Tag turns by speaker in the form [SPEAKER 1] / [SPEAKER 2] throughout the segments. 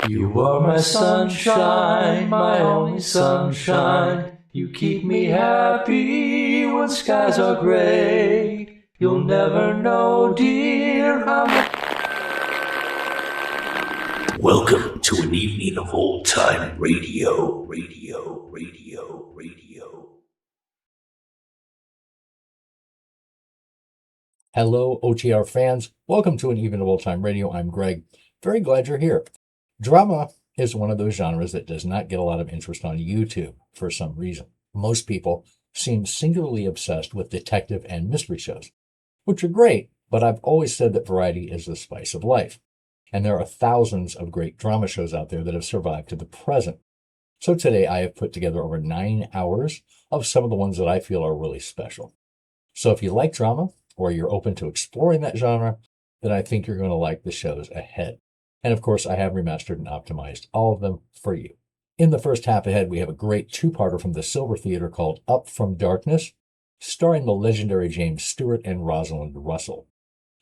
[SPEAKER 1] You are my sunshine, my only sunshine. You keep me happy when skies are gray. You'll never know, dear, how... Welcome to an evening of old-time radio.
[SPEAKER 2] Hello, OTR fans. Welcome to an evening of old-time radio. I'm Greg. Very glad you're here. Drama is one of those genres that does not get a lot of interest on YouTube for some reason. Most people seem singularly obsessed with detective and mystery shows, which are great, but I've always said that variety is the spice of life. And there are thousands of great drama shows out there that have survived to the present. So today I have put together over 9 hours of some of the ones that I feel are really special. So if you like drama, or you're open to exploring that genre, then I think you're going to like the shows ahead. And of course, I have remastered and optimized all of them for you. In the first half ahead, we have a great two-parter from the Silver Theater called Up From Darkness, starring the legendary James Stewart and Rosalind Russell.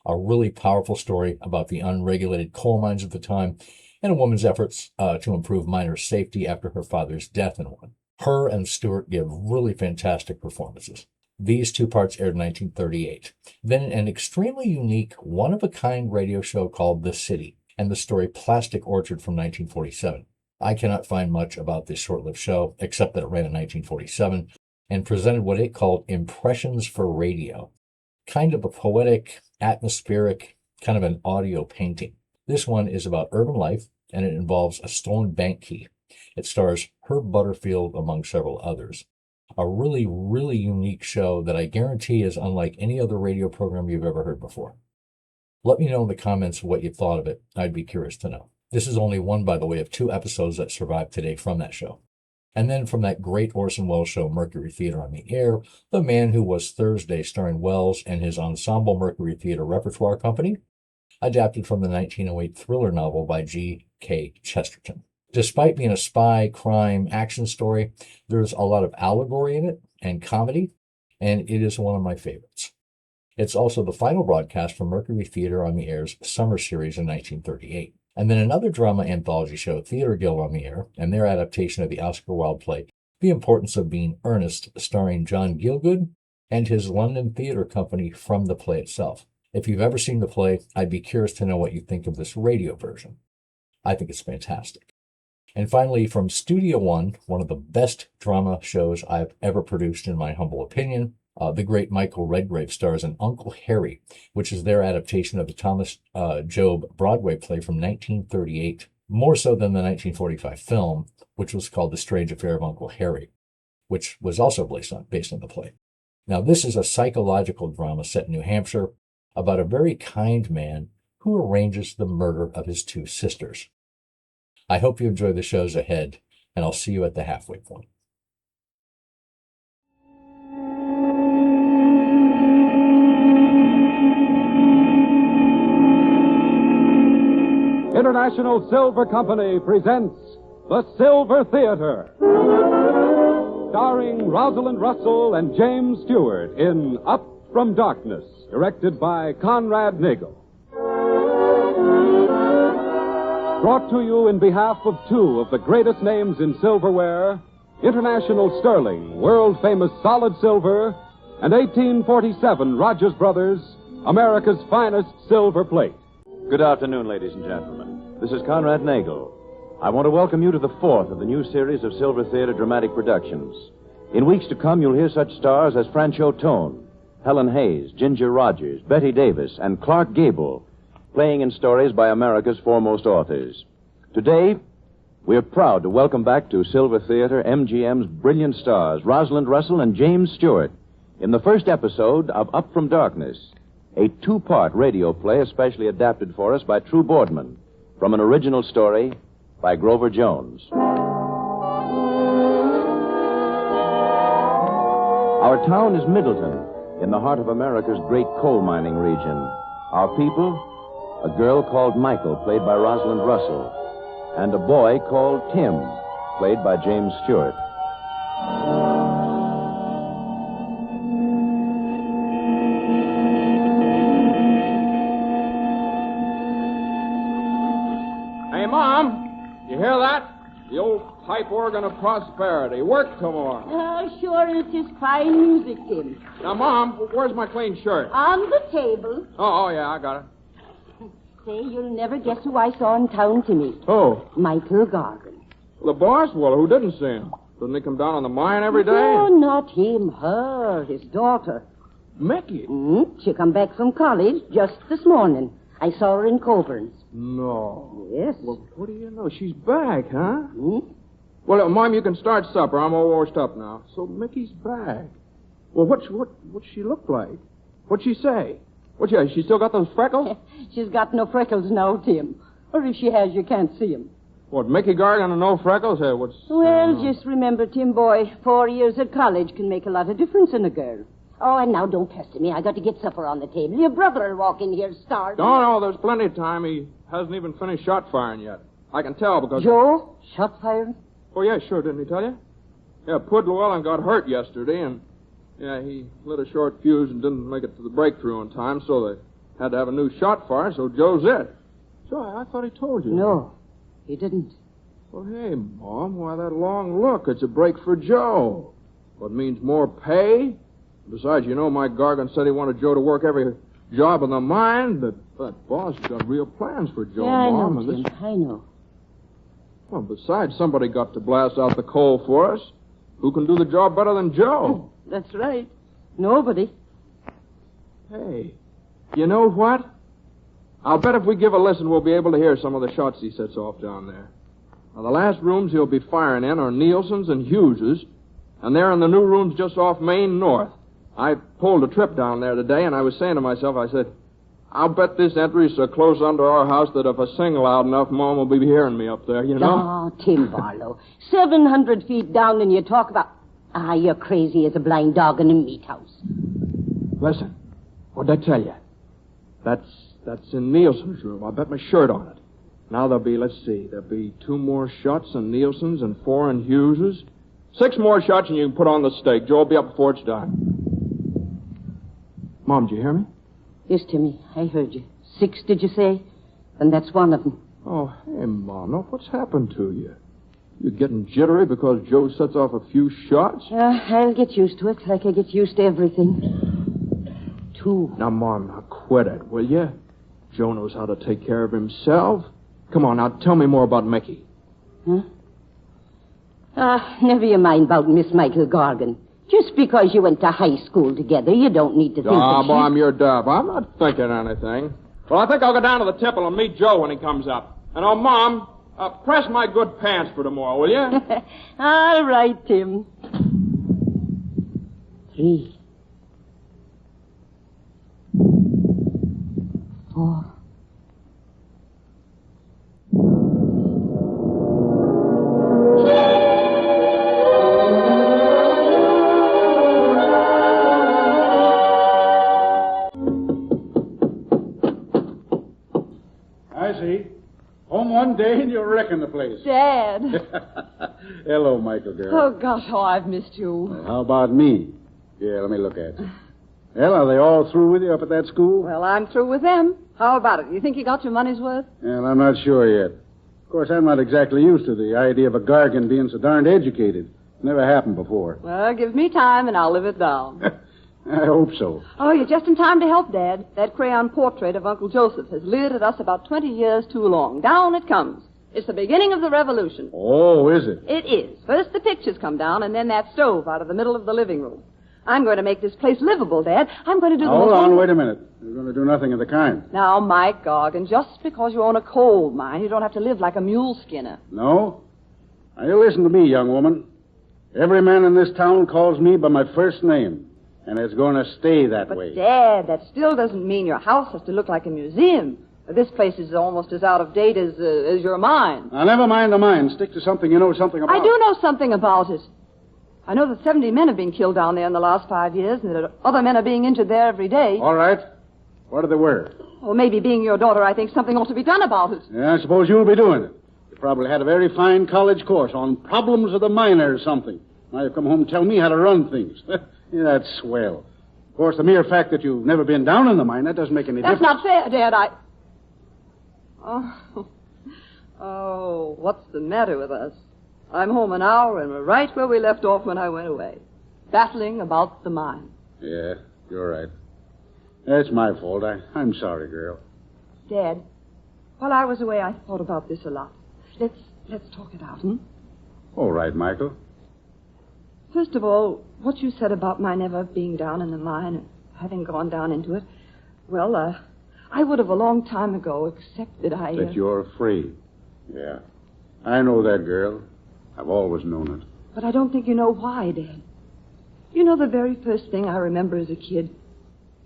[SPEAKER 2] A really powerful story about the unregulated coal mines of the time and a woman's efforts to improve miners' safety after her father's death in one. Her and Stewart give really fantastic performances. These two parts aired in 1938. Then an extremely unique, one-of-a-kind radio show called The City, and the story Plastic Orchard from 1947. I cannot find much about this short-lived show, except that it ran in 1947, and presented what it called impressions for radio. Kind of a poetic, atmospheric, kind of an audio painting. This one is about urban life, and it involves a stolen bank key. It stars Herb Butterfield, among several others. A really, really unique show that I guarantee is unlike any other radio program you've ever heard before. Let me know in the comments what you thought of it. I'd be curious to know. This is only one, by the way, of 2 episodes that survived today from that show. And then from that great Orson Welles show, Mercury Theater on the Air, The Man Who Was Thursday, starring Welles and his ensemble Mercury Theater Repertoire Company, adapted from the 1908 thriller novel by G.K. Chesterton. Despite being a spy, crime, action story, there's a lot of allegory in it and comedy, and it is one of my favorites. It's also the final broadcast from Mercury Theater on the Air's summer series in 1938. And then another drama anthology show, Theater Guild on the Air, and their adaptation of the Oscar Wilde play, The Importance of Being Earnest, starring John Gielgud and his London theater company from the play itself. If you've ever seen the play, I'd be curious to know what you think of this radio version. I think it's fantastic. And finally, from Studio One, one of the best drama shows I've ever produced in my humble opinion, the great Michael Redgrave stars in Uncle Harry, which is their adaptation of the Thomas Job Broadway play from 1938, more so than the 1945 film, which was called The Strange Affair of Uncle Harry, which was also based on the play. Now, this is a psychological drama set in New Hampshire about a very kind man who arranges the murder of his 2 sisters. I hope you enjoy the shows ahead, and I'll see you at the halfway point.
[SPEAKER 3] International Silver Company presents The Silver Theater, starring Rosalind Russell and James Stewart in Up From Darkness, directed by Conrad Nagel. Brought to you in behalf of 2 of the greatest names in silverware, International Sterling, world-famous solid silver, and 1847 Rogers Brothers, America's finest silver plate.
[SPEAKER 4] Good afternoon, ladies and gentlemen. This is Conrad Nagel. I want to welcome you to the 4th of the new series of Silver Theater dramatic productions. In weeks to come, you'll hear such stars as Franchot Tone, Helen Hayes, Ginger Rogers, Betty Davis, and Clark Gable, playing in stories by America's foremost authors. Today, we're proud to welcome back to Silver Theater MGM's brilliant stars, Rosalind Russell and James Stewart, in the first episode of Up From Darkness, a 2-part radio play especially adapted for us by True Boardman, from an original story by Grover Jones. Our town is Middleton, in the heart of America's great coal mining region. Our people, a girl called Michael, played by Rosalind Russell, and a boy called Tim, played by James Stewart.
[SPEAKER 5] Hey, Mom, You hear that? The old pipe organ of prosperity. Work tomorrow.
[SPEAKER 6] Oh, sure, it is fine music, Tim.
[SPEAKER 5] Now, Mom, where's my clean shirt?
[SPEAKER 6] On the table.
[SPEAKER 5] Oh, yeah, I got it.
[SPEAKER 6] Say, you'll never guess who I saw in town to meet.
[SPEAKER 5] Oh.
[SPEAKER 6] Michael Gargan.
[SPEAKER 5] The boss? Well, who didn't see him? Doesn't he come down on the mine every day?
[SPEAKER 6] Oh, not him. Her, his daughter.
[SPEAKER 5] Mickey?
[SPEAKER 6] She come back from college just this morning. I saw her in Coburn's.
[SPEAKER 5] No.
[SPEAKER 6] Yes.
[SPEAKER 5] Well, what do you know? She's back, huh? Well, Mom, you can start supper. I'm all washed up now. So Mickey's back. Well, what's she look like? What'd she say? She still got those freckles?
[SPEAKER 6] She's got no freckles now, Tim. Or if she has, you can't see 'em.
[SPEAKER 5] What, Mickey Gargan and no freckles? Hey, what's...
[SPEAKER 6] Well, just remember, Tim, boy, 4 years at college can make a lot of difference in a girl. Oh, and now don't pester me. I got to get supper on the table. Your brother will walk in here starving.
[SPEAKER 5] No, there's plenty of time. He hasn't even finished shot firing yet. I can tell because...
[SPEAKER 6] Joe? Shot firing?
[SPEAKER 5] Oh, yeah, sure. Didn't he tell you? Yeah, Pud Llewellyn got hurt yesterday, and... Yeah, he lit a short fuse and didn't make it to the breakthrough in time, so they had to have a new shot fire, so Joe's it. So I thought he told you.
[SPEAKER 6] No, he didn't.
[SPEAKER 5] Well, hey, Mom, why that long look? It's a break for Joe. What means more pay? Besides, you know, Mike Gargan said he wanted Joe to work every job in the mine. That boss has got real plans for Joe,
[SPEAKER 6] yeah,
[SPEAKER 5] Mom.
[SPEAKER 6] I know, Tim. I know.
[SPEAKER 5] Well, besides, somebody got to blast out the coal for us. Who can do the job better than Joe?
[SPEAKER 6] That's right. Nobody.
[SPEAKER 5] Hey, you know what? I'll bet if we give a listen, we'll be able to hear some of the shots he sets off down there. Now, the last rooms he'll be firing in are Nielsen's and Hughes's, and they're in the new rooms just off Main North. I pulled a trip down there today, and I was saying to myself, I said, I'll bet this entry is so close under our house that if I sing loud enough, Mom will be hearing me up there, you know?
[SPEAKER 6] Oh, Tim Barlow. 700 feet down, and you talk about... you're crazy as a blind dog in a meat house.
[SPEAKER 5] Listen, what'd I tell you? That's in Nielsen's room. I bet my shirt on it. Now there'll be 2 more shots in Nielsen's and 4 in Hughes's. 6 more shots and you can put on the steak. Joe will be up before it's done. Mom, did you hear me?
[SPEAKER 6] Yes, Timmy, I heard you. 6, did you say? And that's one of them.
[SPEAKER 5] Oh, hey, Mom, now what's happened to you? You getting jittery because Joe sets off a few shots?
[SPEAKER 6] I'll get used to it, like I get used to everything. 2.
[SPEAKER 5] Now, Mom, now quit it, will you? Joe knows how to take care of himself. Come on, now, tell me more about Mickey.
[SPEAKER 6] Huh? Never you mind about Miss Michael Gargan. Just because you went to high school together, you don't need to think that she's...
[SPEAKER 5] Mom, you're deaf. I'm not thinking anything. Well, I think I'll go down to the Tipple and meet Joe when he comes up. And, Mom, press my good pants for tomorrow, will you?
[SPEAKER 6] All right, Tim. 3. 4.
[SPEAKER 7] I see. Home one day and you'll wrecking the place.
[SPEAKER 8] Dad.
[SPEAKER 7] Hello, Michael, girl.
[SPEAKER 8] Oh, gosh, I've missed you.
[SPEAKER 7] How about me? Yeah, let me look at you. Well, are they all through with you up at that school?
[SPEAKER 8] Well, I'm through with them. How about it? You think you got your money's worth?
[SPEAKER 7] Well, I'm not sure yet. Of course, I'm not exactly used to the idea of a Gargan being so darned educated. Never happened before.
[SPEAKER 8] Well, give me time and I'll live it down.
[SPEAKER 7] I hope so.
[SPEAKER 8] Oh, you're just in time to help, Dad. That crayon portrait of Uncle Joseph has leered at us about 20 years too long. Down it comes. It's the beginning of the revolution.
[SPEAKER 7] Oh, is it?
[SPEAKER 8] It is. First the pictures come down, and then that stove out of the middle of the living room. I'm going to make this place livable, Dad. I'm going to do the
[SPEAKER 7] Hold on, wait a minute. You're going to do nothing of the kind.
[SPEAKER 8] Now, Mike Gargan, just because you own a coal mine, you don't have to live like a mule skinner.
[SPEAKER 7] No? Now, you listen to me, young woman. Every man in this town calls me by my first name. And it's going to stay that way.
[SPEAKER 8] But, Dad, that still doesn't mean your house has to look like a museum. This place is almost as out of date as your mine.
[SPEAKER 7] Now, never mind the mine. Stick to something you know something about.
[SPEAKER 8] I do know something about it. I know that 70 men have been killed down there in the last 5 years, and that other men are being injured there every day.
[SPEAKER 7] All right. What do they wear?
[SPEAKER 8] Well, maybe being your daughter, I think something ought to be done about it.
[SPEAKER 7] Yeah, I suppose you'll be doing it. You probably had a very fine college course on problems of the miner or something. Now you come home and tell me how to run things. Yeah, that's swell. Of course, the mere fact that you've never been down in the mine, that doesn't make any difference.
[SPEAKER 8] That's not fair, Dad. Oh, what's the matter with us? I'm home an hour and we're right where we left off when I went away. Battling about the mine.
[SPEAKER 7] Yeah, you're right. That's my fault. I'm sorry, girl.
[SPEAKER 8] Dad, while I was away, I thought about this a lot. Let's talk it out, hmm?
[SPEAKER 7] All right, Michael.
[SPEAKER 8] First of all, what you said about my never being down in the mine and having gone down into it, well, I would have a long time ago accepted
[SPEAKER 7] That you're free. Yeah. I know that, girl. I've always known it.
[SPEAKER 8] But I don't think you know why, Dad. You know the very first thing I remember as a kid?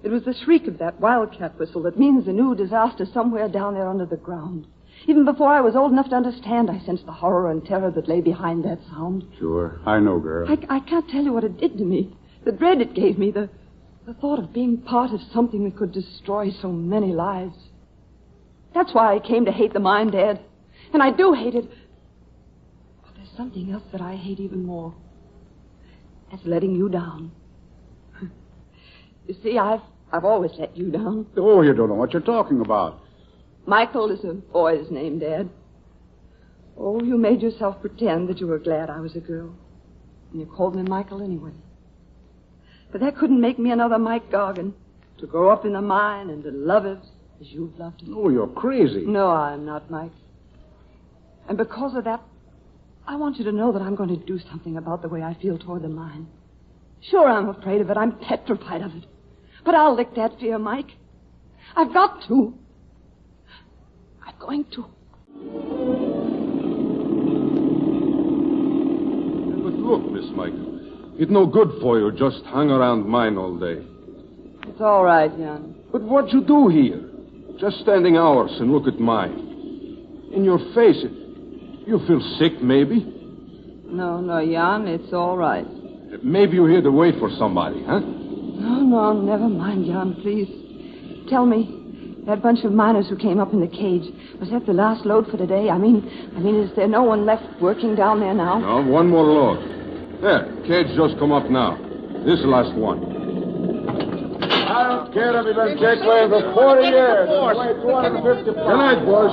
[SPEAKER 8] It was the shriek of that wildcat whistle that means a new disaster somewhere down there under the ground. Even before I was old enough to understand, I sensed the horror and terror that lay behind that sound.
[SPEAKER 7] Sure. I know, girl.
[SPEAKER 8] I can't tell you what it did to me. The dread it gave me, the thought of being part of something that could destroy so many lives. That's why I came to hate the mine, Dad. And I do hate it. But there's something else that I hate even more. That's letting you down. You see, I've always let you down.
[SPEAKER 7] Oh, you don't know what you're talking about.
[SPEAKER 8] Michael is a boy's name, Dad. Oh, you made yourself pretend that you were glad I was a girl. And you called me Michael anyway. But that couldn't make me another Mike Gargan. To grow up in the mine and to love it as you've loved it.
[SPEAKER 7] Oh, you're crazy.
[SPEAKER 8] No, I'm not, Mike. And because of that, I want you to know that I'm going to do something about the way I feel toward the mine. Sure, I'm afraid of it. I'm petrified of it. But I'll lick that fear, Mike. I've got to. I'm going to.
[SPEAKER 9] But look, Miss Michael, it's no good for you just hang around mine all day.
[SPEAKER 8] It's all right, Jan.
[SPEAKER 9] But what you do here? Just standing hours and look at mine. In your face, you feel sick, maybe?
[SPEAKER 8] No, Jan, it's all right.
[SPEAKER 9] Maybe you're here to wait for somebody, huh?
[SPEAKER 8] No, never mind, Jan, please. Tell me, that bunch of miners who came up in the cage, was that the last load for today? I mean, is there no one left working down there now?
[SPEAKER 9] No, one more load. There, cage just come up now. This is the last one.
[SPEAKER 7] I don't care if you've been cakelaying for 40 years. Weigh 250 pounds. Good night, boys.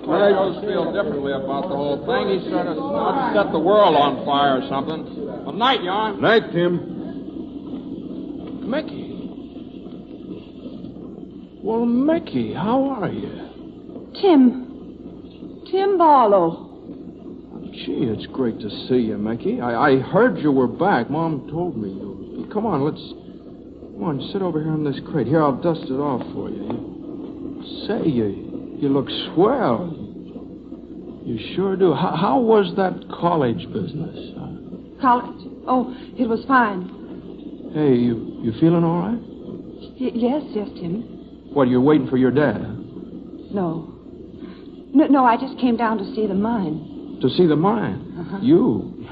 [SPEAKER 5] I just feel differently about the whole thing. He sort of set the world on fire or something. Well, night, Jan.
[SPEAKER 9] Night, Tim.
[SPEAKER 5] Mickey. Well, Mickey, how are you?
[SPEAKER 8] Tim Barlow.
[SPEAKER 5] Gee, it's great to see you, Mickey. I heard you were back. Mom told me you. Come on, sit over here on this crate. Here, I'll dust it off for you. Say, you look swell. You sure do. How was that college business?
[SPEAKER 8] College? Oh, it was fine.
[SPEAKER 5] Hey, you feeling all right?
[SPEAKER 8] Yes, Tim.
[SPEAKER 5] What, you're waiting for your dad?
[SPEAKER 8] No, I just came down to see the mine.
[SPEAKER 5] To see the mine?
[SPEAKER 8] Uh-huh.
[SPEAKER 5] You?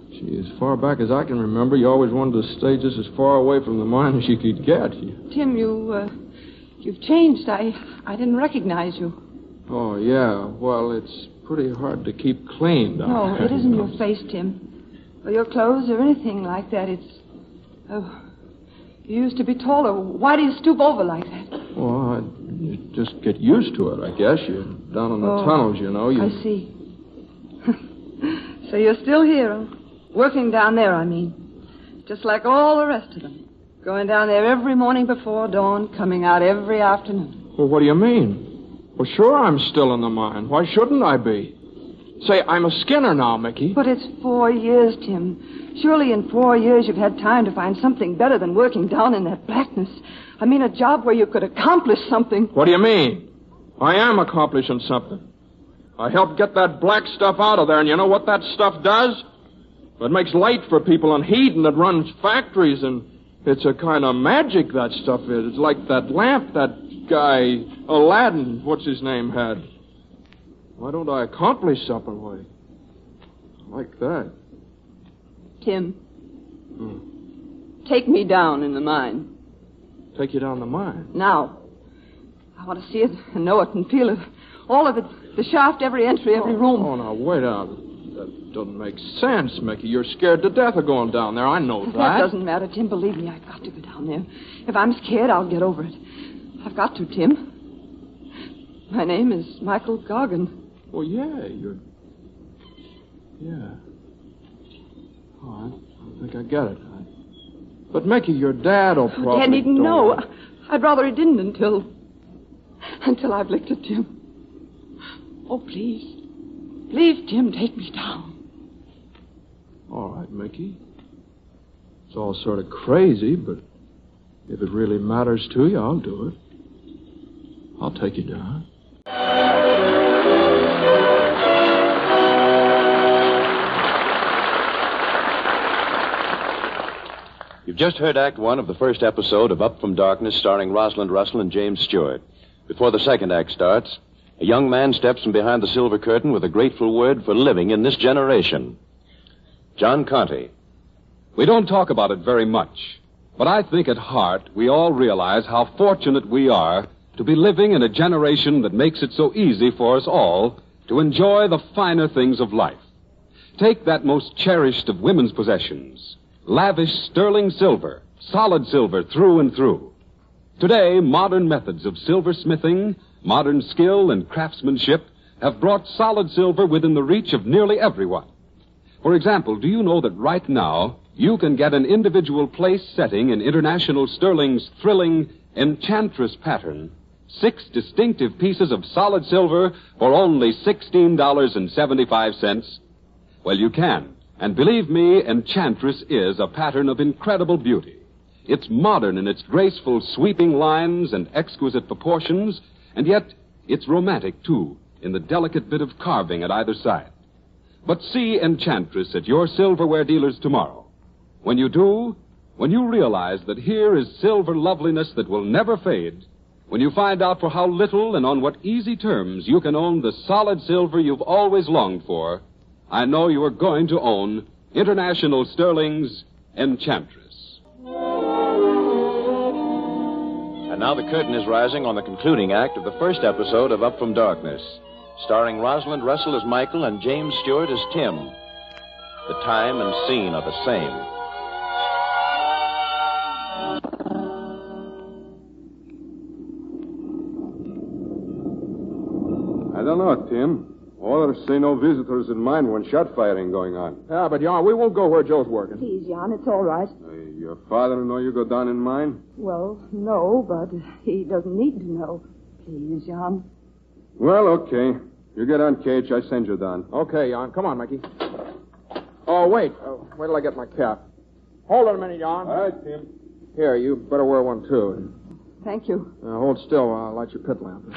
[SPEAKER 5] Gee, as far back as I can remember, you always wanted to stay just as far away from the mine as you could get.
[SPEAKER 8] Tim, you've changed. I didn't recognize you.
[SPEAKER 5] Oh, yeah. Well, it's pretty hard to keep clean down
[SPEAKER 8] No,
[SPEAKER 5] there.
[SPEAKER 8] it isn't your face, Tim. Or your clothes or anything like that. It's... Oh, you used to be taller. Why do you stoop over like that?
[SPEAKER 5] Well, you just get used to it, I guess. You're down in the tunnels, you know.
[SPEAKER 8] I see. So you're still here, huh? Working down there, I mean. Just like all the rest of them. Going down there every morning before dawn, coming out every afternoon.
[SPEAKER 5] Well, what do you mean? Well, sure I'm still in the mine. Why shouldn't I be? Say, I'm a skinner now, Mickey.
[SPEAKER 8] But it's 4 years, Tim. Surely in 4 years you've had time to find something better than working down in that blackness. I mean, a job where you could accomplish something.
[SPEAKER 5] What do you mean? I am accomplishing something. I helped get that black stuff out of there, and you know what that stuff does? It makes light for people and heat, and it runs factories, and it's a kind of magic, that stuff is. It's like that lamp that guy, Aladdin, what's his name, had. Why don't I accomplish something like that?
[SPEAKER 8] Tim, take me down in the mine.
[SPEAKER 5] Take you down the mine?
[SPEAKER 8] Now. I want to see it and know it and feel it. All of it. The shaft, every entry, every room.
[SPEAKER 5] Oh, now, wait out. That doesn't make sense, Mickey. You're scared to death of going down there. I know that.
[SPEAKER 8] That doesn't matter, Tim. Believe me, I've got to go down there. If I'm scared, I'll get over it. I've got to, Tim. My name is Michael Goggin.
[SPEAKER 9] Oh, yeah, you're... Yeah. Oh, I think I get it. But, Mickey, your dad will probably...
[SPEAKER 8] Dad needn't know. I'd rather he didn't until I've licked at Jim. Oh, please. Please, Jim, take me down.
[SPEAKER 9] All right, Mickey. It's all sort of crazy, but if it really matters to you, I'll do it. I'll take you down.
[SPEAKER 4] You've just heard Act One of the first episode of Up from Darkness, starring Rosalind Russell and James Stewart. Before the second act starts, a young man steps from behind the silver curtain with a grateful word for living in this generation. John Conte.
[SPEAKER 10] We don't talk about it very much, but I think at heart we all realize how fortunate we are to be living in a generation that makes it so easy for us all to enjoy the finer things of life. Take that most cherished of women's possessions, lavish sterling silver, solid silver through and through. Today, modern methods of silversmithing, modern skill and craftsmanship have brought solid silver within the reach of nearly everyone. For example, do you know that right now you can get an individual place setting in International Sterling's thrilling Enchantress pattern, 6 distinctive pieces of solid silver for only $16.75? Well, you can. And believe me, Enchantress is a pattern of incredible beauty. It's modern in its graceful sweeping lines and exquisite proportions, and yet it's romantic, too, in the delicate bit of carving at either side. But see Enchantress at your silverware dealers tomorrow. When you do, when you realize that here is silver loveliness that will never fade, when you find out for how little and on what easy terms you can own the solid silver you've always longed for, I know you are going to own International Sterling's Enchantress.
[SPEAKER 4] And now the curtain is rising on the concluding act of the first episode of Up from Darkness, starring Rosalind Russell as Michael and James Stewart as Tim. The time and scene are the same.
[SPEAKER 9] I don't know, Tim. Orders say no visitors in mine when shot firing going on.
[SPEAKER 5] Yeah, but, Jan, we won't go where Joe's working.
[SPEAKER 8] Please, Jan, it's all right.
[SPEAKER 9] Your father know you go down in mine?
[SPEAKER 8] Well, no, but he doesn't need to know. Please, Jan.
[SPEAKER 9] Well, okay. You get on, Cage. I send you down.
[SPEAKER 5] Okay, Jan. Come on, Mickey. Oh, wait. Wait till I get my cap. Hold it a minute, Jan.
[SPEAKER 9] All right, Tim.
[SPEAKER 5] Here, you better wear one, too.
[SPEAKER 8] Thank you.
[SPEAKER 5] Hold still while I light your pit lamp.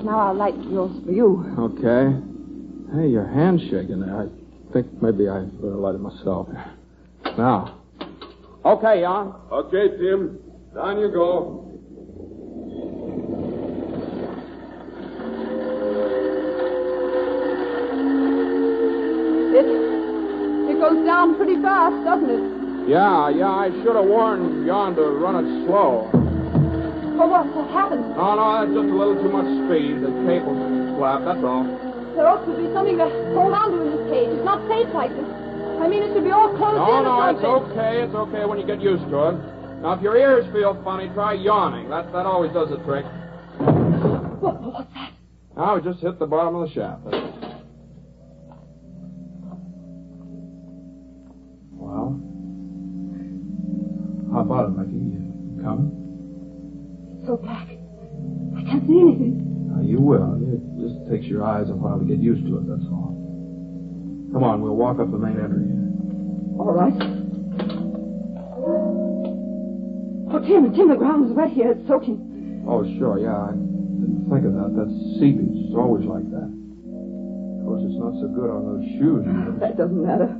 [SPEAKER 8] Now I'll light yours for you.
[SPEAKER 5] Okay. Hey, your hand's shaking there. I think maybe I better light it myself. Now. Okay, Jan.
[SPEAKER 9] Okay, Tim. Down you go.
[SPEAKER 8] It goes down pretty fast, doesn't it?
[SPEAKER 5] Yeah, I should have warned Jan to run it slow.
[SPEAKER 8] Well, what happened?
[SPEAKER 5] No, that's just a little too much speed. The cable's flat, that's all.
[SPEAKER 8] There ought to be something to hold on to in this cage. It's not safe like this. I mean, it should be all closed in or
[SPEAKER 5] No,
[SPEAKER 8] something.
[SPEAKER 5] it's okay when you get used to it. Now, if your ears feel funny, try yawning. That always does the trick.
[SPEAKER 8] What's that?
[SPEAKER 5] Now, we just hit the bottom of the shaft. Well, how about it, Mickey? You coming?
[SPEAKER 8] So black. I can't see anything.
[SPEAKER 5] You will. It just takes your eyes a while to get used to it, that's all. Come on, we'll walk up the main entry.
[SPEAKER 8] All right. Oh, Tim, the ground is wet here. It's soaking.
[SPEAKER 5] Oh, sure, yeah. I didn't think of that. That's seepage. It's always like that. Of course, it's not so good on those shoes.
[SPEAKER 8] That doesn't matter.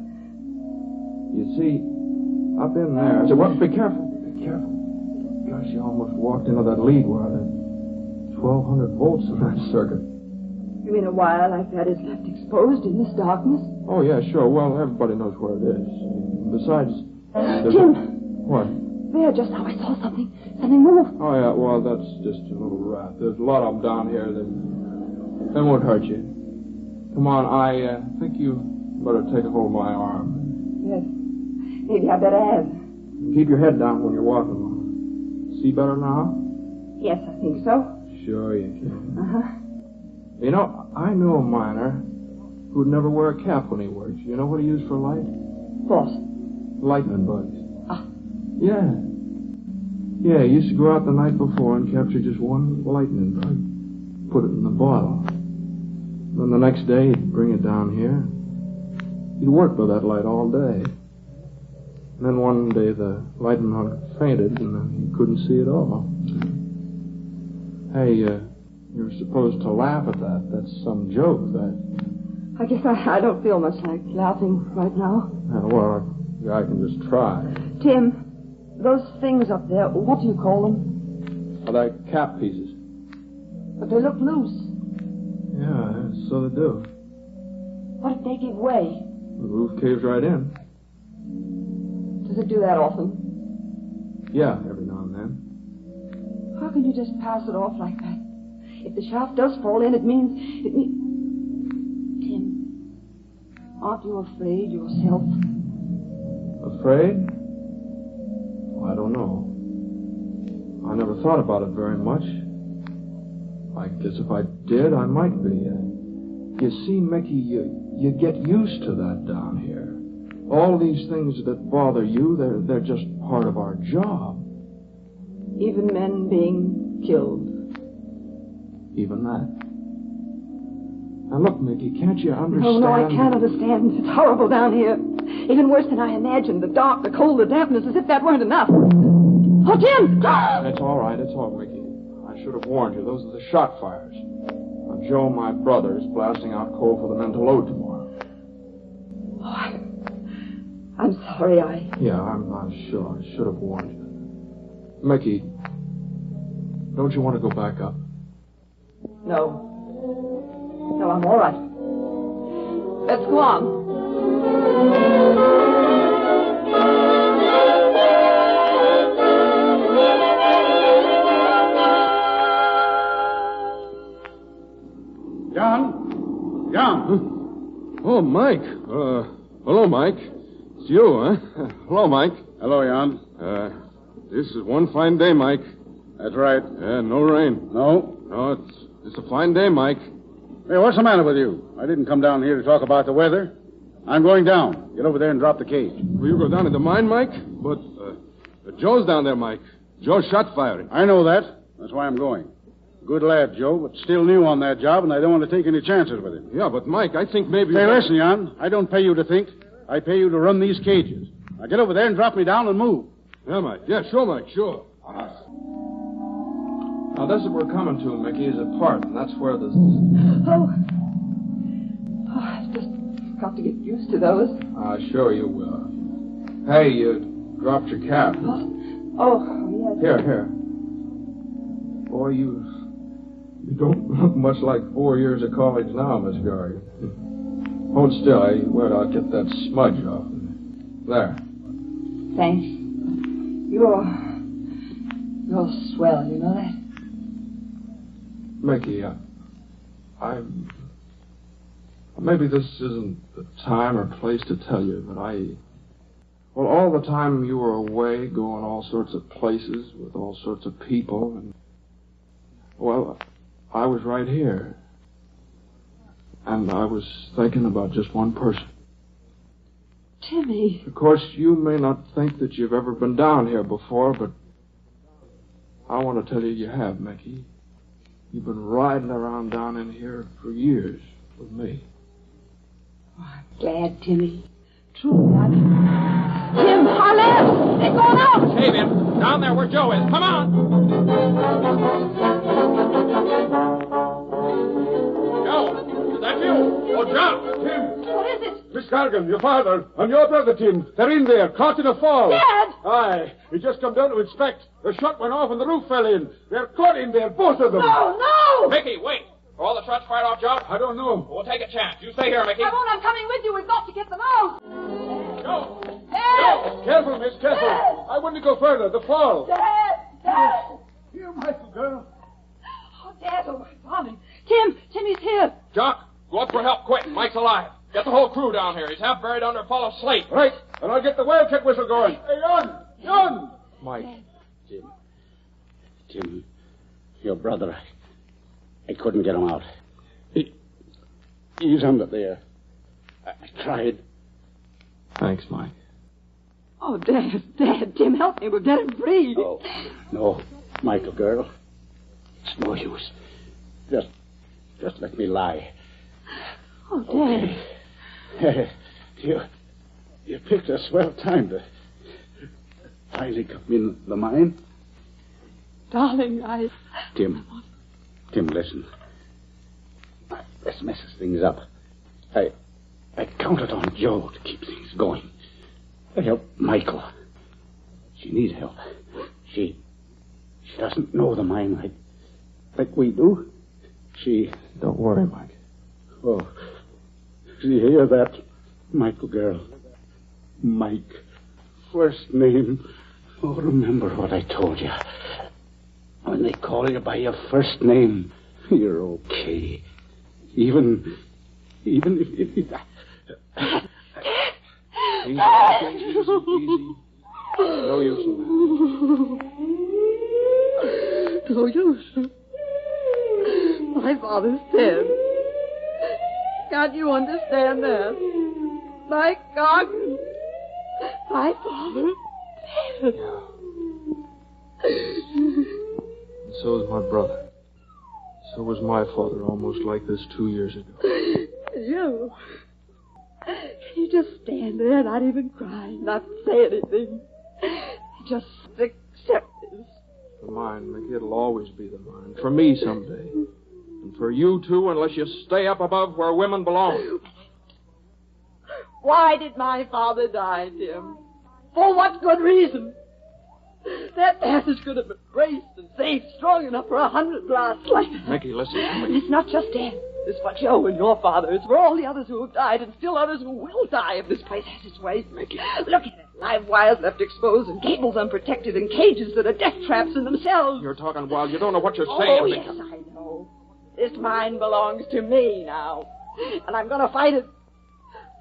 [SPEAKER 5] You see, up in there... So, well, be careful. Be careful. Gosh, you almost walked into that lead wire. There's 1,200 volts in that circuit.
[SPEAKER 8] You mean a wire like that is left exposed in this darkness?
[SPEAKER 5] Oh, yeah, sure. Well, everybody knows where it is. Besides...
[SPEAKER 8] Jim!
[SPEAKER 5] What?
[SPEAKER 8] There, just now I saw something. Something move.
[SPEAKER 5] Oh, yeah, well, that's just a little rat. There's a lot of them down here that won't hurt you. Come on, I think you better take a hold of my arm.
[SPEAKER 8] Yes. Maybe I better have.
[SPEAKER 5] Keep your head down when you're walking. See better now?
[SPEAKER 8] Yes, I think so.
[SPEAKER 5] Sure you can.
[SPEAKER 6] Uh-huh.
[SPEAKER 5] You know, I knew a miner who'd never wear a cap when he worked. You know what he used for light?
[SPEAKER 6] What?
[SPEAKER 5] Lightning bugs.
[SPEAKER 6] Ah.
[SPEAKER 5] Yeah. Yeah, he used to go out the night before and capture just one lightning bug. Put it in the bottle. Then the next day he'd bring it down here. He'd work with that light all day. And then one day the lightning bug fainted and then he couldn't see at all. Hey, you're supposed to laugh at that. That's some joke, that.
[SPEAKER 8] I guess I don't feel much like laughing right now.
[SPEAKER 5] Well, I can just try.
[SPEAKER 8] Tim, those things up there, what do you call them?
[SPEAKER 5] Oh, they're cap pieces.
[SPEAKER 8] But they look loose.
[SPEAKER 5] Yeah, so they do.
[SPEAKER 8] What if they give way?
[SPEAKER 5] The roof caves right in.
[SPEAKER 8] Does it do that often?
[SPEAKER 5] Yeah, every now and then.
[SPEAKER 8] How can you just pass it off like that? If the shaft does fall in, it means... Tim, aren't you afraid yourself?
[SPEAKER 5] Afraid? I don't know. I never thought about it very much. I guess if I did, I might be. You see, Mickey, you get used to that down here. All these things that bother you, they're just part of our job.
[SPEAKER 8] Even men being killed.
[SPEAKER 5] Even that. Now look, Mickey, can't you understand?
[SPEAKER 8] No, I can't understand. It's horrible down here. Even worse than I imagined. The dark, the cold, the dampness, as if that weren't enough. Oh, Jim!
[SPEAKER 5] It's all right, Mickey. I should have warned you. Those are the shot fires. Now, Joe, my brother, is blasting out coal for the men to load tomorrow.
[SPEAKER 8] Oh, I'm sorry,
[SPEAKER 5] Yeah, I'm not sure. I should have warned you. Mickey, don't you want to go back up?
[SPEAKER 8] No. No, I'm all right. Let's go on.
[SPEAKER 7] John?
[SPEAKER 9] Oh, Mike. Hello, Mike. It's you, huh? Hello, Mike.
[SPEAKER 7] Hello, Jan.
[SPEAKER 9] This is one fine day, Mike.
[SPEAKER 7] That's right.
[SPEAKER 9] No rain.
[SPEAKER 7] No?
[SPEAKER 9] No, it's a fine day, Mike.
[SPEAKER 7] Hey, what's the matter with you? I didn't come down here to talk about the weather. I'm going down. Get over there and drop the cage.
[SPEAKER 9] Will you go down to the mine, Mike? But Joe's down there, Mike. Joe's shot firing.
[SPEAKER 7] I know that. That's why I'm going. Good lad, Joe, but still new on that job, and I don't want to take any chances with him.
[SPEAKER 9] Yeah, but, Mike, I think maybe...
[SPEAKER 7] Hey, listen, Jan. I don't pay you to think. I pay you to run these cages. Now get over there and drop me down and move.
[SPEAKER 9] Yeah, Mike. Yeah, sure, Mike, sure.
[SPEAKER 5] Now, this is what we're coming to, Mickey, is a part, and that's where the...
[SPEAKER 8] Oh, I've just got to get used to those.
[SPEAKER 5] Sure you will. Hey, you dropped your cap.
[SPEAKER 8] Oh, yes.
[SPEAKER 5] Here. Boy, you don't look much like 4 years of college now, Miss Garrigan. Hold still. I'll get that smudge off. There.
[SPEAKER 8] Thanks. You're swell, you know that?
[SPEAKER 5] Mickey, maybe this isn't the time or place to tell you, but all the time you were away, going all sorts of places with all sorts of people, and, I was right here. And I was thinking about just one person.
[SPEAKER 8] Timmy.
[SPEAKER 5] Of course, you may not think that you've ever been down here before, but I want to tell you have, Mickey. You've been riding around down in here for years with me.
[SPEAKER 8] Oh, I'm glad, Timmy. Truly, Tim, our left! They're going out!
[SPEAKER 11] Save him! Down there where Joe is. Come on! Joe, is that you? Oh, John! Tim!
[SPEAKER 8] What is it?
[SPEAKER 9] Miss Garrigan, your father, and your brother, Tim. They're in there, caught in a fall.
[SPEAKER 8] Dad!
[SPEAKER 9] Aye. He just come down to inspect. The shot went off and the roof fell in. They're caught in there, both of them.
[SPEAKER 8] No!
[SPEAKER 11] Mickey, wait. Are all the shots fired off, Joe?
[SPEAKER 9] I don't know.
[SPEAKER 11] We'll take a chance. You stay here, Mickey.
[SPEAKER 8] I won't. I'm coming with you. We've got to get them out.
[SPEAKER 11] Joe!
[SPEAKER 8] Dad!
[SPEAKER 9] Careful, miss, careful.
[SPEAKER 8] Dad!
[SPEAKER 9] I wouldn't go further. The fall.
[SPEAKER 8] Dad!
[SPEAKER 7] Here, my girl.
[SPEAKER 8] Oh, Dad, oh, I found him. Timmy's here.
[SPEAKER 11] Jock, go up for help quick. Mike's alive. Get the whole crew down here. He's half buried under a fall of slate.
[SPEAKER 9] Right, and I'll get the whale-kick whistle going. Hey, Jan!
[SPEAKER 5] Mike.
[SPEAKER 7] Tim, your brother, I couldn't get him out. He's under there. I tried.
[SPEAKER 9] Thanks, Mike.
[SPEAKER 8] Oh, Dad, Tim, help me. We'll get him free.
[SPEAKER 7] No, Michael, girl. It's no use. Just let me lie.
[SPEAKER 8] Oh, Dad.
[SPEAKER 7] You picked a swell time to finally come in the mine.
[SPEAKER 8] Darling,
[SPEAKER 7] Tim, listen. This messes things up. I counted on Joe to keep things going. To help Michael. She needs help. She doesn't know the mine like we do.
[SPEAKER 9] Don't worry, Mike.
[SPEAKER 7] Oh, you hear that, Michael, girl? Mike. First name. Oh, remember what I told you. When they call you by your first name, you're okay. Even if...
[SPEAKER 9] Easy. No use in that.
[SPEAKER 8] No use. My father's dead. Can't you understand that? My God. My father dead.
[SPEAKER 9] And so is my brother. So was my father, almost like this 2 years ago.
[SPEAKER 8] You. You just stand there, not even cry, not say anything. Just accept this.
[SPEAKER 9] The mine, Mickey, it'll always be the mine. For me someday. And for you, too, unless you stay up above where women belong.
[SPEAKER 8] Why did my father die, Tim? For what good reason? That man is going to be braced and safe, strong enough for 100 blasts like that.
[SPEAKER 9] Mickey, listen to me.
[SPEAKER 8] And it's not just Dan. It's for Joe and your father. It's for all the others who have died and still others who will die if this place has its way.
[SPEAKER 9] Mickey.
[SPEAKER 8] Look at it. Live wires left exposed and cables unprotected and cages that are death traps in themselves.
[SPEAKER 9] You're talking wild. You don't know what you're saying, Mickey.
[SPEAKER 8] Yes, I know. This mine belongs to me now. And I'm going to fight it.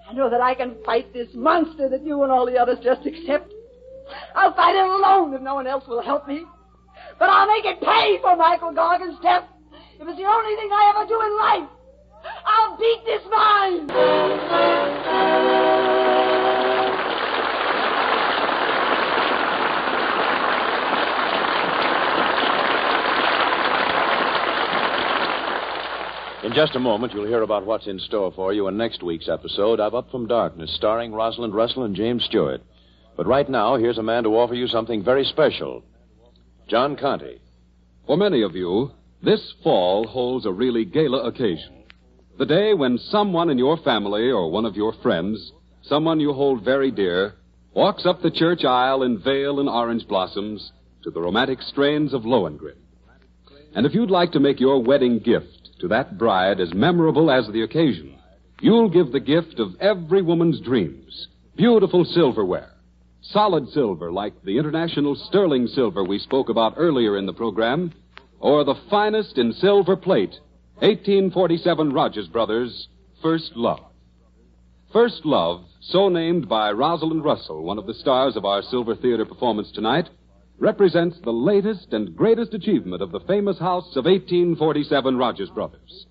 [SPEAKER 8] I know that I can fight this monster that you and all the others just accept. I'll fight it alone if no one else will help me. But I'll make it pay for Michael Gorgon's death. If it's the only thing I ever do in life, I'll beat this mine.
[SPEAKER 4] In just a moment, you'll hear about what's in store for you in next week's episode of Up From Darkness, starring Rosalind Russell and James Stewart. But right now, here's a man to offer you something very special. John Conte.
[SPEAKER 10] For many of you, this fall holds a really gala occasion. The day when someone in your family or one of your friends, someone you hold very dear, walks up the church aisle in veil and orange blossoms to the romantic strains of Lohengrin. And if you'd like to make your wedding gift to that bride as memorable as the occasion, you'll give the gift of every woman's dreams, beautiful silverware. Solid silver like the international sterling silver we spoke about earlier in the program, or the finest in silver plate, 1847 Rogers Brothers, First Love. First Love, so named by Rosalind Russell, one of the stars of our Silver Theater performance tonight, represents the latest and greatest achievement of the famous house of 1847 Rogers Brothers.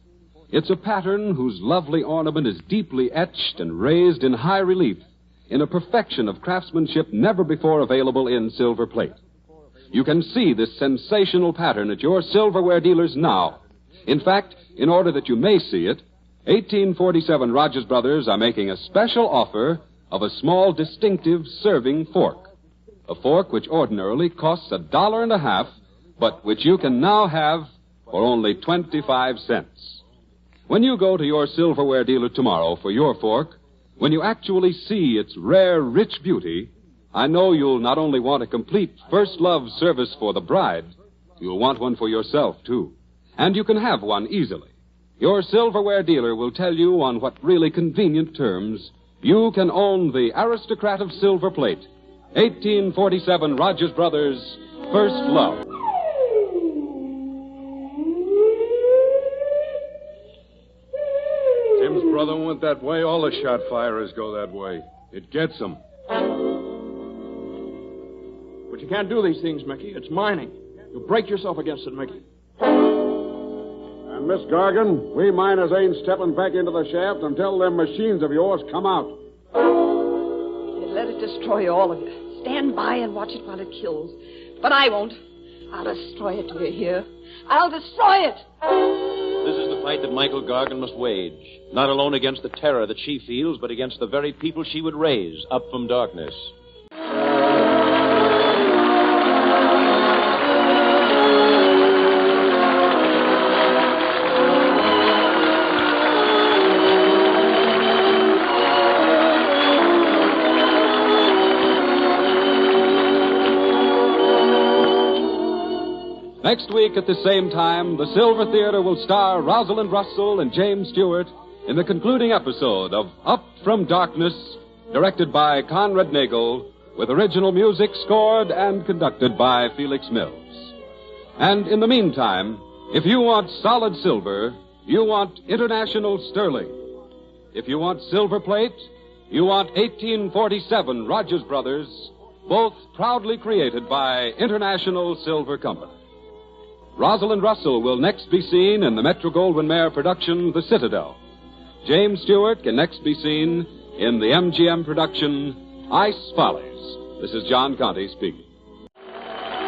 [SPEAKER 10] It's a pattern whose lovely ornament is deeply etched and raised in high relief in a perfection of craftsmanship never before available in silver plate. You can see this sensational pattern at your silverware dealers now. In fact, in order that you may see it, 1847 Rogers Brothers are making a special offer of a small distinctive serving fork. A fork which ordinarily costs $1.50, but which you can now have for only 25 cents. When you go to your silverware dealer tomorrow for your fork, when you actually see its rare, rich beauty, I know you'll not only want a complete First Love service for the bride, you'll want one for yourself, too. And you can have one easily. Your silverware dealer will tell you on what really convenient terms you can own the aristocrat of silver plate, 1847 Rogers Brothers, First Love.
[SPEAKER 12] Tim's brother went that way. All the shot firers go that way. It gets them.
[SPEAKER 9] But you can't do these things, Mickey. It's mining. You'll break yourself against it, Mickey.
[SPEAKER 13] And, Miss Gargan, we miners ain't stepping back into the shaft until them machines of yours come out.
[SPEAKER 8] Let it destroy all of you. Stand by and watch it while it kills. But I won't. I'll destroy it till you hear. I'll destroy it.
[SPEAKER 4] This is the fight that Michael Gargan must wage, not alone against the terror that she feels, but against the very people she would raise up from darkness.
[SPEAKER 10] Next week at the same time, the Silver Theater will star Rosalind Russell and James Stewart in the concluding episode of Up from Darkness, directed by Conrad Nagel, with original music scored and conducted by Felix Mills. And in the meantime, if you want solid silver, you want International Sterling. If you want silver plate, you want 1847 Rogers Brothers, both proudly created by International Silver Company. Rosalind Russell will next be seen in the Metro-Goldwyn-Mayer production, The Citadel. James Stewart can next be seen in the MGM production, Ice Follies. This is John Conte speaking.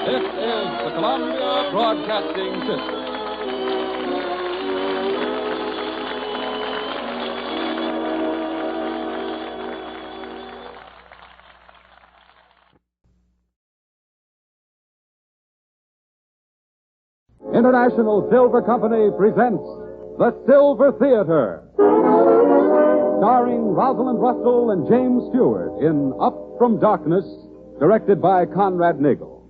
[SPEAKER 10] This is the Columbia Broadcasting System.
[SPEAKER 3] International Silver Company presents The Silver Theater, starring Rosalind Russell and James Stewart in Up from Darkness, directed by Conrad Nagel.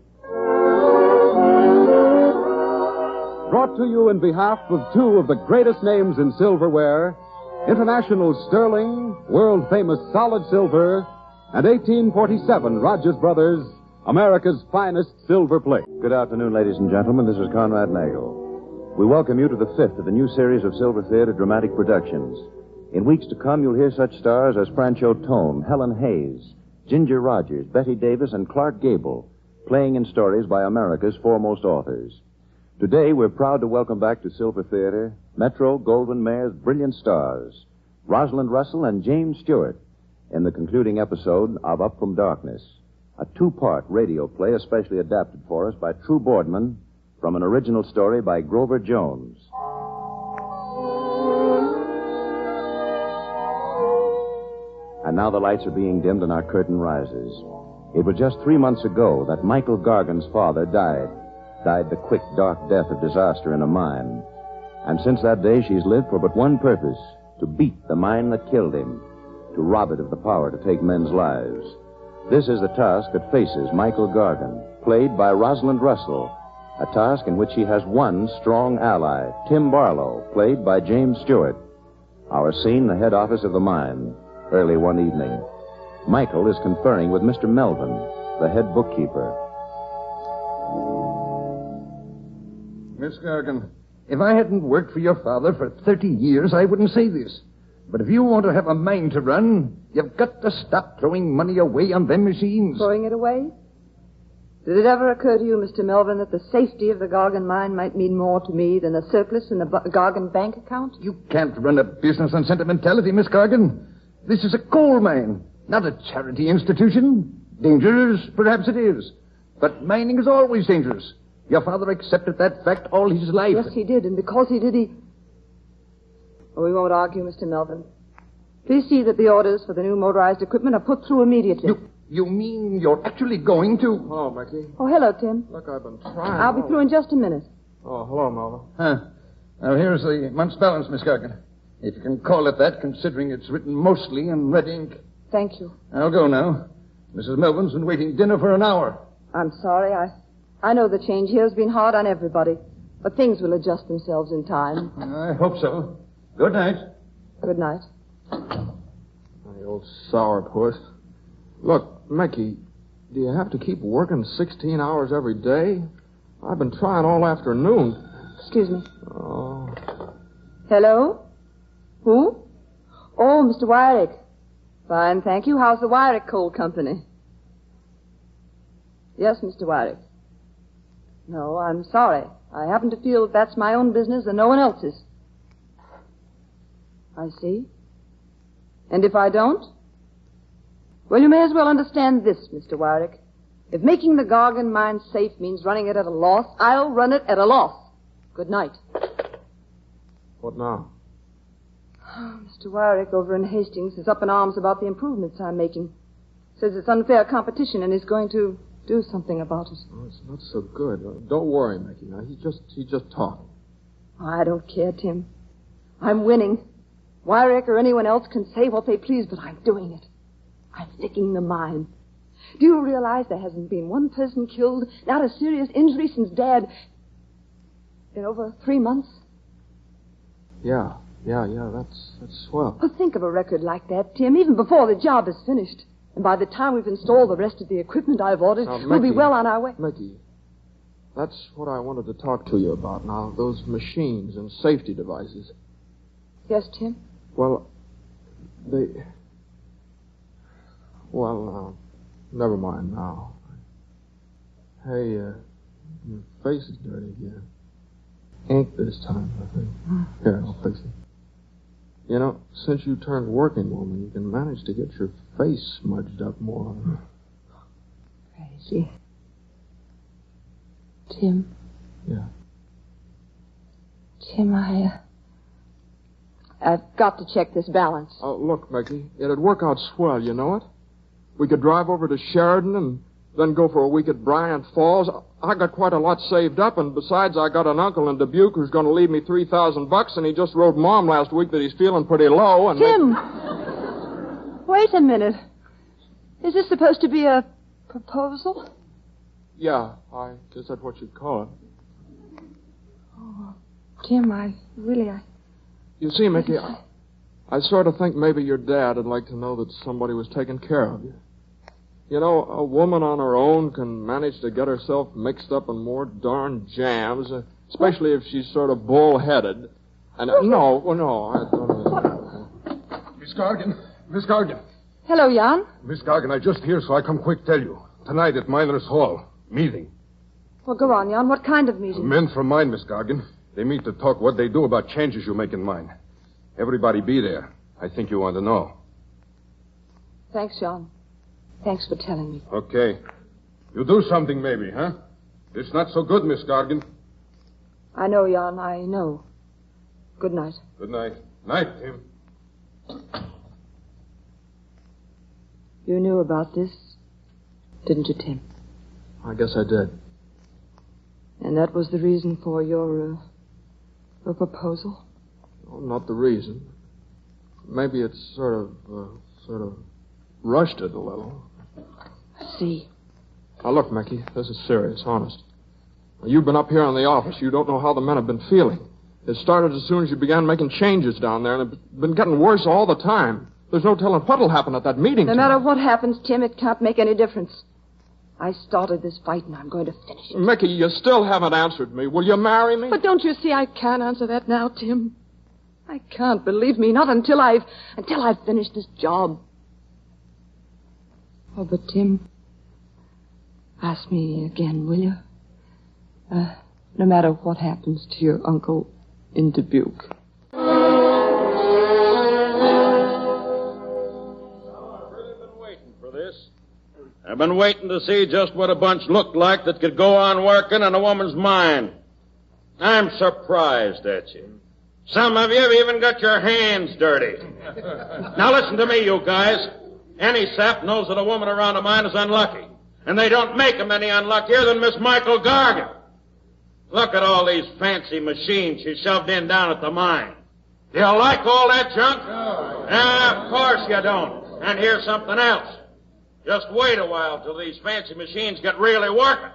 [SPEAKER 3] Brought to you in behalf of two of the greatest names in silverware, International Sterling, world-famous solid silver, and 1847 Rogers Brothers, America's finest silver plate.
[SPEAKER 4] Good afternoon, ladies and gentlemen. This is Conrad Nagel. We welcome you to the fifth of the new series of Silver Theater dramatic productions. In weeks to come, you'll hear such stars as Francho Tone, Helen Hayes, Ginger Rogers, Betty Davis, and Clark Gable, playing in stories by America's foremost authors. Today, we're proud to welcome back to Silver Theater Metro-Goldwyn-Mayer's brilliant stars, Rosalind Russell and James Stewart, in the concluding episode of Up from Darkness, a two-part radio play especially adapted for us by True Boardman from an original story by Grover Jones. And now the lights are being dimmed and our curtain rises. It was just 3 months ago that Michael Gargan's father died the quick, dark death of disaster in a mine. And since that day, she's lived for but one purpose, to beat the mine that killed him, to rob it of the power to take men's lives. This is the task that faces Michael Gargan, played by Rosalind Russell, a task in which he has one strong ally, Tim Barlow, played by James Stewart. Our scene, the head office of the mine, early one evening. Michael is conferring with Mr. Melvin, the head bookkeeper.
[SPEAKER 14] Miss Gargan, if I hadn't worked for your father for 30 years, I wouldn't say this. But if you want to have a mine to run, you've got to stop throwing money away on them machines.
[SPEAKER 8] Throwing it away? Did it ever occur to you, Mr. Melvin, that the safety of the Gargan mine might mean more to me than a surplus in the Gargan bank account?
[SPEAKER 14] You can't run a business on sentimentality, Miss Gargan. This is a coal mine, not a charity institution. Dangerous, perhaps it is. But mining is always dangerous. Your father accepted that fact all his life.
[SPEAKER 8] Yes, he did, and because he did, he... Oh, we won't argue, Mr. Melvin. Please see that the orders for the new motorized equipment are put through immediately.
[SPEAKER 14] You mean you're actually going to...
[SPEAKER 5] Hello, Becky.
[SPEAKER 8] Oh, hello, Tim.
[SPEAKER 5] Look, I've been trying.
[SPEAKER 8] I'll be through in just a minute.
[SPEAKER 5] Oh, hello, Melvin.
[SPEAKER 14] Huh. Now, here's the month's balance, Miss Gargan. If you can call it that, considering it's written mostly in red ink.
[SPEAKER 8] Thank you.
[SPEAKER 14] I'll go now. Mrs. Melvin's been waiting dinner for an hour.
[SPEAKER 8] I'm sorry. I know the change here has been hard on everybody, but things will adjust themselves in time.
[SPEAKER 14] I hope so. Good night.
[SPEAKER 8] Good night.
[SPEAKER 5] The old sourpuss. Look, Mickey, do you have to keep working 16 hours every day? I've been trying all afternoon.
[SPEAKER 8] Excuse me.
[SPEAKER 5] Oh.
[SPEAKER 8] Hello? Who? Oh, Mr. Wyrick. Fine, thank you. How's the Wyrick Coal Company? Yes, Mr. Wyrick. No, I'm sorry. I happen to feel that that's my own business and no one else's. I see. And if I don't? Well, you may as well understand this, Mr. Wyrick. If making the Gargan mine safe means running it at a loss, I'll run it at a loss. Good night.
[SPEAKER 5] What now?
[SPEAKER 8] Oh, Mr. Wyrick over in Hastings is up in arms about the improvements I'm making. Says it's unfair competition and is going to do something about it.
[SPEAKER 5] Oh, it's not so good. Don't worry, Mickey. Now, he's just talking.
[SPEAKER 8] I don't care, Tim. I'm winning. Wyrick or anyone else can say what they please, but I'm doing it. I'm sticking the mine. Do you realize there hasn't been one person killed, not a serious injury since Dad... in over 3 months?
[SPEAKER 5] Yeah, that's swell.
[SPEAKER 8] Well, think of a record like that, Tim, even before the job is finished. And by the time we've installed the rest of the equipment I've ordered, we'll be well on our way.
[SPEAKER 5] Mickey, that's what I wanted to talk to you about now, those machines and safety devices.
[SPEAKER 8] Yes, Tim?
[SPEAKER 5] Well, never mind now. Hey, your face is dirty again. Ink this time, I think. Here, I'll fix it. You know, since you turned working woman, you can manage to get your face smudged up more.
[SPEAKER 8] Crazy. Tim?
[SPEAKER 5] Yeah.
[SPEAKER 8] Tim, I've got to check this balance.
[SPEAKER 5] Oh, look, Mickey, it'd work out swell, you know it? We could drive over to Sheridan and then go for a week at Bryant Falls. I got quite a lot saved up, and besides, I got an uncle in Dubuque who's going to leave me $3,000, and he just wrote Mom last week that he's feeling pretty low. And
[SPEAKER 8] Tim! Wait a minute. Is this supposed to be a proposal?
[SPEAKER 5] Yeah, I guess that's what you'd call it.
[SPEAKER 8] Oh, Tim, I
[SPEAKER 5] You see, Mickey, I sort of think maybe your dad would like to know that somebody was taking care of you. You know, a woman on her own can manage to get herself mixed up in more darn jams, especially if she's sort of bull-headed. And, no, I don't know.
[SPEAKER 13] Miss Gargan.
[SPEAKER 8] Hello, Jan.
[SPEAKER 13] Miss Gargan, I just here, so I come quick tell you. Tonight at Miners' Hall. Meeting.
[SPEAKER 8] Well, go on, Jan. What kind of meeting?
[SPEAKER 13] Men from mine, Miss Gargan. They meet to talk what they do about changes you make in mine. Everybody be there. I think you want to know.
[SPEAKER 8] Thanks, Jan. Thanks for telling me.
[SPEAKER 13] Okay. You do something, maybe, huh? It's not so good, Miss Gargan.
[SPEAKER 8] I know, Jan. I know. Good night.
[SPEAKER 13] Good night. Night, Tim.
[SPEAKER 8] You knew about this, didn't you, Tim?
[SPEAKER 5] I guess I did.
[SPEAKER 8] And that was the reason for your proposal?
[SPEAKER 5] Oh, not the reason. Maybe it's sort of rushed it a little.
[SPEAKER 8] I see.
[SPEAKER 5] Now, look, Mickey, this is serious, honest. Now, you've been up here in the office. You don't know how the men have been feeling. It started as soon as you began making changes down there, and it's been getting worse all the time. There's no telling what'll happen at that meeting
[SPEAKER 8] No
[SPEAKER 5] tonight.
[SPEAKER 8] matter what happens, Tim, it can't make any difference. I started this fight, and I'm going to finish it.
[SPEAKER 5] Mickey, you still haven't answered me. Will you marry me?
[SPEAKER 8] But don't you see I can't answer that now, Tim? I can't, believe me, not until I've finished this job. Oh, but Tim, ask me again, will you? No matter what happens to your uncle in Dubuque.
[SPEAKER 15] I've been waiting to see just what a bunch looked like that could go on working in a woman's mind. I'm surprised at you. Some of you have even got your hands dirty. Now listen to me, you guys. Any sap knows that a woman around a mine is unlucky. And they don't make 'em any unluckier than Miss Michael Gargan. Look at all these fancy machines she shoved in down at the mine. Do you like all that junk? No. Of course you don't. And here's something else. Just wait a while till these fancy machines get really working.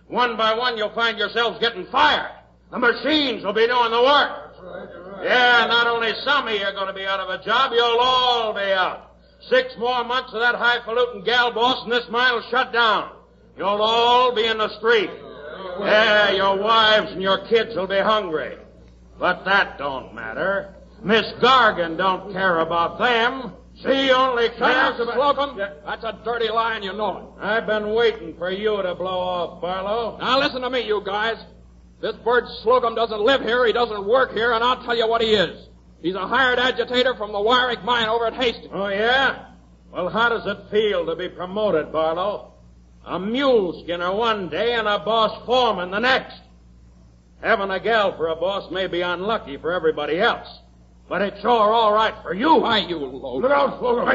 [SPEAKER 15] One by one, you'll find yourselves getting fired. The machines will be doing the work. That's right, you're right. Yeah, not only some of you are going to be out of a job, you'll all be out. 6 more months of that highfalutin gal boss and this mine will shut down. You'll all be in the street. Yeah, your wives and your kids will be hungry. But that don't matter. Miss Gargan don't care about them. See only
[SPEAKER 11] Shut
[SPEAKER 15] cans
[SPEAKER 11] up, Slocum. That's a dirty lie, and you know it.
[SPEAKER 15] I've been waiting for you to blow off, Barlow.
[SPEAKER 11] Now, listen to me, you guys. This bird Slocum doesn't live here, he doesn't work here, and I'll tell you what he is. He's a hired agitator from the Wyrick mine over at Hastings.
[SPEAKER 15] Oh, yeah? Well, how does it feel to be promoted, Barlow? A mule skinner one day and a boss foreman the next. Having a gal for a boss may be unlucky for everybody else, but it's sure all right for you.
[SPEAKER 11] Why, you low.
[SPEAKER 15] Look out, Slocum.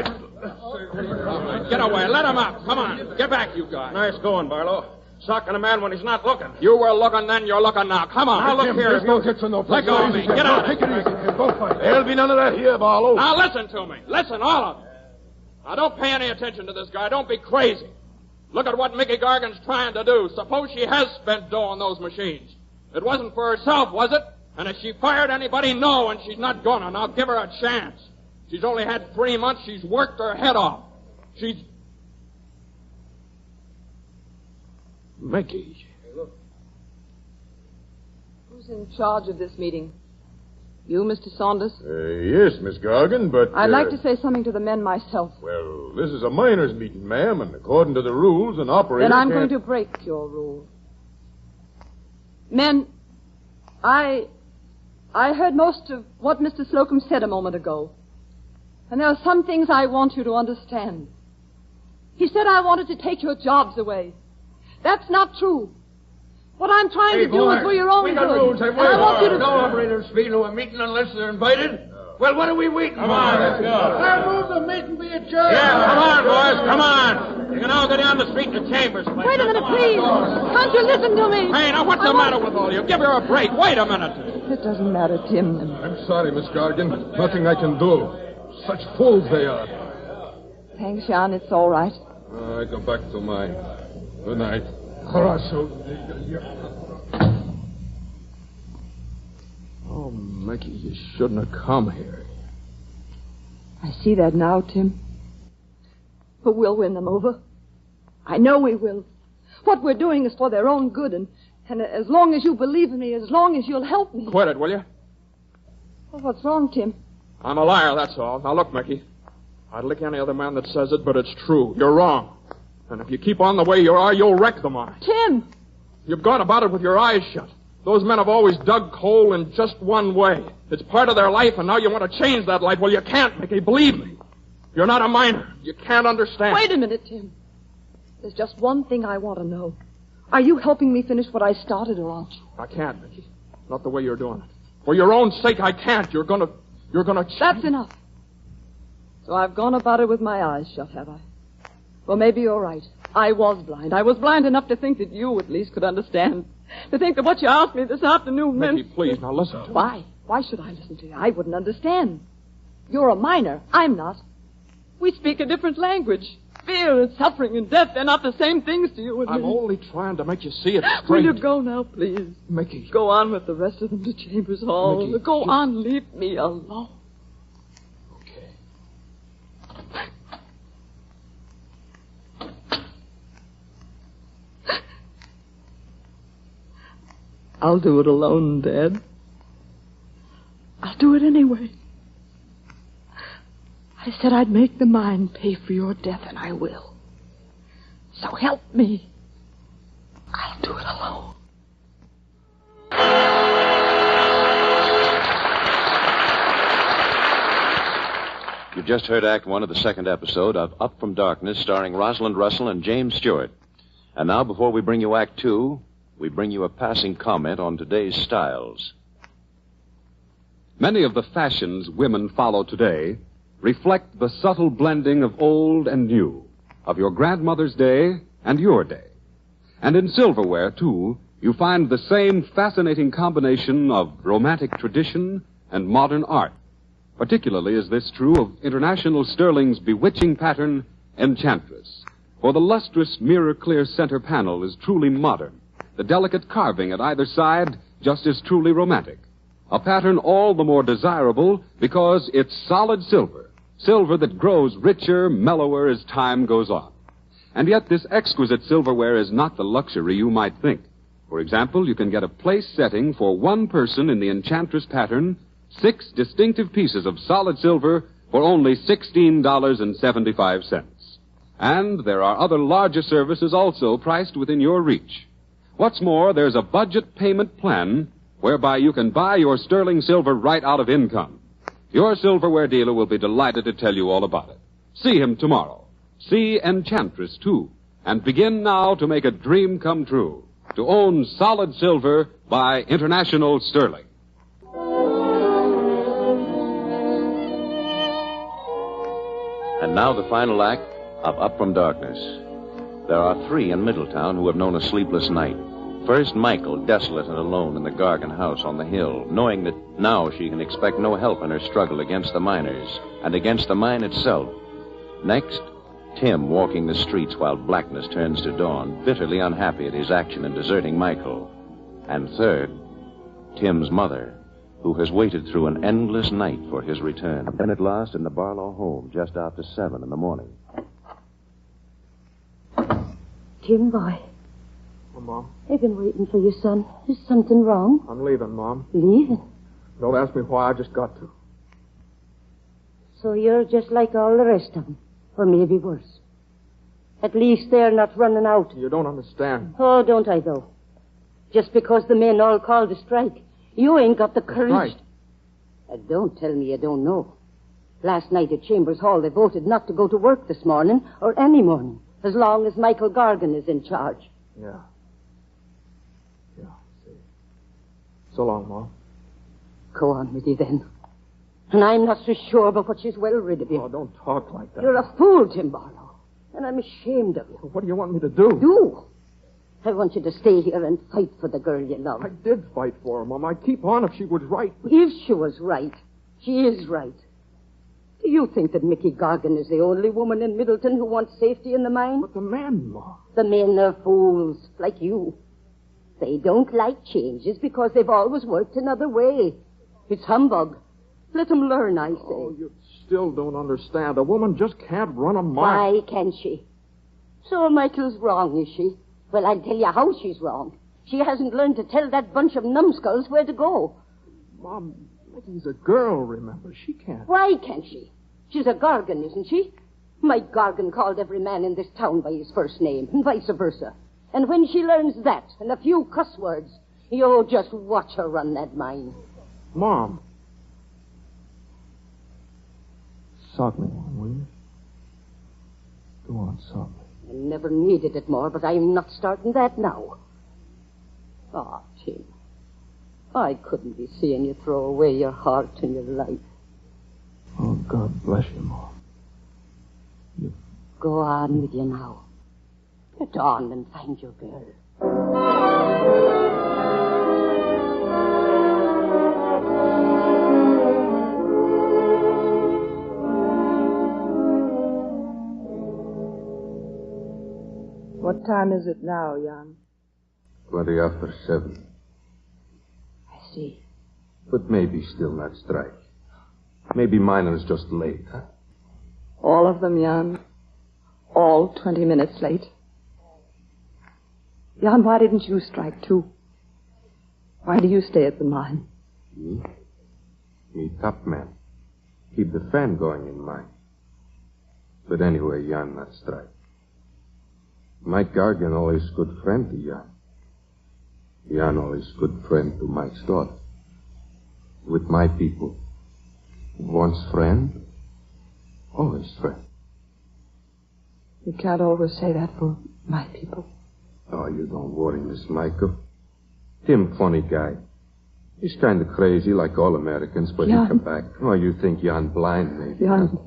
[SPEAKER 11] Get away. Let him up. Come on. Get back, you guys.
[SPEAKER 15] Nice going, Barlow. Socking a man when he's not looking.
[SPEAKER 11] You were looking then, you're looking now. Come on.
[SPEAKER 15] Now, look here.
[SPEAKER 11] Let go of me. Get out.
[SPEAKER 13] Take it easy. Don't fight. There'll be none of that here, Barlow.
[SPEAKER 11] Now, listen to me. Listen, all of you. Now, don't pay any attention to this guy. Don't be crazy. Look at what Mickey Gargan's trying to do. Suppose she has spent dough on those machines. It wasn't for herself, was it? And if she fired anybody, no, and she's not gonna. Now, give her a chance. She's only had 3 months. She's worked her head off. She's...
[SPEAKER 9] Mickey.
[SPEAKER 8] Who's in charge of this meeting? You, Mr. Saunders?
[SPEAKER 13] Yes, Miss Gargan, but...
[SPEAKER 8] I'd like to say something to the men myself.
[SPEAKER 13] Well, this is a miners' meeting, ma'am, and according to the rules, an operator
[SPEAKER 8] Then I'm
[SPEAKER 13] can't...
[SPEAKER 8] going to break your rule. Men, I heard most of what Mr. Slocum said a moment ago. And there are some things I want you to understand. He said I wanted to take your jobs away. That's not true. What I'm trying to do is for your own good.
[SPEAKER 14] We got rules,
[SPEAKER 8] and I want you to...
[SPEAKER 14] No operators speak to a meeting unless they're invited. Well, what are we waiting for?
[SPEAKER 15] Come on, let's go.
[SPEAKER 14] I move the meeting be adjourned.
[SPEAKER 15] Yeah, come on, boys, come on. You can all go down the street to Chambers' place.
[SPEAKER 8] Wait a minute, please. Can't you listen to me?
[SPEAKER 11] Hey, now, what's the matter with all you? Give her a break. Wait a minute.
[SPEAKER 8] It doesn't matter, Tim.
[SPEAKER 13] I'm sorry, Miss Gargan. Nothing I can do. Such fools they are.
[SPEAKER 8] Thanks, Jan. It's all right.
[SPEAKER 13] I go back to mine. Good night.
[SPEAKER 9] Oh, Mickey, you shouldn't have come here.
[SPEAKER 8] I see that now, Tim. But we'll win them over. I know we will. What we're doing is for their own good, and as long as you believe in me, as long as you'll help me.
[SPEAKER 11] Quit it, will you?
[SPEAKER 8] Well, what's wrong, Tim?
[SPEAKER 11] I'm a liar, that's all. Now, look, Mickey. I'd lick any other man that says it, but it's true. You're wrong. And if you keep on the way you are, you'll wreck the mine.
[SPEAKER 8] Tim!
[SPEAKER 11] You've gone about it with your eyes shut. Those men have always dug coal in just one way. It's part of their life, and now you want to change that life. Well, you can't, Mickey. Believe me. You're not a miner. You can't understand.
[SPEAKER 8] Wait a minute, Tim. There's just one thing I want to know. Are you helping me finish what I started, or aren't you?
[SPEAKER 11] I can't, Mickey. Not the way you're doing it. For your own sake, I can't. You're gonna change.
[SPEAKER 8] That's enough. So I've gone about it with my eyes shut, have I? Well, maybe you're right. I was blind. I was blind enough to think that you, at least, could understand. To think that what you asked me this afternoon meant...
[SPEAKER 11] Mickey, please, now listen to me.
[SPEAKER 8] Why? Why should I listen to you? I wouldn't understand. You're a miner. I'm not. We speak a different language. Fear and suffering and death, they're not the same things to you and
[SPEAKER 11] I'm
[SPEAKER 8] me.
[SPEAKER 11] only trying to make you see it straight.
[SPEAKER 8] Will you go now, please?
[SPEAKER 11] Mickey.
[SPEAKER 8] Go on with the rest of them to Chambers Hall.
[SPEAKER 11] Mickey,
[SPEAKER 8] Go on, leave me alone. I'll do it alone, Dad. I'll do it anyway. I said I'd make the mine pay for your death, and I will. So help me. I'll do it alone.
[SPEAKER 4] You just heard Act 1 of the second episode of Up from Darkness, starring Rosalind Russell and James Stewart. And now, before we bring you Act 2, we bring you a passing comment on today's styles.
[SPEAKER 10] Many of the fashions women follow today reflect the subtle blending of old and new, of your grandmother's day and your day. And in silverware, too, you find the same fascinating combination of romantic tradition and modern art. Particularly is this true of International Sterling's bewitching pattern, Enchantress. For the lustrous, mirror-clear center panel is truly modern. The delicate carving at either side just as truly romantic. A pattern all the more desirable because it's solid silver. Silver that grows richer, mellower as time goes on. And yet this exquisite silverware is not the luxury you might think. For example, you can get a place setting for one person in the Enchantress pattern, 6 distinctive pieces of solid silver for only $16.75. And there are other larger services also priced within your reach. What's more, there's a budget payment plan whereby you can buy your sterling silver right out of income. Your silverware dealer will be delighted to tell you all about it. See him tomorrow. See Enchantress, too. And begin now to make a dream come true. To own solid silver by International Sterling.
[SPEAKER 4] And now the final act of Up From Darkness. There are 3 in Middletown who have known a sleepless night. First, Michael, desolate and alone in the Gargan house on the hill, knowing that now she can expect no help in her struggle against the miners and against the mine itself. Next, Tim walking the streets while blackness turns to dawn, bitterly unhappy at his action in deserting Michael. And third, Tim's mother, who has waited through an endless night for his return. And at last in the Barlow home just after 7 in the morning.
[SPEAKER 6] Tim, boy.
[SPEAKER 5] Oh, Mom.
[SPEAKER 6] I've been waiting for you, son. Is something wrong?
[SPEAKER 5] I'm leaving, Mom.
[SPEAKER 6] Leaving?
[SPEAKER 5] Don't ask me why, I just got to.
[SPEAKER 6] So you're just like all the rest of them. Or maybe worse. At least they're not running out.
[SPEAKER 5] You don't understand.
[SPEAKER 6] Oh, don't I, though? Just because the men all called a strike, you ain't got the courage.
[SPEAKER 5] Right.
[SPEAKER 6] Don't tell me you don't know. Last night at Chambers Hall, they voted not to go to work this morning, or any morning, as long as Michael Gargan is in charge.
[SPEAKER 5] Yeah. See. So long, Mom.
[SPEAKER 6] Go on with you, then. And I'm not so sure about what she's well rid of you.
[SPEAKER 5] Oh, don't talk like that.
[SPEAKER 6] You're a fool, Tim Barlow. And I'm ashamed of you.
[SPEAKER 5] What do you want me to do?
[SPEAKER 6] Do? I want you to stay here and fight for the girl you love.
[SPEAKER 5] I did fight for her, Mom. I'd keep on if she was right.
[SPEAKER 6] If she was right. She is right. Do you think that Mickey Gargan is the only woman in Middleton who wants safety in the mine?
[SPEAKER 5] But the men, Mom.
[SPEAKER 6] The men are fools, like you. They don't like changes because they've always worked another way. It's humbug. Let them learn, I say.
[SPEAKER 5] Oh, you still don't understand. A woman just can't run a mine.
[SPEAKER 6] Why can't she? So Michael's wrong, is she? Well, I'll tell you how she's wrong. She hasn't learned to tell that bunch of numbskulls where to go.
[SPEAKER 5] Mom, Mickey's a girl, remember. She can't.
[SPEAKER 6] Why can't she? She's a Gargan, isn't she? Mike Gargan called every man in this town by his first name, and vice versa. And when she learns that, and a few cuss words, you just watch her run that mine.
[SPEAKER 5] Mom. Sock me, will you? Go on, sock me.
[SPEAKER 6] I never needed it more, but I'm not starting that now. Ah, Tim. I couldn't be seeing you throw away your heart and your life.
[SPEAKER 5] Oh, God bless you, Mom.
[SPEAKER 6] Go on with you now. Get on and find your girl.
[SPEAKER 8] What time is it now, Jan?
[SPEAKER 13] 20 after 7.
[SPEAKER 8] I see.
[SPEAKER 13] But maybe still not strike. Maybe miners just late, huh?
[SPEAKER 8] All of them, Jan. All 20 minutes late. Jan, why didn't you strike too? Why do you stay at the mine?
[SPEAKER 13] Me? Me top man. Keep the fan going in mine. But anyway, Jan not strike. Mike Gargan always good friend to Jan. Jan always good friend to Mike's daughter. With my people, once friend, always friend.
[SPEAKER 8] You can't always say that for my people.
[SPEAKER 13] Oh, you don't worry, Miss Michael. Tim, funny guy. He's kind of crazy, like all Americans, but
[SPEAKER 8] Jan.
[SPEAKER 13] he'll come back. Oh, you think Jan blind, maybe?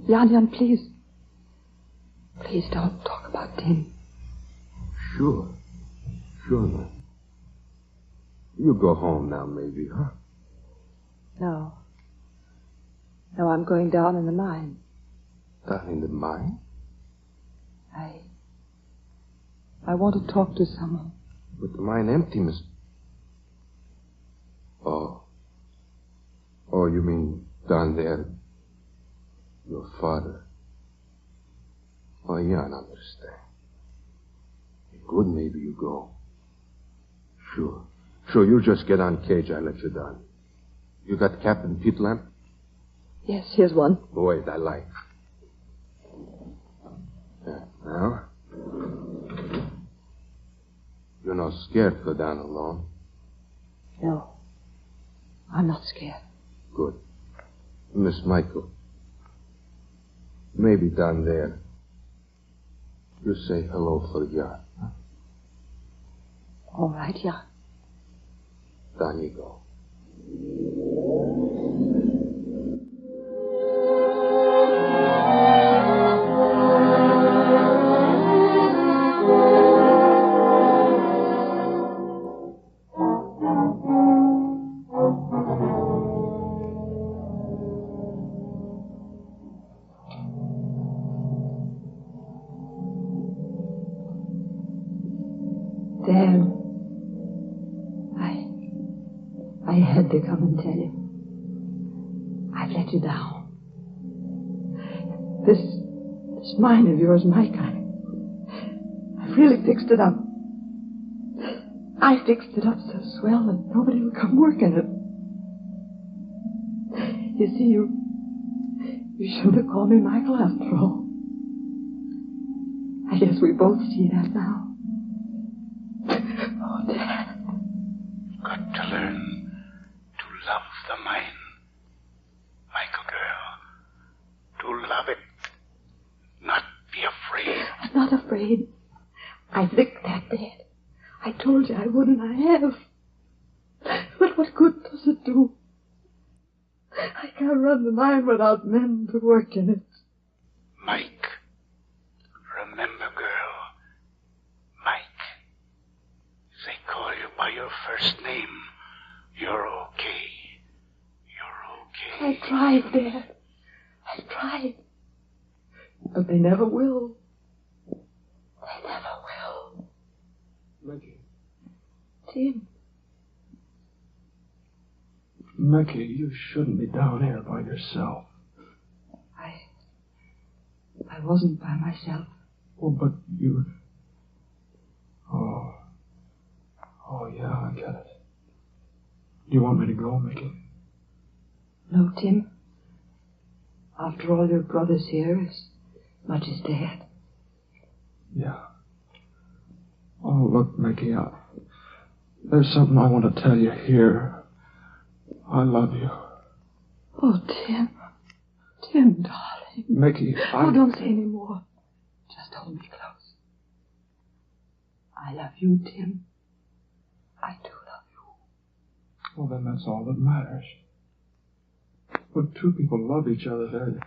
[SPEAKER 8] Jan, please. Please don't talk about Tim.
[SPEAKER 13] Sure, man. You go home now, maybe, huh?
[SPEAKER 8] No. No, I'm going down in the mine.
[SPEAKER 13] Down in the mine?
[SPEAKER 8] I want to talk to someone.
[SPEAKER 13] With the mine empty, Miss... Oh, you mean down there? Your father? Oh, yeah, I understand. Good, maybe you go. Sure, you just get on cage, I let you down. You got Captain Pete Lamp?
[SPEAKER 8] Yes, here's one.
[SPEAKER 13] Boy, I like. Now? You're not scared to go down alone?
[SPEAKER 8] No. I'm not scared.
[SPEAKER 13] Good. Miss Michael. Maybe down there. You say hello for Jan. Huh?
[SPEAKER 8] All right, yeah.
[SPEAKER 13] Down you go.
[SPEAKER 8] Dad, I had to come and tell you. I've let you down. This mine of yours, Mike, I've really fixed it up. I fixed it up so swell that nobody will come working it. You see, you shouldn't have called me Michael after all. I guess we both see that now. Oh, Dad.
[SPEAKER 7] Got to learn to love the mine. Michael, girl. To love it. Not be afraid.
[SPEAKER 8] I'm not afraid. I licked that bed. I told you I would, and I have. But what good does it do? I can't run the mine without men to work in it.
[SPEAKER 7] Mike. Remember, girl. Mike. If they call you by your first name, you're okay. You're okay.
[SPEAKER 8] I tried, Dad. I tried. But they never will. They never will.
[SPEAKER 9] Mickey.
[SPEAKER 8] Tim.
[SPEAKER 9] Mickey, you shouldn't be down here by yourself.
[SPEAKER 8] I wasn't by myself.
[SPEAKER 9] Oh, but you... Oh, yeah, I get it. Do you want me to go, Mickey?
[SPEAKER 8] No, Tim. After all, your brother's here as much as Dad.
[SPEAKER 9] Yeah. Oh, look, Mickey, there's something I want to tell you here. I love you.
[SPEAKER 8] Oh, Tim. Tim, darling.
[SPEAKER 9] Mickey,
[SPEAKER 8] Oh, don't say any more. Just hold me close. I love you, Tim. I do love you.
[SPEAKER 9] Well, then that's all that matters. When two people love each other,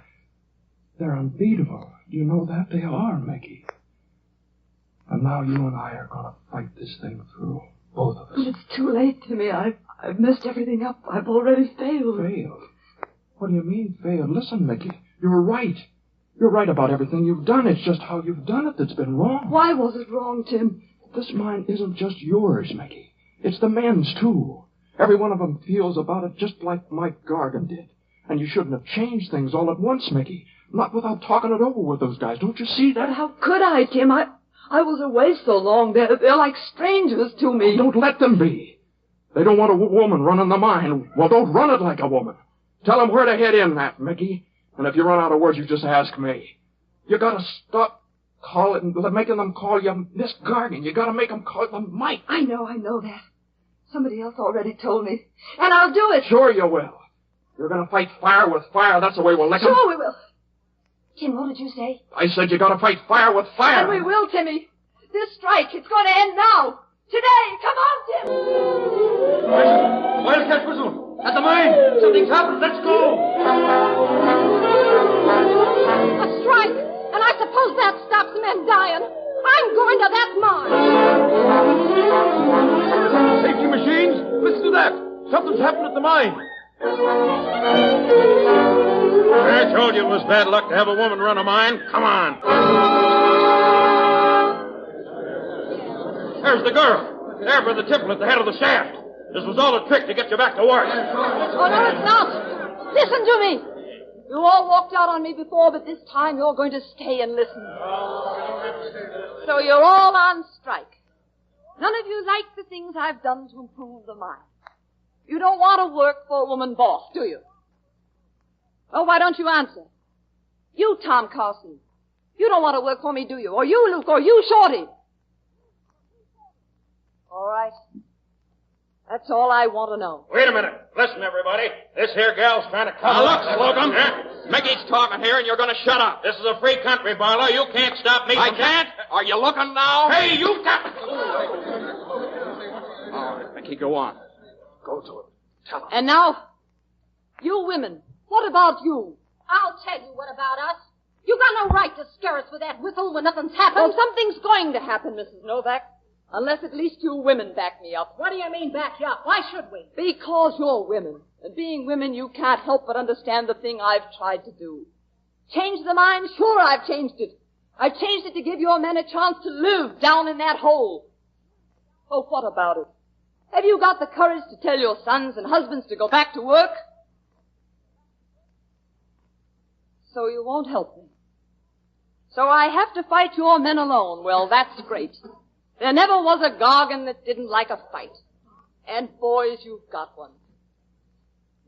[SPEAKER 9] they're unbeatable. You know that? They are, Mickey. And now you and I are going to fight this thing through. Both of us.
[SPEAKER 8] But it's too late, Timmy. I've messed everything up. I've already failed.
[SPEAKER 9] Failed? What do you mean, failed? Listen, Mickey. You were right. You're right about everything you've done. It's just how you've done it that's been wrong.
[SPEAKER 8] Why was it wrong, Tim?
[SPEAKER 9] This mine isn't just yours, Mickey. It's the men's, too. Every one of them feels about it just like Mike Gargan did. And you shouldn't have changed things all at once, Mickey. Not without talking it over with those guys. Don't you see that?
[SPEAKER 8] But how could I, Tim? I was away so long. They're like strangers to me.
[SPEAKER 9] Oh, don't let them be. They don't want a woman running the mine. Well, don't run it like a woman. Tell them where to head in that, Mickey. And if you run out of words, you just ask me. You gotta stop making them call you Miss Gargan. You gotta make them call them Mike.
[SPEAKER 8] I know that. Somebody else already told me. And I'll do it.
[SPEAKER 9] Sure you will. You're gonna fight fire with fire. That's the way we'll lick them.
[SPEAKER 8] Sure we will. Tim, what did you say?
[SPEAKER 9] I said you gotta fight fire with fire.
[SPEAKER 8] And we will, Timmy. This strike, it's going to end now. Today. Come on, Tim.
[SPEAKER 15] Wildcat whistle. At the mine. Something's happened. Let's go.
[SPEAKER 6] A strike. And I suppose that stops men dying. I'm going to that mine.
[SPEAKER 15] Safety machines. Listen to that. Something's happened at the mine. I told you it was bad luck to have a woman run a mine. Come on. There's the girl. There by the tipple at the head of the shaft. This was all a trick to get you back to work.
[SPEAKER 6] Oh, no, it's not. Listen to me. You all walked out on me before, but this time you're going to stay and listen. So you're all on strike. None of you like the things I've done to improve the mine. You don't want to work for a woman boss, do you?
[SPEAKER 8] Well, why don't you answer? You, Tom Carson. You don't want to work for me, do you? Or you, Luke, or you, Shorty? All right. That's all I want to know.
[SPEAKER 15] Wait a minute. Listen, everybody. This here gal's trying to cover...
[SPEAKER 11] Now, look, Slocum. Mickey's talking here, and you're going to shut up.
[SPEAKER 15] This is a free country, Barlow. You can't stop me
[SPEAKER 11] I
[SPEAKER 15] from...
[SPEAKER 11] can't? Are you looking now?
[SPEAKER 15] Hey, you got...
[SPEAKER 11] All right, Mickey, go on. Go to him. Tell him.
[SPEAKER 8] And now, you women, what about you?
[SPEAKER 6] I'll tell you what about us. You got no right to scare us with that whistle when nothing's happened.
[SPEAKER 8] Well, something's going to happen, Mrs. Novak. Unless at least you women back me up.
[SPEAKER 6] What do you mean back you up? Why should we?
[SPEAKER 8] Because you're women. And being women, you can't help but understand the thing I've tried to do. Change the mind? Sure, I've changed it. I've changed it to give your men a chance to live down in that hole. Oh, what about it? Have you got the courage to tell your sons and husbands to go back to work? So you won't help me. So I have to fight your men alone. Well, that's great. There never was a Gargan that didn't like a fight. And boys, you've got one.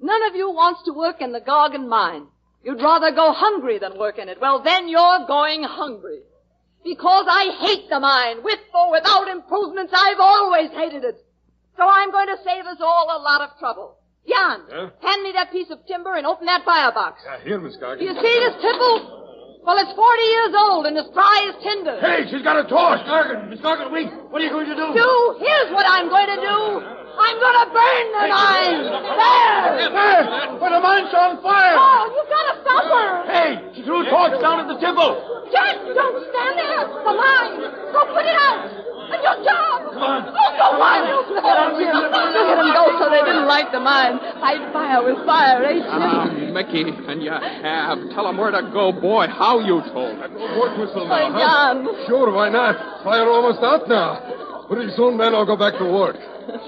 [SPEAKER 8] None of you wants to work in the Gargan mine. You'd rather go hungry than work in it. Well, then you're going hungry. Because I hate the mine. With or without improvements, I've always hated it. So I'm going to save us all a lot of trouble. Jan, hand me that piece of timber and open that firebox.
[SPEAKER 12] Here, Miss Gargan.
[SPEAKER 8] Do you see this tipple? Well, it's 40 years old and as dry as tinder.
[SPEAKER 12] Hey, she's got a torch. Miss Gargan, wait. What are you going to do?
[SPEAKER 8] Here's what I'm going to do. I'm going to burn the mine. There!
[SPEAKER 12] But the mine's on fire.
[SPEAKER 8] Oh, you've got to stop her.
[SPEAKER 12] Hey, she threw a torch down at the tipple.
[SPEAKER 8] Jack, don't stand there. The mine. Go put it out. And your job.
[SPEAKER 12] Come on.
[SPEAKER 8] Oh, go on. Look at them go so they didn't light the mine. Fight fire with fire, ain't you?
[SPEAKER 11] Mickey, and you have. Tell them where to go. Boy, how you told it.
[SPEAKER 12] Work whistle
[SPEAKER 8] My
[SPEAKER 12] now, huh?
[SPEAKER 8] Jan.
[SPEAKER 12] Sure, why not? Fire almost out now. Pretty soon, men, I'll go back to work.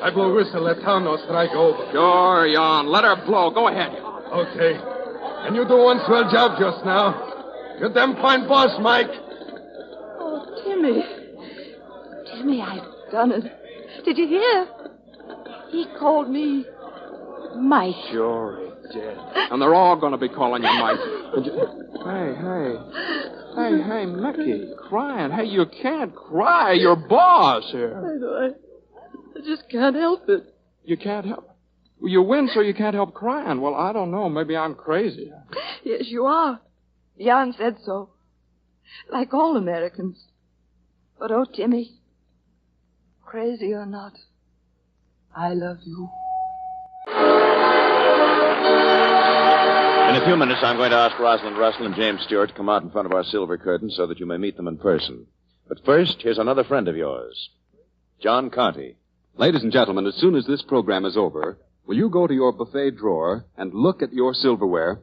[SPEAKER 12] I blow whistle, let town know strike over.
[SPEAKER 11] Sure, Jan. Let her blow. Go ahead.
[SPEAKER 12] Okay. And you do one swell job just now. You're damn fine boss, Mike.
[SPEAKER 8] Oh, Timmy. Timmy, I've done it. Did you hear? He called me Mike.
[SPEAKER 11] Sure he did. And they're all going to be calling you Mike. Hey, Mickey, crying. Hey, you can't cry. You're boss here.
[SPEAKER 8] I know. I just can't help it.
[SPEAKER 11] You can't help? You win, so you can't help crying. Well, I don't know. Maybe I'm crazy.
[SPEAKER 8] Yes, you are. Jan said so. Like all Americans. But, oh, Timmy, crazy or not, I love you.
[SPEAKER 4] In a few minutes, I'm going to ask Rosalind Russell and James Stewart to come out in front of our silver curtain so that you may meet them in person. But first, here's another friend of yours, John Conte.
[SPEAKER 10] Ladies and gentlemen, as soon as this program is over, will you go to your buffet drawer and look at your silverware?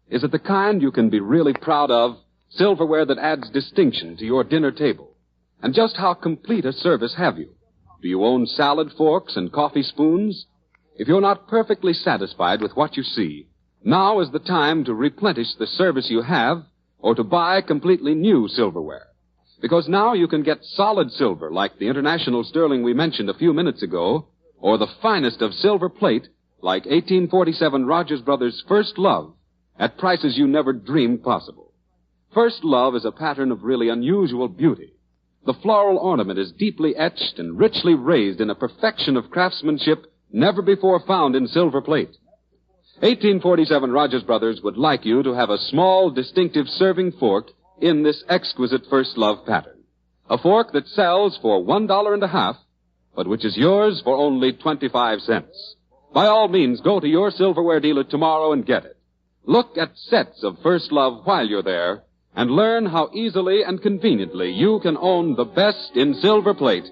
[SPEAKER 10] Is it the kind you can be really proud of? Silverware that adds distinction to your dinner table? And just how complete a service have you? Do you own salad forks and coffee spoons? If you're not perfectly satisfied with what you see, now is the time to replenish the service you have or to buy completely new silverware. Because now you can get solid silver like the international sterling we mentioned a few minutes ago, or the finest of silver plate like 1847 Rogers Brothers' First Love at prices you never dreamed possible. First Love is a pattern of really unusual beauty. The floral ornament is deeply etched and richly raised in a perfection of craftsmanship never before found in silver plate. 1847 Rogers Brothers would like you to have a small, distinctive serving fork in this exquisite First Love pattern. A fork that sells for $1.50, but which is yours for only 25 cents. By all means, go to your silverware dealer tomorrow and get it. Look at sets of First Love while you're there, and learn how easily and conveniently you can own the best in silver plate,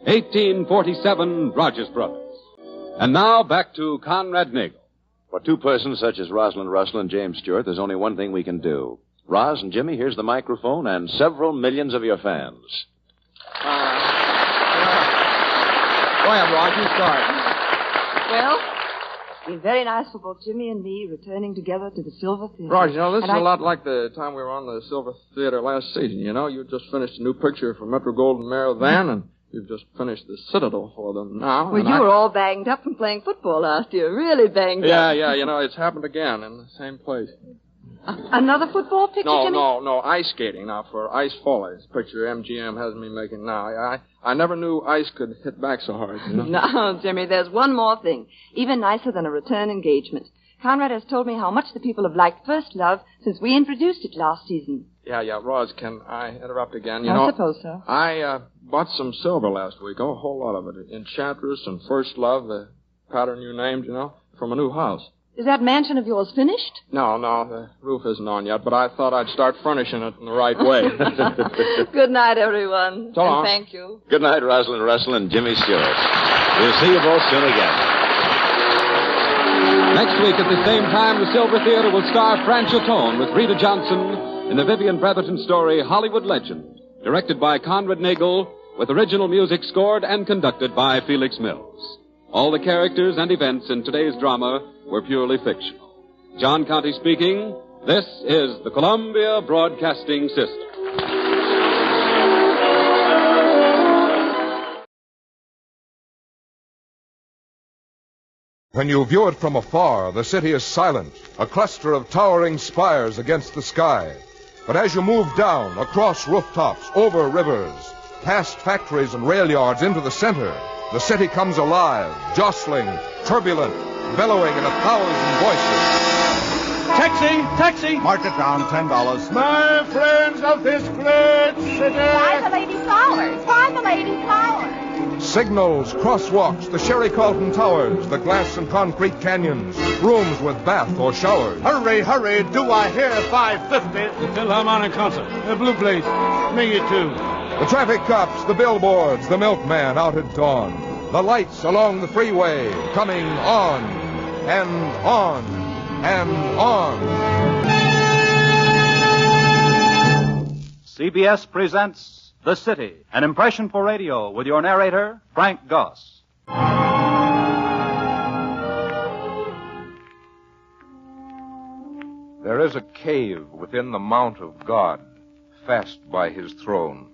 [SPEAKER 10] 1847 Rogers Brothers. And now back to Conrad Nagel.
[SPEAKER 4] For two persons such as Rosalind Russell and James Stewart, there's only one thing we can do. Roz and Jimmy, here's the microphone and several millions of your fans.
[SPEAKER 5] Go ahead, Rod, you start.
[SPEAKER 8] Well, it's been very nice for both Jimmy and me returning together to the Silver Theater.
[SPEAKER 5] Rod, this is a lot like the time we were on the Silver Theater last season, you know. You just finished a new picture for Metro-Goldwyn-Mayer then, and You've just finished the Citadel for them now.
[SPEAKER 8] Well, you were all banged up from playing football last year. Really banged up.
[SPEAKER 5] Yeah, you know, it's happened again in the same place.
[SPEAKER 8] Another football picture, Jimmy?
[SPEAKER 5] No, ice skating now for Ice Follies. Picture MGM has me making now. I never knew ice could hit back so hard. You know?
[SPEAKER 8] No, Jimmy, there's one more thing. Even nicer than a return engagement. Conrad has told me how much the people have liked First Love since we introduced it last season.
[SPEAKER 5] Yeah, Roz, can I interrupt again?
[SPEAKER 8] I suppose so.
[SPEAKER 5] I bought some silver last week, a whole lot of it. Enchantress and First Love, the pattern you named, you know, from a new house.
[SPEAKER 8] Is that mansion of yours finished?
[SPEAKER 5] No, the roof isn't on yet, but I thought I'd start furnishing it in the right way.
[SPEAKER 8] Good night, everyone.
[SPEAKER 5] So long.
[SPEAKER 8] And thank you.
[SPEAKER 4] Good night, Rosalind Russell and Jimmy Stewart. We'll see you both soon again.
[SPEAKER 10] Next week at the same time, the Silver Theater will star Franchot Tone with Rita Johnson in the Vivian Brotherton story Hollywood Legend, directed by Conrad Nagel, with original music scored and conducted by Felix Mills. All the characters and events in today's drama were purely fictional. John Conte speaking. This is the Columbia Broadcasting System.
[SPEAKER 16] When you view it from afar, the city is silent, a cluster of towering spires against the sky. But as you move down, across rooftops, over rivers, past factories and rail yards into the center, the city comes alive, jostling, turbulent, bellowing in 1,000 voices.
[SPEAKER 17] Taxi!
[SPEAKER 14] Mark it down, $10.
[SPEAKER 17] My friends of this great city!
[SPEAKER 18] Buy the lady flowers! Buy the lady flowers!
[SPEAKER 16] Signals, crosswalks, the Sherry Carlton Towers, the glass and concrete canyons, rooms with bath or showers.
[SPEAKER 17] Hurry, do I hear 550? The Philharmonic concert. The Blue Place. Me too.
[SPEAKER 16] The traffic cops, the billboards, the milkman out at dawn. The lights along the freeway coming on and on and on.
[SPEAKER 19] CBS presents The City, an impression for radio with your narrator, Frank Goss.
[SPEAKER 20] There is a cave within the mount of God, fast by his throne,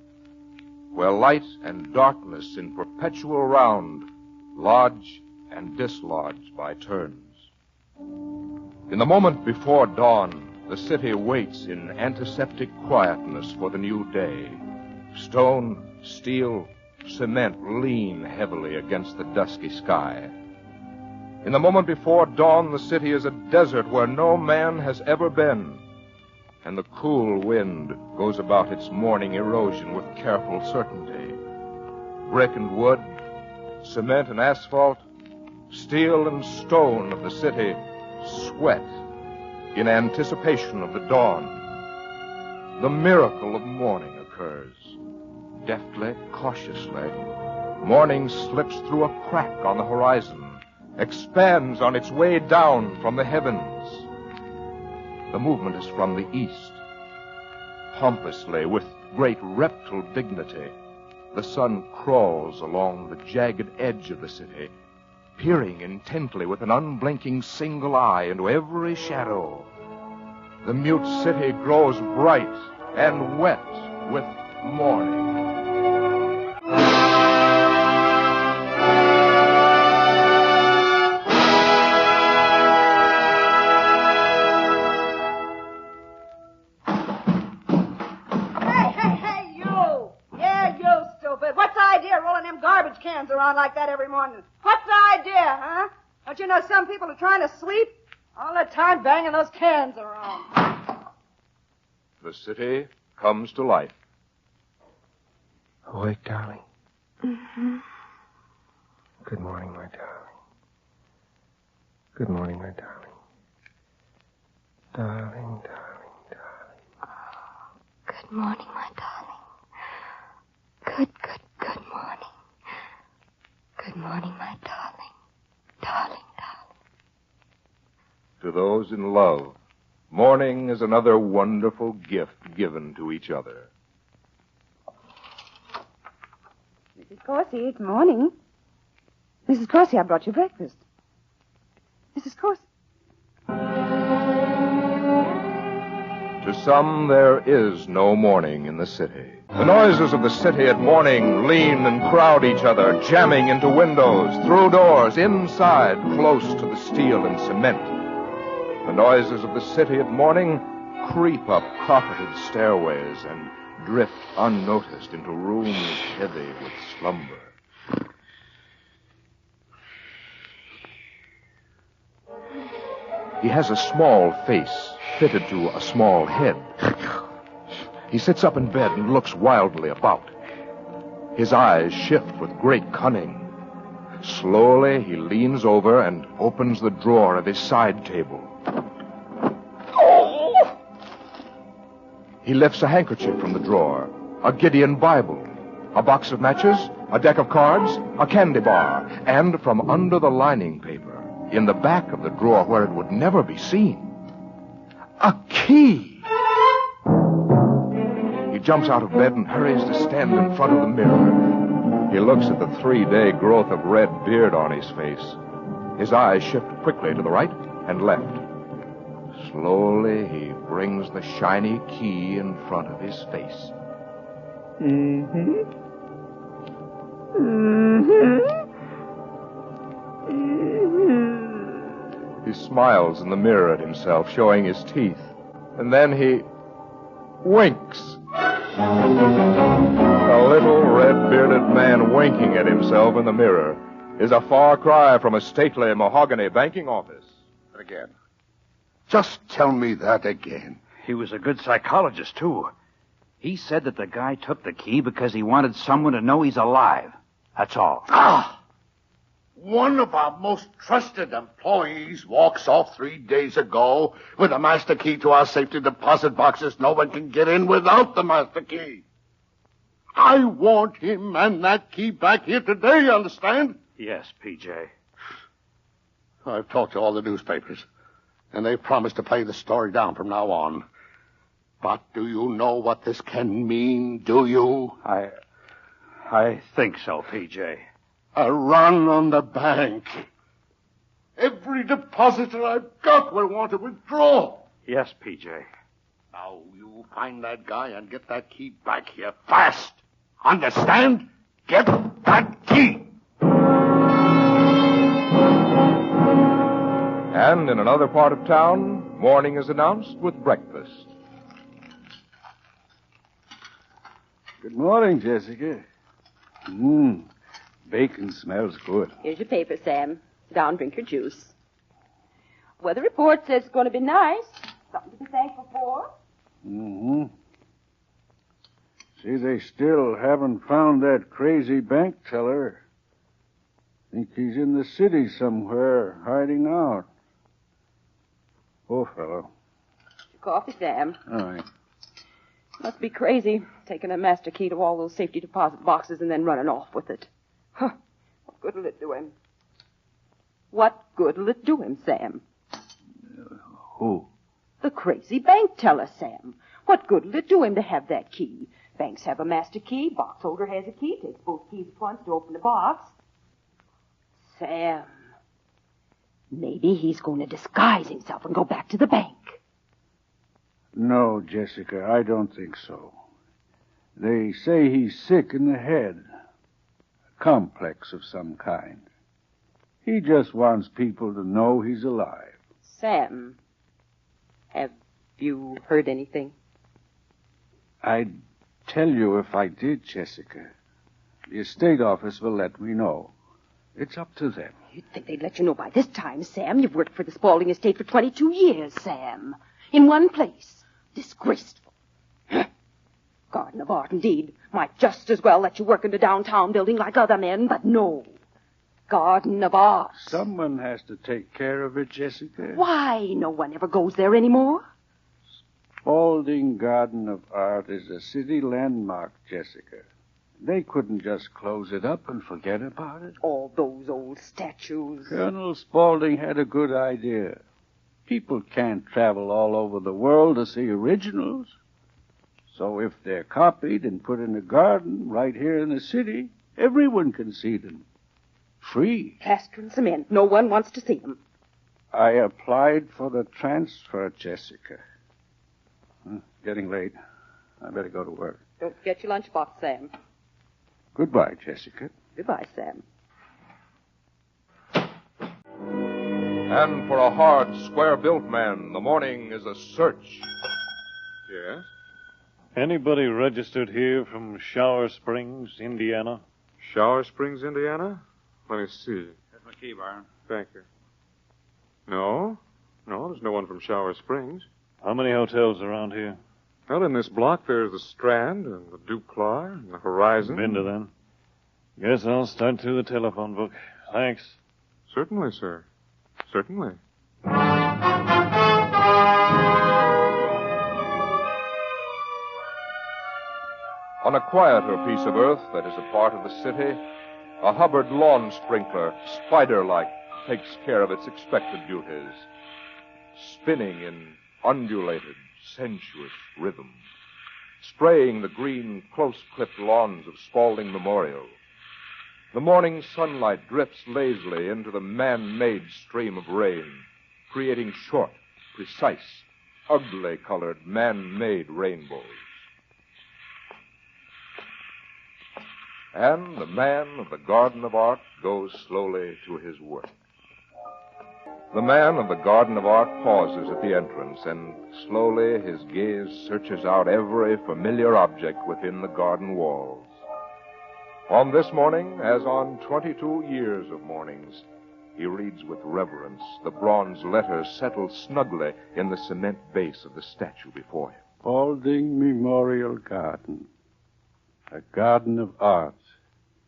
[SPEAKER 20] where light and darkness in perpetual round lodge and dislodge by turns. In the moment before dawn, the city waits in antiseptic quietness for the new day. Stone, steel, cement lean heavily against the dusky sky. In the moment before dawn, the city is a desert where no man has ever been, and the cool wind goes about its morning erosion with careful certainty. Brick and wood, cement and asphalt, steel and stone of the city sweat in anticipation of the dawn. The miracle of morning occurs. Deftly, cautiously, morning slips through a crack on the horizon, expands on its way down from the heavens. The movement is from the east. Pompously, with great reptile dignity, the sun crawls along the jagged edge of the city, peering intently with an unblinking single eye into every shadow. The mute city grows bright and wet with morning.
[SPEAKER 18] Cans around like that every morning. What's the idea, huh? Don't you know some people are trying to sleep? All the time banging those cans around.
[SPEAKER 20] The city comes to life.
[SPEAKER 13] Awake, darling.
[SPEAKER 18] Mm-hmm.
[SPEAKER 13] Good morning, my darling. Good morning, my darling. Darling, darling, darling.
[SPEAKER 18] Oh, good morning, my darling. Good morning. Good morning, my darling. Darling.
[SPEAKER 20] To those in love, morning is another wonderful gift given to each other.
[SPEAKER 18] Mrs. Corsi, it's morning. Mrs. Corsi, I brought you breakfast. Mrs. Corsi.
[SPEAKER 20] To some, there is no morning in the city.
[SPEAKER 16] The noises of the city at morning lean and crowd each other, jamming into windows, through doors, inside, close to the steel and cement. The noises of the city at morning creep up carpeted stairways and drift unnoticed into rooms heavy with slumber. He has a small face fitted to a small head. He sits up in bed and looks wildly about. His eyes shift with great cunning. Slowly, he leans over and opens the drawer of his side table. He lifts a handkerchief from the drawer, a Gideon Bible, a box of matches, a deck of cards, a candy bar, and from under the lining paper, in the back of the drawer where it would never be seen, a key. He jumps out of bed and hurries to stand in front of the mirror. He looks at the 3-day growth of red beard on his face. His eyes shift quickly to the right and left. Slowly, he brings the shiny key in front of his face. He smiles in the mirror at himself, showing his teeth. And then he winks. A little red-bearded man winking at himself in the mirror is a far cry from a stately mahogany banking office.
[SPEAKER 21] Again. Just tell me that again.
[SPEAKER 22] He was a good psychologist, too. He said that the guy took the key because he wanted someone to know he's alive. That's all.
[SPEAKER 21] Ah! One of our most trusted employees walks off 3 days ago with a master key to our safety deposit boxes. No one can get in without the master key. I want him and that key back here today, you understand?
[SPEAKER 22] Yes, P.J.
[SPEAKER 21] I've talked to all the newspapers, and they've promised to play the story down from now on. But do you know what this can mean, do you?
[SPEAKER 22] I think so, P.J.
[SPEAKER 21] A run on the bank. Every depositor I've got will want to withdraw.
[SPEAKER 22] Yes, P.J.
[SPEAKER 21] Now, you find that guy and get that key back here fast. Understand? Get that key.
[SPEAKER 16] And in another part of town, morning is announced with breakfast.
[SPEAKER 23] Good morning, Jessica. Bacon smells good.
[SPEAKER 24] Here's your paper, Sam. Sit down, drink your juice. Weather report says it's going to be nice. Something to be thankful for.
[SPEAKER 23] See, they still haven't found that crazy bank teller. Think he's in the city somewhere, hiding out. Poor fellow.
[SPEAKER 24] Your coffee, Sam.
[SPEAKER 23] All right.
[SPEAKER 24] Must be crazy, taking a master key to all those safety deposit boxes and then running off with it. Huh. What good will it do him? What good will it do him, Sam?
[SPEAKER 23] Who?
[SPEAKER 24] The crazy bank teller, Sam. What good will it do him to have that key? Banks have a master key, box holder has a key, takes both keys at once to open the box. Sam, maybe he's going to disguise himself and go back to the bank.
[SPEAKER 23] No, Jessica, I don't think so. They say he's sick in the head. A complex of some kind. He just wants people to know he's alive.
[SPEAKER 24] Sam, have you heard anything?
[SPEAKER 23] I'd tell you if I did, Jessica. The estate office will let me know. It's up to them.
[SPEAKER 24] You'd think they'd let you know by this time, Sam. You've worked for the Spaulding estate for 22 years, Sam. In one place. Disgraceful. Garden of Art, indeed. Might just as well let you work in a downtown building like other men, but no. Garden of Art.
[SPEAKER 23] Someone has to take care of it, Jessica.
[SPEAKER 24] Why? No one ever goes there anymore.
[SPEAKER 23] Spaulding Garden of Art is a city landmark, Jessica. They couldn't just close it up and forget about it.
[SPEAKER 24] All those old statues.
[SPEAKER 23] Colonel Spaulding had a good idea. People can't travel all over the world to see originals. So if they're copied and put in a garden right here in the city, everyone can see them. Free.
[SPEAKER 24] Plaster and cement. No one wants to see them.
[SPEAKER 23] I applied for the transfer, Jessica. Getting late. I better go to work.
[SPEAKER 24] Don't forget your lunchbox, Sam.
[SPEAKER 23] Goodbye, Jessica.
[SPEAKER 24] Goodbye, Sam.
[SPEAKER 16] And for a hard, square-built man, the morning is a search.
[SPEAKER 1] Yes? Anybody registered here from Shower Springs, Indiana?
[SPEAKER 2] Shower Springs, Indiana? Let me see.
[SPEAKER 22] That's my key, Byron.
[SPEAKER 2] Thank you. No, there's no one from Shower Springs.
[SPEAKER 1] How many hotels around here?
[SPEAKER 2] Well, in this block, there's the Strand and the Duclaw and the Horizon.
[SPEAKER 1] Been to them. Guess I'll start through the telephone book. Thanks.
[SPEAKER 2] Certainly, sir. Certainly.
[SPEAKER 16] On a quieter piece of earth that is a part of the city, a Hubbard lawn sprinkler, spider-like, takes care of its expected duties, spinning in undulated, sensuous rhythm, spraying the green, close-clipped lawns of Spaulding Memorial. The morning sunlight drifts lazily into the man-made stream of rain, creating short, precise, ugly-colored, man-made rainbows. And the man of the Garden of Art goes slowly to his work. The man of the Garden of Art pauses at the entrance, and slowly his gaze searches out every familiar object within the garden walls. On this morning, as on 22 years of mornings, he reads with reverence the bronze letters settled snugly in the cement base of the statue before him.
[SPEAKER 23] Spaulding Memorial Garden. A garden of art,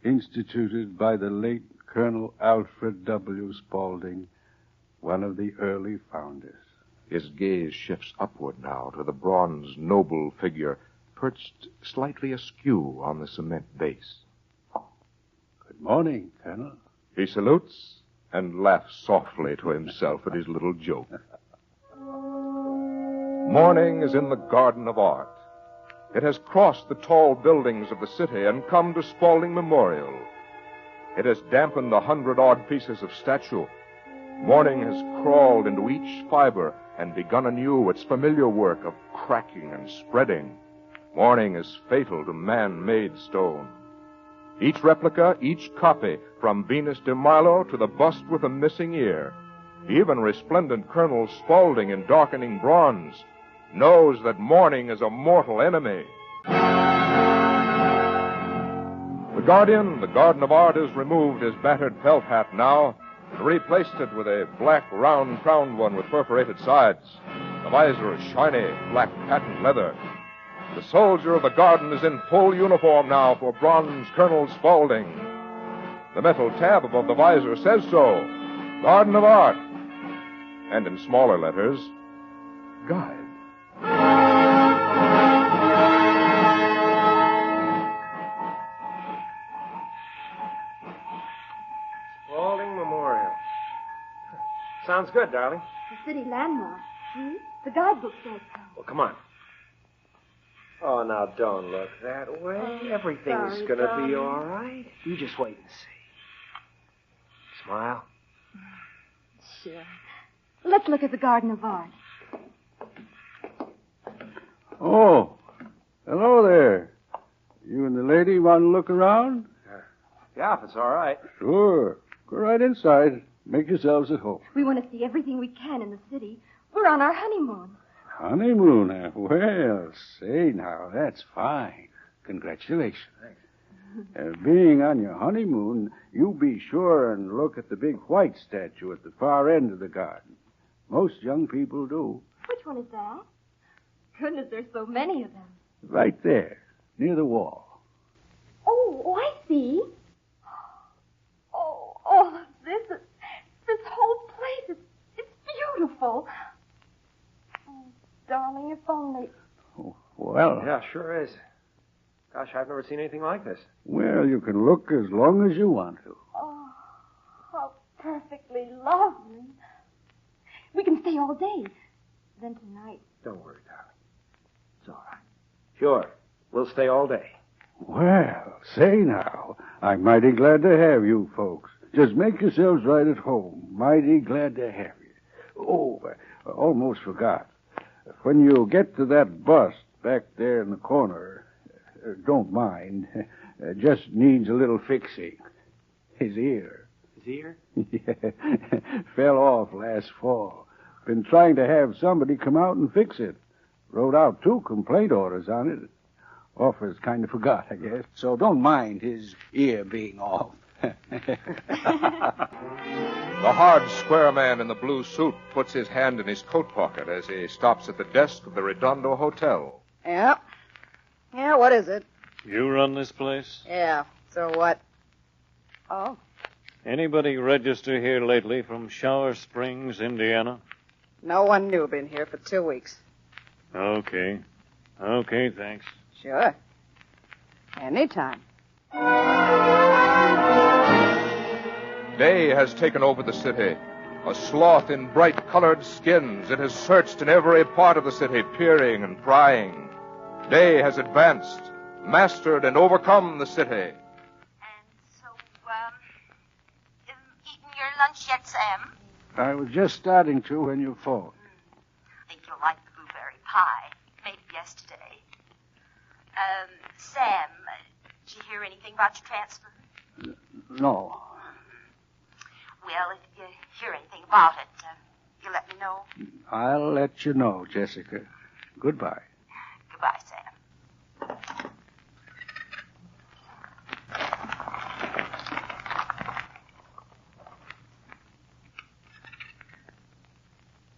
[SPEAKER 23] instituted by the late Colonel Alfred W. Spaulding, one of the early founders.
[SPEAKER 16] His gaze shifts upward now to the bronze noble figure perched slightly askew on the cement base.
[SPEAKER 23] Good morning, Colonel.
[SPEAKER 16] He salutes and laughs softly to himself at his little joke. Morning is in the Garden of Art. It has crossed the tall buildings of the city and come to Spaulding Memorial. It has dampened 100-odd pieces of statue. Morning has crawled into each fiber and begun anew its familiar work of cracking and spreading. Morning is fatal to man-made stone. Each replica, each copy, from Venus de Milo to the bust with a missing ear, even resplendent Colonel Spaulding in darkening bronze, knows that morning is a mortal enemy. The Guardian, the Garden of Art, has removed his battered felt hat now and replaced it with a black, round-crowned one with perforated sides. The visor is shiny, black patent leather. The soldier of the garden is in full uniform now for bronze Colonel Spaulding. The metal tab above the visor says so. Garden of Art. And in smaller letters, Guide.
[SPEAKER 3] Spaulding Memorial. Sounds good, darling.
[SPEAKER 18] The city landmark. See? The guidebook says so.
[SPEAKER 3] Well, come on. Oh, now don't look that way.
[SPEAKER 18] Oh,
[SPEAKER 3] everything's
[SPEAKER 18] sorry,
[SPEAKER 3] gonna
[SPEAKER 18] darling.
[SPEAKER 3] be all right. You just wait and see. Smile.
[SPEAKER 18] Sure. Let's look at the Garden of Art.
[SPEAKER 23] Oh, hello there. You and the lady want to look around?
[SPEAKER 3] Yeah, if it's all right.
[SPEAKER 23] Sure. Go right inside. Make yourselves at home.
[SPEAKER 18] We want to see everything we can in the city. We're on our honeymoon.
[SPEAKER 23] Honeymoon, eh? Well, say now, that's fine. Congratulations. Being on your honeymoon, you be sure and look at the big white statue at the far end of the garden. Most young people do.
[SPEAKER 18] Which one is that? Goodness, there's so many of them.
[SPEAKER 23] Right there, near the wall.
[SPEAKER 18] Oh, I see. Oh, this whole place it's beautiful. Oh, darling, if only.
[SPEAKER 23] Well,
[SPEAKER 3] Yeah, sure is. Gosh, I've never seen anything like this.
[SPEAKER 23] well, you can look as long as you want to.
[SPEAKER 18] Oh, how perfectly lovely. We can stay all day. Then tonight.
[SPEAKER 3] Don't worry, darling. It's all right. Sure. We'll stay all day.
[SPEAKER 23] Well, say now, I'm mighty glad to have you folks. Just make yourselves right at home. Mighty glad to have you. Oh, I almost forgot. When you get to that bust back there in the corner, Don't mind. Just needs a little fixing. His ear.
[SPEAKER 22] His ear?
[SPEAKER 23] Yeah. Fell off last fall. Been trying to have somebody come out and fix it. Wrote out 2 complaint orders on it. Office kind of forgot, I guess. So don't mind his ear being off.
[SPEAKER 16] The hard, square man in the blue suit puts his hand in his coat pocket as he stops at the desk of the Redondo Hotel.
[SPEAKER 18] Yeah. Yeah, what is it?
[SPEAKER 1] You run this place?
[SPEAKER 18] Yeah, so what? Oh.
[SPEAKER 1] Anybody register here lately from Shower Springs, Indiana?
[SPEAKER 18] No one new been here for 2 weeks.
[SPEAKER 1] Okay. Okay, thanks.
[SPEAKER 18] Sure. Anytime.
[SPEAKER 16] Day has taken over the city. A sloth in bright-colored skins. It has searched in every part of the city, peering and prying. Day has advanced, mastered, and overcome the city.
[SPEAKER 6] Eaten your lunch yet, Sam?
[SPEAKER 23] I was just starting to when you phoned.
[SPEAKER 6] I think you'll like the blueberry pie. Made it yesterday. Sam, did you hear anything about your transfer?
[SPEAKER 23] No.
[SPEAKER 6] Well, if you hear anything about it, you let me know.
[SPEAKER 23] I'll let you know, Jessica. Goodbye.
[SPEAKER 6] Goodbye, Sam.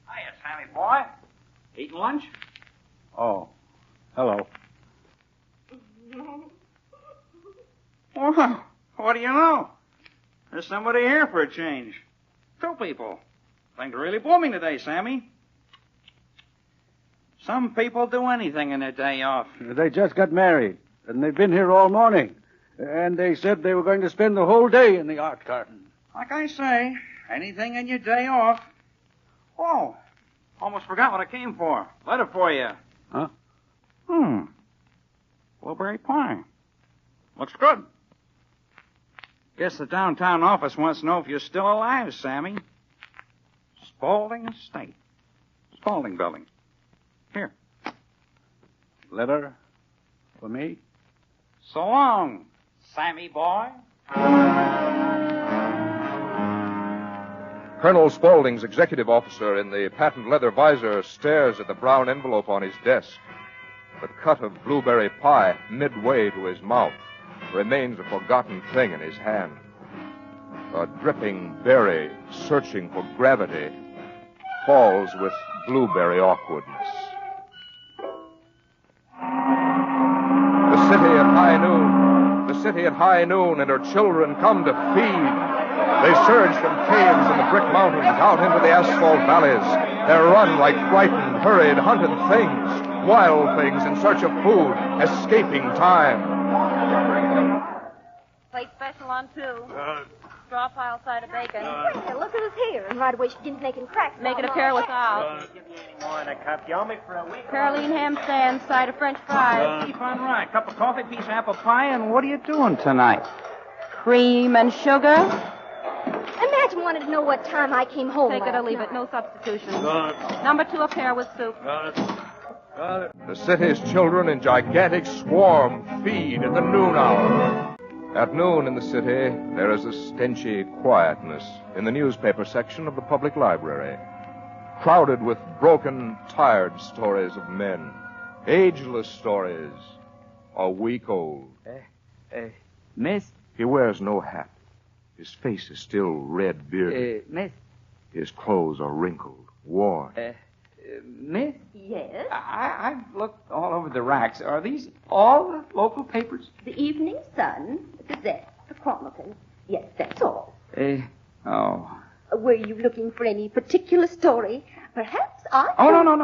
[SPEAKER 22] Hiya, Sammy boy. Eating lunch?
[SPEAKER 23] Oh, hello.
[SPEAKER 22] Well, what do you know? There's somebody here for a change. 2 people. Things are really booming today, Sammy. Some people do anything in their day off.
[SPEAKER 23] They just got married, and they've been here all morning. And they said they were going to spend the whole day in the art garden.
[SPEAKER 22] Like I say, anything in your day off. Oh, almost forgot what I came for. Letter for you.
[SPEAKER 23] Huh?
[SPEAKER 22] Blueberry pie. Looks good. Guess the downtown office wants to know if you're still alive, Sammy. Spaulding Estate. Spaulding Building. Here.
[SPEAKER 23] Letter for me?
[SPEAKER 22] So long, Sammy boy.
[SPEAKER 16] Colonel Spaulding's executive officer in the patent leather visor stares at the brown envelope on his desk. The cut of blueberry pie, midway to his mouth, remains a forgotten thing in his hand. A dripping berry, searching for gravity, falls with blueberry awkwardness. The city at high noon, and her children come to feed. They surge from caves in the brick mountains out into the asphalt valleys. They run like frightened, hurried, hunted things, wild things in search of food, escaping time.
[SPEAKER 7] Plate special on 2. Straw pile side of bacon.
[SPEAKER 9] Hey, look who's here. And right away she begins making cracks.
[SPEAKER 7] Make it a pair without.
[SPEAKER 22] Give me any more in a cup. You owe me for a week.
[SPEAKER 7] Caroline ham stand, side of French fries.
[SPEAKER 22] Keep on right. Cup of coffee, piece of apple pie, and what are you doing tonight?
[SPEAKER 7] Cream and sugar.
[SPEAKER 9] Imagine wanted to know what time I came home.
[SPEAKER 7] Take it or leave it. No substitution. Number 2 a pair with soup.
[SPEAKER 16] The city's children in gigantic swarm feed at the noon hour. At noon in the city, there is a stenchy quietness in the newspaper section of the public library, crowded with broken, tired stories of men, ageless stories, a week old.
[SPEAKER 22] Miss?
[SPEAKER 16] He wears no hat. His face is still red-bearded.
[SPEAKER 22] Miss?
[SPEAKER 16] His clothes are wrinkled, worn.
[SPEAKER 22] Miss?
[SPEAKER 9] Yes?
[SPEAKER 22] I've looked all over the racks. Are these all the local papers?
[SPEAKER 9] The Evening Sun, the Gazette, the Chronicle. Yes, that's all.
[SPEAKER 22] Oh.
[SPEAKER 9] Were you looking for any particular story? Perhaps I...
[SPEAKER 22] Oh, no.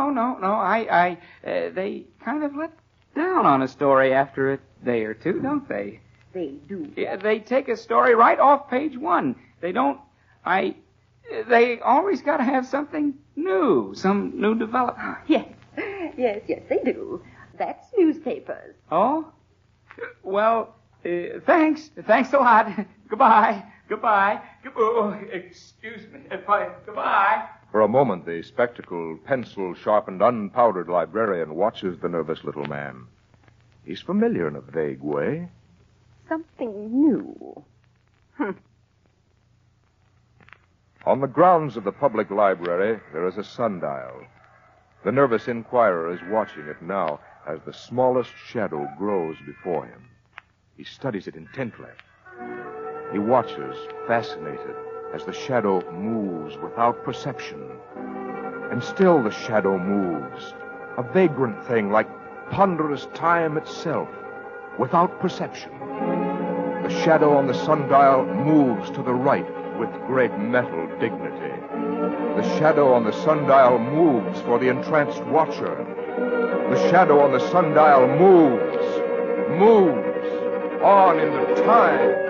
[SPEAKER 22] They kind of let down on a story after a day or two, don't they?
[SPEAKER 9] They do.
[SPEAKER 22] Yeah, they take a story right off page 1. They don't... They always got to have something new, some new development.
[SPEAKER 9] Yes, they do. That's newspapers.
[SPEAKER 22] Oh? Well, thanks. Thanks a lot. Goodbye. Excuse me. Goodbye.
[SPEAKER 16] For a moment, the spectacled, pencil-sharpened, unpowdered librarian watches the nervous little man.
[SPEAKER 20] He's familiar in a vague way.
[SPEAKER 24] Something new.
[SPEAKER 20] On the grounds of the public library, there is a sundial. The nervous inquirer is watching it now as the smallest shadow grows before him. He studies it intently. He watches, fascinated, as the shadow moves without perception. And still the shadow moves, a vagrant thing like ponderous time itself, without perception. The shadow on the sundial moves to the right with great metal dignity. The shadow on the sundial moves for the entranced watcher. The shadow on the sundial moves on into time.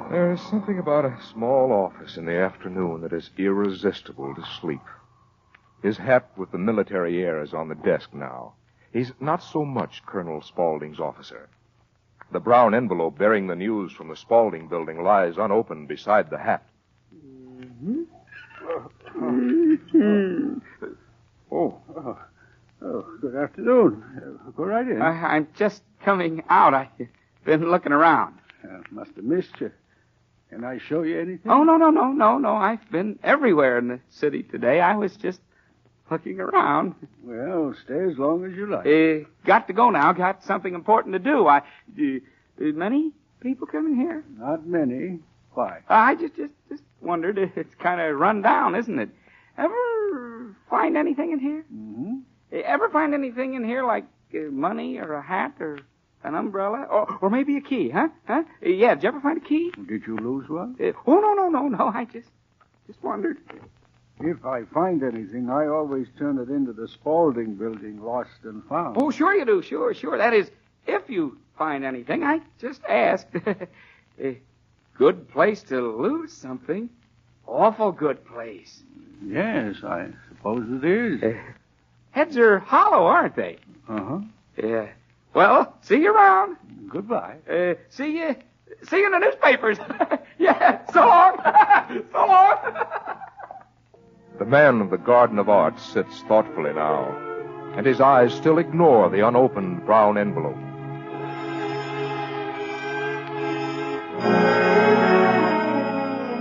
[SPEAKER 20] There is something about a small office in the afternoon that is irresistible to sleep. His hat with the military air is on the desk now. He's not so much Colonel Spaulding's officer. The brown envelope bearing the news from the Spaulding building lies unopened beside the hat.
[SPEAKER 23] Good afternoon. Go right in.
[SPEAKER 22] I'm just coming out. I've been looking around.
[SPEAKER 23] Must have missed you. Can I show you anything?
[SPEAKER 22] Oh, no. I've been everywhere in the city today. I was just looking around.
[SPEAKER 23] Well, stay as long as you like.
[SPEAKER 22] Got to go now. Got something important to do. Many people coming here?
[SPEAKER 23] Not many. Why?
[SPEAKER 22] I just wondered. It's kind of run down, isn't it? Ever find anything in here?
[SPEAKER 23] Mm-hmm.
[SPEAKER 22] Ever find anything in here like money or a hat or an umbrella? Or maybe a key, huh? Yeah, did you ever find a key?
[SPEAKER 23] Did you lose one?
[SPEAKER 22] No. I just wondered.
[SPEAKER 23] If I find anything, I always turn it into the Spaulding building, lost and found.
[SPEAKER 22] Oh, sure you do. Sure. That is, if you find anything. I just asked. A good place to lose something. Awful good place.
[SPEAKER 23] Yes, I suppose it is.
[SPEAKER 22] Heads are hollow, aren't they?
[SPEAKER 23] Uh-huh.
[SPEAKER 22] Yeah. Well, see you around.
[SPEAKER 23] Goodbye.
[SPEAKER 22] See you in the newspapers. Yeah, so long. So long.
[SPEAKER 20] The man of the Garden of Art sits thoughtfully now, and his eyes still ignore the unopened brown envelope.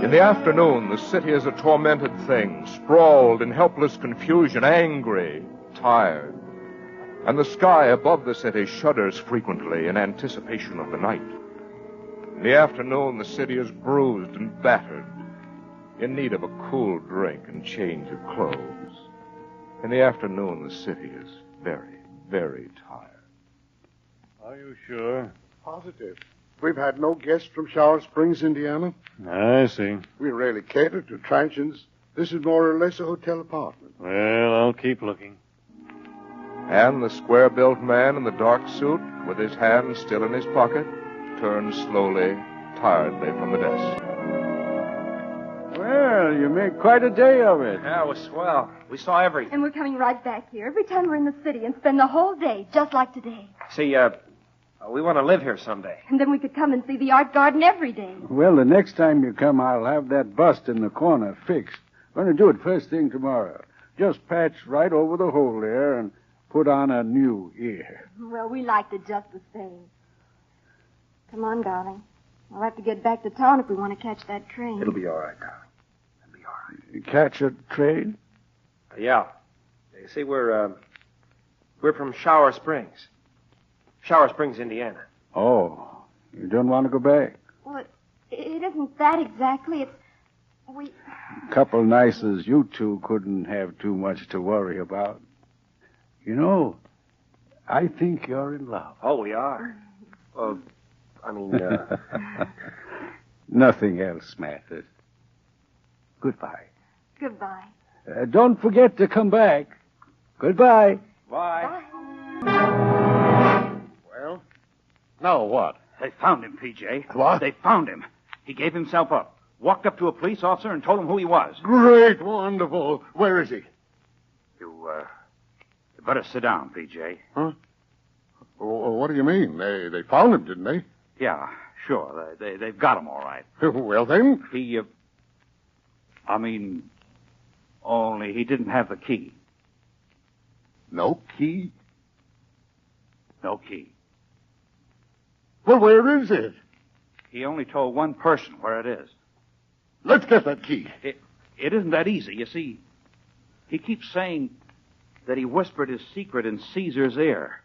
[SPEAKER 20] In the afternoon, the city is a tormented thing, sprawled in helpless confusion, angry, tired. And the sky above the city shudders frequently in anticipation of the night. In the afternoon, the city is bruised and battered, in need of a cool drink and change of clothes. In the afternoon, the city is very, very tired.
[SPEAKER 1] Are you sure?
[SPEAKER 21] Positive. We've had no guests from Shower Springs, Indiana.
[SPEAKER 1] I see.
[SPEAKER 21] We rarely cater to transients. This is more or less a hotel apartment.
[SPEAKER 1] Well, I'll keep looking.
[SPEAKER 20] And the square-built man in the dark suit, with his hand still in his pocket, turns slowly, tiredly from the desk.
[SPEAKER 23] Well, you made quite a day of it.
[SPEAKER 5] Yeah, it was swell. We saw everything.
[SPEAKER 9] And we're coming right back here every time we're in the city and spend the whole day just like today.
[SPEAKER 5] See, we want to live here someday.
[SPEAKER 9] And then we could come and see the art garden every day.
[SPEAKER 23] Well, the next time you come, I'll have that bust in the corner fixed. I'm going to do it first thing tomorrow. Just patch right over the hole there and put on a new ear.
[SPEAKER 9] Well, we liked it just the same. Come on, darling. We'll have to get back to town if we want to catch that train.
[SPEAKER 5] It'll be all right, darling. It'll be all right.
[SPEAKER 23] You catch a train?
[SPEAKER 5] Yeah. You see, we're from Shower Springs. Shower Springs, Indiana.
[SPEAKER 23] Oh, you don't want to go back?
[SPEAKER 9] Well, it isn't that exactly. It's... We...
[SPEAKER 23] Couple nice as you two couldn't have too much to worry about. You know, I think you're in love.
[SPEAKER 5] Oh, we are.
[SPEAKER 23] Nothing else matters. Goodbye.
[SPEAKER 9] Goodbye.
[SPEAKER 23] Don't forget to come back. Goodbye.
[SPEAKER 5] Bye.
[SPEAKER 21] Well, now what?
[SPEAKER 22] They found him, P.J.
[SPEAKER 21] What?
[SPEAKER 22] They found him. He gave himself up. Walked up to a police officer and told him who he was.
[SPEAKER 21] Great, wonderful. Where is he?
[SPEAKER 22] You better sit down, P.J.
[SPEAKER 21] Huh? Well, what do you mean? They found him, didn't they?
[SPEAKER 22] Yeah, sure. They've got him all right.
[SPEAKER 21] Well, then.
[SPEAKER 22] Only he didn't have the key.
[SPEAKER 21] No key?
[SPEAKER 22] No key.
[SPEAKER 21] Well, where is it?
[SPEAKER 22] He only told one person where it is.
[SPEAKER 21] Let's get that key.
[SPEAKER 22] It isn't that easy. You see, he keeps saying that he whispered his secret in Caesar's ear.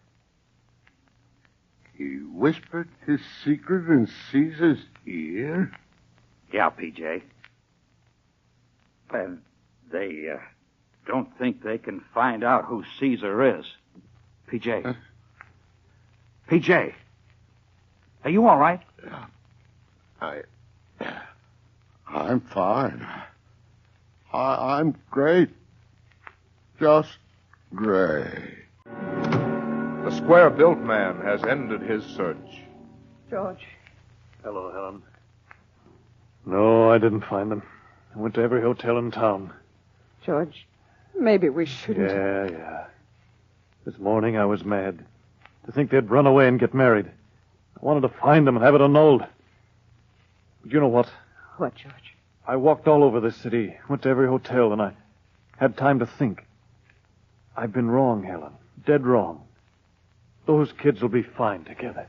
[SPEAKER 21] He whispered his secret in Caesar's ear?
[SPEAKER 22] Yeah, PJ. And they don't think they can find out who Caesar is. PJ. PJ. Are you all right?
[SPEAKER 21] I'm fine. I'm great. Just great.
[SPEAKER 16] The square-built man has ended his search.
[SPEAKER 18] George.
[SPEAKER 1] Hello, Helen. No, I didn't find them. I went to every hotel in town.
[SPEAKER 18] George, maybe we shouldn't.
[SPEAKER 1] Yeah. This morning I was mad. To think they'd run away and get married. I wanted to find them and have it annulled. But you know what?
[SPEAKER 18] What, George?
[SPEAKER 1] I walked all over this city, went to every hotel, and I had time to think. I've been wrong, Helen. Dead wrong. Those kids will be fine together.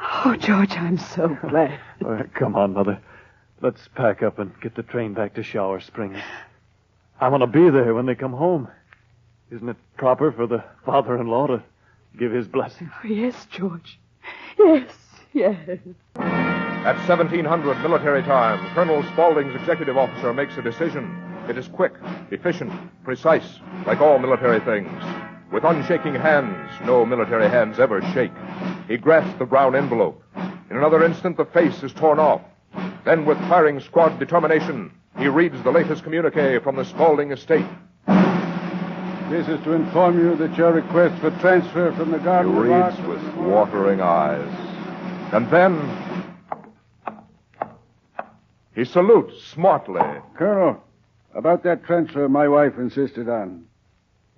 [SPEAKER 18] Oh, George, I'm so glad.
[SPEAKER 1] All right, come on, Mother. Let's pack up and get the train back to Shower Springs. I want to be there when they come home. Isn't it proper for the father-in-law to give his blessing?
[SPEAKER 18] Oh, yes, George. Yes.
[SPEAKER 16] At 1700 military time, Colonel Spaulding's executive officer makes a decision. It is quick, efficient, precise, like all military things. With unshaking hands, no military hands ever shake. He grasps the brown envelope. In another instant, the face is torn off. Then, with firing squad determination, he reads the latest communique from the Spaulding estate.
[SPEAKER 23] This is to inform you that your request for transfer from the Garden
[SPEAKER 16] He reads with watering eyes. And then he salutes smartly.
[SPEAKER 23] Colonel, about that transfer my wife insisted on.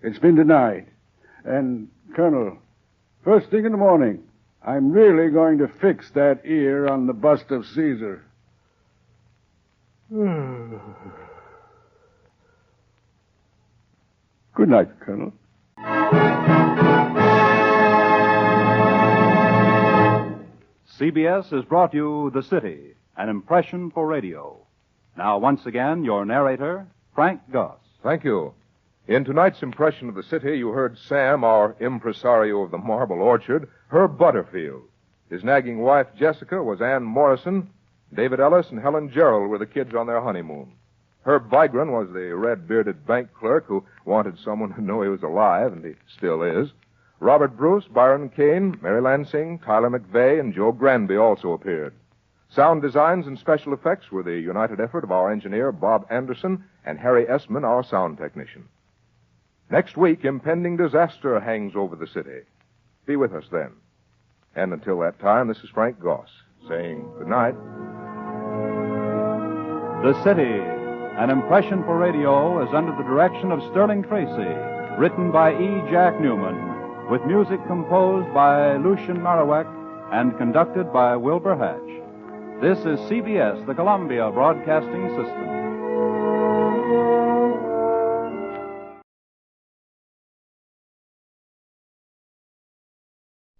[SPEAKER 23] It's been denied. And, Colonel, first thing in the morning, I'm really going to fix that ear on the bust of Caesar. Good night, Colonel.
[SPEAKER 19] CBS has brought you The City, an impression for radio. Now, once again, your narrator, Frank Goss.
[SPEAKER 16] Thank you. In tonight's impression of the city, you heard Sam, our impresario of the Marble Orchard, Herb Butterfield. His nagging wife, Jessica, was Ann Morrison. David Ellis and Helen Gerald were the kids on their honeymoon. Herb Vigran was the red-bearded bank clerk who wanted someone to know he was alive, and he still is. Robert Bruce, Byron Kane, Mary Lansing, Tyler McVeigh, and Joe Granby also appeared. Sound designs and special effects were the united effort of our engineer, Bob Anderson, and Harry Essman, our sound technician. Next week, impending disaster hangs over the city. Be with us then. And until that time, this is Frank Goss, saying good night.
[SPEAKER 19] The City, an impression for radio, is under the direction of Sterling Tracy, written by E. Jack Newman, with music composed by Lucien Marowek and conducted by Wilbur Hatch. This is CBS, the Columbia Broadcasting System.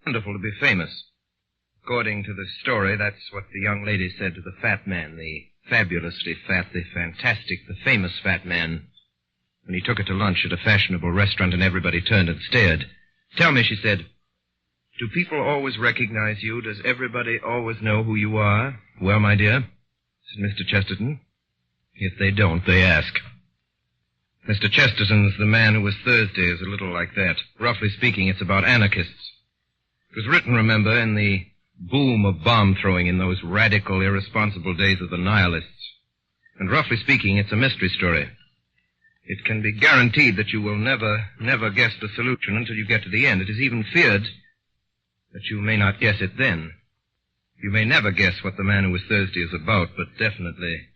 [SPEAKER 8] Wonderful to be famous. According to the story, that's what the young lady said to the fat man, the fabulously fat, the fantastic, the famous fat man, when he took her to lunch at a fashionable restaurant and everybody turned and stared. Tell me, she said, do people always recognize you? Does everybody always know who you are? Well, my dear, said Mr. Chesterton, if they don't, they ask. Mr. Chesterton's The Man Who Was Thursday is a little like that. Roughly speaking, it's about anarchists. It was written, remember, in the boom of bomb-throwing in those radical, irresponsible days of the nihilists. And roughly speaking, it's a mystery story. It can be guaranteed that you will never guess the solution until you get to the end. It is even feared that you may not guess it then. You may never guess what The Man Who Was Thursday is about, but definitely,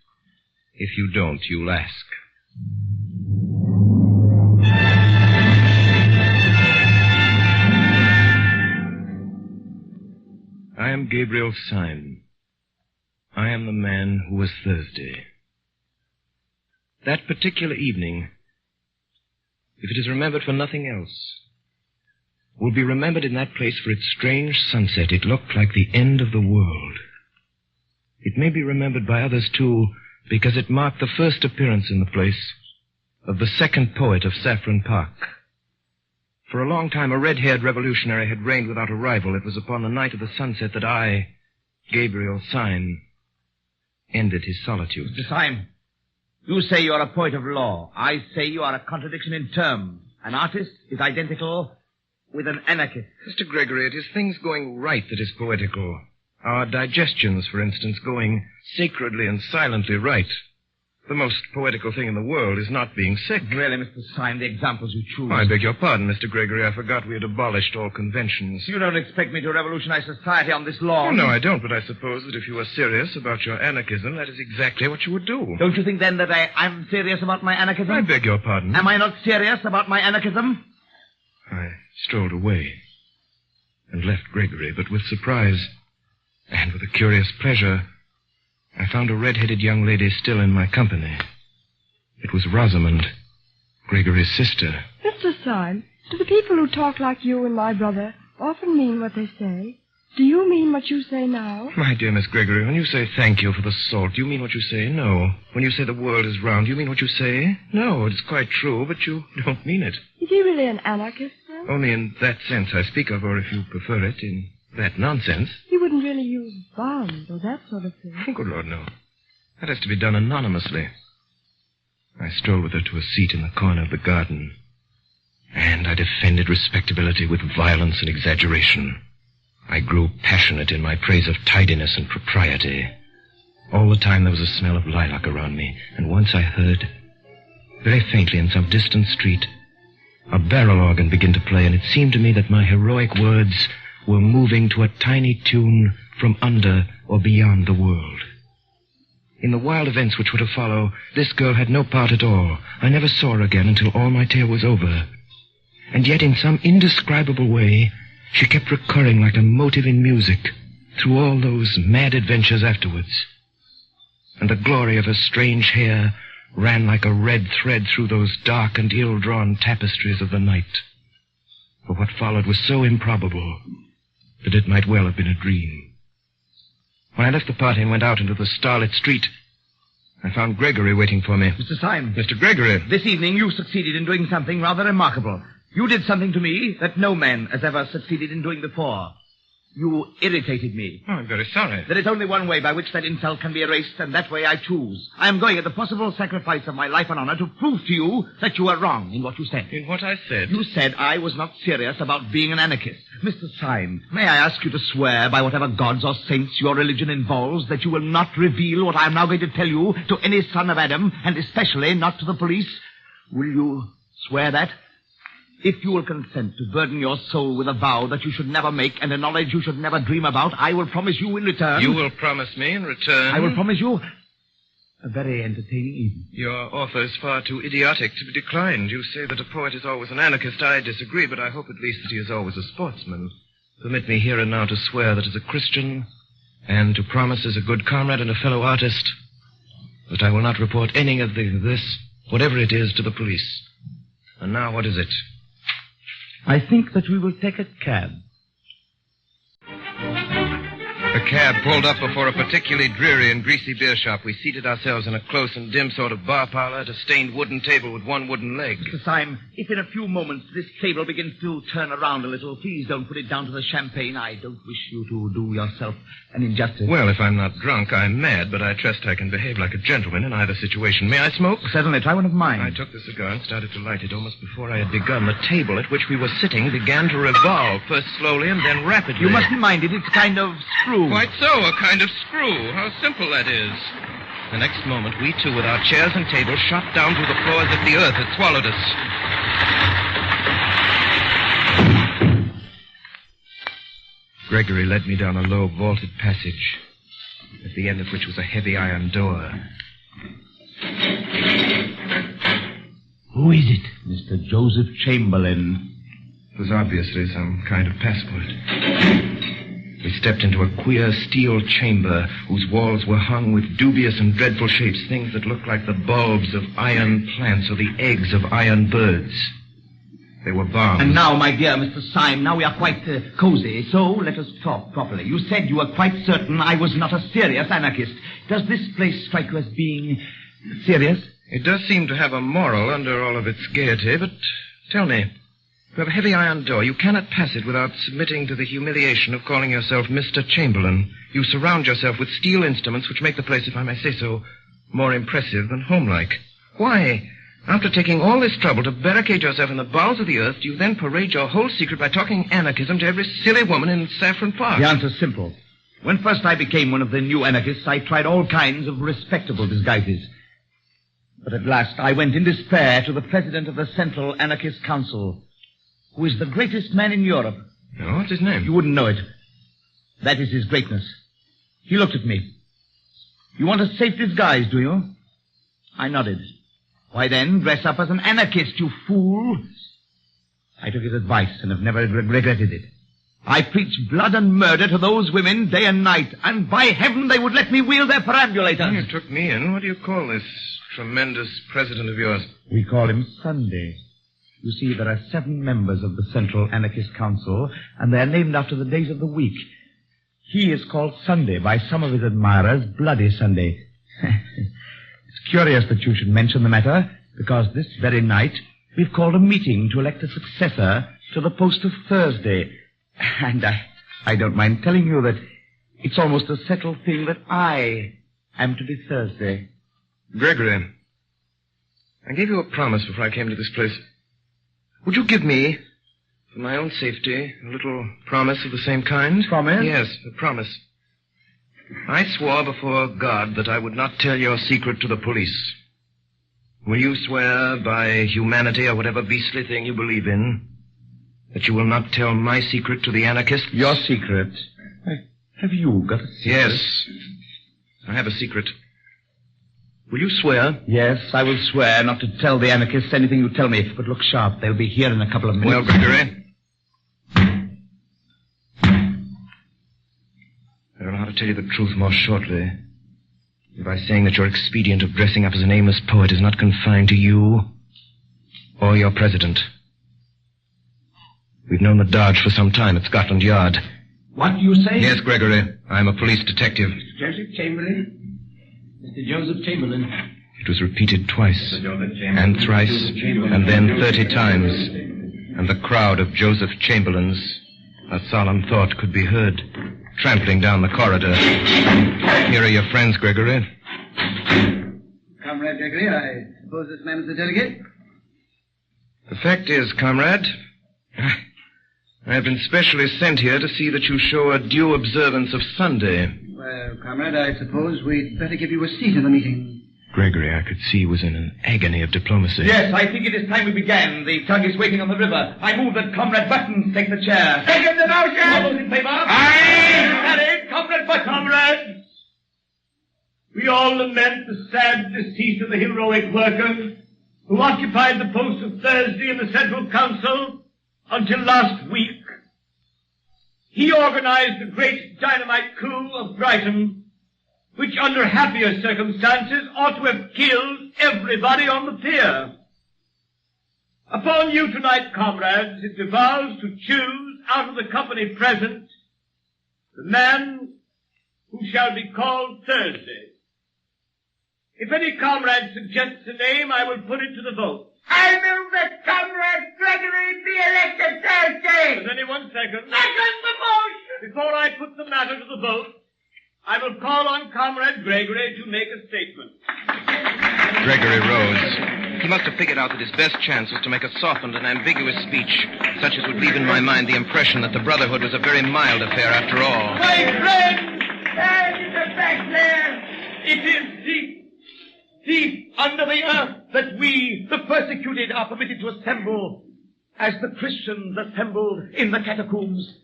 [SPEAKER 8] if you don't, you'll ask. I am Gabriel Syme. I am the man who was Thursday. That particular evening, if it is remembered for nothing else, will be remembered in that place for its strange sunset. It looked like the end of the world. It may be remembered by others, too, because it marked the first appearance in the place of the second poet of Saffron Park. For a long time, a red-haired revolutionary had reigned without a rival. It was upon the night of the sunset that I, Gabriel Syme, ended his solitude.
[SPEAKER 4] Mr. Syme, you say you are a poet of law. I say you are a contradiction in terms. An artist is identical with an anarchist.
[SPEAKER 8] Mr. Gregory, it is things going right that is poetical. Our digestions, for instance, going sacredly and silently right. The most poetical thing in the world is not being sick.
[SPEAKER 4] Really, Mr. Syme, the examples you choose...
[SPEAKER 8] I beg your pardon, Mr. Gregory. I forgot we had abolished all conventions.
[SPEAKER 4] You don't expect me to revolutionize society on this lawn?
[SPEAKER 8] Oh, no, I don't, but I suppose that if you were serious about your anarchism, that is exactly what you would do.
[SPEAKER 4] Don't you think, then, that I'm serious about my anarchism?
[SPEAKER 8] I beg your pardon.
[SPEAKER 4] Am I not serious about my anarchism?
[SPEAKER 8] I strolled away and left Gregory, but with surprise and with a curious pleasure, I found a red-headed young lady still in my company. It was Rosamond, Gregory's sister.
[SPEAKER 11] Mr. Syme, do the people who talk like you and my brother often mean what they say? Do you mean what you say now?
[SPEAKER 8] My dear Miss Gregory, when you say thank you for the salt, do you mean what you say? No. When you say the world is round, do you mean what you say? No, it's quite true, but you don't mean it.
[SPEAKER 11] Is he really an anarchist, then?
[SPEAKER 8] Only in that sense I speak of, or if you prefer it, in that nonsense.
[SPEAKER 11] He wouldn't really use bombs or that sort of thing.
[SPEAKER 8] Oh, good Lord, no. That has to be done anonymously. I strolled with her to a seat in the corner of the garden, and I defended respectability with violence and exaggeration. I grew passionate in my praise of tidiness and propriety. All the time there was a smell of lilac around me, and once I heard, very faintly in some distant street, a barrel organ begin to play, and it seemed to me that my heroic words were moving to a tiny tune from under or beyond the world. In the wild events which were to follow, this girl had no part at all. I never saw her again until all my tale was over. And yet in some indescribable way, she kept recurring like a motive in music through all those mad adventures afterwards. And the glory of her strange hair ran like a red thread through those dark and ill-drawn tapestries of the night. For what followed was so improbable that it might well have been a dream. When I left the party and went out into the starlit street, I found Gregory waiting for me.
[SPEAKER 4] Mr. Syme.
[SPEAKER 8] Mr. Gregory.
[SPEAKER 4] This evening you succeeded in doing something rather remarkable. You did something to me that no man has ever succeeded in doing before. You irritated me.
[SPEAKER 8] Oh, I'm very sorry.
[SPEAKER 4] There is only one way by which that insult can be erased, and that way I choose. I am going at the possible sacrifice of my life and honor to prove to you that you were wrong in what you said.
[SPEAKER 8] In what I said?
[SPEAKER 4] You said I was not serious about being an anarchist. Mr. Syme, may I ask you to swear by whatever gods or saints your religion involves that you will not reveal what I am now going to tell you to any son of Adam, and especially not to the police? Will you swear that? If you will consent to burden your soul with a vow that you should never make and a knowledge you should never dream about, I will promise you in return...
[SPEAKER 8] You will promise me in return...
[SPEAKER 4] I will promise you a very entertaining evening.
[SPEAKER 8] Your offer is far too idiotic to be declined. You say that a poet is always an anarchist. I disagree, but I hope at least that he is always a sportsman. Permit me here and now to swear that as a Christian, and to promise as a good comrade and a fellow artist, that I will not report any of this, whatever it is, to the police. And now, what is it?
[SPEAKER 4] I think that we will take a cab.
[SPEAKER 8] The cab pulled up before a particularly dreary and greasy beer shop. We seated ourselves in a close and dim sort of bar parlor at a stained wooden table with one wooden leg.
[SPEAKER 4] Mr. Syme, if in a few moments this table begins to turn around a little, please don't put it down to the champagne. I don't wish you to do yourself an injustice.
[SPEAKER 8] Well, if I'm not drunk, I'm mad, but I trust I can behave like a gentleman in either situation. May I smoke?
[SPEAKER 4] Certainly. Try one of mine.
[SPEAKER 8] I took the cigar and started to light it. Almost before I had begun, the table at which we were sitting began to revolve, first slowly and then rapidly.
[SPEAKER 4] You must be minded. It's a kind of screw.
[SPEAKER 8] Quite so, a kind of screw. How simple that is. The next moment, we two, with our chairs and tables, shot down through the floor as if the earth had swallowed us. Gregory led me down a low, vaulted passage, at the end of which was a heavy iron door.
[SPEAKER 4] Who is it? Mr. Joseph Chamberlain.
[SPEAKER 8] It was obviously some kind of passport. We stepped into a queer steel chamber whose walls were hung with dubious and dreadful shapes, things that looked like the bulbs of iron plants or the eggs of iron birds. They were bombs.
[SPEAKER 4] And now, my dear Mr. Syme, now we are quite cozy, so let us talk properly. You said you were quite certain I was not a serious anarchist. Does this place strike you as being serious?
[SPEAKER 8] It does seem to have a moral under all of its gaiety, but tell me, you have a heavy iron door. You cannot pass it without submitting to the humiliation of calling yourself Mr. Chamberlain. You surround yourself with steel instruments which make the place, if I may say so, more impressive than homelike. Why, after taking all this trouble to barricade yourself in the bowels of the earth, do you then parade your whole secret by talking anarchism to every silly woman in Saffron Park?
[SPEAKER 4] The answer's simple. When first I became one of the new anarchists, I tried all kinds of respectable disguises. But at last I went in despair to the president of the Central Anarchist Council, who is the greatest man in Europe.
[SPEAKER 8] Oh, what's his name?
[SPEAKER 4] You wouldn't know it. That is his greatness. He looked at me. You want a safe disguise, do you? I nodded. Why then, dress up as an anarchist, you fool. I took his advice and have never regretted it. I preached blood and murder to those women day and night, and by heaven they would let me wheel their perambulators.
[SPEAKER 8] You took me in. What do you call this tremendous president of yours?
[SPEAKER 4] We call him Sunday. You see, there are 7 members of the Central Anarchist Council, and they are named after the days of the week. He is called Sunday by some of his admirers, Bloody Sunday. It's curious that you should mention the matter, because this very night we've called a meeting to elect a successor to the post of Thursday. And I don't mind telling you that it's almost a settled thing that I am to be Thursday.
[SPEAKER 8] Gregory, I gave you a promise before I came to this place. Would you give me, for my own safety, a little promise of the same kind?
[SPEAKER 4] Promise?
[SPEAKER 8] Yes, a promise. I swore before God that I would not tell your secret to the police. Will you swear by humanity or whatever beastly thing you believe in that you will not tell my secret to the anarchists?
[SPEAKER 4] Your secret? Have you got a secret?
[SPEAKER 8] Yes, I have a secret. Will you swear?
[SPEAKER 4] Yes, I will swear not to tell the anarchists anything you tell me. But look sharp. They'll be here in a couple of minutes.
[SPEAKER 8] Well, Gregory, I don't know how to tell you the truth more shortly. By saying that your expedient of dressing up as an aimless poet is not confined to you or your president. We've known the dodge for some time at Scotland Yard.
[SPEAKER 4] What do you say?
[SPEAKER 8] Yes, Gregory. I'm a police detective.
[SPEAKER 4] Mr. Joseph Chamberlain? Mr. Joseph Chamberlain.
[SPEAKER 8] It was repeated twice, and thrice, and then 30 times. And the crowd of Joseph Chamberlains, a solemn thought could be heard, trampling down the corridor. Here are your friends, Gregory.
[SPEAKER 10] Comrade Gregory, I suppose this man is the delegate?
[SPEAKER 8] The fact is, comrade, I have been specially sent here to see that you show a due observance of Sunday.
[SPEAKER 10] Well, comrade, I suppose we'd better give you a seat in the meeting.
[SPEAKER 8] Gregory, I could see, was in an agony of diplomacy.
[SPEAKER 4] Yes, I think it is time we began. The tug is waiting on the river. I move that Comrade Buttons take the chair.
[SPEAKER 10] Second the motion!
[SPEAKER 4] All those in favor? Aye! Carried. Comrade Buttons. Comrades, we all lament the sad decease of the heroic worker who occupied the post of Thursday in the Central Council until last week. He organized the great dynamite coup of Brighton, which under happier circumstances ought to have killed everybody on the pier. Upon you tonight, comrades, it devolves to choose out of the company present the man who shall be called Thursday. If any comrade suggests a name, I will put it to the vote.
[SPEAKER 10] I move that Comrade Gregory be elected Thursday!
[SPEAKER 4] Does anyone second?
[SPEAKER 10] Second the motion!
[SPEAKER 4] Before I put the matter to the vote, I will call on Comrade Gregory to make a statement.
[SPEAKER 8] Gregory rose. He must have figured out that his best chance was to make a softened and ambiguous speech, such as would leave in my mind the impression that the Brotherhood was a very mild affair after all.
[SPEAKER 4] My friend!
[SPEAKER 10] There is the fact there!
[SPEAKER 4] It is deep under the earth that we, the persecuted, are permitted to assemble as the Christians assembled in the catacombs.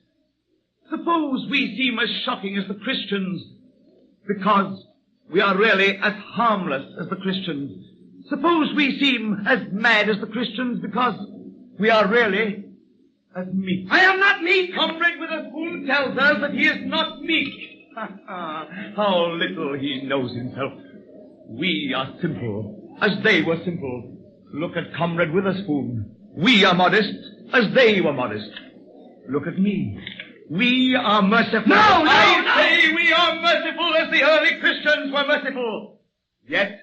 [SPEAKER 4] Suppose we seem as shocking as the Christians because we are really as harmless as the Christians. Suppose we seem as mad as the Christians because we are really as meek.
[SPEAKER 10] I am not meek!
[SPEAKER 4] Comrade Witherspoon tells us that he is not meek. How little he knows himself. We are simple, as they were simple. Look at Comrade Witherspoon. We are modest as they were modest. Look at me. We are merciful.
[SPEAKER 10] No, no,
[SPEAKER 4] I say we are merciful as the early Christians were merciful. Yet,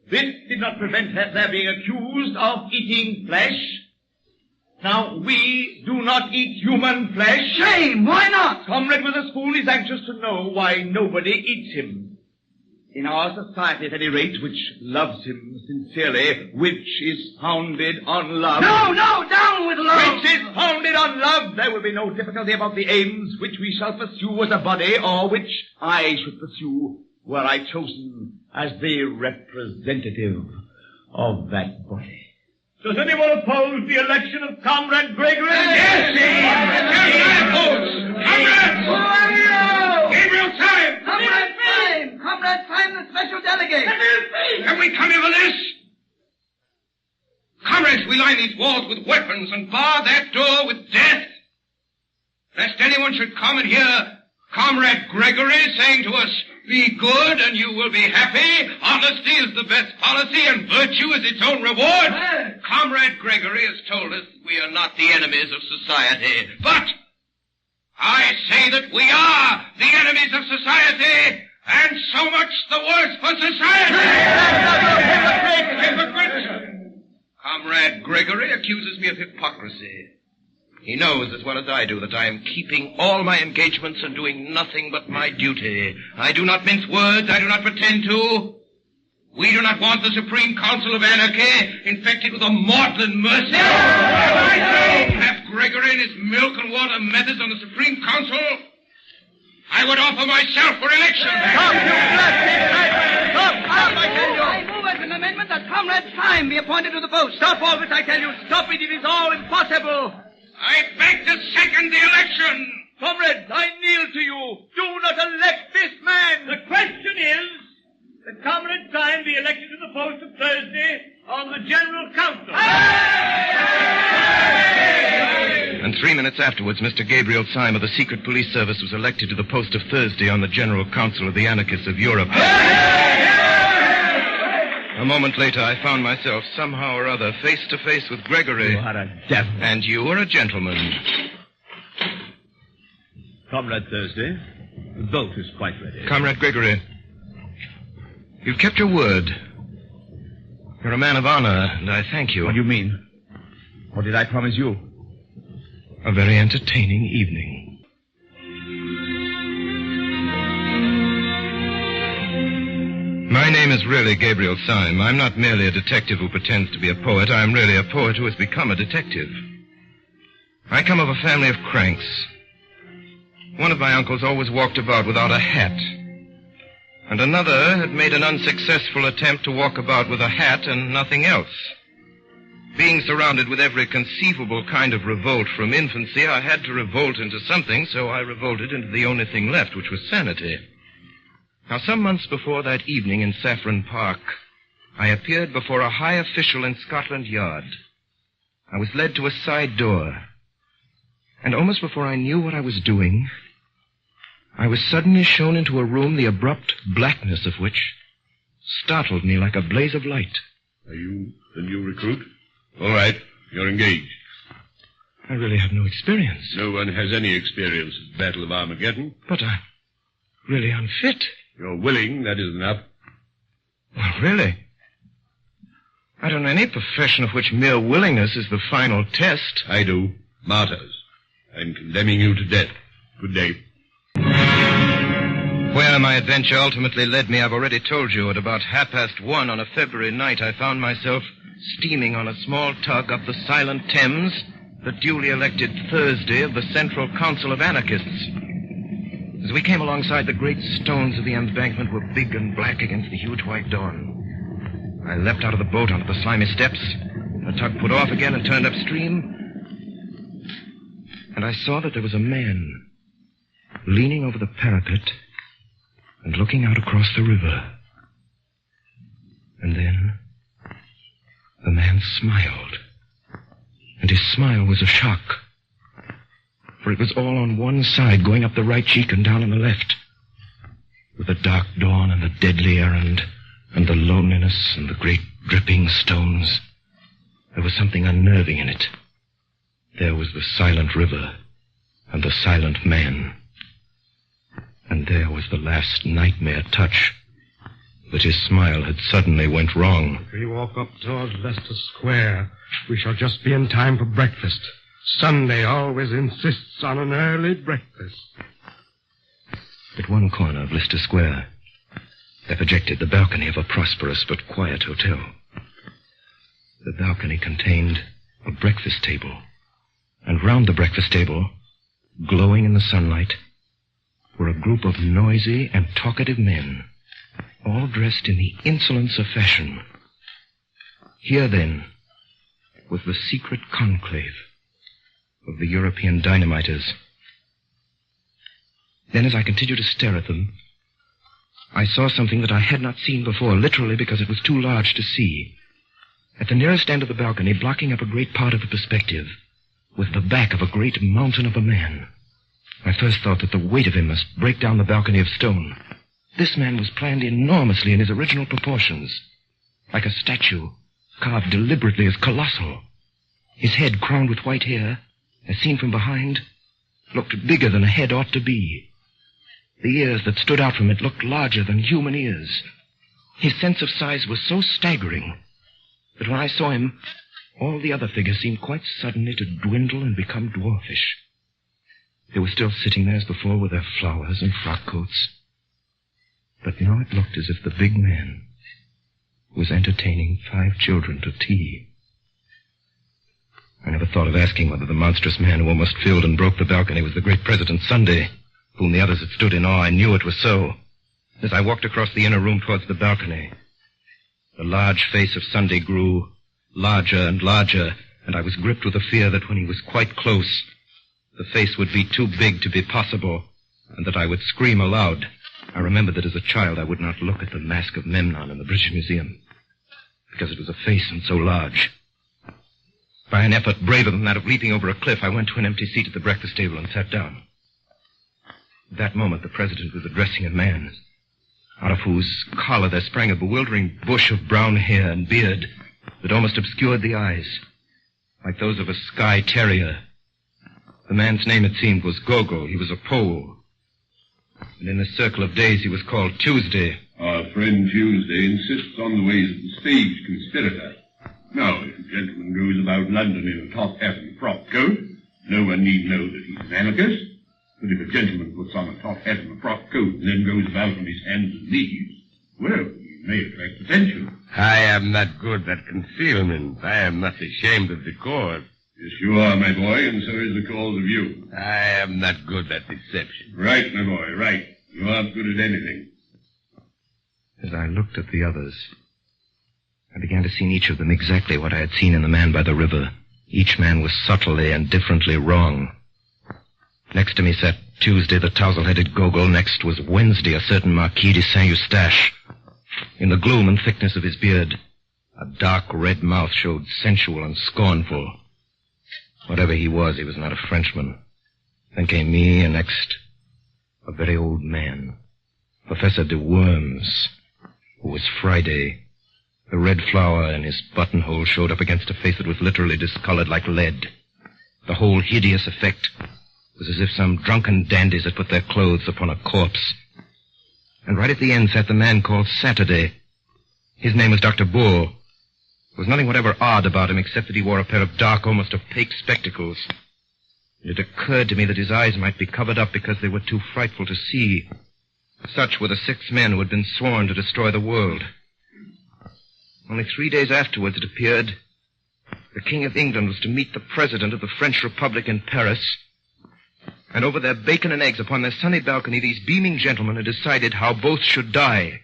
[SPEAKER 4] this did not prevent their being accused of eating flesh. Now, we do not eat human flesh.
[SPEAKER 10] Shame! Why not?
[SPEAKER 4] Comrade with a spoon is anxious to know why nobody eats him. In our society, at any rate, which loves him sincerely, which is founded on love.
[SPEAKER 10] No, down with love!
[SPEAKER 4] Which is founded on love, there will be no difficulty about the aims which we shall pursue as a body, or which I should pursue were I chosen as the representative of that body. Does anyone oppose the election of Comrade Gregory?
[SPEAKER 10] Yes,
[SPEAKER 4] Comrades!
[SPEAKER 10] Who are you?
[SPEAKER 4] Gabriel Syme!
[SPEAKER 10] Comrade Syme! Comrade Syme, the special delegate.
[SPEAKER 12] Can we come here for this? Comrades, we line these walls with weapons and bar that door with death. Lest anyone should come and hear Comrade Gregory saying to us, be good and you will be happy. Honesty is the best policy and virtue is its own reward. Comrade Gregory has told us we are not the enemies of society. But I say that we are the enemies of society, and so much the worse for society. Hypocrite! Comrade Gregory accuses me of hypocrisy. He knows as well as I do that I am keeping all my engagements and doing nothing but my duty. I do not mince words. I do not pretend to. We do not want the Supreme Council of Anarchy infected with a maudlin mercy. Have Gregory and his milk and water methods on the Supreme Council. I would offer myself for election.
[SPEAKER 10] Stop, you Stop, I tell you. I move as an amendment that Comrade Syme be appointed to the post.
[SPEAKER 4] Stop all this, I tell you. Stop it. It is all impossible.
[SPEAKER 12] I beg to second the election.
[SPEAKER 4] Comrades, I kneel to you. Do not elect this man. The question is that Comrade Syme be elected to the post of Thursday on the General Council.
[SPEAKER 8] And 3 minutes afterwards, Mr. Gabriel Syme of the Secret Police Service was elected to the post of Thursday on the General Council of the Anarchists of Europe. A moment later, I found myself, somehow or other, face to face with Gregory.
[SPEAKER 4] You are a devil.
[SPEAKER 8] And you are a gentleman.
[SPEAKER 4] Comrade Thursday, the boat is quite ready.
[SPEAKER 8] Comrade Gregory, you've kept your word. You're a man of honor, and I thank you.
[SPEAKER 4] What do you mean? What did I promise you?
[SPEAKER 8] A very entertaining evening. My name is really Gabriel Syme. I'm not merely a detective who pretends to be a poet. I'm really a poet who has become a detective. I come of a family of cranks. One of my uncles always walked about without a hat. And another had made an unsuccessful attempt to walk about with a hat and nothing else. Being surrounded with every conceivable kind of revolt from infancy, I had to revolt into something, so I revolted into the only thing left, which was sanity. Now, some months before that evening in Saffron Park, I appeared before a high official in Scotland Yard. I was led to a side door, and almost before I knew what I was doing, I was suddenly shown into a room the abrupt blackness of which startled me like a blaze of light.
[SPEAKER 14] Are you the new recruit? All right, you're engaged.
[SPEAKER 8] I really have no experience.
[SPEAKER 14] No one has any experience at the Battle of Armageddon.
[SPEAKER 8] But I'm really unfit.
[SPEAKER 14] You're willing, that is enough.
[SPEAKER 8] Well, really? I don't know any profession of which mere willingness is the final test.
[SPEAKER 14] I do. Martyrs. I'm condemning you to death. Good day.
[SPEAKER 8] Where my adventure ultimately led me, I've already told you. At about 1:30 on a February night, I found myself steaming on a small tug up the silent Thames, the duly elected Thursday of the Central Council of Anarchists. As we came alongside, the great stones of the embankment were big and black against the huge white dawn. I leapt out of the boat onto the slimy steps. The tug put off again and turned upstream. And I saw that there was a man leaning over the parapet and looking out across the river. And then the man smiled. And his smile was a shock. For it was all on one side, going up the right cheek and down on the left. With the dark dawn and the deadly errand and the loneliness and the great dripping stones, there was something something unnerving in it. There was the silent river and the silent man. And there was the last nightmare touch. But his smile had suddenly went wrong.
[SPEAKER 2] If we walk up towards Leicester Square, we shall just be in time for breakfast. Sunday always insists on an early breakfast.
[SPEAKER 8] At one corner of Leicester Square, there projected the balcony of a prosperous but quiet hotel. The balcony contained a breakfast table, and round the breakfast table, glowing in the sunlight, were a group of noisy and talkative men, all dressed in the insolence of fashion. Here, then, was the secret conclave of the European dynamiters. Then, as I continued to stare at them, I saw something that I had not seen before, literally because it was too large to see. At the nearest end of the balcony, blocking up a great part of the perspective, was the back of a great mountain of a man. I first thought that the weight of him must break down the balcony of stone. This man was planned enormously in his original proportions, like a statue, carved deliberately as colossal. His head, crowned with white hair, as seen from behind, looked bigger than a head ought to be. The ears that stood out from it looked larger than human ears. His sense of size was so staggering that when I saw him, all the other figures seemed quite suddenly to dwindle and become dwarfish. They were still sitting there as before with their flowers and frock coats. But now it looked as if the big man was entertaining 5 children to tea. I never thought of asking whether the monstrous man who almost filled and broke the balcony was the great President Sunday, whom the others had stood in awe. I knew it was so. As I walked across the inner room towards the balcony, the large face of Sunday grew larger and larger, and I was gripped with a fear that when he was quite close, the face would be too big to be possible, and that I would scream aloud. I remembered that as a child I would not look at the Mask of Memnon in the British Museum, because it was a face and so large. By an effort braver than that of leaping over a cliff, I went to an empty seat at the breakfast table and sat down. At that moment, the president was addressing a man, out of whose collar there sprang a bewildering bush of brown hair and beard that almost obscured the eyes, like those of a Skye terrier. The man's name, it seemed, was Gogol. He was a Pole. And in this circle of days, he was called Tuesday.
[SPEAKER 14] Our friend Tuesday insists on the ways of the stage conspirator. Now, if a gentleman goes about London in a top hat and frock coat, no one need know that he's an anarchist. But if a gentleman puts on a top hat and a frock coat and then goes about on his hands and knees, well, he may attract attention.
[SPEAKER 13] I am not good at concealment. I am not ashamed of the cause.
[SPEAKER 14] Yes, you are, my boy, and so is the cause of you.
[SPEAKER 13] I am not good at deception.
[SPEAKER 14] Right, my boy, right. You aren't good at anything.
[SPEAKER 8] As I looked at the others, I began to see in each of them exactly what I had seen in the man by the river. Each man was subtly and differently wrong. Next to me sat Tuesday, the tousle-headed Gogol. Next was Wednesday, a certain Marquis de Saint-Eustache. In the gloom and thickness of his beard, a dark red mouth showed sensual and scornful. Whatever he was not a Frenchman. Then came me, and next, a very old man, Professor de Worms, who was Friday. The red flower in his buttonhole showed up against a face that was literally discolored like lead. The whole hideous effect was as if some drunken dandies had put their clothes upon a corpse. And right at the end sat the man called Saturday. His name was Dr. Bull. There was nothing whatever odd about him except that he wore a pair of dark, almost opaque spectacles. It occurred to me that his eyes might be covered up because they were too frightful to see. Such were the 6 men who had been sworn to destroy the world. Only 3 days afterwards, it appeared, the King of England was to meet the President of the French Republic in Paris, and over their bacon and eggs upon their sunny balcony, these beaming gentlemen had decided how both should die.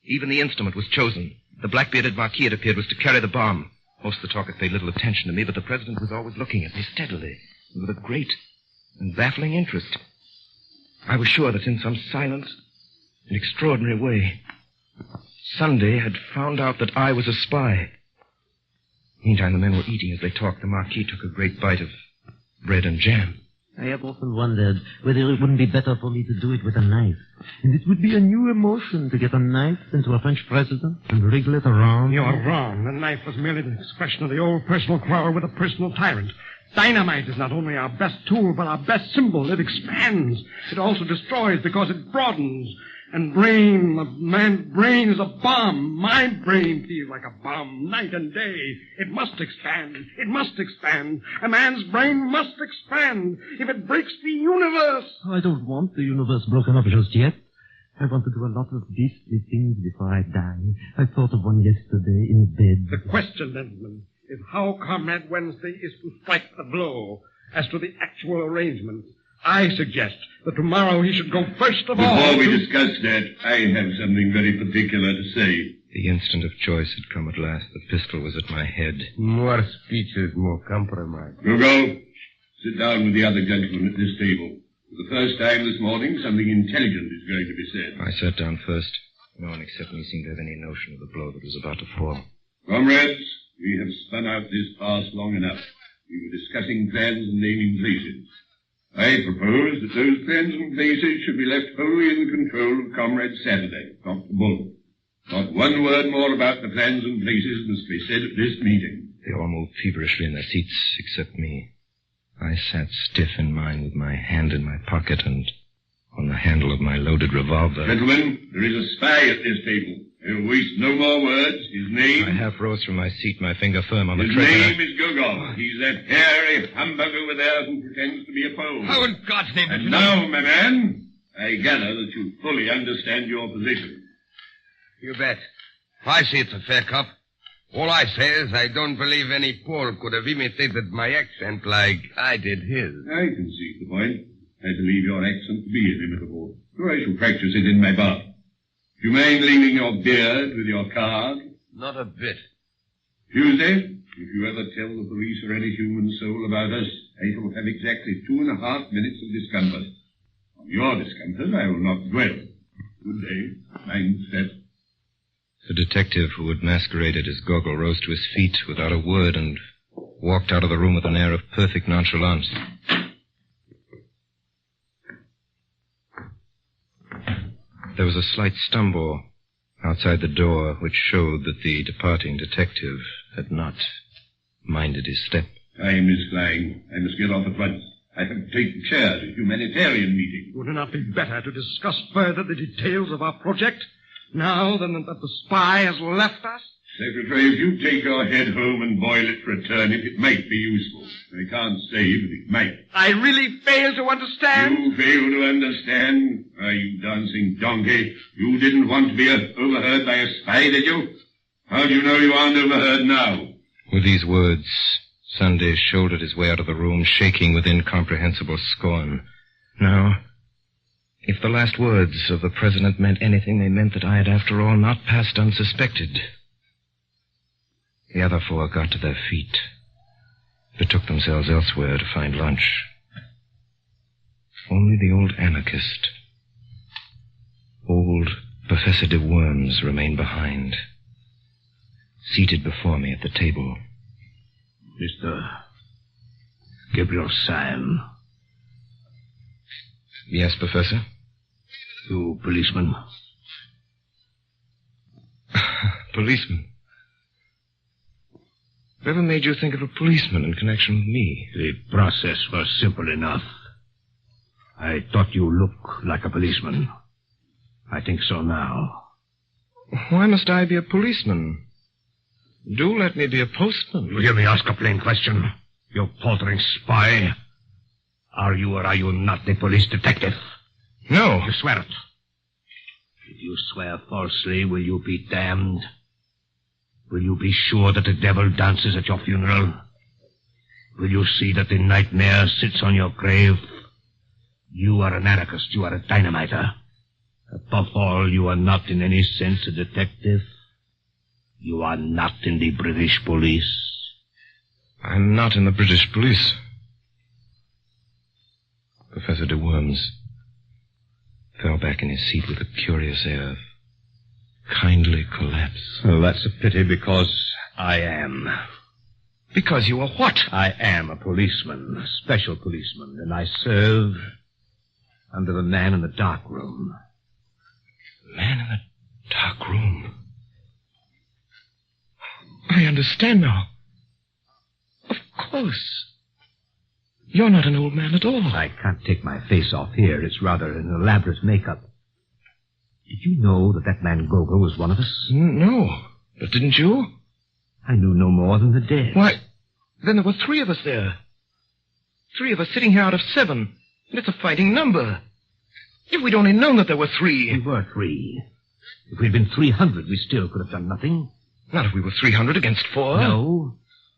[SPEAKER 8] Even the instrument was chosen. The black-bearded Marquis, it appeared, was to carry the bomb. Most of the talk had paid little attention to me, but the President was always looking at me steadily, and with a great and baffling interest. I was sure that in some silent and extraordinary way, Sunday had found out that I was a spy. Meantime, the men were eating as they talked. The Marquis took a great bite of bread and jam.
[SPEAKER 3] I have often wondered whether it wouldn't be better for me to do it with a knife. And it would be a new emotion to get a knife into a French president and wriggle it around.
[SPEAKER 2] You're wrong. The knife was merely the expression of the old personal quarrel with a personal tyrant. Dynamite is not only our best tool, but our best symbol. It expands. It also destroys because it broadens. And the man's brain is a bomb. My brain feels like a bomb night and day. It must expand. It must expand. A man's brain must expand. If it breaks the universe.
[SPEAKER 3] I don't want the universe broken up just yet. I want to do a lot of beastly things before I die. I thought of one yesterday in bed.
[SPEAKER 2] The question, gentlemen, is how Comrade Wednesday is to strike the blow. As to the actual arrangements, I suggest that tomorrow he should go first of all.
[SPEAKER 14] Before we discuss that, I have something very particular to say.
[SPEAKER 8] The instant of choice had come at last. The pistol was at my head.
[SPEAKER 13] More speeches, more compromise.
[SPEAKER 14] Hugo, sit down with the other gentlemen at this table. For the first time this morning, something intelligent is going to be said.
[SPEAKER 8] I sat down first. No one except me seemed to have any notion of the blow that was about to fall.
[SPEAKER 14] Comrades, we have spun out this farce long enough. We were discussing plans and naming places. I propose that those plans and places should be left wholly in the control of Comrade Saturday, Dr. Bull. Not one word more about the plans and places must be said at this meeting.
[SPEAKER 8] They all moved feverishly in their seats, except me. I sat stiff in mine with my hand in my pocket and on the handle of my loaded revolver.
[SPEAKER 14] Gentlemen, there is a spy at this table. I will waste no more words. His name...
[SPEAKER 8] I half rose from my seat, my finger firm on the trigger.
[SPEAKER 14] His name is Gogol. He's that hairy humbug over there who pretends to be a Pole.
[SPEAKER 12] How in God's name did
[SPEAKER 14] And
[SPEAKER 12] you
[SPEAKER 14] now,
[SPEAKER 12] know?
[SPEAKER 14] my man, I gather that you fully understand your position.
[SPEAKER 12] You bet. I see it's a fair cop. All I say is I don't believe any Pole could have imitated my accent like I did his.
[SPEAKER 14] I concede the point. I believe your accent to be inimitable, so I shall practice it in my bar. Do you mind leaving your beard with your card?
[SPEAKER 12] Not a bit.
[SPEAKER 14] Tuesday, if you ever tell the police or any human soul about us, I shall have exactly 2.5 minutes of discomfort. On your discomfort, I will not dwell. Good day. Mind step.
[SPEAKER 8] The detective who had masqueraded as Gogol rose to his feet without a word and walked out of the room with an air of perfect nonchalance. There was a slight stumble outside the door which showed that the departing detective had not minded his step.
[SPEAKER 14] Time is flying. I must get off at once. I have to take the chair to a humanitarian meeting.
[SPEAKER 2] Would it not be better to discuss further the details of our project now than that the spy has left us?
[SPEAKER 14] Secretary, if you take your head home and boil it for a turnip, it might be useful. I can't say, but it might.
[SPEAKER 2] I really fail to understand.
[SPEAKER 14] You fail to understand? Ah, you dancing donkey. You didn't want to be overheard by a spy, did you? How do you know you aren't overheard now?
[SPEAKER 8] With these words, Sunday shouldered his way out of the room, shaking with incomprehensible scorn. Now, if the last words of the president meant anything, they meant that I had, after all, not passed unsuspected. The other four got to their feet, betook themselves elsewhere to find lunch. Only the old anarchist, old Professor de Worms, remained behind, seated before me at the table.
[SPEAKER 6] Mr. Gabriel Sam.
[SPEAKER 8] Yes, Professor?
[SPEAKER 6] You policeman?
[SPEAKER 8] Policeman? Whatever made you think of a policeman in connection with me?
[SPEAKER 6] The process was simple enough. I thought you looked like a policeman. I think so now.
[SPEAKER 8] Why must I be a policeman? Do let me be a postman.
[SPEAKER 6] You hear me ask a plain question? You paltering spy. Are you or are you not a police detective?
[SPEAKER 8] No.
[SPEAKER 6] You swear it. If you swear falsely, will you be damned? Will you be sure that the devil dances at your funeral? Will you see that the nightmare sits on your grave? You are an anarchist. You are a dynamiter. Above all, you are not in any sense a detective. You are not in the British police.
[SPEAKER 8] I'm not in the British police. Professor de Worms fell back in his seat with a curious air of kindly collapse.
[SPEAKER 6] Well, that's a pity because I am.
[SPEAKER 8] Because you are what?
[SPEAKER 6] I am a policeman, a special policeman, and I serve under the man in the dark room.
[SPEAKER 8] Man in the dark room. I understand now. Of course. You're not an old man at all.
[SPEAKER 6] I can't take my face off here. It's rather an elaborate makeup. Did you know that man Gogo was one of us?
[SPEAKER 8] No. But didn't you?
[SPEAKER 6] I knew no more than the dead.
[SPEAKER 8] Why, then there were 3 of us there. 3 of us sitting here out of 7. And it's a fighting number. If we'd only known that there were 3.
[SPEAKER 6] We were 3. If we'd been 300, we still could have done nothing.
[SPEAKER 8] Not if we were 300 against 4.
[SPEAKER 6] No.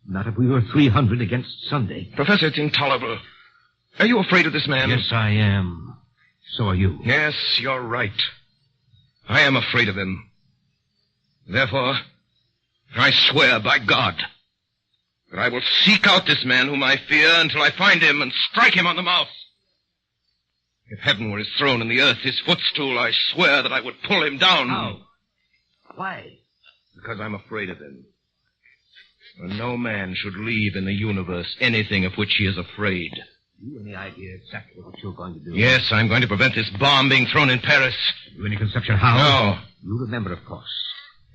[SPEAKER 6] Not if we were 300 against Sunday.
[SPEAKER 8] Professor, it's intolerable. Are you afraid of this man?
[SPEAKER 6] Yes, I am. So are you.
[SPEAKER 8] Yes, you're right. I am afraid of him. Therefore, I swear by God that I will seek out this man whom I fear until I find him and strike him on the mouth. If heaven were his throne and the earth his footstool, I swear that I would pull him down.
[SPEAKER 6] How? Why?
[SPEAKER 8] Because I'm afraid of him. For no man should leave in the universe anything of which he is afraid.
[SPEAKER 6] Have you any idea exactly what you're going to do?
[SPEAKER 8] Yes, I'm going to prevent this bomb being thrown in Paris.
[SPEAKER 6] Have you any conception how?
[SPEAKER 8] No.
[SPEAKER 6] You remember, of course,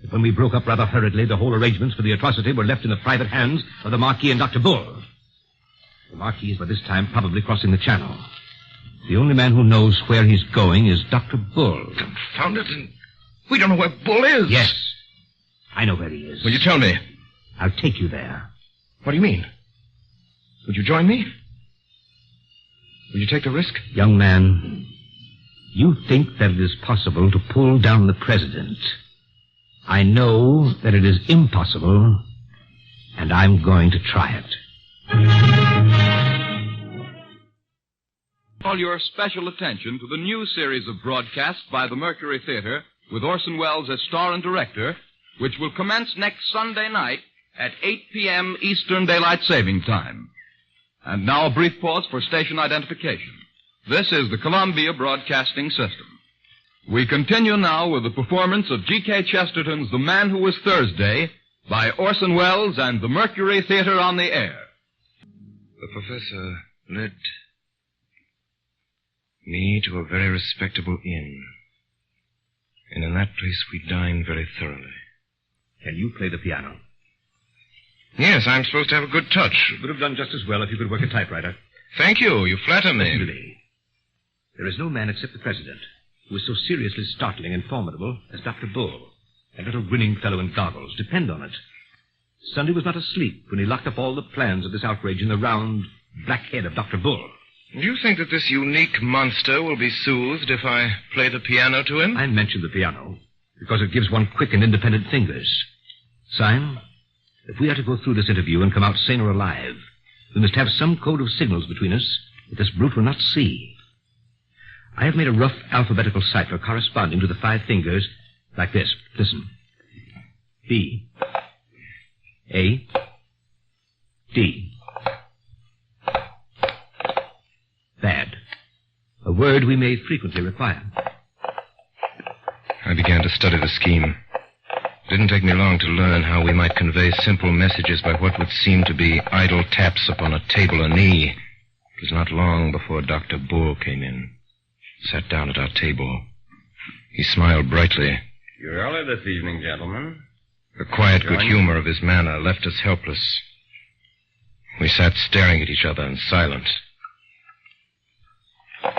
[SPEAKER 6] that when we broke up rather hurriedly, the whole arrangements for the atrocity were left in the private hands of the Marquis and Dr. Bull. The Marquis is by this time probably crossing the Channel. The only man who knows where he's going is Dr. Bull.
[SPEAKER 8] Confound it, and we don't know where Bull is.
[SPEAKER 6] Yes. I know where he is.
[SPEAKER 8] Will you tell me?
[SPEAKER 6] I'll take you there.
[SPEAKER 8] What do you mean? Would you join me? Will you take the risk?
[SPEAKER 6] Young man, you think that it is possible to pull down the president. I know that it is impossible, and I'm going to try it.
[SPEAKER 7] Call your special attention to the new series of broadcasts by the Mercury Theater with Orson Welles as star and director, which will commence next Sunday night at 8 p.m. Eastern Daylight Saving Time. And now a brief pause for station identification. This is the Columbia Broadcasting System. We continue now with the performance of G.K. Chesterton's The Man Who Was Thursday by Orson Welles and the Mercury Theater on the Air.
[SPEAKER 8] The professor led me to a very respectable inn. And in that place we dined very thoroughly.
[SPEAKER 6] Can you play the piano?
[SPEAKER 8] Yes, I'm supposed to have a good touch.
[SPEAKER 6] You would have done just as well if you could work a typewriter.
[SPEAKER 8] Thank you. You flatter me.
[SPEAKER 6] Listen to me. There is no man except the president who is so seriously startling and formidable as Dr. Bull, that little grinning fellow in goggles. Depend on it. Sunday was not asleep when he locked up all the plans of this outrage in the round, black head of Dr. Bull.
[SPEAKER 8] Do you think that this unique monster will be soothed if I play the piano to him?
[SPEAKER 6] I mentioned the piano because it gives one quick and independent fingers. Syme, if we are to go through this interview and come out sane or alive, we must have some code of signals between us that this brute will not see. I have made a rough alphabetical cipher corresponding to the 5 fingers like this. Listen. B. A. D. Bad. A word we may frequently require.
[SPEAKER 8] I began to study the scheme. It didn't take me long to learn how we might convey simple messages by what would seem to be idle taps upon a table or knee. It was not long before Dr. Bull came in, sat down at our table. He smiled brightly.
[SPEAKER 13] You're early this evening, gentlemen.
[SPEAKER 8] The quiet good humor of his manner left us helpless. We sat staring at each other in silence. I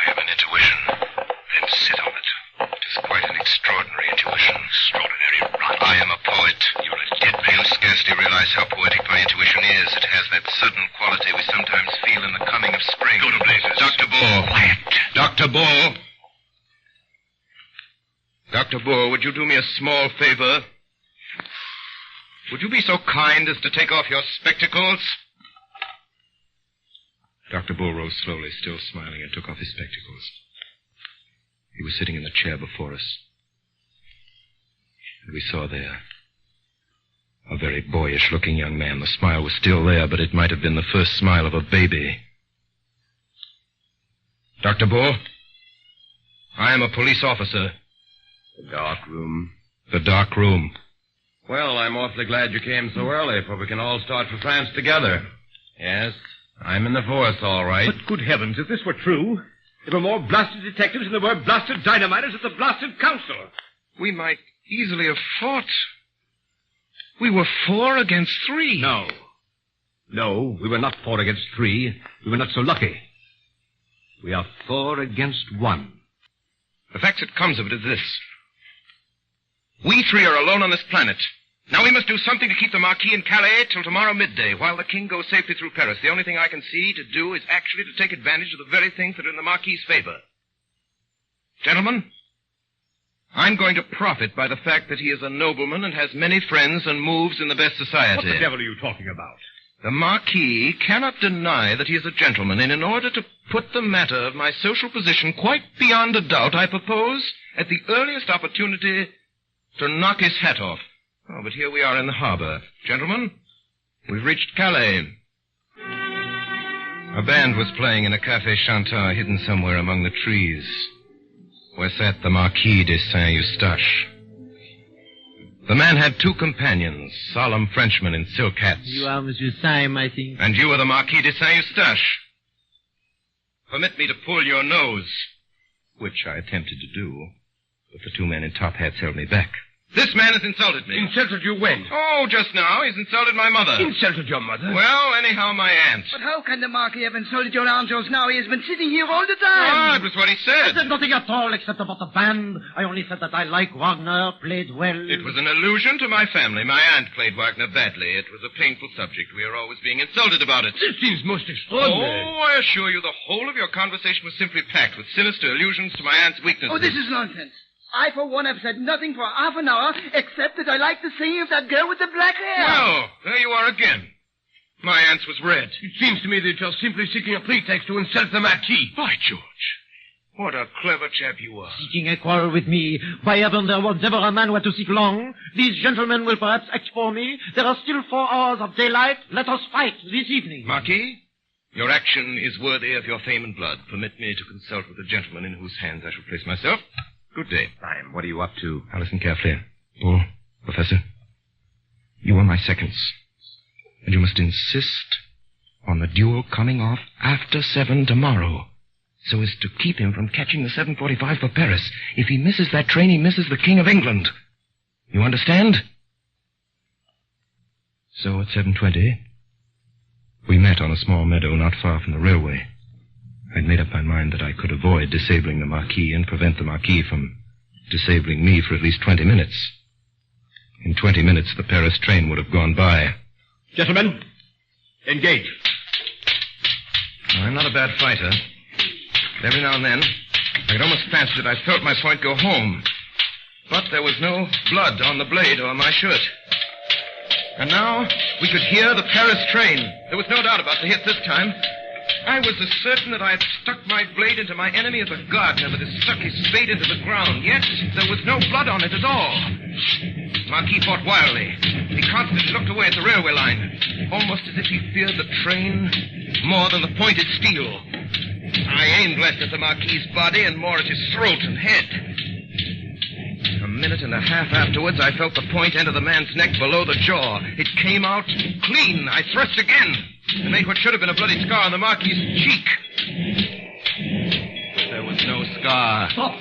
[SPEAKER 8] have an intuition. Then sit on it. It is quite an extraordinary intuition. Extraordinary rot. I am a poet. You're a dead man. You scarcely realize how poetic my intuition is. It has that sudden quality we sometimes feel in the coming of spring. Go to blazes. Dr. Bull. Quiet. Dr. Bull. Dr. Bull, would you do me a small favor? Would you be so kind as to take off your spectacles? Dr. Bull rose slowly, still smiling, and took off his spectacles. He was sitting in the chair before us. And we saw there a very boyish-looking young man. The smile was still there, but it might have been the first smile of a baby. Dr. Bull, I am a police officer.
[SPEAKER 13] The dark room.
[SPEAKER 8] The dark room.
[SPEAKER 13] Well, I'm awfully glad you came so early, for we can all start for France together. Yes, I'm in the force, all right.
[SPEAKER 12] But good heavens, if this were true, there were more blasted detectives than there were blasted dynamiters at the blasted council.
[SPEAKER 8] We might easily have fought. We were 4 against 3.
[SPEAKER 12] No, we were not 4 against 3. We were not so lucky. We are 4 against 1.
[SPEAKER 8] The fact that comes of it is this. We 3 are alone on this planet. Now we must do something to keep the Marquis in Calais till tomorrow midday, while the King goes safely through Paris. The only thing I can see to do is actually to take advantage of the very things that are in the Marquis's favor. Gentlemen, I'm going to profit by the fact that he is a nobleman and has many friends and moves in the best society.
[SPEAKER 12] What the devil are you talking about?
[SPEAKER 8] The Marquis cannot deny that he is a gentleman, and in order to put the matter of my social position quite beyond a doubt, I propose, at the earliest opportunity, to knock his hat off. Oh, but here we are in the harbor. Gentlemen, we've reached Calais. A band was playing in a Café Chantant hidden somewhere among the trees, where sat the Marquis de Saint-Eustache. The man had 2 companions, solemn Frenchmen in silk hats.
[SPEAKER 3] You are Monsieur Syme, I think.
[SPEAKER 8] And you are the Marquis de Saint-Eustache. Permit me to pull your nose, which I attempted to do, but the 2 men in top hats held me back. This man has insulted me.
[SPEAKER 12] Insulted you when?
[SPEAKER 8] Oh, just now. He's insulted my mother.
[SPEAKER 12] Insulted your mother?
[SPEAKER 8] Well, anyhow, my aunt.
[SPEAKER 10] But how can the Marquis have insulted your aunt just now? He has been sitting here all the time.
[SPEAKER 8] Ah, it was what he said.
[SPEAKER 3] I said nothing at all except about the band. I only said that I like Wagner, played well.
[SPEAKER 8] It was an allusion to my family. My aunt played Wagner badly. It was a painful subject. We are always being insulted about it.
[SPEAKER 12] This seems most extraordinary.
[SPEAKER 8] Oh, I assure you, the whole of your conversation was simply packed with sinister allusions to my aunt's weaknesses.
[SPEAKER 10] Oh, this is nonsense. I, for one, have said nothing for half an hour, except that I like the singing of that girl with the black hair.
[SPEAKER 8] Well, there you are again. My aunt's was red.
[SPEAKER 12] It seems to me that you're simply seeking a pretext to insult the Marquis.
[SPEAKER 8] By George. What a clever chap you are.
[SPEAKER 3] Seeking a quarrel with me. By heaven, there was never a man who had to seek long. These gentlemen will perhaps act for me. There are still 4 hours of daylight. Let us fight this evening.
[SPEAKER 8] Marquis, your action is worthy of your fame and blood. Permit me to consult with the gentleman in whose hands I shall place myself. Good day.
[SPEAKER 12] Syme, what are you up to?
[SPEAKER 8] Now listen carefully. Bull, Professor, you are my seconds. And you must insist on the duel coming off after 7 tomorrow, so as to keep him from catching the 7:45 for Paris. If he misses that train, he misses the King of England. You understand? So at 7:20, we met on a small meadow not far from the railway. I'd made up my mind that I could avoid disabling the Marquis and prevent the Marquis from disabling me for at least 20 minutes. In 20 minutes, the Paris train would have gone by.
[SPEAKER 12] Gentlemen, engage.
[SPEAKER 8] I'm not a bad fighter. Every now and then, I could almost fancy that I felt my point go home. But there was no blood on the blade or my shirt. And now, we could hear the Paris train. There was no doubt about the hit this time. I was as certain that I had stuck my blade into my enemy as a gardener that has stuck his spade into the ground. Yet, there was no blood on it at all. Marquis fought wildly. He constantly looked away at the railway line, almost as if he feared the train more than the pointed steel. I aimed less at the Marquis's body and more at his throat and head. A minute and a half afterwards, I felt the point enter the man's neck below the jaw. It came out clean. I thrust again and made what should have been a bloody scar on the Marquis's cheek. But there was no scar.
[SPEAKER 3] Stop!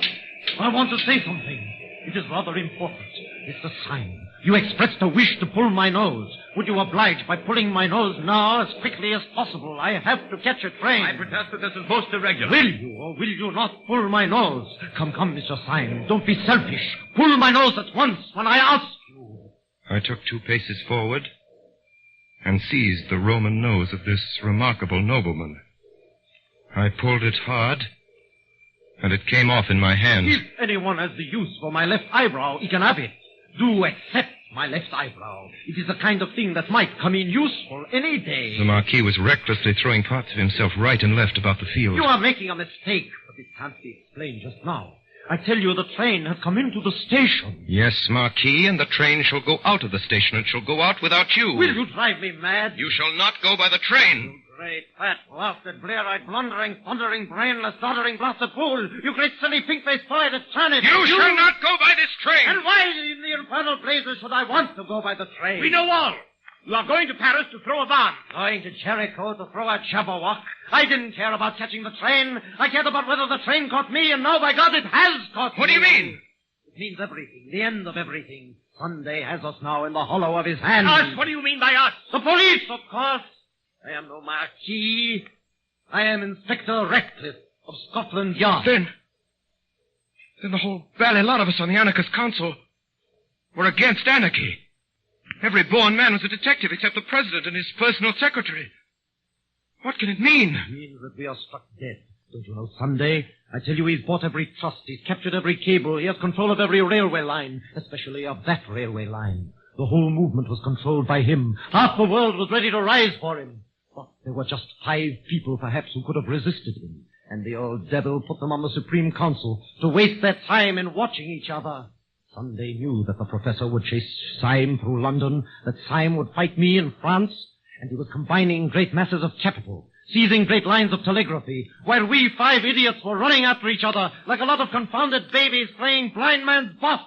[SPEAKER 3] I want to say something. It is rather important. Mr. Syme, you expressed a wish to pull my nose. Would you oblige by pulling my nose now as quickly as possible? I have to catch a train.
[SPEAKER 12] I protest that this is most irregular.
[SPEAKER 3] Will you or will you not pull my nose? Come, Mr. Syme. Don't be selfish. Pull my nose at once when I ask you.
[SPEAKER 8] I took 2 paces forward and seized the Roman nose of this remarkable nobleman. I pulled it hard, and it came off in my hand.
[SPEAKER 3] If anyone has the use for my left eyebrow, he can have it. Do accept my left eyebrow. It is the kind of thing that might come in useful any day.
[SPEAKER 8] The Marquis was recklessly throwing parts of himself right and left about the field.
[SPEAKER 3] You are making a mistake, but it can't be explained just now. I tell you, the train has come into the station.
[SPEAKER 8] Yes, Marquis, and the train shall go out of the station. It shall go out without you.
[SPEAKER 3] Will you drive me mad?
[SPEAKER 8] You shall not go by the train.
[SPEAKER 3] great, fat, blasted, blear-eyed, blundering, thundering, brainless, doddering, blasted fool! You great silly pink-faced boy that's turnip!
[SPEAKER 12] You shall not go by this train!
[SPEAKER 3] And why in the infernal blazes should I want to go by the train?
[SPEAKER 12] We know all. You are going to Paris to throw a bomb.
[SPEAKER 3] Going to Jericho to throw a Jabberwock? I didn't care about catching the train. I cared about whether the train caught me, and now, by God, it has caught me.
[SPEAKER 12] What do you mean?
[SPEAKER 3] It means everything, the end of everything. Sunday has us now in the hollow of his hand.
[SPEAKER 12] Us? What do you mean by us?
[SPEAKER 3] The police, of course. I am no Marquis. I am Inspector Ratcliffe of Scotland Yard.
[SPEAKER 12] Then the whole bally lot of us on the anarchist council were against anarchy. Every born man was a detective except the president and his personal secretary. What can it mean?
[SPEAKER 3] It means that we are struck dead. Don't you know Sunday? I tell you, he's bought every trust, he's captured every cable, he has control of every railway line, especially of that railway line. The whole movement was controlled by him. Half the world was ready to rise for him. But there were just 5 people, perhaps, who could have resisted him. And the old devil put them on the Supreme Council to waste their time in watching each other. Sunday knew that the professor would chase Syme through London, that Syme would fight me in France, and he was combining great masses of capital, seizing great lines of telegraphy, while we 5 idiots were running after each other like a lot of confounded babies playing blind man's buff.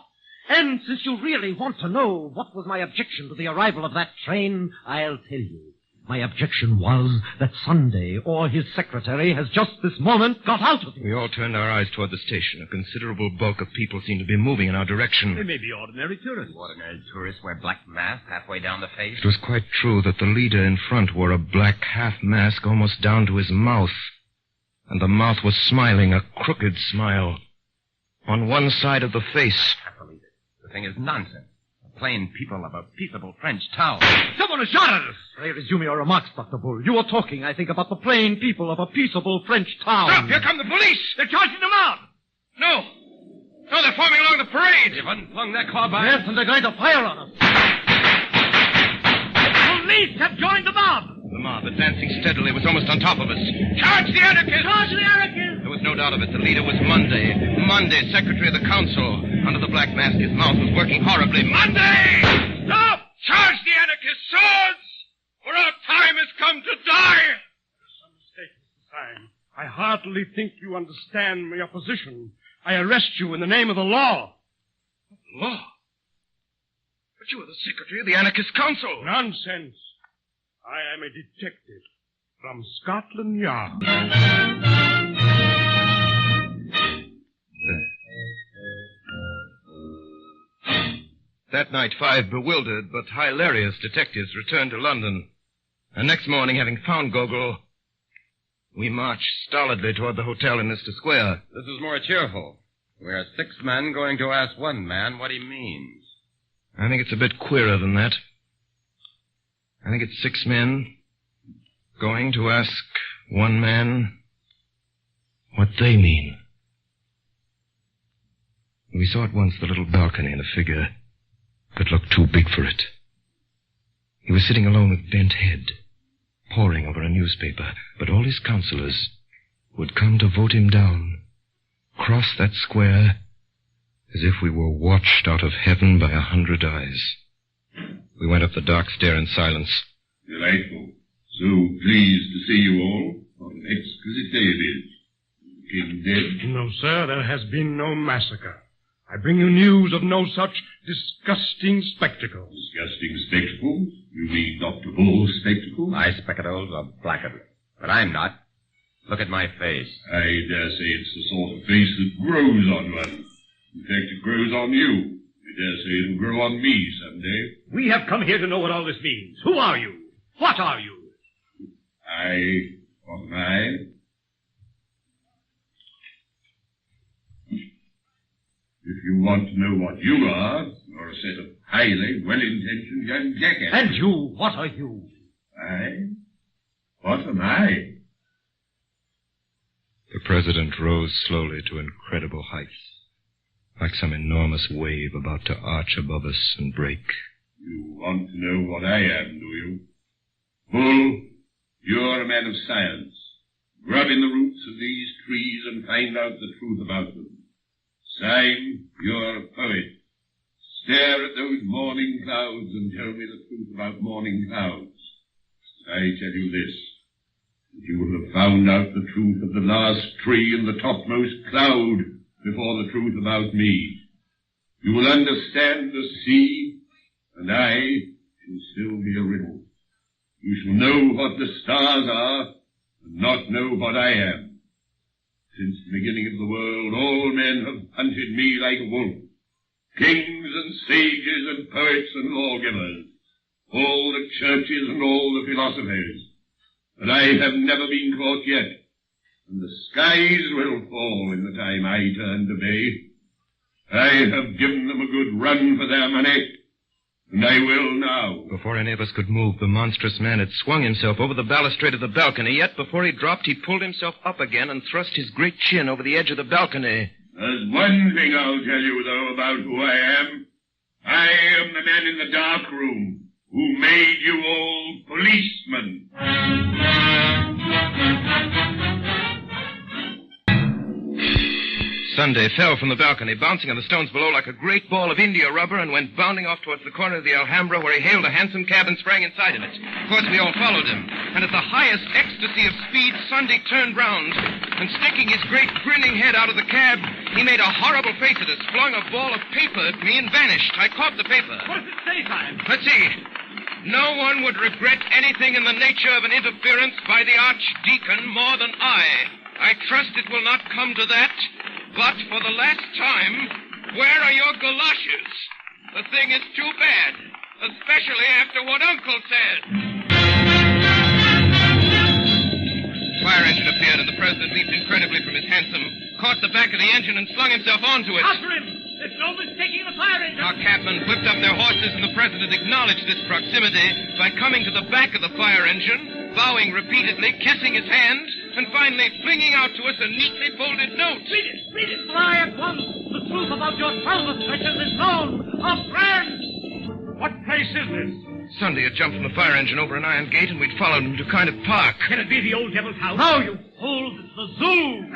[SPEAKER 3] And since you really want to know what was my objection to the arrival of that train, I'll tell you. My objection was that Sunday, or his secretary, has just this moment got out of it.
[SPEAKER 8] We all turned our eyes toward the station. A considerable bulk of people seemed to be moving in our direction.
[SPEAKER 13] They may be ordinary tourists.
[SPEAKER 6] Ordinary tourists wear black masks halfway down the face.
[SPEAKER 8] It was quite true that the leader in front wore a black half mask almost down to his mouth. And the mouth was smiling, a crooked smile. On one side of the face.
[SPEAKER 6] I believe it. The thing is nonsense. Plain people of a peaceable French town.
[SPEAKER 3] Someone has shot at us! Pray resume your remarks, Dr. Bull. You were talking, I think, about the plain people of a peaceable French town.
[SPEAKER 12] Stop! Here come the police! They're charging them out! No, they're forming along the parade!
[SPEAKER 6] They've unflung their carbines.
[SPEAKER 3] Yes, and they're going to fire on us.
[SPEAKER 12] The police have joined the mob!
[SPEAKER 8] The mob, advancing steadily, was almost on top of us.
[SPEAKER 12] Charge the anarchists!
[SPEAKER 18] Charge the anarchists!
[SPEAKER 8] There was no doubt of it. The leader was Monday. Monday, secretary of the council. Under the black mask, his mouth was working horribly.
[SPEAKER 12] Monday! Stop! Charge the anarchists! Swords! For our time has come to die!
[SPEAKER 2] There's some mistake, Mr. Syme. I heartily think you understand my opposition. I arrest you in the name of the law.
[SPEAKER 12] Law? But you are the secretary of the anarchist council.
[SPEAKER 2] Nonsense. I am a detective from Scotland Yard.
[SPEAKER 8] That night, 5 bewildered but hilarious detectives returned to London. And next morning, having found Gogol, we marched stolidly toward the hotel in Leicester Square.
[SPEAKER 13] This is more cheerful. We are 6 men going to ask one man what he means.
[SPEAKER 8] I think it's a bit queerer than that. I think it's 6 men going to ask one man what they mean. We saw at once the little balcony and a figure that looked too big for it. He was sitting alone with bent head, poring over a newspaper, but all his counselors would come to vote him down, cross that square as if we were watched out of heaven by 100 eyes. We went up the dark stair in silence.
[SPEAKER 14] Delightful. So pleased to see you all. What an exquisite day it is. The king dead?
[SPEAKER 2] No, sir, there has been no massacre. I bring you news of no such disgusting spectacle.
[SPEAKER 14] Disgusting spectacles? You mean Dr. Bull's spectacles?
[SPEAKER 6] My spectacles are blackened. But I'm not. Look at my face.
[SPEAKER 14] I dare say it's the sort of face that grows on one. In fact, it grows on you. I dare say it'll grow on me someday.
[SPEAKER 12] We have come here to know what all this means. Who are you? What are you?
[SPEAKER 14] What am I? If you want to know what you are, you're a set of highly well-intentioned young jackasses.
[SPEAKER 3] And you, what are you?
[SPEAKER 14] What am I?
[SPEAKER 8] The president rose slowly to incredible heights, like some enormous wave about to arch above us and break.
[SPEAKER 14] You want to know what I am, do you? Bull, you're a man of science. Grub in the roots of these trees and find out the truth about them. Syme, you're a poet. Stare at those morning clouds and tell me the truth about morning clouds. I tell you this. that you will have found out the truth of the last tree and the topmost cloud before the truth about me. You will understand the sea, and I shall still be a riddle. You shall know what the stars are, and not know what I am. Since the beginning of the world, all men have hunted me like a wolf. Kings and sages and poets and lawgivers, all the churches and all the philosophers. But I have never been caught yet, and the skies will fall in the time I turn to bay. I have given them a good run for their money, and I will now.
[SPEAKER 8] Before any of us could move, the monstrous man had swung himself over the balustrade of the balcony, yet before he dropped, he pulled himself up again and thrust his great chin over the edge of the balcony.
[SPEAKER 14] There's one thing I'll tell you, though, about who I am. I am the man in the dark room who made you all policemen.
[SPEAKER 8] Sunday fell from the balcony, bouncing on the stones below like a great ball of India rubber, and went bounding off towards the corner of the Alhambra, where he hailed a hansom cab and sprang inside of it. Of course, we all followed him. And at the highest ecstasy of speed, Sunday turned round, and sticking his great grinning head out of the cab, he made a horrible face at us, flung a ball of paper at me, and vanished. I caught the paper.
[SPEAKER 10] What does it say, Simon?
[SPEAKER 8] Let's see. No one would regret anything in the nature of an interference by the Archdeacon more than I. I trust it will not come to that. But for the last time, where are your galoshes? The thing is too bad, especially after what Uncle said. Fire engine appeared, and the president leaped incredibly from his hansom, caught the back of the engine, and flung himself onto it.
[SPEAKER 10] After him! There's no mistaking the fire engine!
[SPEAKER 8] Our cabmen whipped up their horses, and the president acknowledged this proximity by coming to the back of the fire engine, bowing repeatedly, kissing his hand, and finally flinging out to us a neatly folded note.
[SPEAKER 10] Read it! Read it! Fly at once! The truth about your travel treasures is known! Of France! What place is this?
[SPEAKER 8] Sunday had jumped from the fire engine over an iron gate, and we'd followed him to kind of park.
[SPEAKER 10] Can it be the old devil's house? No, you fools! It's the zoo!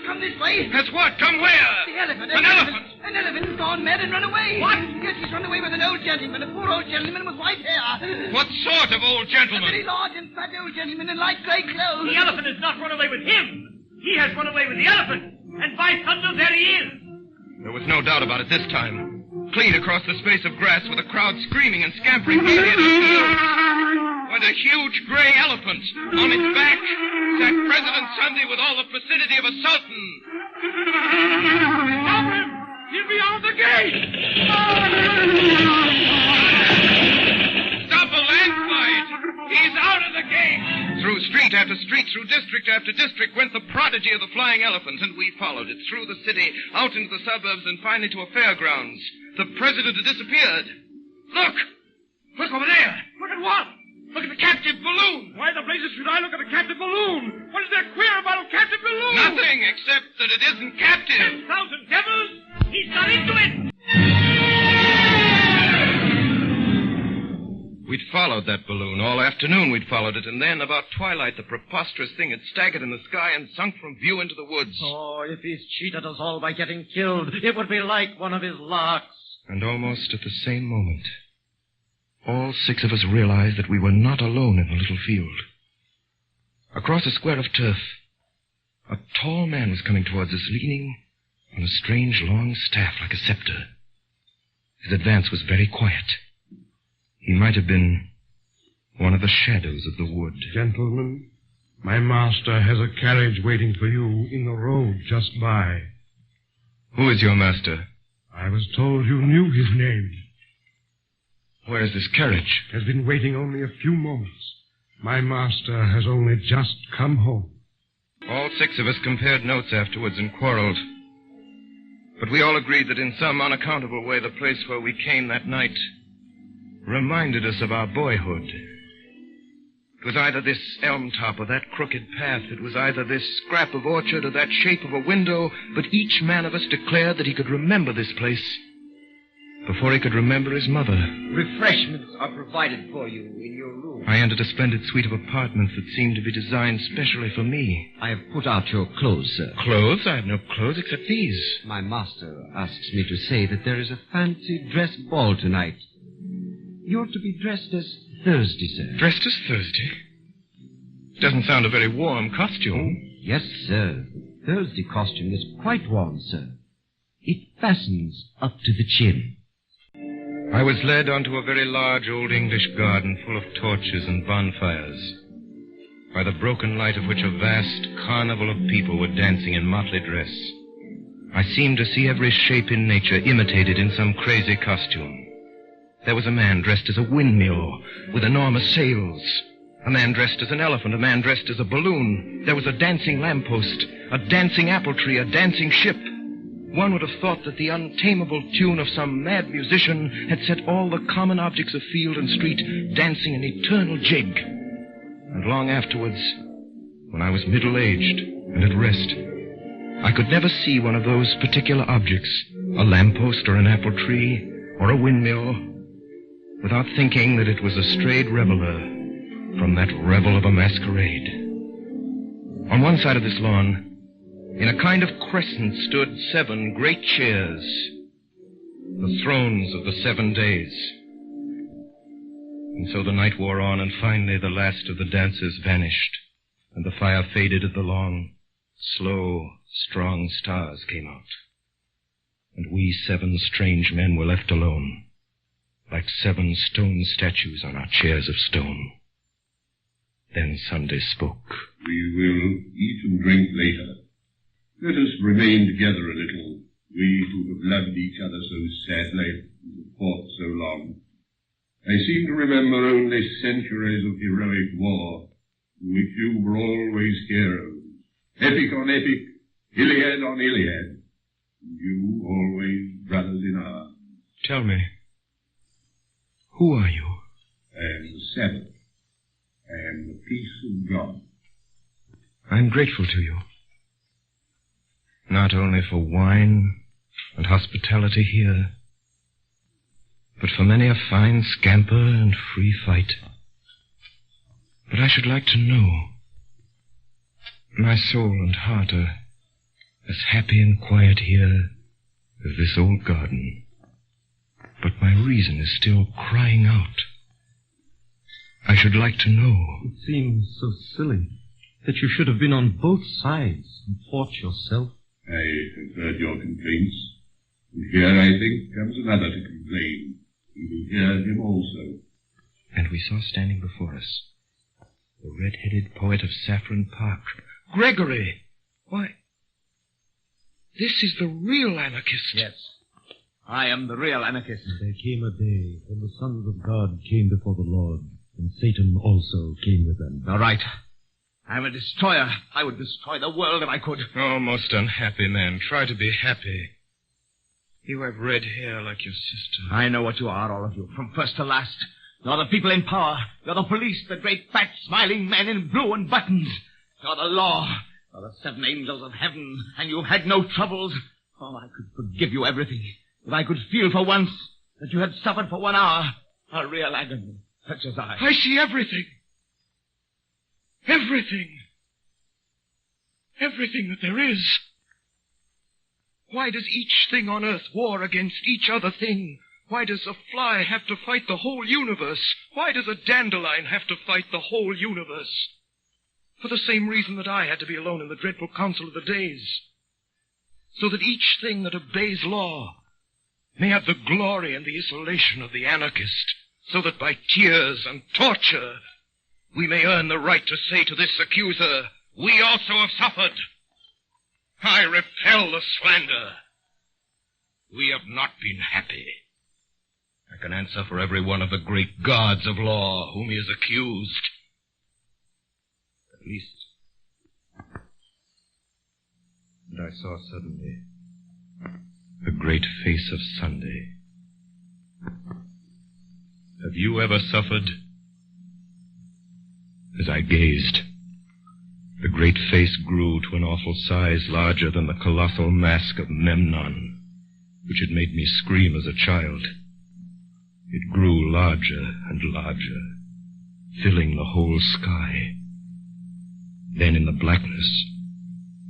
[SPEAKER 18] Come this way.
[SPEAKER 8] That's what? Come where?
[SPEAKER 18] The elephant.
[SPEAKER 8] An elephant?
[SPEAKER 18] An elephant's gone mad and run away.
[SPEAKER 10] What?
[SPEAKER 18] Yes, he's run away with an old gentleman, a poor old gentleman with white hair.
[SPEAKER 8] What sort of old
[SPEAKER 18] A
[SPEAKER 8] gentleman?
[SPEAKER 18] very large and fat old gentleman in light grey clothes.
[SPEAKER 10] The elephant has not run away with him. He has run away with the elephant. And by thunder, there he is.
[SPEAKER 8] There was no doubt about it this time. Clean across the space of grass with a crowd screaming and scampering gaily at his heels went a huge gray elephant. On its back sat President Sunday with all the placidity of a sultan.
[SPEAKER 10] Stop him! He's beyond the gate!
[SPEAKER 8] Stop a landslide! He's out of the gate! Through street after street, through district after district went the prodigy of the flying elephant, and we followed it through the city, out into the suburbs, and finally to a fairgrounds. The president had disappeared. Look! Look over there!
[SPEAKER 10] Look at what?
[SPEAKER 8] Look at the captive balloon!
[SPEAKER 10] Why the blazes should I look at a captive balloon? What is there queer about a captive balloon?
[SPEAKER 8] Nothing, except that it isn't captive.
[SPEAKER 10] 10,000 devils! He's got into it!
[SPEAKER 8] We'd followed that balloon. All afternoon we'd followed it, and then, about twilight, the preposterous thing had staggered in the sky and sunk from view into the woods.
[SPEAKER 3] Oh, if he's cheated us all by getting killed, it would be like one of his larks.
[SPEAKER 8] And almost at the same moment, all six of us realized that we were not alone in the little field. Across a square of turf, a tall man was coming towards us, leaning on a strange long staff like a scepter. His advance was very quiet. He might have been one of the shadows of the wood.
[SPEAKER 2] Gentlemen, my master has a carriage waiting for you in the road just by.
[SPEAKER 8] Who is your master?
[SPEAKER 2] I was told you knew his name.
[SPEAKER 8] Where is this carriage?
[SPEAKER 2] Has been waiting only a few moments. My master has only just come home.
[SPEAKER 8] All six of us compared notes afterwards and quarreled. But we all agreed that in some unaccountable way the place where we came that night reminded us of our boyhood. It was either this elm top or that crooked path. It was either this scrap of orchard or that shape of a window. But each man of us declared that he could remember this place before he could remember his mother.
[SPEAKER 3] Refreshments are provided for you in your room.
[SPEAKER 8] I entered a splendid suite of apartments that seemed to be designed specially for me.
[SPEAKER 3] I have put out your clothes, sir.
[SPEAKER 8] Clothes? I have no clothes except these.
[SPEAKER 3] My master asks me to say that there is a fancy dress ball tonight. You're to be dressed as Thursday, sir.
[SPEAKER 8] Dressed as Thursday? Doesn't sound a very warm costume.
[SPEAKER 3] Yes, sir. Thursday costume is quite warm, sir. It fastens up to the chin.
[SPEAKER 8] I was led onto a very large old English garden full of torches and bonfires, by the broken light of which a vast carnival of people were dancing in motley dress. I seemed to see every shape in nature imitated in some crazy costume. There was a man dressed as a windmill with enormous sails, a man dressed as an elephant, a man dressed as a balloon. There was a dancing lamppost, a dancing apple tree, a dancing ship. One would have thought that the untamable tune of some mad musician had set all the common objects of field and street dancing an eternal jig. And long afterwards, when I was middle-aged and at rest, I could never see one of those particular objects, a lamppost or an apple tree or a windmill, without thinking that it was a strayed reveler from that revel of a masquerade. On one side of this lawn, in a kind of crescent, stood 7 great chairs, the thrones of the 7 days. And so the night wore on, and finally the last of the dancers vanished, and the fire faded as the long, slow, strong stars came out. And we 7 strange men were left alone, like 7 stone statues on our chairs of stone. Then Sunday spoke.
[SPEAKER 14] We will eat and drink later. Let us remain together a little, we who have loved each other so sadly and have fought so long. I seem to remember only centuries of heroic war, in which you were always heroes, epic on epic, Iliad on Iliad, and you always brothers in arms.
[SPEAKER 8] Tell me, who are you?
[SPEAKER 14] I am the Sabbath. I am the peace of God.
[SPEAKER 8] I'm grateful to you. Not only for wine and hospitality here, but for many a fine scamper and free fight. But I should like to know. My soul and heart are as happy and quiet here as this old garden. But my reason is still crying out. I should like to know.
[SPEAKER 3] It seems so silly that you should have been on both sides and fought yourself.
[SPEAKER 14] I have heard your complaints, and here, I think, comes another to complain. We will hear him also.
[SPEAKER 8] And we saw standing before us the red-headed poet of Saffron Park. Gregory! Why, this is the real anarchist.
[SPEAKER 3] Yes, I am the real anarchist. There came a day when the sons of God came before the Lord, and Satan also came with them.
[SPEAKER 4] All right. I'm a destroyer. I would destroy the world if I could.
[SPEAKER 8] Oh, most unhappy man. Try to be happy. You have red hair like your sister.
[SPEAKER 4] I know what you are, all of you, from first to last. You're the people in power. You're the police, the great fat smiling men in blue and buttons. You're the law. You're the 7 angels of heaven, and you've had no troubles. Oh, I could forgive you everything if I could feel for once that you had suffered for 1 hour a real agony, such as I.
[SPEAKER 8] I see everything. Everything. Everything that there is. Why does each thing on earth war against each other thing? Why does a fly have to fight the whole universe? Why does a dandelion have to fight the whole universe? For the same reason that I had to be alone in the dreadful council of the days. So that each thing that obeys law may have the glory and the isolation of the anarchist. So that by tears and torture we may earn the right to say to this accuser, we also have suffered. I repel the slander. We have not been happy. I can answer for every one of the great gods of law whom he has accused. At least. And I saw suddenly the great face of Sunday. Have you ever suffered? As I gazed, the great face grew to an awful size larger than the colossal mask of Memnon, which had made me scream as a child. It grew larger and larger, filling the whole sky. Then in the blackness,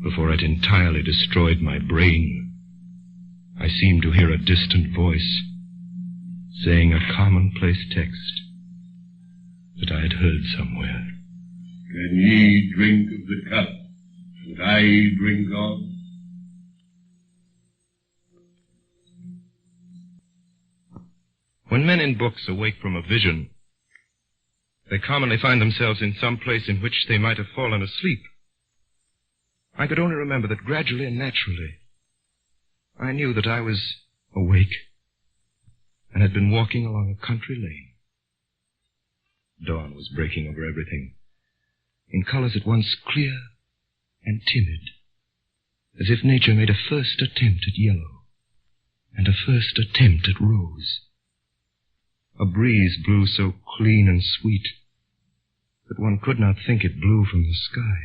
[SPEAKER 8] before it entirely destroyed my brain, I seemed to hear a distant voice saying a commonplace text that I had heard somewhere
[SPEAKER 14] Can ye drink of the cup that I drink of?
[SPEAKER 8] When men in books awake from a vision, they commonly find themselves in some place in which they might have fallen asleep. I could only remember that gradually and naturally, I knew that I was awake and had been walking along a country lane. Dawn was breaking over everything, in colors at once clear and timid, as if nature made a first attempt at yellow and a first attempt at rose. A breeze blew so clean and sweet that one could not think it blew from the sky.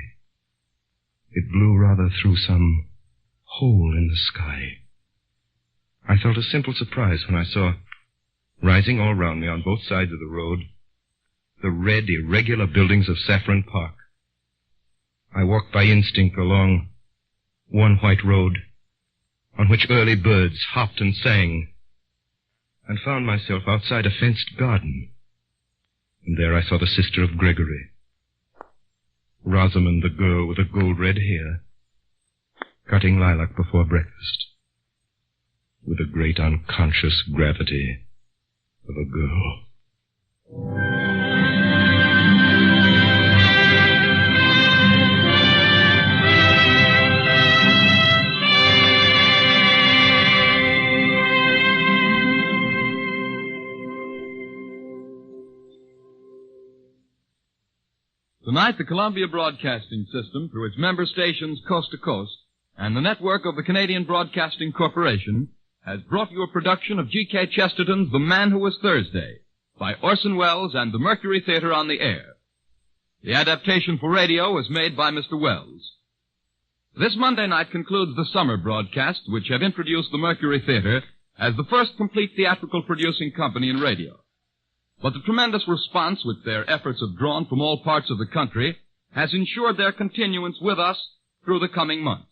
[SPEAKER 8] It blew rather through some hole in the sky. I felt a simple surprise when I saw, rising all round me on both sides of the road, the red, irregular buildings of Saffron Park. I walked by instinct along one white road on which early birds hopped and sang, and found myself outside a fenced garden. And there I saw the sister of Gregory, Rosamond, the girl with the gold-red hair, cutting lilac before breakfast, with the great unconscious gravity of a girl.
[SPEAKER 7] Tonight, the Columbia Broadcasting System, through its member stations coast to coast, and the network of the Canadian Broadcasting Corporation, has brought you a production of G.K. Chesterton's The Man Who Was Thursday, by Orson Welles and the Mercury Theater on the Air. The adaptation for radio was made by Mr. Welles. This Monday night concludes the summer broadcasts, which have introduced the Mercury Theater as the first complete theatrical producing company in radio. But the tremendous response which their efforts have drawn from all parts of the country has ensured their continuance with us through the coming months.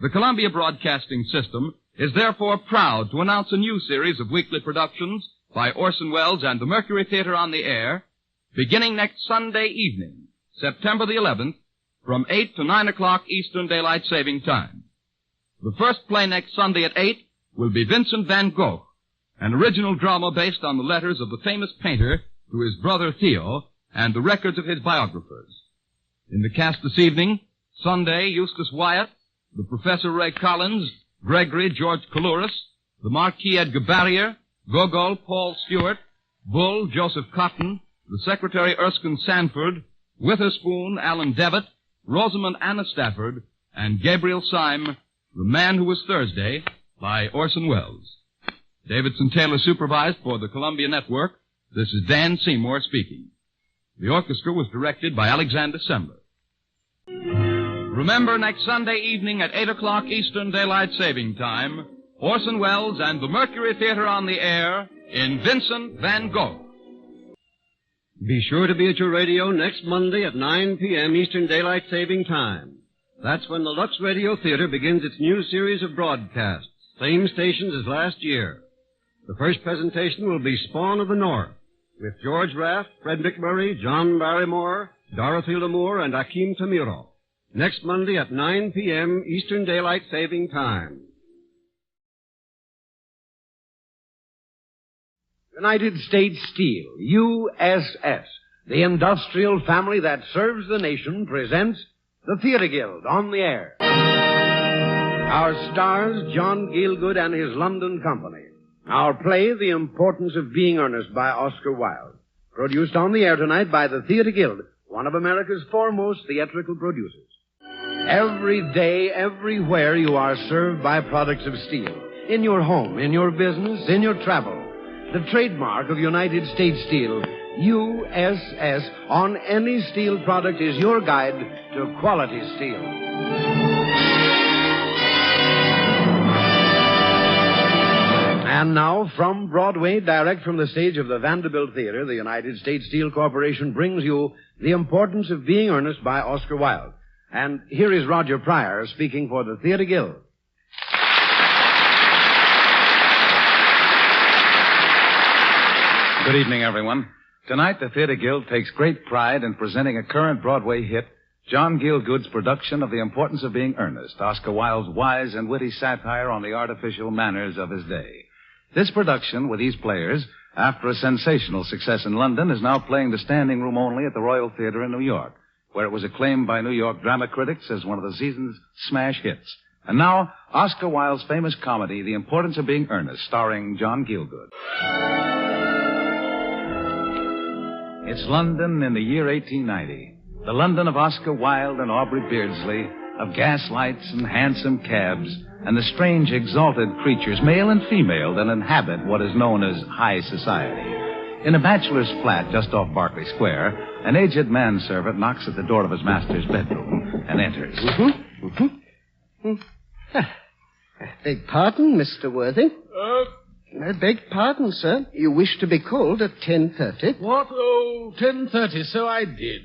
[SPEAKER 7] The Columbia Broadcasting System is therefore proud to announce a new series of weekly productions by Orson Welles and the Mercury Theater on the Air, beginning next Sunday evening, September the 11th, from 8 to 9 o'clock Eastern Daylight Saving Time. The first play next Sunday at 8 will be Vincent van Gogh, an original drama based on the letters of the famous painter to his brother Theo and the records of his biographers. In the cast this evening, Sunday, Eustace Wyatt, the Professor Ray Collins, Gregory George Coulouris, the Marquis Edgar Barrier, Gogol Paul Stewart, Bull Joseph Cotton, the Secretary Erskine Sanford, Witherspoon Alan Devitt, Rosamond Anna Stafford, and Gabriel Syme, The Man Who Was Thursday, by Orson Welles. Davidson Taylor supervised for the Columbia Network. This is Dan Seymour speaking. The orchestra was directed by Alexander Semler. Remember, next Sunday evening at 8 o'clock Eastern Daylight Saving Time, Orson Welles and the Mercury Theater on the Air in Vincent van Gogh.
[SPEAKER 15] Be sure to be at your radio next Monday at 9 p.m. Eastern Daylight Saving Time. That's when the Lux Radio Theater begins its new series of broadcasts, same stations as last year. The first presentation will be Spawn of the North, with George Raft, Fred McMurray, John Barrymore, Dorothy Lamour, and Akim Tamiro. Next Monday at 9 p.m. Eastern Daylight Saving Time.
[SPEAKER 17] United States Steel, USS, the industrial family that serves the nation, presents the Theater Guild on the Air. Our stars, John Gielgud and his London company. Our play, The Importance of Being Earnest by Oscar Wilde. Produced on the air tonight by the Theater Guild, one of America's foremost theatrical producers. Every day, everywhere, you are served by products of steel. In your home, in your business, in your travel. The trademark of United States Steel, USS, on any steel product is your guide to quality steel. And now, from Broadway, direct from the stage of the Vanderbilt Theater, the United States Steel Corporation brings you The Importance of Being Earnest by Oscar Wilde. And here is Roger Pryor speaking for the Theater Guild.
[SPEAKER 20] Good evening, everyone.
[SPEAKER 5] Tonight, the Theater Guild takes great pride in presenting a current Broadway hit, John Gielgud's production of The Importance of Being Earnest, Oscar Wilde's wise and witty satire on the artificial manners of his day. This production, with these players, after a sensational success in London, is now playing the standing room only at the Royal Theater in New York, where it was acclaimed by New York drama critics as one of the season's smash hits. And now, Oscar Wilde's famous comedy, The Importance of Being Earnest, starring John Gielgud. It's London in the year 1890. The London of Oscar Wilde and Aubrey Beardsley, of gaslights and hansom cabs, and the strange exalted creatures, male and female, that inhabit what is known as high society. In a bachelor's flat just off Berkeley Square, an aged manservant knocks at the door of his master's bedroom and enters.
[SPEAKER 9] Beg pardon, Mr. Worthing? I beg pardon, sir. You wish to be called at 10:30?
[SPEAKER 2] What? Oh, 10:30, so I did.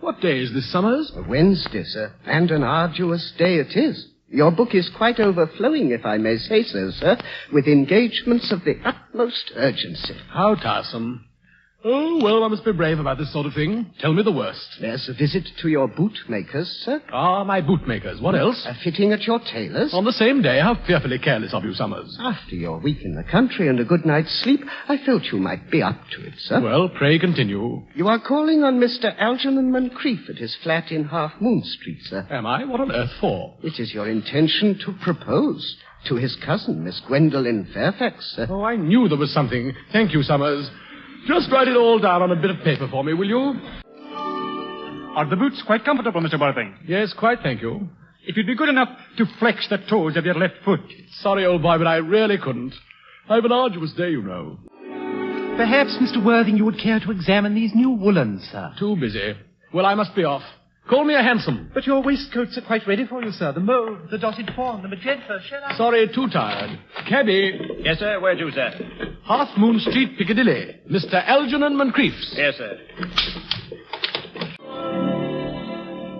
[SPEAKER 2] What day is this, Summers?
[SPEAKER 9] A Wednesday, sir. And an arduous day it is. Your book is quite overflowing, if I may say so, sir, with engagements of the utmost urgency.
[SPEAKER 2] How tiresome. Oh, well, I must be brave about this sort of thing. Tell me the worst.
[SPEAKER 9] There's a visit to your bootmakers, sir.
[SPEAKER 2] Ah, my bootmakers. What else?
[SPEAKER 9] A fitting at your tailor's.
[SPEAKER 2] On the same day. How fearfully careless of you, Summers.
[SPEAKER 9] After your week in the country and a good night's sleep, I felt you might be up to it, sir.
[SPEAKER 2] Well, pray continue.
[SPEAKER 9] You are calling on Mr. Algernon Moncrief at his flat in Half Moon Street, sir.
[SPEAKER 2] Am I? What on earth for?
[SPEAKER 9] It is your intention to propose to his cousin, Miss Gwendolen Fairfax, sir.
[SPEAKER 2] Oh, I knew there was something. Thank you, Summers. Just write it all down on a bit of paper for me, will you?
[SPEAKER 20] Are the boots quite comfortable, Mr. Worthing?
[SPEAKER 2] Yes, quite, thank you.
[SPEAKER 20] If you'd be good enough to flex the toes of your left foot.
[SPEAKER 2] Sorry, old boy, but I really couldn't. I've an arduous day, you know.
[SPEAKER 20] Perhaps, Mr. Worthing, you would care to examine these new woolens, sir.
[SPEAKER 2] Too busy. Well, I must be off. Call me a hansom.
[SPEAKER 20] But your waistcoats are quite ready for you, sir. The mauve, the dotted fawn, the magenta. Shall I?
[SPEAKER 2] Sorry, too tired. Cabby.
[SPEAKER 20] Yes, sir. Where to, sir?
[SPEAKER 2] Half Moon Street, Piccadilly. Mr. Algernon Moncrief's.
[SPEAKER 20] Yes, sir.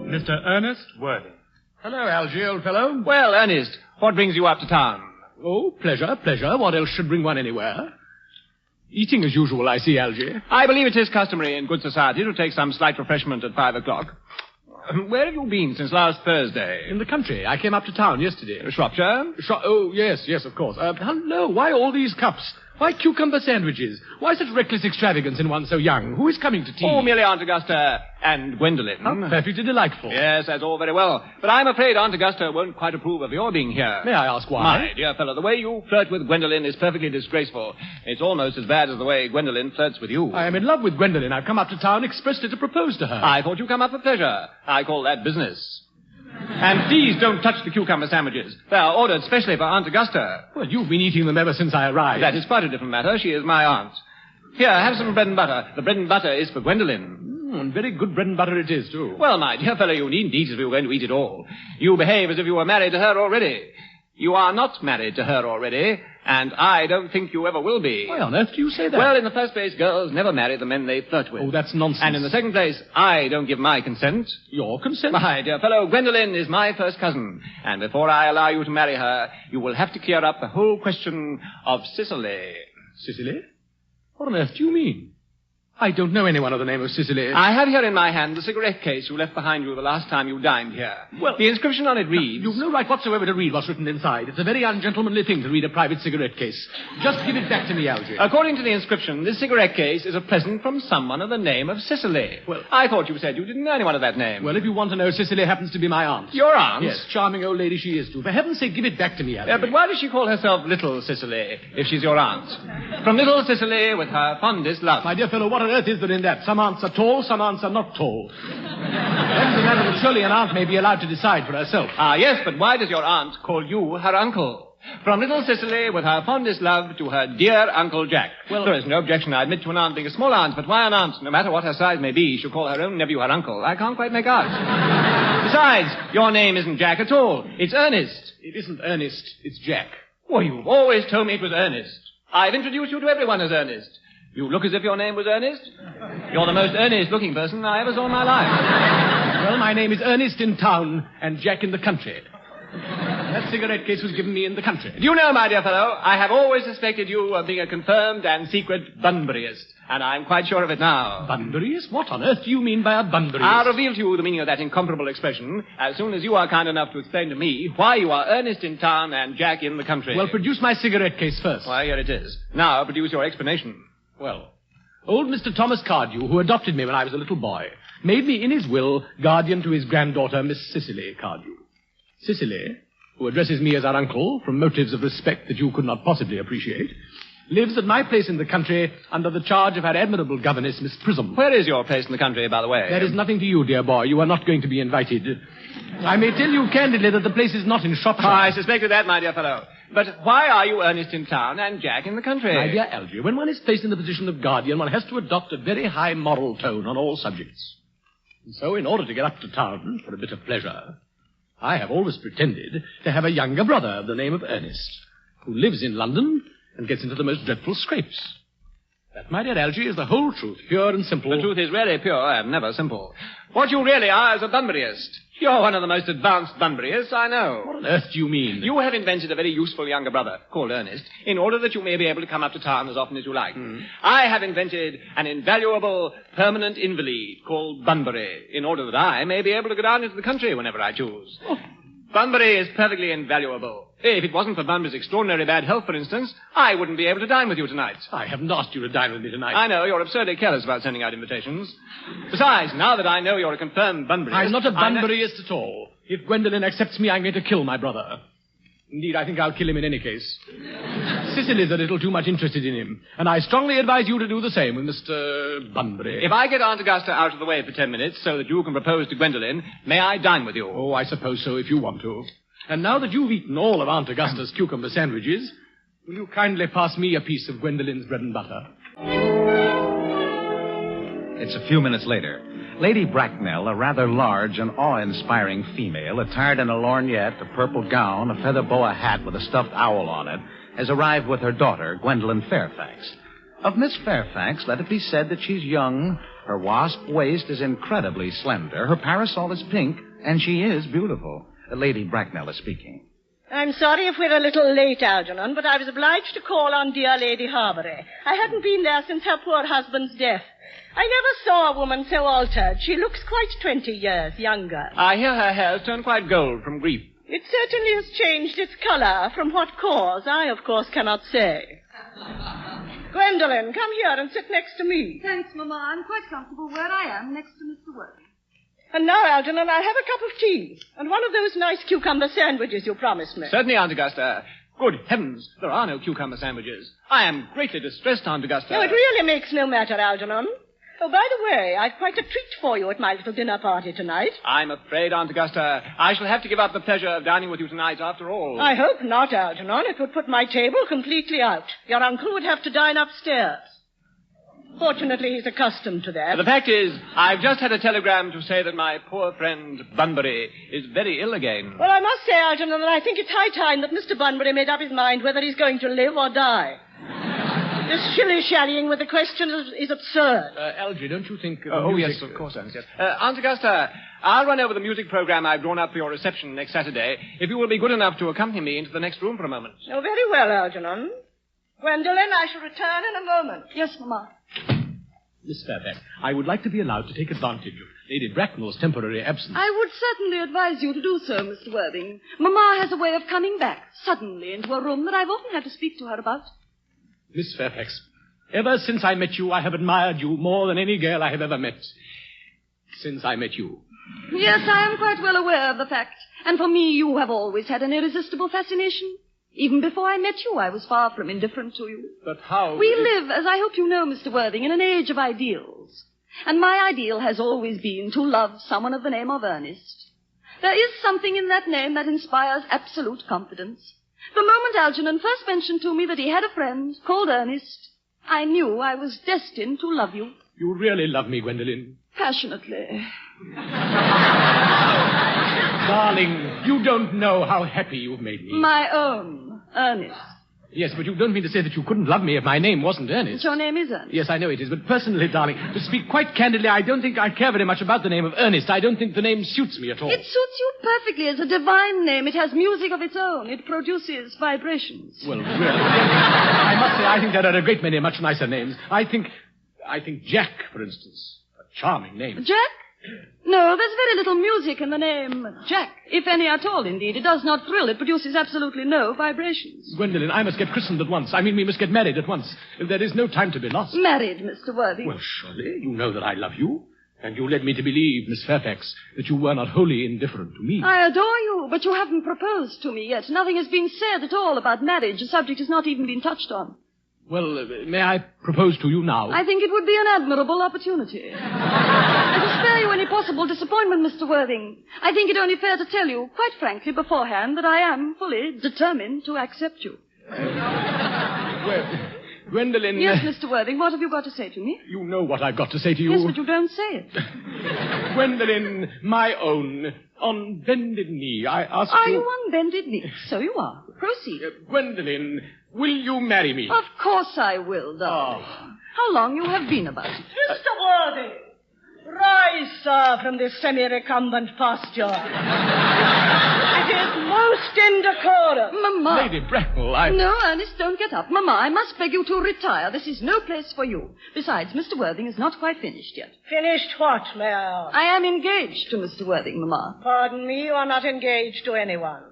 [SPEAKER 20] Mr. Ernest Worthing.
[SPEAKER 2] Hello, Algy, old fellow.
[SPEAKER 20] Well, Ernest, what brings you up to town?
[SPEAKER 2] Oh, pleasure, pleasure. What else should bring one anywhere? Eating as usual, I see, Algy.
[SPEAKER 20] I believe it is customary in good society to take some slight refreshment at 5 o'clock. Where have you been since last Thursday?
[SPEAKER 2] In the country. I came up to town yesterday.
[SPEAKER 20] Shropshire?
[SPEAKER 2] Oh, yes, of course. Hello, why all these cups? Why cucumber sandwiches? Why such reckless extravagance in one so young? Who is coming to tea?
[SPEAKER 20] Oh, merely Aunt Augusta and Gwendolen.
[SPEAKER 2] How perfectly delightful.
[SPEAKER 20] Yes, that's all very well. But I'm afraid Aunt Augusta won't quite approve of your being here.
[SPEAKER 2] May I ask why?
[SPEAKER 20] My dear fellow, the way you flirt with Gwendolen is perfectly disgraceful. It's almost as bad as the way Gwendolen flirts with you.
[SPEAKER 2] I am in love with Gwendolen. I've come up to town expressly to propose to her.
[SPEAKER 20] I thought you come up for pleasure. I call that business. And please don't touch the cucumber sandwiches. They are ordered specially for Aunt Augusta.
[SPEAKER 2] Well, you've been eating them ever since I arrived.
[SPEAKER 20] That is quite a different matter. She is my aunt. Here, have some bread and butter. The bread and butter is for Gwendolen.
[SPEAKER 2] And very good bread and butter it is, too.
[SPEAKER 20] Well, my dear fellow, you needn't eat as if you were going to eat it all. You behave as if you were married to her already. You are not married to her already, and I don't think you ever will be.
[SPEAKER 2] Why on earth do you say that?
[SPEAKER 20] Well, in the first place, girls never marry the men they flirt with.
[SPEAKER 2] Oh, that's nonsense.
[SPEAKER 20] And in the second place, I don't give my consent.
[SPEAKER 2] Your consent?
[SPEAKER 20] My dear fellow, Gwendolen is my first cousin, and before I allow you to marry her, you will have to clear up the whole question of Sicily.
[SPEAKER 2] Sicily? What on earth do you mean? I don't know anyone of the name of Sicily.
[SPEAKER 20] I have here in my hand the cigarette case you left behind you the last time you dined here.
[SPEAKER 2] Well,
[SPEAKER 20] the inscription on it reads...
[SPEAKER 2] You've no right whatsoever to read what's written inside. It's a very ungentlemanly thing to read a private cigarette case. Just give it back to me, Algy.
[SPEAKER 20] According to the inscription, this cigarette case is a present from someone of the name of Cicely. Well, I thought you said you didn't know anyone of that name.
[SPEAKER 2] Well, if you want to know, Cicely happens to be my aunt.
[SPEAKER 20] Your aunt?
[SPEAKER 2] Yes, charming old lady she is, too. For heaven's sake, give it back to me, Algy.
[SPEAKER 20] But why does she call herself Little Cicely, if she's your aunt? From Little Cicely with her fondest love.
[SPEAKER 2] My dear fellow, what on earth is there in that? Some aunts are tall, some aunts are not tall. That's a matter that surely an aunt may be allowed to decide for herself.
[SPEAKER 20] Ah, yes, but why does your aunt call you her uncle? From Little Cicely, with her fondest love, to her dear Uncle Jack. Well, there is no objection, I admit, to an aunt being a small aunt, but why an aunt, no matter what her size may be, should call her own nephew her uncle? I can't quite make out. Besides, your name isn't Jack at all. It's Ernest.
[SPEAKER 2] It isn't Ernest, it's Jack.
[SPEAKER 20] Well, you've always told me it was Ernest. I've introduced you to everyone as Ernest. You look as if your name was Ernest. You're the most earnest-looking person I ever saw in my life.
[SPEAKER 2] Well, my name is Ernest in town and Jack in the country.
[SPEAKER 20] That cigarette case was given me in the country. Do you know, my dear fellow, I have always suspected you of being a confirmed and secret Bunburyist, and I'm quite sure of it now.
[SPEAKER 3] Bunburyist? What on earth do you mean by a Bunburyist?
[SPEAKER 20] I'll reveal to you the meaning of that incomparable expression as soon as you are kind enough to explain to me why you are Ernest in town and Jack in the country.
[SPEAKER 3] Well, produce my cigarette case first.
[SPEAKER 20] Why, here it is. Now, produce your explanation.
[SPEAKER 3] Well, old Mr. Thomas Cardew, who adopted me when I was a little boy, made me in his will guardian to his granddaughter, Miss Cicely Cardew. Cicely, who addresses me as our uncle from motives of respect that you could not possibly appreciate, lives at my place in the country under the charge of her admirable governess, Miss Prism.
[SPEAKER 20] Where is your place in the country, by the way?
[SPEAKER 3] That is nothing to you, dear boy. You are not going to be invited. I may tell you candidly that the place is not in Shropshire.
[SPEAKER 20] I suspected that, my dear fellow. But why are you Ernest in town and Jack in the country?
[SPEAKER 3] My dear Algy, when one is placed in the position of guardian, one has to adopt a very high moral tone on all subjects. And so, in order to get up to town for a bit of pleasure, I have always pretended to have a younger brother of the name of Earnest, who lives in London and gets into the most dreadful scrapes. That, my dear Algy, is the whole truth, pure and simple.
[SPEAKER 20] The truth is really pure and never simple. What you really are is a Bunburyist. You're one of the most advanced Bunburyists I know.
[SPEAKER 3] What on earth do you mean?
[SPEAKER 20] You have invented a very useful younger brother, called Ernest, in order that you may be able to come up to town as often as you like. I have invented an invaluable permanent invalid called Bunbury, in order that I may be able to go down into the country whenever I choose. Oh. Bunbury is perfectly invaluable. If it wasn't for Bunbury's extraordinary bad health, for instance, I wouldn't be able to dine with you tonight.
[SPEAKER 3] I haven't asked you to dine with me tonight.
[SPEAKER 20] I know, you're absurdly careless about sending out invitations. Besides, now that I know you're a confirmed Bunburyist...
[SPEAKER 3] I'm not a Bunburyist at all. If Gwendolen accepts me, I'm going to kill my brother. Indeed, I think I'll kill him in any case. Cicely's a little too much interested in him, and I strongly advise you to do the same with Mr. Bunbury.
[SPEAKER 20] If I get Aunt Augusta out of the way for 10 minutes so that you can propose to Gwendolen, may I dine with you?
[SPEAKER 3] Oh, I suppose so, if you want to. And now that you've eaten all of Aunt Augusta's cucumber sandwiches, will you kindly pass me a piece of Gwendolen's bread and butter?
[SPEAKER 5] It's a few minutes later. Lady Bracknell, a rather large and awe-inspiring female, attired in a lorgnette, a purple gown, a feather boa hat with a stuffed owl on it, has arrived with her daughter, Gwendolen Fairfax. Of Miss Fairfax, let it be said that she's young, her wasp waist is incredibly slender, her parasol is pink, and she is beautiful. Lady Bracknell is speaking.
[SPEAKER 1] I'm sorry if we're a little late, Algernon, but I was obliged to call on dear Lady Harbury. I hadn't been there since her poor husband's death. I never saw a woman so altered. She looks quite 20 years younger.
[SPEAKER 20] I hear her hair's turned quite gold from grief.
[SPEAKER 1] It certainly has changed its colour. From what cause, I, of course, cannot say. Gwendolen, come here and sit next to me.
[SPEAKER 18] Thanks, Mamma. I'm quite comfortable where I am, next to Mr. Worthing.
[SPEAKER 1] And now, Algernon, I'll have a cup of tea. And one of those nice cucumber sandwiches you promised me.
[SPEAKER 20] Certainly, Aunt Augusta. Good heavens, there are no cucumber sandwiches. I am greatly distressed, Aunt Augusta.
[SPEAKER 1] No, it really makes no matter, Algernon. Oh, by the way, I've quite a treat for you at my little dinner party tonight.
[SPEAKER 20] I'm afraid, Aunt Augusta, I shall have to give up the pleasure of dining with you tonight after all.
[SPEAKER 1] I hope not, Algernon. It would put my table completely out. Your uncle would have to dine upstairs. Fortunately, he's accustomed to that.
[SPEAKER 20] The fact is, I've just had a telegram to say that my poor friend Bunbury is very ill again.
[SPEAKER 1] Well, I must say, Algernon, that I think it's high time that Mr. Bunbury made up his mind whether he's going to live or die. This shilly-shallying with the question is absurd.
[SPEAKER 3] Algy, don't you think...
[SPEAKER 20] yes, of course, Ernest, yes. Aunt Augusta, I'll run over the music program I've drawn up for your reception next Saturday, if you will be good enough to accompany me into the next room for a moment.
[SPEAKER 1] Oh, very well, Algernon. Gwendolen, I shall return in a moment.
[SPEAKER 18] Yes, Mamma.
[SPEAKER 3] Miss Fairfax, I would like to be allowed to take advantage of Lady Bracknell's temporary absence.
[SPEAKER 18] I would certainly advise you to do so, Mr. Worthing. Mamma has a way of coming back suddenly into a room that I've often had to speak to her about.
[SPEAKER 3] Miss Fairfax, ever since I met you, I have admired you more than any girl I have ever met. Since I met you.
[SPEAKER 18] Yes, I am quite well aware of the fact. And for me, you have always had an irresistible fascination. Even before I met you, I was far from indifferent to you.
[SPEAKER 3] But how...
[SPEAKER 18] We live, as I hope you know, Mr. Worthing, in an age of ideals. And my ideal has always been to love someone of the name of Earnest. There is something in that name that inspires absolute confidence. The moment Algernon first mentioned to me that he had a friend called Earnest, I knew I was destined to love you.
[SPEAKER 3] You really love me, Gwendolen.
[SPEAKER 18] Passionately.
[SPEAKER 3] Darling, you don't know how happy you've made me.
[SPEAKER 18] My own Ernest.
[SPEAKER 20] Yes, but you don't mean to say that you couldn't love me if my name wasn't Ernest.
[SPEAKER 18] Your name is Ernest.
[SPEAKER 20] Yes, I know it is, but personally, darling, to speak quite candidly, I don't think I care very much about the name of Ernest. I don't think the name suits me at all.
[SPEAKER 18] It suits you perfectly as a divine name. It has music of its own. It produces vibrations.
[SPEAKER 20] Well, really, I must say, I think there are a great many much nicer names. I think Jack, for instance, a charming name.
[SPEAKER 18] Jack? No, there's very little music in the name Jack. If any at all, indeed. It does not thrill. It produces absolutely no vibrations.
[SPEAKER 20] Gwendolen, I must get christened at once. I mean, we must get married at once. There is no time to be lost.
[SPEAKER 18] Married, Mr. Worthing.
[SPEAKER 20] Well, surely, you know that I love you. And you led me to believe, Miss Fairfax, that you were not wholly indifferent to me.
[SPEAKER 18] I adore you, but you haven't proposed to me yet. Nothing has been said at all about marriage. The subject has not even been touched on.
[SPEAKER 20] Well, may I propose to you now?
[SPEAKER 18] I think it would be an admirable opportunity. And to spare you any possible disappointment, Mr. Worthing, I think it only fair to tell you, quite frankly, beforehand, that I am fully determined to accept you.
[SPEAKER 20] Well, Gwendolen...
[SPEAKER 18] Yes, Mr. Worthing, what have you got to say to me?
[SPEAKER 20] You know what I've got to say to you.
[SPEAKER 18] Yes, but you don't say it.
[SPEAKER 20] Gwendolen, my own, on bended knee, I ask you...
[SPEAKER 18] Are you on bended knee? So you are. Proceed.
[SPEAKER 20] Gwendolen, will you marry me?
[SPEAKER 18] Of course I will, darling.
[SPEAKER 20] Oh.
[SPEAKER 18] How long you have been about it?
[SPEAKER 1] Mr. Worthing, rise, sir, from this semi-recumbent posture. It is most indecorous.
[SPEAKER 18] Mamma.
[SPEAKER 20] Lady Bracknell,
[SPEAKER 18] No, Ernest, don't get up. Mamma, I must beg you to retire. This is no place for you. Besides, Mr. Worthing is not quite finished yet.
[SPEAKER 1] Finished what, may I ask?
[SPEAKER 18] I am engaged to Mr. Worthing, Mamma.
[SPEAKER 1] Pardon me, you are not engaged to anyone.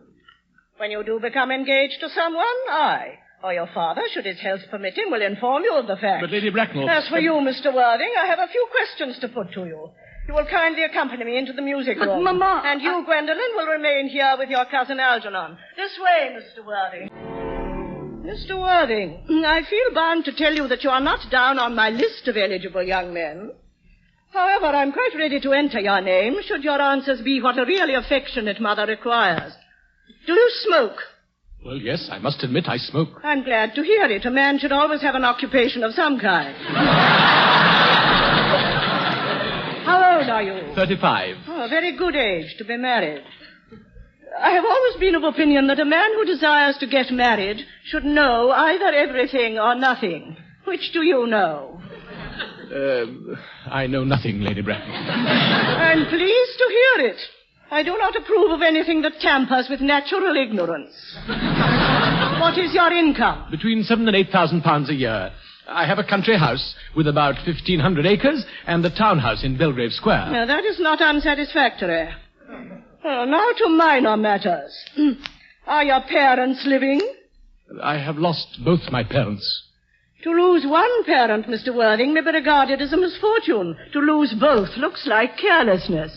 [SPEAKER 1] When you do become engaged to someone, I, or your father, should his health permit him, will inform you of the fact.
[SPEAKER 20] But Lady Bracknell...
[SPEAKER 1] As for you, Mr. Worthing, I have a few questions to put to you. You will kindly accompany me into the music room.
[SPEAKER 18] But, Mamma...
[SPEAKER 1] And you, Gwendolen, will remain here with your cousin Algernon. This way, Mr. Worthing. Mr. Worthing, I feel bound to tell you that you are not down on my list of eligible young men. However, I'm quite ready to enter your name, should your answers be what a really affectionate mother requires. Do you smoke?
[SPEAKER 20] Well, yes, I must admit I smoke.
[SPEAKER 1] I'm glad to hear it. A man should always have an occupation of some kind. How old are you?
[SPEAKER 20] 35.
[SPEAKER 1] Oh, a very good age to be married. I have always been of opinion that a man who desires to get married should know either everything or nothing. Which do you know?
[SPEAKER 20] I know nothing, Lady Bracknell.
[SPEAKER 1] I'm pleased to hear it. I do not approve of anything that tampers with natural ignorance. What is your income?
[SPEAKER 20] Between £7,000 and £8,000 a year. I have a country house with about 1,500 acres and a townhouse in Belgrave Square.
[SPEAKER 1] Now, that is not unsatisfactory. Now to minor matters. Are your parents living?
[SPEAKER 20] I have lost both my parents.
[SPEAKER 1] To lose one parent, Mr. Worthing, may be regarded as a misfortune. To lose both looks like carelessness.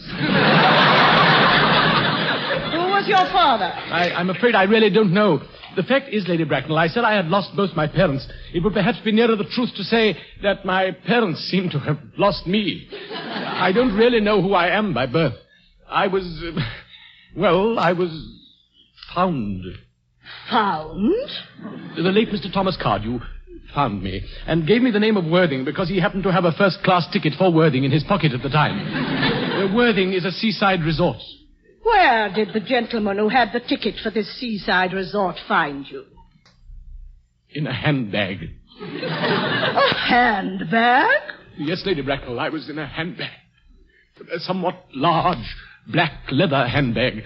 [SPEAKER 1] Who was your father?
[SPEAKER 20] I'm afraid I really don't know. The fact is, Lady Bracknell, I said I had lost both my parents. It would perhaps be nearer the truth to say that my parents seem to have lost me. I don't really know who I am by birth. I was found.
[SPEAKER 1] Found?
[SPEAKER 20] The late Mr. Thomas Cardew found me and gave me the name of Worthing because he happened to have a first-class ticket for Worthing in his pocket at the time. Worthing is a seaside resort.
[SPEAKER 1] Where did the gentleman who had the ticket for this seaside resort find you?
[SPEAKER 20] In a handbag.
[SPEAKER 1] A handbag?
[SPEAKER 20] Yes, Lady Bracknell, I was in a handbag. A somewhat large black leather handbag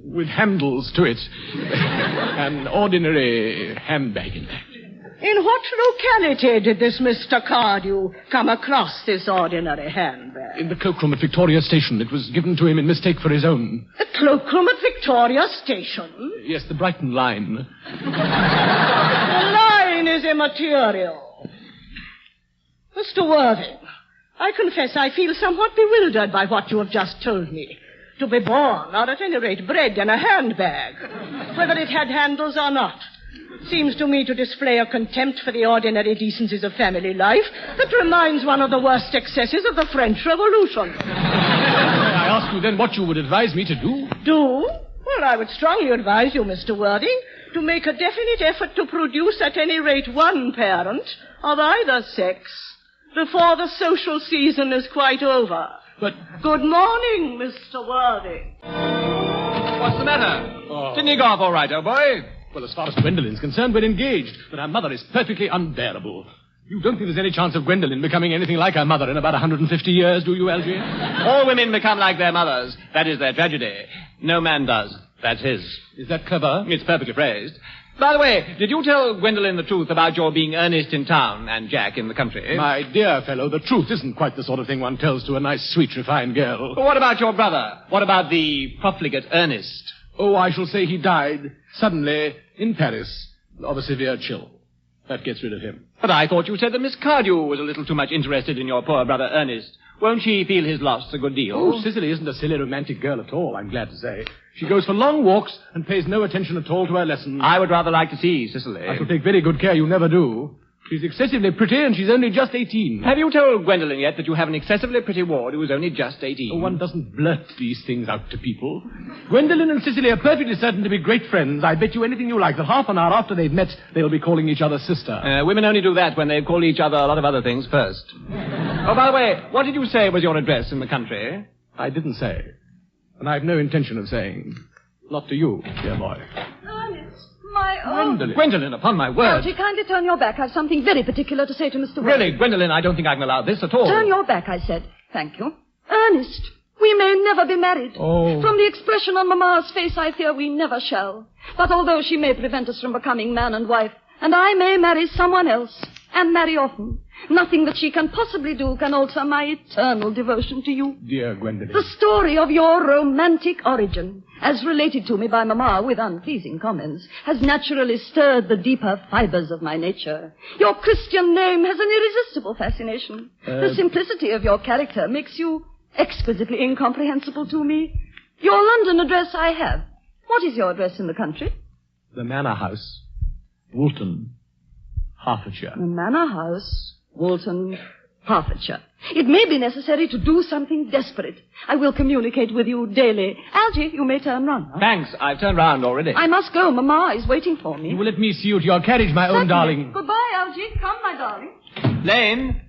[SPEAKER 20] with handles to it. An ordinary handbag, in fact.
[SPEAKER 1] In what locality did this Mr. Cardew come across this ordinary handbag?
[SPEAKER 20] In the cloakroom at Victoria Station. It was given to him in mistake for his own.
[SPEAKER 1] The cloakroom at Victoria Station?
[SPEAKER 20] Yes, the Brighton line.
[SPEAKER 1] The line is immaterial. Mr. Worthing, I confess I feel somewhat bewildered by what you have just told me. To be born, or at any rate bred in a handbag, whether it had handles or not, seems to me to display a contempt for the ordinary decencies of family life that reminds one of the worst excesses of the French Revolution.
[SPEAKER 20] I ask you then what you would advise me to do?
[SPEAKER 1] Do? Well, I would strongly advise you, Mr. Worthing, to make a definite effort to produce at any rate one parent of either sex before the social season is quite over.
[SPEAKER 20] But...
[SPEAKER 1] Good morning, Mr. Worthing.
[SPEAKER 20] What's the matter? Oh. Didn't you go off all right, old boy?
[SPEAKER 21] Well, as far as Gwendolyn's concerned, we're engaged, but her mother is perfectly unbearable. You don't think there's any chance of Gwendolyn becoming anything like her mother in about 150 years, do you, Algy?
[SPEAKER 20] All women become like their mothers. That is their tragedy. No man does. That's his.
[SPEAKER 21] Is that clever?
[SPEAKER 20] It's perfectly phrased. By the way, did you tell Gwendolyn the truth about your being Ernest in town and Jack in the country?
[SPEAKER 21] My dear fellow, the truth isn't quite the sort of thing one tells to a nice, sweet, refined girl.
[SPEAKER 20] But what about your brother? What about the profligate Earnest?
[SPEAKER 21] Oh, I shall say he died suddenly in Paris of a severe chill. That gets rid of him.
[SPEAKER 20] But I thought you said that Miss Cardew was a little too much interested in your poor brother Ernest. Won't she feel his loss a good deal?
[SPEAKER 21] Oh, Cicely isn't a silly romantic girl at all, I'm glad to say. She goes for long walks and pays no attention at all to her lessons.
[SPEAKER 20] I would rather like to see Cicely.
[SPEAKER 21] I shall take very good care you never do. She's excessively pretty and she's only just 18.
[SPEAKER 20] Have you told Gwendolyn yet that you have an excessively pretty ward who is only just 18?
[SPEAKER 21] Oh, one doesn't blurt these things out to people. Gwendolyn and Cicely are perfectly certain to be great friends. I bet you anything you like that half an hour after they've met, they'll be calling each other sister.
[SPEAKER 20] Women only do that when they've called each other a lot of other things first. Oh, by the way, what did you say was your address in the country?
[SPEAKER 21] I didn't say. And I've no intention of saying. Not to you, dear boy.
[SPEAKER 18] Ernest, my own.
[SPEAKER 20] Gwendolyn, upon my word.
[SPEAKER 18] Algy, kindly turn your back. I've something very particular to say to Mr. Worthing.
[SPEAKER 20] Really, Gwendolyn, I don't think I can allow this at all.
[SPEAKER 18] Turn your back, I said. Thank you. Ernest, we may never be married.
[SPEAKER 21] Oh.
[SPEAKER 18] From the expression on Mamma's face, I fear we never shall. But although she may prevent us from becoming man and wife, and I may marry someone else, and marry often, nothing that she can possibly do can alter my eternal devotion to you.
[SPEAKER 21] Dear Gwendolyn.
[SPEAKER 18] The story of your romantic origin, as related to me by Mamma with unpleasing comments, has naturally stirred the deeper fibers of my nature. Your Christian name has an irresistible fascination. The simplicity of your character makes you exquisitely incomprehensible to me. Your London address I have. What is your address in the country?
[SPEAKER 21] The Manor House, Woolton, Hertfordshire.
[SPEAKER 18] The Manor House, Woolton, Hertfordshire. It may be necessary to do something desperate. I will communicate with you daily. Algy, you may turn round.
[SPEAKER 20] Thanks, I've turned round already.
[SPEAKER 18] I must go. Mamma is waiting for me.
[SPEAKER 21] You will let me see you to your carriage, my own darling.
[SPEAKER 18] Goodbye, Algy. Come, my darling.
[SPEAKER 20] Lane!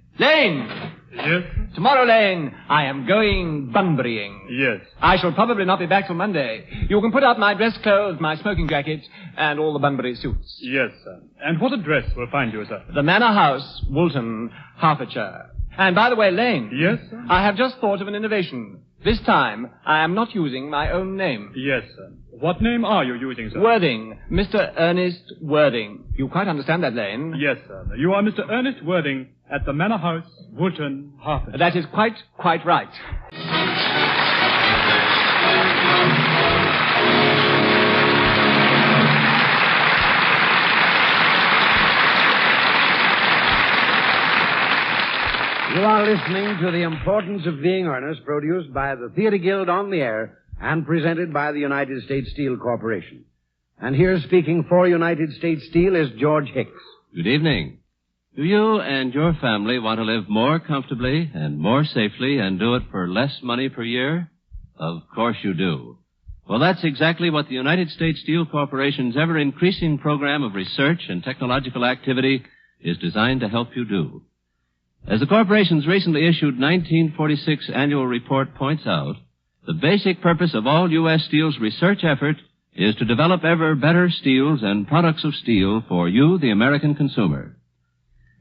[SPEAKER 22] Yes?
[SPEAKER 20] Tomorrow, Lane, I am going bunburying.
[SPEAKER 22] Yes.
[SPEAKER 20] I shall probably not be back till Monday. You can put up my dress clothes, my smoking jacket, and all the Bunbury suits.
[SPEAKER 22] Yes, sir. And what address will find you, sir?
[SPEAKER 20] The Manor House, Woolton, Hertfordshire. And by the way, Lane.
[SPEAKER 22] Yes, sir?
[SPEAKER 20] I have just thought of an innovation. This time, I am not using my own name.
[SPEAKER 22] Yes, sir. What name are you using, sir?
[SPEAKER 20] Worthing. Mr. Ernest Worthing. You quite understand that, Lane?
[SPEAKER 22] Yes, sir. You are Mr. Ernest Worthing at the Manor House, Woolton, Hertfordshire.
[SPEAKER 20] That is quite right.
[SPEAKER 17] You are listening to The Importance of Being Earnest, produced by the Theatre Guild on the Air and presented by the United States Steel Corporation. And here speaking for United States Steel is George Hicks.
[SPEAKER 23] Good evening. Do you and your family want to live more comfortably and more safely and do it for less money per year? Of course you do. Well, that's exactly what the United States Steel Corporation's ever-increasing program of research and technological activity is designed to help you do. As the corporation's recently issued 1946 annual report points out, the basic purpose of all U.S. Steel's research effort is to develop ever better steels and products of steel for you, the American consumer.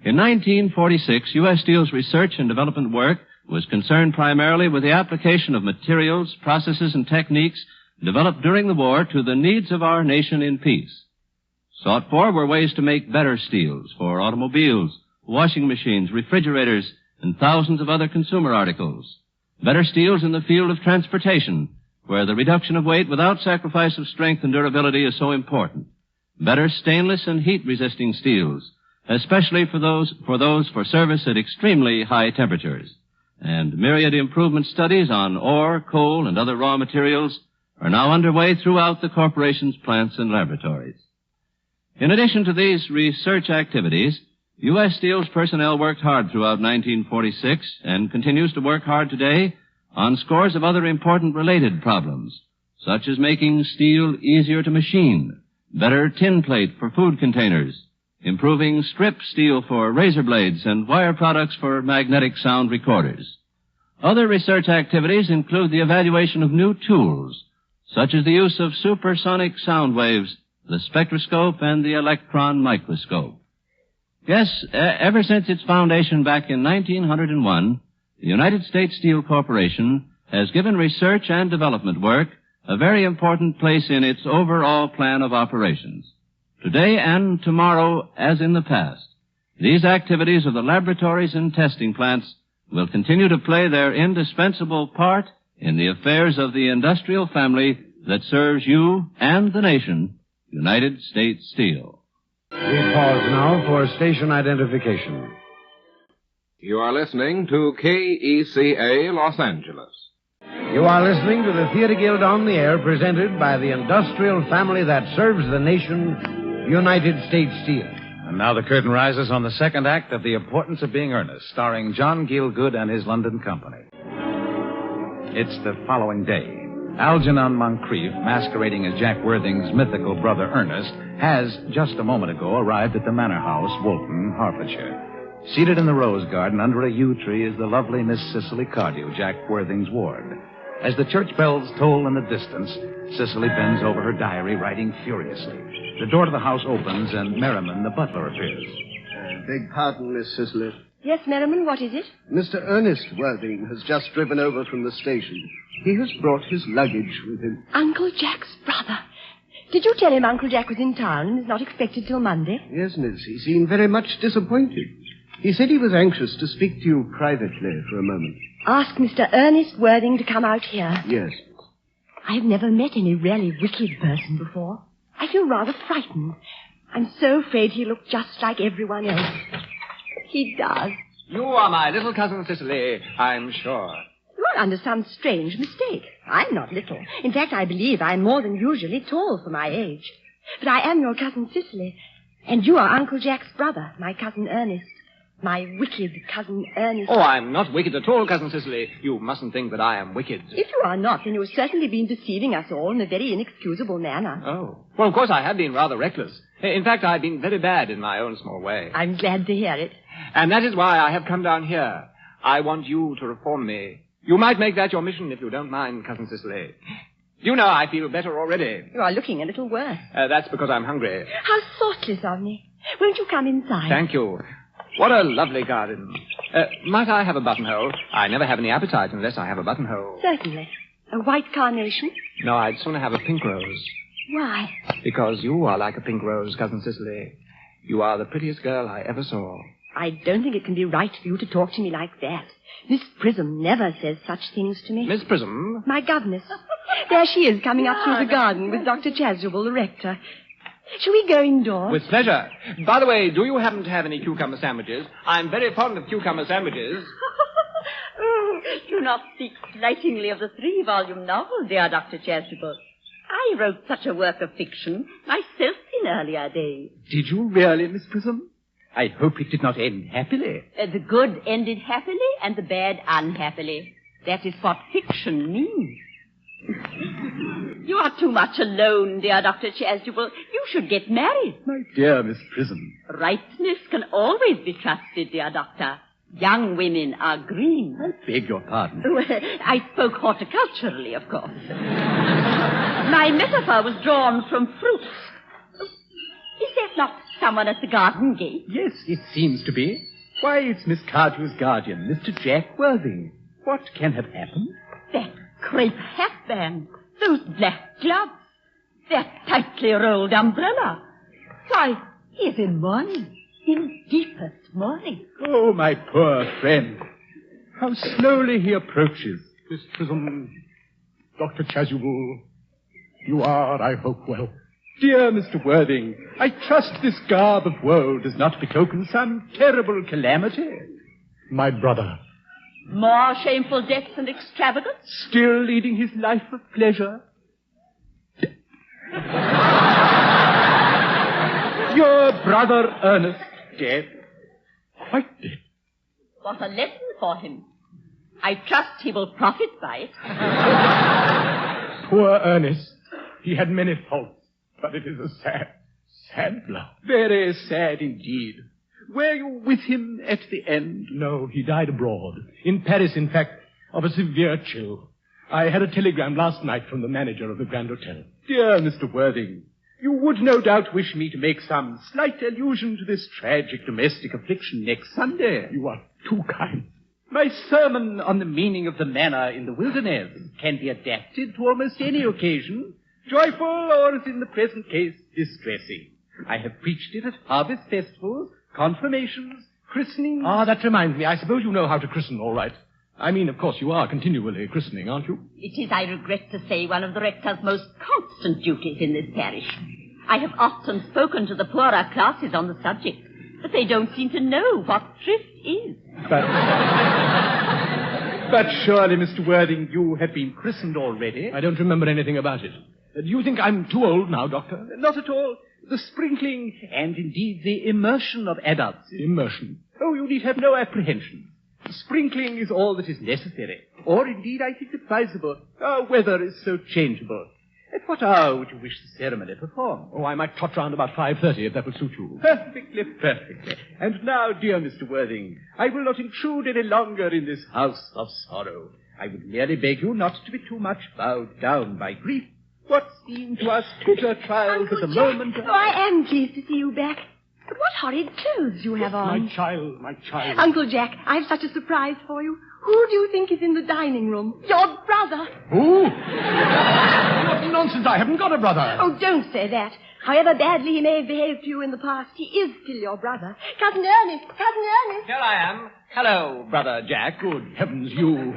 [SPEAKER 23] In 1946, U.S. Steel's research and development work was concerned primarily with the application of materials, processes, and techniques developed during the war to the needs of our nation in peace. Sought for were ways to make better steels for automobiles, washing machines, refrigerators, and thousands of other consumer articles. Better steels in the field of transportation, where the reduction of weight without sacrifice of strength and durability is so important. Better stainless and heat-resisting steels, especially for those for service at extremely high temperatures. And myriad improvement studies on ore, coal, and other raw materials are now underway throughout the corporation's plants and laboratories. In addition to these research activities, U.S. Steel's personnel worked hard throughout 1946 and continues to work hard today on scores of other important related problems, such as making steel easier to machine, better tin plate for food containers, improving strip steel for razor blades and wire products for magnetic sound recorders. Other research activities include the evaluation of new tools, such as the use of supersonic sound waves the spectroscope, and the electron microscope. Yes, ever since its foundation back in 1901, the United States Steel Corporation has given research and development work a very important place in its overall plan of operations. Today and tomorrow, as in the past, these activities of the laboratories and testing plants will continue to play their indispensable part in the affairs of the industrial family that serves you and the nation, United States Steel.
[SPEAKER 17] We pause now for station identification.
[SPEAKER 11] You are listening to KECA Los Angeles.
[SPEAKER 17] You are listening to the Theater Guild on the Air, presented by the industrial family that serves the nation, United States Steel.
[SPEAKER 5] And now the curtain rises on the second act of The Importance of Being Earnest, starring John Gielgud and his London company. It's the following day. Algernon Moncrief, masquerading as Jack Worthing's mythical brother Ernest, has, just a moment ago, arrived at the Manor House, Woolton, Hertfordshire. Seated in the rose garden under a yew tree is the lovely Miss Cicely Cardew, Jack Worthing's ward. As the church bells toll in the distance, Cicely bends over her diary, writing furiously. The door to the house opens, and Merriman, the butler, appears.
[SPEAKER 9] Beg pardon, Miss Cicely.
[SPEAKER 16] Yes, Merriman, what is it?
[SPEAKER 9] Mr. Ernest Worthing has just driven over from the station. He has brought his luggage with him.
[SPEAKER 16] Uncle Jack's brother. Did you tell him Uncle Jack was in town and is not expected till Monday?
[SPEAKER 9] Yes, miss. He seemed very much disappointed. He said he was anxious to speak to you privately for a moment.
[SPEAKER 16] Ask Mr. Ernest Worthing to come out here.
[SPEAKER 9] Yes.
[SPEAKER 16] I have never met any really wicked person before. I feel rather frightened. I'm so afraid he'll look just like everyone else. He does.
[SPEAKER 20] You are my little cousin Cicely, I'm sure.
[SPEAKER 16] You're under some strange mistake. I'm not little. In fact, I believe I'm more than usually tall for my age. But I am your cousin Cicely. And you are Uncle Jack's brother, my cousin Ernest. My wicked cousin Ernest.
[SPEAKER 20] Oh, I'm not wicked at all, Cousin Cicely. You mustn't think that I am wicked.
[SPEAKER 16] If you are not, then you've certainly been deceiving us all in a very inexcusable manner.
[SPEAKER 20] Oh. Well, of course, I have been rather reckless. In fact, I've been very bad in my own small way.
[SPEAKER 16] I'm glad to hear it.
[SPEAKER 20] And that is why I have come down here. I want you to reform me. You might make that your mission if you don't mind, Cousin Cicely. You know, I feel better already.
[SPEAKER 16] You are looking a little worse.
[SPEAKER 20] That's because I'm hungry.
[SPEAKER 16] How thoughtless of me. Won't you come inside?
[SPEAKER 20] Thank you. What a lovely garden. Might I have a buttonhole? I never have any appetite unless I have a buttonhole.
[SPEAKER 16] Certainly. A white carnation?
[SPEAKER 20] No, I'd sooner have a pink rose.
[SPEAKER 16] Why?
[SPEAKER 20] Because you are like a pink rose, Cousin Cicely. You are the prettiest girl I ever saw.
[SPEAKER 16] I don't think it can be right for you to talk to me like that. Miss Prism never says such things to me.
[SPEAKER 20] Miss Prism?
[SPEAKER 16] My governess. There she is, coming up through the garden with Dr. Chasuble, the rector. Shall we go indoors?
[SPEAKER 20] With pleasure. By the way, do you happen to have any cucumber sandwiches? I'm very fond of cucumber sandwiches.
[SPEAKER 16] Oh, do not speak slightingly of the 3-volume novel, dear Dr. Chasuble. I wrote such a work of fiction myself in earlier days.
[SPEAKER 21] Did you really, Miss Prism? I hope it did not end happily.
[SPEAKER 16] The good ended happily and the bad unhappily. That is what fiction means. You are too much alone, dear Dr. Chasuble. You should get married.
[SPEAKER 21] My dear Miss Prism.
[SPEAKER 16] Rightness can always be trusted, dear Doctor. Young women are green.
[SPEAKER 21] I beg your pardon.
[SPEAKER 16] Well, I spoke horticulturally, of course. My metaphor was drawn from fruits. Is there not someone at the garden gate?
[SPEAKER 21] Yes, it seems to be. Why, it's Miss Cardew's guardian, Mr. Jack Worthing. What can have happened?
[SPEAKER 16] That crepe hatband, those black gloves, that tightly rolled umbrella. Why, he's in mourning, in deepest mourning.
[SPEAKER 21] Oh, my poor friend. How slowly he approaches. Miss Prism, Dr. Chasuble, you are, I hope, well. Dear Mr. Worthing, I trust this garb of woe does not betoken some terrible calamity. My brother.
[SPEAKER 16] More shameful deaths and extravagance?
[SPEAKER 21] Still leading his life of pleasure? Your brother Ernest dead? Quite dead.
[SPEAKER 16] What a lesson for him. I trust he will profit by it.
[SPEAKER 21] Poor Ernest. He had many faults, but it is a sad, sad blow. Very sad indeed. Were you with him at the end? No, he died abroad. In Paris, in fact, of a severe chill. I had a telegram last night from the manager of the Grand Hotel. Dear Mr. Worthing, You would no doubt wish me to make some slight allusion to this tragic domestic affliction next Sunday. You are too kind. My sermon on the meaning of the manna in the wilderness can be adapted to almost any occasion, joyful or, as in the present case, distressing. I have preached it at harvest festivals, confirmations, christenings. Ah, that reminds me. I suppose you know how to christen all right. I mean, of course, you are continually christening, aren't you?
[SPEAKER 6] It is, I regret to say, one of the rector's most constant duties in this parish. I have often spoken to the poorer classes on the subject, but they don't seem to know what thrift is.
[SPEAKER 21] But surely, Mr. Worthing, you have been christened already. I don't remember anything about it. Do you think I'm too old now, Doctor? Not at all. The sprinkling and indeed the immersion of adults. Immersion? Oh, you need have no apprehension. Sprinkling is all that is necessary. Or indeed, I think advisable. Our weather is so changeable. At what hour would you wish the ceremony performed? Oh, I might trot round about 5:30 if that would suit you. Perfectly, perfectly. And now, dear Mr. Worthing, I will not intrude any longer in this house of sorrow. I would merely beg you not to be too much bowed down by grief. What seem to us bitter trials at the moment...
[SPEAKER 16] Oh, I am pleased to see you back. But what horrid clothes you have on.
[SPEAKER 21] My child, my child.
[SPEAKER 16] Uncle Jack, I have such a surprise for you. Who do you think is in the dining room? Your brother.
[SPEAKER 21] Who? What nonsense, I haven't got a brother.
[SPEAKER 16] Oh, don't say that. However badly he may have behaved to you in the past, he is still your brother. Cousin Ernest, Cousin Ernest.
[SPEAKER 20] Here I am. Hello, Brother Jack.
[SPEAKER 21] Good heavens, you...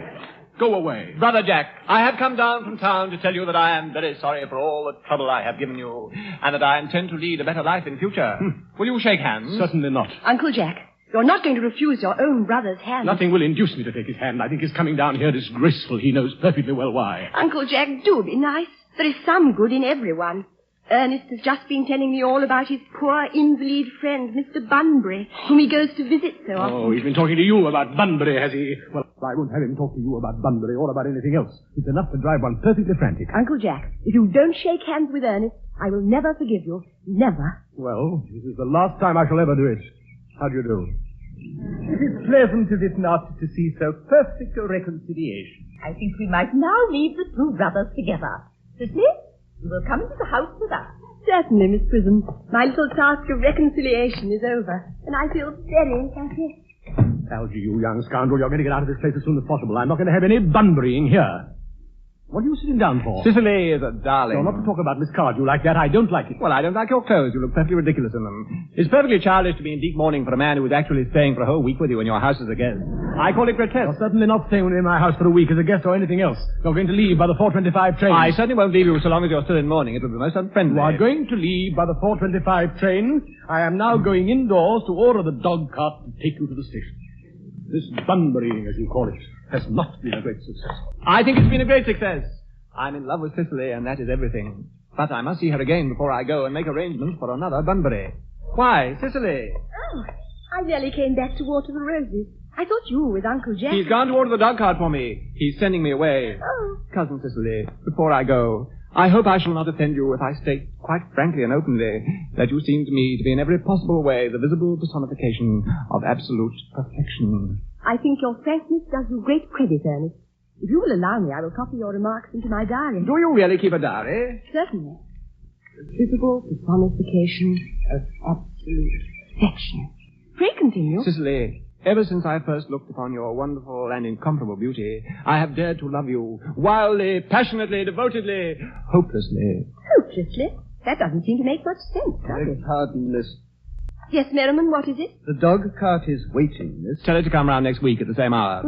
[SPEAKER 21] Go away.
[SPEAKER 20] Brother Jack, I have come down from town to tell you that I am very sorry for all the trouble I have given you, and that I intend to lead a better life in future. Will you shake hands?
[SPEAKER 21] Certainly not.
[SPEAKER 16] Uncle Jack, you're not going to refuse your own brother's hand.
[SPEAKER 21] Nothing will induce me to take his hand. I think his coming down here disgraceful. He knows perfectly well why.
[SPEAKER 16] Uncle Jack, do be nice. There is some good in everyone. Ernest has just been telling me all about his poor invalid friend, Mr. Bunbury, whom he goes to visit so often.
[SPEAKER 21] Oh, he's been talking to you about Bunbury, has he? Well, I won't have him talk to you about Bunbury or about anything else. It's enough to drive one perfectly frantic.
[SPEAKER 16] Uncle Jack, if you don't shake hands with Ernest, I will never forgive you. Never.
[SPEAKER 21] Well, this is the last time I shall ever do it. How do you do? It is pleasant, is it not, to see so perfect a reconciliation.
[SPEAKER 6] I think we might now leave the two brothers together. Cicely, you will come into the house with us.
[SPEAKER 16] Certainly, Miss Prism. My little task of reconciliation is over, and I feel very happy.
[SPEAKER 21] Algy, you young scoundrel, you're going to get out of this place as soon as possible. I'm not going to have any Bunburying here. What are you sitting down for?
[SPEAKER 20] Cicely is a darling.
[SPEAKER 21] You're not to talk about Miss Cardew like that. I don't like it.
[SPEAKER 20] Well, I don't like your clothes. You look perfectly ridiculous in them. It's perfectly childish to be in deep mourning for a man who is actually staying for a whole week with you in your house as a guest. I call it grotesque.
[SPEAKER 21] You're certainly not staying in my house for a week as a guest or anything else. You're going to leave by the 4:25 train.
[SPEAKER 20] I certainly won't leave you so long as you're still in mourning. It would be most unfriendly.
[SPEAKER 21] You are going to leave by the 4:25 train. I am now going indoors to order the dog cart to take you to the station. This Bunburying, as you call it, has not been a great success.
[SPEAKER 20] I think it's been a great success. I'm in love with Cicely, and that is everything. But I must see her again before I go and make arrangements for another Bunbury. Why, Cicely?
[SPEAKER 16] Oh, I merely came back to water the roses. I thought you were with Uncle Jack.
[SPEAKER 20] He's gone to order the dog cart for me. He's sending me away.
[SPEAKER 16] Oh.
[SPEAKER 20] Cousin Cicely, before I go, I hope I shall not offend you if I state quite frankly and openly that you seem to me to be in every possible way the visible personification of absolute perfection.
[SPEAKER 16] I think your frankness does you great credit, Ernest. If you will allow me, I will copy your remarks into my diary.
[SPEAKER 20] Do you really keep a diary?
[SPEAKER 16] Certainly. The visible personification of absolute perfection. Pray continue.
[SPEAKER 20] Cicely, ever since I first looked upon your wonderful and incomparable beauty, I have dared to love you wildly, passionately, devotedly, hopelessly.
[SPEAKER 16] Hopelessly? That doesn't seem to make much sense, does it?
[SPEAKER 9] Pardon, Miss.
[SPEAKER 16] Yes, Merriman, what is it?
[SPEAKER 9] The dog cart is waiting, Miss.
[SPEAKER 20] Tell her to come round next week at the same hour.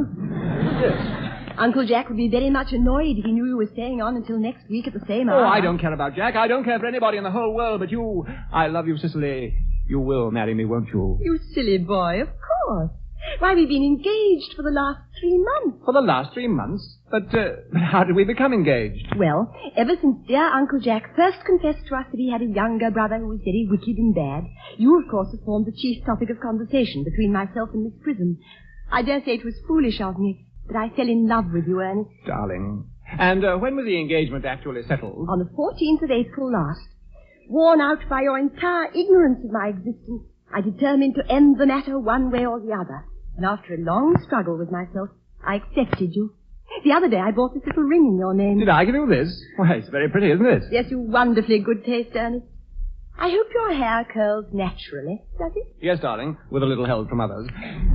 [SPEAKER 9] Yes.
[SPEAKER 16] Uncle Jack would be very much annoyed if he knew you were staying on until next week at the same hour.
[SPEAKER 20] Oh, I don't care about Jack. I don't care for anybody in the whole world but you. I love you, Cicely. You will marry me, won't you?
[SPEAKER 16] You silly boy, of course. Why, we've been engaged for the last 3 months.
[SPEAKER 20] For the last 3 months? But how did we become engaged?
[SPEAKER 16] Well, ever since dear Uncle Jack first confessed to us that he had a younger brother who was very wicked and bad, you, of course, have formed the chief topic of conversation between myself and Miss Prism. I dare say it was foolish of me, but I fell in love with you, Ernest.
[SPEAKER 20] Darling. And when was the engagement actually settled?
[SPEAKER 16] On the 14th of April last. Worn out by your entire ignorance of my existence, I determined to end the matter one way or the other. And after a long struggle with myself, I accepted you. The other day I bought this little ring in your name.
[SPEAKER 20] Did I give you this? Why, it's very pretty, isn't it?
[SPEAKER 16] Yes, you wonderfully good taste, Ernest. I hope your hair curls naturally, does it?
[SPEAKER 20] Yes, darling, with a little help from others.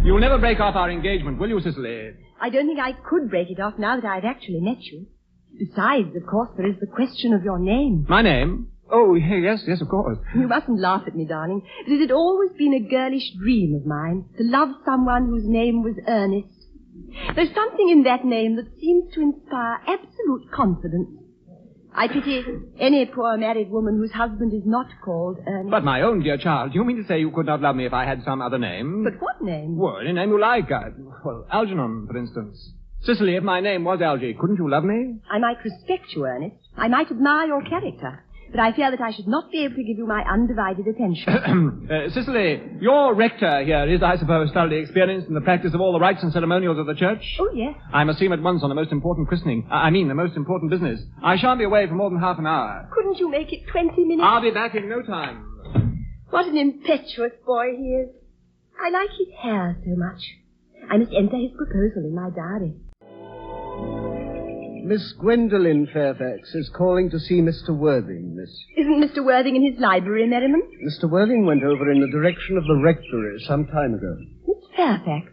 [SPEAKER 20] You'll never break off our engagement, will you, Cicely?
[SPEAKER 16] I don't think I could break it off now that I've actually met you. Besides, of course, there is the question of your name.
[SPEAKER 20] My name? Oh, yes, of course.
[SPEAKER 16] You mustn't laugh at me, darling, but it had always been a girlish dream of mine to love someone whose name was Earnest. There's something in that name that seems to inspire absolute confidence. I pity any poor married woman whose husband is not called Earnest.
[SPEAKER 20] But my own dear child, do you mean to say you could not love me if I had some other name?
[SPEAKER 16] But what name?
[SPEAKER 20] Well, any name you like. Algernon, for instance. Cicely, if my name was Algy, couldn't you love me?
[SPEAKER 16] I might respect you, Ernest. I might admire your character. But I fear that I should not be able to give you my undivided attention.
[SPEAKER 20] Cicely, your rector here is, I suppose, thoroughly experienced in the practice of all the rites and ceremonials of the church?
[SPEAKER 16] Oh, yes.
[SPEAKER 20] I must see him at once on the most important christening. The most important business. I shan't be away for more than half an hour.
[SPEAKER 16] Couldn't you make it 20 minutes?
[SPEAKER 20] I'll be back in no time.
[SPEAKER 16] What an impetuous boy he is. I like his hair so much. I must enter his proposal in my diary.
[SPEAKER 9] Miss Gwendolen Fairfax is calling to see Mr. Worthing, miss.
[SPEAKER 16] Isn't Mr. Worthing in his library, Merriman?
[SPEAKER 9] Mr. Worthing went over in the direction of the rectory some time ago.
[SPEAKER 16] Miss Fairfax,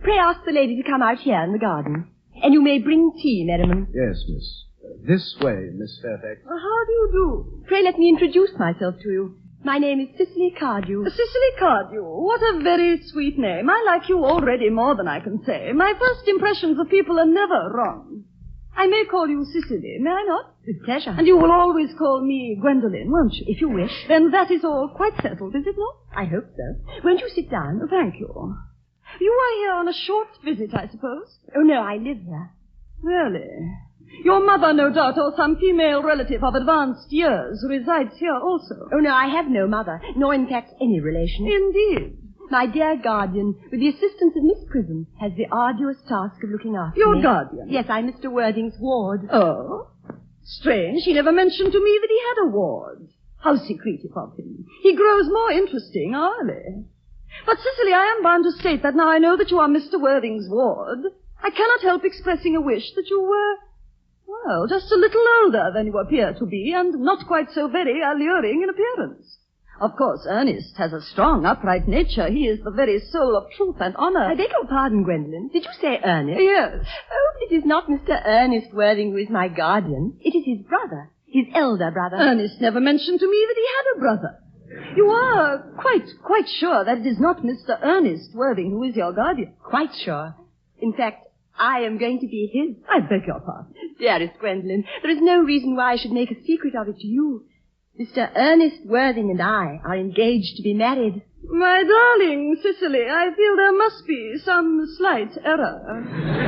[SPEAKER 16] pray ask the lady to come out here in the garden. And you may bring tea, Merriman.
[SPEAKER 9] Yes, miss. This way, Miss Fairfax.
[SPEAKER 16] How do you do? Pray let me introduce myself to you. My name is Cicely Cardew.
[SPEAKER 18] Cicely Cardew. What a very sweet name. I like you already more than I can say. My first impressions of people are never wrong. I may call you Cicely, may I not?
[SPEAKER 16] With pleasure.
[SPEAKER 18] And you will always call me Gwendolen, won't you?
[SPEAKER 16] If you wish.
[SPEAKER 18] Then that is all quite settled, is it not?
[SPEAKER 16] I hope so. Won't you sit down?
[SPEAKER 18] Thank you. You are here on a short visit, I suppose?
[SPEAKER 16] Oh, no, I live here.
[SPEAKER 18] Really? Your mother, no doubt, or some female relative of advanced years resides here also.
[SPEAKER 16] Oh, no, I have no mother, nor in fact any relation.
[SPEAKER 18] Indeed.
[SPEAKER 16] My dear guardian, with the assistance of Miss Prism, has the arduous task of looking after
[SPEAKER 18] Your
[SPEAKER 16] me.
[SPEAKER 18] guardian?
[SPEAKER 16] Yes, I'm Mr. Worthing's ward.
[SPEAKER 18] Oh? Strange. He never mentioned to me that he had a ward. How secretive of him. He grows more interesting hourly. But, Cicely, I am bound to state that now I know that you are Mr. Worthing's ward, I cannot help expressing a wish that you were, well, just a little older than you appear to be, and not quite so very alluring in appearance. Of course, Ernest has a strong, upright nature. He is the very soul of truth and honor.
[SPEAKER 16] I beg your pardon, Gwendolen. Did you say Ernest?
[SPEAKER 18] Yes.
[SPEAKER 16] Oh, it is not Mr. Ernest Worthing who is my guardian. It is his brother, his elder brother.
[SPEAKER 18] Ernest never mentioned to me that he had a brother. You are quite sure that it is not Mr. Ernest Worthing who is your guardian?
[SPEAKER 16] Quite sure. In fact, I am going to be his.
[SPEAKER 18] I beg your pardon.
[SPEAKER 16] Dearest Gwendolen, there is no reason why I should make a secret of it to you. Mr. Ernest Worthing and I are engaged to be married.
[SPEAKER 18] My darling Cicely, I feel there must be some slight error.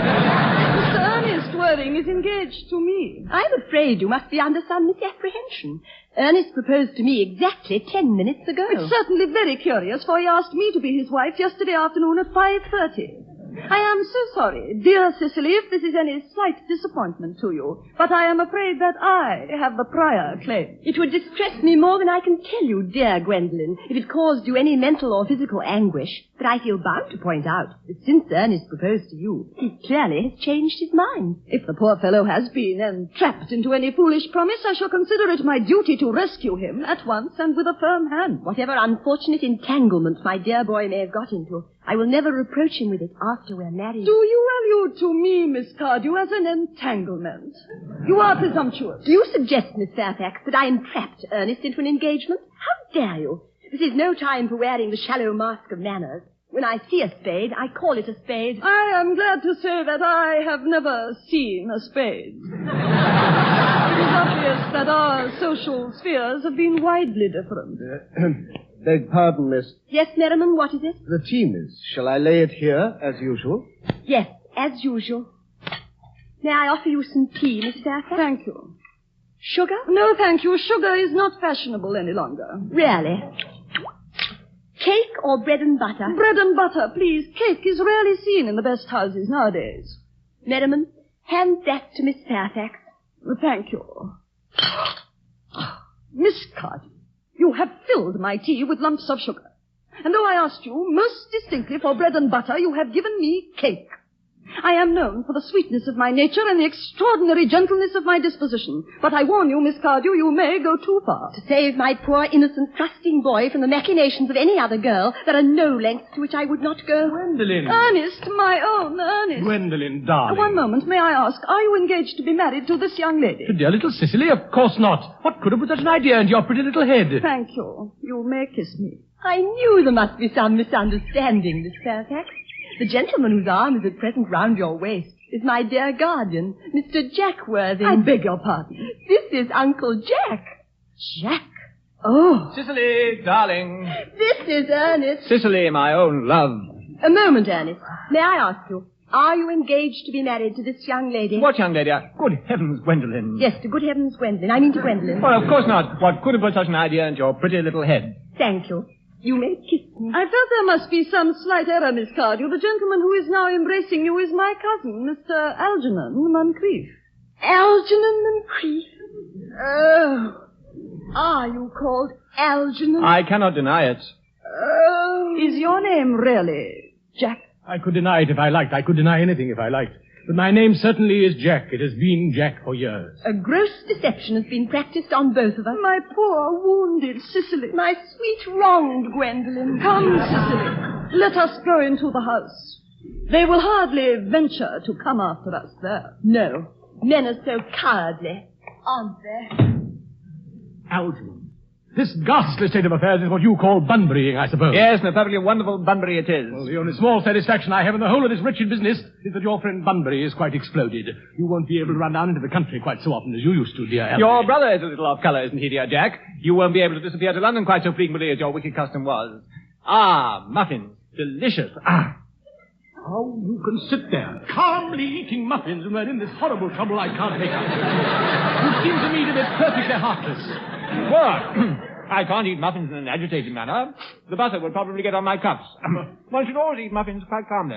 [SPEAKER 18] Mr. Ernest Worthing is engaged to me.
[SPEAKER 16] I'm afraid you must be under some misapprehension. Ernest proposed to me exactly 10 minutes ago.
[SPEAKER 18] It's certainly very curious, for he asked me to be his wife yesterday afternoon at 5:30. I am so sorry, dear Cicely, if this is any slight disappointment to you, but I am afraid that I have the prior claim.
[SPEAKER 16] It would distress me more than I can tell you, dear Gwendolen, if it caused you any mental or physical anguish. But I feel bound to point out that since Ernest proposed to you, he clearly has changed his mind.
[SPEAKER 18] If the poor fellow has been entrapped into any foolish promise, I shall consider it my duty to rescue him at once and with a firm hand.
[SPEAKER 16] Whatever unfortunate entanglement my dear boy may have got into, I will never reproach him with it after we're married.
[SPEAKER 18] Do you allude to me, Miss Cardew, as an entanglement? You are presumptuous.
[SPEAKER 16] Do you suggest, Miss Fairfax, that I entrapped Ernest into an engagement? How dare you? This is no time for wearing the shallow mask of manners. When I see a spade, I call it a spade.
[SPEAKER 18] I am glad to say that I have never seen a spade. It is obvious that our social spheres have been widely different.
[SPEAKER 9] Beg pardon, miss.
[SPEAKER 16] Yes, Merriman, what is it?
[SPEAKER 9] The tea, miss. Shall I lay it here, as usual?
[SPEAKER 16] Yes, as usual. May I offer you some tea, Miss Fairfax?
[SPEAKER 18] Thank you.
[SPEAKER 16] Sugar?
[SPEAKER 18] No, thank you. Sugar is not fashionable any longer.
[SPEAKER 16] Really? Cake or bread and butter?
[SPEAKER 18] Bread and butter, please. Cake is rarely seen in the best houses nowadays.
[SPEAKER 16] Merriman, hand that to Miss Fairfax.
[SPEAKER 18] Thank you. Miss Cardew, you have filled my tea with lumps of sugar. And though I asked you most distinctly for bread and butter, you have given me cake. I am known for the sweetness of my nature and the extraordinary gentleness of my disposition. But I warn you, Miss Cardew, you may go too far.
[SPEAKER 16] To save my poor, innocent, trusting boy from the machinations of any other girl, there are no lengths to which I would not go.
[SPEAKER 21] Gwendolen.
[SPEAKER 18] Ernest, my own Ernest.
[SPEAKER 21] Gwendolen, darling.
[SPEAKER 18] One moment, may I ask, are you engaged to be married to this young lady?
[SPEAKER 21] To dear little Cicely? Of course not. What could have put such an idea into your pretty little head?
[SPEAKER 18] Thank you. You may kiss me.
[SPEAKER 16] I knew there must be some misunderstanding, Miss Fairfax. The gentleman whose arm is at present round your waist is my dear guardian, Mr. Jack Worthing.
[SPEAKER 18] I beg your pardon.
[SPEAKER 16] This is Uncle Jack.
[SPEAKER 18] Jack? Oh.
[SPEAKER 20] Cicely, darling.
[SPEAKER 16] This is Ernest.
[SPEAKER 20] Cicely, my own love.
[SPEAKER 16] A moment, Ernest. May I ask you, are you engaged to be married to this young lady?
[SPEAKER 20] What young lady? Good heavens, Gwendolen.
[SPEAKER 16] Yes, to good heavens, Gwendolen. I mean to Gwendolen.
[SPEAKER 20] Well, of course not. What could have put such an idea into your pretty little head?
[SPEAKER 16] Thank you. You may kiss me.
[SPEAKER 18] I felt there must be some slight error, Miss Cardew. The gentleman who is now embracing you is my cousin, Mr. Algernon Moncrief.
[SPEAKER 16] Algernon Moncrief? Oh. Are you called Algernon?
[SPEAKER 20] I cannot deny it.
[SPEAKER 16] Oh.
[SPEAKER 18] Is your name really Jack?
[SPEAKER 21] I could deny it if I liked. I could deny anything if I liked. But my name certainly is Jack. It has been Jack for years.
[SPEAKER 16] A gross deception has been practiced on both of us.
[SPEAKER 18] My poor, wounded Cicely.
[SPEAKER 16] My sweet, wronged Gwendolen.
[SPEAKER 18] Come, Cicely. Let us go into the house. They will hardly venture to come after us there.
[SPEAKER 16] No. Men are so cowardly, aren't they?
[SPEAKER 21] Algernon. This ghastly state of affairs is what you call bunburying, I suppose.
[SPEAKER 20] Yes, and a perfectly wonderful Bunbury it is.
[SPEAKER 21] Well, the only small satisfaction I have in the whole of this wretched business is that your friend Bunbury is quite exploded. You won't be able to run down into the country quite so often as you used to, dear Alfred.
[SPEAKER 20] Your brother is a little off colour, isn't he, dear Jack? You won't be able to disappear to London quite so frequently as your wicked custom was. Ah, muffins. Delicious. Ah.
[SPEAKER 21] How you can sit there, calmly eating muffins when we're in this horrible trouble I can't make out. You seem to me to be perfectly heartless.
[SPEAKER 20] What? I can't eat muffins in an agitated manner. The butter would probably get on my cuffs. One should always eat muffins quite calmly.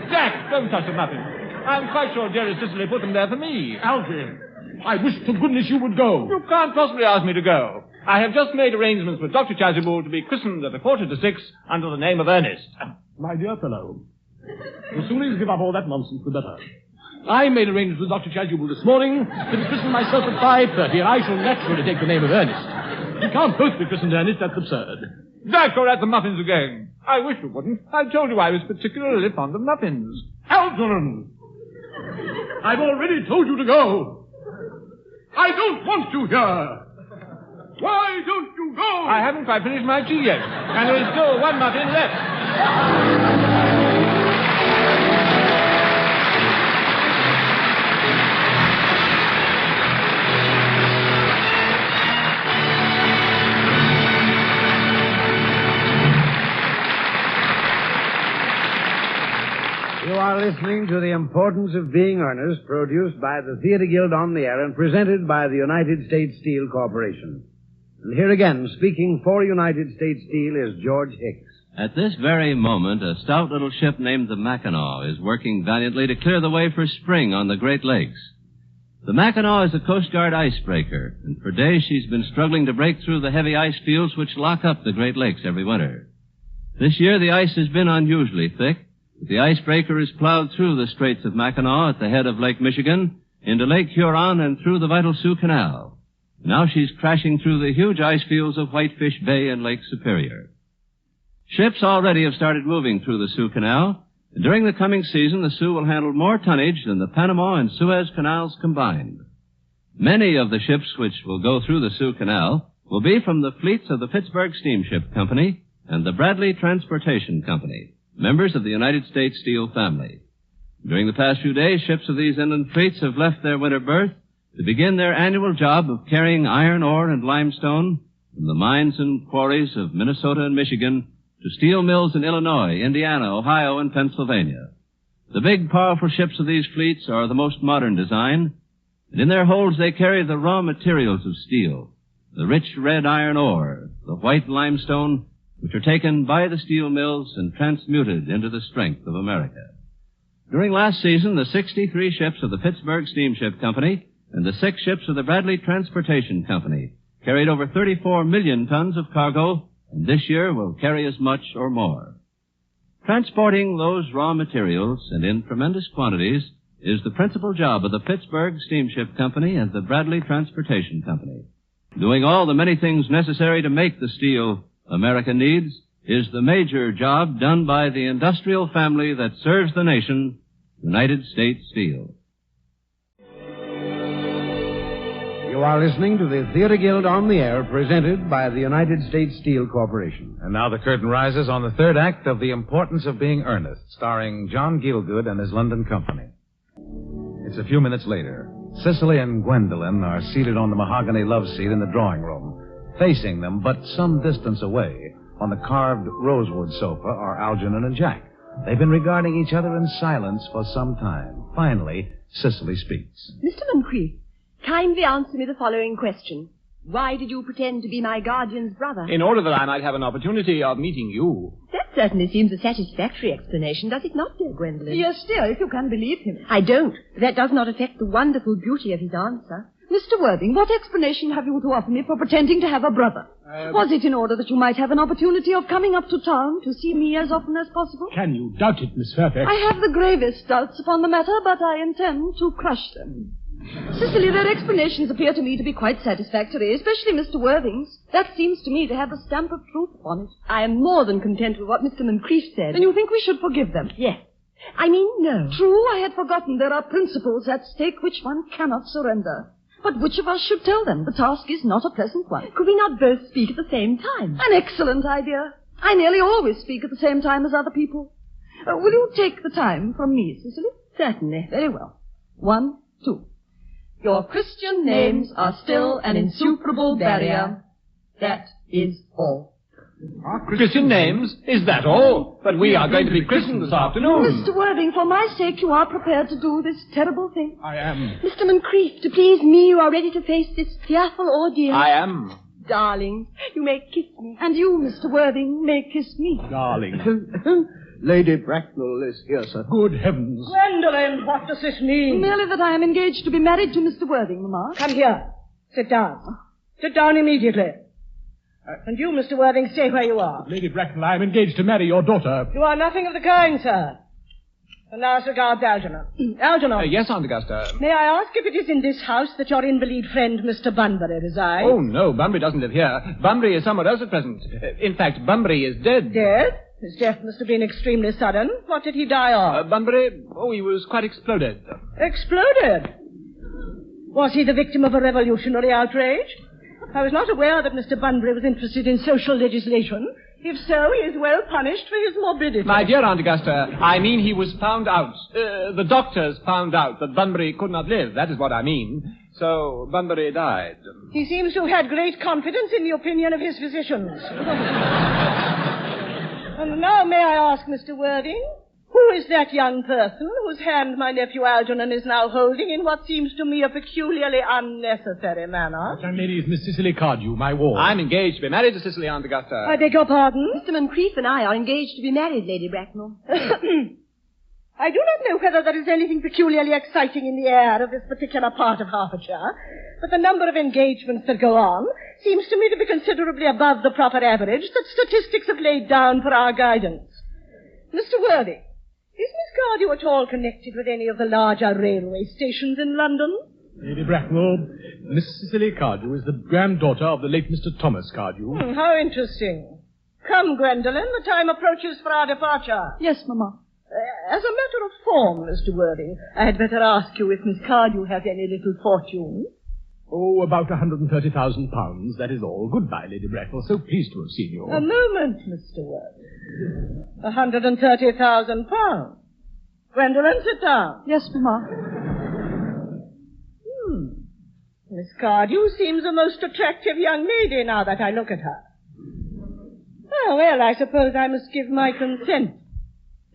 [SPEAKER 20] Jack, don't touch the muffins. I'm quite sure dearest Cicely put them there for me.
[SPEAKER 21] Alfie, I wish to goodness you would go.
[SPEAKER 20] You can't possibly ask me to go. I have just made arrangements with Dr. Chasuble to be christened at 5:45 under the name of Earnest.
[SPEAKER 21] My dear fellow, the sooner you give up all that nonsense, the better. I made arrangements with Dr. Chasuble this morning to christen myself at 5:30, and I shall naturally take the name of Ernest. You can't both be christened Ernest, that's absurd.
[SPEAKER 20] Jack, you're at the muffins again. I wish you wouldn't. I told you I was particularly fond of muffins.
[SPEAKER 21] Algernon! I've already told you to go. I don't want you here. Why don't you go?
[SPEAKER 20] I haven't quite finished my tea yet, and there is still one muffin left.
[SPEAKER 17] You are listening to The Importance of Being Earnest, produced by the Theatre Guild on the Air and presented by the United States Steel Corporation. And here again, speaking for United States Steel, is George Hicks.
[SPEAKER 23] At this very moment, a stout little ship named the Mackinaw is working valiantly to clear the way for spring on the Great Lakes. The Mackinaw is a Coast Guard icebreaker, and for days she's been struggling to break through the heavy ice fields which lock up the Great Lakes every winter. This year, the ice has been unusually thick. The icebreaker is plowed through the Straits of Mackinac at the head of Lake Michigan, into Lake Huron, and through the vital Sioux Canal. Now she's crashing through the huge ice fields of Whitefish Bay and Lake Superior. Ships already have started moving through the Sioux Canal, and during the coming season, the Sioux will handle more tonnage than the Panama and Suez Canals combined. Many of the ships which will go through the Sioux Canal will be from the fleets of the Pittsburgh Steamship Company and the Bradley Transportation Company, members of the United States Steel family. During the past few days, ships of these inland fleets have left their winter berth to begin their annual job of carrying iron ore and limestone from the mines and quarries of Minnesota and Michigan to steel mills in Illinois, Indiana, Ohio, and Pennsylvania. The big, powerful ships of these fleets are the most modern design, and in their holds they carry the raw materials of steel, the rich red iron ore, the white limestone, which are taken by the steel mills and transmuted into the strength of America. During last season, the 63 ships of the Pittsburgh Steamship Company and the 6 ships of the Bradley Transportation Company carried over 34 million tons of cargo, and this year will carry as much or more. Transporting those raw materials, and in tremendous quantities, is the principal job of the Pittsburgh Steamship Company and the Bradley Transportation Company. Doing all the many things necessary to make the steel America needs is the major job done by the industrial family that serves the nation, United States Steel.
[SPEAKER 17] You are listening to the Theater Guild on the Air, presented by the United States Steel Corporation.
[SPEAKER 5] And now the curtain rises on the third act of The Importance of Being Earnest, starring John Gielgud and his London company. It's a few minutes later. Cicely and Gwendolyn are seated on the mahogany love seat in the drawing room. Facing them, but some distance away, on the carved rosewood sofa, are Algernon and Jack. They've been regarding each other in silence for some time. Finally, Cicely speaks.
[SPEAKER 16] Mr. Moncrief, kindly answer me the following question. Why did you pretend to be my guardian's brother?
[SPEAKER 20] In order that I might have an opportunity of meeting you.
[SPEAKER 16] That certainly seems a satisfactory explanation, does it not, dear Gwendolyn?
[SPEAKER 18] Yes, dear, if you can believe him.
[SPEAKER 16] I don't. That does not affect the wonderful beauty of his answer.
[SPEAKER 18] Mr. Worthing, what explanation have you to offer me for pretending to have a brother? Was it in order that you might have an opportunity of coming up to town to see me as often as possible?
[SPEAKER 21] Can you doubt it, Miss Fairfax?
[SPEAKER 18] I have the gravest doubts upon the matter, but I intend to crush them. Cicely, their explanations appear to me to be quite satisfactory, especially Mr. Worthing's. That seems to me to have a stamp of truth upon it.
[SPEAKER 16] I am more than content with what Mr. Moncrief said.
[SPEAKER 18] Then you think we should forgive them?
[SPEAKER 16] Yes. I mean, no.
[SPEAKER 18] True, I had forgotten there are principles at stake which one cannot surrender. But which of us should tell them? The task is not a pleasant one.
[SPEAKER 16] Could we not both speak at the same time?
[SPEAKER 18] An excellent idea. I nearly always speak at the same time as other people. Will you take the time from me, Cicely?
[SPEAKER 16] Certainly.
[SPEAKER 18] Very well. 1, 2. Your Christian names are still an insuperable barrier. That is all.
[SPEAKER 20] Our Christian names? Is that all? But we are going to be christened this afternoon.
[SPEAKER 18] Mr. Worthing, for my sake, you are prepared to do this terrible thing.
[SPEAKER 21] I am.
[SPEAKER 16] Mr. Moncrief, to please me, you are ready to face this fearful ordeal.
[SPEAKER 20] I am.
[SPEAKER 16] Darling, you may kiss me.
[SPEAKER 18] And you, Mr. Worthing, may kiss me.
[SPEAKER 21] Darling.
[SPEAKER 9] Lady Bracknell is here, sir.
[SPEAKER 21] Good heavens.
[SPEAKER 1] Gwendolyn, what does this mean?
[SPEAKER 18] Merely that I am engaged to be married to Mr. Worthing, Mamma.
[SPEAKER 1] Come here. Sit down. Sit down immediately. And you, Mr. Worthing, stay where you are.
[SPEAKER 21] Lady Bracknell, I am engaged to marry your daughter.
[SPEAKER 1] You are nothing of the kind, sir. And now as regards Algernon. Algernon.
[SPEAKER 20] Yes, Aunt Augusta.
[SPEAKER 1] May I ask if it is in this house that your invalid friend, Mr. Bunbury, resides?
[SPEAKER 20] Oh, no, Bunbury doesn't live here. Bunbury is somewhere else at present. In fact, Bunbury is dead.
[SPEAKER 1] Dead? His death must have been extremely sudden. What did he die of?
[SPEAKER 20] Bunbury? Oh, he was quite exploded.
[SPEAKER 1] Exploded? Was he the victim of a revolutionary outrage? I was not aware that Mr. Bunbury was interested in social legislation. If so, he is well punished for his morbidity.
[SPEAKER 20] My dear Aunt Augusta, I mean he was found out. The doctors found out that Bunbury could not live. That is what I mean. So Bunbury died.
[SPEAKER 1] He seems to have had great confidence in the opinion of his physicians. And now may I ask, Mr. Worthing, who is that young person whose hand my nephew Algernon is now holding in what seems to me a peculiarly unnecessary manner?
[SPEAKER 21] That young lady is Miss Cicely Cardew, my ward.
[SPEAKER 20] I'm engaged to be married to Cicely, Aunt Augusta.
[SPEAKER 1] I beg your pardon?
[SPEAKER 16] Mr. Moncrief and I are engaged to be married, Lady Bracknell.
[SPEAKER 1] I do not know whether there is anything peculiarly exciting in the air of this particular part of Hertfordshire, but the number of engagements that go on seems to me to be considerably above the proper average that statistics have laid down for our guidance. Mr. Worthing, is Miss Cardew at all connected with any of the larger railway stations in London?
[SPEAKER 21] Lady Bracknell, Miss Cicely Cardew is the granddaughter of the late Mr. Thomas Cardew.
[SPEAKER 1] How interesting. Come, Gwendolyn, the time approaches for our departure.
[SPEAKER 18] Yes, Mamma.
[SPEAKER 1] As a matter of form, Mr. Worthing, I had better ask you if Miss Cardew has any little fortune.
[SPEAKER 21] Oh, about £130,000, that is all. Goodbye, Lady Bracknell. So pleased to have seen you.
[SPEAKER 1] A moment, Mr. Worthing. £130,000. Gwendolyn, sit down.
[SPEAKER 18] Yes, Mamma.
[SPEAKER 1] Miss Cardew seems a most attractive young lady now that I look at her. Oh, well, I suppose I must give my consent.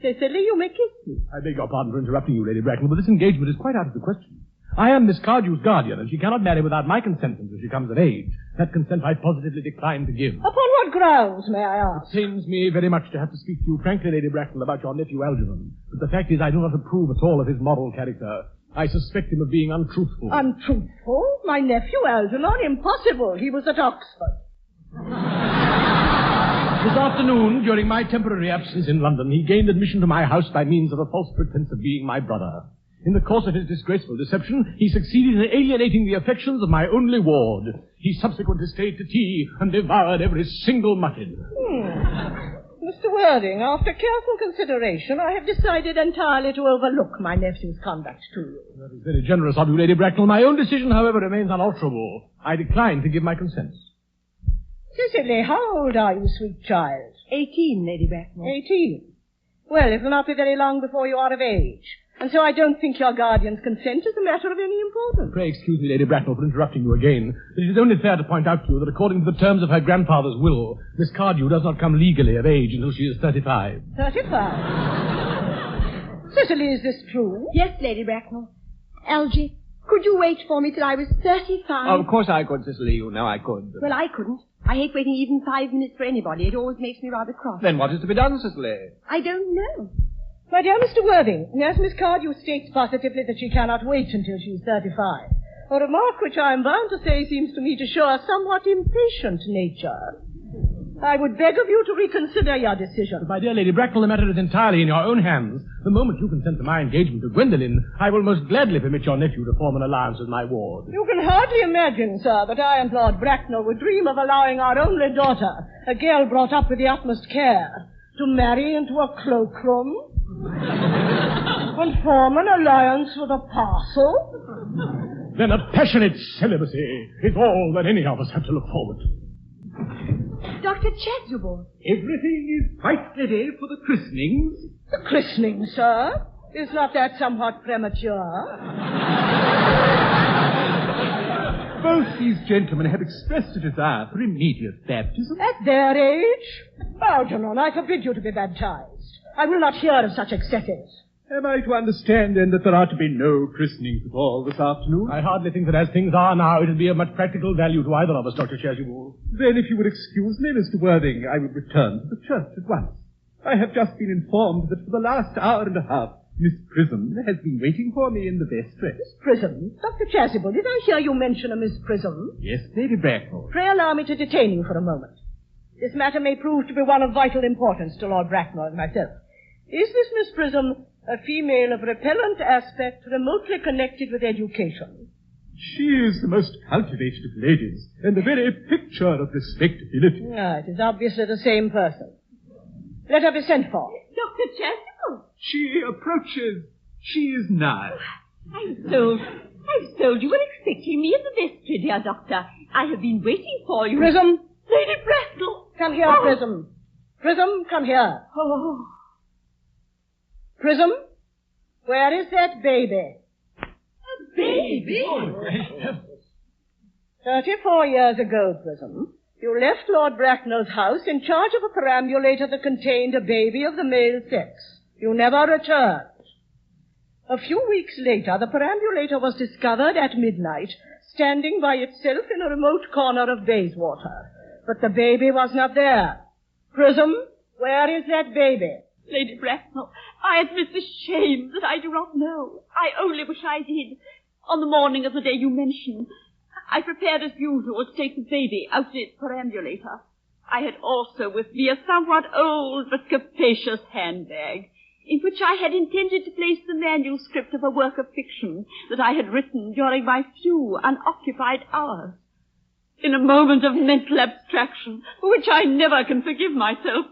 [SPEAKER 1] Cicely, you may kiss me.
[SPEAKER 21] I beg your pardon for interrupting you, Lady Bracknell, but this engagement is quite out of the question. I am Miss Cardew's guardian, and she cannot marry without my consent until she comes of age. That consent I positively decline to give.
[SPEAKER 1] Upon what grounds, may I ask?
[SPEAKER 21] It pains me very much to have to speak to you frankly, Lady Bracknell, about your nephew Algernon. But the fact is I do not approve at all of his moral character. I suspect him of being untruthful.
[SPEAKER 1] Untruthful? My nephew Algernon? Impossible. He was at Oxford.
[SPEAKER 21] This afternoon, during my temporary absence in London, he gained admission to my house by means of a false pretense of being my brother. In the course of his disgraceful deception, he succeeded in alienating the affections of my only ward. He subsequently stayed to tea and devoured every single muffin.
[SPEAKER 1] Mr. Worthing, after careful consideration, I have decided entirely to overlook my nephew's conduct to you.
[SPEAKER 21] That is very generous of you, Lady Bracknell. My own decision, however, remains unalterable. I decline to give my consent.
[SPEAKER 1] Cicely, how old are you, sweet child?
[SPEAKER 16] 18, Lady Bracknell.
[SPEAKER 1] 18. Well, it will not be very long before you are of age. And so I don't think your guardian's consent is a matter of any importance.
[SPEAKER 21] Pray excuse me, Lady Bracknell, for interrupting you again. But it is only fair to point out to you that according to the terms of her grandfather's will, Miss Cardew does not come legally of age until she is 35.
[SPEAKER 1] 35? Cicely, is this true?
[SPEAKER 16] Yes, Lady Bracknell. Algy, could you wait for me till I was 35?
[SPEAKER 20] Of course I could, Cicely. You know I could.
[SPEAKER 16] Well, I couldn't. I hate waiting even 5 minutes for anybody. It always makes me rather cross.
[SPEAKER 20] Then what is to be done, Cicely?
[SPEAKER 16] I don't know.
[SPEAKER 1] My dear Mr. Worthing, as Miss Cardew states positively that she cannot wait until she's 35, a remark which I am bound to say seems to me to show a somewhat impatient nature. I would beg of you to reconsider your decision.
[SPEAKER 21] My dear Lady Bracknell, the matter is entirely in your own hands. The moment you consent to my engagement to Gwendolen, I will most gladly permit your nephew to form an alliance with my ward.
[SPEAKER 1] You can hardly imagine, sir, that I and Lord Bracknell would dream of allowing our only daughter, a girl brought up with the utmost care, to marry into a cloakroom and form an alliance with a parcel.
[SPEAKER 21] Then a passionate celibacy is all that any of us have to look forward to.
[SPEAKER 16] Dr. Chasuble.
[SPEAKER 21] Everything is quite ready for the christenings.
[SPEAKER 1] The christening, sir? Is not that somewhat premature?
[SPEAKER 21] Both these gentlemen have expressed a desire for immediate baptism.
[SPEAKER 1] At their age? Algernon, I forbid you to be baptized. I will not hear of such excesses.
[SPEAKER 21] Am I to understand, then, that there are to be no christenings at all this afternoon? I hardly think that as things are now, it would be of much practical value to either of us, Dr. Chasuble. Then, if you would excuse me, Mr. Worthing, I would return to the church at once. I have just been informed that for the last hour and a half, Miss Prism has been waiting for me in the best dress.
[SPEAKER 1] Miss Prism? Dr. Chasuble, did I hear you mention a Miss Prism?
[SPEAKER 21] Yes, Lady Bracknell.
[SPEAKER 1] Pray allow me to detain you for a moment. This matter may prove to be one of vital importance to Lord Bracknell and myself. Is this Miss Prism a female of repellent aspect remotely connected with education?
[SPEAKER 21] She is the most cultivated of ladies, and the very picture of respectability.
[SPEAKER 1] It is obviously the same person. Let her be sent for.
[SPEAKER 6] Dr. Chasuble.
[SPEAKER 21] She approaches. She is nigh.
[SPEAKER 6] I'm told you were expecting me in the vestry, dear doctor. I have been waiting for you.
[SPEAKER 1] Prism!
[SPEAKER 6] Lady Bracknell!
[SPEAKER 1] Come here, Prism. Prism, come here.
[SPEAKER 6] Oh.
[SPEAKER 1] Prism, where is that baby?
[SPEAKER 6] A baby?
[SPEAKER 1] 34 years ago, Prism, you left Lord Bracknell's house in charge of a perambulator that contained a baby of the male sex. You never returned. A few weeks later, the perambulator was discovered at midnight, standing by itself in a remote corner of Bayswater. But the baby was not there. Prism, where is that baby?
[SPEAKER 6] Lady Bracknell, I admit the shame that I do not know. I only wish I did. On the morning of the day you mentioned, I prepared as usual to take the baby out of its perambulator. I had also with me a somewhat old but capacious handbag, in which I had intended to place the manuscript of a work of fiction that I had written during my few unoccupied hours. In a moment of mental abstraction, for which I never can forgive myself,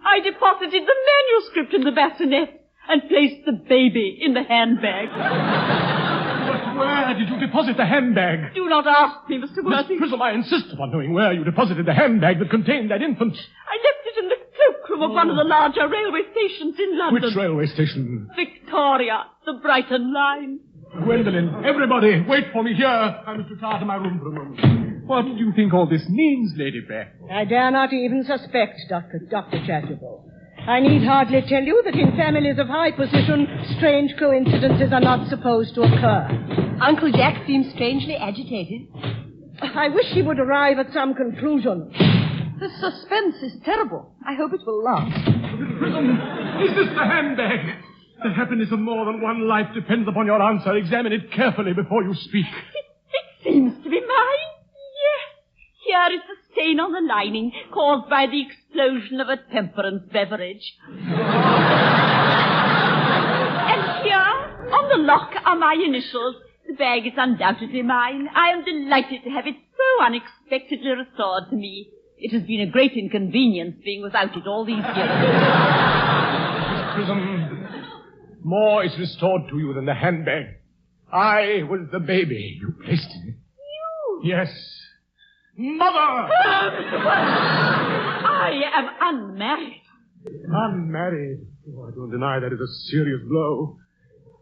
[SPEAKER 6] I deposited the manuscript in the bassinet and placed the baby in the handbag.
[SPEAKER 21] But where did you deposit the handbag?
[SPEAKER 6] Do not ask me, Mr. Worthing.
[SPEAKER 21] Miss Prism, I insist upon knowing where you deposited the handbag that contained that infant.
[SPEAKER 6] I left it in the cloakroom of one of the larger railway stations in London.
[SPEAKER 21] Which railway station?
[SPEAKER 6] Victoria, the Brighton line.
[SPEAKER 21] Gwendolen, everybody, wait for me here. I must retire to my room for a moment. What do you think all this means, Lady Bracknell?
[SPEAKER 1] I dare not even suspect, Dr. Chasuble. I need hardly tell you that in families of high position, strange coincidences are not supposed to occur.
[SPEAKER 16] Uncle Jack seems strangely agitated.
[SPEAKER 1] I wish he would arrive at some conclusion.
[SPEAKER 16] The suspense is terrible. I hope it will last.
[SPEAKER 21] Prism, is this the handbag? The happiness of more than one life depends upon your answer. Examine it carefully before you speak.
[SPEAKER 6] It seems to be mine. Yes. Here is the stain on the lining caused by the explosion of a temperance beverage. And here, on the lock, are my initials. The bag is undoubtedly mine. I am delighted to have it so unexpectedly restored to me. It has been a great inconvenience being without it all these years.
[SPEAKER 21] Miss Prism, more is restored to you than the handbag. I was the baby you placed in it.
[SPEAKER 6] You?
[SPEAKER 21] Yes. Mother!
[SPEAKER 6] I am unmarried.
[SPEAKER 21] Unmarried? Oh, I don't deny that is a serious blow.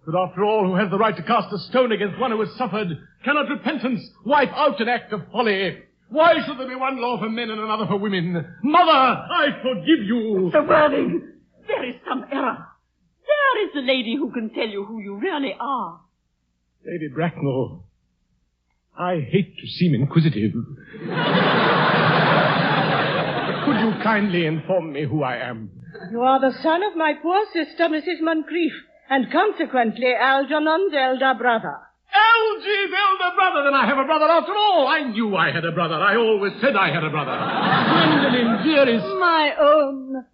[SPEAKER 21] But after all, who has the right to cast a stone against one who has suffered? Cannot repentance wipe out an act of folly? Why should there be one law for men and another for women? Mother, I forgive you.
[SPEAKER 6] Mr. Worthing, there is some error. There is the lady who can tell you who you really are.
[SPEAKER 21] Lady Bracknell, I hate to seem inquisitive. Could you kindly inform me who I am?
[SPEAKER 1] You are the son of my poor sister, Mrs. Moncrief, and consequently Algernon's elder brother.
[SPEAKER 21] Algy's elder brother? Then I have a brother after all. I knew I had a brother. I always said I had a brother. Gwendolen, dearest.
[SPEAKER 18] My own.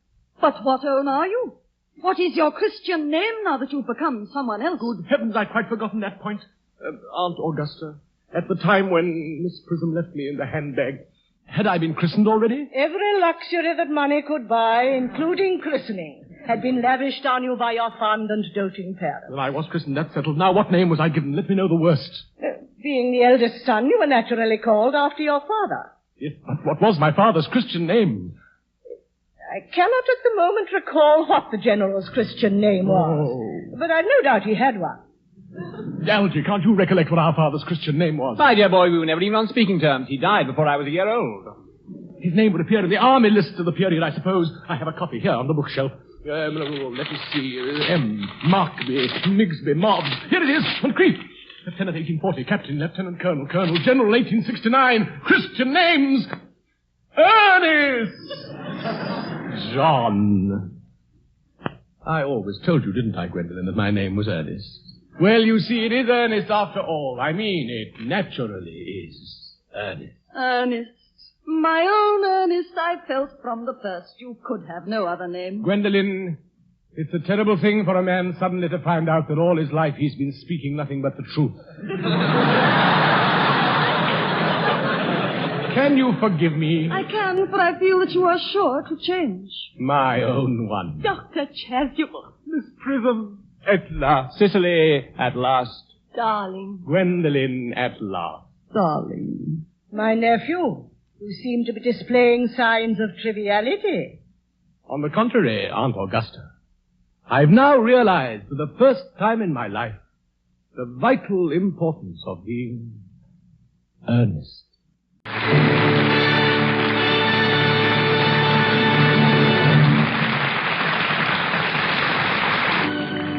[SPEAKER 18] But what own are you? What is your Christian name now that you've become someone else?
[SPEAKER 21] Good heavens, I'd quite forgotten that point. Aunt Augusta, at the time when Miss Prism left me in the handbag, had I been christened already?
[SPEAKER 1] Every luxury that money could buy, including christening, had been lavished on you by your fond and doting parents.
[SPEAKER 21] Well, I was christened, that's settled. Now, what name was I given? Let me know the worst.
[SPEAKER 1] Being the eldest son, you were naturally called after your father.
[SPEAKER 21] Yes, but what was my father's Christian name?
[SPEAKER 1] I cannot at the moment recall what the General's Christian name was. But I've no doubt he had one.
[SPEAKER 21] Algy, can't you recollect what our father's Christian name was?
[SPEAKER 20] My dear boy, we were never even on speaking terms. He died before I was a year old.
[SPEAKER 21] His name would appear in the army list of the period, I suppose. I have a copy here on the bookshelf. Let me see. M. Markby, Migsby, Mobbs. Here it is. Moncrief. Lieutenant 1840. Captain, Lieutenant Colonel, Colonel, General 1869. Christian names. Ernest. John. I always told you, didn't I, Gwendolen, that my name was Ernest? Well, you see, it is Ernest after all. I mean, it naturally is Ernest.
[SPEAKER 18] Ernest. My own Ernest, I felt from the first you could have no other name.
[SPEAKER 21] Gwendolen, it's a terrible thing for a man suddenly to find out that all his life he's been speaking nothing but the truth. Can you forgive me?
[SPEAKER 18] I can, but I feel that you are sure to change.
[SPEAKER 21] My own one.
[SPEAKER 6] Dr. Chasuble.
[SPEAKER 21] Miss Prism, at last. Cicely, at last.
[SPEAKER 18] Darling.
[SPEAKER 21] Gwendolen, at last.
[SPEAKER 18] Darling.
[SPEAKER 1] My nephew, you seem to be displaying signs of triviality.
[SPEAKER 21] On the contrary, Aunt Augusta, I've now realized for the first time in my life the vital importance of being earnest.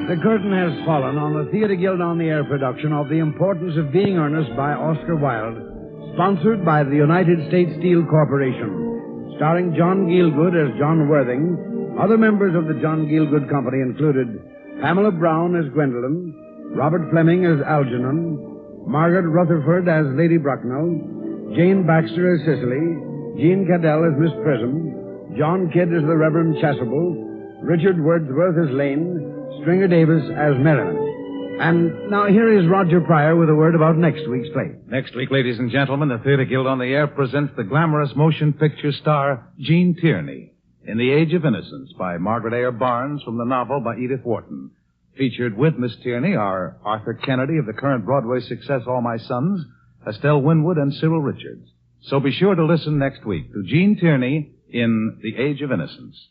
[SPEAKER 12] The curtain has fallen on the Theatre Guild on the Air production of The Importance of Being Earnest by Oscar Wilde, sponsored by the United States Steel Corporation, starring John Gielgud as John Worthing. Other members of the John Gielgud Company included Pamela Brown as Gwendolen, Robert Fleming as Algernon, Margaret Rutherford as Lady Bracknell, Jane Baxter as Cicely, Jean Cadell as Miss Prism, John Kidd as the Reverend Chasuble, Richard Wordsworth as Lane, Stringer Davis as Merriman. And now here is Roger Pryor with a word about next week's play.
[SPEAKER 5] Next week, ladies and gentlemen, the Theatre Guild on the Air presents the glamorous motion picture star Jean Tierney in The Age of Innocence by Margaret Ayer Barnes from the novel by Edith Wharton. Featured with Miss Tierney are Arthur Kennedy of the current Broadway success All My Sons, Estelle Winwood, and Cyril Richards. So be sure to listen next week to Jean Tierney in The Age of Innocence.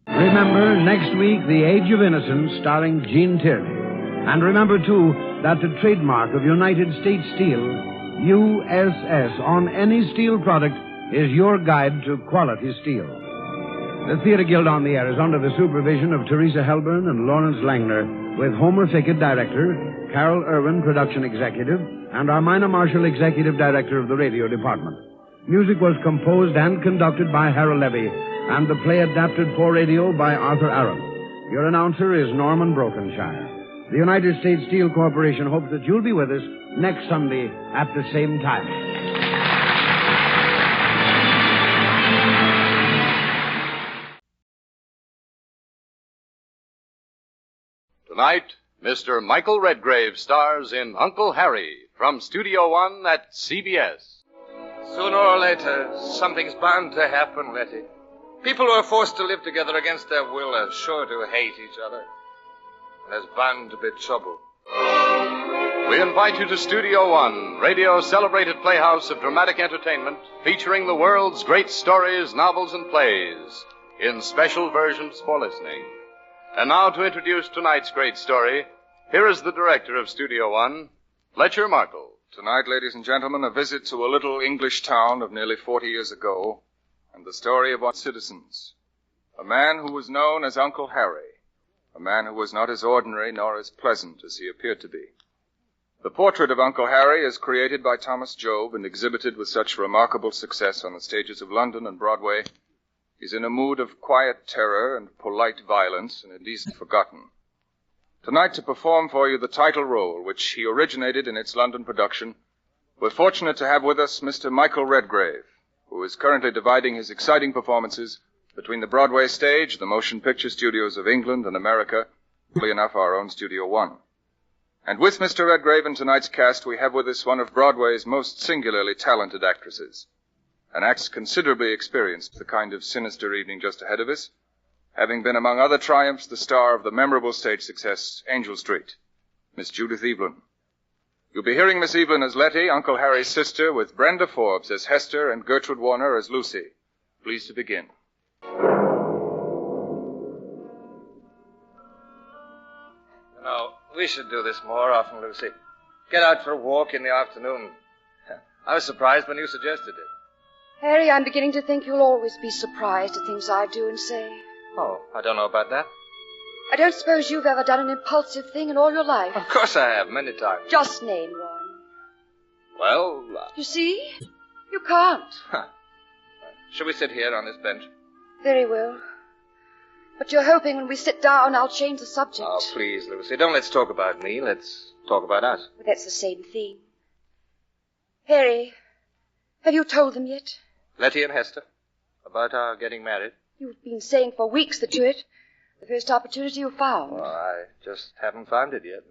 [SPEAKER 12] Remember, next week, The Age of Innocence, starring Jean Tierney. And remember, too, that the trademark of United States Steel, USS, on any steel product is your guide to quality steel. The Theatre Guild on the Air is under the supervision of Teresa Helburn and Lawrence Langner, with Homer Fickett, director, Carol Irwin, production executive, and Armina Marshall, executive director of the radio department. Music was composed and conducted by Harold Levy, and the play adapted for radio by Arthur Aaron. Your announcer is Norman Brokenshire. The United States Steel Corporation hopes that you'll be with us next Sunday at the same time.
[SPEAKER 10] Tonight, Mr. Michael Redgrave stars in Uncle Harry from Studio One at CBS.
[SPEAKER 13] Sooner or later, something's bound to happen, Letty. People who are forced to live together against their will are sure to hate each other. There's bound to be trouble.
[SPEAKER 10] We invite you to Studio One, radio's celebrated playhouse of dramatic entertainment, featuring the world's great stories, novels, and plays, in special versions for listening. And now to introduce tonight's great story, here is the director of Studio One, Fletcher Markle.
[SPEAKER 19] Tonight, ladies and gentlemen, a visit to a little English town of nearly 40 years ago, and the story of our citizens. A man who was known as Uncle Harry. A man who was not as ordinary nor as pleasant as he appeared to be. The portrait of Uncle Harry is created by Thomas Job and exhibited with such remarkable success on the stages of London and Broadway. He's in a mood of quiet terror and polite violence, and indeed forgotten. Tonight, to perform for you the title role, which he originated in its London production, we're fortunate to have with us Mr. Michael Redgrave, who is currently dividing his exciting performances between the Broadway stage, the motion picture studios of England and America, fully enough our own Studio One. And with Mr. Redgrave in tonight's cast, we have with us one of Broadway's most singularly talented actresses. An actress considerably experienced the kind of sinister evening just ahead of us, having been, among other triumphs, the star of the memorable stage success, Angel Street, Miss Judith Evelyn. You'll be hearing Miss Evelyn as Letty, Uncle Harry's sister, with Brenda Forbes as Hester and Gertrude Warner as Lucy. Please to begin.
[SPEAKER 13] You know, we should do this more often, Lucy. Get out for a walk in the afternoon. I was surprised when you suggested it.
[SPEAKER 24] Harry, I'm beginning to think you'll always be surprised at things I do and say.
[SPEAKER 13] Oh, I don't know about that.
[SPEAKER 24] I don't suppose you've ever done an impulsive thing in all your life.
[SPEAKER 13] Of course I have, many times.
[SPEAKER 24] Just name one.
[SPEAKER 13] Well,
[SPEAKER 24] You see? You can't.
[SPEAKER 13] shall we sit here on this bench?
[SPEAKER 24] Very well. But you're hoping when we sit down I'll change the subject.
[SPEAKER 13] Oh, please, Lucy, don't let's talk about me. Let's talk about us.
[SPEAKER 24] But that's the same thing. Harry, have you told them yet?
[SPEAKER 13] Letty and Hester, about our getting married.
[SPEAKER 24] You've been saying for weeks that you it. The first opportunity you found.
[SPEAKER 13] Well, I just haven't found it yet.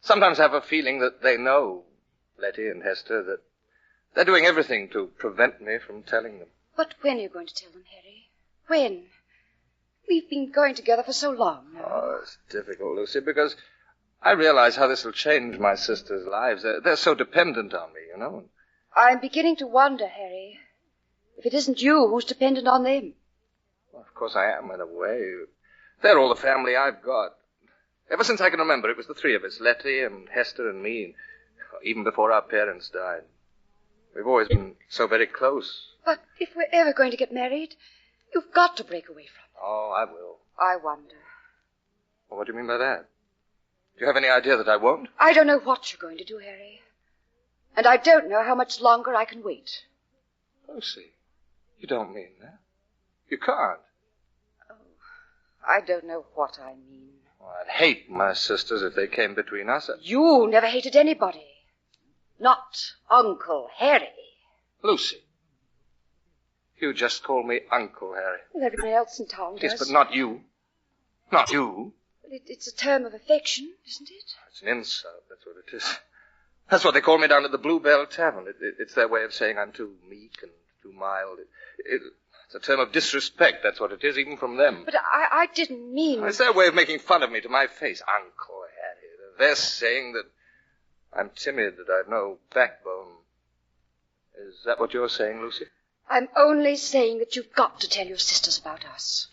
[SPEAKER 13] Sometimes I have a feeling that they know, Letty and Hester, that they're doing everything to prevent me from telling them.
[SPEAKER 24] But when are you going to tell them, Harry? When? We've been going together for so long now.
[SPEAKER 13] Oh, it's difficult, Lucy, because I realize how this will change my sisters' lives. They're so dependent on me, you know.
[SPEAKER 24] I'm beginning to wonder, Harry, if it isn't you who's dependent on them.
[SPEAKER 13] Well, of course I am, in a way. They're all the family I've got. Ever since I can remember, it was the three of us, Letty and Hester and me, even before our parents died. We've always been so very close.
[SPEAKER 24] But if we're ever going to get married, you've got to break away from them.
[SPEAKER 13] Oh, I will.
[SPEAKER 24] I wonder.
[SPEAKER 13] Well, what do you mean by that? Do you have any idea that I won't?
[SPEAKER 24] I don't know what you're going to do, Harry. And I don't know how much longer I can wait.
[SPEAKER 13] Lucy, you don't mean that. You can't.
[SPEAKER 24] I don't know what I mean.
[SPEAKER 13] Well, I'd hate my sisters if they came between us.
[SPEAKER 24] You never hated anybody. Not Uncle Harry.
[SPEAKER 13] Lucy, you just call me Uncle Harry.
[SPEAKER 24] Well, everyone else in town does.
[SPEAKER 13] Yes, but not you. Not you.
[SPEAKER 24] It's a term of affection, isn't it?
[SPEAKER 13] It's an insult, that's what it is. That's what they call me down at the Bluebell Tavern. It's their way of saying I'm too meek and too mild. It's a term of disrespect, that's what it is, even from them.
[SPEAKER 24] But I didn't mean...
[SPEAKER 13] It's their way of making fun of me to my face. Uncle Harry. They're saying that I'm timid, that I've no backbone. Is that what you're saying, Lucy?
[SPEAKER 24] I'm only saying that you've got to tell your sisters about us.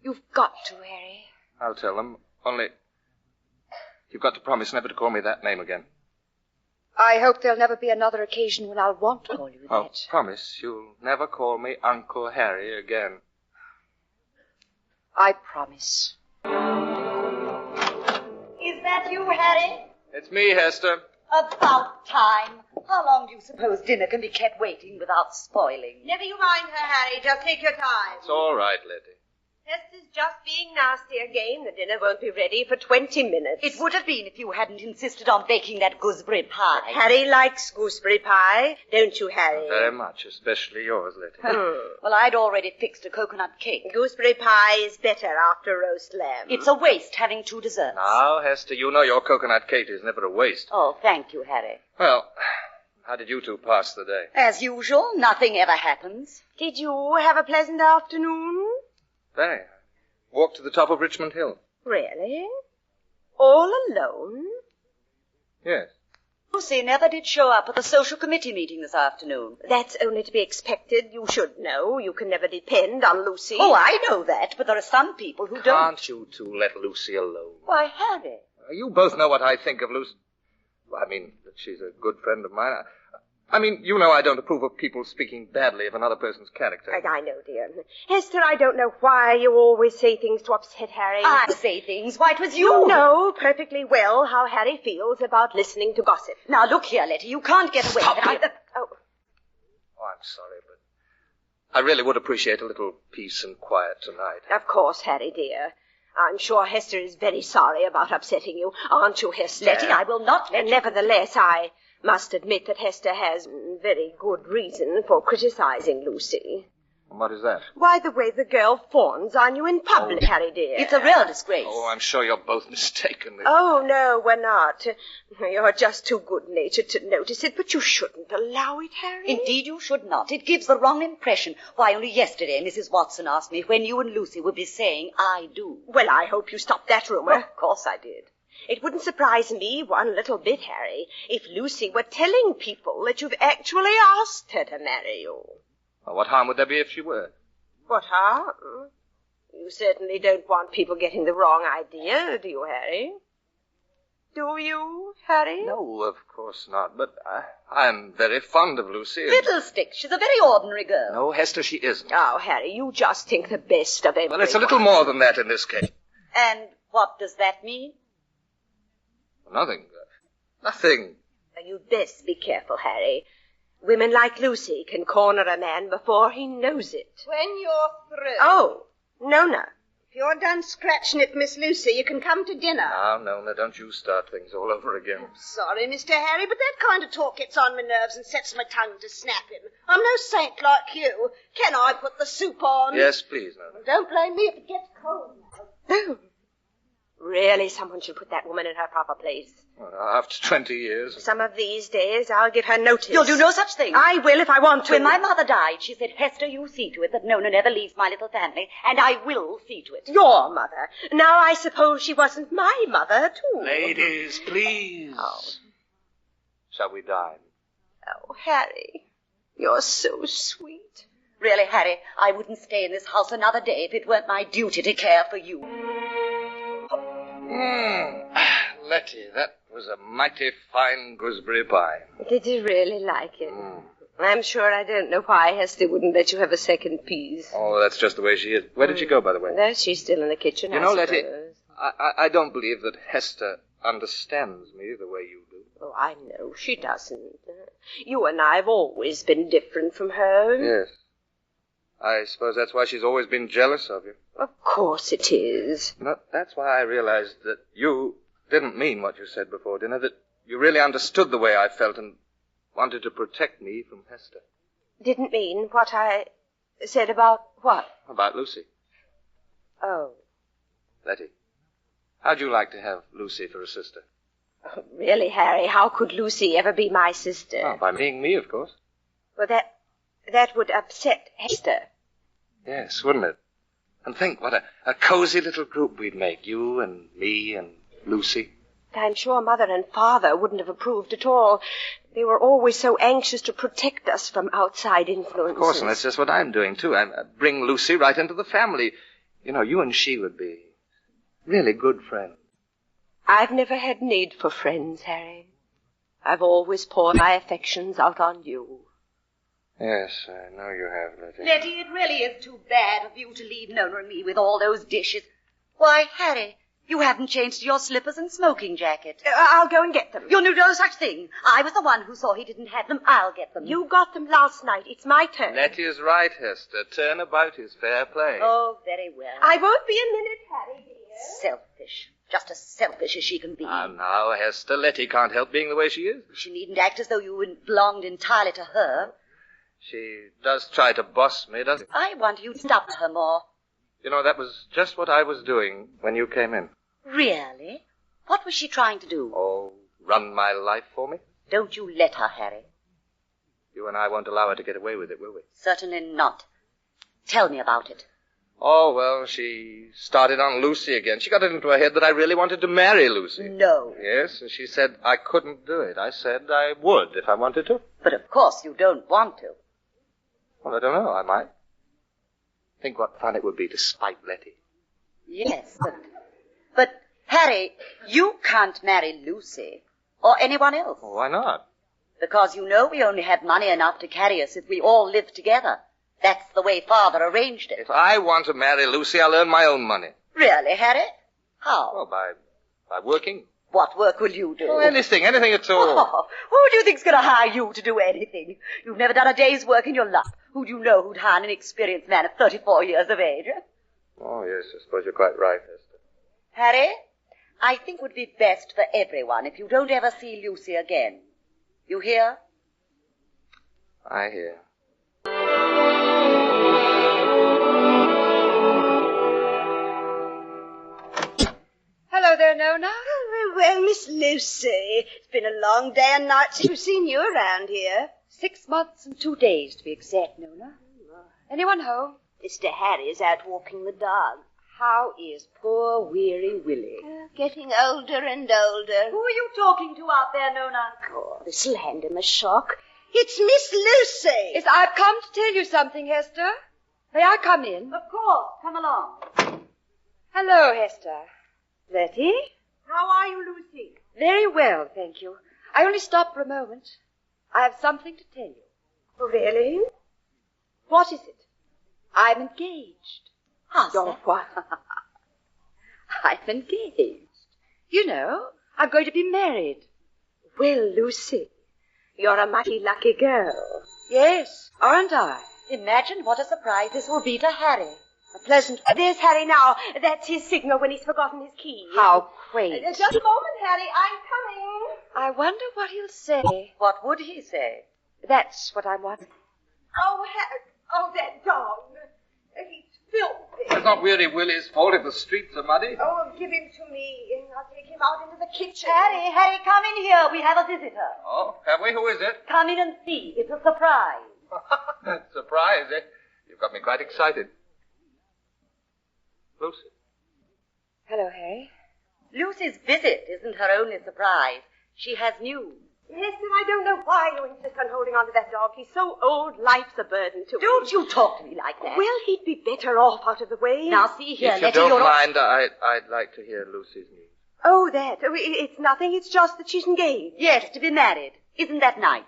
[SPEAKER 24] You've got to, Harry.
[SPEAKER 13] I'll tell them. Only, you've got to promise never to call me that name again.
[SPEAKER 24] I hope there'll never be another occasion when I'll want to call you that.
[SPEAKER 13] Oh, promise you'll never call me Uncle Harry again.
[SPEAKER 24] I promise.
[SPEAKER 25] Is that you, Harry?
[SPEAKER 13] It's me, Hester.
[SPEAKER 25] About time. How long do you suppose dinner can be kept waiting without spoiling? Never you mind her, Harry. Just take your time.
[SPEAKER 13] It's all right, Letty.
[SPEAKER 4] Hester's just being nasty again. The dinner won't be ready for 20 minutes.
[SPEAKER 25] It would have been if you hadn't insisted on baking that gooseberry pie.
[SPEAKER 4] Harry likes gooseberry pie, don't you, Harry?
[SPEAKER 13] Very much, especially yours, Letty.
[SPEAKER 25] Well, I'd already fixed a coconut cake.
[SPEAKER 4] Gooseberry pie is better after roast lamb.
[SPEAKER 25] It's a waste having two desserts.
[SPEAKER 13] Now, Hester, you know your coconut cake is never a waste.
[SPEAKER 25] Oh, thank you, Harry.
[SPEAKER 13] Well, how did you two pass the day?
[SPEAKER 25] As usual, nothing ever happens.
[SPEAKER 4] Did you have a pleasant afternoon?
[SPEAKER 13] Very. Walked to the top of Richmond Hill.
[SPEAKER 4] Really? All alone?
[SPEAKER 13] Yes.
[SPEAKER 25] Lucy never did show up at the social committee meeting this afternoon.
[SPEAKER 4] That's only to be expected. You should know. You can never depend on Lucy.
[SPEAKER 25] Oh, I know that, but there are some people who don't.
[SPEAKER 13] Can't you two let Lucy alone?
[SPEAKER 25] Why, Harry.
[SPEAKER 13] You both know what I think of Lucy. Well, I mean, that she's a good friend of mine. I mean, you know I don't approve of people speaking badly of another person's character.
[SPEAKER 4] I know, dear. Hester, I don't know why you always say things to upset Harry.
[SPEAKER 25] I say things. Why, it was you.
[SPEAKER 4] You know perfectly well how Harry feels about listening to gossip.
[SPEAKER 25] Now, look here, Letty. You can't get away with it.
[SPEAKER 4] Oh,
[SPEAKER 13] I'm sorry, but I really would appreciate a little peace and quiet tonight.
[SPEAKER 4] Of course, Harry, dear. I'm sure Hester is very sorry about upsetting you. Aren't you, Hester?
[SPEAKER 25] Letty, I will not let you...
[SPEAKER 4] Nevertheless, I must admit that Hester has very good reason for criticizing Lucy.
[SPEAKER 13] What is that?
[SPEAKER 4] Why, the way the girl fawns on you in public, Harry dear.
[SPEAKER 25] It's a real disgrace.
[SPEAKER 13] Oh, I'm sure you're both mistaken.
[SPEAKER 4] Oh, no, we're not. You're just too good-natured to notice it, but you shouldn't allow it, Harry.
[SPEAKER 25] Indeed, you should not. It gives the wrong impression. Why, only yesterday Mrs. Watson asked me when you and Lucy would be saying, I do.
[SPEAKER 4] Well, I hope you stopped that rumor.
[SPEAKER 25] Of course I did.
[SPEAKER 4] It wouldn't surprise me one little bit, Harry, if Lucy were telling people that you've actually asked her to marry you.
[SPEAKER 13] Well, what harm would there be if she were?
[SPEAKER 4] What harm? You certainly don't want people getting the wrong idea, do you, Harry? Do you, Harry?
[SPEAKER 13] No, of course not, but I'm very fond of Lucy.
[SPEAKER 25] Fiddlestick, she's a very ordinary girl.
[SPEAKER 13] No, Hester, she isn't.
[SPEAKER 4] Oh, Harry, you just think the best of everyone.
[SPEAKER 13] Well, it's a little more than that in this case.
[SPEAKER 25] And what does that mean?
[SPEAKER 13] Nothing. Nothing.
[SPEAKER 4] You'd best be careful, Harry. Women like Lucy can corner a man before he knows it.
[SPEAKER 25] When you're through.
[SPEAKER 4] Oh, Nona. If you're done scratching at Miss Lucy, you can come to dinner.
[SPEAKER 13] Now, Nona, don't you start things all over again.
[SPEAKER 4] Sorry, Mr. Harry, but that kind of talk gets on my nerves and sets my tongue to snapping. I'm no saint like you. Can I put the soup on?
[SPEAKER 13] Yes, please, Nona.
[SPEAKER 4] Don't blame me if it gets cold now. Really, someone should put that woman in her proper place.
[SPEAKER 13] Well, after 20 years.
[SPEAKER 4] Some of these days, I'll give her notice.
[SPEAKER 25] You'll do no such thing.
[SPEAKER 4] I will if I want to.
[SPEAKER 25] When my mother died, she said, Hester, you see to it that Nona never leaves my little family, and I will see to it.
[SPEAKER 4] Your mother. Now, I suppose she wasn't my mother, too.
[SPEAKER 13] Ladies, please.
[SPEAKER 4] Oh.
[SPEAKER 13] Shall we dine?
[SPEAKER 4] Oh, Harry, you're so sweet.
[SPEAKER 25] Really, Harry, I wouldn't stay in this house another day if it weren't my duty to care for you.
[SPEAKER 13] Letty, that was a mighty fine gooseberry pie.
[SPEAKER 4] Did you really like it? I'm sure I don't know why Hester wouldn't let you have a second piece.
[SPEAKER 13] Oh, that's just the way she is. Where did she go, by the way?
[SPEAKER 4] There, she's still in the kitchen,
[SPEAKER 13] You know, Letty, I don't believe that Hester understands me the way you do.
[SPEAKER 4] Oh, I know she doesn't. You and I have always been different from her.
[SPEAKER 13] Yes. I suppose that's why she's always been jealous of you.
[SPEAKER 4] Of course it is.
[SPEAKER 13] No, that's why I realized that you didn't mean what you said before dinner, that you really understood the way I felt and wanted to protect me from Hester.
[SPEAKER 4] Didn't mean what I said about what?
[SPEAKER 13] About Lucy.
[SPEAKER 4] Oh.
[SPEAKER 13] Letty, how'd you like to have Lucy for a sister?
[SPEAKER 4] Oh, really, Harry, how could Lucy ever be my sister?
[SPEAKER 13] Oh, by being me, of course.
[SPEAKER 4] Well, that would upset Hester.
[SPEAKER 13] Yes, wouldn't it? And think what a cozy little group we'd make, you and me and Lucy.
[SPEAKER 4] I'm sure Mother and Father wouldn't have approved at all. They were always so anxious to protect us from outside influences.
[SPEAKER 13] Of course, and that's just what I'm doing, too. I bring Lucy right into the family. You know, you and she would be really good friends.
[SPEAKER 4] I've never had need for friends, Harry. I've always poured my affections out on you.
[SPEAKER 13] Yes, I know you have, Letty.
[SPEAKER 25] Letty, it really is too bad of you to leave Nona and me with all those dishes. Why, Harry, You haven't changed your slippers and smoking jacket.
[SPEAKER 4] I'll go and get them.
[SPEAKER 25] You'll do no such thing. I was the one who saw he didn't have them. I'll get them.
[SPEAKER 4] You got them last night. It's my turn.
[SPEAKER 13] Letty is right, Hester. Turnabout is fair play.
[SPEAKER 25] Oh, very well.
[SPEAKER 4] I won't be a minute, Harry, dear.
[SPEAKER 25] Selfish. Just as selfish as she can be.
[SPEAKER 13] Now, Hester, Letty can't help being the way she is.
[SPEAKER 25] She needn't act as though you belonged entirely to her.
[SPEAKER 13] She does try to boss me, doesn't she?
[SPEAKER 25] I want you to stop her more.
[SPEAKER 13] You know, that was just what I was doing when you came in.
[SPEAKER 25] Really? What was she trying to do?
[SPEAKER 13] Oh, run my life for me?
[SPEAKER 25] Don't you let her, Harry.
[SPEAKER 13] You and I won't allow her to get away with it, will we?
[SPEAKER 25] Certainly not. Tell me about it.
[SPEAKER 13] Oh, well, she started on Lucy again. She got it into her head that I really wanted to marry Lucy.
[SPEAKER 25] No.
[SPEAKER 13] Yes, and she said I couldn't do it. I said I would if I wanted to.
[SPEAKER 25] But of course you don't want to.
[SPEAKER 13] Well, I don't know. I might. Think what fun it would be to spite Letty.
[SPEAKER 25] Yes, but Harry, you can't marry Lucy or anyone else.
[SPEAKER 13] Well, why not?
[SPEAKER 25] Because you know we only have money enough to carry us if we all live together. That's the way Father arranged it.
[SPEAKER 13] If I want to marry Lucy, I'll earn my own money.
[SPEAKER 25] Really, Harry? How?
[SPEAKER 13] Well, by working.
[SPEAKER 25] What work will you do?
[SPEAKER 13] Oh, anything at all.
[SPEAKER 25] Oh, who do you think's going to hire you to do anything? You've never done a day's work in your life. Who do you know who'd hire an inexperienced man of 34 years of age?
[SPEAKER 13] Oh, yes, I suppose you're quite right, Hester.
[SPEAKER 25] Harry, I think it would be best for everyone if you don't ever see Lucy again. You hear?
[SPEAKER 13] I hear.
[SPEAKER 4] Hello there, Nona. Well, Miss Lucy, it's been a long day and night since we've seen you around here.
[SPEAKER 25] 6 months and 2 days, to be exact, Nona. Anyone home?
[SPEAKER 4] Mr. Harry's out walking the dog.
[SPEAKER 25] How is poor, weary Willie?
[SPEAKER 4] Getting older and older.
[SPEAKER 25] Who are you talking to out there, Nona?
[SPEAKER 4] Oh, this'll hand him a shock. It's Miss Lucy.
[SPEAKER 25] Yes, I've come to tell you something, Hester. May I come in?
[SPEAKER 4] Of course. Come along.
[SPEAKER 25] Hello, Hester. Letty?
[SPEAKER 4] How are you, Lucy?
[SPEAKER 25] Very well, thank you. I only stopped for a moment. I have something to tell you.
[SPEAKER 4] Oh, really?
[SPEAKER 25] What is it? I'm engaged.
[SPEAKER 4] How's that?
[SPEAKER 25] What? I'm engaged. You know, I'm going to be married.
[SPEAKER 4] Well, Lucy, you're a mighty lucky girl.
[SPEAKER 25] Yes, aren't I? Imagine what a surprise this will be to Harry. A pleasant...
[SPEAKER 4] There's Harry now. That's his signal when he's forgotten his key.
[SPEAKER 25] How quaint.
[SPEAKER 4] Just a moment, Harry. I'm coming.
[SPEAKER 25] I wonder what he'll say. What would he say? That's what I'm wondering.
[SPEAKER 4] Oh, Harry. Oh, that dog. He's filthy.
[SPEAKER 13] It's not really Willie's fault if the streets are muddy.
[SPEAKER 4] Oh, give him to me. I'll take him out into the kitchen.
[SPEAKER 25] Harry, come in here. We have a visitor.
[SPEAKER 13] Oh, have we? Who is it?
[SPEAKER 25] Come in and see. It's a surprise.
[SPEAKER 13] Surprise, eh? You've got me quite excited. Lucy.
[SPEAKER 25] Hello, Harry. Lucy's visit isn't her only surprise. She has news.
[SPEAKER 4] Yes, and I don't know why you insist on holding on to that dog. He's so old, life's a burden to him.
[SPEAKER 25] Don't you talk to me like that.
[SPEAKER 4] Well, he'd be better off out of the way.
[SPEAKER 25] Now, see here,
[SPEAKER 13] If you
[SPEAKER 25] Letty,
[SPEAKER 13] don't
[SPEAKER 25] you're...
[SPEAKER 13] mind, I'd like to hear Lucy's news.
[SPEAKER 4] Oh, that. Oh, it's nothing. It's just that she's engaged.
[SPEAKER 25] Yes, to be married. Isn't that nice?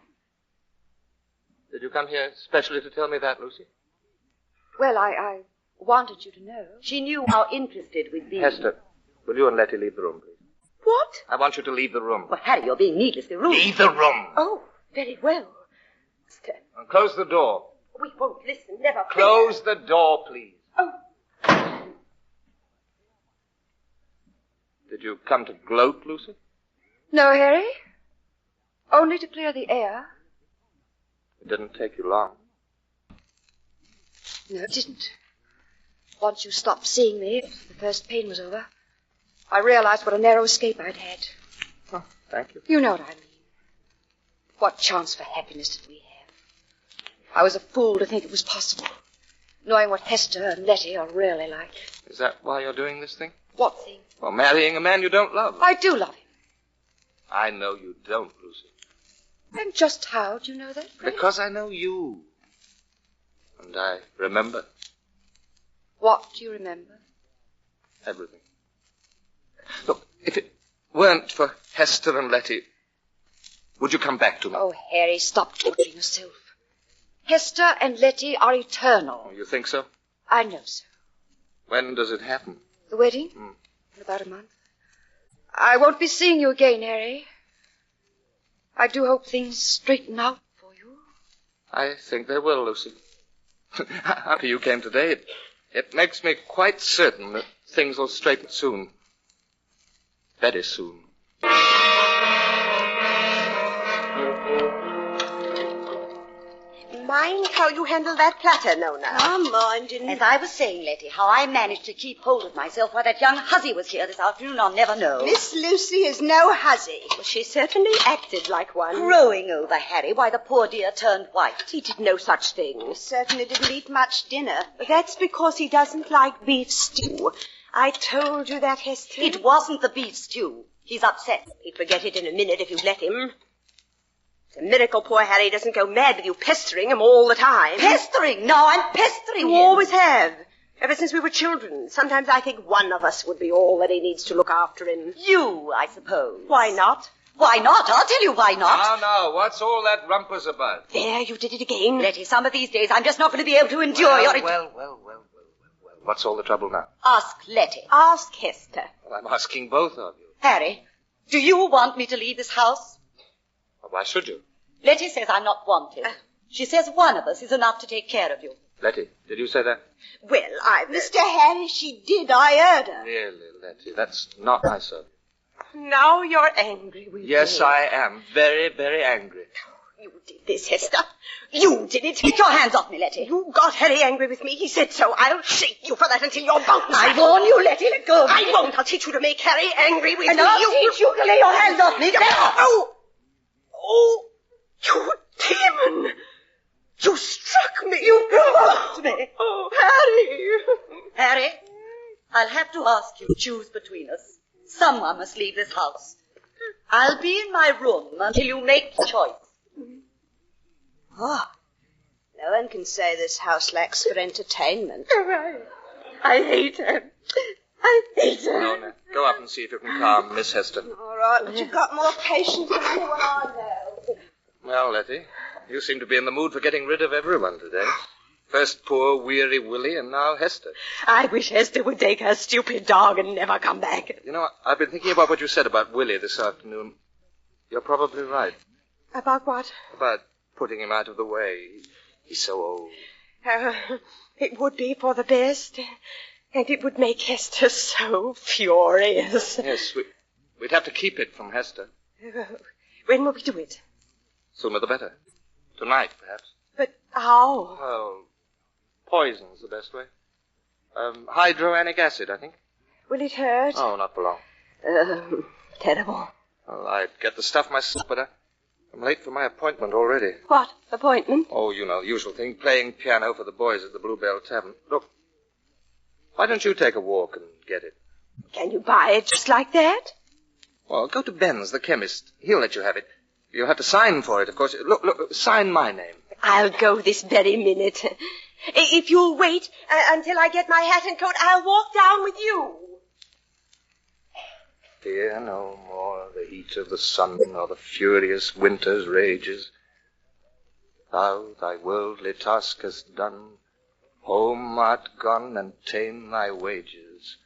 [SPEAKER 13] Did you come here specially to tell me that, Lucy?
[SPEAKER 25] Well, I wanted you to know. She knew how interested we'd be.
[SPEAKER 13] Hester, will you and Letty leave the room, please?
[SPEAKER 4] What?
[SPEAKER 13] I want you to leave the room.
[SPEAKER 25] Well, Harry, you're being needlessly rude.
[SPEAKER 13] Leave the room.
[SPEAKER 4] Oh, very well.
[SPEAKER 13] And close the door.
[SPEAKER 4] We won't listen, never.
[SPEAKER 13] Close the door, please.
[SPEAKER 4] Oh.
[SPEAKER 13] Did you come to gloat, Lucy?
[SPEAKER 25] No, Harry. Only to clear the air.
[SPEAKER 13] It didn't take you long.
[SPEAKER 25] No, it didn't. Once you stopped seeing me, the first pain was over, I realized what a narrow escape I'd had.
[SPEAKER 13] Oh, thank you.
[SPEAKER 25] You know what I mean. What chance for happiness did we have? I was a fool to think it was possible, knowing what Hester and Letty are really like.
[SPEAKER 13] Is that why you're doing this thing?
[SPEAKER 25] What thing?
[SPEAKER 13] Well, marrying a man you don't love.
[SPEAKER 25] I do love him.
[SPEAKER 13] I know you don't, Lucy.
[SPEAKER 25] And just how do you know that, Fred?
[SPEAKER 13] Because I know you. And I remember.
[SPEAKER 25] What do you remember?
[SPEAKER 13] Everything. Look, if it weren't for Hester and Letty, would you come back to me?
[SPEAKER 25] Oh, Harry, stop torturing yourself. Hester and Letty are eternal.
[SPEAKER 13] Oh, you think so?
[SPEAKER 25] I know so.
[SPEAKER 13] When does it happen?
[SPEAKER 25] The wedding? In about a month. I won't be seeing you again, Harry. I do hope things straighten out for you.
[SPEAKER 13] I think they will, Lucy. After you came today, it makes me quite certain that things will straighten soon. Very soon.
[SPEAKER 4] Mind how you handle that platter, Nona.
[SPEAKER 2] I'm minding. As I was saying, Letty, how I managed to keep hold of myself while that young hussy was here this afternoon, I'll never know.
[SPEAKER 4] Miss Lucy is no hussy. Well, she certainly acted like one.
[SPEAKER 2] Crowing over Harry, why the poor dear turned white.
[SPEAKER 4] He did no such thing. He certainly didn't eat much dinner. But that's because he doesn't like beef stew. I told you that, Hester.
[SPEAKER 2] It wasn't the beef stew. He's upset.
[SPEAKER 4] He'd forget it in a minute if you'd let him. It's a miracle poor Harry doesn't go mad with you pestering him all the time.
[SPEAKER 2] Pestering? No, I'm pestering him.
[SPEAKER 4] You always have. Ever since we were children. Sometimes I think one of us would be all that he needs to look after him.
[SPEAKER 2] You, I suppose.
[SPEAKER 4] Why not?
[SPEAKER 2] Why not? I'll tell you why not.
[SPEAKER 13] Now, what's all that rumpus about?
[SPEAKER 4] There, you did it again.
[SPEAKER 2] Letty, some of these days I'm just not going to be able to endure your...
[SPEAKER 13] Well. What's all the trouble now?
[SPEAKER 2] Ask Letty.
[SPEAKER 4] Ask Hester.
[SPEAKER 13] Well, I'm asking both of you.
[SPEAKER 2] Harry, do you want me to leave this house?
[SPEAKER 13] Well, why should you?
[SPEAKER 2] Letty says I'm not wanted. She says one of us is enough to take care of you.
[SPEAKER 13] Letty, did you say that?
[SPEAKER 4] Well, Mr. Harry, she did. I heard her.
[SPEAKER 13] Really, Letty, that's not nice of you.
[SPEAKER 4] Now you're angry with me.
[SPEAKER 13] Yes, I am. Very, very angry.
[SPEAKER 4] You did this, Hester. You did it.
[SPEAKER 2] Keep your hands off me, Letty.
[SPEAKER 4] You got Harry angry with me. He said so. I'll shake you for that until you're bones.
[SPEAKER 2] I warn you, Letty, let go of me.
[SPEAKER 4] I won't. I'll teach you to make Harry angry with me.
[SPEAKER 2] And I'll teach you to lay your hands off me.
[SPEAKER 4] Oh, you demon. You struck me. You provoked me. Oh, Harry.
[SPEAKER 2] Harry, I'll have to ask you to choose between us. Someone must leave this house. I'll be in my room until you make the choice.
[SPEAKER 4] Oh, no one can say this house lacks for entertainment.
[SPEAKER 2] I hate her. I hate her.
[SPEAKER 13] No, go up and see if you can calm Miss Hester.
[SPEAKER 4] All right, but you've got more patience than anyone I know.
[SPEAKER 13] Well, Letty, you seem to be in the mood for getting rid of everyone today. First poor, weary Willie, and now Hester.
[SPEAKER 4] I wish Hester would take her stupid dog and never come back.
[SPEAKER 13] You know, I've been thinking about what you said about Willie this afternoon. You're probably right.
[SPEAKER 4] About what?
[SPEAKER 13] About putting him out of the way. He's so old.
[SPEAKER 4] It would be for the best. And it would make Hester so furious.
[SPEAKER 13] Yes, we'd have to keep it from Hester.
[SPEAKER 4] When will we do it?
[SPEAKER 13] Sooner the better. Tonight, perhaps.
[SPEAKER 4] But how?
[SPEAKER 13] Well, poison's the best way. Hydroanic acid, I think.
[SPEAKER 4] Will it hurt?
[SPEAKER 13] Oh, not for long.
[SPEAKER 4] Terrible.
[SPEAKER 13] Well, I'd get the stuff myself, but I'm late for my appointment already.
[SPEAKER 4] What appointment?
[SPEAKER 13] Oh, you know, the usual thing, playing piano for the boys at the Bluebell Tavern. Look, why don't you take a walk and get it?
[SPEAKER 4] Can you buy it just like that?
[SPEAKER 13] Well, go to Ben's, the chemist. He'll let you have it. You'll have to sign for it, of course. Look, sign my name.
[SPEAKER 4] I'll go this very minute. If you'll wait until I get my hat and coat, I'll walk down with you.
[SPEAKER 13] Fear no more the heat of the sun or the furious winter's rages. Thou thy worldly task hast done, home art gone and ta'en thy wages.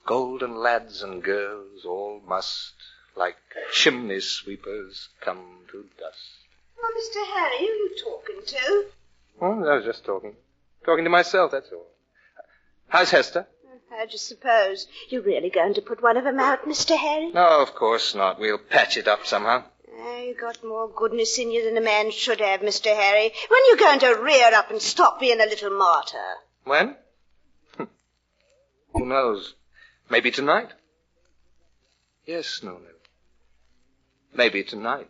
[SPEAKER 13] Golden lads and girls all must, like chimney sweepers, come to dust.
[SPEAKER 4] Oh, Mr. Harry, who are you talking to?
[SPEAKER 13] Oh, I was just talking. Talking to myself, that's all. How's Hester?
[SPEAKER 4] How'd you suppose? You're really going to put one of them out, Mr. Harry?
[SPEAKER 13] No, of course not. We'll patch it up somehow.
[SPEAKER 4] You got more goodness in you than a man should have, Mr. Harry. When are you going to rear up and stop being a little martyr?
[SPEAKER 13] When? Who knows? Maybe tonight? Yes, no. Maybe tonight.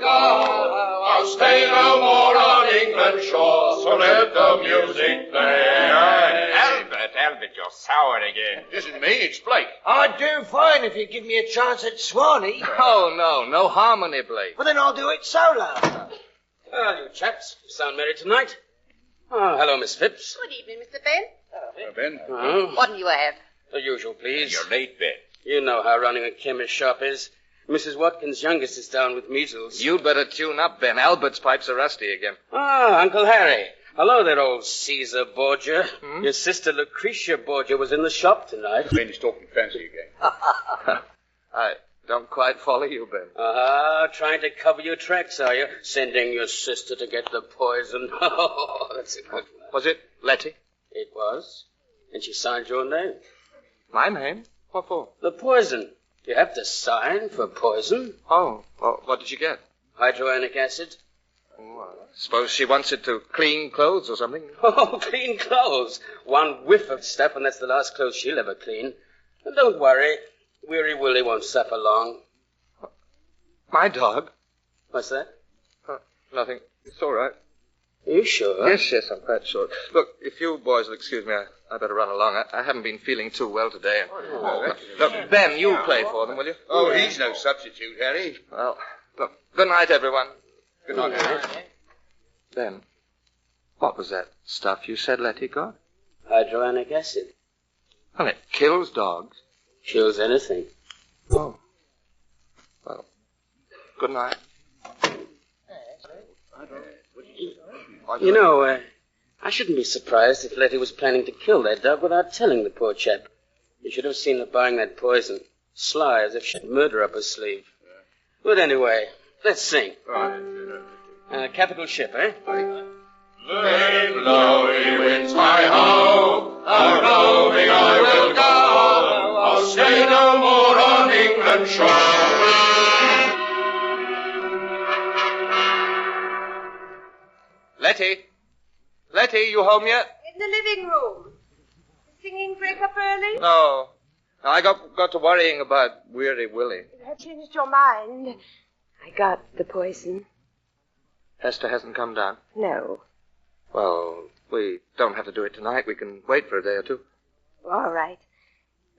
[SPEAKER 7] I'll stay no more on England's shore, so let the music play.
[SPEAKER 8] Albert, you're sour again.
[SPEAKER 7] Isn't me, it's Blake.
[SPEAKER 8] I'd do fine if you'd give me a chance at Swanee.
[SPEAKER 13] Oh, no harmony, Blake.
[SPEAKER 8] Well, then I'll do it solo. Well, you chaps, you sound merry tonight. Oh, hello, Miss Phipps.
[SPEAKER 25] Good evening, Mr. Ben.
[SPEAKER 7] Hello, Ben.
[SPEAKER 8] Oh.
[SPEAKER 25] What'll you have?
[SPEAKER 8] The usual, please.
[SPEAKER 7] You're late, Ben.
[SPEAKER 8] You know how running a chemist shop is. Mrs. Watkins' youngest is down with measles.
[SPEAKER 13] You'd better tune up, Ben. Albert's pipes are rusty again.
[SPEAKER 8] Ah, Uncle Harry. Hello there, old Caesar Borgia. Your sister Lucretia Borgia was in the shop tonight.
[SPEAKER 19] Finished talking fancy again.
[SPEAKER 13] I don't quite follow you, Ben.
[SPEAKER 8] Trying to cover your tracks, are you? Sending your sister to get the poison. Oh, that's a good one.
[SPEAKER 13] Was it Letty?
[SPEAKER 8] It was. And she signed your name.
[SPEAKER 13] My name? What for?
[SPEAKER 8] The poison. You have to sign for poison.
[SPEAKER 13] Oh, well, what did she get?
[SPEAKER 8] Hydroanic acid.
[SPEAKER 13] Oh, I suppose she wants it to clean clothes or something.
[SPEAKER 8] Oh, clean clothes. One whiff of stuff, and that's the last clothes she'll ever clean. And don't worry. Weary Willie won't suffer long.
[SPEAKER 13] My dog?
[SPEAKER 8] What's that?
[SPEAKER 13] Nothing. It's all right.
[SPEAKER 8] Are you sure?
[SPEAKER 13] Yes, I'm quite sure. Look, if you boys will excuse me, I better run along. I haven't been feeling too well today. Look, Ben, you play for them, will you?
[SPEAKER 19] Oh, he's no substitute, Harry.
[SPEAKER 13] Well, look, good night, everyone.
[SPEAKER 19] Good night, Harry.
[SPEAKER 13] Ben, what was that stuff you said Letty got?
[SPEAKER 8] Hydroanic acid.
[SPEAKER 13] Well, it kills dogs.
[SPEAKER 8] Kills anything.
[SPEAKER 13] Oh. Well, good night.
[SPEAKER 8] You know, I shouldn't be surprised if Letty was planning to kill that dog without telling the poor chap. You should have seen her buying that poison. Sly, as if she had murder up her sleeve. But anyway, let's sing. Capital ship, eh?
[SPEAKER 7] Lane blowy winds hi-ho, a-roving I will go, I'll stay no more on England's shore.
[SPEAKER 13] Letty, you home yet?
[SPEAKER 4] In the living room. The singing break up early?
[SPEAKER 13] No. I got to worrying about Weary Willie.
[SPEAKER 4] You have changed your mind. I got the poison.
[SPEAKER 13] Hester hasn't come down?
[SPEAKER 4] No.
[SPEAKER 13] Well, we don't have to do it tonight. We can wait for a day or two.
[SPEAKER 4] All right.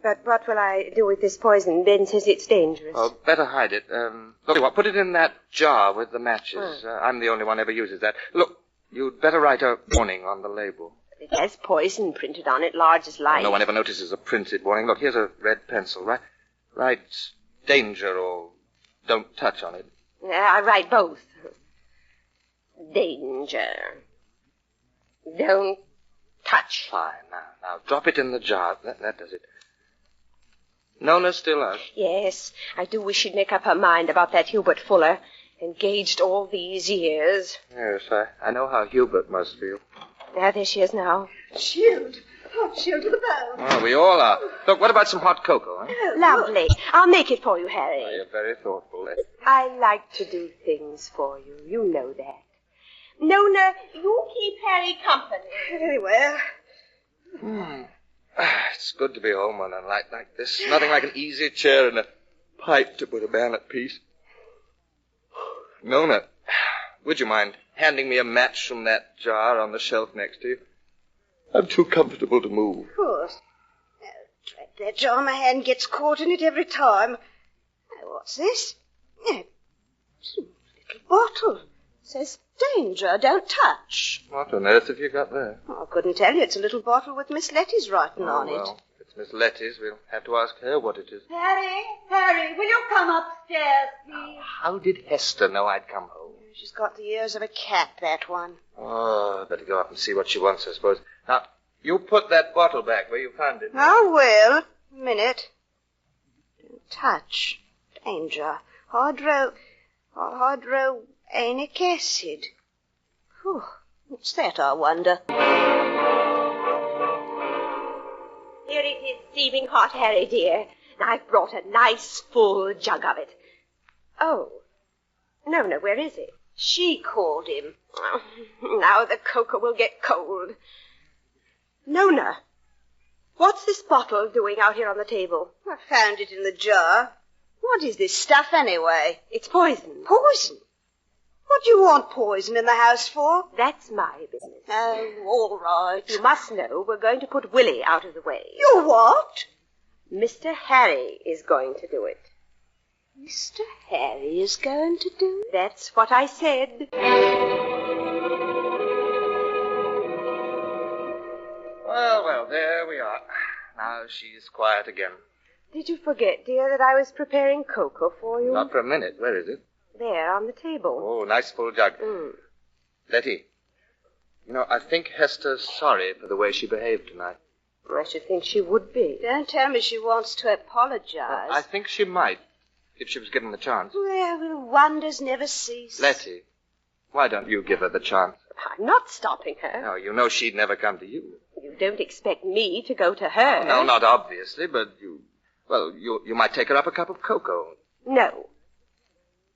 [SPEAKER 4] But what will I do with this poison? Ben says it's dangerous.
[SPEAKER 13] Oh, better hide it. Look, put it in that jar with the matches. I'm the only one ever uses that. Look, you'd better write a warning on the label.
[SPEAKER 4] It has poison printed on it, large as life.
[SPEAKER 13] No one ever notices a printed warning. Look, here's a red pencil. Write danger or don't touch on it.
[SPEAKER 4] I write both. Danger. Don't touch.
[SPEAKER 13] Fine. Now, drop it in the jar. That does it. Nona still up?
[SPEAKER 4] Yes, I do wish she'd make up her mind about that Hubert Fuller. Engaged all these years.
[SPEAKER 13] Yes, I know how Hubert must feel.
[SPEAKER 4] There she is now.
[SPEAKER 2] Shield. Oh, shield to the bone.
[SPEAKER 13] Oh, we all are. Look, what about some hot cocoa, huh?
[SPEAKER 4] Lovely. I'll make it for you, Harry.
[SPEAKER 13] Oh, you're very thoughtful, Letty.
[SPEAKER 4] I like to do things for you. You know that. Nona, you keep Harry company.
[SPEAKER 2] Very well.
[SPEAKER 13] It's good to be home on a night like this. Nothing like an easy chair and a pipe to put a man at peace. Nona, would you mind handing me a match from that jar on the shelf next to you? I'm too comfortable to move.
[SPEAKER 2] Of course. That jar, my hand gets caught in it every time. What's this? It's a little bottle. It says danger, don't touch.
[SPEAKER 13] What on earth have you got there?
[SPEAKER 2] Oh, I couldn't tell you. It's a little bottle with Miss Letty's writing on it.
[SPEAKER 13] Well, if it's Miss Letty's, we'll have to ask her what it is.
[SPEAKER 2] Harry, will you come upstairs, please?
[SPEAKER 13] How did Hester know I'd come home?
[SPEAKER 2] She's got the ears of a cat, that one.
[SPEAKER 13] Oh, better go up and see what she wants, I suppose. Now, you put that bottle back where you found it.
[SPEAKER 2] I will. A minute. Don't touch. Danger. Hydroanic acid. Whew. What's that, I wonder?
[SPEAKER 4] Here it is, steaming hot, Harry, dear. And I've brought a nice full jug of it. Oh. Nona, where is it?
[SPEAKER 2] She called him.
[SPEAKER 4] Now the cocoa will get cold. Nona, what's this bottle doing out here on the table?
[SPEAKER 2] I found it in the jar. What is this stuff, anyway?
[SPEAKER 4] It's poison.
[SPEAKER 2] Poison? What do you want poison in the house for?
[SPEAKER 4] That's my business.
[SPEAKER 2] Oh, all right.
[SPEAKER 4] You must know we're going to put Willie out of the way.
[SPEAKER 2] You what?
[SPEAKER 4] Mr. Harry is going to do it.
[SPEAKER 2] Mr. Harry is going to do it?
[SPEAKER 4] That's what I said.
[SPEAKER 13] Well, there we are. Now she's quiet again.
[SPEAKER 4] Did you forget, dear, that I was preparing cocoa for you?
[SPEAKER 13] Not for a minute. Where is it?
[SPEAKER 4] There, on the table.
[SPEAKER 13] Oh, nice full jug. Letty, You know, I think Hester's sorry for the way she behaved tonight.
[SPEAKER 4] I should think she would be.
[SPEAKER 2] Don't tell me she wants to apologize.
[SPEAKER 13] I think she might, if she was given the chance.
[SPEAKER 2] Well, wonders never cease.
[SPEAKER 13] Letty, why don't you give her the chance?
[SPEAKER 4] I'm not stopping her.
[SPEAKER 13] No, you know she'd never come to you.
[SPEAKER 4] You don't expect me to go to her.
[SPEAKER 13] No, not obviously, but you might take her up a cup of cocoa.
[SPEAKER 4] No.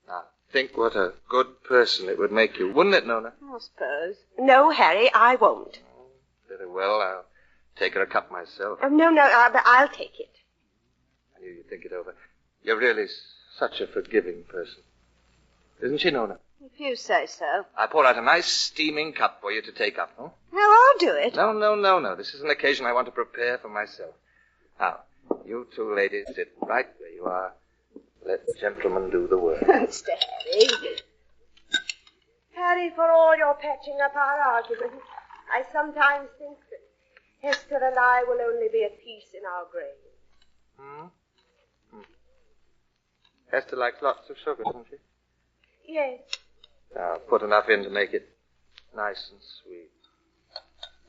[SPEAKER 13] Now, think what a good person it would make you, wouldn't it, Nona?
[SPEAKER 4] I suppose. No, Harry, I won't.
[SPEAKER 13] Very well, I'll take her a cup myself.
[SPEAKER 4] Oh, no, I'll take it.
[SPEAKER 13] I knew you'd think it over. You're really such a forgiving person. Isn't she, Nona?
[SPEAKER 2] If you say so.
[SPEAKER 13] I pour out a nice steaming cup for you to take up, huh?
[SPEAKER 2] No, I'll do it.
[SPEAKER 13] No. This is an occasion I want to prepare for myself. Now, you two ladies sit right where you are. Let the gentleman do the work.
[SPEAKER 4] Mr. Harry. Harry, for all your patching up our argument, I sometimes think that Hester and I will only be at peace in our grave.
[SPEAKER 13] Hester likes lots of sugar, doesn't she?
[SPEAKER 4] Yes.
[SPEAKER 13] Now, put enough in to make it nice and sweet.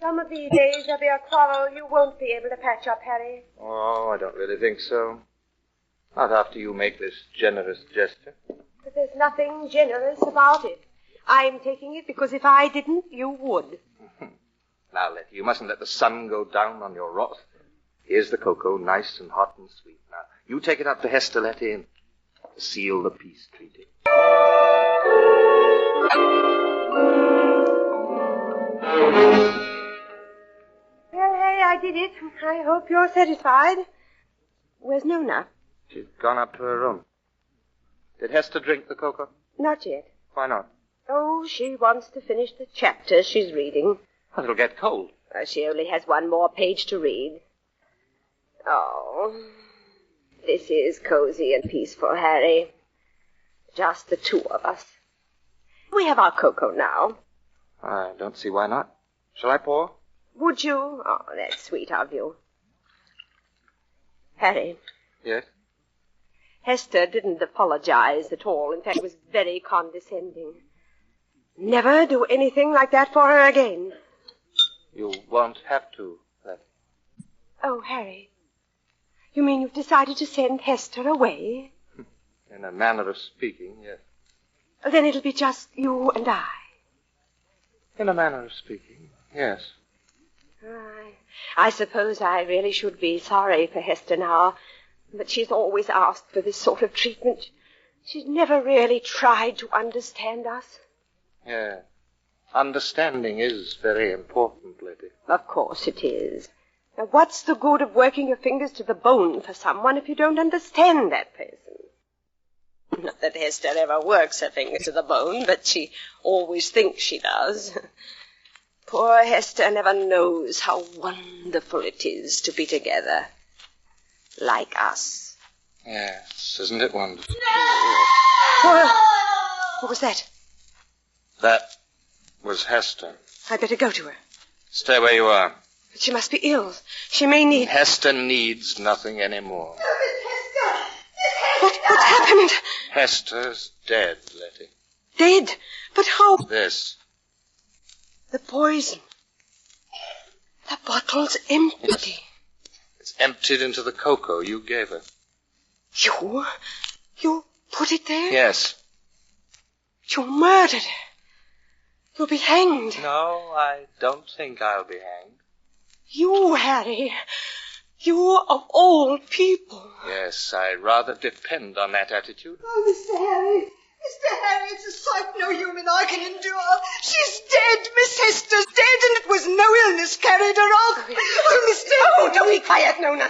[SPEAKER 4] Some of these days there'll be a quarrel you won't be able to patch up, Harry.
[SPEAKER 13] Oh, I don't really think so. Not after you make this generous gesture.
[SPEAKER 4] But there's nothing generous about it. I'm taking it because if I didn't, you would.
[SPEAKER 13] Now, Letty, you mustn't let the sun go down on your wrath. Here's the cocoa, nice and hot and sweet. Now, you take it up to Hester, Letty, and seal the peace treaty.
[SPEAKER 4] Well, Harry, I did it. I hope you're satisfied. Where's Nona?
[SPEAKER 13] She's gone up to her room. Did Hester drink the cocoa?
[SPEAKER 4] Not yet.
[SPEAKER 13] Why not?
[SPEAKER 4] Oh, she wants to finish the chapter she's reading.
[SPEAKER 13] Well, it'll get cold.
[SPEAKER 4] She only has one more page to read. Oh, this is cozy and peaceful, Harry. Just the two of us. We have our cocoa now.
[SPEAKER 13] I don't see why not. Shall I pour?
[SPEAKER 4] Would you? Oh, that's sweet of you. Harry.
[SPEAKER 13] Yes?
[SPEAKER 4] Hester didn't apologize at all. In fact, it was very condescending. Never do anything like that for her again.
[SPEAKER 13] You won't have to, Letty.
[SPEAKER 4] Oh, Harry. You mean you've decided to send Hester away?
[SPEAKER 13] In a manner of speaking, yes.
[SPEAKER 4] Then it'll be just you and I.
[SPEAKER 13] In a manner of speaking, yes.
[SPEAKER 4] I suppose I really should be sorry for Hester now, but she's always asked for this sort of treatment. She's never really tried to understand us.
[SPEAKER 13] Yeah. Understanding is very important, Letty.
[SPEAKER 4] Of course it is. Now, what's the good of working your fingers to the bone for someone if you don't understand that person? Not that Hester ever works her fingers to the bone, but she always thinks she does. Poor Hester never knows how wonderful it is to be together. Like us.
[SPEAKER 13] Yes, isn't it wonderful?
[SPEAKER 4] No! What was that?
[SPEAKER 13] That was Hester.
[SPEAKER 4] I'd better go to her.
[SPEAKER 13] Stay where you are.
[SPEAKER 4] But she must be ill. She may need...
[SPEAKER 13] Hester needs nothing anymore.
[SPEAKER 4] What's happened?
[SPEAKER 13] Hester's dead, Letty.
[SPEAKER 4] Dead? But how?
[SPEAKER 13] This.
[SPEAKER 4] The poison. The bottle's empty.
[SPEAKER 13] It's emptied into the cocoa you gave her.
[SPEAKER 4] You put it there?
[SPEAKER 13] Yes.
[SPEAKER 4] You murdered her. You'll be hanged.
[SPEAKER 13] No, I don't think I'll be hanged.
[SPEAKER 4] You, Harry. You of all people.
[SPEAKER 13] Yes, I rather depend on that attitude.
[SPEAKER 2] Oh, Mr. Harry. Mr. Harry, it's a sight no human eye can endure. She's dead. Miss Hester's dead, and it was no illness carried her off. Oh, Mr.
[SPEAKER 4] Oh, don't be quiet, Nona.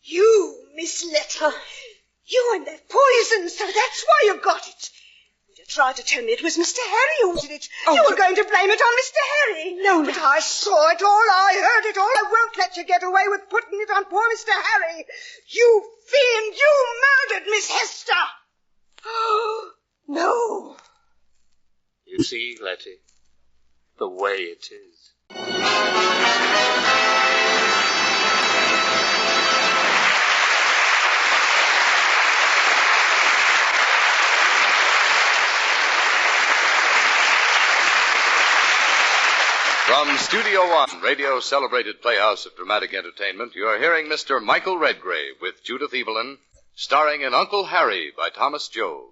[SPEAKER 2] You, Miss Letty. You and that poison, so that's why you got it. You tried to tell me it was Mr. Harry who did it.
[SPEAKER 4] Oh,
[SPEAKER 2] you were going to blame it on Mr. Harry.
[SPEAKER 4] No.
[SPEAKER 2] But I saw it all. I heard it all. I won't let you get away with putting it on poor Mr. Harry. You fiend, you murdered Miss Hester. Oh, no.
[SPEAKER 13] You see, Letty, the way it is.
[SPEAKER 10] From Studio One, radio celebrated Playhouse of Dramatic Entertainment, you are hearing Mr. Michael Redgrave with Judith Evelyn, starring in Uncle Harry by Thomas Job,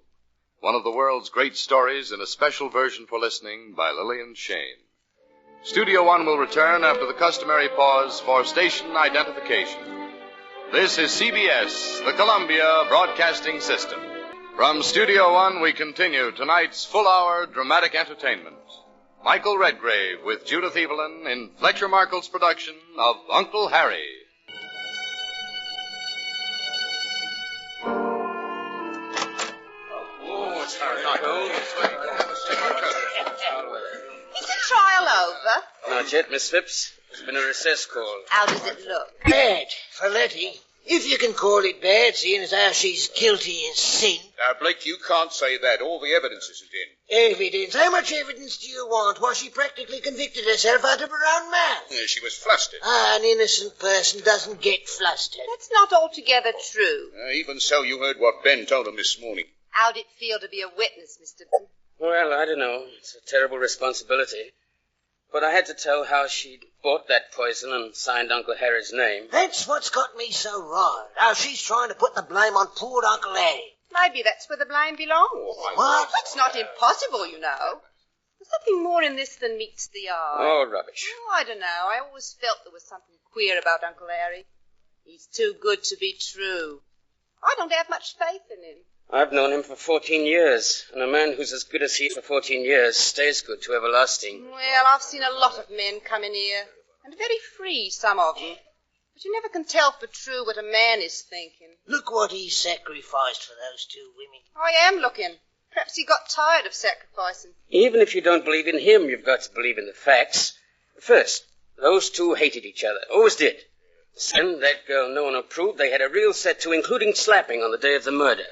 [SPEAKER 10] one of the world's great stories in a special version for listening by Lillian Shane. Studio One will return after the customary pause for station identification. This is CBS, the Columbia Broadcasting System. From Studio One, we continue tonight's full-hour dramatic entertainment. Michael Redgrave with Judith Evelyn in Fletcher Markle's production of Uncle Harry.
[SPEAKER 2] Is the trial over?
[SPEAKER 8] Not yet, Miss Phipps. There's been a recess call.
[SPEAKER 2] How does it look?
[SPEAKER 3] Bad for Letty. If you can call it bad, seeing as how she's guilty as sin.
[SPEAKER 11] Now, Blake, you can't say that. All the evidence isn't in.
[SPEAKER 3] Evidence? How much evidence do you want? Why, she practically convicted herself out of her own mouth.
[SPEAKER 11] Yeah, she was flustered.
[SPEAKER 3] An innocent person doesn't get flustered.
[SPEAKER 2] That's not altogether true.
[SPEAKER 11] Even so, you heard what Ben told him this morning.
[SPEAKER 2] How'd it feel to be a witness, Mr. Ben?
[SPEAKER 8] Well, I don't know. It's a terrible responsibility. But I had to tell how she'd bought that poison and signed Uncle Harry's name.
[SPEAKER 3] That's what's got me so riled. How she's trying to put the blame on poor Uncle Harry.
[SPEAKER 2] Maybe that's where the blame belongs.
[SPEAKER 3] What?
[SPEAKER 2] It's not impossible, you know. There's something more in this than meets the eye.
[SPEAKER 8] Oh, rubbish.
[SPEAKER 2] Oh, I don't know. I always felt there was something queer about Uncle Harry. He's too good to be true. I don't have much faith in him.
[SPEAKER 8] I've known him for 14 years, and a man who's as good as he is for 14 years stays good to everlasting.
[SPEAKER 2] Well, I've seen a lot of men come in here, and very free, some of them. But you never can tell for true what a man is thinking.
[SPEAKER 3] Look what he sacrificed for those two women.
[SPEAKER 2] I am looking. Perhaps he got tired of sacrificing.
[SPEAKER 8] Even if you don't believe in him, you've got to believe in the facts. First, those two hated each other. Always did. Second, that girl no one approved. They had a real set to, including slapping on the day of the murder.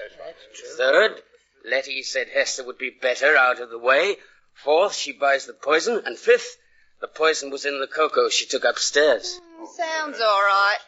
[SPEAKER 8] Third, Letty said Hester would be better out of the way. Fourth, she buys the poison. And fifth, the poison was in the cocoa she took upstairs.
[SPEAKER 2] Sounds all right.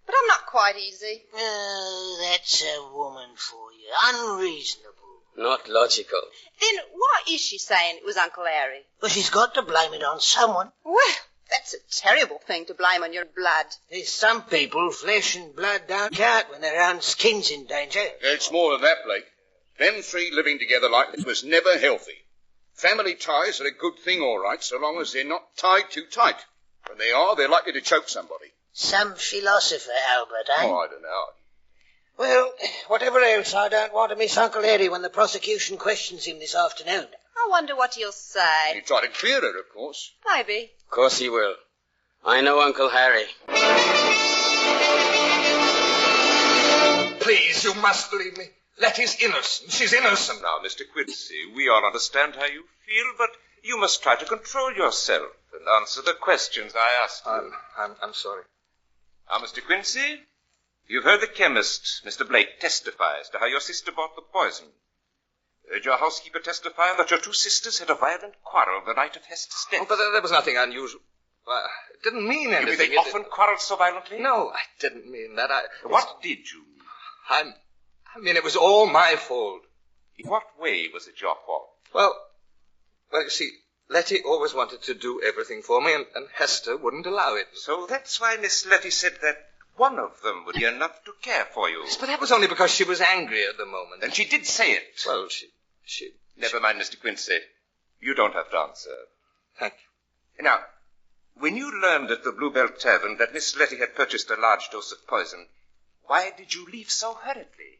[SPEAKER 2] But I'm not quite easy.
[SPEAKER 3] Oh, that's a woman for you. Unreasonable.
[SPEAKER 8] Not logical.
[SPEAKER 2] Then why is she saying it was Uncle Harry?
[SPEAKER 3] Well, she's got to blame it on someone.
[SPEAKER 2] Well, that's a terrible thing to blame on your blood.
[SPEAKER 3] There's some people, flesh and blood don't count when their own skin's in danger.
[SPEAKER 11] It's more than that, Blake. Them three living together like this was never healthy. Family ties are a good thing, all right, so long as they're not tied too tight. When they are, they're likely to choke somebody.
[SPEAKER 3] Some philosopher, Albert, eh?
[SPEAKER 11] Oh, I don't know.
[SPEAKER 3] Well, whatever else, I don't want to miss Uncle Harry when the prosecution questions him this afternoon.
[SPEAKER 2] I wonder what he'll say.
[SPEAKER 11] He'll try to clear her, of course.
[SPEAKER 2] Maybe.
[SPEAKER 8] Of course he will. I know Uncle Harry.
[SPEAKER 14] Please, you must believe me. Letty's innocent. She's innocent.
[SPEAKER 15] Now, Mr. Quincy, we all understand how you feel, but you must try to control yourself and answer the questions I ask you.
[SPEAKER 14] I'm sorry.
[SPEAKER 15] Now, Mr. Quincy, you've heard the chemist, Mr. Blake, testify as to how your sister bought the poison. Heard your housekeeper testify that your two sisters had a violent quarrel the night of Hester's death.
[SPEAKER 14] Oh, but there was nothing unusual. It didn't mean anything.
[SPEAKER 15] You mean they often quarreled so violently?
[SPEAKER 14] No, I didn't mean that.
[SPEAKER 15] What did you mean?
[SPEAKER 14] I mean, it was all my fault.
[SPEAKER 15] In what way was it your fault?
[SPEAKER 14] Well, you see, Letty always wanted to do everything for me, and Hester wouldn't allow it.
[SPEAKER 15] So that's why Miss Letty said that one of them would be enough to care for you.
[SPEAKER 14] Yes, but that was only because she was angry at the moment.
[SPEAKER 15] And she did say it.
[SPEAKER 14] Well,
[SPEAKER 15] Never mind, Mr. Quincy. You don't have to answer.
[SPEAKER 14] Thank
[SPEAKER 15] you. Now, when you learned at the Bluebell Tavern that Miss Letty had purchased a large dose of poison, why did you leave so hurriedly?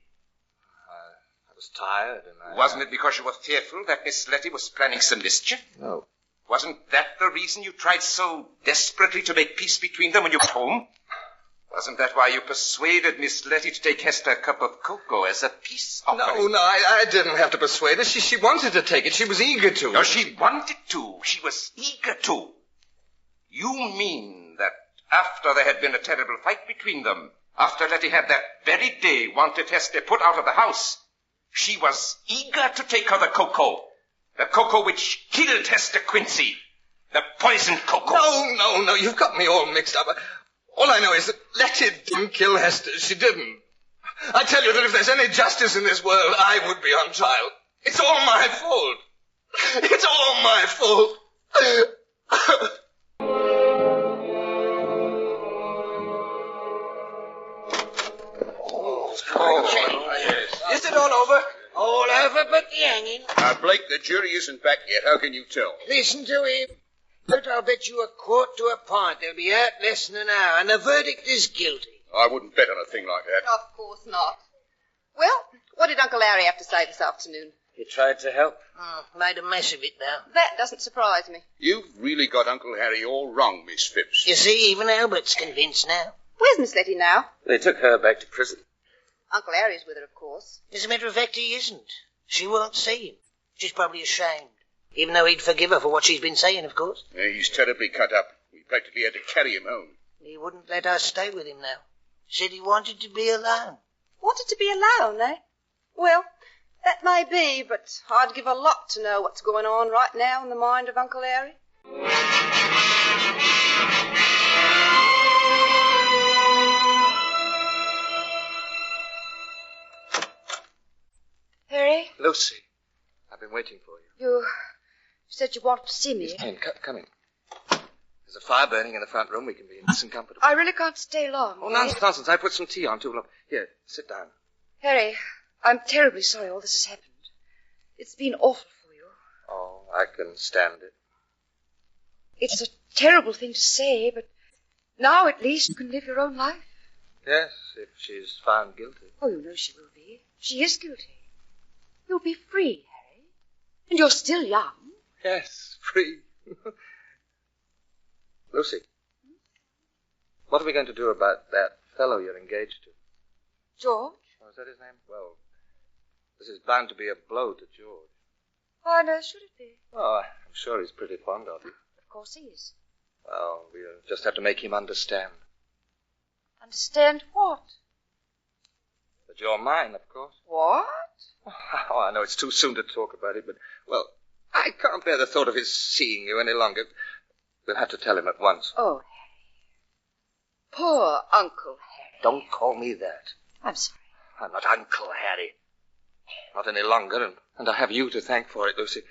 [SPEAKER 14] I was tired, and
[SPEAKER 15] Wasn't it because you were fearful that Miss Letty was planning some mischief?
[SPEAKER 14] No.
[SPEAKER 15] Wasn't that the reason you tried so desperately to make peace between them when you got home? Wasn't that why you persuaded Miss Letty to take Hester a cup of cocoa as a peace offering?
[SPEAKER 14] No, I didn't have to persuade her. She wanted to take it. She was eager to.
[SPEAKER 15] No, she wanted to. She was eager to. You mean that after there had been a terrible fight between them, after Letty had that very day wanted Hester put out of the house, she was eager to take her the cocoa which killed Hester Quincy, the poisoned cocoa.
[SPEAKER 14] No, you've got me all mixed up. All I know is that Letty didn't kill Hester. She didn't. I tell you that if there's any justice in this world, I would be on trial. It's all my fault. It's all my fault.
[SPEAKER 3] Is it all over? All over but the hanging.
[SPEAKER 11] Blake, the jury isn't back yet. How can you tell?
[SPEAKER 3] Listen to him. But I'll bet you a quart to a pint they'll be out less than an hour, and the verdict is guilty.
[SPEAKER 11] I wouldn't bet on a thing like that.
[SPEAKER 9] Of course not. Well, what did Uncle Larry have to say this afternoon?
[SPEAKER 8] He tried to help.
[SPEAKER 3] Made a mess of it now.
[SPEAKER 9] That doesn't surprise me.
[SPEAKER 11] You've really got Uncle Harry all wrong, Miss Phipps.
[SPEAKER 3] You see, even Albert's convinced now.
[SPEAKER 9] Where's Miss Letty now?
[SPEAKER 8] They took her back to prison.
[SPEAKER 9] Uncle Harry's with her, of course.
[SPEAKER 3] As a matter of fact, he isn't. She won't see him. She's probably ashamed. Even though he'd forgive her for what she's been saying, of course.
[SPEAKER 11] Yeah, he's terribly cut up. We practically had to carry him home.
[SPEAKER 3] He wouldn't let us stay with him now. Said he wanted to be alone.
[SPEAKER 9] Wanted to be alone, eh? Well, that may be, but I'd give a lot to know what's going on right now in the mind of Uncle Harry.
[SPEAKER 24] Harry?
[SPEAKER 13] Lucy, I've been waiting for you.
[SPEAKER 24] You said you wanted to see me.
[SPEAKER 13] Yes, come in. There's a fire burning in the front room. We can be nice and comfortable.
[SPEAKER 24] I really can't stay long.
[SPEAKER 13] Oh, nonsense. I put some tea on, too. Look, here, sit down.
[SPEAKER 24] Harry, I'm terribly sorry all this has happened. It's been awful for you.
[SPEAKER 13] Oh, I can stand it.
[SPEAKER 24] It's a terrible thing to say, but now at least you can live your own life.
[SPEAKER 13] Yes, if she's found guilty.
[SPEAKER 24] Oh, you know she will be. She is guilty. You'll be free, Harry. And you're still young.
[SPEAKER 13] Yes, free. Lucy, what are we going to do about that fellow you're engaged to?
[SPEAKER 24] George?
[SPEAKER 13] Oh, is that his name? Well, this is bound to be a blow to George.
[SPEAKER 24] Why on earth should it be?
[SPEAKER 13] Oh, I'm sure he's pretty fond of you.
[SPEAKER 24] Of course he is.
[SPEAKER 13] Well, we'll just have to make him understand.
[SPEAKER 24] Understand what?
[SPEAKER 13] That you're mine, of course.
[SPEAKER 24] What?
[SPEAKER 13] Oh, I know it's too soon to talk about it, but, well, I can't bear the thought of his seeing you any longer. We'll have to tell him at once.
[SPEAKER 24] Oh, Harry. Poor Uncle Harry.
[SPEAKER 13] Don't call me that.
[SPEAKER 24] I'm sorry.
[SPEAKER 13] I'm not Uncle Harry. Not any longer, and I have you to thank for it, Lucy.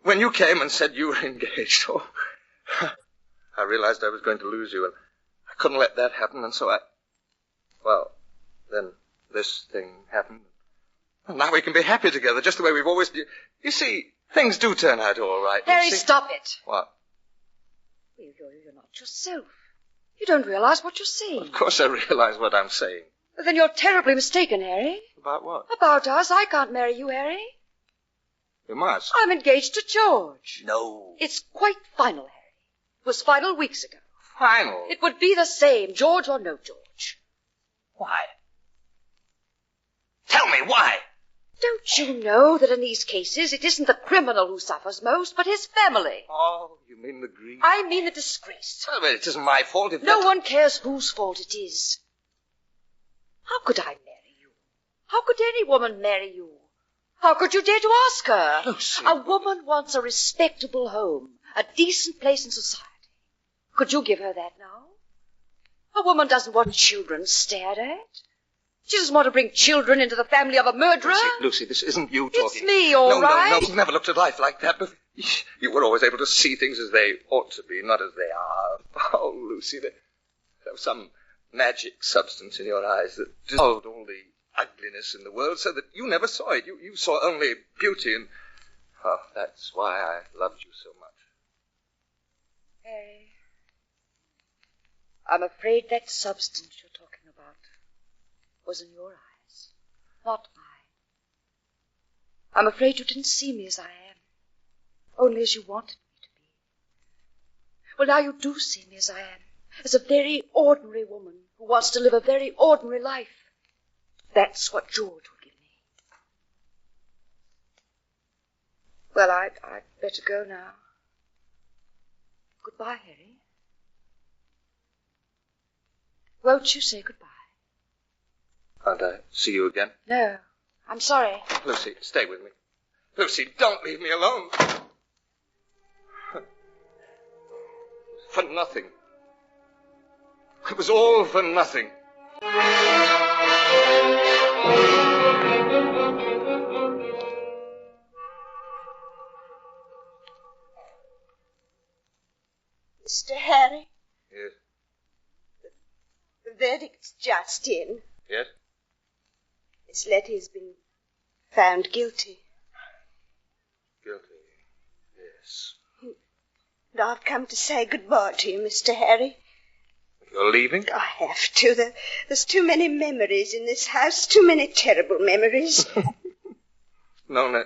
[SPEAKER 13] When you came and said you were engaged, I realized I was going to lose you, and I couldn't let that happen, and so well, then this thing happened. And now we can be happy together, just the way we've always been. You see, things do turn out all right.
[SPEAKER 24] Harry, stop it.
[SPEAKER 13] What?
[SPEAKER 24] You're not yourself. You don't realize what you're saying.
[SPEAKER 13] Of course I realize what I'm saying.
[SPEAKER 24] Then you're terribly mistaken, Harry.
[SPEAKER 13] About what?
[SPEAKER 24] About us. I can't marry you, Harry.
[SPEAKER 13] You must.
[SPEAKER 24] I'm engaged to George.
[SPEAKER 13] No.
[SPEAKER 24] It's quite final, Harry. It was final weeks ago.
[SPEAKER 13] Final?
[SPEAKER 24] It would be the same, George or no George.
[SPEAKER 13] Why? Tell me why.
[SPEAKER 24] Don't you know that in these cases it isn't the criminal who suffers most, but his family?
[SPEAKER 13] Oh, you mean the grief?
[SPEAKER 24] I mean the disgrace.
[SPEAKER 13] Well, it isn't my fault if
[SPEAKER 24] No one cares whose fault it is. How could I marry you? How could any woman marry you? How could you dare to ask her?
[SPEAKER 13] Lucy.
[SPEAKER 24] A woman wants a respectable home, a decent place in society. Could you give her that now? A woman doesn't want children stared at. She doesn't want to bring children into the family of a murderer.
[SPEAKER 13] Lucy, this isn't you talking.
[SPEAKER 24] It's me, all right.
[SPEAKER 13] No, you've never looked at life like that. But you were always able to see things as they ought to be, not as they are. Oh, Lucy, there was some magic substance in your eyes that dissolved all the ugliness in the world so that you never saw it. You saw only beauty, and that's why I loved you so much.
[SPEAKER 24] Harry, I'm afraid that substance you're talking about was in your eyes, not mine. I'm afraid you didn't see me as I am, only as you wanted me to be. Well, now you do see me as I am, as a very ordinary woman who wants to live a very ordinary life. That's what George would give me. Well, I'd better go now. Goodbye, Harry. Won't you say goodbye?
[SPEAKER 13] Can't I see you again?
[SPEAKER 24] No, I'm sorry.
[SPEAKER 13] Lucy, stay with me. Lucy, don't leave me alone. For nothing. It was all for nothing.
[SPEAKER 2] Mr. Harry?
[SPEAKER 13] Yes.
[SPEAKER 2] The verdict's just in.
[SPEAKER 13] Yes?
[SPEAKER 2] Miss Letty's been found guilty.
[SPEAKER 13] Guilty, yes.
[SPEAKER 2] And I've come to say goodbye to you, Mr. Harry.
[SPEAKER 13] You're leaving?
[SPEAKER 2] I have to. There's too many memories in this house, too many terrible memories.
[SPEAKER 13] Nona,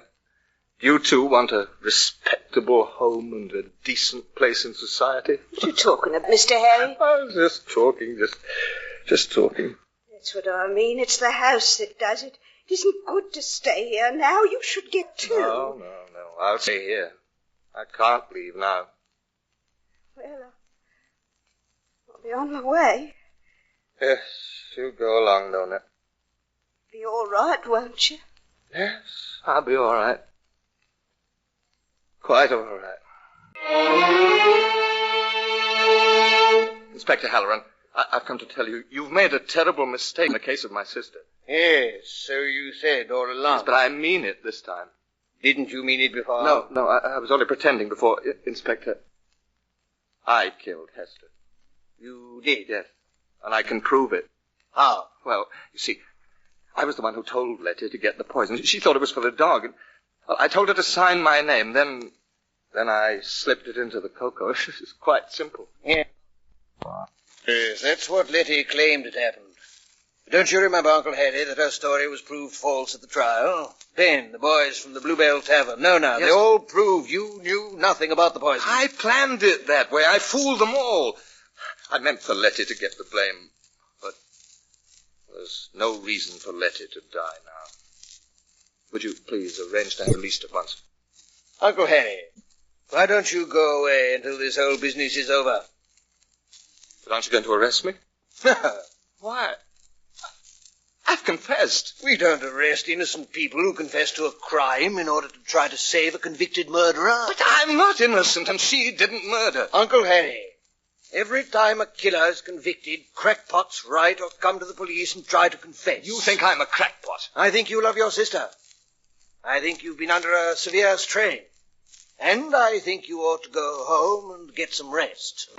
[SPEAKER 13] you too want a respectable home and a decent place in society?
[SPEAKER 2] What are you talking of, Mr. Harry?
[SPEAKER 13] I was just talking, just talking.
[SPEAKER 2] That's what I mean. It's the house that does it. It isn't good to stay here now. You should get too.
[SPEAKER 13] No. I'll stay here. I can't leave now.
[SPEAKER 2] Well, I'll be on my way.
[SPEAKER 13] Yes, you go along, Nona.
[SPEAKER 2] Be all right, won't you?
[SPEAKER 13] Yes, I'll be all right. Quite all right. Inspector Halloran, I've come to tell you, you've made a terrible mistake in the case of my sister.
[SPEAKER 3] Yes, so you said all along.
[SPEAKER 13] Yes, but I mean it this time.
[SPEAKER 3] Didn't you mean it before?
[SPEAKER 13] No, I was only pretending before. Inspector, I killed Hester.
[SPEAKER 3] You did?
[SPEAKER 13] Yes, and I can prove it.
[SPEAKER 3] How?
[SPEAKER 13] Well, you see, I was the one who told Letty to get the poison. She thought it was for the dog. And I told her to sign my name. Then I slipped it into the cocoa. It's quite simple.
[SPEAKER 3] Yeah. Yes, that's what Letty claimed had happened. Don't you remember, Uncle Harry, that her story was proved false at the trial? Ben, the boys from the Bluebell Tavern. No,
[SPEAKER 13] yes.
[SPEAKER 3] They all proved you knew nothing about the poison.
[SPEAKER 13] I planned it that way. I fooled them all. I meant for Letty to get the blame. But there's no reason for Letty to die now. Would you please arrange that released at once?
[SPEAKER 3] Uncle Harry, why don't you go away until this whole business is over?
[SPEAKER 13] But aren't you going to arrest me? Why? I've confessed.
[SPEAKER 3] We don't arrest innocent people who confess to a crime in order to try to save a convicted murderer.
[SPEAKER 13] But I'm not innocent, and she didn't murder.
[SPEAKER 3] Uncle Harry, every time a killer is convicted, crackpots write or come to the police and try to confess.
[SPEAKER 13] You think I'm a crackpot?
[SPEAKER 3] I think you love your sister. I think you've been under a severe strain. And I think you ought to go home and get some rest.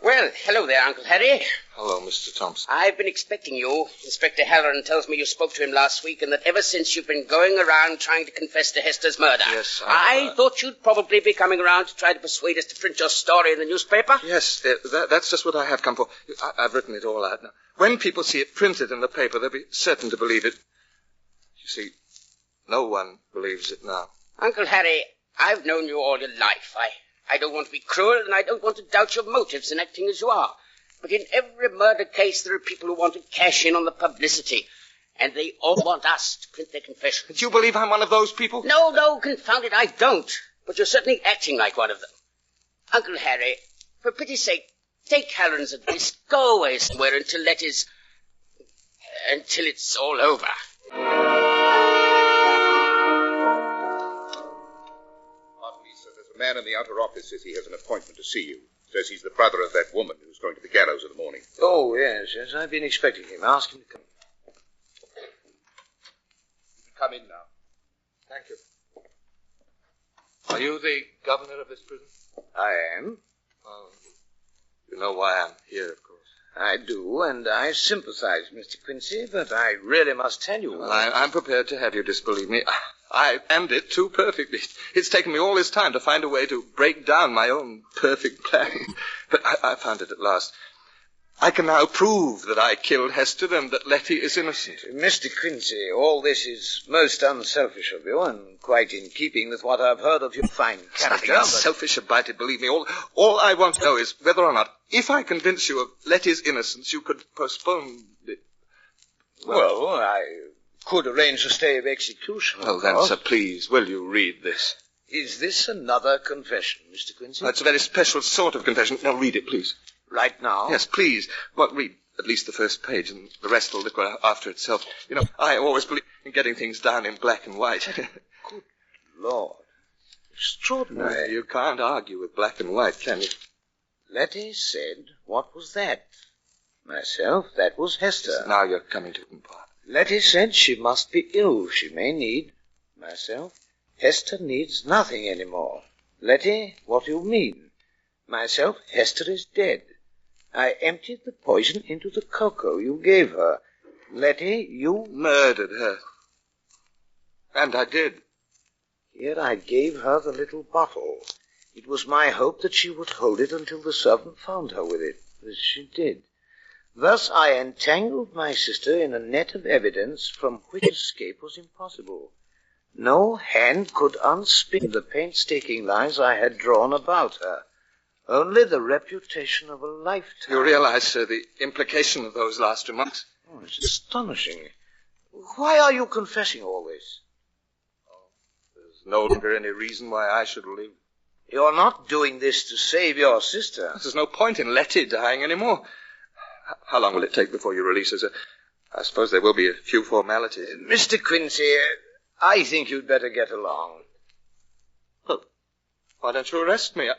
[SPEAKER 8] Well, hello there, Uncle Harry.
[SPEAKER 13] Hello, Mr. Thompson.
[SPEAKER 8] I've been expecting you. Inspector Halloran tells me you spoke to him last week and that ever since you've been going around trying to confess to Hester's murder.
[SPEAKER 13] Yes,
[SPEAKER 8] I thought you'd probably be coming around to try to persuade us to print your story in the newspaper.
[SPEAKER 13] Yes, that's just what I have come for. I've written it all out now. When people see it printed in the paper, they'll be certain to believe it. You see, no one believes it now.
[SPEAKER 8] Uncle Harry, I've known you all your life. I don't want to be cruel, and I don't want to doubt your motives in acting as you are. But in every murder case, there are people who want to cash in on the publicity. And they all want us to print their confession.
[SPEAKER 13] Do you believe I'm one of those people?
[SPEAKER 8] No, confound it, I don't. But you're certainly acting like one of them. Uncle Harry, for pity's sake, take Halloran's advice. Go away somewhere until it's all over.
[SPEAKER 11] The man in the outer office says he has an appointment to see you. Says he's the brother of that woman who's going to the gallows in the morning.
[SPEAKER 3] Oh, yes, I've been expecting him. Ask him to come.
[SPEAKER 11] Come in now.
[SPEAKER 13] Thank you. Are you the governor of this prison?
[SPEAKER 3] I am.
[SPEAKER 13] Well, you know why I'm here, of course.
[SPEAKER 3] I do, and I sympathize, Mr. Quincy, but I really must tell you...
[SPEAKER 13] Well, I'm prepared to have you disbelieve me. I planned it too perfectly. It's taken me all this time to find a way to break down my own perfect plan. But I found it at last. I can now prove that I killed Hester and that Letty is innocent.
[SPEAKER 3] Mr. Quincy, all this is most unselfish of you and quite in keeping with what I've heard of your fine character.
[SPEAKER 13] Nothing selfish about it, believe me. All I want to know is whether or not, if I convince you of Letty's innocence, you could postpone it.
[SPEAKER 3] Well, I could arrange a stay of execution.
[SPEAKER 13] Well, then, sir, please, will you read this?
[SPEAKER 3] Is this another confession, Mr. Quincy?
[SPEAKER 13] It's a very special sort of confession. Now, read it, please.
[SPEAKER 3] Right now?
[SPEAKER 13] Yes, please. Well, read at least the first page, and the rest will look after itself. You know, I always believe in getting things down in black and white.
[SPEAKER 3] Good Lord. Extraordinary.
[SPEAKER 13] You can't argue with black and white, can you?
[SPEAKER 3] Letty said, what was that? Myself, that was Hester.
[SPEAKER 13] Now you're coming to the part.
[SPEAKER 3] Letty said she must be ill. She may need. Myself, Hester needs nothing anymore. Letty, what do you mean? Myself, Hester is dead. I emptied the poison into the cocoa you gave her. Letty, you
[SPEAKER 14] murdered her. And I did.
[SPEAKER 3] Here I gave her the little bottle. It was my hope that she would hold it until the servant found her with it, as she did. Thus I entangled my sister in a net of evidence from which escape was impossible. No hand could unspin the painstaking lines I had drawn about her. Only the reputation of a lifetime.
[SPEAKER 14] You realize, sir, the implication of those last remarks?
[SPEAKER 3] Oh, it's astonishing. Why are you confessing all this?
[SPEAKER 14] There's no longer any reason why I should live.
[SPEAKER 3] You're not doing this to save your sister.
[SPEAKER 14] There's no point in Letty dying anymore. How long will it take before you release her, sir? I suppose there will be a few formalities.
[SPEAKER 3] Mr. Quincy, I think you'd better get along.
[SPEAKER 14] Well, why don't you arrest me?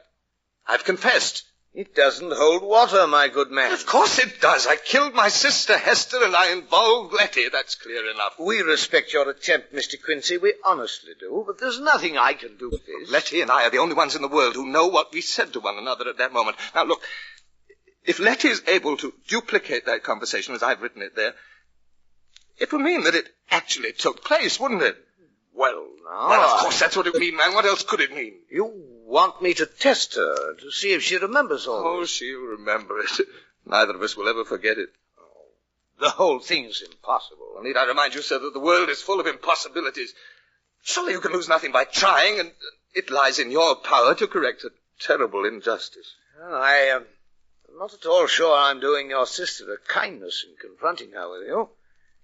[SPEAKER 14] I've confessed.
[SPEAKER 3] It doesn't hold water, my good man.
[SPEAKER 14] Of course it does. I killed my sister Hester and I involved Letty. That's clear enough.
[SPEAKER 3] We respect your attempt, Mr. Quincy. We honestly do. But there's nothing I can do with this.
[SPEAKER 14] Letty and I are the only ones in the world who know what we said to one another at that moment. Now, look, if Letty is able to duplicate that conversation as I've written it there, it would mean that it actually took place, wouldn't it?
[SPEAKER 3] Well, now...
[SPEAKER 14] Well, of course, that's what it would mean, man. What else could it mean?
[SPEAKER 3] You want me to test her, to see if she remembers all
[SPEAKER 14] Oh,
[SPEAKER 3] this?
[SPEAKER 14] she'll remember it. Neither of us will ever forget it.
[SPEAKER 3] Oh, the whole thing's impossible.
[SPEAKER 14] Well, need I remind you, sir, that the world is full of impossibilities. Surely you can lose nothing by trying, and it lies in your power to correct a terrible injustice.
[SPEAKER 3] Well, I'm not at all sure I'm doing your sister a kindness in confronting her with you.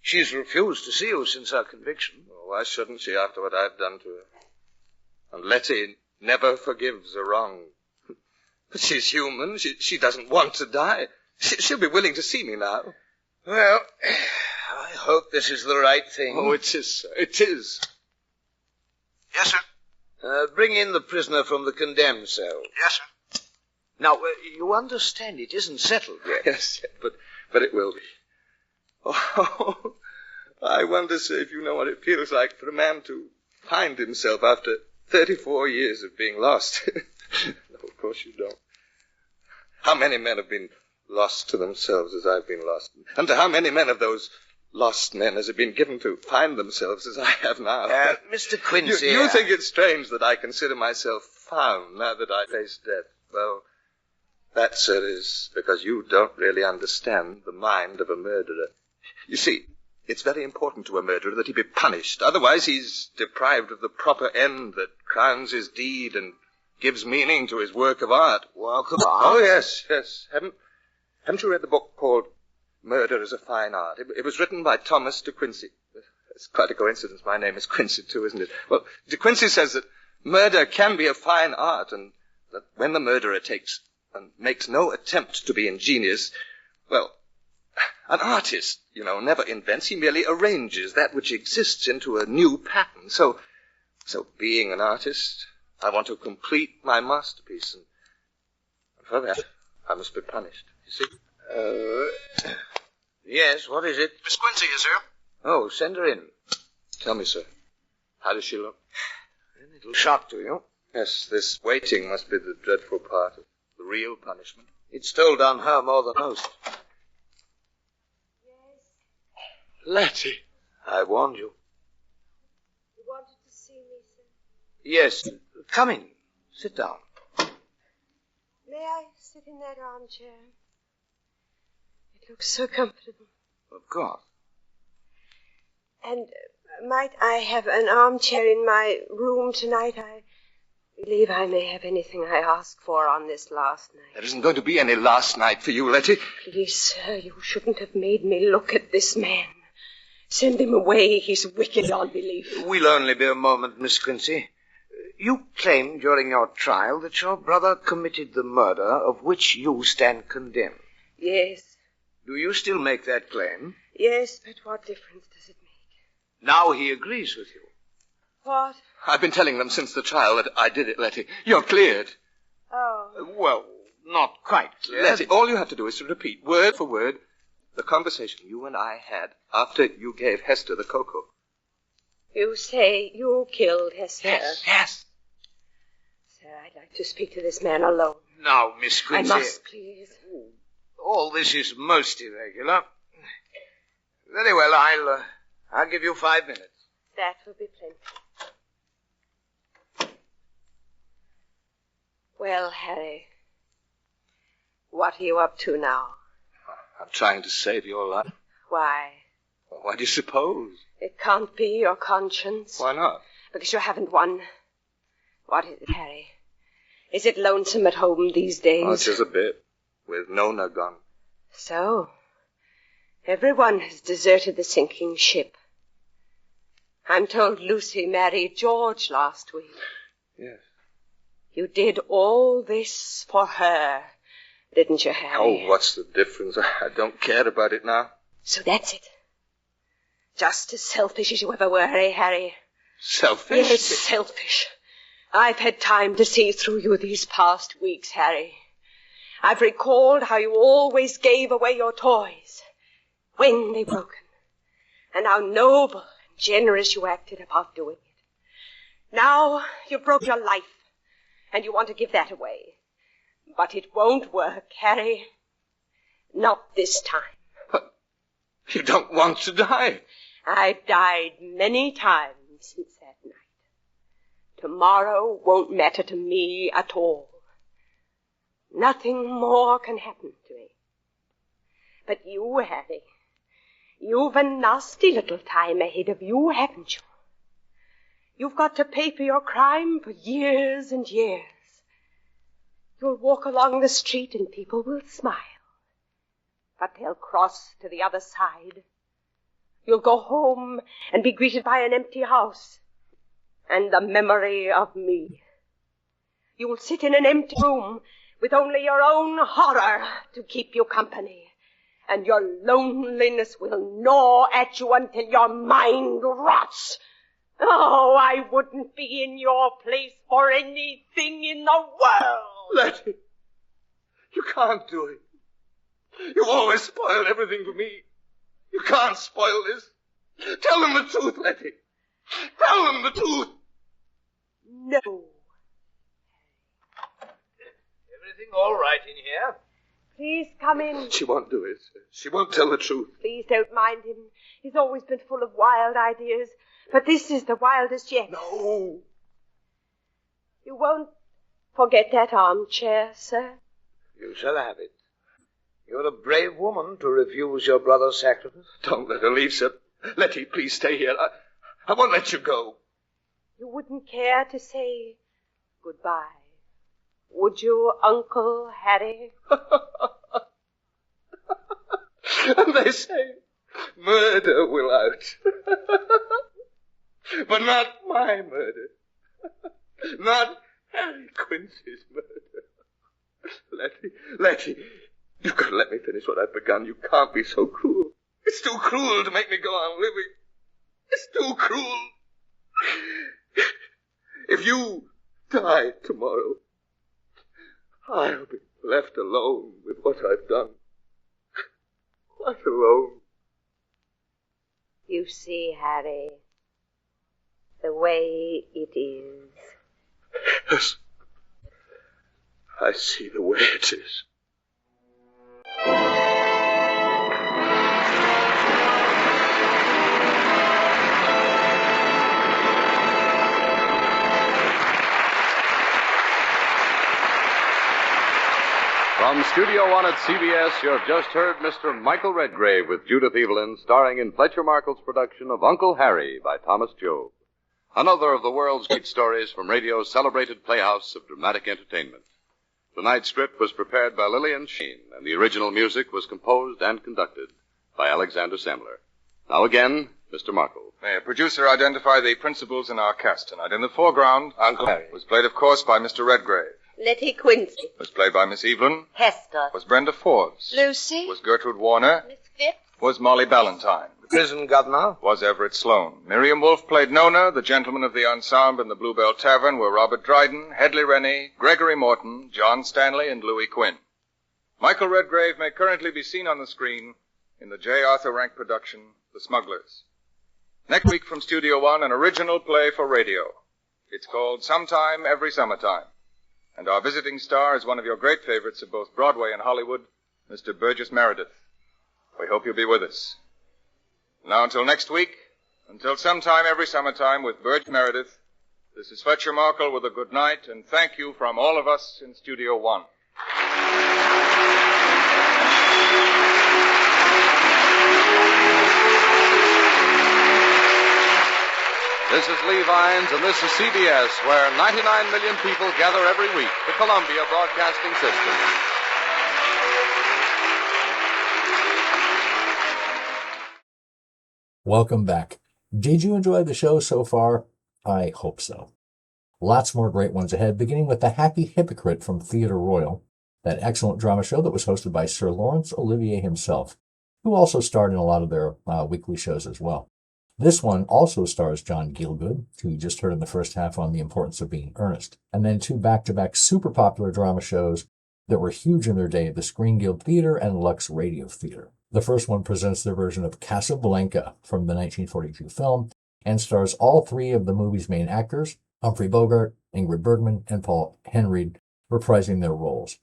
[SPEAKER 3] She's refused to see you since her conviction.
[SPEAKER 14] Well, why shouldn't she after what I've done to her? And Letty never forgives a wrong. But she's human. She doesn't want to die. She'll be willing to see me now.
[SPEAKER 3] Well, I hope this is the right thing.
[SPEAKER 14] Oh, it is, sir. It is.
[SPEAKER 3] Yes, sir. Bring in the prisoner from the condemned cell.
[SPEAKER 14] Yes, sir.
[SPEAKER 3] Now, you understand it isn't settled yet.
[SPEAKER 14] Yes, but it will be. Oh, I wonder, sir, if you know what it feels like for a man to find himself after 34 years of being lost. No, of course you don't. How many men have been lost to themselves as I've been lost? And to how many men of those lost men has it been given to find themselves as I have now?
[SPEAKER 3] Mr. Quincy...
[SPEAKER 14] You think it's strange that I consider myself found now that I face death? Well, that, sir, is because you don't really understand the mind of a murderer. You see, it's very important to a murderer that he be punished. Otherwise, he's deprived of the proper end that crowns his deed and gives meaning to his work of art.
[SPEAKER 3] Work of art?
[SPEAKER 14] Oh, yes. Haven't you read the book called Murder is a Fine Art? It was written by Thomas de Quincey. It's quite a coincidence. My name is Quincy, too, isn't it? Well, de Quincey says that murder can be a fine art, and that when the murderer takes and makes no attempt to be ingenious, well, an artist, never invents. He merely arranges that which exists into a new pattern. So being an artist, I want to complete my masterpiece, and for that, I must be punished, you see?
[SPEAKER 3] Yes, what is it?
[SPEAKER 14] Miss Quincy is here.
[SPEAKER 3] Oh, send her in.
[SPEAKER 14] Tell me, sir, how does she look?
[SPEAKER 3] A little shock to you.
[SPEAKER 14] Yes, this waiting must be the dreadful part of the real punishment.
[SPEAKER 3] It's told on her more than most.
[SPEAKER 14] Letty.
[SPEAKER 3] I warned you.
[SPEAKER 4] You wanted to see me, sir?
[SPEAKER 3] Yes. Come in. Sit down.
[SPEAKER 4] May I sit in that armchair? It looks so comfortable.
[SPEAKER 3] Of course.
[SPEAKER 4] And might I have an armchair in my room tonight? I believe I may have anything I ask for on this last night.
[SPEAKER 14] There isn't going to be any last night for you, Letty.
[SPEAKER 4] Please, sir, you shouldn't have made me look at this man. Send him away. He's wicked beyond belief.
[SPEAKER 3] We'll only be a moment, Miss Quincy. You claimed during your trial that your brother committed the murder of which you stand condemned.
[SPEAKER 4] Yes.
[SPEAKER 3] Do you still make that claim?
[SPEAKER 4] Yes, but what difference does it make?
[SPEAKER 3] Now he agrees with you.
[SPEAKER 4] What?
[SPEAKER 14] I've been telling them since the trial that I did it, Letty. You're cleared.
[SPEAKER 4] Oh.
[SPEAKER 3] Well, not quite clear.
[SPEAKER 14] Letty, all you have to do is to repeat, word for word, the conversation you and I had after you gave Hester the cocoa.
[SPEAKER 4] You say you killed Hester?
[SPEAKER 14] Yes.
[SPEAKER 4] Sir, I'd like to speak to this man alone.
[SPEAKER 3] Now, Miss Quincy...
[SPEAKER 4] I must, please.
[SPEAKER 3] All this is most irregular. Very well, I'll give you 5 minutes.
[SPEAKER 4] That will be plenty. Well, Harry, what are you up to now?
[SPEAKER 14] I'm trying to save your life.
[SPEAKER 4] Why?
[SPEAKER 14] Why do you suppose?
[SPEAKER 4] It can't be your conscience.
[SPEAKER 14] Why not?
[SPEAKER 4] Because you haven't one. What is it, Harry? Is it lonesome at home these days?
[SPEAKER 14] Oh, just a bit. With Nona gone.
[SPEAKER 4] So, everyone has deserted the sinking ship. I'm told Lucy married George last week.
[SPEAKER 14] Yes.
[SPEAKER 4] You did all this for her, didn't you, Harry?
[SPEAKER 14] Oh, what's the difference? I don't care about it now.
[SPEAKER 4] So that's it. Just as selfish as you ever were, eh, Harry?
[SPEAKER 14] Selfish?
[SPEAKER 4] Yes, selfish. I've had time to see through you these past weeks, Harry. I've recalled how you always gave away your toys when they broken, and how noble and generous you acted about doing it. Now you broke your life, and you want to give that away. But it won't work, Harry. Not this time.
[SPEAKER 14] But you don't want to die.
[SPEAKER 4] I've died many times since that night. Tomorrow won't matter to me at all. Nothing more can happen to me. But you, Harry, you've a nasty little time ahead of you, haven't you? You've got to pay for your crime for years and years. You'll walk along the street and people will smile. But they'll cross to the other side. You'll go home and be greeted by an empty house and the memory of me. You'll sit in an empty room with only your own horror to keep you company, and your loneliness will gnaw at you until your mind rots. Oh, I wouldn't be in your place for anything in the world.
[SPEAKER 14] Letty, you can't do it. You always spoil everything for me. You can't spoil this. Tell them the truth, Letty. Tell them the truth.
[SPEAKER 4] No.
[SPEAKER 3] Everything all right in here?
[SPEAKER 4] Please come in.
[SPEAKER 14] She won't do it. She won't tell the truth.
[SPEAKER 4] Please don't mind him. He's always been full of wild ideas, but this is the wildest yet.
[SPEAKER 14] No.
[SPEAKER 4] You won't forget that armchair, sir?
[SPEAKER 3] You shall have it. You're a brave woman to refuse your brother's sacrifice.
[SPEAKER 14] Don't let her leave, sir. Letty, please stay here. I won't let you go.
[SPEAKER 4] You wouldn't care to say goodbye, would you, Uncle Harry?
[SPEAKER 14] And they say murder will out. But not my murder. Not Harry Quincy's murder. Letty, you've got to let me finish what I've begun. You can't be so cruel. It's too cruel to make me go on living. It's too cruel. If you die tomorrow, I'll be left alone with what I've done. Quite alone.
[SPEAKER 4] You see, Harry, the way it is.
[SPEAKER 14] Yes. I see the way it is.
[SPEAKER 10] From Studio One at CBS, you have just heard Mr. Michael Redgrave with Judith Evelyn, starring in Fletcher Markle's production of Uncle Harry by Thomas Job. Another of the world's great stories from radio's celebrated Playhouse of dramatic entertainment. Tonight's script was prepared by Lillian Sheen, and the original music was composed and conducted by Alexander Semler. Now again, Mr. Markle.
[SPEAKER 19] May a producer identify the principals in our cast tonight? In the foreground,
[SPEAKER 14] Uncle Harry
[SPEAKER 19] was played, of course, by Mr. Redgrave.
[SPEAKER 4] Letty Quincy.
[SPEAKER 19] Was played by Miss Evelyn.
[SPEAKER 4] Hester.
[SPEAKER 19] Was Brenda Forbes.
[SPEAKER 4] Lucy.
[SPEAKER 19] Was Gertrude Warner.
[SPEAKER 4] Miss Phipps.
[SPEAKER 19] Was Molly Ballantyne.
[SPEAKER 3] The prison governor
[SPEAKER 19] was Everett Sloane. Miriam Wolfe played Nona. The gentlemen of the ensemble in the Bluebell Tavern were Robert Dryden, Hedley Rennie, Gregory Morton, John Stanley, and Louis Quinn. Michael Redgrave may currently be seen on the screen in the J. Arthur Rank production, The Smugglers. Next week from Studio One, an original play for radio. It's called Sometime Every Summertime. And our visiting star is one of your great favorites of both Broadway and Hollywood, Mr. Burgess Meredith. We hope you'll be with us. Now, until next week, until sometime every summertime with Burgess Meredith, this is Fletcher Markle with a good night, and thank you from all of us in Studio One. This is Lee Vines, and this is CBS, where 99 million people gather every week, the Columbia Broadcasting System.
[SPEAKER 16] Welcome back. Did you enjoy the show so far? I hope so. Lots more great ones ahead, beginning with The Happy Hypocrite from Theatre Royal, that excellent drama show that was hosted by Sir Laurence Olivier himself, who also starred in a lot of their weekly shows as well. This one also stars John Gielgud, who you just heard in the first half on The Importance of Being Earnest, and then two back-to-back super popular drama shows that were huge in their day, the Screen Guild Theatre and Lux Radio Theatre. The first one presents their version of Casablanca from the 1942 film and stars all three of the movie's main actors, Humphrey Bogart, Ingrid Bergman, and Paul Henreid, reprising their roles.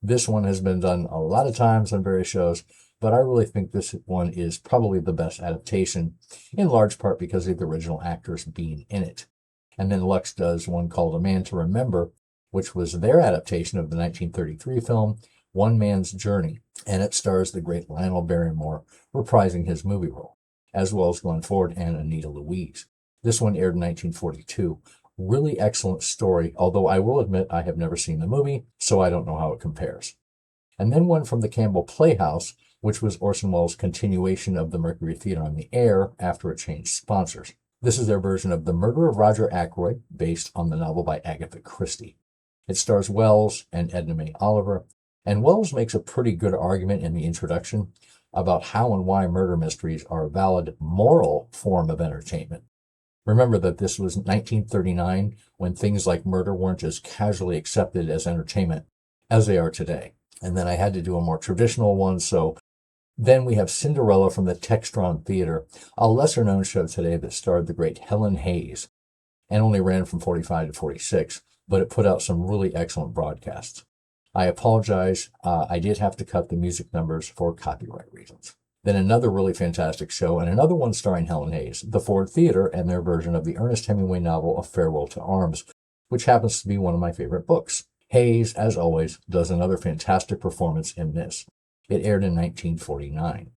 [SPEAKER 16] This one has been done a lot of times on various shows, but I really think this one is probably the best adaptation, in large part because of the original actors being in it. And then Lux does one called A Man to Remember, which was their adaptation of the 1933 film One Man's Journey, and it stars the great Lionel Barrymore reprising his movie role, as well as Glenn Ford and Anita Louise. This one aired in 1942. Really excellent story, although I will admit I have never seen the movie, so I don't know how it compares. And then one from the Campbell Playhouse, which was Orson Welles' continuation of the Mercury Theatre on the Air after it changed sponsors. This is their version of The Murder of Roger Ackroyd, based on the novel by Agatha Christie. It stars Welles and Edna May Oliver, and Welles makes a pretty good argument in the introduction about how and why murder mysteries are a valid moral form of entertainment. Remember that this was 1939, when things like murder weren't as casually accepted as entertainment as they are today. And then I had to do a more traditional one, so then we have Cinderella from the Textron Theatre, a lesser-known show today that starred the great Helen Hayes, and only ran from 45 to 46, but it put out some really excellent broadcasts. I apologize, I did have to cut the music numbers for copyright reasons. Then another really fantastic show, and another one starring Helen Hayes, the Ford Theatre and their version of the Ernest Hemingway novel A Farewell to Arms, which happens to be one of my favorite books. Hayes, as always, does another fantastic performance in this. It aired in 1949.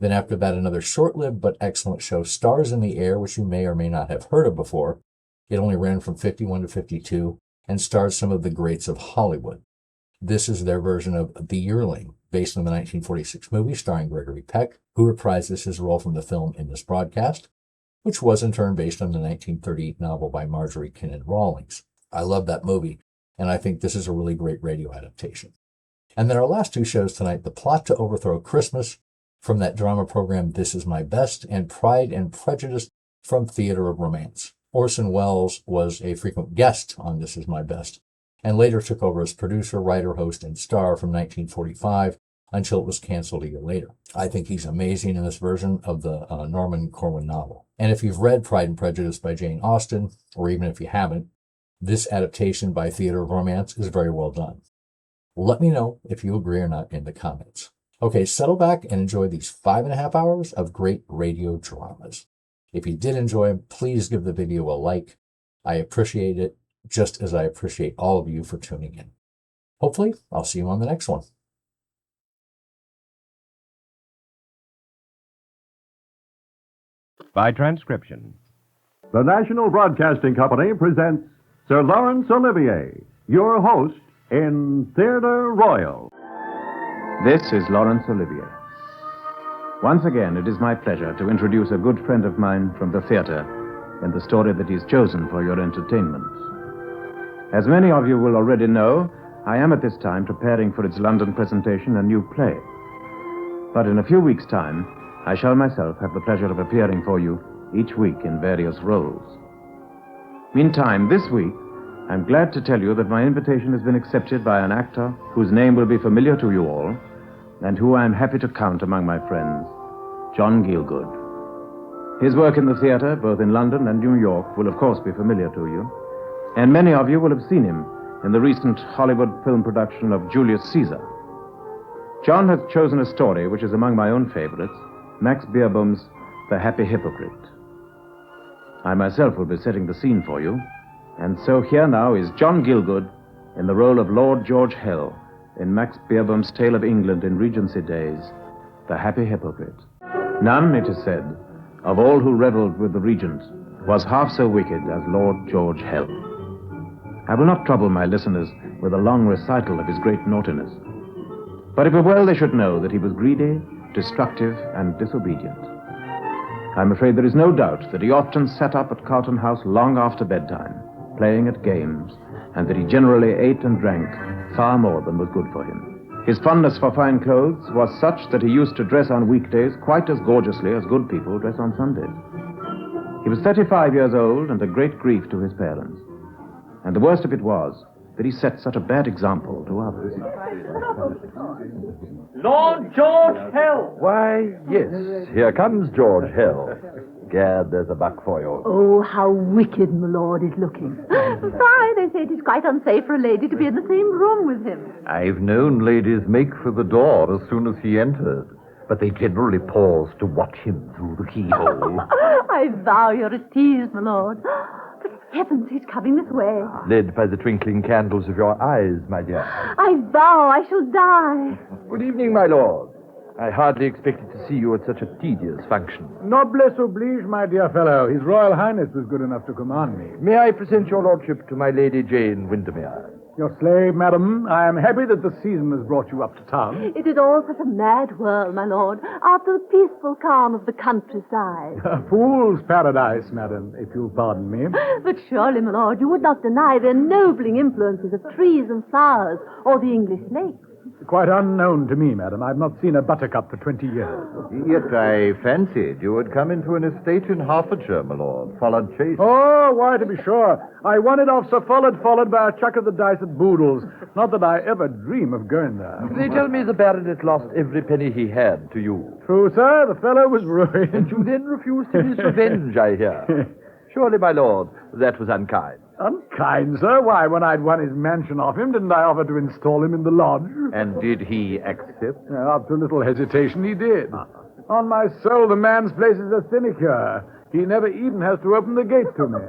[SPEAKER 16] Then after that, another short-lived but excellent show, Stars in the Air, which you may or may not have heard of before. It only ran from 51 to 52 and stars some of the greats of Hollywood. This is their version of The Yearling, based on the 1946 movie starring Gregory Peck, who reprises his role from the film in this broadcast, which was in turn based on the 1938 novel by Marjorie Kinnan Rawlings. I love that movie, and I think this is a really great radio adaptation. And then our last two shows tonight, The Plot to Overthrow Christmas from that drama program This Is My Best, and Pride and Prejudice from Theatre of Romance. Orson Welles was a frequent guest on This Is My Best, and later took over as producer, writer, host, and star from 1945 until it was canceled a year later. I think he's amazing in this version of the Norman Corwin novel. And if you've read Pride and Prejudice by Jane Austen, or even if you haven't, this adaptation by Theatre of Romance is very well done. Let me know if you agree or not in the comments. Okay, settle back and enjoy these 5.5 hours of great radio dramas. If you did enjoy them, please give the video a like. I appreciate it, just as I appreciate all of you for tuning in. Hopefully, I'll see you on the next one.
[SPEAKER 17] By transcription, the National Broadcasting Company presents Sir Laurence Olivier, your host in Theatre Royal.
[SPEAKER 20] This is Laurence Olivier. Once again, it is my pleasure to introduce a good friend of mine from the theatre in the story that he's chosen for your entertainment. As many of you will already know, I am at this time preparing for its London presentation a new play. But in a few weeks' time, I shall myself have the pleasure of appearing for you each week in various roles. Meantime, this week, I'm glad to tell you that my invitation has been accepted by an actor whose name will be familiar to you all, and who I'm happy to count among my friends, John Gielgud. His work in the theatre, both in London and New York, will of course be familiar to you, and many of you will have seen him in the recent Hollywood film production of Julius Caesar. John has chosen a story which is among my own favorites, Max Beerbohm's The Happy Hypocrite. I myself will be setting the scene for you, and so here now is John Gielgud in the role of Lord George Hell in Max Beerbohm's tale of England in Regency days, The Happy Hypocrite. None, it is said, of all who revelled with the regent was half so wicked as Lord George Hell. I will not trouble my listeners with a long recital of his great naughtiness, but it were well they should know that he was greedy, destructive, and disobedient. I'm afraid there is no doubt that he often sat up at Carlton House long after bedtime, playing at games, and that he generally ate and drank far more than was good for him. His fondness for fine clothes was such that he used to dress on weekdays quite as gorgeously as good people dress on Sundays. He was 35 years old and a great grief to his parents. And the worst of it was that he set such a bad example to others.
[SPEAKER 1] Lord George Hell!
[SPEAKER 6] Why, yes, here comes George Hell. Gad, there's a buck for you.
[SPEAKER 18] Oh, how wicked my lord is looking. Why, they say it is quite unsafe for a lady to be in the same room with him.
[SPEAKER 6] I've known ladies make for the door as soon as he entered, but they generally pause to watch him through the keyhole.
[SPEAKER 18] I vow you're a tease, my lord. But heavens, he's coming this way.
[SPEAKER 6] Led by the twinkling candles of your eyes, my dear.
[SPEAKER 18] I vow I shall die.
[SPEAKER 6] Good evening, my lord. I hardly expected to see you at such a tedious function.
[SPEAKER 22] Noblesse oblige, my dear fellow. His Royal Highness was good enough to command me.
[SPEAKER 6] May I present your lordship to my Lady Jane Windermere?
[SPEAKER 22] Your slave, madam. I am happy that the season has brought you up to town.
[SPEAKER 18] It is all such a mad whirl, my lord, after the peaceful calm of the countryside.
[SPEAKER 22] A fool's paradise, madam, if you'll pardon me.
[SPEAKER 18] But surely, my lord, you would not deny the ennobling influences of trees and flowers or the English lakes.
[SPEAKER 22] Quite unknown to me, madam. I've not seen a buttercup for 20 years.
[SPEAKER 6] Yet I fancied you had come into an estate in Hertfordshire, my lord. Followed chase.
[SPEAKER 22] Oh, why, to be sure. I won it off Sir Follett, followed by a chuck of the dice at Boodle's. Not that I ever dream of going there.
[SPEAKER 6] They tell me the baronet lost every penny he had to you.
[SPEAKER 22] True, sir. The fellow was ruined.
[SPEAKER 6] And you then refused him his revenge, I hear. Surely, my lord, that was unkind.
[SPEAKER 22] Unkind, sir? Why, when I'd won his mansion off him, didn't I offer to install him in the lodge?
[SPEAKER 6] And did he accept?
[SPEAKER 22] After a little hesitation, he did. On my soul, the man's place is a sinecure. He never even has to open the gate to me.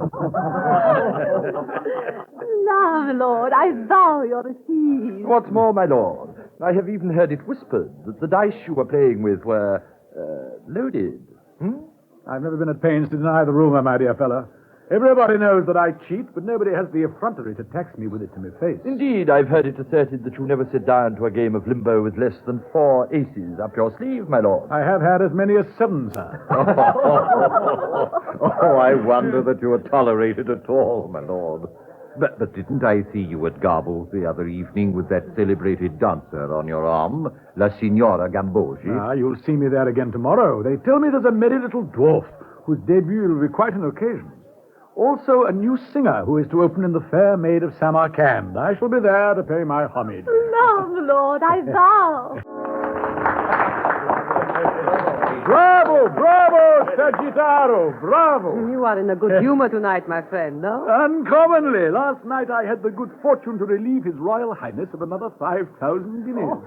[SPEAKER 18] Now, my lord, I vow you're a thief.
[SPEAKER 6] What's more, my lord, I have even heard it whispered that the dice you were playing with were, loaded.
[SPEAKER 22] I've never been at pains to deny the rumour, my dear fellow. Everybody knows that I cheat, but nobody has the effrontery to tax me with it to my face.
[SPEAKER 6] Indeed, I've heard it asserted that you never sit down to a game of limbo with less than 4 aces up your sleeve, my lord.
[SPEAKER 22] I have had as many as 7, sir.
[SPEAKER 6] Oh, I wonder that you are tolerated at all, my lord. But didn't I see you at Garble's the other evening with that celebrated dancer on your arm, La Signora Gambogi?
[SPEAKER 22] You'll see me there again tomorrow. They tell me there's a merry little dwarf whose debut will be quite an occasion. Also, a new singer who is to open in the Fair Maid of Samarkand. I shall be there to pay my homage.
[SPEAKER 18] No, my lord, I vow.
[SPEAKER 22] Bravo, bravo, Sagittaro, bravo.
[SPEAKER 4] You are in a good humor tonight, my friend, no?
[SPEAKER 22] Uncommonly. Last night I had the good fortune to relieve His Royal Highness of another 5,000 guineas.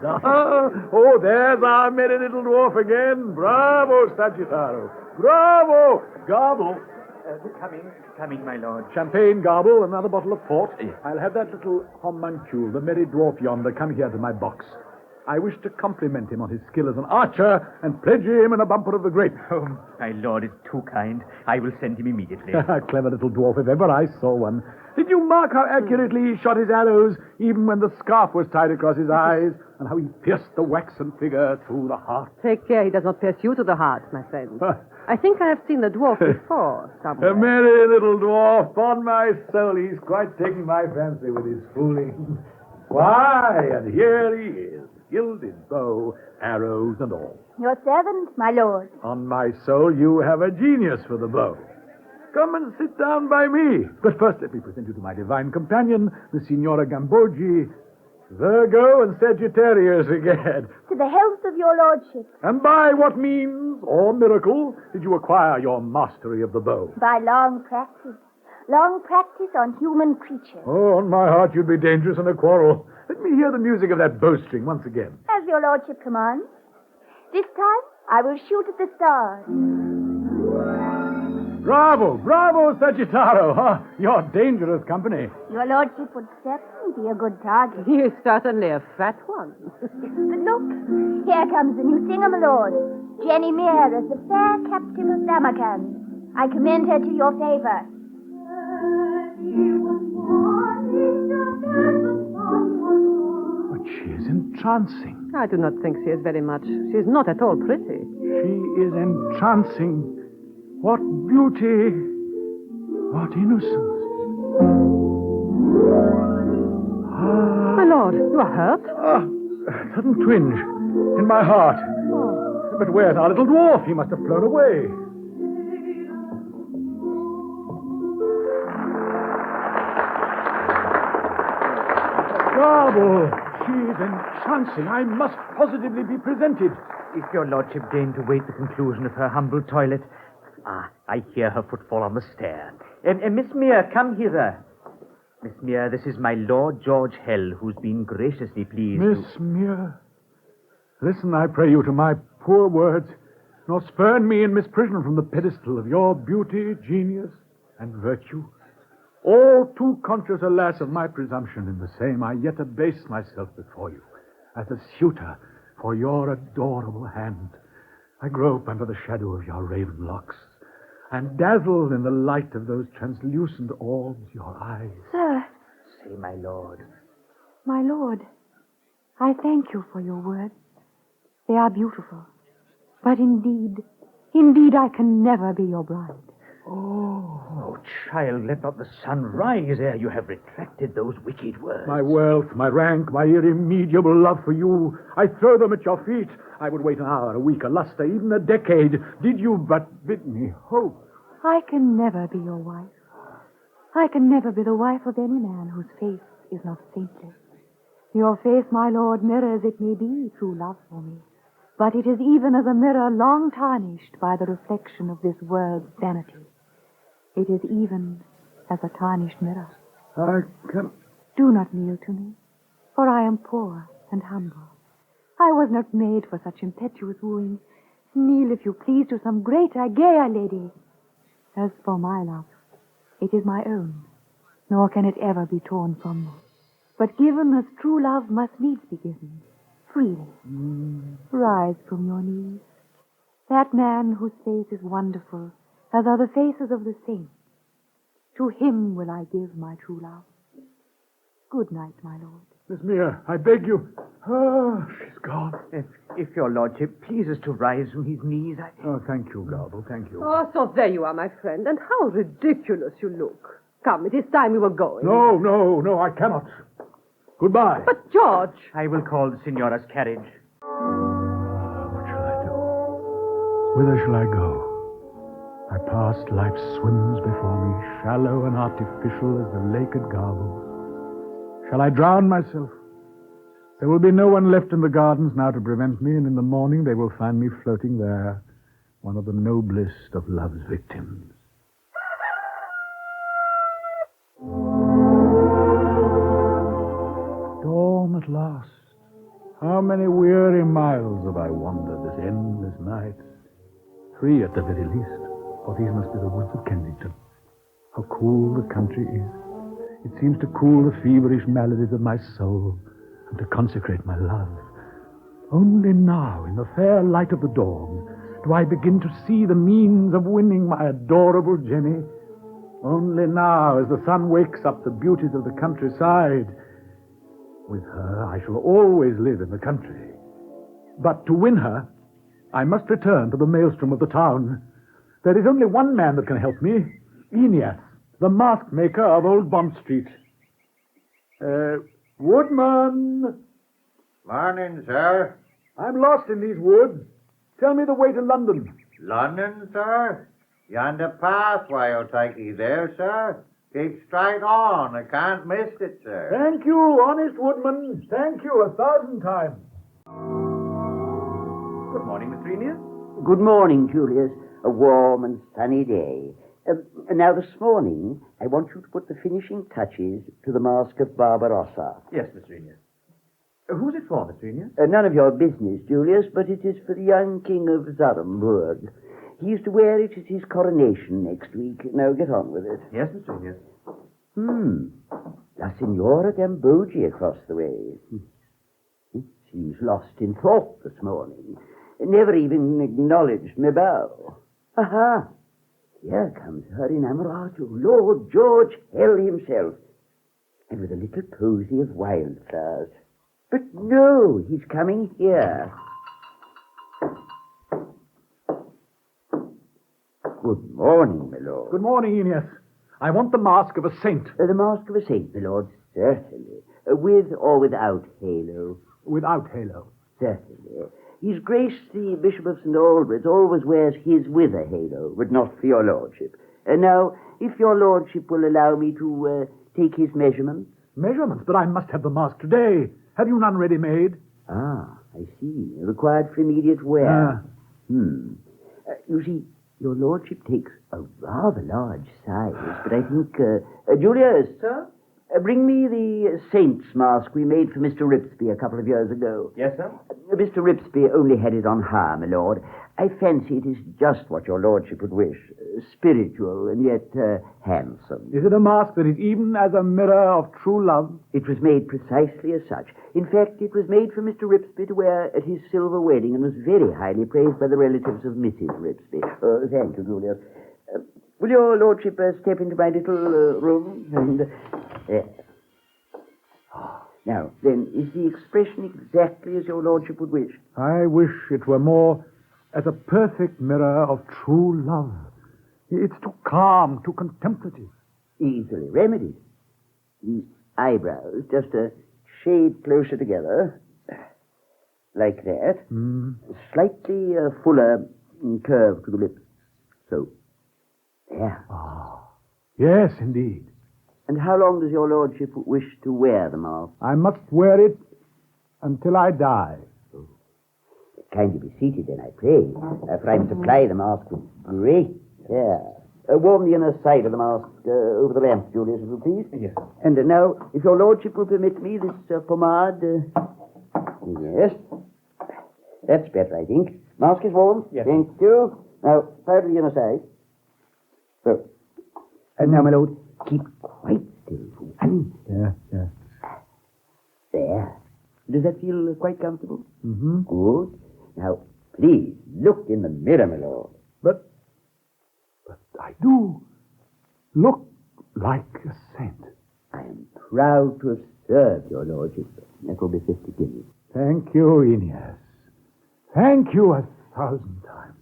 [SPEAKER 22] Oh, there's our merry little dwarf again. Bravo, Sagittaro. Bravo. Gobble.
[SPEAKER 1] Coming, my lord.
[SPEAKER 22] Champagne, Gobble, another bottle of port. I'll have that little homuncule, the merry dwarf yonder, come here to my box. I wish to compliment him on his skill as an archer and pledge him in a bumper of the grape.
[SPEAKER 1] Oh, my lord is too kind. I will send him immediately.
[SPEAKER 22] Clever little dwarf, if ever I saw one. Did you mark how accurately he shot his arrows, even when the scarf was tied across his eyes, and how he pierced the waxen figure through the heart?
[SPEAKER 4] Take care he does not pierce you to the heart, my friend. I think I have seen the dwarf before, somewhere.
[SPEAKER 22] A merry little dwarf. On my soul, he's quite taken my fancy with his fooling. Why, and here he is, gilded bow, arrows and all.
[SPEAKER 18] Your servant, my lord.
[SPEAKER 22] On my soul, you have a genius for the bow. Come and sit down by me. But first, let me present you to my divine companion, the Signora Gambogi, Virgo and Sagittarius again.
[SPEAKER 18] To the health of your lordship.
[SPEAKER 22] And by what means, or miracle, did you acquire your mastery of the bow?
[SPEAKER 18] By long practice. Long practice on human creatures.
[SPEAKER 22] Oh, on my heart, you'd be dangerous in a quarrel. Let me hear the music of that bowstring once again.
[SPEAKER 5] As your lordship commands. This time, I will shoot at the stars.
[SPEAKER 22] Bravo, bravo, Sagittaro. Huh? You're dangerous company.
[SPEAKER 5] Your lordship would certainly be a good target.
[SPEAKER 12] He is certainly a fat one.
[SPEAKER 5] But look, here comes the new singer, my lord. Jenny Mere as the fair captain of Samarkand. I commend her to your favor.
[SPEAKER 22] But she is entrancing.
[SPEAKER 12] I do not think she is very much. She is not at all pretty.
[SPEAKER 22] She is entrancing. What beauty. What innocence.
[SPEAKER 12] My lord, you are hurt?
[SPEAKER 22] A sudden twinge in my heart.
[SPEAKER 12] Oh.
[SPEAKER 22] But where's our little dwarf? He must have flown away. Garble, she is entrancing. I must positively be presented.
[SPEAKER 1] If your lordship deign to wait the conclusion of her humble toilet. Ah, I hear her footfall on the stair. Miss Mere, come hither. Miss Mere, this is my Lord George Hell, who's been graciously pleased
[SPEAKER 22] Miss Mere, listen, I pray you, to my poor words, nor spurn me in misprision from the pedestal of your beauty, genius, and virtue. All too conscious, alas, of my presumption in the same, I yet abase myself before you as a suitor for your adorable hand. I grope under the shadow of your raven locks and dazzle in the light of those translucent orbs, your eyes.
[SPEAKER 18] Sir.
[SPEAKER 1] Say, my lord.
[SPEAKER 18] My lord, I thank you for your words. They are beautiful. But indeed, I can never be your bride.
[SPEAKER 1] Oh, child, let not the sun rise ere you have retracted those wicked words.
[SPEAKER 22] My wealth, my rank, my irremediable love for you, I throw them at your feet. I would wait an hour, a week, a lustre, even a decade, did you but bid me hope.
[SPEAKER 18] I can never be your wife. I can never be the wife of any man whose face is not saintly. Your face, my lord, mirrors, it may be, true love for me. But it is even as a mirror long tarnished by the reflection of this world's vanity. It is even as a tarnished mirror.
[SPEAKER 22] I can...
[SPEAKER 18] Do not kneel to me, for I am poor and humble. I was not made for such impetuous wooing. Kneel, if you please, to some greater, gayer lady. As for my love, it is my own, nor can it ever be torn from me. But given as true love must needs be given, freely. Rise from your knees. That man whose face is wonderful, as are the faces of the saints, to him will I give my true love. Good night, my lord.
[SPEAKER 22] Miss Mere, I beg you. Oh, she's gone.
[SPEAKER 1] If your lordship pleases to rise from his knees, I...
[SPEAKER 22] Oh, thank you, Garble, thank you.
[SPEAKER 12] Oh, so there you are, my friend, and how ridiculous you look. Come, it is time we were going.
[SPEAKER 22] No, I cannot. Goodbye.
[SPEAKER 12] But, George...
[SPEAKER 1] I will call the Signora's carriage.
[SPEAKER 22] What shall I do? Whither shall I go? My past life swims before me, shallow and artificial as the lake at Garble. Shall I drown myself? There will be no one left in the gardens now to prevent me, and in the morning they will find me floating there, one of the noblest of love's victims. Dawn at last. How many weary miles have I wandered this endless night? 3 at the very least, for these must be the woods of Kensington. How cool the country is. It seems to cool the feverish maladies of my soul and to consecrate my love. Only now, in the fair light of the dawn, do I begin to see the means of winning my adorable Jenny. Only now, as the sun wakes up the beauties of the countryside. With her, I shall always live in the country. But to win her, I must return to the maelstrom of the town. There is only one man that can help me, Aeneas, the mask maker of Old Bond Street. Woodman!
[SPEAKER 6] Morning, sir.
[SPEAKER 22] I'm lost in these woods. Tell me the way to London.
[SPEAKER 6] London, sir? Yonder pathway will take you there, sir. Keep straight on. I can't miss it, sir.
[SPEAKER 22] Thank you, honest woodman. Thank you 1,000 times.
[SPEAKER 1] Good morning, Mr. Aeneas.
[SPEAKER 21] Good morning, Julius. A warm and sunny day. Now, this morning, I want you to put the finishing touches to the Mask of Barbarossa.
[SPEAKER 1] Yes, Mr. Aeneas. Who's it for, Mr. Earnest?
[SPEAKER 21] None of your business, Julius, but it is for the young King of Zarumburg. He is to wear it at his coronation next week. Now, get on with it.
[SPEAKER 1] Yes, Mr. Earnest.
[SPEAKER 21] La Signora Gambogi across the way. She's lost in thought this morning. Never even acknowledged me bow. Aha! Here comes her inamorato, Lord George Hell himself, and with a little posy of wildflowers. But no, he's coming here. Good morning, my lord.
[SPEAKER 22] Good morning, Earnest. I want the mask of a saint.
[SPEAKER 21] The mask of a saint, my lord, certainly. With or without halo?
[SPEAKER 22] Without halo.
[SPEAKER 21] Certainly. His Grace the Bishop of St. Albans always wears his with a halo, but not for your lordship. Now, if your lordship will allow me to take his measurements.
[SPEAKER 22] Measurements? But I must have the mask today. Have you none ready-made?
[SPEAKER 21] Ah, I see. Required for immediate wear. You see, your lordship takes a rather large size, but I think... Julius!
[SPEAKER 1] Sir?
[SPEAKER 21] Bring me the saint's mask we made for Mr. Ripsby a couple of years ago.
[SPEAKER 1] Yes, sir?
[SPEAKER 21] Mr. Ripsby only had it on hire, my lord. I fancy it is just what your lordship would wish. Spiritual and yet handsome.
[SPEAKER 22] Is it a mask that is even as a mirror of true love?
[SPEAKER 21] It was made precisely as such. In fact, it was made for Mr. Ripsby to wear at his silver wedding and was very highly praised by the relatives of Mrs. Ripsby. Thank you, Julius. Will your lordship step into my little room? And, now, then, is the expression exactly as your lordship would wish?
[SPEAKER 22] I wish it were more as a perfect mirror of true love. It's too calm, too contemplative.
[SPEAKER 21] Easily remedied. The eyebrows just a shade closer together, like that. Slightly fuller curve to the lips. So, there.
[SPEAKER 22] Yes, indeed.
[SPEAKER 21] And how long does your lordship wish to wear the mask?
[SPEAKER 22] I must wear it until I die.
[SPEAKER 21] Kindly be seated, then, I pray. For I am to apply the mask with great care. Warm the inner side of the mask over the lamp, Julius, if you please.
[SPEAKER 1] Yes.
[SPEAKER 21] And now, if your lordship will permit me, this pomade... yes. That's better, I think. Mask is warm.
[SPEAKER 1] Yes.
[SPEAKER 22] Thank you.
[SPEAKER 21] Now, powder the inner side. So. And now, my lord, keep quite still for 1 instant.
[SPEAKER 22] Yeah.
[SPEAKER 21] There. Does that feel quite comfortable?
[SPEAKER 22] Mm-hmm.
[SPEAKER 21] Good. Now, please, look in the mirror, my lord.
[SPEAKER 22] But I do look like a saint.
[SPEAKER 21] I am proud to have served your lordship. That will be 50 guineas.
[SPEAKER 22] Thank you, Earnest. Thank you 1,000 times.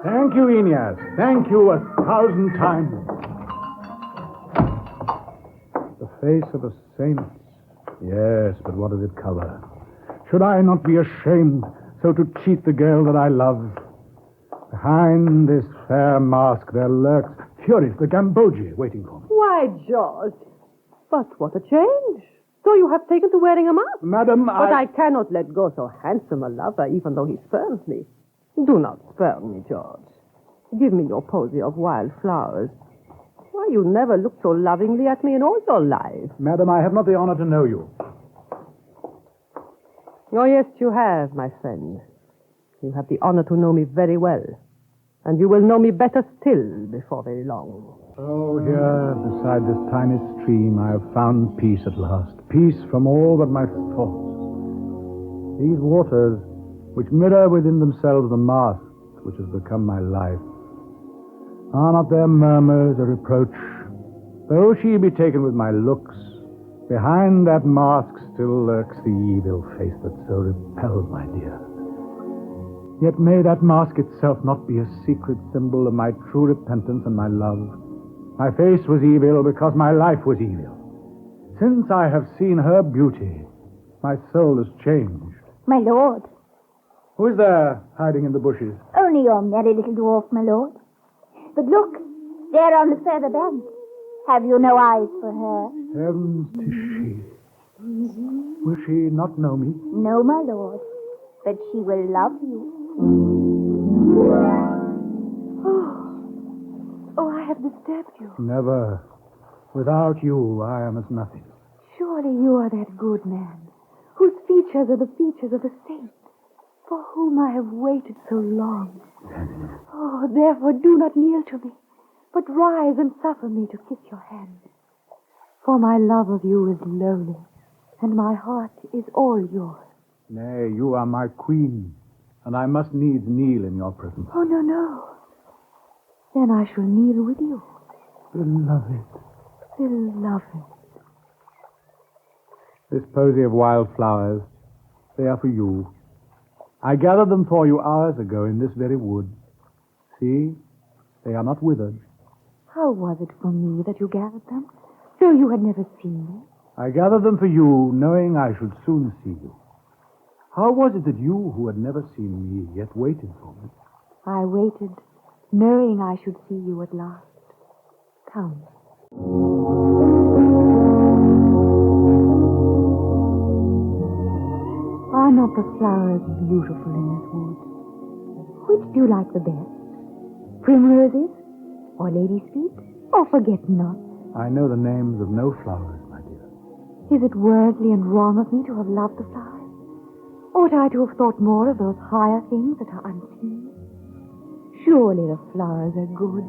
[SPEAKER 22] Thank you, Earnest. Thank you 1,000 times. The face of a saint. Yes, but what does it cover? Should I not be ashamed so to cheat the girl that I love? Behind this fair mask there lurks Fury, the Gambogi, waiting for me.
[SPEAKER 12] Why, George, but what a change. So you have taken to wearing a mask?
[SPEAKER 22] Madam,
[SPEAKER 12] But I cannot let go so handsome a lover, even though he spurns me. Do not spurn me, George. Give me your posy of wild flowers. Why, you never looked so lovingly at me in all your life.
[SPEAKER 22] Madam, I have not the honor to know you.
[SPEAKER 12] Oh, yes, you have, my friend. You have the honor to know me very well. And you will know me better still before very long.
[SPEAKER 22] Oh, here, beside this tiny stream, I have found peace at last. Peace from all but my thoughts. These waters, which mirror within themselves the mask which has become my life, are not their murmurs a reproach? Though she be taken with my looks, behind that mask still lurks the evil face that so repelled my dear. Yet may that mask itself not be a secret symbol of my true repentance and my love. My face was evil because my life was evil. Since I have seen her beauty, my soul has changed.
[SPEAKER 5] My lord.
[SPEAKER 22] Who is there hiding in the bushes?
[SPEAKER 5] Only your merry little dwarf, my lord. But look, there on the further bank. Have you no eyes for her?
[SPEAKER 22] Heavens, 'tis she. Will she not know me?
[SPEAKER 5] No, my lord. But she will love you.
[SPEAKER 18] Oh, I have disturbed you.
[SPEAKER 22] Never. Without you, I am as nothing.
[SPEAKER 18] Surely you are that good man whose feet features are the features of a saint, for whom I have waited so long. Oh, therefore do not kneel to me, but rise and suffer me to kiss your hand. For my love of you is lowly, and my heart is all yours.
[SPEAKER 22] Nay, you are my queen, and I must needs kneel in your presence.
[SPEAKER 18] Oh, no, no. Then I shall kneel with you.
[SPEAKER 22] Beloved.
[SPEAKER 18] Beloved.
[SPEAKER 22] This posy of wildflowers, they are for you. I gathered them for you hours ago in this very wood. See, they are not withered.
[SPEAKER 18] How was it for me that you gathered them, though you had never seen me?
[SPEAKER 22] I gathered them for you, knowing I should soon see you. How was it that you, who had never seen me, yet waited for me?
[SPEAKER 18] I waited, knowing I should see you at last. Come. Are not the flowers beautiful in this wood? Which do you like the best? Primroses? Or lady's feet? Or forget-me-not?
[SPEAKER 22] I know the names of no flowers, my dear.
[SPEAKER 18] Is it worldly and wrong of me to have loved the flowers? Ought I to have thought more of those higher things that are unseen? Surely the flowers are good,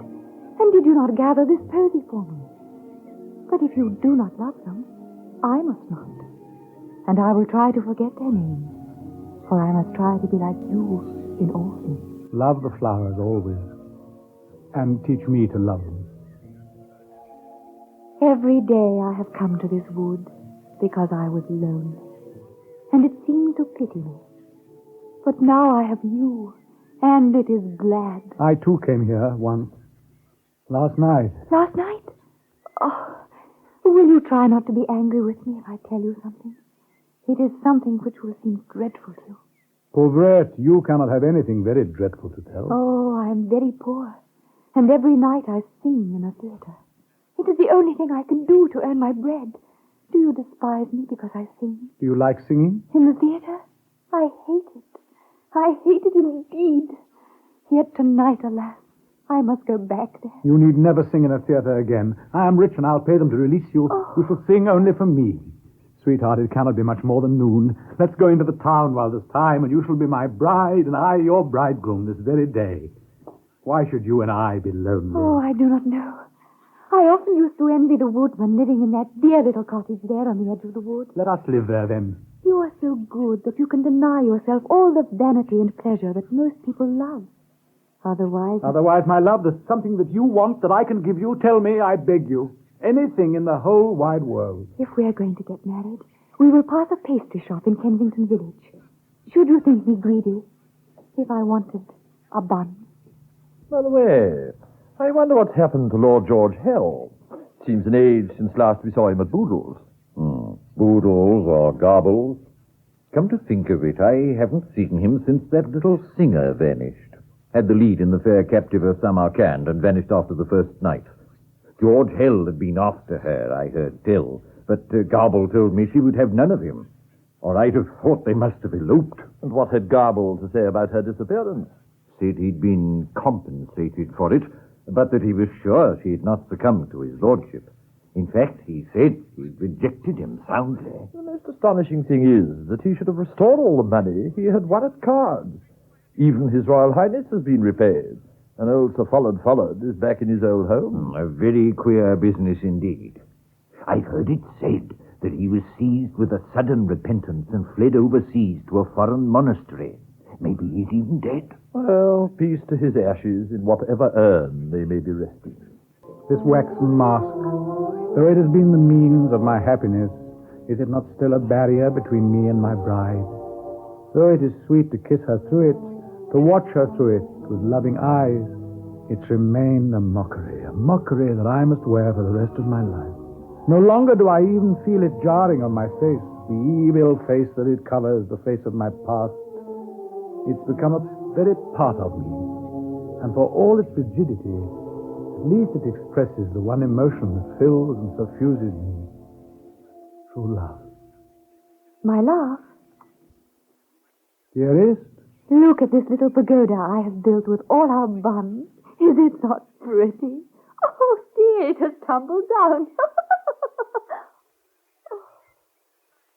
[SPEAKER 18] and did you not gather this posy for me? But if you do not love them, I must not. And I will try to forget their names, for I must try to be like you in all things.
[SPEAKER 22] Love the flowers always, and teach me to love them.
[SPEAKER 18] Every day I have come to this wood because I was lonely, and it seemed to pity me. But now I have you, and it is glad.
[SPEAKER 22] I too came here once. Last night.
[SPEAKER 18] Last night? Oh, will you try not to be angry with me if I tell you something? It is something which will seem dreadful to you.
[SPEAKER 22] Pauvrette, you cannot have anything very dreadful to tell.
[SPEAKER 18] Oh, I am very poor, and every night I sing in a theater. It is the only thing I can do to earn my bread. Do you despise me because I sing?
[SPEAKER 22] Do you like singing?
[SPEAKER 18] In the theater? I hate it. I hate it indeed. Yet tonight, alas, I must go back there.
[SPEAKER 22] You need never sing in a theater again. I am rich and I'll pay them to release you.
[SPEAKER 18] Oh.
[SPEAKER 22] You shall sing only for me. Sweetheart, it cannot be much more than noon. Let's go into the town while there's time, and you shall be my bride, and I your bridegroom this very day. Why should you and I be lonely?
[SPEAKER 18] Oh, I do not know. I often used to envy the woodman living in that dear little cottage there on the edge of the wood.
[SPEAKER 22] Let us live there, then.
[SPEAKER 18] You are so good that you can deny yourself all the vanity and pleasure that most people love.
[SPEAKER 22] Otherwise, my love, there's something that you want that I can give you. Tell me, I beg you. Anything in the whole wide world.
[SPEAKER 18] If we are going to get married, we will pass a pastry shop in Kensington Village. Should you think me greedy if I wanted a bun?
[SPEAKER 6] By the way, I wonder what's happened to Lord George Hell. Seems an age since last we saw him at Boodle's.
[SPEAKER 7] Boodles or Garbles. Come to think of it, I haven't seen him since that little singer vanished. Had the lead in The Fair Captive of Samarkand and vanished after the first night. George Hell had been after her, I heard tell, but Garble told me she would have none of him. Or I'd have thought they must have eloped.
[SPEAKER 6] And what had Garble to say about her disappearance?
[SPEAKER 7] Said he'd been compensated for it, but that he was sure she had not succumbed to his lordship. In fact, he said he'd rejected him soundly.
[SPEAKER 6] The most astonishing thing is that he should have restored all the money he had won at cards. Even His Royal Highness has been repaid. And old Sir Follard is back in his old home.
[SPEAKER 7] A very queer business indeed. I've heard it said that he was seized with a sudden repentance and fled overseas to a foreign monastery. Maybe he's even dead.
[SPEAKER 6] Well, peace to his ashes in whatever urn they may be resting.
[SPEAKER 22] This waxen mask, though it has been the means of my happiness, is it not still a barrier between me and my bride? Though it is sweet to kiss her through it, to watch her through it with loving eyes, it's remained a mockery that I must wear for the rest of my life. No longer do I even feel it jarring on my face, the evil face that it covers, the face of my past. It's become a very part of me, and for all its rigidity, at least it expresses the one emotion that fills and suffuses me. True love.
[SPEAKER 18] My love?
[SPEAKER 22] Dearest?
[SPEAKER 18] Look at this little pagoda I have built with all our buns. Is it not pretty? Oh, dear, it has tumbled down.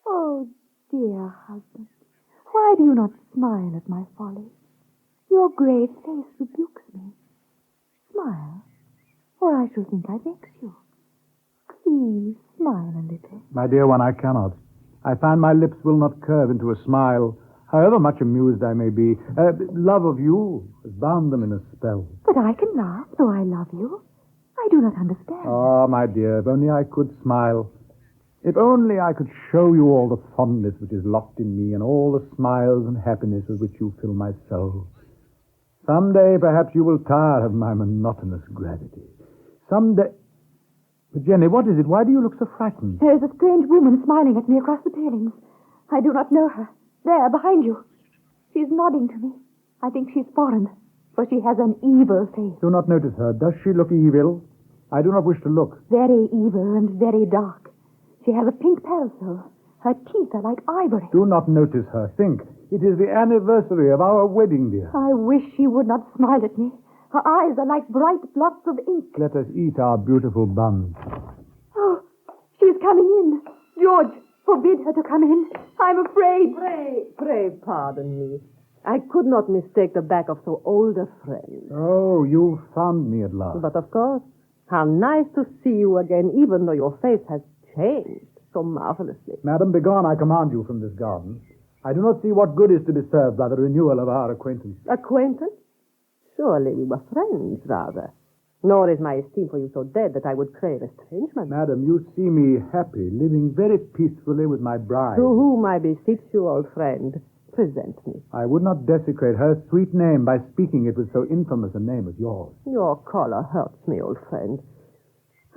[SPEAKER 18] Oh, Dear husband, why do you not smile at my folly? Your grave face rebukes me. Smile, or I shall think I vex you. Please smile a little.
[SPEAKER 22] My dear one, I cannot. I find my lips will not curve into a smile, however much amused I may be. Love of you has bound them in a spell.
[SPEAKER 18] But I can laugh, though I love you. I do not understand.
[SPEAKER 22] Ah, my dear, if only I could smile. If only I could show you all the fondness which is locked in me and all the smiles and happiness with which you fill my soul. Someday, perhaps you will tire of my monotonous gravity. Someday... But, Jenny, what is it? Why do you look so frightened?
[SPEAKER 18] There is a strange woman smiling at me across the palings. I do not know her. There, behind you. She is nodding to me. I think she's foreign, for she has an evil face.
[SPEAKER 22] Do not notice her. Does she look evil? I do not wish to look.
[SPEAKER 18] Very evil and very dark. She has a pink parasol. Her teeth are like ivory.
[SPEAKER 22] Do not notice her. Think. It is the anniversary of our wedding, dear.
[SPEAKER 18] I wish she would not smile at me. Her eyes are like bright blots of ink.
[SPEAKER 22] Let us eat our beautiful buns.
[SPEAKER 18] Oh, she is coming in. George, forbid her to come in. I'm afraid.
[SPEAKER 12] Pray pardon me. I could not mistake the back of so old a friend.
[SPEAKER 22] Oh, you found me at last.
[SPEAKER 12] But of course, how nice to see you again, even though your face has changed so marvelously.
[SPEAKER 22] Madam, begone, I command you from this garden. I do not see what good is to be served by the renewal of our acquaintance.
[SPEAKER 12] Acquaintance? Surely we were friends, rather. Nor is my esteem for you so dead that I would crave estrangement.
[SPEAKER 22] Madam, you see me happy, living very peacefully with my bride.
[SPEAKER 12] To whom I beseech you, old friend, present me.
[SPEAKER 22] I would not desecrate her sweet name by speaking it with so infamous a name as yours.
[SPEAKER 12] Your collar hurts me, old friend.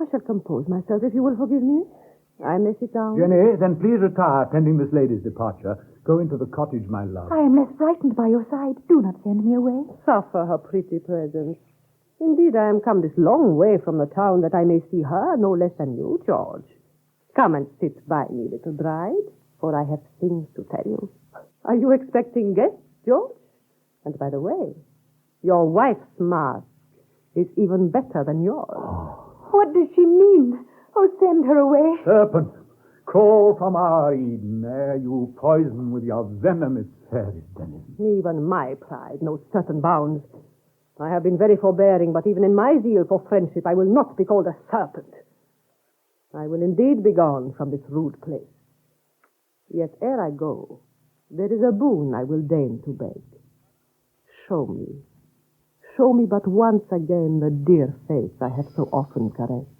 [SPEAKER 12] I shall compose myself if you will forgive me. I may sit down.
[SPEAKER 22] Jenny, then please retire pending this lady's departure. Go into the cottage, my love.
[SPEAKER 18] I am less frightened by your side. Do not send me away.
[SPEAKER 12] Suffer her pretty presence. Indeed, I am come this long way from the town that I may see her no less than you, George. Come and sit by me, little bride, for I have things to tell you. Are you expecting guests, George? And by the way, your wife's mask is even better than yours.
[SPEAKER 18] What does she mean? Oh, send her away.
[SPEAKER 22] Serpent, crawl from our Eden, ere you poison with your venom its fairest denizen.
[SPEAKER 12] Even my pride knows certain bounds. I have been very forbearing, but even in my zeal for friendship, I will not be called a serpent. I will indeed be gone from this rude place. Yet ere I go, there is a boon I will deign to beg. Show me but once again the dear face I have so often caressed.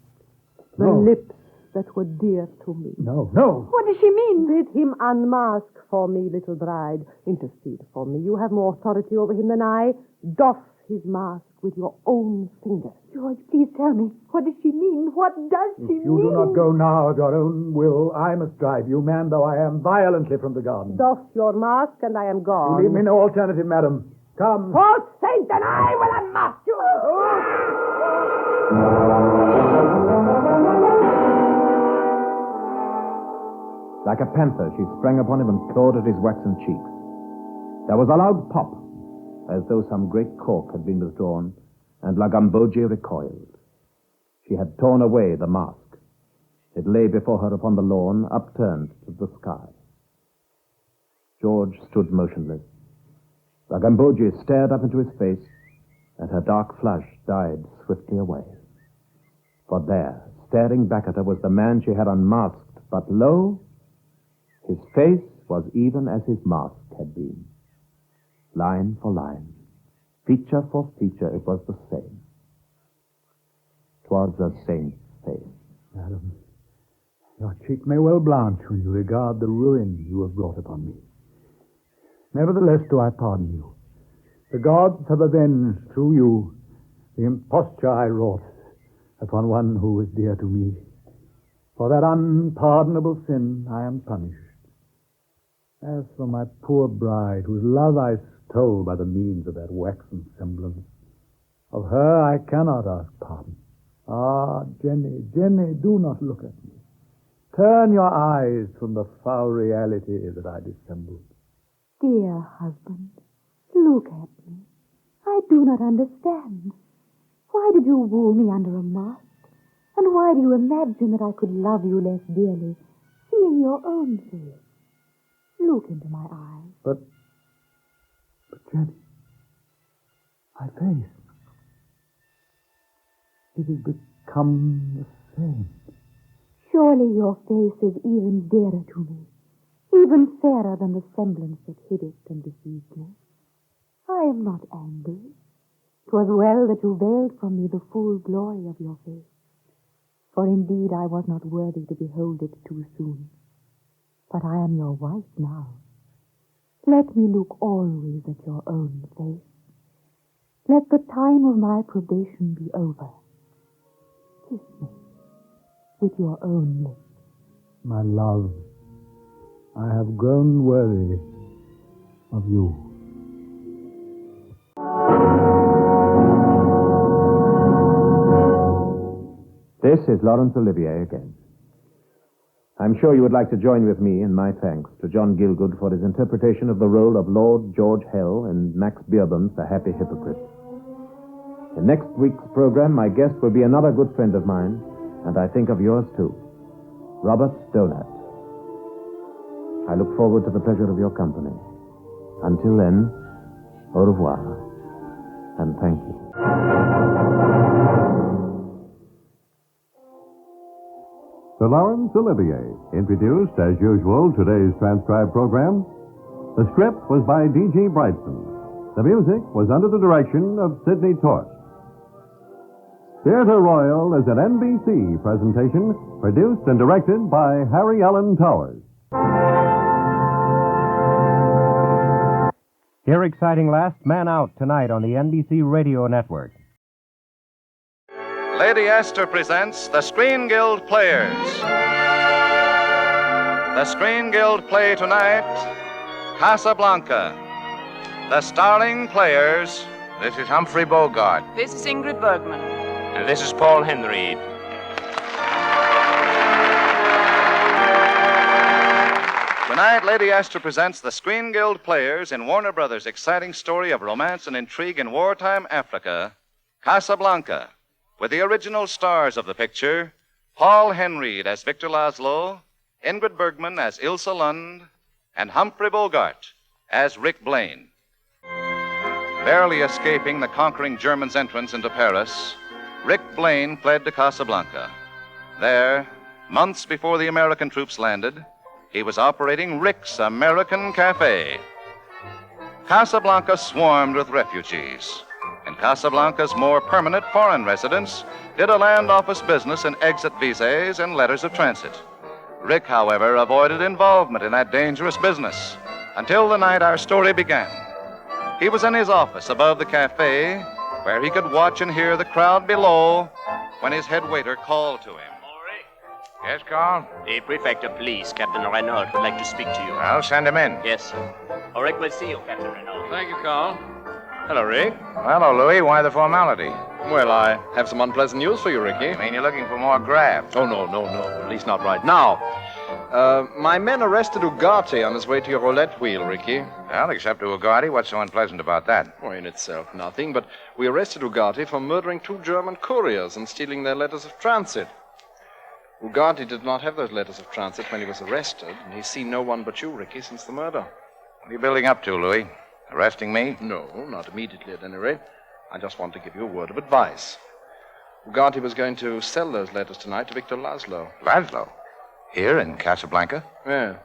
[SPEAKER 12] The lips that were dear to me.
[SPEAKER 22] No.
[SPEAKER 18] What does she mean?
[SPEAKER 12] Bid him unmask for me, little bride. Intercede for me. You have more authority over him than I. Doff his mask with your own fingers.
[SPEAKER 18] George, please tell me. What does she mean? What does she mean?
[SPEAKER 22] If you do not go now of your own will, I must drive you, man though I am, violently from the garden.
[SPEAKER 12] Doff your mask and I am gone.
[SPEAKER 22] You leave me no alternative, madam. Come.
[SPEAKER 12] For Saint, and I will unmask you!
[SPEAKER 20] Like a panther, she sprang upon him and clawed at his waxen cheeks. There was a loud pop, as though some great cork had been withdrawn, and La Gambogia recoiled. She had torn away the mask. It lay before her upon the lawn, upturned to the sky. George stood motionless. La Gambogia stared up into his face, and her dark flush died swiftly away. For there, staring back at her, was the man she had unmasked, but lo, his face was even as his mask had been. Line for line, feature for feature, it was the same. 'Twas a saint's face.
[SPEAKER 22] Madam, your cheek may well blanch when you regard the ruin you have brought upon me. Nevertheless do I pardon you. The gods have avenged through you the imposture I wrought upon one who was dear to me. For that unpardonable sin I am punished. As for my poor bride, whose love I stole by the means of that waxen semblance, of her I cannot ask pardon. Ah, Jenny, do not look at me. Turn your eyes from the foul reality that I dissembled.
[SPEAKER 18] Dear husband, look at me. I do not understand. Why did you woo me under a mask? And why do you imagine that I could love you less dearly, seeing your own face? Look into my eyes.
[SPEAKER 22] But Jenny, my face, it has become the same.
[SPEAKER 18] Surely your face is even dearer to me, even fairer than the semblance that hid it and deceived me. I am not angry. 'Twas well that you veiled from me the full glory of your face, for indeed I was not worthy to behold it too soon. But I am your wife now. Let me look always at your own face. Let the time of my probation be over. Kiss me with your own lips.
[SPEAKER 22] My love, I have grown worthy of you.
[SPEAKER 20] This is Laurence Olivier again. I'm sure you would like to join with me in my thanks to John Gielgud for his interpretation of the role of Lord George Hell in Max Beerbohm's The Happy Hypocrite. In next week's program, my guest will be another good friend of mine, and I think of yours too, Robert Donat. I look forward to the pleasure of your company. Until then, au revoir, and thank you.
[SPEAKER 17] Sir Laurence Olivier introduced, as usual, today's transcribed program. The script was by D.G. Brightson. The music was under the direction of Sidney Torch. Theatre Royal is an NBC presentation produced and directed by Harry Allen Towers.
[SPEAKER 9] Hear exciting Last Man Out tonight on the NBC Radio Network.
[SPEAKER 10] Lady Esther presents the Screen Guild Players. The Screen Guild play tonight, Casablanca. The starring players.
[SPEAKER 15] This is Humphrey Bogart.
[SPEAKER 23] This is Ingrid Bergman.
[SPEAKER 15] And this is Paul Henry.
[SPEAKER 10] Tonight, Lady Esther presents the Screen Guild Players in Warner Brothers' exciting story of romance and intrigue in wartime Africa, Casablanca, with the original stars of the picture, Paul Henry as Victor Laszlo, Ingrid Bergman as Ilse Lund, and Humphrey Bogart as Rick Blaine. Barely escaping the conquering Germans' entrance into Paris, Rick Blaine fled to Casablanca. There, months before the American troops landed, he was operating Rick's American Cafe. Casablanca swarmed with refugees, and Casablanca's more permanent foreign residents did a land office business in exit visas and letters of transit. Rick, however, avoided involvement in that dangerous business until the night our story began. He was in his office above the cafe, where he could watch and hear the crowd below when his head waiter called to him.
[SPEAKER 15] Yes, Carl?
[SPEAKER 24] The prefect of police, Captain Renault, would like to speak to you.
[SPEAKER 15] I'll send him in.
[SPEAKER 24] Yes, sir. Rick will see you, Captain Renault.
[SPEAKER 13] Thank you, Carl.
[SPEAKER 15] Hello, Rick. Hello, Louis. Why the formality?
[SPEAKER 13] Well, I have some unpleasant news for you, Ricky.
[SPEAKER 15] I mean, you're looking for more graft.
[SPEAKER 13] Oh, no. At least not right now. My men arrested Ugarte on his way to your roulette wheel, Ricky.
[SPEAKER 15] Well, except to Ugarte, what's so unpleasant about that?
[SPEAKER 13] Well, in itself, nothing. But we arrested Ugarte for murdering 2 German couriers and stealing their letters of transit. Ugarte did not have those letters of transit when he was arrested, and he's seen no one but you, Ricky, since the murder.
[SPEAKER 15] What are you building up to, Louis? Arresting me?
[SPEAKER 13] No, not immediately, at any rate. I just want to give you a word of advice. Ugarte was going to sell those letters tonight to Victor Laszlo.
[SPEAKER 15] Laszlo? Here in Casablanca?
[SPEAKER 13] Yeah.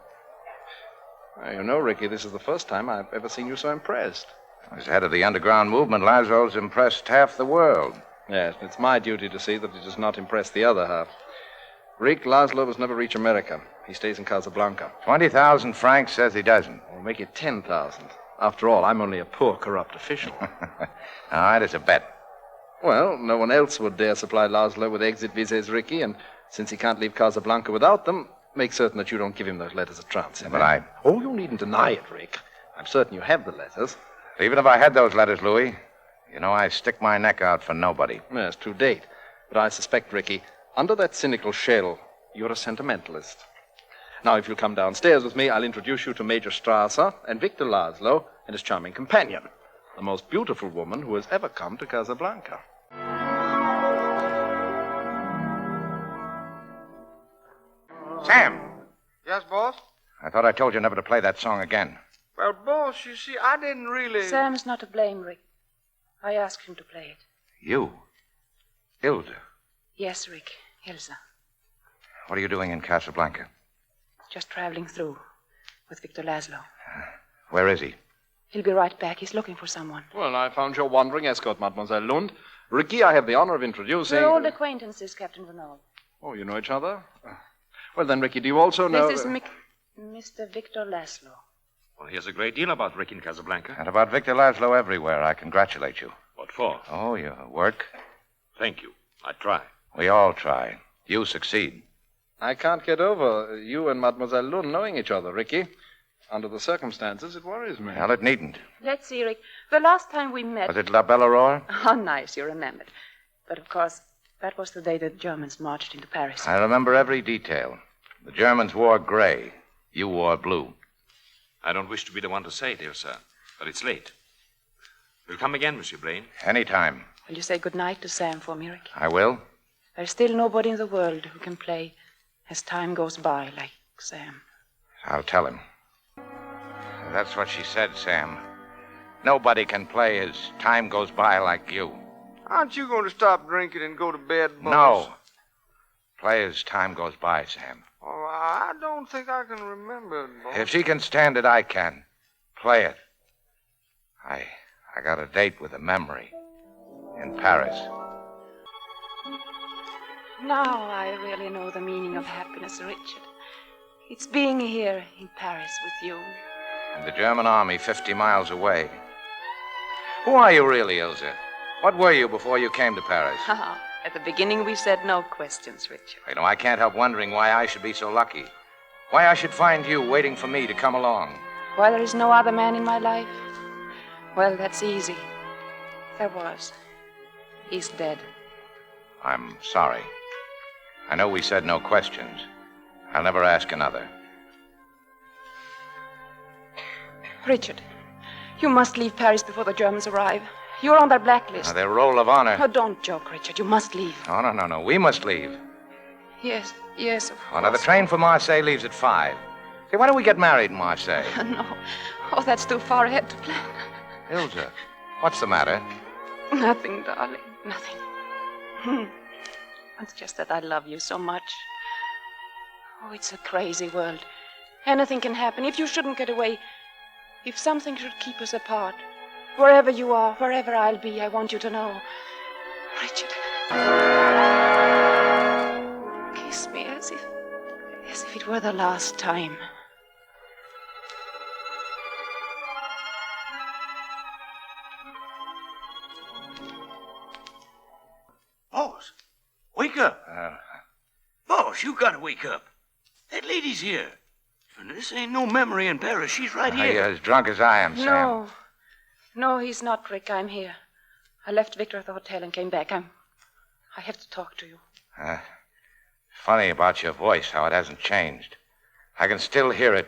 [SPEAKER 13] Well, you know, Ricky, this is the first time I've ever seen you so impressed.
[SPEAKER 15] As head of the underground movement, Laszlo's impressed half the world.
[SPEAKER 13] Yes, it's my duty to see that he does not impress the other half. Rick, Laszlo must never reach America. He stays in Casablanca.
[SPEAKER 15] 20,000 francs says he doesn't.
[SPEAKER 13] We'll make it 10,000. After all, I'm only a poor, corrupt official.
[SPEAKER 15] All right, it's a bet.
[SPEAKER 13] Well, no one else would dare supply Laszlo with exit visas, Ricky, and since he can't leave Casablanca without them, make certain that you don't give him those letters of transit.
[SPEAKER 15] But
[SPEAKER 13] Oh, you needn't deny it, Rick. I'm certain you have the letters.
[SPEAKER 15] Even if I had those letters, Louis, you know I stick my neck out for nobody.
[SPEAKER 13] Yes, to date. But I suspect, Ricky, under that cynical shell, you're a sentimentalist. Now, if you'll come downstairs with me, I'll introduce you to Major Strasser and Victor Laszlo and his charming companion, the most beautiful woman who has ever come to Casablanca.
[SPEAKER 15] Sam!
[SPEAKER 25] Yes, boss?
[SPEAKER 15] I thought I told you never to play that song again.
[SPEAKER 2] Well, boss, you see, I didn't really...
[SPEAKER 8] Sam's not to blame, Rick. I asked him to play it.
[SPEAKER 15] You? Ilse?
[SPEAKER 8] Yes, Rick. Ilse.
[SPEAKER 15] What are you doing in Casablanca?
[SPEAKER 8] Just traveling through with Victor Laszlo.
[SPEAKER 15] Where is he?
[SPEAKER 8] He'll be right back. He's looking for someone.
[SPEAKER 11] Well, I found your wandering escort, Mademoiselle Lund. Ricky, I have the honor of introducing...
[SPEAKER 8] We're old acquaintances, Captain Renaud.
[SPEAKER 11] Oh, you know each other? Well, then, Ricky, do you also know...
[SPEAKER 8] This is Mr. Victor Laszlo.
[SPEAKER 23] Well, here's a great deal about Rick in Casablanca.
[SPEAKER 15] And about Victor Laszlo everywhere. I congratulate you.
[SPEAKER 23] What for?
[SPEAKER 15] Oh, your work?
[SPEAKER 23] Thank you. I try.
[SPEAKER 15] We all try. You succeed.
[SPEAKER 11] I can't get over you and Mademoiselle Lund knowing each other, Ricky. Under the circumstances, it worries me.
[SPEAKER 15] Well, it needn't.
[SPEAKER 8] Let's see, Rick. The last time we met...
[SPEAKER 15] Was it La Belle Aurore?
[SPEAKER 8] How nice you remembered. But, of course, that was the day the Germans marched into Paris.
[SPEAKER 15] I remember every detail. The Germans wore gray. You wore blue.
[SPEAKER 23] I don't wish to be the one to say, dear sir, but it's late. We'll come again, Monsieur Blaine.
[SPEAKER 15] Anytime.
[SPEAKER 8] Will you say good night to Sam for me, Rick?
[SPEAKER 15] I will.
[SPEAKER 8] There's still nobody in the world who can play as time goes by like Sam.
[SPEAKER 15] I'll tell him. That's what she said, Sam. Nobody can play as time goes by like you.
[SPEAKER 2] Aren't you going to stop drinking and go to bed, boss?
[SPEAKER 15] No. Play as time goes by, Sam.
[SPEAKER 2] Oh, I don't think I can remember it, boss.
[SPEAKER 15] If she can stand it, I can. Play it. I got a date with a memory. In Paris.
[SPEAKER 8] Now I really know the meaning of happiness, Richard. It's being here in Paris with you.
[SPEAKER 15] And the German army 50 miles away. Who are you really, Ilse? What were you before you came to Paris?
[SPEAKER 8] At the beginning, we said no questions, Richard.
[SPEAKER 15] You know, I can't help wondering why I should be so lucky. Why I should find you waiting for me to come along.
[SPEAKER 8] Why there is no other man in my life? Well, that's easy. There was. He's dead.
[SPEAKER 15] I'm sorry. I know we said no questions. I'll never ask another.
[SPEAKER 8] Richard, you must leave Paris before the Germans arrive. You're on their blacklist.
[SPEAKER 15] Their roll of honor.
[SPEAKER 8] Oh, don't joke, Richard. You must leave.
[SPEAKER 15] No. We must leave.
[SPEAKER 8] Yes, of course.
[SPEAKER 15] Oh, now, the train for Marseille leaves at 5. Say, why don't we get married in Marseille?
[SPEAKER 8] No. Oh, that's too far ahead to plan.
[SPEAKER 15] Ilse, what's the matter?
[SPEAKER 8] Nothing, darling. Nothing. It's just that I love you so much. Oh, it's a crazy world. Anything can happen. If you shouldn't get away, if something should keep us apart, wherever you are, wherever I'll be, I want you to know. Richard. Kiss me as if it were the last time.
[SPEAKER 25] Boss, wake up. Boss, you gotta wake up. That lady's here. And this ain't no memory in Paris. She's right here.
[SPEAKER 15] You're as drunk as I am, Sam.
[SPEAKER 8] No, he's not, Rick. I'm here. I left Victor at the hotel and came back. I have to talk to you.
[SPEAKER 15] Funny about your voice, how it hasn't changed. I can still hear it.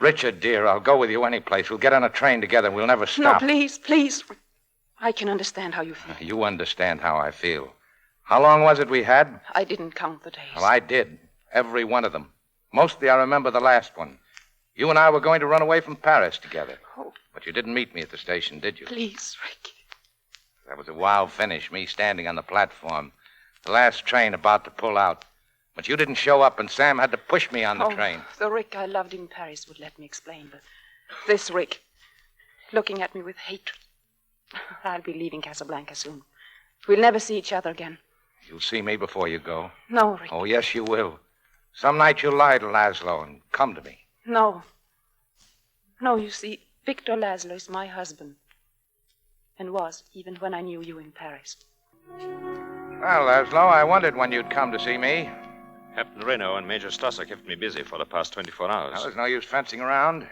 [SPEAKER 15] Richard, dear, I'll go with you any place. We'll get on a train together and we'll never stop.
[SPEAKER 8] No, please. I can understand how you feel.
[SPEAKER 15] You understand how I feel. How long was it we had?
[SPEAKER 8] I didn't count the days.
[SPEAKER 15] Well, I did. Every one of them. Mostly I remember the last one. You and I were going to run away from Paris together.
[SPEAKER 8] Oh.
[SPEAKER 15] But you didn't meet me at the station, did you?
[SPEAKER 8] Please, Rick.
[SPEAKER 15] That was a wild finish, me standing on the platform. The last train about to pull out. But you didn't show up, and Sam had to push me on the train.
[SPEAKER 8] The Rick I loved in Paris would let me explain, but this Rick, looking at me with hatred. I'll be leaving Casablanca soon. We'll never see each other again.
[SPEAKER 15] You'll see me before you go.
[SPEAKER 8] No, Rick.
[SPEAKER 15] Oh, yes, you will. Some night you'll lie to Laszlo and come to me.
[SPEAKER 8] No, you see, Victor Laszlo is my husband. And was, even when I knew you in Paris.
[SPEAKER 15] Well, Laszlo, I wondered when you'd come to see me.
[SPEAKER 23] Captain Reno and Major Strasser kept me busy for the past 24 hours.
[SPEAKER 15] Well, there's no use fencing around.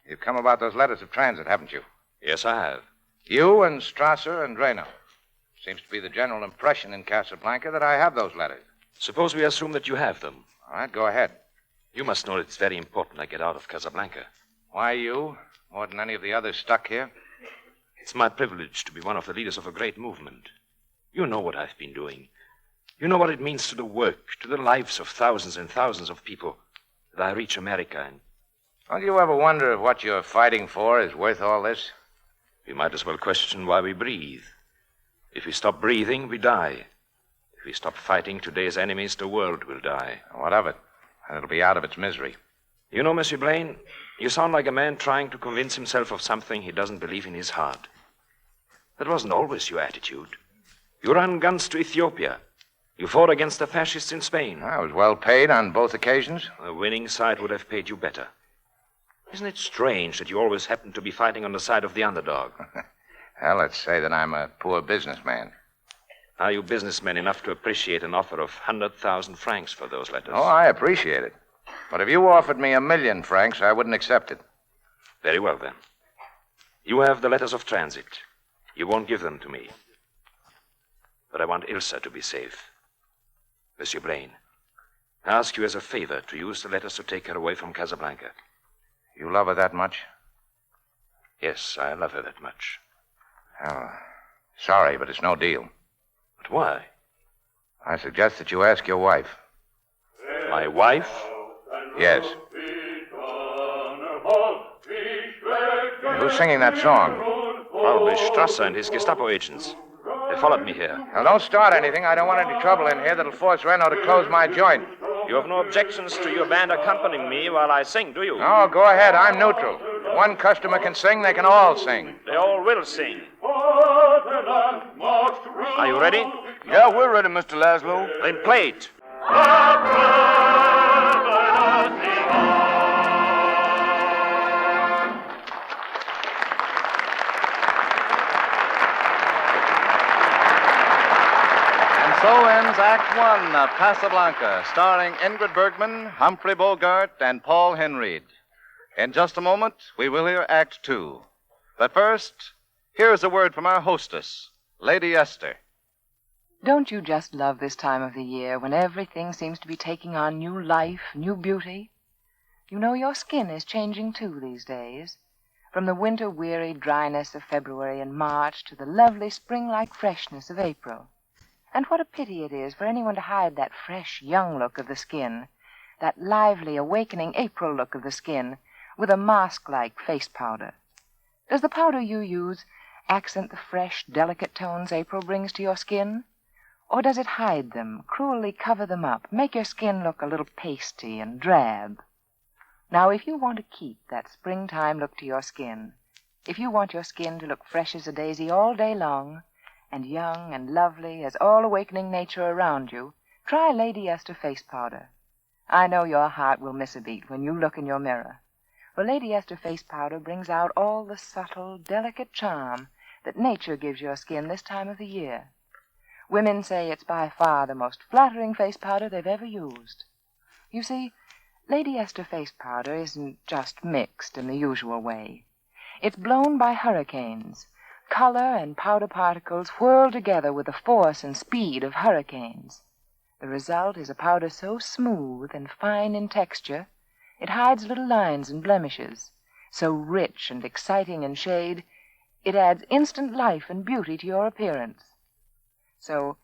[SPEAKER 15] You've come about those letters of transit, haven't you?
[SPEAKER 23] Yes, I have.
[SPEAKER 15] You and Strasser and Reno. Seems to be the general impression in Casablanca that I have those letters.
[SPEAKER 23] Suppose we assume that you have them.
[SPEAKER 15] All right, go ahead.
[SPEAKER 23] You must know it's very important I get out of Casablanca.
[SPEAKER 15] Why you? More than any of the others stuck here?
[SPEAKER 23] It's my privilege to be one of the leaders of a great movement. You know what I've been doing. You know what it means to the work, to the lives of thousands and thousands of people, that I reach America
[SPEAKER 15] Don't you ever wonder if what you're fighting for is worth all this?
[SPEAKER 23] We might as well question why we breathe. If we stop breathing, we die. If we stop fighting today's enemies, the world will die.
[SPEAKER 15] What of it? And it'll be out of its misery.
[SPEAKER 23] You know, Monsieur Blaine, you sound like a man trying to convince himself of something he doesn't believe in his heart. That wasn't always your attitude. You ran guns to Ethiopia. You fought against the fascists in Spain.
[SPEAKER 15] I was well paid on both occasions.
[SPEAKER 23] The winning side would have paid you better. Isn't it strange that you always happen to be fighting on the side of the underdog?
[SPEAKER 15] Well, let's say that I'm a poor businessman.
[SPEAKER 23] Are you businessmen enough to appreciate an offer of 100,000 francs for those letters?
[SPEAKER 15] Oh, I appreciate it. But if you offered me 1,000,000 francs, I wouldn't accept it.
[SPEAKER 23] Very well, then. You have the letters of transit. You won't give them to me. But I want Ilsa to be safe. Monsieur Blaine, I ask you as a favor to use the letters to take her away from Casablanca.
[SPEAKER 15] You love her that much?
[SPEAKER 23] Yes, I love her that much.
[SPEAKER 15] Oh, sorry, but it's no deal.
[SPEAKER 23] But why?
[SPEAKER 15] I suggest that you ask your wife.
[SPEAKER 23] My wife?
[SPEAKER 15] Yes. Who's singing that song?
[SPEAKER 23] Probably Strasser and his Gestapo agents. They followed me here.
[SPEAKER 15] Now, don't start anything. I don't want any trouble in here that'll force Reno to close my joint.
[SPEAKER 23] You have no objections to your band accompanying me while I sing, do you?
[SPEAKER 15] No, go ahead. I'm neutral. If one customer can sing, they can all sing.
[SPEAKER 23] They all will sing. Are you ready?
[SPEAKER 2] Yeah, we're ready, Mr. Laszlo.
[SPEAKER 23] Then play it.
[SPEAKER 11] So ends Act One of Casablanca, starring Ingrid Bergman, Humphrey Bogart, and Paul Henreid. In just a moment, we will hear Act Two. But first, here's a word from our hostess, Lady Esther.
[SPEAKER 3] Don't you just love this time of the year when everything seems to be taking on new life, new beauty? You know, your skin is changing too these days. From the winter-weary dryness of February and March to the lovely spring-like freshness of April. And what a pity it is for anyone to hide that fresh, young look of the skin, that lively, awakening April look of the skin, with a mask-like face powder. Does the powder you use accent the fresh, delicate tones April brings to your skin? Or does it hide them, cruelly cover them up, make your skin look a little pasty and drab? Now, if you want to keep that springtime look to your skin, if you want your skin to look fresh as a daisy all day long, and young and lovely as all awakening nature around you, try Lady Esther face powder. I know your heart will miss a beat when you look in your mirror. For Lady Esther face powder brings out all the subtle, delicate charm that nature gives your skin this time of the year. Women say it's by far the most flattering face powder they've ever used. You see, Lady Esther face powder isn't just mixed in the usual way. It's blown by hurricanes. Color and powder particles whirl together with the force and speed of hurricanes. The result is a powder so smooth and fine in texture, it hides little lines and blemishes. So rich and exciting in shade, it adds instant life and beauty to your appearance. So,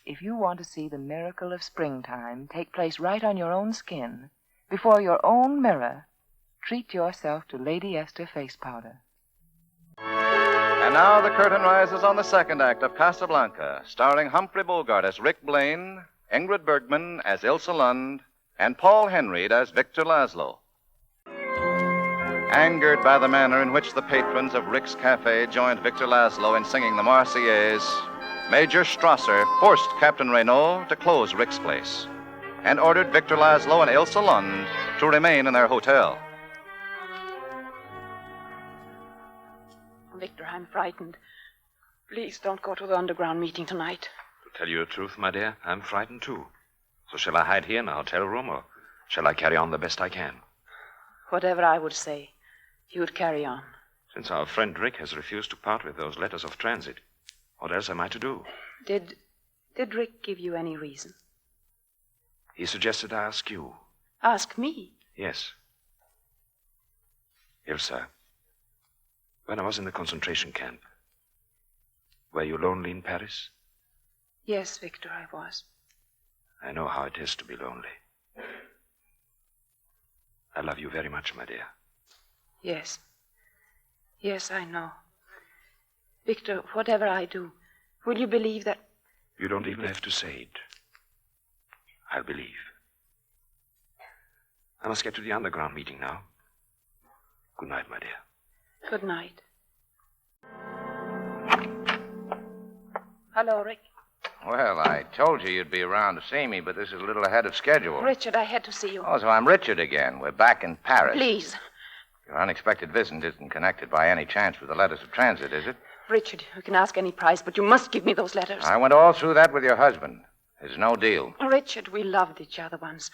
[SPEAKER 3] if you want to see the miracle of springtime take place right on your own skin, before your own mirror, treat yourself to Lady Esther face powder.
[SPEAKER 11] And now the curtain rises on the second act of Casablanca, starring Humphrey Bogart as Rick Blaine, Ingrid Bergman as Ilsa Lund, and Paul Henreid as Victor Laszlo. Angered by the manner in which the patrons of Rick's Cafe joined Victor Laszlo in singing the Marseillaise, Major Strasser forced Captain Renault to close Rick's place and ordered Victor Laszlo and Ilsa Lund to remain in their hotel.
[SPEAKER 8] Victor, I'm frightened. Please don't go to the underground meeting tonight.
[SPEAKER 23] To tell you the truth, my dear, I'm frightened too. So shall I hide here in a hotel room, or shall I carry on the best I can?
[SPEAKER 8] Whatever I would say, you would carry on.
[SPEAKER 23] Since our friend Rick has refused to part with those letters of transit, what else am I to do?
[SPEAKER 8] Did Rick give you any reason?
[SPEAKER 23] He suggested I ask you.
[SPEAKER 8] Ask me?
[SPEAKER 23] Yes. Ilsa, when I was in the concentration camp, were you lonely in Paris?
[SPEAKER 8] Yes, Victor, I was.
[SPEAKER 23] I know how it is to be lonely. I love you very much, my dear.
[SPEAKER 8] Yes. Yes, I know. Victor, whatever I do, will you believe that?
[SPEAKER 23] You don't even have to say it. I'll believe. I must get to the underground meeting now. Good night, my dear.
[SPEAKER 8] Good night. Hello, Rick.
[SPEAKER 15] Well, I told you you'd be around to see me, but this is a little ahead of schedule.
[SPEAKER 8] Richard, I had to see you.
[SPEAKER 15] Oh, so I'm Richard again. We're back in Paris.
[SPEAKER 8] Please.
[SPEAKER 15] Your unexpected visit isn't connected by any chance with the letters of transit, is it?
[SPEAKER 8] Richard, you can ask any price, but you must give me those letters.
[SPEAKER 15] I went all through that with your husband. There's no deal.
[SPEAKER 8] Richard, we loved each other once.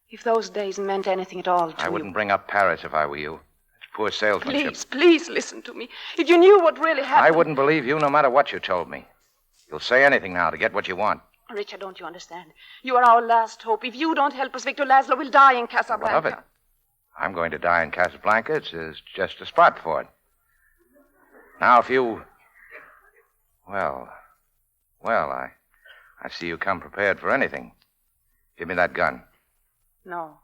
[SPEAKER 8] If those days meant anything at all to
[SPEAKER 15] I wouldn't bring up Paris if I were you. It's poor salesmanship.
[SPEAKER 8] Please listen to me. If you knew what really happened...
[SPEAKER 15] I wouldn't believe you no matter what you told me. You'll say anything now to get what you want.
[SPEAKER 8] Richard, don't you understand? You are our last hope. If you don't help us, Victor Laszlo will die in Casablanca.
[SPEAKER 15] What of it? I'm going to die in Casablanca. It's just a spot for it. Now, if you... Well, I see you come prepared for anything. Give me that gun.
[SPEAKER 8] No.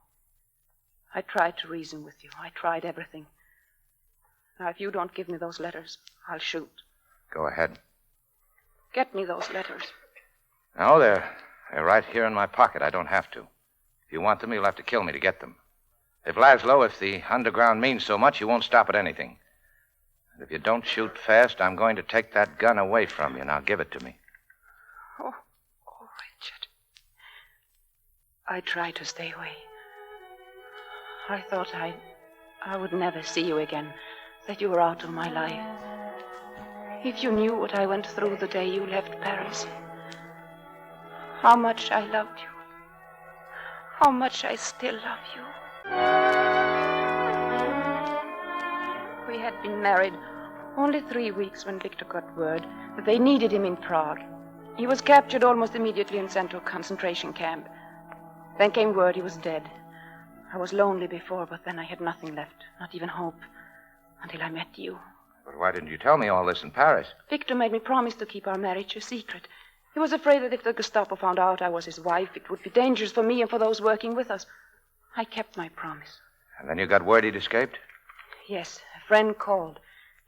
[SPEAKER 8] I tried to reason with you. I tried everything. Now, if you don't give me those letters, I'll shoot.
[SPEAKER 15] Go ahead.
[SPEAKER 8] Get me those letters.
[SPEAKER 15] No, they're right here in my pocket. I don't have to. If you want them, you'll have to kill me to get them. If the underground means so much, you won't stop at anything. And if you don't shoot fast, I'm going to take that gun away from you. Now give it to me.
[SPEAKER 8] Oh, Richard. I tried to stay away. I thought I would never see you again, that you were out of my life. If you knew what I went through the day you left Paris, how much I loved you, how much I still love you. We had been married only 3 weeks when Victor got word that they needed him in Prague. He was captured almost immediately and sent to a concentration camp. Then came word he was dead. I was lonely before, but then I had nothing left, not even hope, until I met you.
[SPEAKER 15] But why didn't you tell me all this in Paris?
[SPEAKER 8] Victor made me promise to keep our marriage a secret. He was afraid that if the Gestapo found out I was his wife, it would be dangerous for me and for those working with us. I kept my promise.
[SPEAKER 15] And then you got word he'd escaped?
[SPEAKER 8] Yes, a friend called,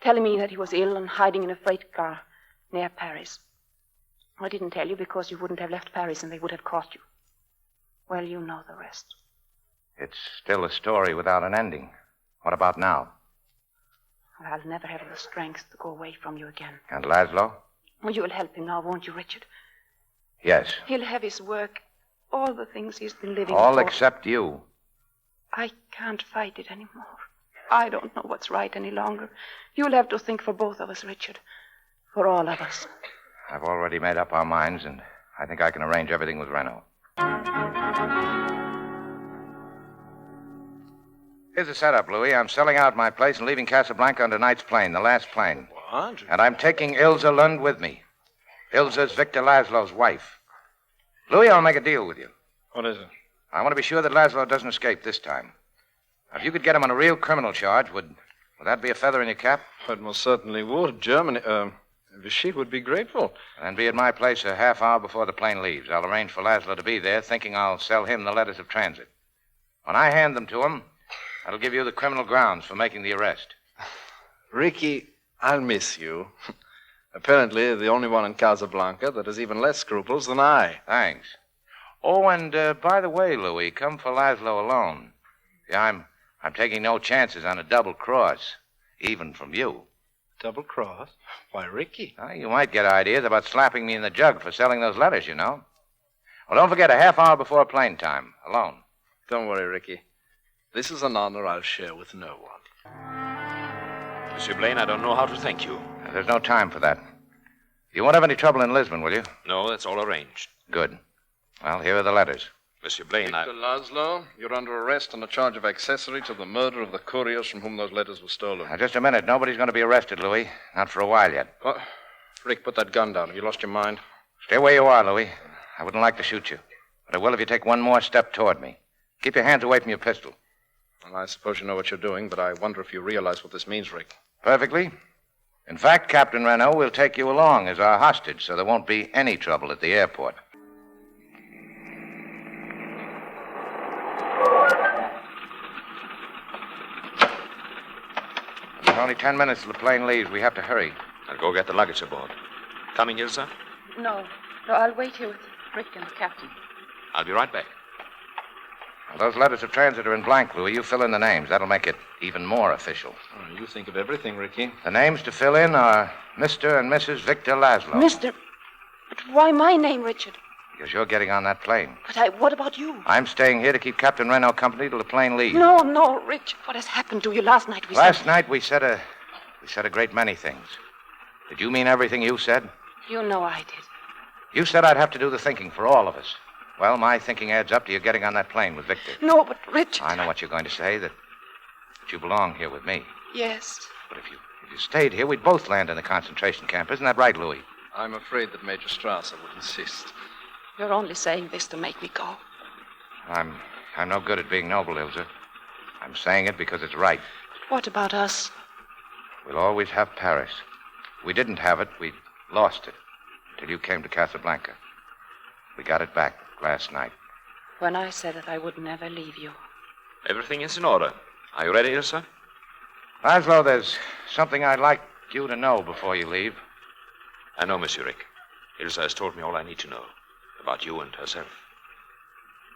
[SPEAKER 8] telling me that he was ill and hiding in a freight car near Paris. I didn't tell you because you wouldn't have left Paris and they would have caught you. Well, you know the rest.
[SPEAKER 15] It's still a story without an ending. What about now?
[SPEAKER 8] I'll never have the strength to go away from you again.
[SPEAKER 15] And Laszlo?
[SPEAKER 8] Well, you'll help him now, won't you, Richard?
[SPEAKER 15] Yes.
[SPEAKER 8] He'll have his work, all the things he's been living
[SPEAKER 15] All
[SPEAKER 8] for.
[SPEAKER 15] except you.
[SPEAKER 8] I can't fight it anymore. I don't know what's right any longer. You'll have to think for both of us, Richard. For all of us.
[SPEAKER 15] I've already made up our minds, and I think I can arrange everything with Renault. Here's the setup, Louis. I'm selling out my place and leaving Casablanca on tonight's plane, the last plane.
[SPEAKER 23] What?
[SPEAKER 15] And I'm taking Ilse Lund with me. Ilse's Victor Laszlo's wife. Louis, I'll make a deal with you.
[SPEAKER 23] What is it?
[SPEAKER 15] I want to be sure that Laszlo doesn't escape this time. Now, if you could get him on a real criminal charge, would that be a feather in your cap?
[SPEAKER 23] It most certainly would. Germany, Vichy would be grateful.
[SPEAKER 15] Then be at my place a half hour before the plane leaves. I'll arrange for Laszlo to be there, thinking I'll sell him the letters of transit. When I hand them to him, that'll give you the criminal grounds for making the arrest.
[SPEAKER 23] Ricky, I'll miss you. Apparently, the only one in Casablanca that has even less scruples than I.
[SPEAKER 15] Thanks. Oh, and by the way, Louis, come for Laszlo alone. Yeah, I'm taking no chances on a double cross, even from you.
[SPEAKER 23] Double cross? Why, Ricky?
[SPEAKER 15] You might get ideas about slapping me in the jug for selling those letters, you know. Well, don't forget, a half hour before plane time, alone.
[SPEAKER 23] Don't worry, Ricky. This is an honor I'll share with no one. Monsieur Blaine, I don't know how to thank you.
[SPEAKER 15] There's no time for that. You won't have any trouble in Lisbon, will you?
[SPEAKER 23] No, that's all arranged.
[SPEAKER 15] Good. Well, here are the letters.
[SPEAKER 23] Monsieur Blaine, Victor Laszlo, you're under arrest on a charge of accessory to the murder of the couriers from whom those letters were stolen.
[SPEAKER 15] Now, just a minute. Nobody's going to be arrested, Louis. Not for a while yet.
[SPEAKER 23] Rick, put that gun down. Have you lost your mind?
[SPEAKER 15] Stay where you are, Louis. I wouldn't like to shoot you. But I will if you take one more step toward me. Keep your hands away from your pistol.
[SPEAKER 23] Well, I suppose you know what you're doing, but I wonder if you realize what this means, Rick.
[SPEAKER 15] Perfectly. In fact, Captain Renault will take you along as our hostage, so there won't be any trouble at the airport. only 10 minutes till the plane leaves. We have to hurry.
[SPEAKER 23] I'll go get the luggage aboard. Coming, Ilsa?
[SPEAKER 8] No, I'll wait here with Rick and the captain.
[SPEAKER 23] I'll be right back.
[SPEAKER 15] Well, those letters of transit are in blank, Louis. You fill in the names. That'll make it even more official.
[SPEAKER 13] Oh, you think of everything, Ricky.
[SPEAKER 15] The names to fill in are Mr. and Mrs. Victor Laszlo.
[SPEAKER 8] Mr. But why my name, Richard?
[SPEAKER 15] Because you're getting on that plane.
[SPEAKER 8] But what about you?
[SPEAKER 15] I'm staying here to keep Captain Renault company till the plane leaves.
[SPEAKER 8] No, Richard. What has happened to you? Last night
[SPEAKER 15] Last night we said a great many things. Did you mean everything you said?
[SPEAKER 8] You know I did.
[SPEAKER 15] You said I'd have to do the thinking for all of us. Well, my thinking adds up to you getting on that plane with Victor.
[SPEAKER 8] No, but Richard...
[SPEAKER 15] I know what you're going to say, that you belong here with me.
[SPEAKER 8] Yes.
[SPEAKER 15] But if you stayed here, we'd both land in the concentration camp. Isn't that right, Louis?
[SPEAKER 13] I'm afraid that Major Strasser would insist.
[SPEAKER 8] You're only saying this to make me go.
[SPEAKER 15] I'm no good at being noble, Ilsa. I'm saying it because it's right.
[SPEAKER 8] What about us?
[SPEAKER 15] We'll always have Paris. We didn't have it. We lost it till you came to Casablanca. We got it back last night.
[SPEAKER 8] When I said that I would never leave you.
[SPEAKER 23] Everything is in order. Are you ready, Ilsa?
[SPEAKER 15] Laszlo, there's something I'd like you to know before you leave.
[SPEAKER 23] I know, Monsieur Rick. Ilsa has told me all I need to know about you and herself.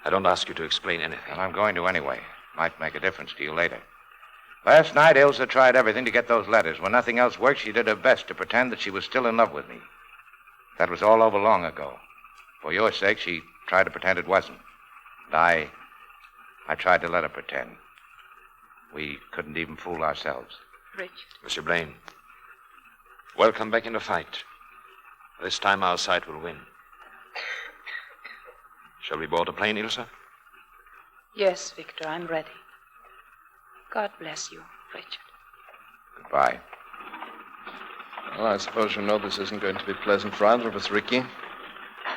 [SPEAKER 23] I don't ask you to explain anything.
[SPEAKER 15] Well, I'm going to anyway. Might make a difference to you later. Last night, Ilsa tried everything to get those letters. When nothing else worked, she did her best to pretend that she was still in love with me. That was all over long ago. For your sake, she tried to pretend it wasn't. And I tried to let her pretend. We couldn't even fool ourselves.
[SPEAKER 8] Richard.
[SPEAKER 23] Monsieur Blaine, welcome back in the fight. This time our side will win. Shall we board a plane, Ilsa?
[SPEAKER 8] Yes, Victor, I'm ready. God bless you, Richard.
[SPEAKER 15] Goodbye.
[SPEAKER 13] Well, I suppose you know this isn't going to be pleasant for either of us, Ricky.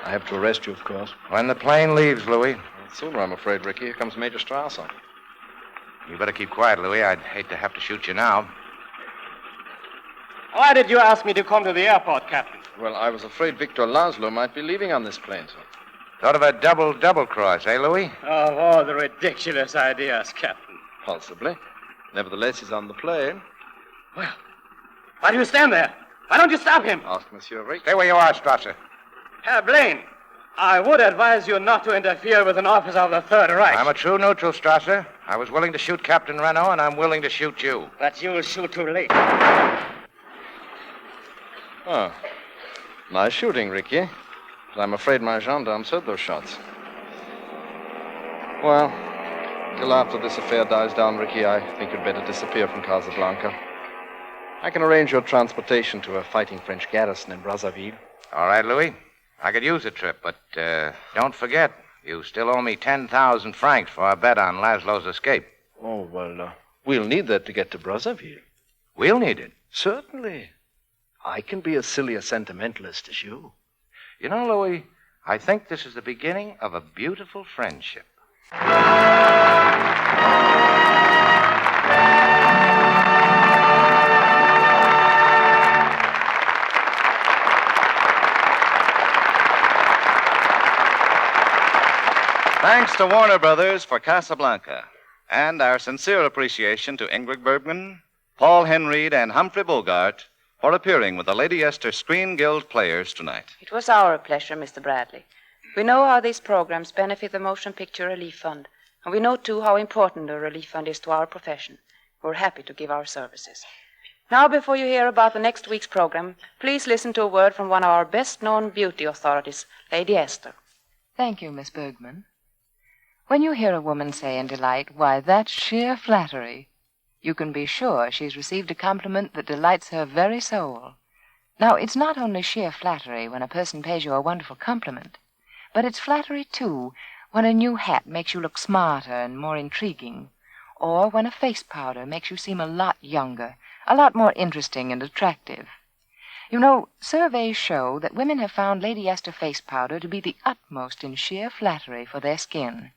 [SPEAKER 13] I have to arrest you, of course.
[SPEAKER 15] When the plane leaves, Louis.
[SPEAKER 13] Well, sooner, I'm afraid, Ricky. Here comes Major Strasser.
[SPEAKER 15] You better keep quiet, Louis. I'd hate to have to shoot you now.
[SPEAKER 24] Why did you ask me to come to the airport, Captain?
[SPEAKER 13] Well, I was afraid Victor Laszlo might be leaving on this plane, sir.
[SPEAKER 15] Sort of a double cross, eh, Louis?
[SPEAKER 24] Of all the ridiculous ideas, Captain.
[SPEAKER 13] Possibly. Nevertheless, he's on the plane.
[SPEAKER 24] Well, why do you stand there? Why don't you stop him?
[SPEAKER 13] Ask Monsieur Rick.
[SPEAKER 15] Stay where you are, Strasser.
[SPEAKER 24] Herr Blaine, I would advise you not to interfere with an officer of the Third Reich.
[SPEAKER 15] I'm a true neutral, Strasser. I was willing to shoot Captain Renault, and I'm willing to shoot you.
[SPEAKER 24] But you'll shoot too late.
[SPEAKER 13] Oh. Nice shooting, Ricky. But I'm afraid my gendarmes heard those shots. Well, till after this affair dies down, Ricky, I think you'd better disappear from Casablanca. I can arrange your transportation to a fighting French garrison in Brazzaville.
[SPEAKER 15] All right, Louis. I could use a trip, but don't forget, you still owe me 10,000 francs for our bet on Laszlo's escape.
[SPEAKER 13] Oh, well, we'll need that to get to Brazzaville.
[SPEAKER 15] We'll need it?
[SPEAKER 13] Certainly. I can be as silly a sentimentalist as you.
[SPEAKER 15] You know, Louis, I think this is the beginning of a beautiful friendship.
[SPEAKER 11] Thanks to Warner Brothers for Casablanca, and our sincere appreciation to Ingrid Bergman, Paul Henreid, and Humphrey Bogart for appearing with the Lady Esther Screen Guild players tonight.
[SPEAKER 8] It was our pleasure, Mr. Bradley. We know how these programs benefit the Motion Picture Relief Fund, and we know, too, how important the relief fund is to our profession. We're happy to give our services. Now, before you hear about the next week's program, please listen to a word from one of our best-known beauty authorities, Lady Esther.
[SPEAKER 3] Thank you, Miss Bergman. When you hear a woman say in delight, "Why, that's sheer flattery," you can be sure she's received a compliment that delights her very soul. Now, it's not only sheer flattery when a person pays you a wonderful compliment, but it's flattery, too, when a new hat makes you look smarter and more intriguing, or when a face powder makes you seem a lot younger, a lot more interesting and attractive. You know, surveys show that women have found Lady Esther face powder to be the utmost in sheer flattery for their skin.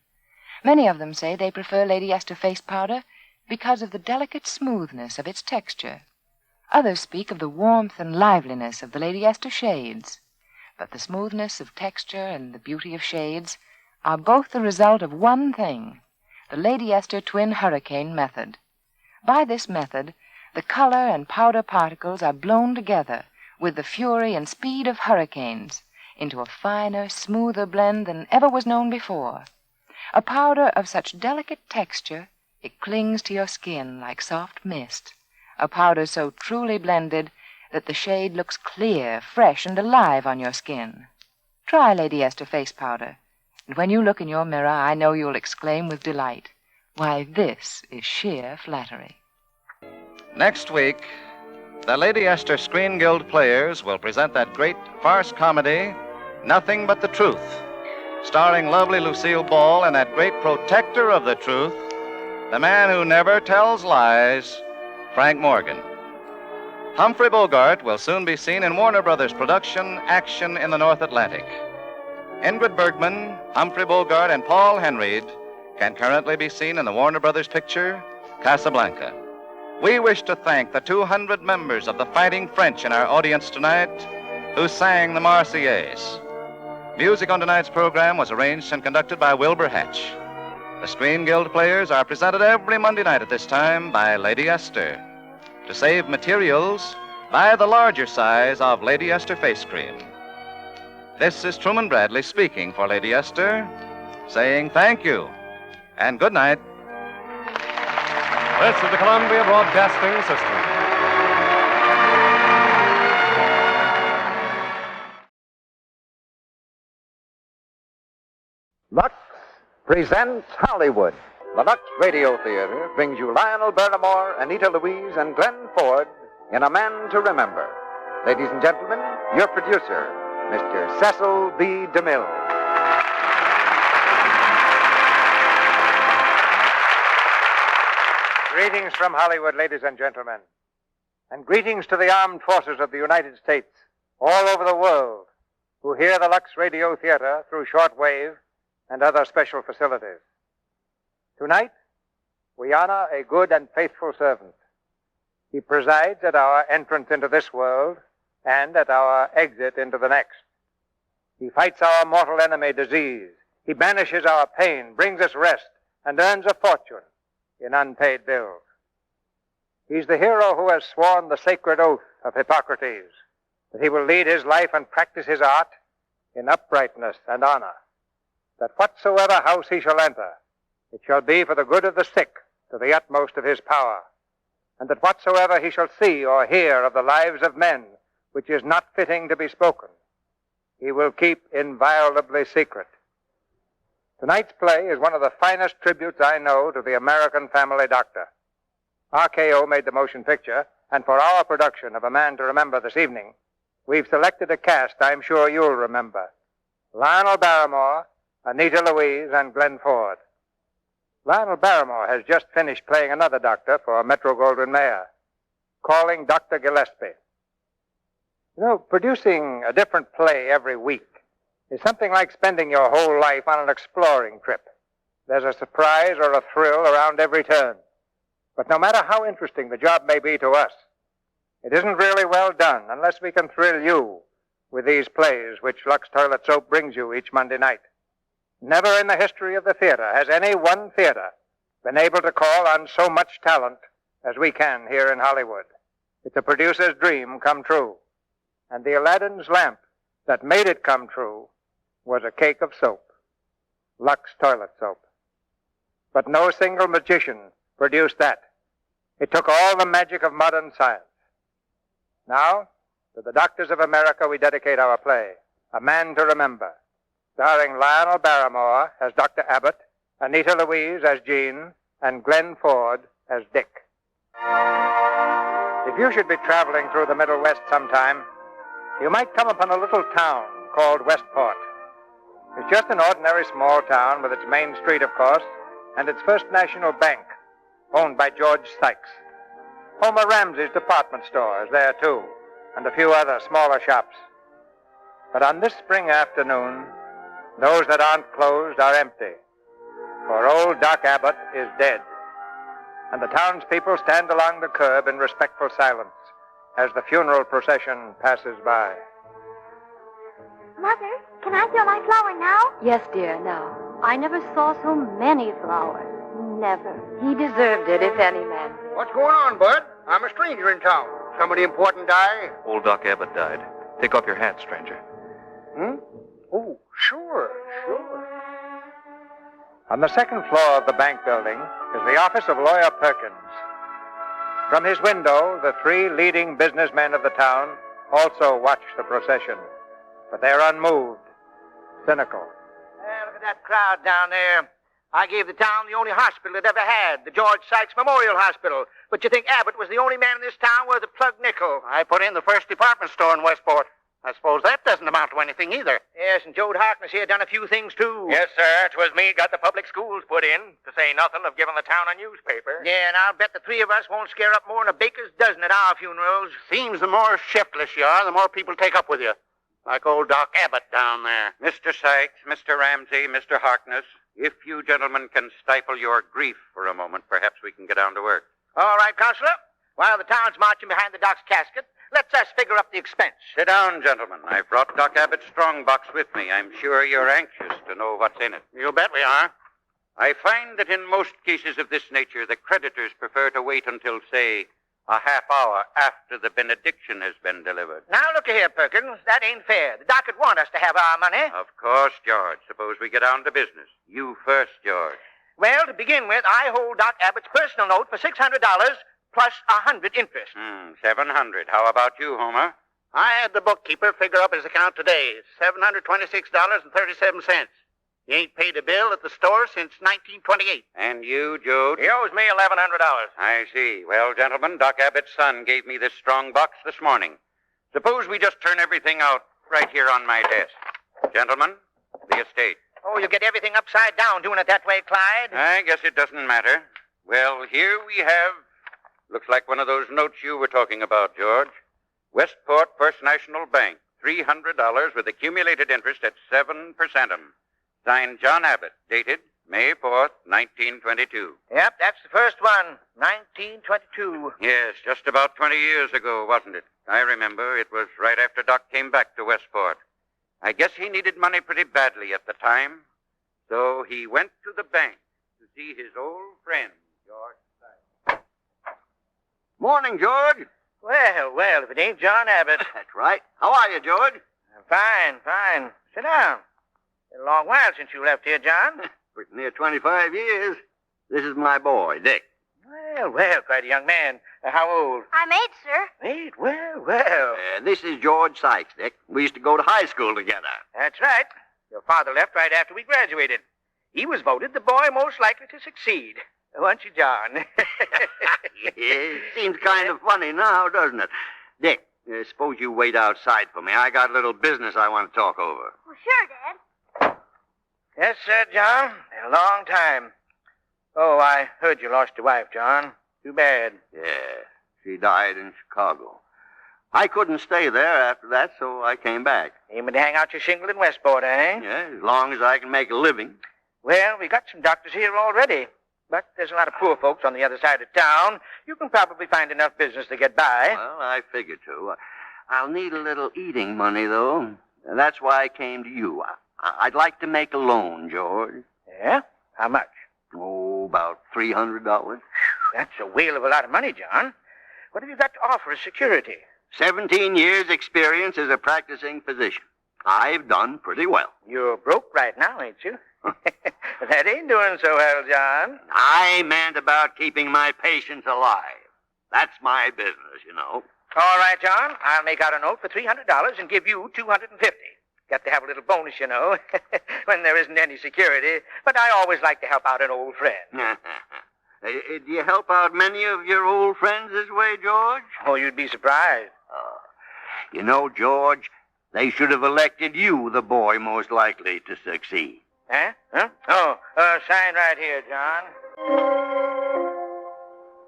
[SPEAKER 3] Many of them say they prefer Lady Esther face powder because of the delicate smoothness of its texture. Others speak of the warmth and liveliness of the Lady Esther shades. But the smoothness of texture and the beauty of shades are both the result of one thing, the Lady Esther Twin Hurricane method. By this method, The color and powder particles are blown together with the fury and speed of hurricanes into a finer, smoother blend than ever was known before. A powder of such delicate texture it clings to your skin like soft mist. A powder so truly blended that the shade looks clear, fresh, and alive on your skin. Try Lady Esther face powder, and when you look in your mirror, I know you'll exclaim with delight, "Why, this is sheer flattery."
[SPEAKER 11] Next week, the Lady Esther Screen Guild players will present that great farce comedy, Nothing But the Truth, starring lovely Lucille Ball and that great protector of the truth, the man who never tells lies, Frank Morgan. Humphrey Bogart will soon be seen in Warner Brothers' production, Action in the North Atlantic. Ingrid Bergman, Humphrey Bogart, and Paul Henreid can currently be seen in the Warner Brothers picture, Casablanca. We wish to thank the 200 members of the Fighting French in our audience tonight who sang the Marseillaise. Music on tonight's program was arranged and conducted by Wilbur Hatch. The Screen Guild players are presented every Monday night at this time by Lady Esther. To save materials, buy the larger size of Lady Esther face cream. This is Truman Bradley speaking for Lady Esther, saying thank you and good night.
[SPEAKER 1] This is the Columbia Broadcasting System.
[SPEAKER 6] Lux presents Hollywood. The Lux Radio Theater brings you Lionel Barrymore, Anita Louise, and Glenn Ford in A Man to Remember. Ladies and gentlemen, your producer, Mr. Cecil B. DeMille. Greetings from Hollywood, ladies and gentlemen, and greetings to the armed forces of the United States all over the world who hear the Lux Radio Theater through shortwave and other special facilities. Tonight, we honor a good and faithful servant. He presides at our entrance into this world and at our exit into the next. He fights our mortal enemy, disease. He banishes our pain, brings us rest, and earns a fortune in unpaid bills. He's the hero who has sworn the sacred oath of Hippocrates, that he will lead his life and practice his art in uprightness and honor, that whatsoever house he shall enter, it shall be for the good of the sick to the utmost of his power, and that whatsoever he shall see or hear of the lives of men which is not fitting to be spoken, he will keep inviolably secret. Tonight's play is one of the finest tributes I know to the American family doctor. RKO made the motion picture, and for our production of A Man to Remember this evening, we've selected a cast I'm sure you'll remember. Lionel Barrymore, Anita Louise, and Glenn Ford. Lionel Barrymore has just finished playing another doctor for Metro-Goldwyn-Mayer, Calling Dr. Gillespie. You know, producing a different play every week is something like spending your whole life on an exploring trip. There's a surprise or a thrill around every turn. But no matter how interesting the job may be to us, it isn't really well done unless we can thrill you with these plays which Lux Toilet Soap brings you each Monday night. Never in the history of the theater has any one theater been able to call on so much talent as we can here in Hollywood. It's a producer's dream come true. And the Aladdin's lamp that made it come true was a cake of soap, Lux Toilet Soap. But no single magician produced that. It took all the magic of modern science. Now, to the doctors of America, we dedicate our play, A Man to Remember, starring Lionel Barrymore as Dr. Abbott, Anita Louise as Jean, and Glenn Ford as Dick. If you should be traveling through the Middle West sometime, you might come upon a little town called Westport. It's just an ordinary small town with its main street, of course, and its First National Bank, owned by George Sykes. Homer Ramsey's department store is there, too, and a few other smaller shops. But on this spring afternoon, those that aren't closed are empty, for old Doc Abbott is dead, and the townspeople stand along the curb in respectful silence as the funeral procession passes by.
[SPEAKER 5] Mother, can I throw my flower now?
[SPEAKER 4] Yes, dear, now. I never saw so many flowers. Never. He deserved it, if any man.
[SPEAKER 6] What's going on, Bud? I'm a stranger in town. Somebody important die?
[SPEAKER 7] Old Doc Abbott died. Take off your hat, stranger.
[SPEAKER 6] Hmm? Oh, sure. On the second floor of the bank building is the office of Lawyer Perkins. From his window, the three leading businessmen of the town also watch the procession. But they're unmoved, cynical.
[SPEAKER 14] Look at that crowd down there. I gave the town the only hospital it ever had, the George Sykes Memorial Hospital. But you think Abbott was the only man in this town worth a plug nickel?
[SPEAKER 6] I put in the first department store in Westport. I suppose that doesn't amount to anything either.
[SPEAKER 14] Yes, and Joe Harkness here done a few things, too.
[SPEAKER 6] Yes, sir. 'Twas me got the public schools put in, to say nothing of giving the town a newspaper.
[SPEAKER 14] Yeah, and I'll bet the three of us won't scare up more than a baker's dozen at our funerals.
[SPEAKER 6] Seems the more shiftless you are, the more people take up with you. Like old Doc Abbott down there.
[SPEAKER 16] Mr. Sykes, Mr. Ramsey, Mr. Harkness, if you gentlemen can stifle your grief for a moment, perhaps we can get down to work.
[SPEAKER 14] All right, Counselor. While the town's marching behind the doc's casket, let's us figure up the expense.
[SPEAKER 16] Sit down, gentlemen. I brought Doc Abbott's strongbox with me. I'm sure you're anxious to know what's in it.
[SPEAKER 6] You bet we are.
[SPEAKER 16] I find that in most cases of this nature, the creditors prefer to wait until, say, a half hour after the benediction has been delivered.
[SPEAKER 14] Now, look here, Perkins. That ain't fair. The doc would want us to have our money.
[SPEAKER 16] Of course, George. Suppose we get down to business. You first, George.
[SPEAKER 14] Well, to begin with, I hold Doc Abbott's personal note for $600 plus 100 interest.
[SPEAKER 16] 700. How about you, Homer?
[SPEAKER 6] I had the bookkeeper figure up his account today. $726.37. He ain't paid a bill at the store since 1928.
[SPEAKER 16] And you, Joe?
[SPEAKER 6] He owes me $1,100.
[SPEAKER 16] I see. Well, gentlemen, Doc Abbott's son gave me this strong box this morning. Suppose we just turn everything out right here on my desk. Gentlemen, the estate.
[SPEAKER 14] Oh, you get everything upside down doing it that way, Clyde?
[SPEAKER 16] I guess it doesn't matter. Well, here we have... Looks like one of those notes you were talking about, George. Westport First National Bank, $300 with accumulated interest at 7%. Signed John Abbott, dated May 4th, 1922.
[SPEAKER 14] Yep, that's the first one, 1922.
[SPEAKER 16] Yes, just about 20 years ago, wasn't it? I remember. It was right after Doc came back to Westport. I guess he needed money pretty badly at the time, so he went to the bank to see his old friend, George Sykes.
[SPEAKER 14] Morning, George. Well, if it ain't John Abbott.
[SPEAKER 19] That's right. How are you, George?
[SPEAKER 14] Fine. Sit down. Been a long while since you left here, John.
[SPEAKER 19] Pretty near 25 years. This is my boy, Dick.
[SPEAKER 14] Well, quite a young man. How old?
[SPEAKER 5] I'm 8, sir.
[SPEAKER 14] 8? Well.
[SPEAKER 19] This is George Sykes, Dick. We used to go to high school together.
[SPEAKER 14] That's right. Your father left right after we graduated. He was voted the boy most likely to succeed. Weren't you, John?
[SPEAKER 19] It seems kind of funny now, doesn't it? Dick, suppose you wait outside for me. I got a little business I want to talk over.
[SPEAKER 5] Well, sure, Dad.
[SPEAKER 14] Yes, sir, John. A long time. Oh, I heard you lost your wife, John. Too bad.
[SPEAKER 19] Yeah, she died in Chicago. I couldn't stay there after that, so I came back.
[SPEAKER 14] Aiming to hang out your shingle in Westport, eh?
[SPEAKER 19] Yeah, as long as I can make a living.
[SPEAKER 14] Well, we got some doctors here already. But there's a lot of poor folks on the other side of town. You can probably find enough business to get by.
[SPEAKER 19] Well, I figure to. I'll need a little eating money, though. That's why I came to you. I'd like to make a loan, George.
[SPEAKER 14] Yeah? How much?
[SPEAKER 19] Oh, about $300.
[SPEAKER 14] That's a whale of a lot of money, John. What have you got to offer as security?
[SPEAKER 19] 17 years' experience as a practicing physician. I've done pretty well.
[SPEAKER 14] You're broke right now, ain't you? That ain't doing so well, John.
[SPEAKER 19] I meant about keeping my patients alive. That's my business, you know.
[SPEAKER 14] All right, John. I'll make out a note for $300 and give you $250. Got to have a little bonus, you know, when there isn't any security. But I always like to help out an old friend.
[SPEAKER 19] Do you help out many of your old friends this way, George?
[SPEAKER 14] Oh, you'd be surprised.
[SPEAKER 19] You know, George, they should have elected you the boy most likely to succeed.
[SPEAKER 14] Huh? Oh, sign right here, John.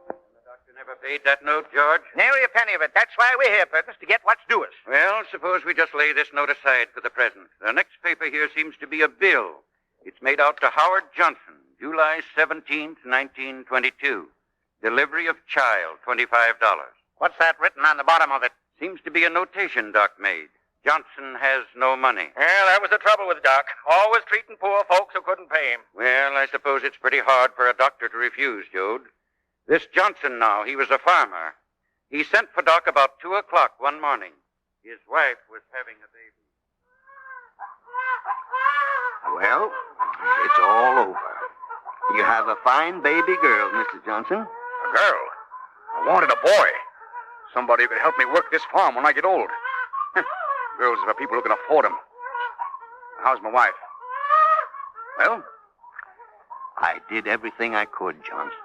[SPEAKER 16] The doctor never paid that note, George?
[SPEAKER 14] Nary a penny of it. That's why we're here, Perkins, to get what's due us.
[SPEAKER 16] Well, suppose we just lay this note aside for the present. The next paper here seems to be a bill. It's made out to Howard Johnson, July 17th, 1922. Delivery of child, $25.
[SPEAKER 6] What's that written on the bottom of it?
[SPEAKER 16] Seems to be a notation Doc made. Johnson has no money.
[SPEAKER 6] Well, that was the trouble with Doc. Always treating poor folks who couldn't pay him.
[SPEAKER 16] Well, I suppose it's pretty hard for a doctor to refuse, Jode. This Johnson now, he was a farmer. He sent for Doc about 2 o'clock one morning. His wife was having a baby.
[SPEAKER 19] Well, it's all over. You have a fine baby girl, Mr. Johnson.
[SPEAKER 2] A girl? I wanted a boy. Somebody who could help me work this farm when I get old. Girls are for people who can afford them. How's my wife? Well?
[SPEAKER 19] I did everything I could, Johnson.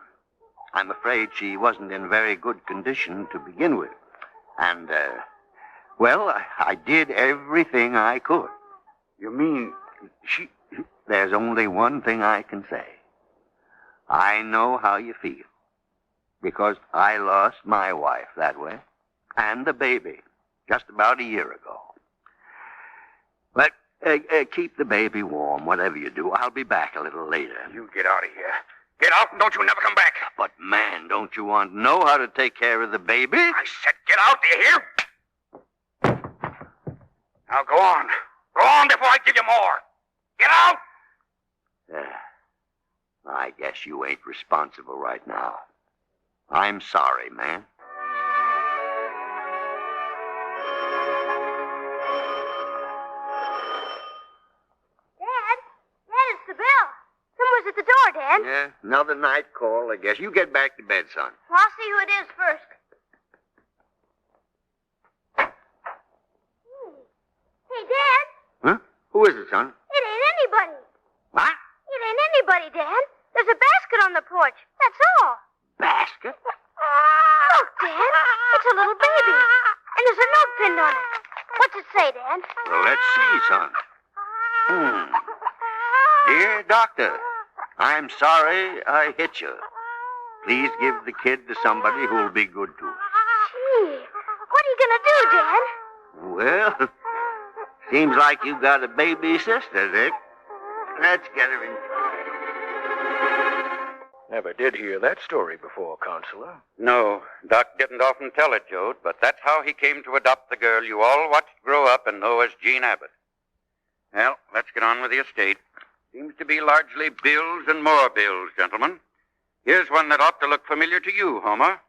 [SPEAKER 19] I'm afraid she wasn't in very good condition to begin with. And, I did everything I could.
[SPEAKER 2] You mean she...
[SPEAKER 19] There's only one thing I can say. I know how you feel. Because I lost my wife that way. And the baby. Just about a year ago. But keep the baby warm, whatever you do. I'll be back a little later.
[SPEAKER 2] You get out of here. Get out and don't you never come back.
[SPEAKER 19] But, man, don't you want to know how to take care of the baby?
[SPEAKER 2] I said get out, do you hear? Now go on. Go on before I give you more. Get out!
[SPEAKER 19] I guess you ain't responsible right now. I'm sorry, man.
[SPEAKER 5] Dad, it's the bell. Someone's at the door, Dad.
[SPEAKER 19] Yeah, another night call, I guess. You get back to bed, son.
[SPEAKER 5] Well, I'll see who it is first. Hey, Dad.
[SPEAKER 19] Huh? Who is it, son?
[SPEAKER 5] It ain't anybody.
[SPEAKER 19] What?
[SPEAKER 5] It ain't anybody, Dad. There's a basket on the porch. That's all.
[SPEAKER 19] Basket?
[SPEAKER 5] Look, Dad. It's a little baby. And there's a note pinned on it. What's it say, Dad?
[SPEAKER 19] Well, let's see, son. Dear Doctor, I'm sorry I hit you. Please give the kid to somebody who'll be good to us.
[SPEAKER 5] Gee, what are you going to do, Dad?
[SPEAKER 19] Well, seems like you got a baby sister, Dick. Let's get her in.
[SPEAKER 2] Never did hear that story before, Counselor.
[SPEAKER 16] No, Doc didn't often tell it, Jode, but that's how he came to adopt the girl you all watched grow up and know as Jean Abbott. Well, let's get on with the estate. Seems to be largely bills and more bills, gentlemen. Here's one that ought to look familiar to you, Homer.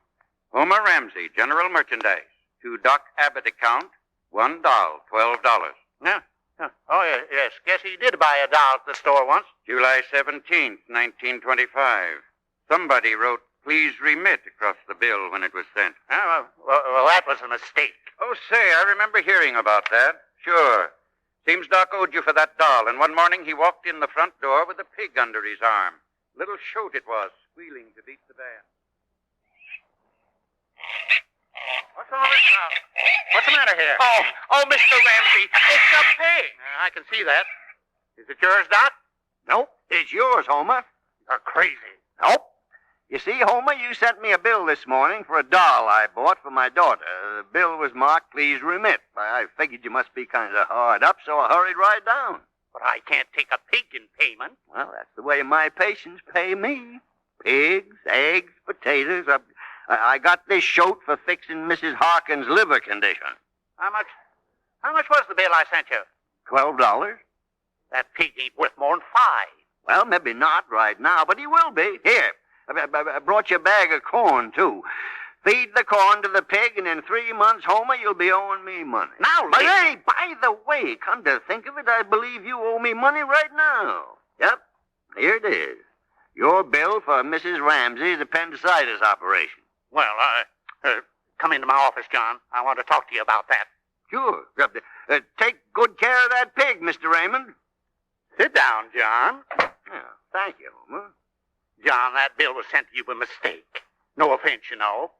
[SPEAKER 16] Homer Ramsey, General Merchandise. To Doc Abbott account, $1, $12.
[SPEAKER 14] Yeah. Oh, yes. Guess he did buy a doll at the store once.
[SPEAKER 16] July 17th, 1925. Somebody wrote, "Please remit" across the bill when it was sent.
[SPEAKER 14] Well, that was a mistake.
[SPEAKER 16] Oh, say, I remember hearing about that. Sure. Seems Doc owed you for that doll, and one morning he walked in the front door with a pig under his arm. Little shoat it was, squealing to beat the band.
[SPEAKER 14] What's all this now? What's the matter here? Oh, Mr. Ramsey, it's a pig. I can see that. Is it yours, Doc?
[SPEAKER 19] Nope, it's yours, Homer.
[SPEAKER 14] You're crazy.
[SPEAKER 19] Nope. You see, Homer, you sent me a bill this morning for a doll I bought for my daughter. The bill was marked, "Please remit." I figured you must be kind of hard up, so I hurried right down.
[SPEAKER 14] But I can't take a pig in payment.
[SPEAKER 19] Well, that's the way my patients pay me. Pigs, eggs, potatoes. I got this shoat for fixing Mrs. Harkin's liver condition.
[SPEAKER 14] How much was the bill I sent you?
[SPEAKER 19] $12.
[SPEAKER 14] That pig ain't worth more than $5.
[SPEAKER 19] Well, maybe not right now, but he will be. Here, I brought you a bag of corn, too. Feed the corn to the pig, and in 3 months, Homer, you'll be owing me money.
[SPEAKER 14] Now,
[SPEAKER 19] but hey, by the way, come to think of it, I believe you owe me money right now. Yep, here it is. Your bill for Mrs. Ramsey's appendicitis operation.
[SPEAKER 14] Well, come into my office, John. I want to talk to you about that.
[SPEAKER 19] Sure. Take good care of that pig, Mr. Raymond.
[SPEAKER 14] Sit down, John.
[SPEAKER 19] Yeah, thank you, Homer.
[SPEAKER 14] John, that bill was sent to you by mistake. No offense, you know.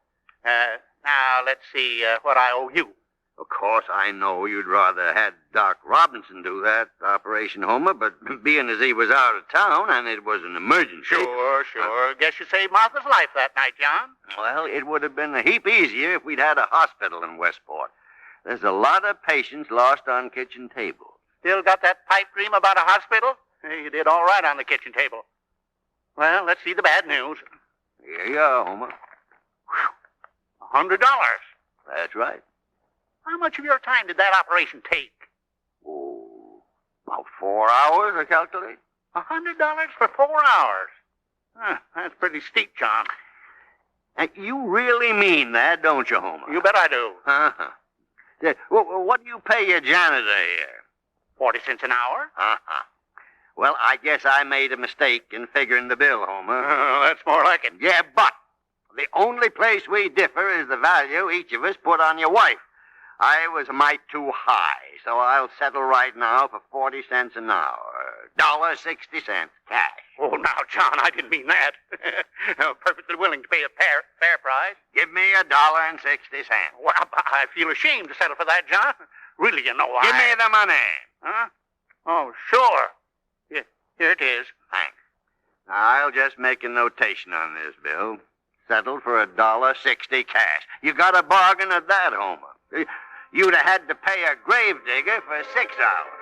[SPEAKER 14] Now, let's see what I owe you.
[SPEAKER 19] Of course, I know you'd rather had Doc Robinson do that operation, Homer, but being as he was out of town and it was an emergency...
[SPEAKER 14] Sure. Guess you saved Martha's life that night, John.
[SPEAKER 19] Well, it would have been a heap easier if we'd had a hospital in Westport. There's a lot of patients lost on kitchen tables.
[SPEAKER 14] Still got that pipe dream about a hospital? You did all right on the kitchen table. Well, let's see the bad news.
[SPEAKER 19] Here you are, Homer.
[SPEAKER 14] $100.
[SPEAKER 19] That's right.
[SPEAKER 14] How much of your time did that operation take?
[SPEAKER 19] Oh, about 4 hours, I calculate.
[SPEAKER 14] $100 for 4 hours? That's pretty steep, John.
[SPEAKER 19] You really mean that, don't you, Homer?
[SPEAKER 14] You bet I do.
[SPEAKER 19] Uh-huh. What do you pay your janitor here?
[SPEAKER 14] 40 cents an hour?
[SPEAKER 19] Uh-huh. Well, I guess I made a mistake in figuring the bill, Homer.
[SPEAKER 14] That's more like it.
[SPEAKER 19] Yeah, but the only place we differ is the value each of us put on your wife. I was a mite too high, so I'll settle right now for 40 cents an hour. $1.60 cash.
[SPEAKER 14] Oh, now, John, I didn't mean that. I'm perfectly willing to pay a fair price.
[SPEAKER 19] Give me $1.60.
[SPEAKER 14] Well, I feel ashamed to settle for that, John. Really, you know,
[SPEAKER 19] Give me the money.
[SPEAKER 14] Huh? Oh, sure. Here it is.
[SPEAKER 19] Thanks. Now, I'll just make a notation on this bill. Settled for $1.60 cash. You got a bargain at that, Homer. You'd have had to pay a gravedigger for 6 hours.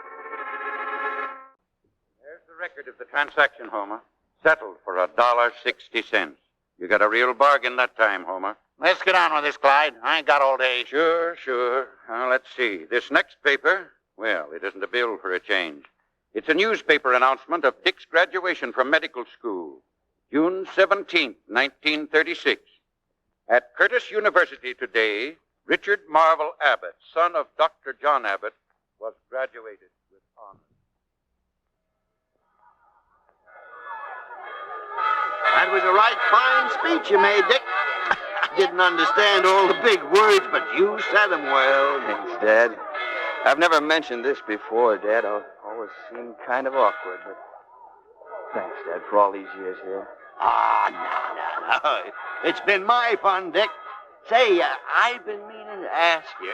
[SPEAKER 16] There's the record of the transaction, Homer. Settled for $1.60. You got a real bargain that time, Homer.
[SPEAKER 14] Let's get on with this, Clyde. I ain't got all day.
[SPEAKER 16] Sure. Now, let's see. This next paper, well, it isn't a bill for a change. It's a newspaper announcement of Dick's graduation from medical school. June 17th, 1936. At Curtis University today, Richard Marvel Abbott, son of Dr. John Abbott, was graduated with honors.
[SPEAKER 19] That was a right fine speech you made, Dick. I didn't understand all the big words, but you said them well.
[SPEAKER 12] Thanks, Dad. I've never mentioned this before, Dad. I always seemed kind of awkward, but thanks, Dad, for all these years here.
[SPEAKER 19] No. It's been my fun, Dick. Say, I've been meaning to ask you,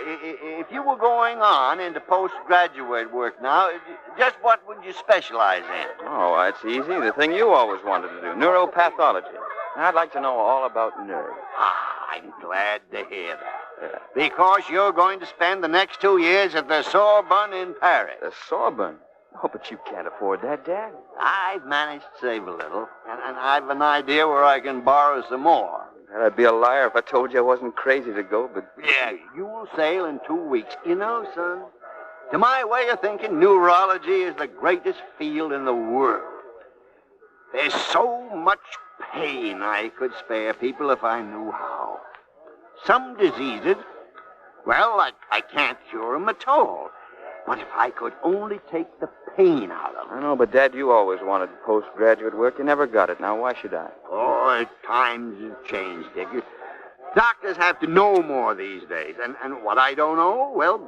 [SPEAKER 19] if you were going on into postgraduate work now, just what would you specialize in?
[SPEAKER 12] Oh, it's easy. The thing you always wanted to do, neuropathology. I'd like to know all about nerves.
[SPEAKER 19] I'm glad to hear that. Because you're going to spend the next 2 years at the Sorbonne in Paris.
[SPEAKER 12] The Sorbonne? Oh, but you can't afford that, Dad.
[SPEAKER 19] I've managed to save a little, and I've an idea where I can borrow some more.
[SPEAKER 12] I'd be a liar if I told you I wasn't crazy to go, but...
[SPEAKER 19] Yeah, you will sail in 2 weeks. You know, son, to my way of thinking, neurology is the greatest field in the world. There's so much pain I could spare people if I knew how. Some diseases, well, I can't cure them at all. But if I could only take the pain out of them.
[SPEAKER 12] I know, but Dad, you always wanted postgraduate work. You never got it. Now, why should I?
[SPEAKER 19] Oh, times have changed, Dick. Doctors have to know more these days. And what I don't know, well,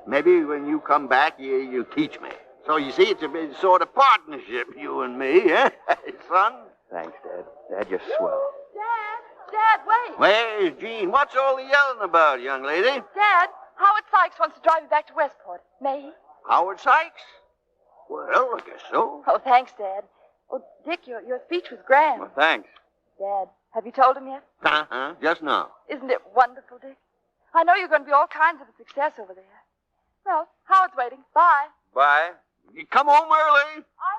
[SPEAKER 19] maybe when you come back, you'll teach me. So, you see, it's a sort of partnership, you and me, eh, son?
[SPEAKER 12] Thanks, Dad. Dad, you're swell.
[SPEAKER 4] Dad, wait.
[SPEAKER 19] Where's Jean? What's all the yelling about, young lady?
[SPEAKER 4] Dad, Howard Sykes wants to drive me back to Westport. May he?
[SPEAKER 19] Howard Sykes? Well, I guess so.
[SPEAKER 4] Oh, thanks, Dad. Oh, Dick, your speech was grand.
[SPEAKER 12] Well, thanks.
[SPEAKER 4] Dad, have you told him yet?
[SPEAKER 19] Uh-huh, just now.
[SPEAKER 4] Isn't it wonderful, Dick? I know you're going to be all kinds of a success over there. Well, Howard's waiting. Bye.
[SPEAKER 12] Bye.
[SPEAKER 19] You come home early.
[SPEAKER 4] I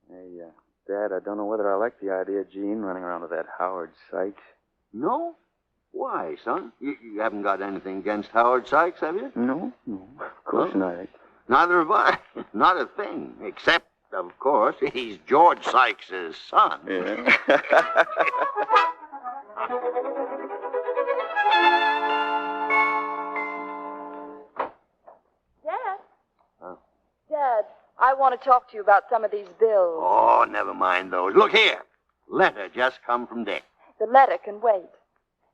[SPEAKER 4] will.
[SPEAKER 12] Hey, Dad, I don't know whether I like the idea of Jean running around with that Howard Sykes.
[SPEAKER 19] No? Why, son? You haven't got anything against Howard Sykes, have you?
[SPEAKER 12] No, of course not.
[SPEAKER 19] Neither have I. Not a thing. Except, of course, he's George Sykes' son.
[SPEAKER 12] Yeah.
[SPEAKER 4] Dad? Huh? Dad, I want to talk to you about some of these bills.
[SPEAKER 19] Oh, never mind those. Look here. Letter just come from Dick.
[SPEAKER 4] The letter can wait.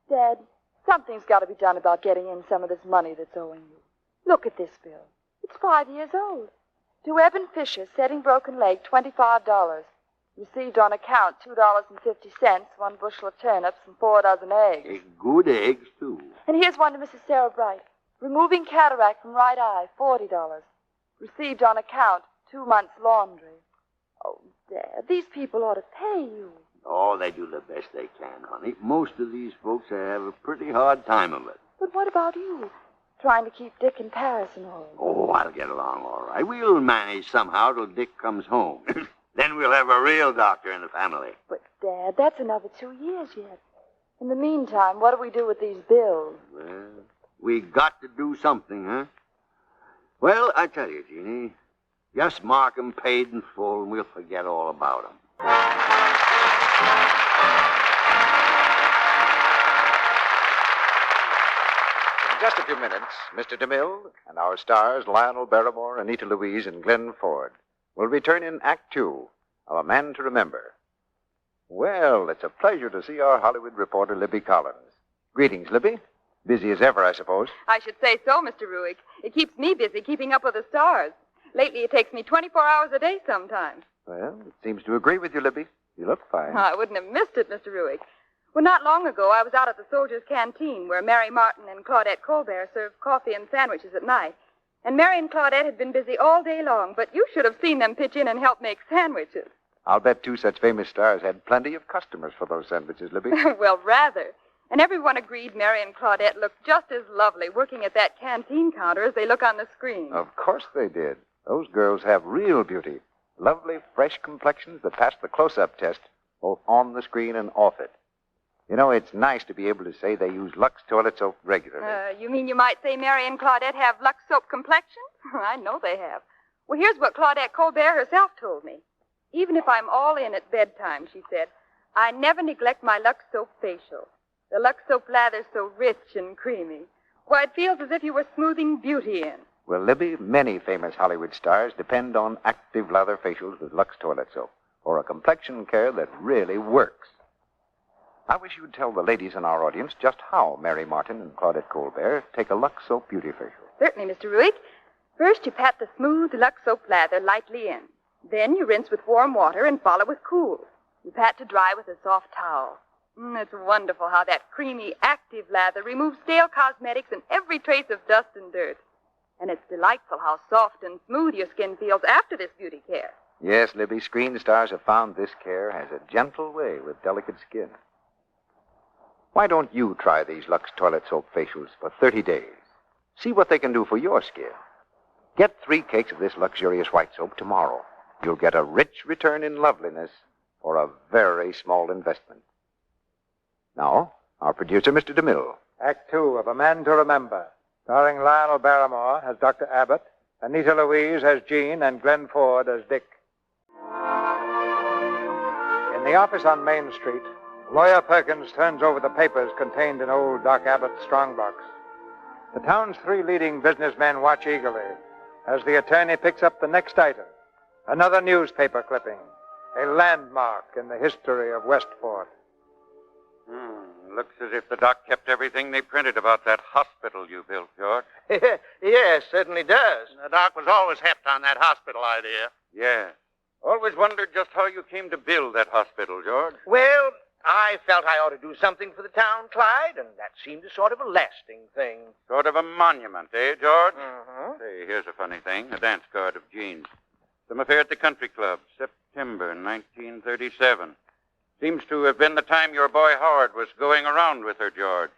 [SPEAKER 4] Dad, something's got to be done about getting in some of this money that's owing you. Look at this bill. It's 5 years old. To Eben Fisher, setting broken leg, $25. Received on account $2.50, 1 bushel of turnips, and 4 dozen eggs.
[SPEAKER 19] Good eggs, too.
[SPEAKER 4] And here's one to Mrs. Sarah Bright. Removing cataract from right eye, $40. Received on account 2 months' laundry. Oh, Dad, these people ought to pay you.
[SPEAKER 19] Oh, they do the best they can, honey. Most of these folks have a pretty hard time of it.
[SPEAKER 4] But what about you? Trying to keep Dick in Paris and all.
[SPEAKER 19] Oh, I'll get along all right. We'll manage somehow till Dick comes home. Then we'll have a real doctor in the family.
[SPEAKER 4] But, Dad, that's another 2 years yet. In the meantime, what do we do with these bills?
[SPEAKER 19] Well, we got to do something, huh? Well, I tell you, Jeannie, just mark 'em paid in full and we'll forget all about 'em.
[SPEAKER 17] just a few minutes, Mr. DeMille and our stars, Lionel Barrymore, Anita Louise, and Glenn Ford, will return in Act Two of A Man to Remember. Well, it's a pleasure to see our Hollywood reporter, Libby Collins. Greetings, Libby. Busy as ever, I suppose.
[SPEAKER 4] I should say so, Mr. Ruick. It keeps me busy keeping up with the stars. Lately, it takes me 24 hours a day sometimes.
[SPEAKER 17] Well, it seems to agree with you, Libby. You look fine.
[SPEAKER 4] I wouldn't have missed it, Mr. Ruick. Well, not long ago, I was out at the Soldiers' Canteen where Mary Martin and Claudette Colbert served coffee and sandwiches at night. And Mary and Claudette had been busy all day long, but you should have seen them pitch in and help make sandwiches.
[SPEAKER 17] I'll bet two such famous stars had plenty of customers for those sandwiches, Libby.
[SPEAKER 4] Well, rather. And everyone agreed Mary and Claudette looked just as lovely working at that canteen counter as they look on the screen.
[SPEAKER 17] Of course they did. Those girls have real beauty. Lovely, fresh complexions that pass the close-up test, both on the screen and off it. You know, it's nice to be able to say they use Lux toilet soap regularly.
[SPEAKER 4] You mean you might say Mary and Claudette have Lux soap complexion? I know they have. Well, here's what Claudette Colbert herself told me. Even if I'm all in at bedtime, she said, I never neglect my Lux soap facial. The Lux soap lather's so rich and creamy. Why, it feels as if you were smoothing beauty in.
[SPEAKER 17] Well, Libby, many famous Hollywood stars depend on active lather facials with Lux toilet soap for a complexion care that really works. I wish you'd tell the ladies in our audience just how Mary Martin and Claudette Colbert take a Lux soap beauty facial.
[SPEAKER 4] Certainly, Mr. Ruick. First, you pat the smooth Lux soap lather lightly in. Then you rinse with warm water and follow with cool. You pat to dry with a soft towel. It's wonderful how that creamy, active lather removes stale cosmetics and every trace of dust and dirt. And it's delightful how soft and smooth your skin feels after this beauty care.
[SPEAKER 17] Yes, Libby, screen stars have found this care has a gentle way with delicate skin. Why don't you try these Lux toilet soap facials for 30 days? See what they can do for your skin. Get 3 cakes of this luxurious white soap tomorrow. You'll get a rich return in loveliness for a very small investment. Now, our producer, Mr. DeMille.
[SPEAKER 6] Act Two of A Man to Remember, starring Lionel Barrymore as Dr. Abbott, Anita Louise as Jean, and Glenn Ford as Dick. In the office on Main Street, Lawyer Perkins turns over the papers contained in old Doc Abbott's strongbox. The town's 3 leading businessmen watch eagerly as the attorney picks up the next item, another newspaper clipping, a landmark in the history of Westport.
[SPEAKER 16] Looks as if the doc kept everything they printed about that hospital you built, George.
[SPEAKER 14] Yes, certainly does.
[SPEAKER 18] The doc was always hep on that hospital idea.
[SPEAKER 16] Yeah. Always wondered just how you came to build that hospital, George.
[SPEAKER 14] Well, I felt I ought to do something for the town, Clyde, and that seemed a sort of a lasting thing.
[SPEAKER 16] Sort of a monument, eh, George?
[SPEAKER 14] Mm-hmm.
[SPEAKER 16] Say, here's a funny thing. A dance card of Jean's. Some affair at the country club, September 1937. Seems to have been the time your boy Howard was going around with her, George.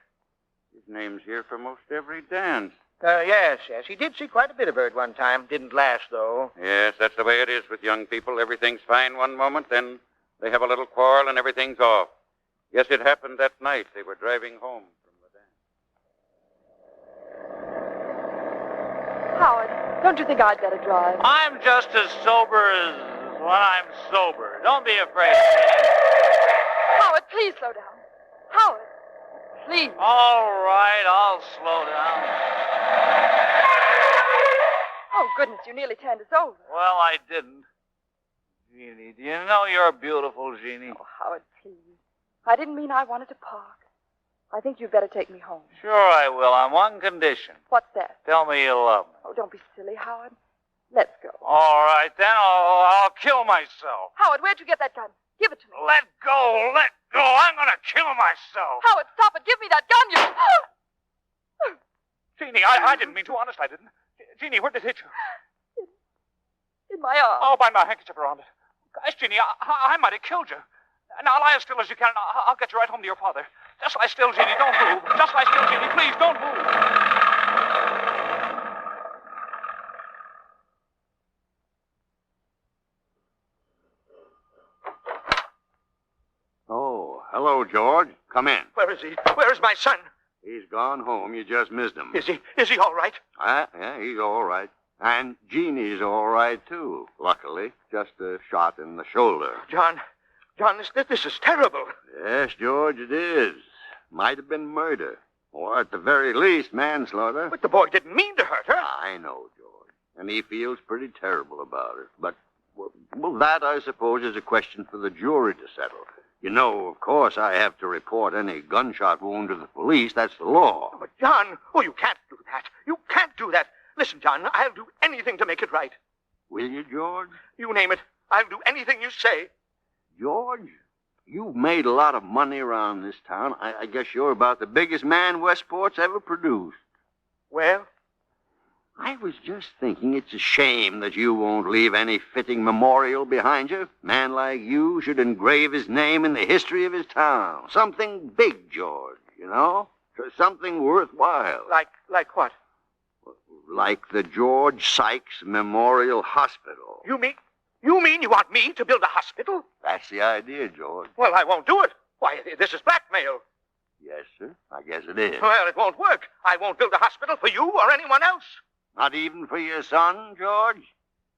[SPEAKER 16] His name's here for most every dance.
[SPEAKER 14] Yes. He did see quite a bit of her at one time. Didn't last, though.
[SPEAKER 16] Yes, that's the way it is with young people. Everything's fine one moment, then they have a little quarrel and everything's off. Yes, it happened that night. They were driving home from the dance.
[SPEAKER 4] Howard, don't you think I'd better drive?
[SPEAKER 18] I'm just as sober as when I'm sober. Don't be afraid.
[SPEAKER 4] Howard, please slow down. Howard, please.
[SPEAKER 18] All right, I'll slow down.
[SPEAKER 4] Oh, goodness, you nearly turned us over.
[SPEAKER 18] Well, I didn't. Jeannie, do you know you're beautiful, Jeannie?
[SPEAKER 4] Oh, Howard, please. I didn't mean I wanted to park. I think you'd better take me home.
[SPEAKER 18] Sure I will, on one condition.
[SPEAKER 4] What's that?
[SPEAKER 18] Tell me you love me.
[SPEAKER 4] Oh, don't be silly, Howard. Let's go.
[SPEAKER 18] All right, then I'll kill myself.
[SPEAKER 4] Howard, where'd you get that gun? Give it to me.
[SPEAKER 18] Let go. I'm going to kill myself.
[SPEAKER 4] Howard, stop it. Give me that gun, you...
[SPEAKER 18] Jeannie, I didn't mean to. Honest, I didn't. Jeannie, where did it hit you?
[SPEAKER 4] In my arm.
[SPEAKER 18] Oh, bind my handkerchief around it. Gosh, Jeannie, I might have killed you. Now lie as still as you can, and I'll get you right home to your father. Just lie still, Jeannie. Don't move. Just lie still, Jeannie. Please, don't move.
[SPEAKER 19] Oh, hello, George. Come in.
[SPEAKER 14] Where is he? Where is my son?
[SPEAKER 19] He's gone home. You just missed him.
[SPEAKER 14] Is he all right?
[SPEAKER 19] Yeah, he's all right. And Jeannie's all right, too, luckily. Just a shot in the shoulder.
[SPEAKER 14] John, this is terrible.
[SPEAKER 19] Yes, George, it is. Might have been murder. Or at the very least, manslaughter.
[SPEAKER 14] But the boy didn't mean to hurt her.
[SPEAKER 19] I know, George. And he feels pretty terrible about it. But, well, that, I suppose, is a question for the jury to settle. You know, of course, I have to report any gunshot wound to the police. That's the law.
[SPEAKER 14] But, John, you can't do that. You can't do that. Listen, John, I'll do anything to make it right.
[SPEAKER 19] Will you, George?
[SPEAKER 14] You name it. I'll do anything you say.
[SPEAKER 19] George, you've made a lot of money around this town. I guess you're about the biggest man Westport's ever produced.
[SPEAKER 14] Well?
[SPEAKER 19] I was just thinking it's a shame that you won't leave any fitting memorial behind you. A man like you should engrave his name in the history of his town. Something big, George, you know? Something worthwhile.
[SPEAKER 14] Like what?
[SPEAKER 19] Like the George Sykes Memorial Hospital.
[SPEAKER 14] You mean you want me to build a hospital?
[SPEAKER 19] That's the idea, George.
[SPEAKER 14] Well, I won't do it. Why, this is blackmail.
[SPEAKER 19] Yes, sir. I guess it is.
[SPEAKER 14] Well, it won't work. I won't build a hospital for you or anyone else.
[SPEAKER 19] Not even for your son, George?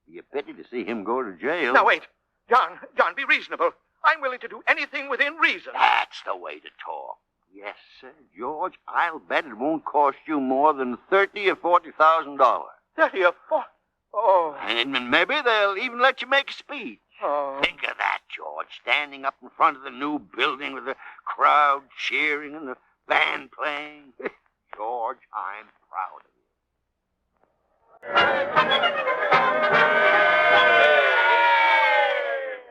[SPEAKER 19] Be a pity to see him go to jail.
[SPEAKER 14] Now, wait. John, be reasonable. I'm willing to do anything within reason.
[SPEAKER 19] That's the way to talk. Yes, sir, George. I'll bet it won't cost you more than $30,000 or $40,000.
[SPEAKER 14] 30 or 40? Oh.
[SPEAKER 19] And maybe they'll even let you make a speech.
[SPEAKER 14] Oh.
[SPEAKER 19] Think of that, George, standing up in front of the new building with the crowd cheering and the band playing. George, I'm proud of you.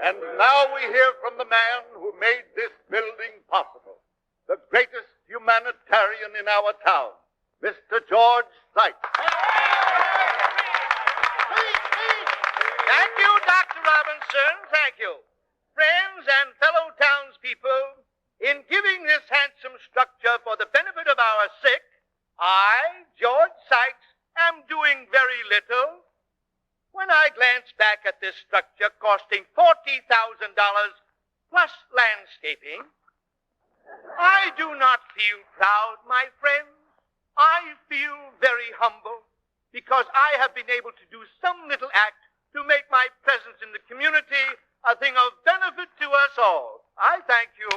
[SPEAKER 9] And now we hear from the man who made this building possible, the greatest humanitarian in our town, Mr. George Sykes.
[SPEAKER 14] Thank you, Dr. Robinson. Thank you. Friends and fellow townspeople, in giving this handsome structure for the benefit of our sick, I, George Sykes, am doing very little. When I glance back at this structure costing $40,000 plus landscaping, I do not feel proud, my friends. I feel very humble because I have been able to do some little act to make my presence in the community a thing of benefit to us all. I thank you.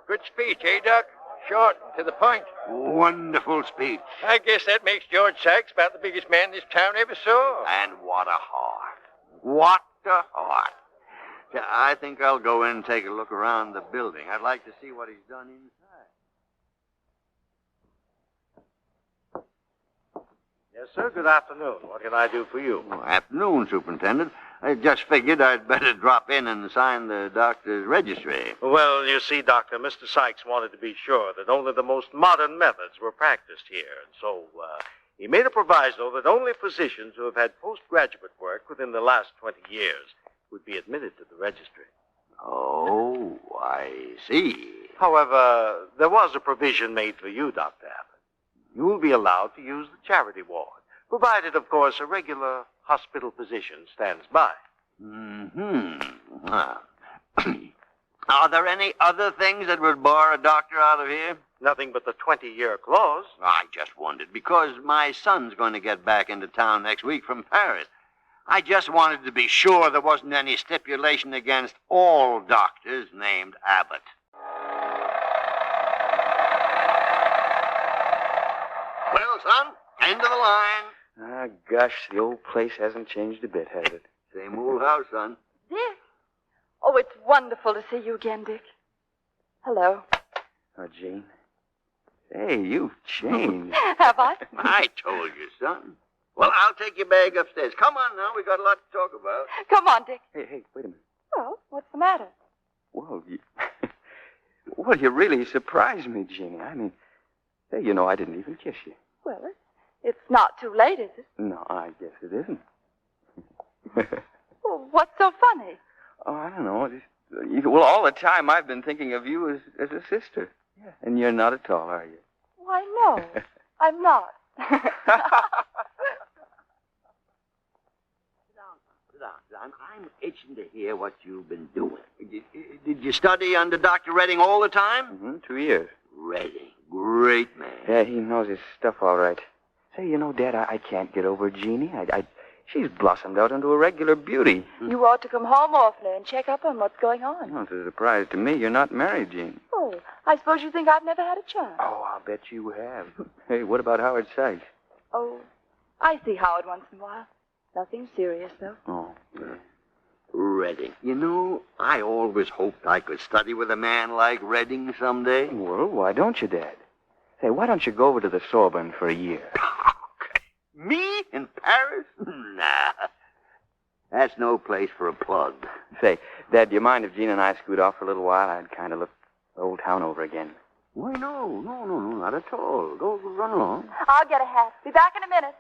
[SPEAKER 16] Good speech, eh, Doc? Short, to the point.
[SPEAKER 19] Wonderful speech.
[SPEAKER 16] I guess that makes George Sykes about the biggest man this town ever saw.
[SPEAKER 19] And what a heart. What a heart. I think I'll go in and take a look around the building. I'd like to see what he's done inside.
[SPEAKER 6] Yes, sir. Good afternoon. What can I do for you?
[SPEAKER 19] Afternoon, Superintendent. I just figured I'd better drop in and sign the doctor's registry.
[SPEAKER 6] Well, you see, Doctor, Mr. Sykes wanted to be sure that only the most modern methods were practiced here. And so he made a proviso that only physicians who have had postgraduate work within the last 20 years would be admitted to the registry.
[SPEAKER 19] Oh, I see.
[SPEAKER 6] However, there was a provision made for you, Dr. Abbott. You will be allowed to use the charity ward, provided, of course, a regular hospital physician stands by.
[SPEAKER 19] Are there any other things that would bar a doctor out of here?
[SPEAKER 6] Nothing but the 20-year clause.
[SPEAKER 19] I just wondered, because my son's going to get back into town next week from Paris. I just wanted to be sure there wasn't any stipulation against all doctors named Abbott. Well, son, end of the line.
[SPEAKER 12] Ah, gosh, the old place hasn't changed a bit, has it?
[SPEAKER 19] Same old house, son.
[SPEAKER 4] Dick. Oh, it's wonderful to see you again, Dick. Hello.
[SPEAKER 12] Oh, Jean. Hey, you've changed.
[SPEAKER 4] Have I?
[SPEAKER 19] I told you, son. Well, I'll take your bag upstairs. Come on now, we got a lot to talk about.
[SPEAKER 4] Come on, Dick.
[SPEAKER 12] Hey, wait a minute.
[SPEAKER 4] Well, what's the matter?
[SPEAKER 12] Well, you really surprised me, Jeannie. I mean, hey, you know, I didn't even kiss you.
[SPEAKER 4] Well, it's not too late, is it?
[SPEAKER 12] No, I guess it isn't.
[SPEAKER 4] Well, what's so funny?
[SPEAKER 12] Oh, I don't know. Well, all the time I've been thinking of you as a sister. Yeah. And you're not at all, are you?
[SPEAKER 4] Why, no. I'm not.
[SPEAKER 19] Sit down. I'm itching to hear what you've been doing. Did you study under Dr. Redding all the time?
[SPEAKER 12] Mm-hmm, 2 years.
[SPEAKER 19] Redding. Great man.
[SPEAKER 12] Yeah, he knows his stuff all right. Say, you know, Dad, I can't get over Jeannie. She's blossomed out into a regular beauty.
[SPEAKER 4] You ought to come home oftener and check up on what's going on.
[SPEAKER 12] Well, it's a surprise to me you're not married, Jean.
[SPEAKER 4] Oh, I suppose you think I've never had a chance.
[SPEAKER 12] Oh, I'll bet you have. Hey, what about Howard Sykes?
[SPEAKER 4] Oh, I see Howard once in a while. Nothing serious, though.
[SPEAKER 12] Oh,
[SPEAKER 19] Redding. You know, I always hoped I could study with a man like Redding someday.
[SPEAKER 12] well, why don't you, Dad? Say, why don't you go over to the Sorbonne for a year?
[SPEAKER 19] Me in Paris? Nah. That's no place for a plug.
[SPEAKER 12] Say, Dad, do you mind if Jean and I scoot off for a little while? I'd kind of look the old town over again.
[SPEAKER 19] Why, no, not at all. Go run along.
[SPEAKER 4] I'll get a hat. Be back in a minute.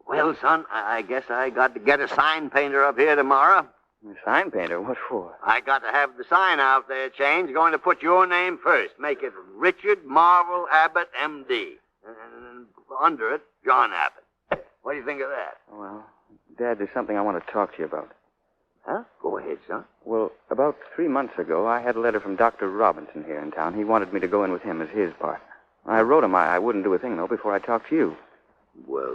[SPEAKER 19] Well, son, I guess I got to get a sign painter up here tomorrow.
[SPEAKER 12] A sign painter? What for?
[SPEAKER 19] I got to have the sign out there changed. Going to put your name first. Make it Richard Marvel Abbott, M.D. And under it, John Abbott. What do you think of that?
[SPEAKER 12] Well, Dad, there's something I want to talk to you about.
[SPEAKER 19] Huh? Go ahead, son.
[SPEAKER 12] Well, about 3 months ago, I had a letter from Dr. Robinson here in town. He wanted me to go in with him as his partner. I wrote him I wouldn't do a thing, though, before I talked to you.
[SPEAKER 19] Well,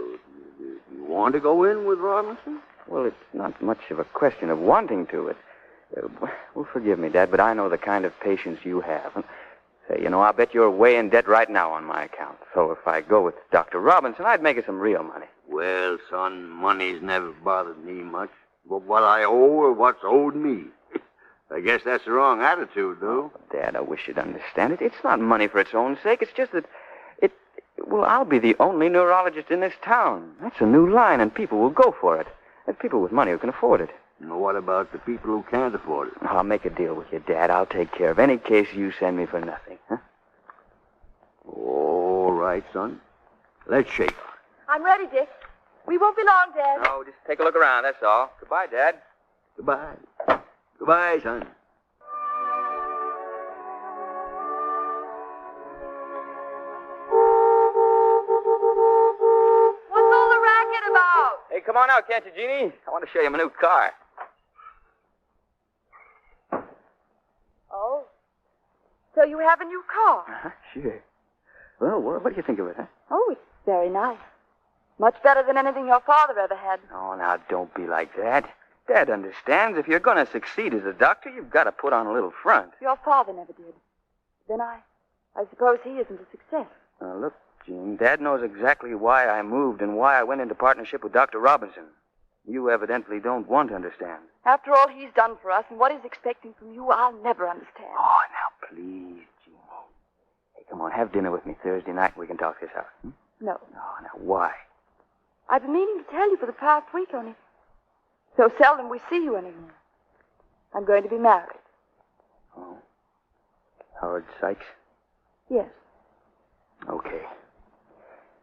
[SPEAKER 19] you want to go in with Robinson?
[SPEAKER 12] Well, it's not much of a question of wanting to. Well, forgive me, Dad, but I know the kind of patience you have. Say, you know, I'll bet you're way in debt right now on my account. So if I go with Dr. Robinson, I'd make it some real money.
[SPEAKER 19] Well, son, money's never bothered me much. But what I owe or what's owed me. I guess that's the wrong attitude, though.
[SPEAKER 12] Oh, Dad, I wish you'd understand it. It's not money for its own sake. It's just that well, I'll be the only neurologist in this town. That's a new line, and people will go for it. There's people with money who can afford it.
[SPEAKER 19] And what about the people who can't afford it?
[SPEAKER 12] I'll make a deal with you, Dad. I'll take care of any case you send me for nothing, huh?
[SPEAKER 19] All right, son. Let's shake.
[SPEAKER 4] I'm ready, Dick. We won't be long, Dad.
[SPEAKER 12] No, just take a look around, that's all. Goodbye, Dad.
[SPEAKER 19] Goodbye. Goodbye, son.
[SPEAKER 4] What's all the racket about?
[SPEAKER 12] Hey, come on out, can't you, Jeannie? I want to show you my new car.
[SPEAKER 4] Oh. So you have a new car?
[SPEAKER 12] Uh-huh, sure. Well, what do you think of it, huh?
[SPEAKER 4] Oh, it's very nice. Much better than anything your father ever had.
[SPEAKER 12] Oh, now, don't be like that. Dad understands if you're going to succeed as a doctor, you've got to put on a little front.
[SPEAKER 4] Your father never did. Then I suppose he isn't a success.
[SPEAKER 12] Look, Jean, Dad knows exactly why I moved and why I went into partnership with Dr. Robinson. You evidently don't want to understand.
[SPEAKER 4] After all he's done for us and what he's expecting from you, I'll never understand.
[SPEAKER 12] Oh, now, please, Jean. Hey, come on, have dinner with me Thursday night and we can talk this out. Hmm?
[SPEAKER 4] No.
[SPEAKER 12] Oh, now, why?
[SPEAKER 4] I've been meaning to tell you for the past week, only so seldom we see you anymore. I'm going to be married.
[SPEAKER 12] Oh. Howard Sykes?
[SPEAKER 4] Yes.
[SPEAKER 12] Okay.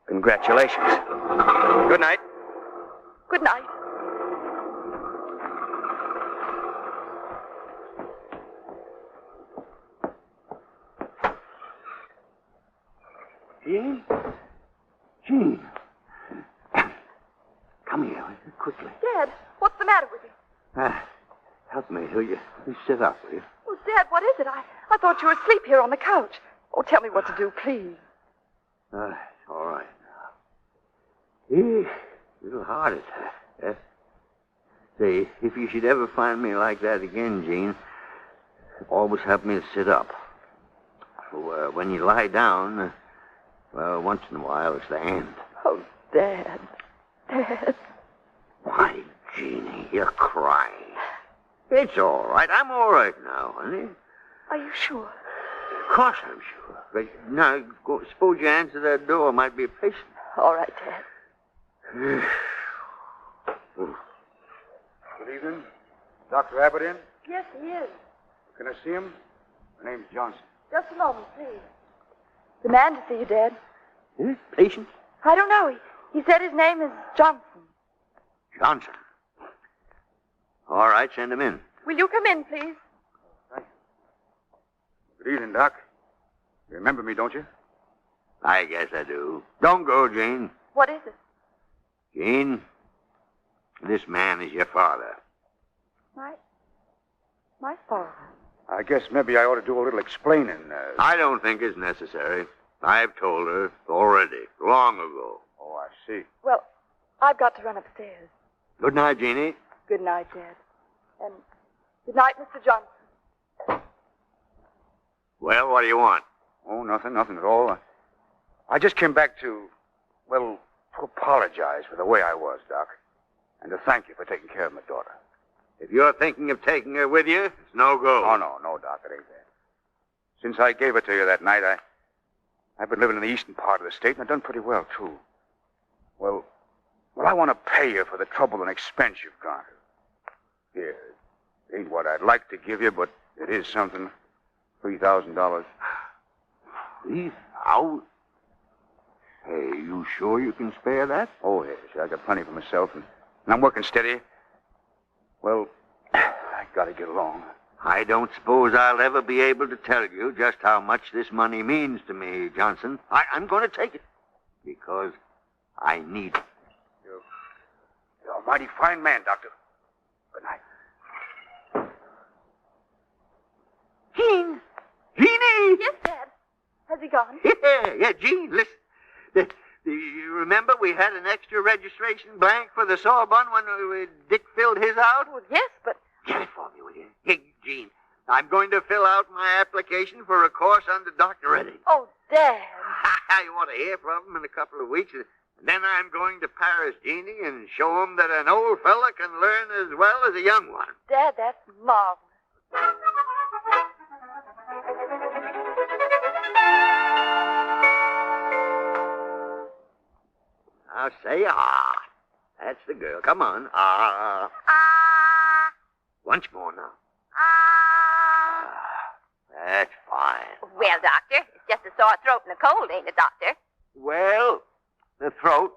[SPEAKER 12] Congratulations. Good night.
[SPEAKER 4] Good night.
[SPEAKER 19] Jean? Jean. Come here, quickly.
[SPEAKER 4] Dad, what's the matter with you?
[SPEAKER 19] Help me, will you? You sit up, will you?
[SPEAKER 4] Oh, Dad, what is it? I thought you were asleep here on the couch. Oh, tell me what to do, please.
[SPEAKER 19] All right. A little heart attack. Yes. Say, if you should ever find me like that again, Jean, always help me to sit up. So, when you lie down, well, once in a while, it's the end.
[SPEAKER 4] Oh, Dad. Dad.
[SPEAKER 19] Why, Jeannie, you're crying. It's all right. I'm all right now, honey.
[SPEAKER 4] Are you sure?
[SPEAKER 19] Of course I'm sure. But now, suppose you answer that door. Might be a patient.
[SPEAKER 4] All right, Dad.
[SPEAKER 2] Good evening. Dr. Abbott in?
[SPEAKER 4] Yes, he is.
[SPEAKER 2] Can I see him? My name's Johnson.
[SPEAKER 4] Just a moment, please. The man to see you, Dad.
[SPEAKER 19] Patient?
[SPEAKER 4] I don't know. He said his name is Johnson.
[SPEAKER 19] Johnson. All right, send him in.
[SPEAKER 4] Will you come in, please?
[SPEAKER 2] Good evening, Doc. You remember me, don't you?
[SPEAKER 19] I guess I do. Don't go, Jane.
[SPEAKER 4] What is it?
[SPEAKER 19] Jane, this man is your father.
[SPEAKER 4] My father?
[SPEAKER 2] I guess maybe I ought to do a little explaining.
[SPEAKER 19] I don't think it's necessary. I've told her already, long ago.
[SPEAKER 2] Oh, I see.
[SPEAKER 4] Well, I've got to run upstairs.
[SPEAKER 19] Good night, Jeannie.
[SPEAKER 4] Good night, Dad. And good night, Mr. Johnson.
[SPEAKER 19] Well, what do you want?
[SPEAKER 2] Oh, nothing at all. I just came back to apologize for the way I was, Doc. And to thank you for taking care of my daughter.
[SPEAKER 19] If you're thinking of taking her with you, it's no go.
[SPEAKER 2] Oh, no, Doc, it ain't that. Since I gave it to you that night, I've been living in the eastern part of the state, and I've done pretty well, too. Well, I want to pay you for the trouble and expense you've gone to. Here, it ain't what I'd like to give you, but it is something. $3,000.
[SPEAKER 19] $3,000? Hey, you sure you can spare that?
[SPEAKER 2] Oh, yes. I got plenty for myself, and I'm working steady. Well, I gotta get along.
[SPEAKER 19] I don't suppose I'll ever be able to tell you just how much this money means to me, Johnson. I'm going to take it because I need it.
[SPEAKER 2] You're a mighty fine man, Doctor. Good night.
[SPEAKER 19] Jean! Jeannie!
[SPEAKER 4] Yes, Dad. Has he gone?
[SPEAKER 19] Yeah, Jean, listen. Do you remember we had an extra registration blank for the Sorbonne when Dick filled his out?
[SPEAKER 4] Well, yes, but...
[SPEAKER 19] Get it for me, will you? Hey, Jean, I'm going to fill out my application for a course under Dr. Redding.
[SPEAKER 4] Oh, Dad.
[SPEAKER 19] You want to hear from him in a couple of weeks. And then I'm going to Paris, Jeannie, and show him that an old fella can learn as well as a young one.
[SPEAKER 4] Dad, that's marvelous.
[SPEAKER 19] Now say ah. That's the girl. Come on. Ah. Once more now. That's fine.
[SPEAKER 5] Well, Doctor, it's just a sore throat and a cold, ain't it, Doctor?
[SPEAKER 19] Well, the throat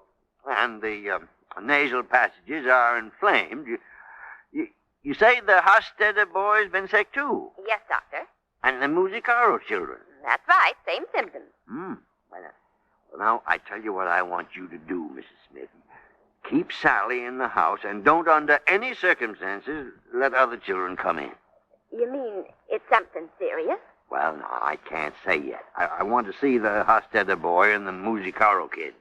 [SPEAKER 19] and the nasal passages are inflamed. You say the Hofstadter boy's been sick, too?
[SPEAKER 5] Yes, Doctor.
[SPEAKER 19] And the Musicaro children?
[SPEAKER 5] That's right, same symptoms.
[SPEAKER 19] Well, now, I tell you what I want you to do, Mrs. Smith. Keep Sally in the house and don't, under any circumstances, let other children come in.
[SPEAKER 5] You mean it's something serious?
[SPEAKER 19] Well, no, I can't say yet. I want to see the Hofstadter boy and the Musicaro kids.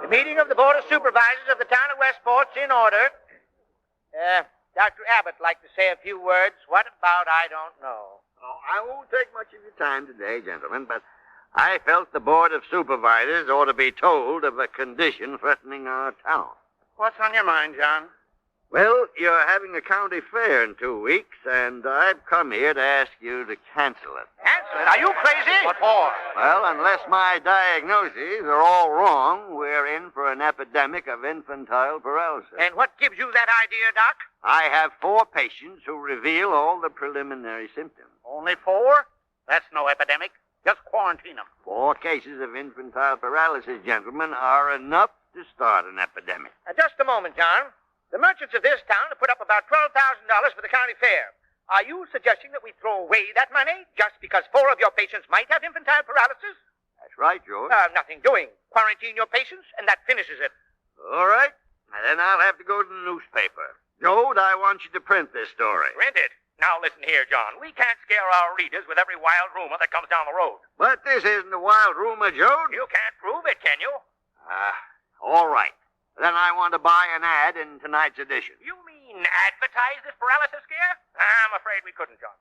[SPEAKER 14] The meeting of the Board of Supervisors of the town of Westport's in order. Dr. Abbott would like to say a few words. What about I don't know?
[SPEAKER 19] Oh, I won't take much of your time today, gentlemen, but I felt the Board of Supervisors ought to be told of a condition threatening our town.
[SPEAKER 14] What's on your mind, John?
[SPEAKER 19] Well, you're having a county fair in 2 weeks, and I've come here to ask you to cancel it.
[SPEAKER 14] Cancel it? Are you crazy? What for?
[SPEAKER 19] Well, unless my diagnoses are all wrong, we're in for an epidemic of infantile paralysis.
[SPEAKER 14] And what gives you that idea, Doc?
[SPEAKER 19] I have 4 patients who reveal all the preliminary symptoms.
[SPEAKER 14] Only 4? That's no epidemic. Just quarantine them.
[SPEAKER 19] 4 cases of infantile paralysis, gentlemen, are enough to start an epidemic.
[SPEAKER 14] Just a moment, John. The merchants of this town have put up about $12,000 for the county fair. Are you suggesting that we throw away that money just because 4 of your patients might have infantile paralysis?
[SPEAKER 19] That's right, George.
[SPEAKER 14] Nothing doing. Quarantine your patients, and that finishes it.
[SPEAKER 19] All right. Then I'll have to go to the newspaper. Jode, I want you to print this story.
[SPEAKER 14] Print it? Now listen here, John. We can't scare our readers with every wild rumor that comes down the road.
[SPEAKER 19] But this isn't a wild rumor, Jode.
[SPEAKER 14] You can't prove it, can you?
[SPEAKER 19] All right. Then I want to buy an ad in tonight's edition.
[SPEAKER 14] You mean advertise this paralysis scare? I'm afraid we couldn't, John.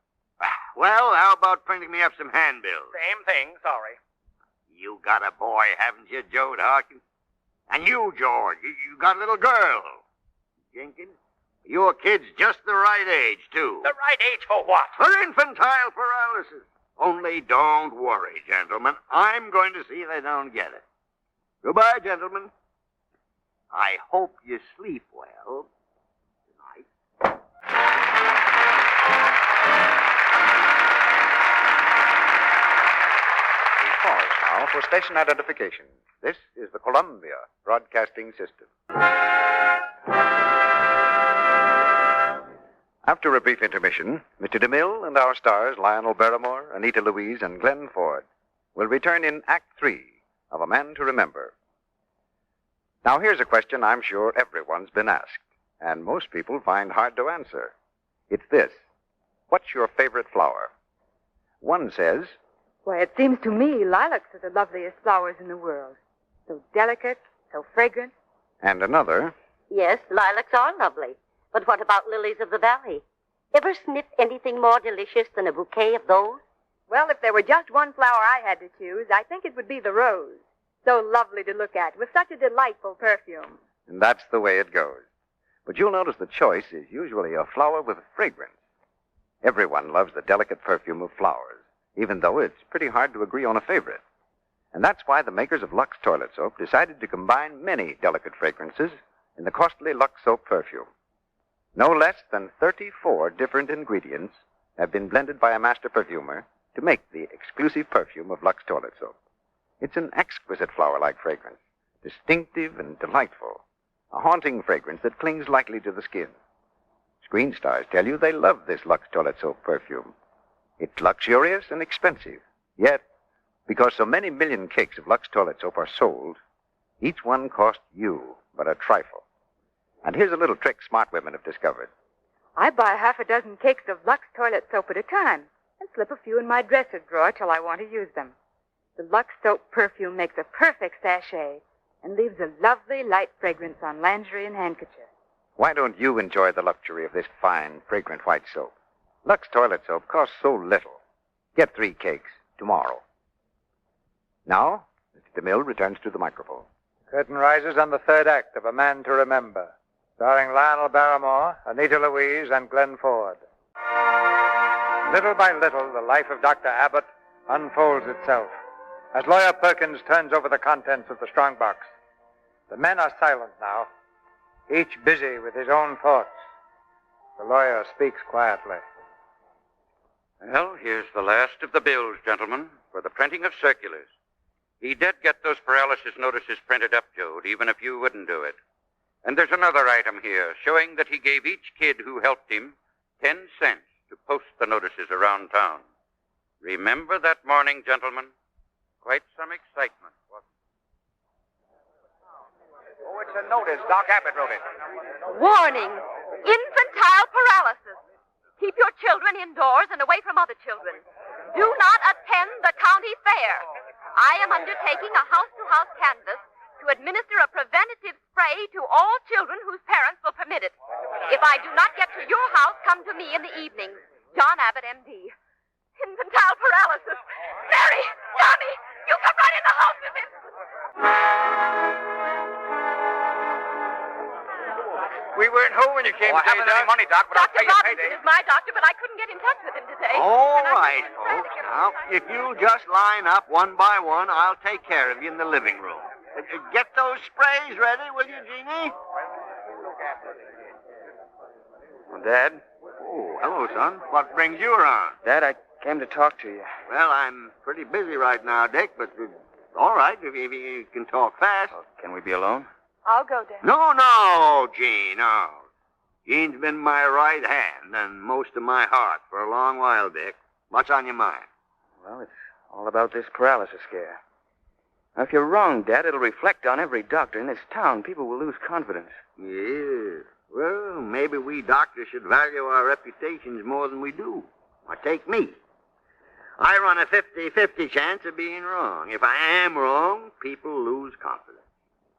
[SPEAKER 19] Well, how about printing me up some handbills?
[SPEAKER 14] Same thing, sorry.
[SPEAKER 19] You got a boy, haven't you, Jode Harkins? And you, George, you got a little girl. Jenkins, your kid's just the right age, too.
[SPEAKER 14] The right age for what?
[SPEAKER 19] For infantile paralysis. Only don't worry, gentlemen. I'm going to see they don't get it. Goodbye, gentlemen. I hope you sleep well tonight.
[SPEAKER 17] We pause now for station identification. This is the Columbia Broadcasting System. After a brief intermission, Mr. DeMille and our stars, Lionel Barrymore, Anita Louise, and Glenn Ford, will return in Act 3 of A Man to Remember. Now, here's a question I'm sure everyone's been asked, and most people find hard to answer. It's this: what's your favorite flower? One says,
[SPEAKER 4] Why, it seems to me lilacs are the loveliest flowers in the world.
[SPEAKER 10] So delicate, so fragrant.
[SPEAKER 17] And another.
[SPEAKER 20] Yes, lilacs are lovely. But what about lilies of the valley? Ever sniff anything more delicious than a bouquet of those?
[SPEAKER 10] Well, if there were just one flower I had to choose, I think it would be the rose. So lovely to look at, with such a delightful perfume.
[SPEAKER 17] And that's the way it goes. But you'll notice the choice is usually a flower with fragrance. Everyone loves the delicate perfume of flowers, even though it's pretty hard to agree on a favorite. And that's why the makers of Lux Toilet Soap decided to combine many delicate fragrances in the costly Lux Soap perfume. No less than 34 different ingredients have been blended by a master perfumer to make the exclusive perfume of Lux Toilet Soap. It's an exquisite flower-like fragrance, distinctive and delightful, a haunting fragrance that clings lightly to the skin. Screen stars tell you they love this Lux Toilet Soap perfume. It's luxurious and expensive, yet, because so many million cakes of Lux Toilet Soap are sold, each one costs you but a trifle. And here's a little trick smart women have discovered.
[SPEAKER 10] I buy half a dozen cakes of Lux Toilet Soap at a time and slip a few in my dresser drawer till I want to use them. The Lux Soap perfume makes a perfect sachet and leaves a lovely light fragrance on lingerie and handkerchief.
[SPEAKER 17] Why don't you enjoy the luxury of this fine, fragrant white soap? Lux Toilet Soap costs so little. Get 3 cakes tomorrow. Now, Mr. DeMille returns to the microphone.
[SPEAKER 6] Curtain rises on the third act of A Man to Remember, starring Lionel Barrymore, Anita Louise, and Glenn Ford. Little by little, the life of Dr. Abbott unfolds itself as Lawyer Perkins turns over the contents of the strongbox. The men are silent now, each busy with his own thoughts. The lawyer speaks quietly.
[SPEAKER 16] Well, here's the last of the bills, gentlemen, for the printing of circulars. He did get those paralysis notices printed up, Jode, even if you wouldn't do it. And there's another item here showing that he gave each kid who helped him 10 cents to post the notices around town. Remember that morning, gentlemen? Quite some excitement, wasn't it?
[SPEAKER 2] Oh, it's a notice. Doc Abbott wrote it.
[SPEAKER 21] Warning, infantile paralysis. Keep your children indoors and away from other children. Do not attend the county fair. I am undertaking a house-to-house canvass to administer a preventative spray to all children whose parents will permit it. If I do not get to your house, come to me in the evening. John Abbott, M.D. Infantile paralysis. Mary! Johnny! You come right in the house with him!
[SPEAKER 2] We weren't home when you came today,
[SPEAKER 23] haven't any money, Doc, but I'll
[SPEAKER 21] Dr.
[SPEAKER 23] pay you
[SPEAKER 21] Robinson
[SPEAKER 23] payday.
[SPEAKER 21] is my doctor, but I couldn't get in touch with him today.
[SPEAKER 19] All
[SPEAKER 21] And I
[SPEAKER 19] right,
[SPEAKER 21] couldn't try to
[SPEAKER 19] folks.
[SPEAKER 21] get
[SPEAKER 19] Now, if you'll just line up one by one, I'll take care of you in the living room. Get those sprays ready, will you, Jeannie?
[SPEAKER 12] Well, Dad?
[SPEAKER 19] Oh, hello, son. What brings you around?
[SPEAKER 12] Dad, I came to talk to you.
[SPEAKER 19] Well, I'm pretty busy right now, Dick, but all right, if you can talk fast.
[SPEAKER 12] Can we be alone?
[SPEAKER 10] I'll go, Dad.
[SPEAKER 19] No, Gene, no. Gene's been my right hand and most of my heart for a long while, Dick. What's on your mind?
[SPEAKER 12] Well, it's all about this paralysis scare. Now, if you're wrong, Dad, it'll reflect on every doctor in this town. People will lose confidence.
[SPEAKER 19] Yeah. Well, maybe we doctors should value our reputations more than we do. Now, take me. I run a 50-50 chance of being wrong. If I am wrong, people lose confidence.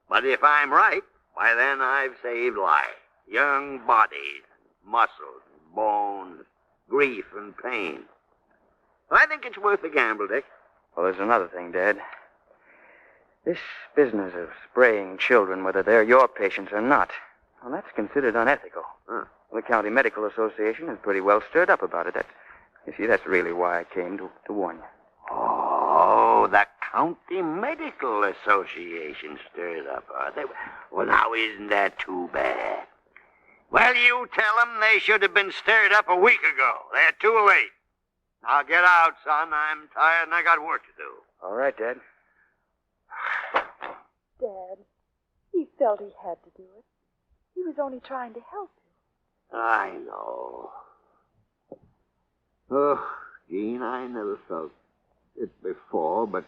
[SPEAKER 19] But if I'm right, why then I've saved lives. Young bodies, muscles, bones, grief and pain. I think it's worth the gamble, Dick.
[SPEAKER 12] Well, there's another thing, Dad. This business of spraying children, whether they're your patients or not, well, that's considered unethical.
[SPEAKER 19] Huh.
[SPEAKER 12] The County Medical Association is pretty well stirred up about it. You see, that's really why I came to warn you.
[SPEAKER 19] Oh, the County Medical Association stirred up, are they? Well, now, isn't that too bad? Well, you tell them they should have been stirred up a week ago. They're too late. Now, get out, son. I'm tired and I got work to do.
[SPEAKER 12] All right, Dad.
[SPEAKER 4] Dad, he felt he had to do it. He was only trying to help you.
[SPEAKER 19] I know. Oh, Gene, I never felt it before, but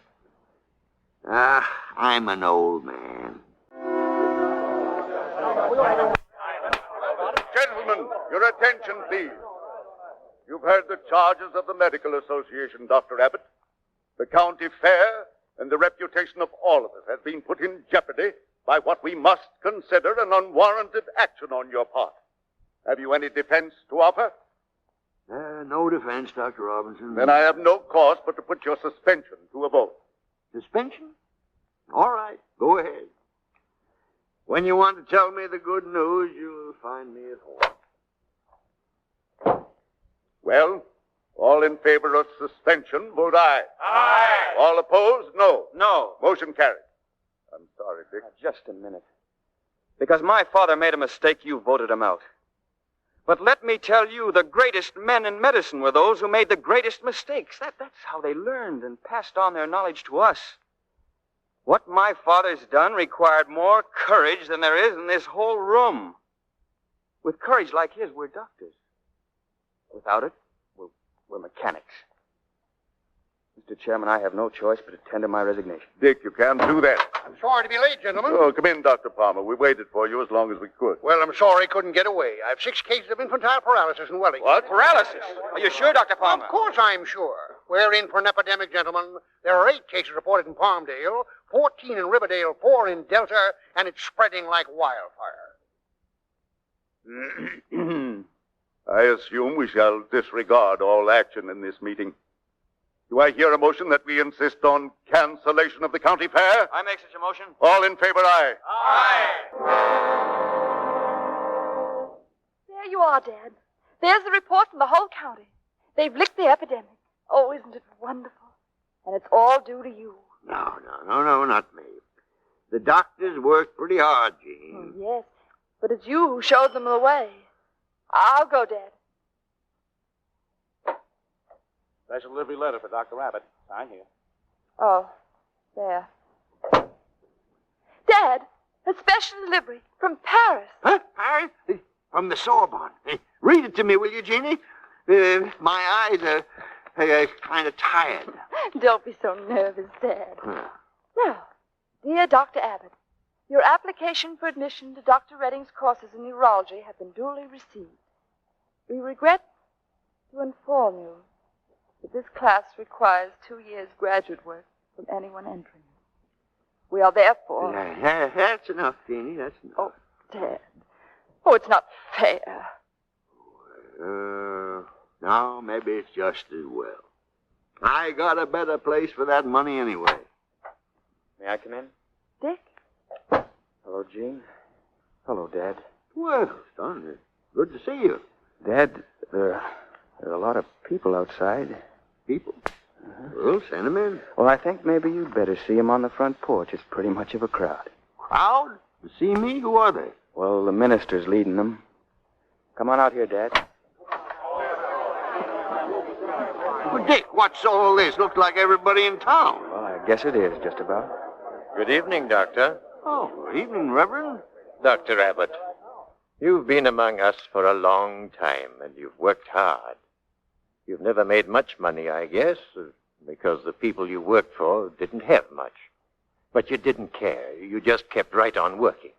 [SPEAKER 19] I'm an old man.
[SPEAKER 9] Gentlemen, your attention, please. You've heard the charges of the Medical Association, Dr. Abbott. The county fair and the reputation of all of us has been put in jeopardy by what we must consider an unwarranted action on your part. Have you any defense to offer?
[SPEAKER 19] No defense, Dr. Robinson.
[SPEAKER 9] Then I have no cause but to put your suspension to a vote.
[SPEAKER 19] Suspension? All right, go ahead. When you want to tell me the good news, you'll find me at home.
[SPEAKER 9] Well, all in favor of suspension, vote aye. Aye. All opposed, no.
[SPEAKER 12] No.
[SPEAKER 9] Motion carried. I'm sorry, Dick.
[SPEAKER 12] Just a minute. Because my father made a mistake, you voted him out. But let me tell you, the greatest men in medicine were those who made the greatest mistakes. That's how they learned and passed on their knowledge to us. What my father's done required more courage than there is in this whole room. With courage like his, we're doctors. Without it, we're mechanics. Mr. Chairman, I have no choice but to tender my resignation.
[SPEAKER 9] Dick, you can't do that.
[SPEAKER 14] I'm sorry to be late, gentlemen.
[SPEAKER 9] Oh, come in, Dr. Palmer. We waited for you as long as we could.
[SPEAKER 14] Well, I'm sorry couldn't get away. I have 6 cases of infantile paralysis in Wellington.
[SPEAKER 9] What?
[SPEAKER 12] Paralysis? Are you sure, Dr. Palmer?
[SPEAKER 14] Of course I'm sure. We're in for an epidemic, gentlemen. There are 8 cases reported in Palmdale, 14 in Riverdale, 4 in Delta, and it's spreading like wildfire.
[SPEAKER 9] I assume we shall disregard all action in this meeting. Do I hear a motion that we insist on cancellation of the county fair?
[SPEAKER 12] I make such a motion.
[SPEAKER 9] All in favor, aye.
[SPEAKER 4] Aye. There you are, Dad. There's the report from the whole county. They've licked the epidemic. Oh, isn't it wonderful? And it's all due to you.
[SPEAKER 19] No, not me. The doctors worked pretty hard, Jean.
[SPEAKER 4] Oh, yes, but it's you who showed them the way. I'll go, Dad.
[SPEAKER 18] Special delivery letter for Dr. Abbott. Sign here.
[SPEAKER 4] Oh, there. Dad, a special delivery from Paris.
[SPEAKER 19] Huh? Paris? From the Sorbonne. Read it to me, will you, Jeannie? My eyes are kind of tired.
[SPEAKER 4] Don't be so nervous, Dad. Now, dear Dr. Abbott, your application for admission to Dr. Redding's courses in neurology have been duly received. We regret to inform you that this class requires 2 years graduate work from anyone entering. We are therefore...
[SPEAKER 19] That's enough, Jeannie, that's enough.
[SPEAKER 4] Oh, Dad. Oh, it's not fair.
[SPEAKER 19] No, maybe it's just as well. I got a better place for that money anyway.
[SPEAKER 12] May I come in?
[SPEAKER 4] Dick?
[SPEAKER 12] Hello, Jean. Hello, Dad.
[SPEAKER 19] Well, son, it's good to see you.
[SPEAKER 12] Dad, there are a lot of people outside.
[SPEAKER 19] People? Well, send them in.
[SPEAKER 12] Well, I think maybe you'd better see them on the front porch. It's pretty much of a crowd.
[SPEAKER 19] Crowd? To see me? Who are they?
[SPEAKER 12] Well, the minister's leading them. Come on out here, Dad.
[SPEAKER 19] Well, Dick, what's all this? Looks like everybody in town.
[SPEAKER 12] Well, I guess it is, just about.
[SPEAKER 13] Good evening, Doctor.
[SPEAKER 19] Oh, evening, Reverend.
[SPEAKER 13] Dr. Abbott, you've been among us for a long time, and you've worked hard. You've never made much money, I guess, because the people you worked for didn't have much. But you didn't care. You just kept right on working.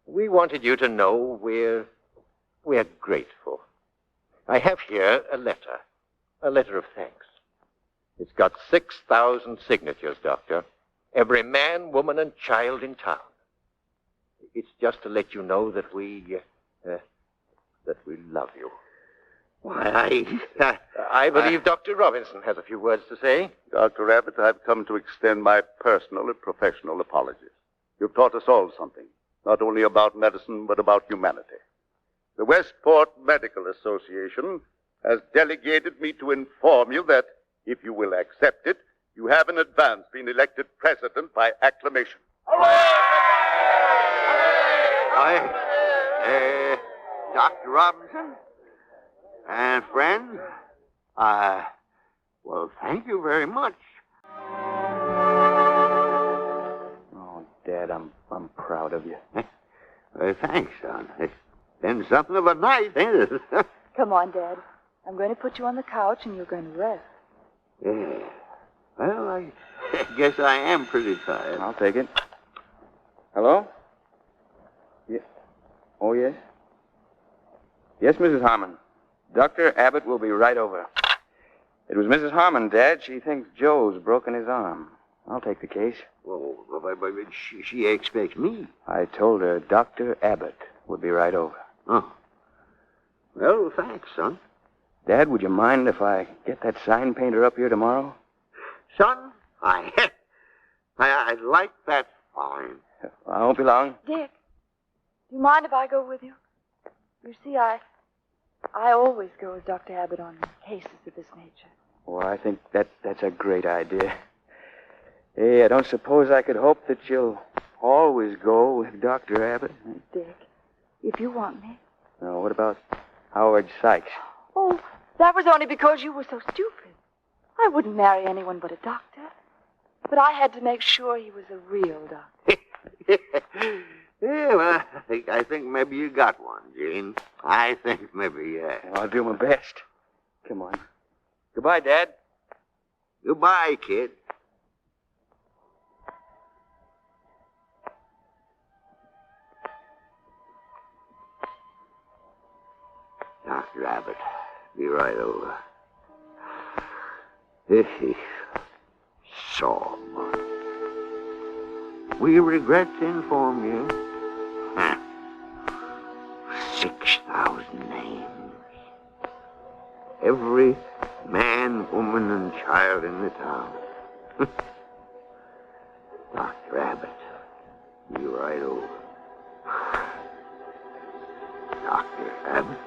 [SPEAKER 13] We wanted you to know we're grateful. I have here a letter of thanks. It's got 6,000 signatures, Doctor. Every man, woman, and child in town. It's just to let you know that we love you.
[SPEAKER 19] Why,
[SPEAKER 13] I believe Dr. Robinson has a few words to say.
[SPEAKER 9] Dr. Abbott, I've come to extend my personal and professional apologies. You've taught us all something, not only about medicine, but about humanity. The Westport Medical Association has delegated me to inform you that, if you will accept it, you have in advance been elected president by acclamation.
[SPEAKER 19] Dr. Robinson and friends, well, thank you very much.
[SPEAKER 12] Oh, Dad, I'm proud of you.
[SPEAKER 19] Thanks, son. It's been something of a night, ain't it?
[SPEAKER 4] Come on, Dad. I'm going to put you on the couch and you're going to rest.
[SPEAKER 19] Yeah. Well, I guess I am pretty tired.
[SPEAKER 12] I'll take it. Hello? Yeah. Oh, yes? Yes, Mrs. Harmon. Dr. Abbott will be right over. It was Mrs. Harmon, Dad. She thinks Joe's broken his arm. I'll take the case.
[SPEAKER 19] Oh, but she expects me.
[SPEAKER 12] I told her Dr. Abbott would be right over.
[SPEAKER 19] Oh. Well, thanks, son.
[SPEAKER 12] Dad, would you mind if I get that sign painter up here tomorrow?
[SPEAKER 19] Son, I like that fine.
[SPEAKER 12] I won't be long.
[SPEAKER 4] Dick, do you mind if I go with you? You see, I always go with Dr. Abbott on cases of this nature.
[SPEAKER 12] Well, I think that's a great idea. Hey, I don't suppose I could hope that you'll always go with Dr. Abbott.
[SPEAKER 4] Dick, if you want me.
[SPEAKER 12] No, what about Howard Sykes?
[SPEAKER 4] Oh, that was only because you were so stupid. I wouldn't marry anyone but a doctor. But I had to make sure he was a real doctor.
[SPEAKER 19] Yeah, well, I think maybe you got one, Gene. I think maybe, yeah.
[SPEAKER 12] I'll do my best. Come on. Goodbye, Dad.
[SPEAKER 19] Goodbye, kid. Dr. Abbott, be right over. So much. We regret to inform you. 6,000 names. Every man, woman, and child in the town. Dr. Abbott, be right over. Dr. Abbott.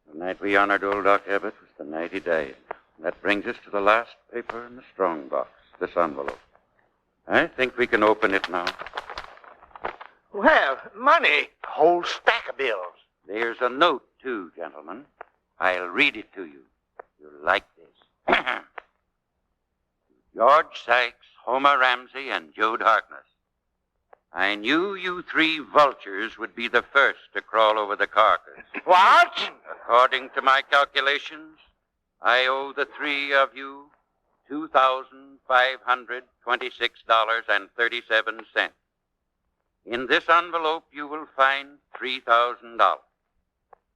[SPEAKER 16] The night we honored old Doc Abbott was the night he died. That brings us to the last paper in the strong box, this envelope. I think we can open it now.
[SPEAKER 14] Well, money. A whole stack of bills.
[SPEAKER 16] There's a note, too, gentlemen. I'll read it to you. You'll like this. George Sykes, Homer Ramsey, and Jode Harkness. I knew you three vultures would be the first to crawl over the carcass.
[SPEAKER 14] What?
[SPEAKER 16] According to my calculations, I owe the three of you $2,526.37. In this envelope, you will find $3,000.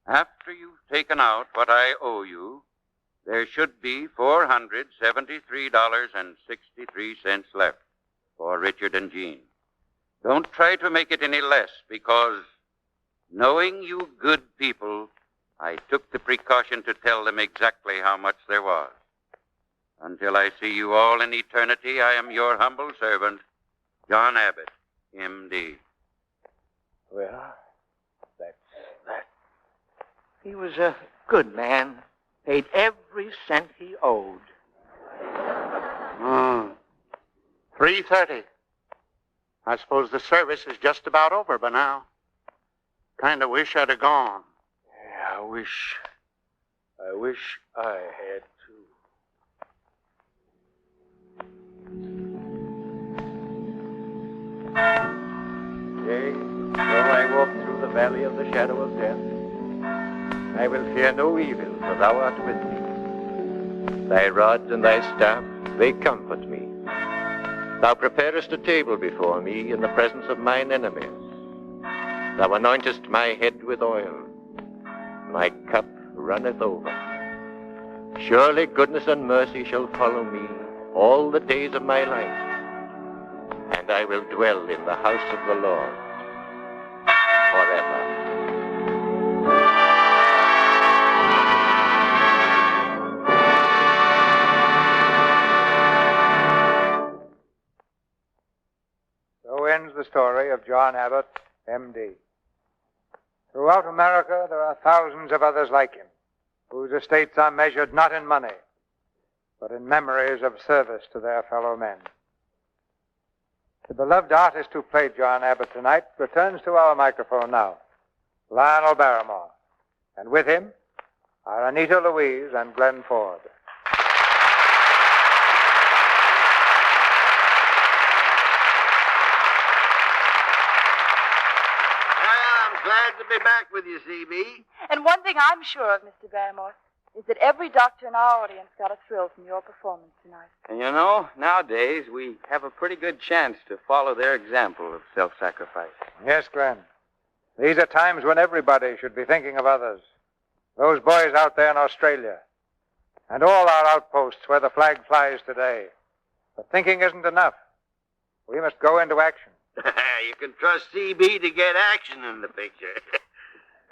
[SPEAKER 16] After you've taken out what I owe you, there should be $473.63 left for Richard and Jean. Don't try to make it any less, because knowing you good people, I took the precaution to tell them exactly how much there was. Until I see you all in eternity, I am your humble servant, John Abbott, M.D.
[SPEAKER 14] Well, that's that. He was a good man. Paid every cent he owed.
[SPEAKER 8] 3:30. I suppose the service is just about over by now. Kind of wish I'd have gone.
[SPEAKER 14] Yeah, I wish I had too.
[SPEAKER 13] Yea, though I walk through the valley of the shadow of death, I will fear no evil, for thou art with me. Thy rod and thy staff, they comfort me. Thou preparest a table before me in the presence of mine enemies. Thou anointest my head with oil. My cup runneth over. Surely goodness and mercy shall follow me all the days of my life, and I will dwell in the house of the Lord forever.
[SPEAKER 6] So ends the story of John Abbott, M.D. Throughout America, there are thousands of others like him, whose estates are measured not in money, but in memories of service to their fellow men. The beloved artist who played John Abbott tonight returns to our microphone now, Lionel Barrymore, and with him are Anita Louise and Glenn Ford.
[SPEAKER 19] I'm glad to be back with you, C.B.
[SPEAKER 4] And one thing I'm sure of, Mr. Barrymore, is that every doctor in our audience got a thrill from your performance tonight.
[SPEAKER 12] And you know, nowadays we have a pretty good chance to follow their example of self-sacrifice.
[SPEAKER 6] Yes, Glenn. These are times when everybody should be thinking of others. Those boys out there in Australia. And all our outposts where the flag flies today. But thinking isn't enough. We must go into action.
[SPEAKER 19] You can trust CB to get action in the picture.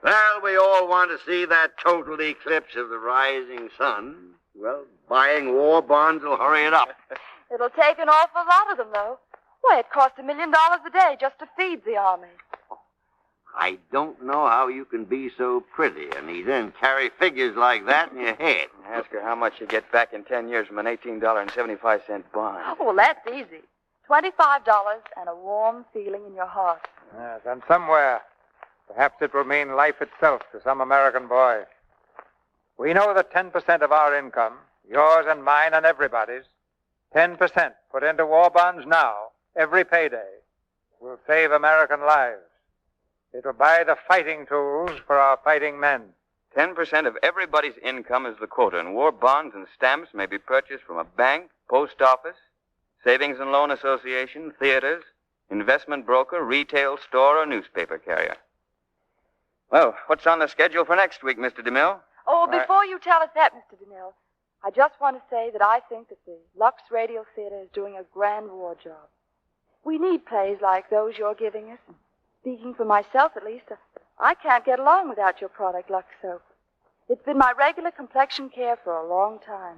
[SPEAKER 19] Well, we all want to see that total eclipse of the rising sun. Well, buying war bonds will hurry it up.
[SPEAKER 4] It'll take an awful lot of them, though. Why, it costs $1 million a day just to feed the army.
[SPEAKER 19] I don't know how you can be so pretty, Anita, and carry figures like that in your head.
[SPEAKER 12] Ask her how much you get back in 10 years from an $18.75 bond.
[SPEAKER 4] Oh, well, that's easy. $25 and a warm feeling in your heart.
[SPEAKER 6] Yes, and somewhere, perhaps it will mean life itself to some American boy. We know that 10% of our income, yours and mine and everybody's, 10% put into war bonds now, every payday, will save American lives. It will buy the fighting tools for our fighting men.
[SPEAKER 12] 10% of everybody's income is the quota, and war bonds and stamps may be purchased from a bank, post office, savings and loan association, theaters, investment broker, retail store, or newspaper carrier. Well, what's on the schedule for next week, Mr. DeMille?
[SPEAKER 4] Oh, before you tell us that, Mr. DeMille, I just want to say that I think that the Lux Radio Theater is doing a grand war job. We need plays like those you're giving us. Speaking for myself, at least, I can't get along without your product, Lux Soap. It's been my regular complexion care for a long time.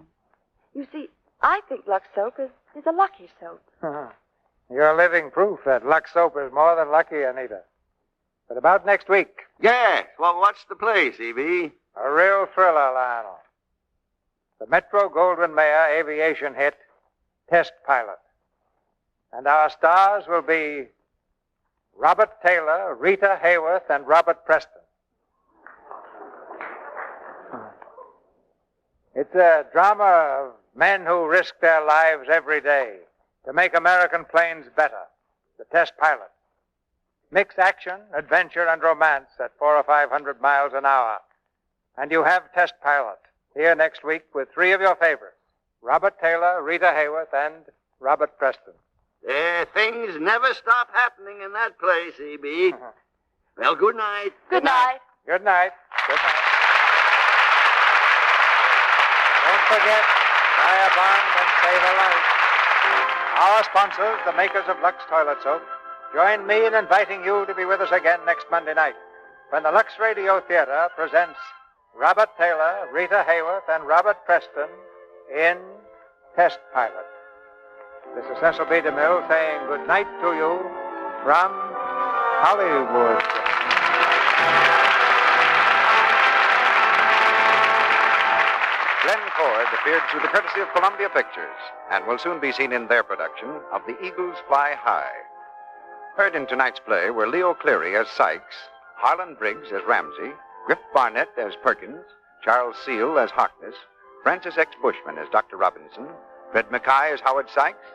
[SPEAKER 4] You see, I think Lux Soap is a lucky soap.
[SPEAKER 6] You're living proof that Lux Soap is more than lucky, Anita. But about next week.
[SPEAKER 19] Yes. Well, what's the play, CB?
[SPEAKER 6] A real thriller, Lionel. The Metro Goldwyn Mayer aviation hit, Test Pilot. And our stars will be Robert Taylor, Rita Hayworth, and Robert Preston. It's a drama of men who risk their lives every day to make American planes better. The Test Pilot. Mix action, adventure, and romance at 400 or 500 miles an hour. And you have Test Pilot here next week with three of your favorites. Robert Taylor, Rita Hayworth, and Robert Preston.
[SPEAKER 19] Things never stop happening in that play, CB. Well, good night.
[SPEAKER 4] Good night.
[SPEAKER 6] Good night. Good night. Don't forget, buy a bond and save a life. Our sponsors, the makers of Lux Toilet Soap, join me in inviting you to be with us again next Monday night when the Lux Radio Theater presents Robert Taylor, Rita Hayworth, and Robert Preston in Test Pilot. This is Cecil B. DeMille saying good night to you from Hollywood.
[SPEAKER 17] Glenn Ford appeared through the courtesy of Columbia Pictures and will soon be seen in their production of The Eagles Fly High. Heard in tonight's play were Leo Cleary as Sykes, Harlan Briggs as Ramsey, Griff Barnett as Perkins, Charles Seal as Harkness, Francis X. Bushman as Dr. Robinson, Fred Mackay as Howard Sykes,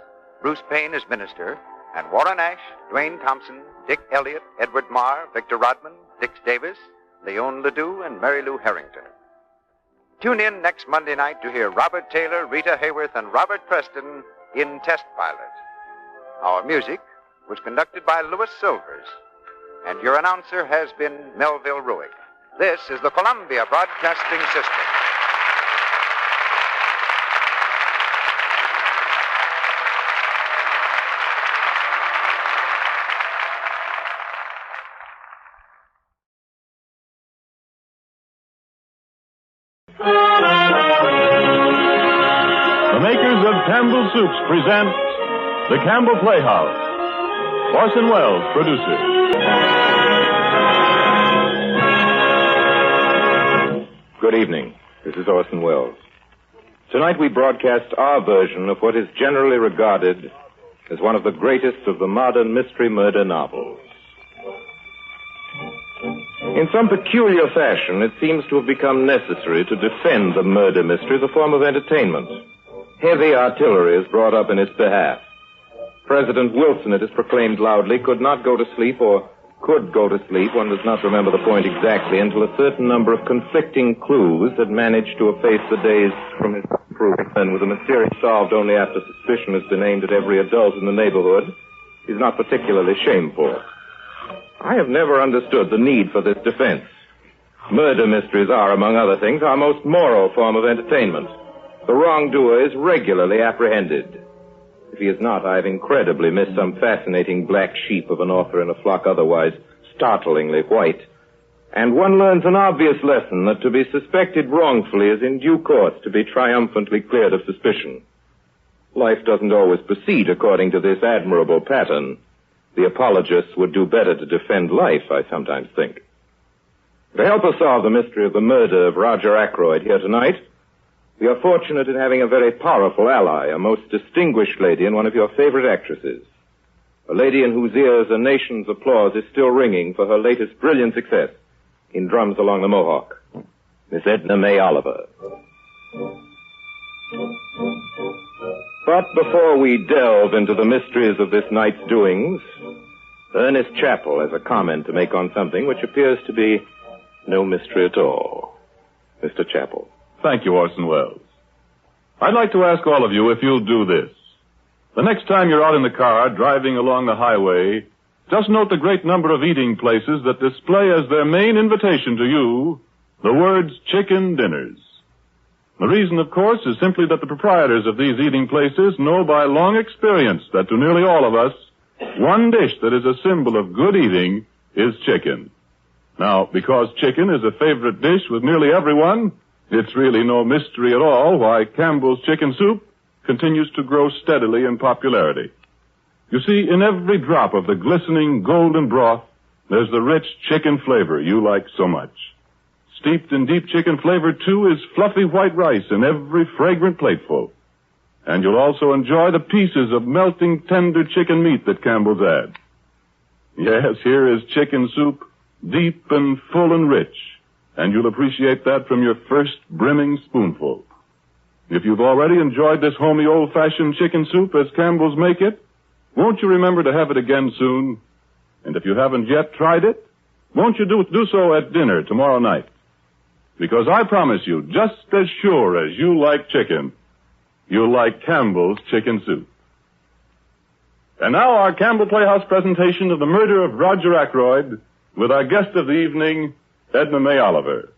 [SPEAKER 17] Bruce Payne as Minister, and Warren Ash, Dwayne Thompson, Dick Elliott, Edward Marr, Victor Rodman, Dix Davis, Leon Ledoux, and Mary Lou Harrington. Tune in next Monday night to hear Robert Taylor, Rita Hayworth, and Robert Preston in Test Pilot. Our music was conducted by Louis Silvers, and your announcer has been Melville Ruick. This is the Columbia Broadcasting System.
[SPEAKER 3] The makers of Campbell Soups present the Campbell Playhouse. Orson Welles, producer. Good evening. This is Orson Welles. Tonight we broadcast our version of what is generally regarded as one of the greatest of the modern mystery murder novels. In some peculiar fashion, it seems to have become necessary to defend the murder mystery as a form of entertainment. Heavy artillery is brought up in its behalf. President Wilson, it is proclaimed loudly, could not go to sleep or could go to sleep, one does not remember the point exactly until a certain number of conflicting clues had managed to efface the days from his proof. And with a mystery solved only after suspicion has been aimed at every adult in the neighborhood, is not particularly shameful. I have never understood the need for this defense. Murder mysteries are, among other things, our most moral form of entertainment. The wrongdoer is regularly apprehended. If he is not, I have incredibly missed some fascinating black sheep of an author in a flock otherwise startlingly white. And one learns an obvious lesson that to be suspected wrongfully is in due course to be triumphantly cleared of suspicion. Life doesn't always proceed according to this admirable pattern. The apologists would do better to defend life, I sometimes think. To help us solve the mystery of the murder of Roger Ackroyd here tonight, we are fortunate in having a very powerful ally, a most distinguished lady and one of your favorite actresses. A lady in whose ears a nation's applause is still ringing for her latest brilliant success in Drums Along the Mohawk, Miss Edna May Oliver. But before we delve into the mysteries of this night's doings, Ernest Chappell has a comment to make on something which appears to be no mystery at all. Mr. Chappell.
[SPEAKER 11] Thank you, Orson Welles. I'd like to ask all of you if you'll do this. The next time you're out in the car driving along the highway, just note the great number of eating places that display as their main invitation to you the words chicken dinners. The reason, of course, is simply that the proprietors of these eating places know by long experience that to nearly all of us, one dish that is a symbol of good eating is chicken. Now, because chicken is a favorite dish with nearly everyone, it's really no mystery at all why Campbell's chicken soup continues to grow steadily in popularity. You see, in every drop of the glistening golden broth, there's the rich chicken flavor you like so much. Steeped in deep chicken flavor, too, is fluffy white rice in every fragrant plateful. And you'll also enjoy the pieces of melting tender chicken meat that Campbell's add. Yes, here is chicken soup, deep and full and rich. And you'll appreciate that from your first brimming spoonful. If you've already enjoyed this homey old-fashioned chicken soup as Campbell's make it, won't you remember to have it again soon? And if you haven't yet tried it, won't you do so at dinner tomorrow night? Because I promise you, just as sure as you like chicken, you'll like Campbell's chicken soup. And now our Campbell Playhouse presentation of the murder of Roger Ackroyd with our guest of the evening, Edna May Oliver.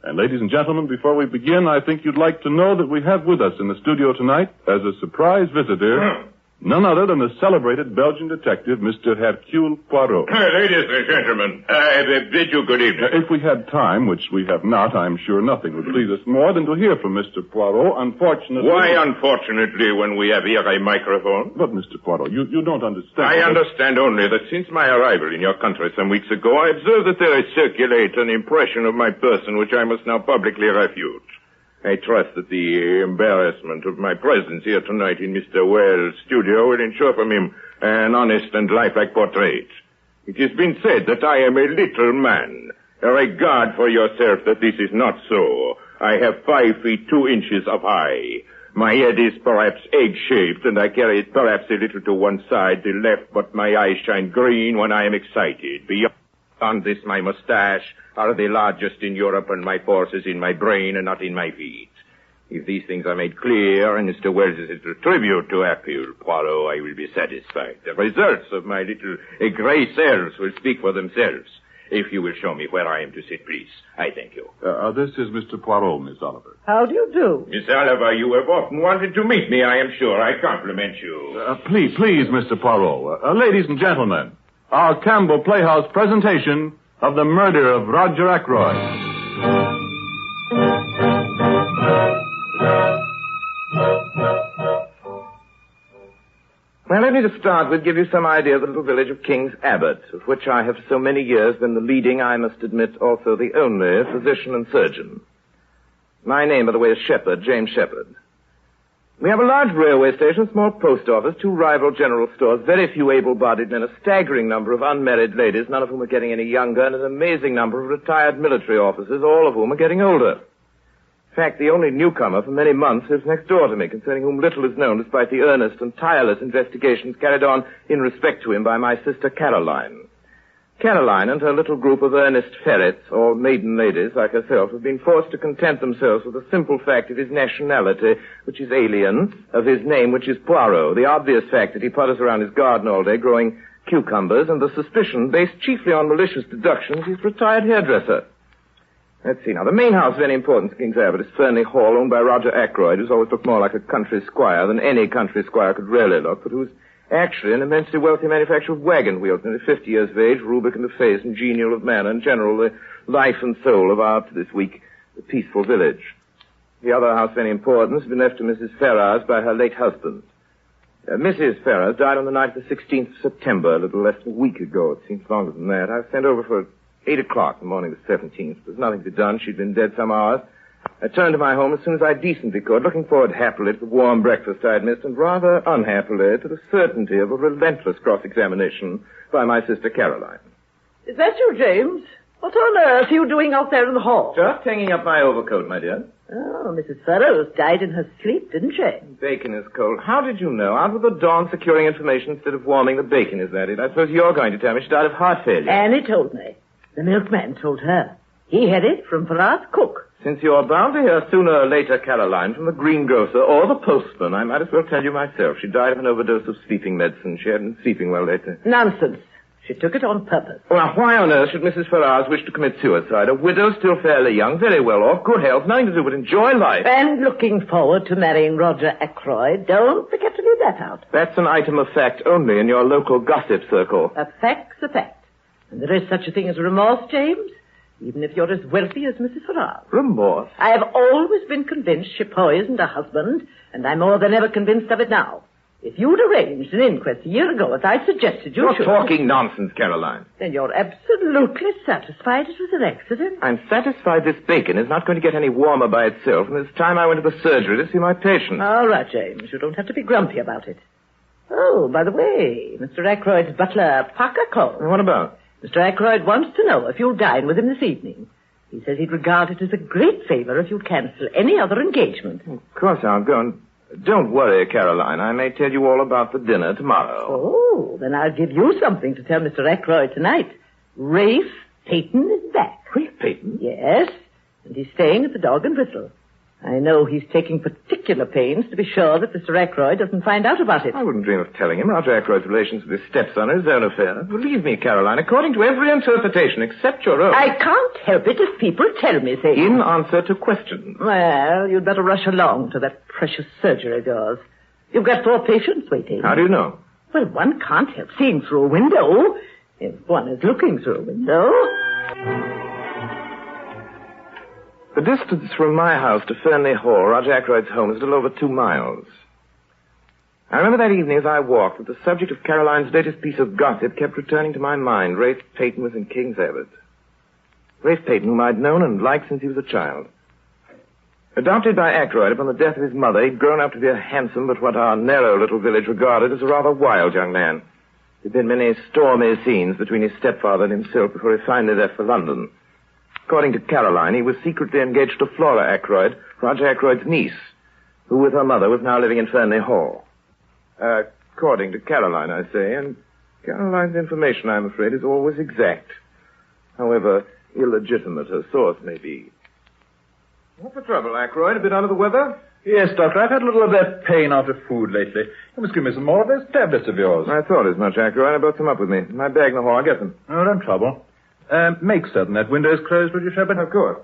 [SPEAKER 11] And ladies and gentlemen, before we begin, I think you'd like to know that we have with us in the studio tonight, as a surprise visitor, none other than the celebrated Belgian detective, Mr. Hercule Poirot.
[SPEAKER 15] Ladies and gentlemen, I bid you good evening.
[SPEAKER 11] If we had time, which we have not, I'm sure nothing would please us more than to hear from Mr. Poirot. Unfortunately...
[SPEAKER 15] Why unfortunately when we have here a microphone?
[SPEAKER 11] But, Mr. Poirot, you don't understand.
[SPEAKER 15] I understand only that since my arrival in your country some weeks ago, I observed that there is circulate an impression of my person which I must now publicly refute. I trust that the embarrassment of my presence here tonight in Mr. Wells' studio will ensure from him an honest and lifelike portrait. It has been said that I am a little man. A regard for yourself that this is not so. I have 5 feet 2 inches of high. My head is perhaps egg-shaped, and I carry it perhaps a little to one side, the left, but my eyes shine green when I am excited. Beyond this, my mustache are the largest in Europe, and my force is in my brain and not in my feet. If these things are made clear, and Mr. Wells is a tribute to Hercule Poirot, I will be satisfied. The results of my little gray cells will speak for themselves. If you will show me where I am to sit, please. I thank you.
[SPEAKER 11] This is Mr. Poirot, Miss Oliver.
[SPEAKER 22] How do you do?
[SPEAKER 15] Miss Oliver, you have often wanted to meet me, I am sure. I compliment you.
[SPEAKER 11] Please, Mr. Poirot. Ladies and gentlemen, our Campbell Playhouse presentation of the murder of Roger Ackroyd.
[SPEAKER 3] Well, let me to start with give you some idea of the little village of King's Abbot, of which I have so many years been the leading, I must admit, also the only physician and surgeon. My name, by the way, is Shepherd, James Shepherd. We have a large railway station, small post office, 2 rival general stores, very few able-bodied men, a staggering number of unmarried ladies, none of whom are getting any younger, and an amazing number of retired military officers, all of whom are getting older. In fact, the only newcomer for many months lives next door to me, concerning whom little is known despite the earnest and tireless investigations carried on in respect to him by my sister Caroline. Caroline and her little group of earnest ferrets, or maiden ladies like herself, have been forced to content themselves with the simple fact of his nationality, which is alien, of his name, which is Poirot, the obvious fact that he potters around his garden all day growing cucumbers, and the suspicion, based chiefly on malicious deductions, he's a retired hairdresser. Let's see now. The main house of any importance in King's Abbot is Fernley Hall, owned by Roger Ackroyd, who's always looked more like a country squire than any country squire could really look, but who's actually an immensely wealthy manufacturer of wagon wheels, nearly 50 years of age, rubric of face, and genial of manner, in general, the life and soul of our, to this week, peaceful village. The other house of any importance has been left to Mrs. Ferrars by her late husband. Mrs. Ferrars died on the night of the 16th of September, a little less than a week ago. It seems longer than that. I was sent over for 8 o'clock the morning of the 17th. There was nothing to be done. She'd been dead some hours. I turned to my home as soon as I decently could, looking forward happily to the warm breakfast I'd missed, and rather unhappily to the certainty of a relentless cross-examination by my sister Caroline.
[SPEAKER 1] Is that you, James? What on earth are you doing out there in the hall?
[SPEAKER 3] Just hanging up my overcoat, my dear.
[SPEAKER 1] Oh, Mrs. Ferrars died in her sleep, didn't she?
[SPEAKER 3] Bacon is cold. How did you know? Out with the dawn, securing information instead of warming the bacon is added. I suppose you're going to tell me she died of heart failure.
[SPEAKER 1] Annie told me. The milkman told her. He had it from Ferrars' cook.
[SPEAKER 3] Since you're bound to hear sooner or later, Caroline, from the greengrocer or the postman, I might as well tell you myself. She died of an overdose of sleeping medicine. She hadn't been sleeping well lately.
[SPEAKER 1] Nonsense. She took it on purpose.
[SPEAKER 3] Well, why on earth should Mrs. Ferrars wish to commit suicide? A widow, still fairly young, very well off, good health, nothing to do but enjoy life.
[SPEAKER 1] And looking forward to marrying Roger Ackroyd. Don't forget to leave that out.
[SPEAKER 3] That's an item of fact only in your local gossip circle.
[SPEAKER 1] A fact's a fact. And there is such a thing as remorse, James, even if you're as wealthy as Mrs. Ferrars.
[SPEAKER 3] Remorse?
[SPEAKER 1] I have always been convinced she poisoned her husband, and I'm more than ever convinced of it now. If you'd arranged an inquest a year ago, as I suggested you should...
[SPEAKER 3] You're talking nonsense, Caroline.
[SPEAKER 1] Then you're absolutely satisfied it was an accident?
[SPEAKER 3] I'm satisfied this bacon is not going to get any warmer by itself, and it's time I went to the surgery to see my patient.
[SPEAKER 1] All right, James. You don't have to be grumpy about it. Oh, by the way, Mr. Ackroyd's butler, Parker, called.
[SPEAKER 3] What about?
[SPEAKER 1] Mr. Ackroyd wants to know if you'll dine with him this evening. He says he'd regard it as a great favor if you'd cancel any other engagement.
[SPEAKER 3] Of course I'll go, and don't worry, Caroline. I may tell you all about the dinner tomorrow.
[SPEAKER 1] Oh, then I'll give you something to tell Mr. Ackroyd tonight. Rafe Peyton is back.
[SPEAKER 3] Rafe Peyton?
[SPEAKER 1] Yes, and he's staying at the Dog and Whistle. I know he's taking particular pains to be sure that Mr. Ackroyd doesn't find out about it.
[SPEAKER 3] I wouldn't dream of telling him. Roger Ackroyd's relations with his stepson are his own affair. Believe me, Caroline, according to every interpretation except your own.
[SPEAKER 1] I can't help it if people tell me things.
[SPEAKER 3] In answer to questions.
[SPEAKER 1] Well, you'd better rush along to that precious surgery of yours. You've got 4 patients waiting.
[SPEAKER 3] How do you know?
[SPEAKER 1] Well, one can't help seeing through a window if one is looking through a window.
[SPEAKER 3] The distance from my house to Fernley Hall, Roger Ackroyd's home, is a little over 2 miles. I remember that evening as I walked that the subject of Caroline's latest piece of gossip kept returning to my mind. Rafe Peyton was in King's Abbot. Rafe Peyton, whom I'd known and liked since he was a child. Adopted by Ackroyd upon the death of his mother, he'd grown up to be a handsome but what our narrow little village regarded as a rather wild young man. There'd been many stormy scenes between his stepfather and himself before he finally left for London. According to Caroline, he was secretly engaged to Flora Ackroyd, Roger Ackroyd's niece, who with her mother was now living in Fernley Hall. According to Caroline, I say, and Caroline's information, I'm afraid, is always exact. However illegitimate her source may be. What's the trouble, Ackroyd? A bit under the weather?
[SPEAKER 7] Yes, Doctor. I've had a little of that pain after food lately. You must give me some more of those tablets of yours.
[SPEAKER 3] I thought as much, Ackroyd. I brought some up with me. My bag in the hall. I'll get them.
[SPEAKER 7] Oh, don't trouble. Make certain that window's closed, will you, Shepard?
[SPEAKER 3] Of course.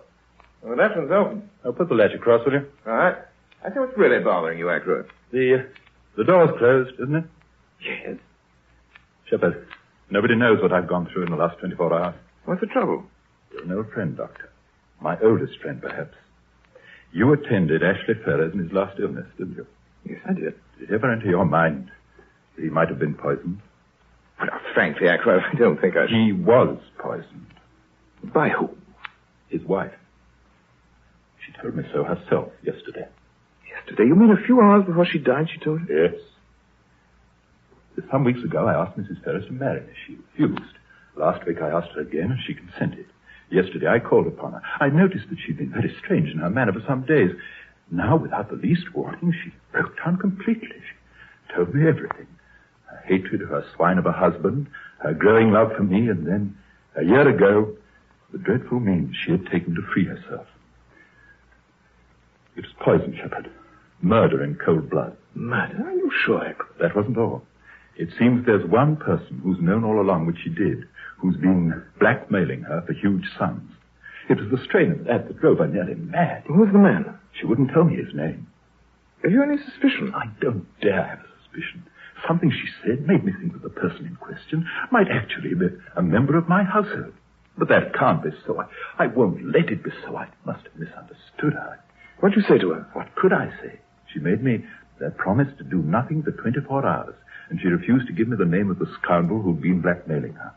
[SPEAKER 3] Well, that one's open.
[SPEAKER 7] I'll put the latch across, will you?
[SPEAKER 3] All right. I say, what's really bothering you, Ackroyd?
[SPEAKER 7] The door's closed, isn't it?
[SPEAKER 3] Yes.
[SPEAKER 7] Shepard, nobody knows what I've gone through in the last 24 hours.
[SPEAKER 3] What's the trouble?
[SPEAKER 7] You're an old friend, Doctor. My oldest friend, perhaps. You attended Ashley Ferrers in his last illness, didn't you?
[SPEAKER 3] Yes, I did.
[SPEAKER 7] Did it ever enter your mind that he might have been poisoned?
[SPEAKER 3] Well, frankly, Ackroyd, I don't think I should.
[SPEAKER 7] He was poisoned.
[SPEAKER 3] By whom?
[SPEAKER 7] His wife. She told me so herself yesterday.
[SPEAKER 3] Yesterday? You mean a few hours before she died, she told you?
[SPEAKER 7] Yes. Some weeks ago, I asked Mrs. Ferrers to marry me. She refused. Last week, I asked her again, and she consented. Yesterday, I called upon her. I noticed that she'd been very strange in her manner for some days. Now, without the least warning, she broke down completely. She told me everything. Her hatred of her swine of a husband, her growing love for me, and then, a year ago, the dreadful means she had taken to free herself. It was poison, Shepard. Murder in cold blood.
[SPEAKER 5] Murder? Are you sure, Ackroyd?
[SPEAKER 7] That wasn't all. It seems there's one person who's known all along what she did, who's been blackmailing her for huge sums. It was the strain of that that drove her nearly mad.
[SPEAKER 5] Who's the man?
[SPEAKER 7] She wouldn't tell me his name.
[SPEAKER 5] Have you any suspicion?
[SPEAKER 7] I don't dare have a suspicion. Something she said made me think that the person in question might actually be a member of my household. But that can't be so. I won't let it be so. I must have misunderstood her.
[SPEAKER 5] What'd you say to her?
[SPEAKER 7] What could I say? She made me that promise to do nothing for 24 hours, and she refused to give me the name of the scoundrel who'd been blackmailing her.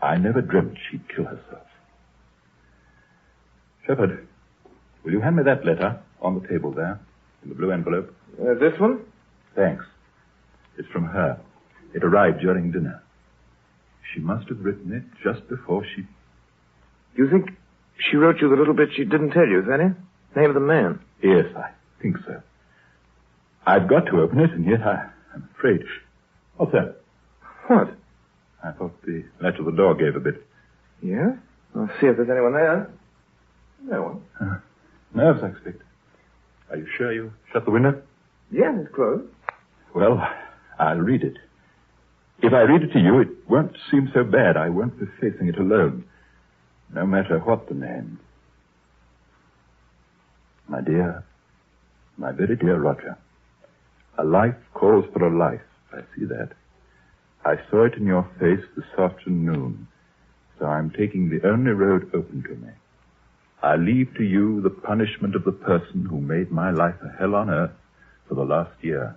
[SPEAKER 7] I never dreamt she'd kill herself. Shepard, will you hand me that letter on the table there, in the blue envelope?
[SPEAKER 5] This one?
[SPEAKER 7] Thanks. It's from her. It arrived during dinner. She must have written it just before she...
[SPEAKER 5] You think she wrote you the little bit she didn't tell you, is that it? Name of the man?
[SPEAKER 7] Yes, I think so. I've got to open it, and yet I'm afraid. What's that?
[SPEAKER 5] What?
[SPEAKER 7] I thought the latch of the door gave a bit.
[SPEAKER 5] Yeah? I'll see if there's anyone there. No one.
[SPEAKER 7] Nerves, I expect. Are you sure you shut the window?
[SPEAKER 5] Yeah, it's closed.
[SPEAKER 7] Well, I'll read it. If I read it to you, it won't seem so bad. I won't be facing it alone, no matter what the name. My dear, my very dear Roger, a life calls for a life. I see that. I saw it in your face this afternoon, so I'm taking the only road open to me. I leave to you the punishment of the person who made my life a hell on earth for the last year.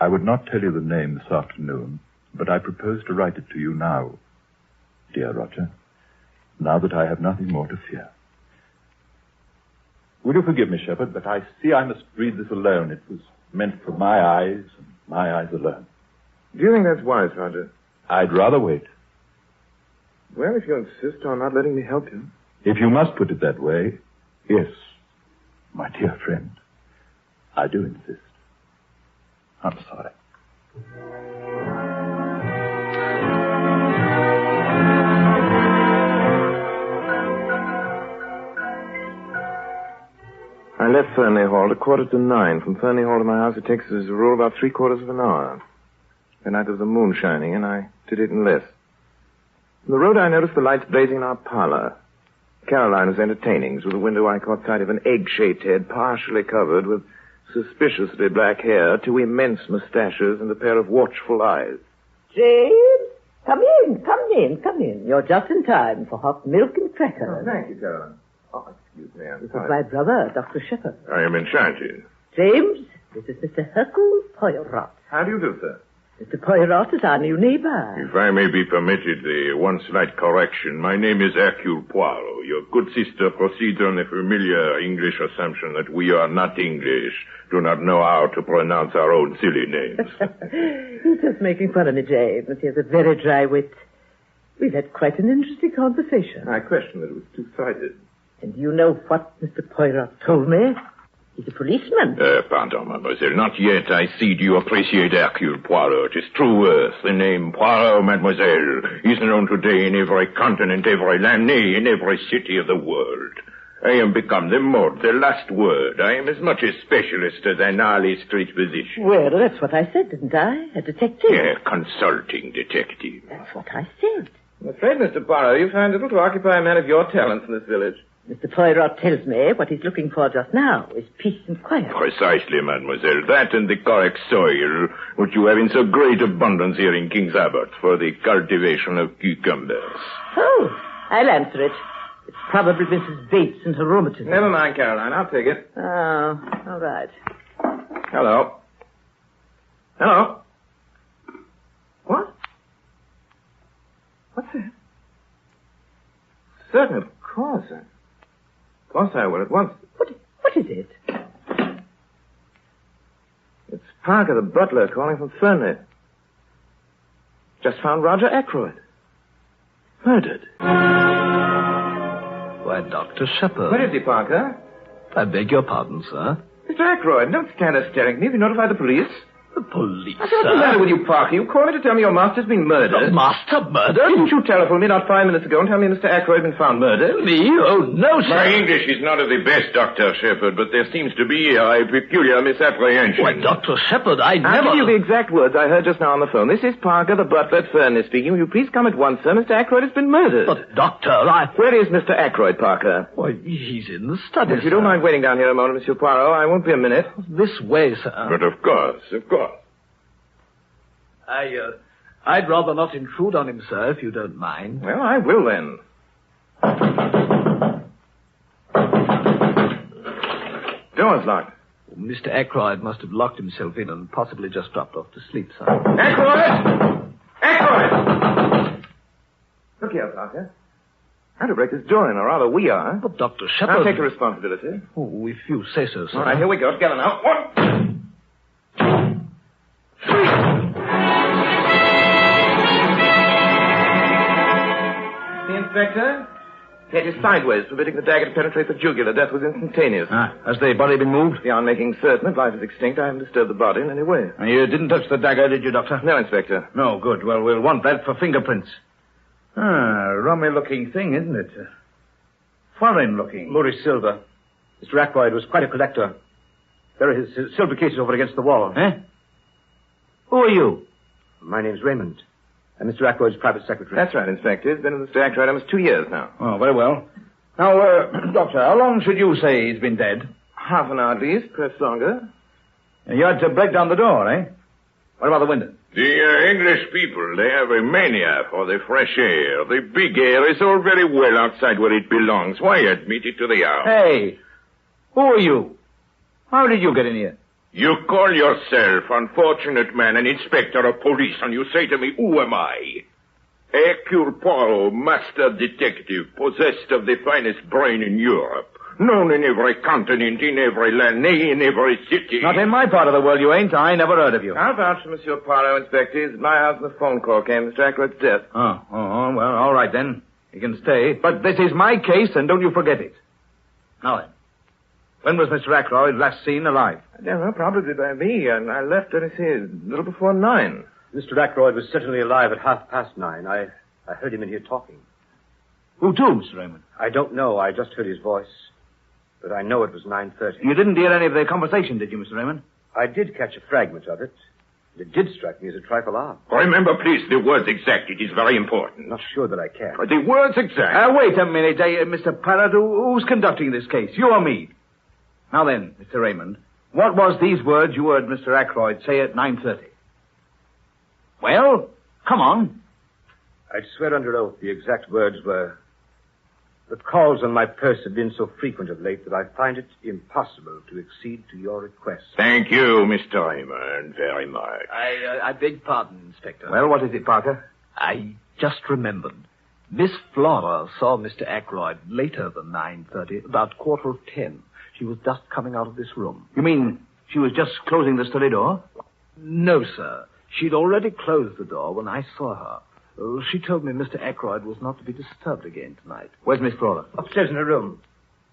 [SPEAKER 7] I would not tell you the name this afternoon, but I propose to write it to you now, dear Roger, now that I have nothing more to fear. Will you forgive me, Shepard, but I see I must read this alone. It was meant for my eyes and my eyes alone.
[SPEAKER 5] Do you think that's wise, Roger?
[SPEAKER 7] I'd rather wait.
[SPEAKER 5] Well, if you insist on not letting me help you.
[SPEAKER 7] If you must put it that way, yes, my dear friend, I do insist. I'm sorry.
[SPEAKER 5] I left Fernley Hall at 9:15. From Fernley Hall to my house, it takes as a rule about 3/4 of an hour. The night of the moon shining, and I did it in less. On the road, I noticed the lights blazing in our parlor. Caroline was entertaining. Through the window, I caught sight of an egg-shaped head partially covered with suspiciously black hair, 2 immense mustaches, and a pair of watchful eyes.
[SPEAKER 1] James, come in. You're just in time for hot milk and crackers.
[SPEAKER 5] Oh, thank you, Caroline. Oh, excuse me, I'm
[SPEAKER 1] This is
[SPEAKER 5] sorry.
[SPEAKER 1] my brother, Dr. Shepard.
[SPEAKER 15] I am enchanted.
[SPEAKER 1] James, this is Mr. Hercule Poirot.
[SPEAKER 5] How do you do, sir?
[SPEAKER 1] Mr. Poirot is our new neighbor.
[SPEAKER 15] If I may be permitted one slight correction, my name is Hercule Poirot. Your good sister proceeds on the familiar English assumption that we are not English, do not know how to pronounce our own silly names.
[SPEAKER 1] He's just making fun of me, James. He has a very dry wit. We've had quite an interesting conversation.
[SPEAKER 5] I question that it was two-sided.
[SPEAKER 1] And you know what Mr. Poirot told me? He's a policeman.
[SPEAKER 15] Pardon, mademoiselle. Not yet. I see. Do you appreciate Hercule Poirot? His true worth. The name Poirot, mademoiselle, is known today in every continent, every land, nay, in every city of the world. I am become the mode, the last word. I am as much a specialist as an Harley Street physician.
[SPEAKER 1] Well, that's what I said, didn't I? A detective.
[SPEAKER 15] Yeah, consulting detective.
[SPEAKER 1] That's what I said.
[SPEAKER 5] I'm afraid, Mr. Poirot, you find little to occupy a man of your talents in this village.
[SPEAKER 1] Mr. Poirot tells me what he's looking for just now is peace and quiet.
[SPEAKER 15] Precisely, mademoiselle. That and the correct soil, which you have in so great abundance here in King's Abbot for the cultivation of cucumbers.
[SPEAKER 1] Oh, I'll answer it. It's probably Mrs. Bates and her rheumatism.
[SPEAKER 5] Never mind, Caroline. I'll take it.
[SPEAKER 1] Oh, all right.
[SPEAKER 5] Hello. Hello. What? What's that? Certainly, of course. Of course I will at once.
[SPEAKER 1] What is it?
[SPEAKER 5] It's Parker, the butler, calling from Fernley. Just found Roger Ackroyd. Murdered.
[SPEAKER 20] Why, Dr. Shepard.
[SPEAKER 5] Where is he, Parker?
[SPEAKER 20] I beg your pardon, sir.
[SPEAKER 5] Mr. Ackroyd, don't stand there staring at me. Have you notified the police?
[SPEAKER 2] The police,
[SPEAKER 5] What's the matter with you, Parker? You called me to tell me your master's been murdered.
[SPEAKER 2] The master murdered?
[SPEAKER 5] Didn't you telephone me not 5 minutes ago and tell me Mr. Ackroyd had been found murdered?
[SPEAKER 2] Me? Oh, no, sir.
[SPEAKER 15] My English is not of the best, Dr. Shepard, but there seems to be a peculiar misapprehension.
[SPEAKER 2] Why, Dr. Shepard, I
[SPEAKER 5] I'll
[SPEAKER 2] never...
[SPEAKER 5] give you the exact words I heard just now on the phone. This is Parker, the butler at Earnest speaking. Will you please come at once, sir? Mr. Ackroyd has been murdered.
[SPEAKER 2] But, Doctor,
[SPEAKER 5] Where is Mr. Ackroyd, Parker?
[SPEAKER 2] Why, he's in the study,
[SPEAKER 5] If you don't mind waiting down here a moment, Monsieur Poirot, I won't be a minute.
[SPEAKER 2] This way, sir.
[SPEAKER 15] But of course.
[SPEAKER 2] I'd rather not intrude on him, sir, if you don't mind.
[SPEAKER 5] Well, I will then. Door's locked.
[SPEAKER 2] Mr. Ackroyd must have locked himself in and possibly just dropped off to sleep, sir.
[SPEAKER 5] Ackroyd! Ackroyd! Look here, Parker. How to break this door in, or rather we are.
[SPEAKER 2] But, Dr. Shepard...
[SPEAKER 5] I'll take the responsibility.
[SPEAKER 2] Oh, if you say so, sir.
[SPEAKER 5] All right, here we go. Together now. 1, 2, 3. The inspector? Head is sideways, permitting the dagger to penetrate the jugular. Death was instantaneous.
[SPEAKER 20] Has the body been moved?
[SPEAKER 5] Beyond making certain that life is extinct, I haven't disturbed the body in any way.
[SPEAKER 20] You didn't touch the dagger, did you, Doctor?
[SPEAKER 5] No, Inspector.
[SPEAKER 20] No, good. Well, we'll want that for fingerprints. Rummy-looking thing, isn't it? Foreign-looking. Moorish silver. Mr. Ackroyd was quite a collector. There are his silver cases over against the wall. Eh? Who are you? My name's Raymond. I'm Mr. Ackroyd's private secretary.
[SPEAKER 5] That's right, Inspector. It's been with Mr. Ackroyd almost 2 years now.
[SPEAKER 20] Oh, very well. Now, Doctor, how long should you say he's been dead?
[SPEAKER 5] Half an hour at least, perhaps longer.
[SPEAKER 20] You had to break down the door, eh? What about the window?
[SPEAKER 15] The English people, they have a mania for the fresh air. The big air is all very well outside where it belongs. Why admit it to the house?
[SPEAKER 20] Hey, who are you? How did you get in here?
[SPEAKER 15] You call yourself, unfortunate man, an inspector of police, and you say to me, who am I? Hercule Poirot, master detective, possessed of the finest brain in Europe. Known in every continent, in every land, nay, in every city.
[SPEAKER 20] Not in my part of the world, you ain't. I never heard of you.
[SPEAKER 5] How vouch for Monsieur Poirot, Inspector? It's at my house and the phone call came. Mr. Ackroyd's death.
[SPEAKER 20] Oh, well, all right then. You can stay. But this is my case, and don't you forget it. Now then, when was Mr. Ackroyd last seen alive?
[SPEAKER 5] I don't know, probably by me, and I left, let me see, a little before 9.
[SPEAKER 20] Mr. Ackroyd was certainly alive at 9:30. I heard him in here talking. Who to, Mr. Raymond? I don't know. I just heard his voice. But I know it was 9:30. You didn't hear any of their conversation, did you, Mr. Raymond? I did catch a fragment of it. It did strike me as a trifle odd.
[SPEAKER 15] Remember, please, the words exact. It is very important.
[SPEAKER 20] Not sure that I can.
[SPEAKER 15] The words exact.
[SPEAKER 20] Wait a minute, Mr. Parrott. Who's conducting this case? You or me? Now then, Mr. Raymond, what was these words you heard Mr. Ackroyd say at 9:30? Well, come on. I'd swear under oath the exact words were, the calls on my purse have been so frequent of late that I find it impossible to accede to your request.
[SPEAKER 15] Thank you, Mr. Raymond, very much.
[SPEAKER 2] I beg pardon, Inspector.
[SPEAKER 20] Well, what is it, Parker?
[SPEAKER 2] I just remembered. Miss Flora saw Mr. Ackroyd later than 9:30, about 9:45. She was just coming out of this room.
[SPEAKER 20] You mean she was just closing the study door?
[SPEAKER 2] No, sir. She'd already closed the door when I saw her. She told me Mr. Ackroyd was not to be disturbed again tonight.
[SPEAKER 20] Where's Miss Flora? Upstairs in her room.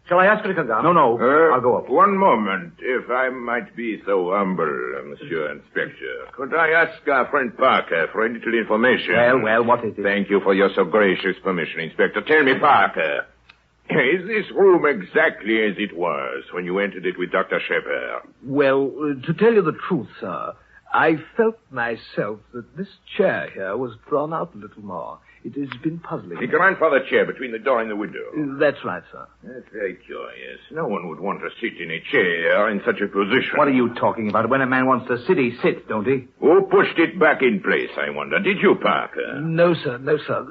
[SPEAKER 20] Shall I ask her to come down? No. I'll go up.
[SPEAKER 15] One moment, if I might be so humble, Monsieur Inspector. Could I ask our friend Parker for a little information?
[SPEAKER 20] Well, what is it?
[SPEAKER 15] Thank you for your so gracious permission, Inspector. Tell me, Parker, is this room exactly as it was when you entered it with Dr. Shepard?
[SPEAKER 2] Well, to tell you the truth, sir, I felt myself that this chair here was drawn out a little more. It has been puzzling.
[SPEAKER 15] The grandfather chair between the door and the window.
[SPEAKER 2] That's right, sir.
[SPEAKER 15] That's very curious. No one would want to sit in a chair in such a position.
[SPEAKER 20] What are you talking about? When a man wants to sit, he sits, don't he?
[SPEAKER 15] Who pushed it back in place, I wonder? Did you, Parker?
[SPEAKER 2] No, sir.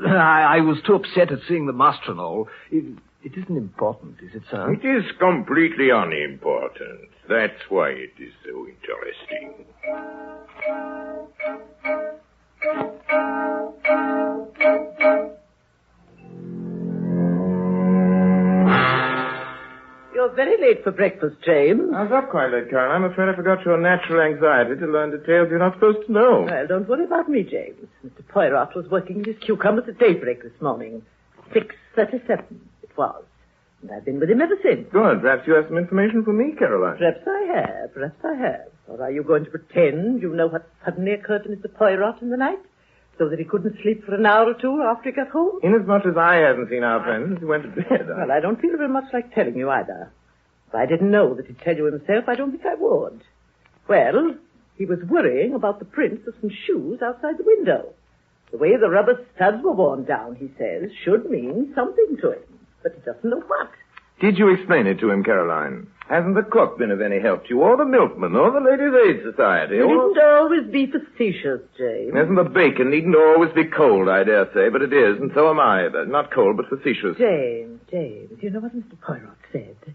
[SPEAKER 2] I was too upset at seeing the master and all. It isn't important, is it, sir?
[SPEAKER 15] It is completely unimportant. That's why it is so interesting.
[SPEAKER 1] You're very late for breakfast, James.
[SPEAKER 5] I was up quite late, Karen. I'm afraid I forgot your natural anxiety to learn details you're not supposed to know.
[SPEAKER 1] Well, don't worry about me, James. Mr. Poirot was working his cucumbers at daybreak this morning. 6:37 it was. And I've been with him ever since.
[SPEAKER 5] Good. Perhaps you have some information for me, Caroline.
[SPEAKER 1] Perhaps I have. Or are you going to pretend you know what suddenly occurred to Mr. Poirot in the night? So that he couldn't sleep for an hour or two after he got home?
[SPEAKER 5] Inasmuch as I haven't seen our friend since he went to bed.
[SPEAKER 1] Well, I don't feel very much like telling you either. If I didn't know that he'd tell you himself, I don't think I would. Well, he was worrying about the prints of some shoes outside the window. The way the rubber studs were worn down, he says, should mean something to him. But he doesn't know what.
[SPEAKER 5] Did you explain it to him, Caroline? Hasn't the cook been of any help to you, or the milkman, or the Ladies' Aid Society?
[SPEAKER 1] You needn't always be facetious, James.
[SPEAKER 5] Hasn't the bacon needn't always be cold, I dare say, but it is, and so am I. But not cold, but facetious.
[SPEAKER 1] James, you know what Mr. Poirot said?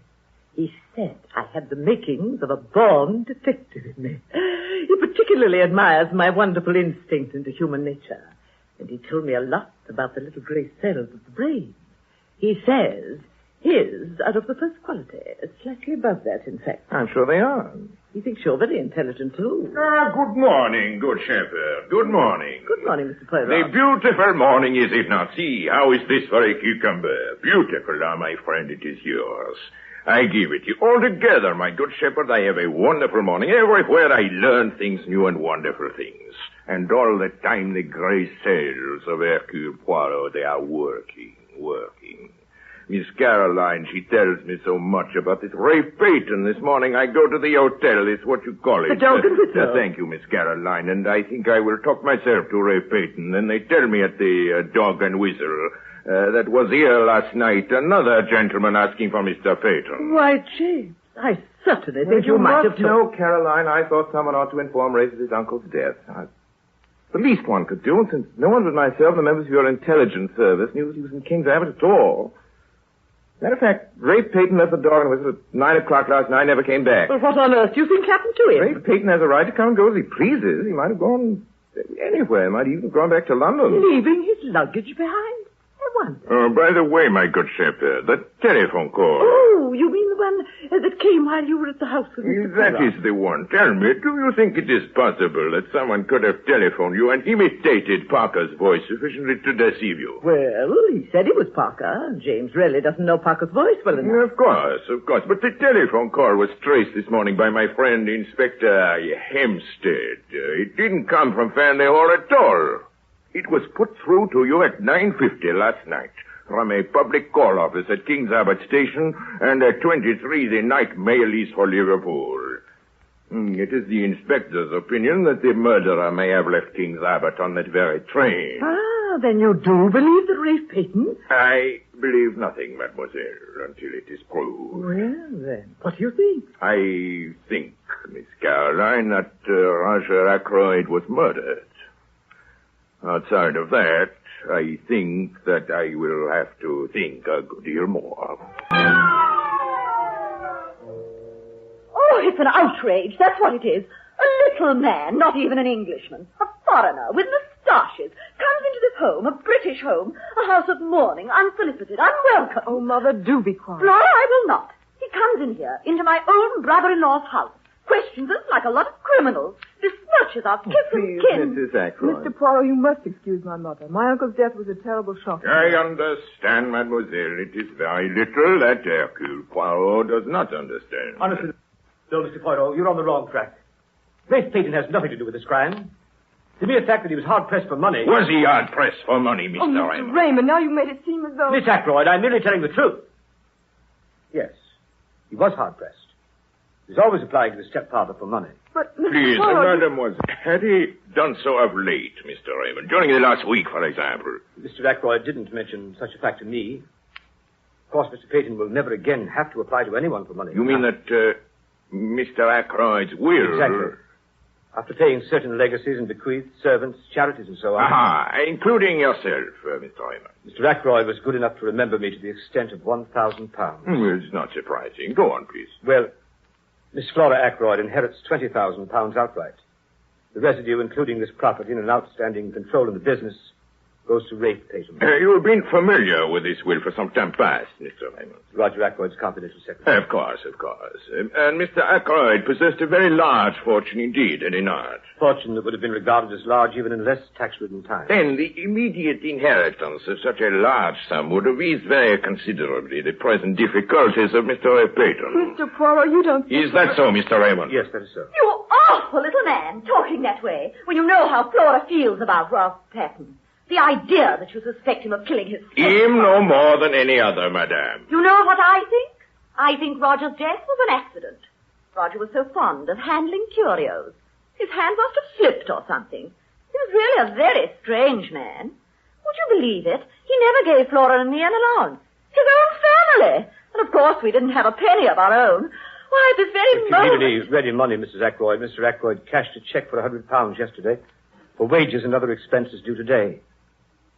[SPEAKER 1] He said I had the makings of a born detective in me. He particularly admires my wonderful instinct into human nature. And he told me a lot about the little grey cells of the brain. He says his are of the first quality, slightly above that, in fact.
[SPEAKER 5] I'm sure they are.
[SPEAKER 1] He thinks you're very intelligent, too.
[SPEAKER 15] Good morning, good shepherd. Good morning.
[SPEAKER 1] Good morning, Mr. Poirot.
[SPEAKER 15] A beautiful morning, is it not? See, how is this for a cucumber? Beautiful, now, my friend, it is yours. I give it you. Altogether, my good shepherd, I have a wonderful morning. Everywhere I learn things new and wonderful things. And all the time the grey cells of Hercule Poirot, they are working. Miss Caroline, she tells me so much about this Rafe Peyton. This morning I go to the hotel. It's what you call it.
[SPEAKER 1] The Dog and Whistle.
[SPEAKER 15] Thank you, Miss Caroline. And I think I will talk myself to Rafe Peyton. And they tell me at the Dog and Whistle that was here last night another gentleman asking for Mr. Peyton.
[SPEAKER 1] Why, James, I certainly think you might have
[SPEAKER 5] told... No, Caroline, I thought someone ought to inform Rafe of his uncle's death. The least one could do, since no one but myself and the members of your intelligence service knew that he was in King's Abbot at all. Matter of fact, Rafe Peyton left the Dog and Whistle at 9 o'clock last night and never came back.
[SPEAKER 1] Well, what on earth do you think happened to him?
[SPEAKER 5] Rafe Peyton has a right to come and go as he pleases. He might have gone anywhere. He might have even gone back to London.
[SPEAKER 1] Leaving his luggage behind? I wonder.
[SPEAKER 15] By the way, my good shepherd, the telephone call.
[SPEAKER 1] Oh, you mean the one that came while you were at the house with Mr.
[SPEAKER 15] That
[SPEAKER 1] Poirot?
[SPEAKER 15] is the one. Tell me, do you think it is possible that someone could have telephoned you and imitated Parker's voice sufficiently to deceive you?
[SPEAKER 1] Well, he said he was Parker, and James really doesn't know Parker's voice well enough.
[SPEAKER 15] Of course. But the telephone call was traced this morning by my friend Inspector Hempstead. It didn't come from Fanley Hall at all. It was put through to you at 9:50 last night from a public call office at King's Abbot Station, and at 23 the night mail is for Liverpool. It is the inspector's opinion that the murderer may have left King's Abbot on that very train.
[SPEAKER 1] Ah, then you do believe that Rafe Peyton...
[SPEAKER 15] I believe nothing, mademoiselle, until it is proved.
[SPEAKER 1] Well, then, what do you think?
[SPEAKER 15] I think, Miss Caroline, that Roger Ackroyd was murdered. Outside of that, I think that I will have to think a good deal more.
[SPEAKER 21] Oh, it's an outrage. That's what it is. A little man, not even an Englishman, a foreigner with moustaches, comes into this home, a British home, a house of mourning, unsolicited, unwelcome.
[SPEAKER 4] Oh, Mother, do be quiet.
[SPEAKER 21] Flora, I will not. He comes in here, into my own brother-in-law's house, questions us like a lot of criminals, besmirches us, kith and kin.
[SPEAKER 5] Mrs. Ackroyd.
[SPEAKER 4] Mr. Poirot, you must excuse my mother. My uncle's death was a terrible shock.
[SPEAKER 15] I understand, mademoiselle. It is very little that Hercule Poirot does not understand.
[SPEAKER 20] Honestly, no, Mr. Poirot, you're on the wrong track. Rafe Peyton has nothing to do with this crime. The mere fact that he was hard-pressed for money...
[SPEAKER 15] Was he hard-pressed for money, Mr.
[SPEAKER 4] Mr.
[SPEAKER 15] Raymond?
[SPEAKER 4] Raymond, now you made it seem as though...
[SPEAKER 20] Miss Ackroyd, I'm merely telling the truth. Yes, he was hard-pressed. He was always applying to his stepfather for money.
[SPEAKER 4] But,
[SPEAKER 15] Please,
[SPEAKER 4] Poirot,
[SPEAKER 15] mademoiselle, had he done so of late, Mr. Raymond? During the last week, for example?
[SPEAKER 20] Mr. Ackroyd didn't mention such a fact to me. Of course, Mr. Peyton will never again have to apply to anyone for money.
[SPEAKER 15] You mean that Mr. Ackroyd's will...
[SPEAKER 20] Exactly. After paying certain legacies and bequests, servants, charities, and so on.
[SPEAKER 15] Aha, including yourself, Mr. Raymond.
[SPEAKER 20] Mr. Ackroyd was good enough to remember me to the extent of £1,000.
[SPEAKER 15] Well, it's not surprising. Go on, please.
[SPEAKER 20] Well, Miss Flora Ackroyd inherits £20,000 outright. The residue, including this property and an outstanding control in the business, Goes to Rafe Payton.
[SPEAKER 15] You have been familiar with this will for some time past, Mr. Raymond.
[SPEAKER 20] Roger Ackroyd's confidential secretary.
[SPEAKER 15] Of course. And Mr. Ackroyd possessed a very large fortune indeed, did he not?
[SPEAKER 20] Fortune that would have been regarded as large even in less tax-ridden times.
[SPEAKER 15] Then the immediate inheritance of such a large sum would have eased very considerably the present difficulties of Mr. Rafe Payton.
[SPEAKER 21] Mr. Poirot, you don't...
[SPEAKER 15] Is that so, Mr. Raymond?
[SPEAKER 20] Yes, that is so.
[SPEAKER 21] You awful little man, talking that way, when you know how Flora feels about Ralph Patton. The idea that you suspect him of killing his sister.
[SPEAKER 15] Him no more than any other, madame.
[SPEAKER 21] You know what I think? I think Roger's death was an accident. Roger was so fond of handling curios. His hand must have slipped or something. He was really a very strange man. Would you believe it? He never gave Flora and me an allowance. His own family. And of course we didn't have a penny of our own. Why, at this very moment...
[SPEAKER 20] If you need any ready money, Mrs. Ackroyd, Mr. Ackroyd cashed a check for £100 yesterday for wages and other expenses due today.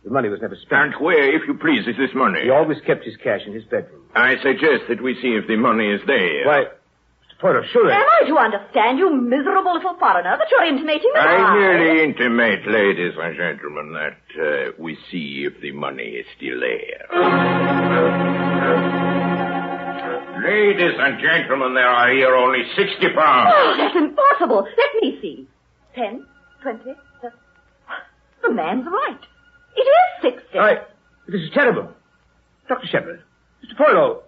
[SPEAKER 20] The money was never spent.
[SPEAKER 15] And where, if you please, is this money?
[SPEAKER 20] He always kept his cash in his bedroom.
[SPEAKER 15] I suggest that we see if the money is there.
[SPEAKER 20] Why, Mr. Poirot, surely...
[SPEAKER 21] Am I to understand, you miserable little foreigner, that you're intimating that
[SPEAKER 15] I merely intimate, ladies and gentlemen, that we see if the money is still there. Ladies and gentlemen, there are here only 60 pounds.
[SPEAKER 21] Oh, that's impossible. Let me see. 10, 20... The man's right. It is 60.
[SPEAKER 20] This is terrible. Dr. Shepard, Mr. Poirot,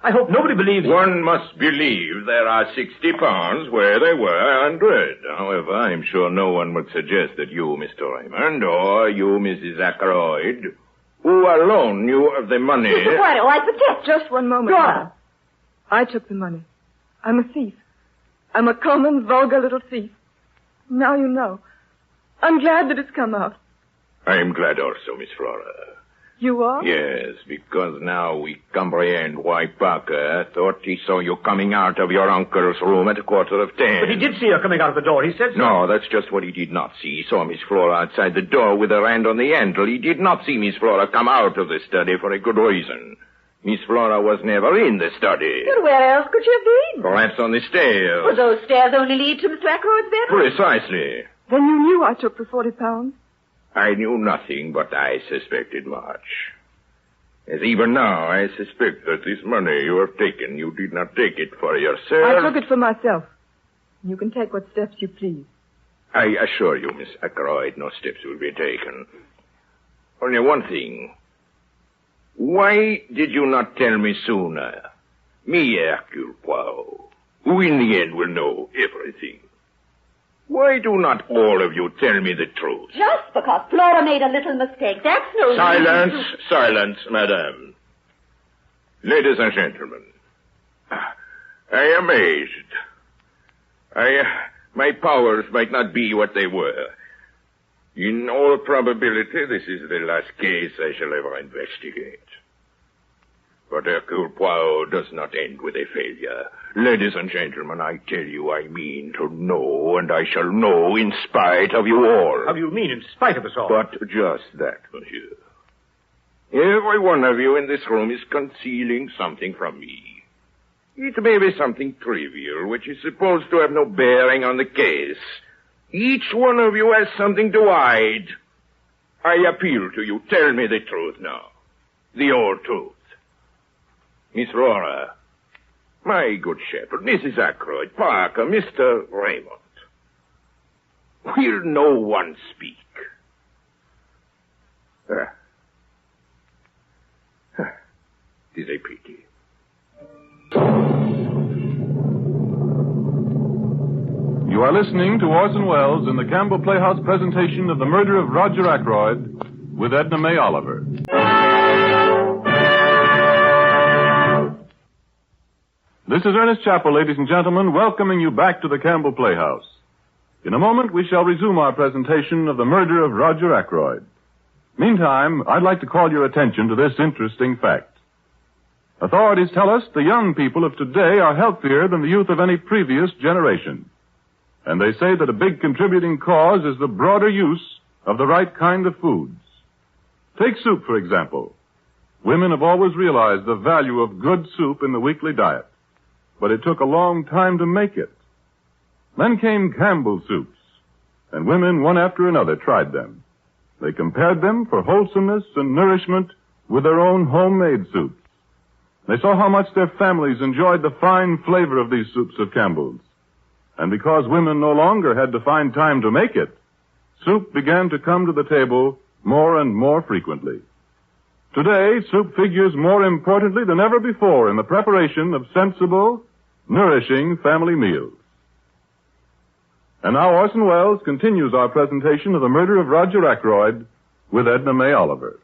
[SPEAKER 20] I hope nobody believes...
[SPEAKER 15] One must believe there are 60 pounds where there were 100. However, I'm sure no one would suggest that you, Mr. Raymond, or you, Mrs. Ackroyd, who alone knew of the money...
[SPEAKER 21] Mr. Poirot, I protest.
[SPEAKER 10] Just one moment.
[SPEAKER 21] Dora.
[SPEAKER 10] I took the money. I'm a thief. I'm a common, vulgar little thief. Now you know. I'm glad that it's come out.
[SPEAKER 15] I am glad also, Miss Flora.
[SPEAKER 10] You are?
[SPEAKER 15] Yes, because now we comprehend why Parker thought he saw you coming out of your uncle's room at 10:15.
[SPEAKER 20] But he did see her coming out of the door. He said so.
[SPEAKER 15] No, that's just what he did not see. He saw Miss Flora outside the door with her hand on the handle. He did not see Miss Flora come out of the study for a good reason. Miss Flora was never in the study.
[SPEAKER 21] But where else could she have been?
[SPEAKER 15] Perhaps on the stairs.
[SPEAKER 21] Would those stairs only lead to Mr. Ackroyd's bedroom?
[SPEAKER 15] Precisely.
[SPEAKER 10] Then you knew I took the £40.
[SPEAKER 15] I knew nothing, but I suspected much. As even now, I suspect that this money you have taken, you did not take it for yourself.
[SPEAKER 10] I took it for myself. You can take what steps you please.
[SPEAKER 15] I assure you, Miss Ackroyd, no steps will be taken. Only one thing. Why did you not tell me sooner? Me, Hercule Poirot, who in the end will know everything. Why do not all of you tell me the truth?
[SPEAKER 21] Just because Flora made a little mistake. That's no
[SPEAKER 15] Silence,
[SPEAKER 21] reason to...
[SPEAKER 15] silence, madame. Ladies and gentlemen, I am aged. My powers might not be what they were. In all probability, this is the last case I shall ever investigate. But Hercule Poirot does not end with a failure. Ladies and gentlemen, I tell you I mean to know, and I shall know in spite of you all.
[SPEAKER 20] How do you mean, in spite of us all?
[SPEAKER 15] But just that, monsieur. Every one of you in this room is concealing something from me. It may be something trivial, which is supposed to have no bearing on the case. Each one of you has something to hide. I appeal to you. Tell me the truth now. The whole truth. Miss Flora, my good shepherd, Mrs. Ackroyd, Parker, Mr. Raymond. Will no one speak? It is a pity.
[SPEAKER 11] You are listening to Orson Welles in the Campbell Playhouse presentation of The Murder of Roger Ackroyd with Edna May Oliver. This is Ernest Chappell, ladies and gentlemen, welcoming you back to the Campbell Playhouse. In a moment, we shall resume our presentation of The Murder of Roger Ackroyd. Meantime, I'd like to call your attention to this interesting fact. Authorities tell us the young people of today are healthier than the youth of any previous generation. And they say that a big contributing cause is the broader use of the right kind of foods. Take soup, for example. Women have always realized the value of good soup in the weekly diet. But it took a long time to make it. Then came Campbell soups, and women one after another tried them. They compared them for wholesomeness and nourishment with their own homemade soups. They saw how much their families enjoyed the fine flavor of these soups of Campbell's. And because women no longer had to find time to make it, soup began to come to the table more and more frequently. Today, soup figures more importantly than ever before in the preparation of sensible, nourishing family meals. And now Orson Welles continues our presentation of The Murder of Roger Ackroyd with Edna May Oliver.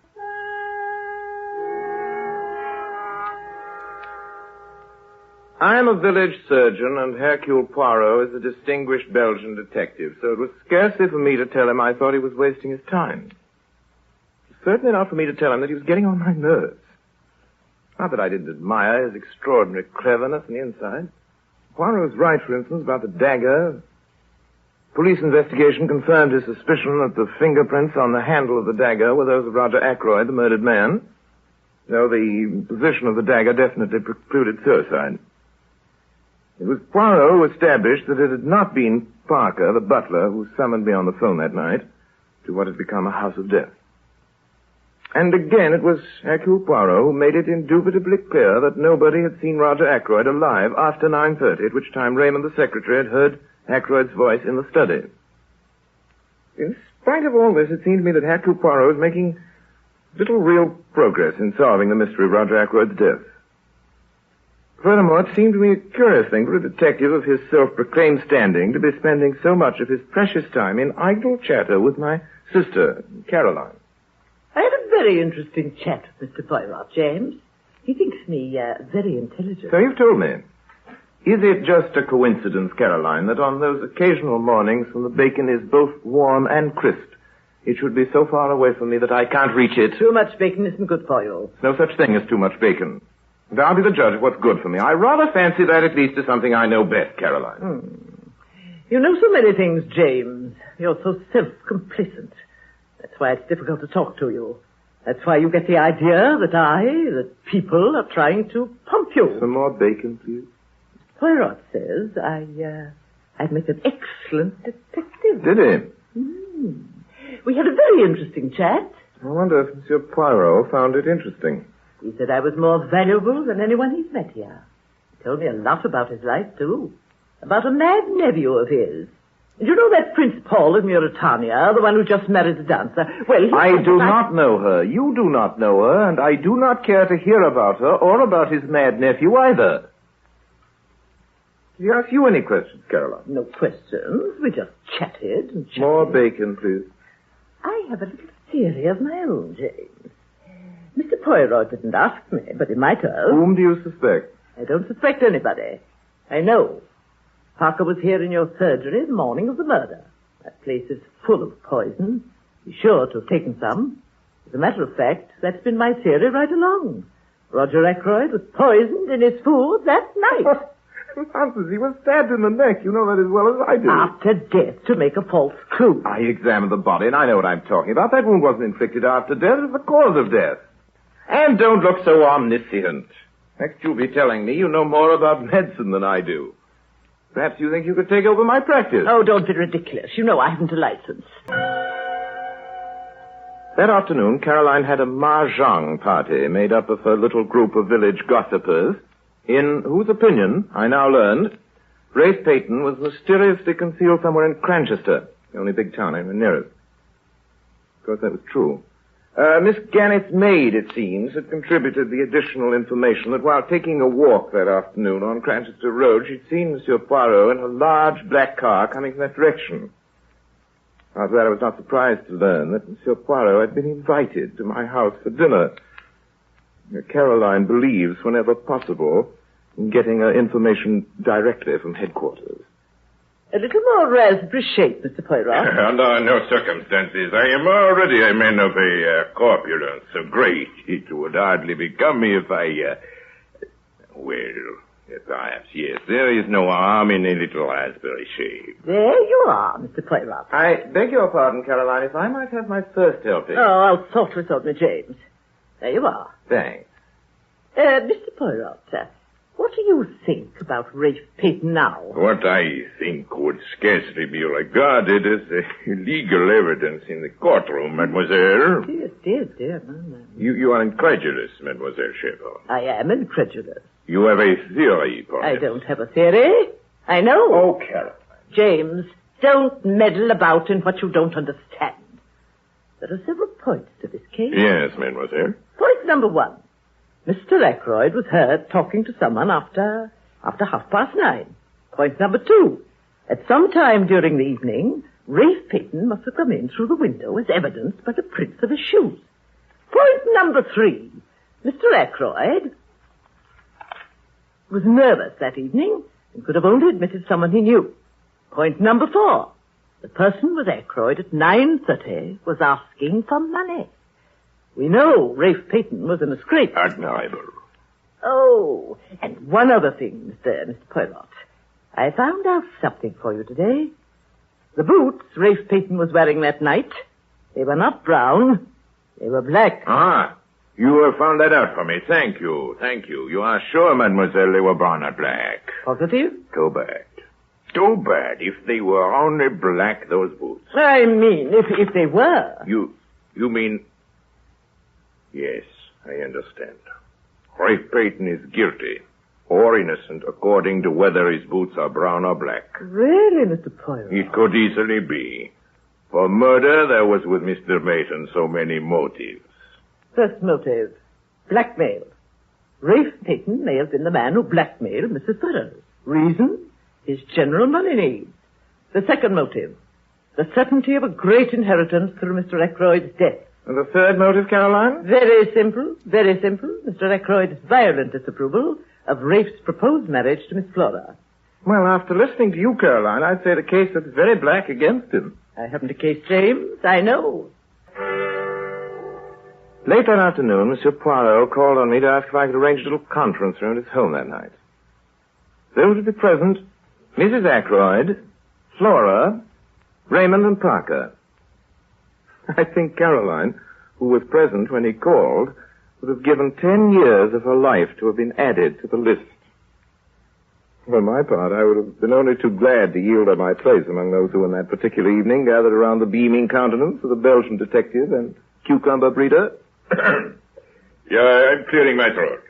[SPEAKER 5] I am a village surgeon, and Hercule Poirot is a distinguished Belgian detective, so it was scarcely for me to tell him I thought he was wasting his time. It was certainly not for me to tell him that he was getting on my nerves. Not that I didn't admire his extraordinary cleverness on the inside. Poirot was right, for instance, about the dagger. Police investigation confirmed his suspicion that the fingerprints on the handle of the dagger were those of Roger Ackroyd, the murdered man, though the position of the dagger definitely precluded suicide. It was Poirot who established that it had not been Parker, the butler, who summoned me on the phone that night to what had become a house of death. And again, it was Hercule Poirot who made it indubitably clear that nobody had seen Roger Ackroyd alive after 9:30, at which time Raymond, the secretary, had heard Ackroyd's voice in the study. In spite of all this, it seemed to me that Hercule Poirot was making little real progress in solving the mystery of Roger Ackroyd's death. Furthermore, it seemed to me a curious thing for a detective of his self-proclaimed standing to be spending so much of his precious time in idle chatter with my sister, Caroline.
[SPEAKER 1] I had a very interesting chat with Mr. Poirot, James. He thinks me very intelligent.
[SPEAKER 5] So you've told me. Is it just a coincidence, Caroline, that on those occasional mornings when the bacon is both warm and crisp, it should be so far away from me that I can't reach it?
[SPEAKER 1] Too much bacon isn't good for you.
[SPEAKER 5] No such thing as too much bacon. And I'll be the judge of what's good for me. I rather fancy that at least is something I know best, Caroline.
[SPEAKER 1] You know so many things, James. You're so self-complacent. That's why it's difficult to talk to you. That's why you get the idea that people are trying to pump you.
[SPEAKER 5] Some more bacon, please.
[SPEAKER 1] Poirot says I'd make an excellent detective.
[SPEAKER 5] Did he?
[SPEAKER 1] We had a very interesting chat.
[SPEAKER 5] I wonder if Monsieur Poirot found it interesting.
[SPEAKER 1] He said I was more valuable than anyone he's met here. He told me a lot about his life, too. About a mad nephew of his. And you know that Prince Paul of Mauritania, the one who just married the dancer? Well,
[SPEAKER 5] I do not know her. You do not know her, and I do not care to hear about her or about his mad nephew either. Did he ask you any questions, Caroline?
[SPEAKER 1] No questions. We just chatted and chatted.
[SPEAKER 5] More bacon, please.
[SPEAKER 1] I have a little theory of my own, James. Mr. Poirot didn't ask me, but he might have.
[SPEAKER 5] Whom do you suspect?
[SPEAKER 1] I don't suspect anybody. I know. Parker was here in your surgery the morning of the murder. That place is full of poison. He's sure to have taken some. As a matter of fact, that's been my theory right along. Roger Ackroyd was poisoned in his food that night.
[SPEAKER 5] Nonsense, he was stabbed in the neck. You know that as well as I do.
[SPEAKER 1] After death, to make a false clue.
[SPEAKER 5] I examined the body, and I know what I'm talking about. That wound wasn't inflicted after death. It was the cause of death. And don't look so omniscient. Next you'll be telling me you know more about medicine than I do. Perhaps you think you could take over my practice.
[SPEAKER 1] Oh, don't be ridiculous. You know I haven't a license.
[SPEAKER 5] That afternoon, Caroline had a mahjong party made up of her little group of village gossipers, in whose opinion, I now learned, Rafe Peyton was mysteriously concealed somewhere in Cranchester, the only big town anywhere near us. Of course, that was true. Miss Gannett's maid, it seems, had contributed the additional information that while taking a walk that afternoon on Cranchester Road, she'd seen Monsieur Poirot in a large black car coming from that direction. After that, I was not surprised to learn that Monsieur Poirot had been invited to my house for dinner. Caroline believes, whenever possible, in getting her information directly from headquarters.
[SPEAKER 1] A little more raspberry shake, Mr. Poirot.
[SPEAKER 15] Under no circumstances. I am already a man of a corpulence so great it would hardly become me if I, perhaps, yes. There is no harm in a little raspberry shake.
[SPEAKER 1] There you are, Mr. Poirot.
[SPEAKER 5] I beg your pardon, Caroline, if I might have my first helping.
[SPEAKER 1] Oh, I'll sort this on me, James. There you are.
[SPEAKER 5] Thanks.
[SPEAKER 1] Mr. Poirot, What do you think about Rafe Peyton now?
[SPEAKER 15] What I think would scarcely be regarded as legal evidence in the courtroom, mademoiselle.
[SPEAKER 1] Dear.
[SPEAKER 15] You are incredulous, mademoiselle Shepard.
[SPEAKER 1] I am incredulous.
[SPEAKER 15] You have a theory, perhaps.
[SPEAKER 1] I don't have a theory. I know.
[SPEAKER 15] Oh, Caroline. James,
[SPEAKER 1] Don't meddle about in what you don't understand. There are several points to this case.
[SPEAKER 15] Yes, mademoiselle.
[SPEAKER 1] Point number 1. Mr. Ackroyd was heard talking to someone after 9:30. Point number 2. At some time during the evening, Rafe Peyton must have come in through the window as evidenced by the prints of his shoes. Point number 3. Mr. Ackroyd was nervous that evening and could have only admitted someone he knew. Point number 4. The person with Ackroyd at 9:30 was asking for money. We know Rafe Peyton was in a scrape.
[SPEAKER 15] Admirable.
[SPEAKER 1] Oh, and one other thing, Mr. Poirot. I found out something for you today. The boots Rafe Peyton was wearing that night, they were not brown, they were black.
[SPEAKER 15] Ah, you have found that out for me. Thank you. You are sure, mademoiselle, they were brown or black?
[SPEAKER 1] Positive?
[SPEAKER 15] Too bad. If they were only black, those boots.
[SPEAKER 1] I mean, if they were.
[SPEAKER 15] You mean... Yes, I understand. Rafe Peyton is guilty or innocent according to whether his boots are brown or black.
[SPEAKER 1] Really, Mr. Poirot?
[SPEAKER 15] It could easily be. For murder, there was with Mr. Peyton so many motives.
[SPEAKER 1] First motive, blackmail. Rafe Peyton may have been the man who blackmailed Mrs. Burroughs. Reason? His general money needs. The second motive, the certainty of a great inheritance through Mr. Ackroyd's death.
[SPEAKER 5] And the third motive, Caroline?
[SPEAKER 1] Very simple. Mr. Ackroyd's violent disapproval of Rafe's proposed marriage to Miss Flora.
[SPEAKER 5] Well, after listening to you, Caroline, I'd say the case looks very black against him.
[SPEAKER 1] I haven't a case, James. I know.
[SPEAKER 5] Late that afternoon, Monsieur Poirot called on me to ask if I could arrange a little conference room at his home that night. There were to be present Mrs. Ackroyd, Flora, Raymond, and Parker. I think Caroline, who was present when he called, would have given 10 years of her life to have been added to the list. For my part, I would have been only too glad to yield up my place among those who, on that particular evening, gathered around the beaming countenance of the Belgian detective and cucumber breeder.
[SPEAKER 15] Yeah, I'm clearing my throat.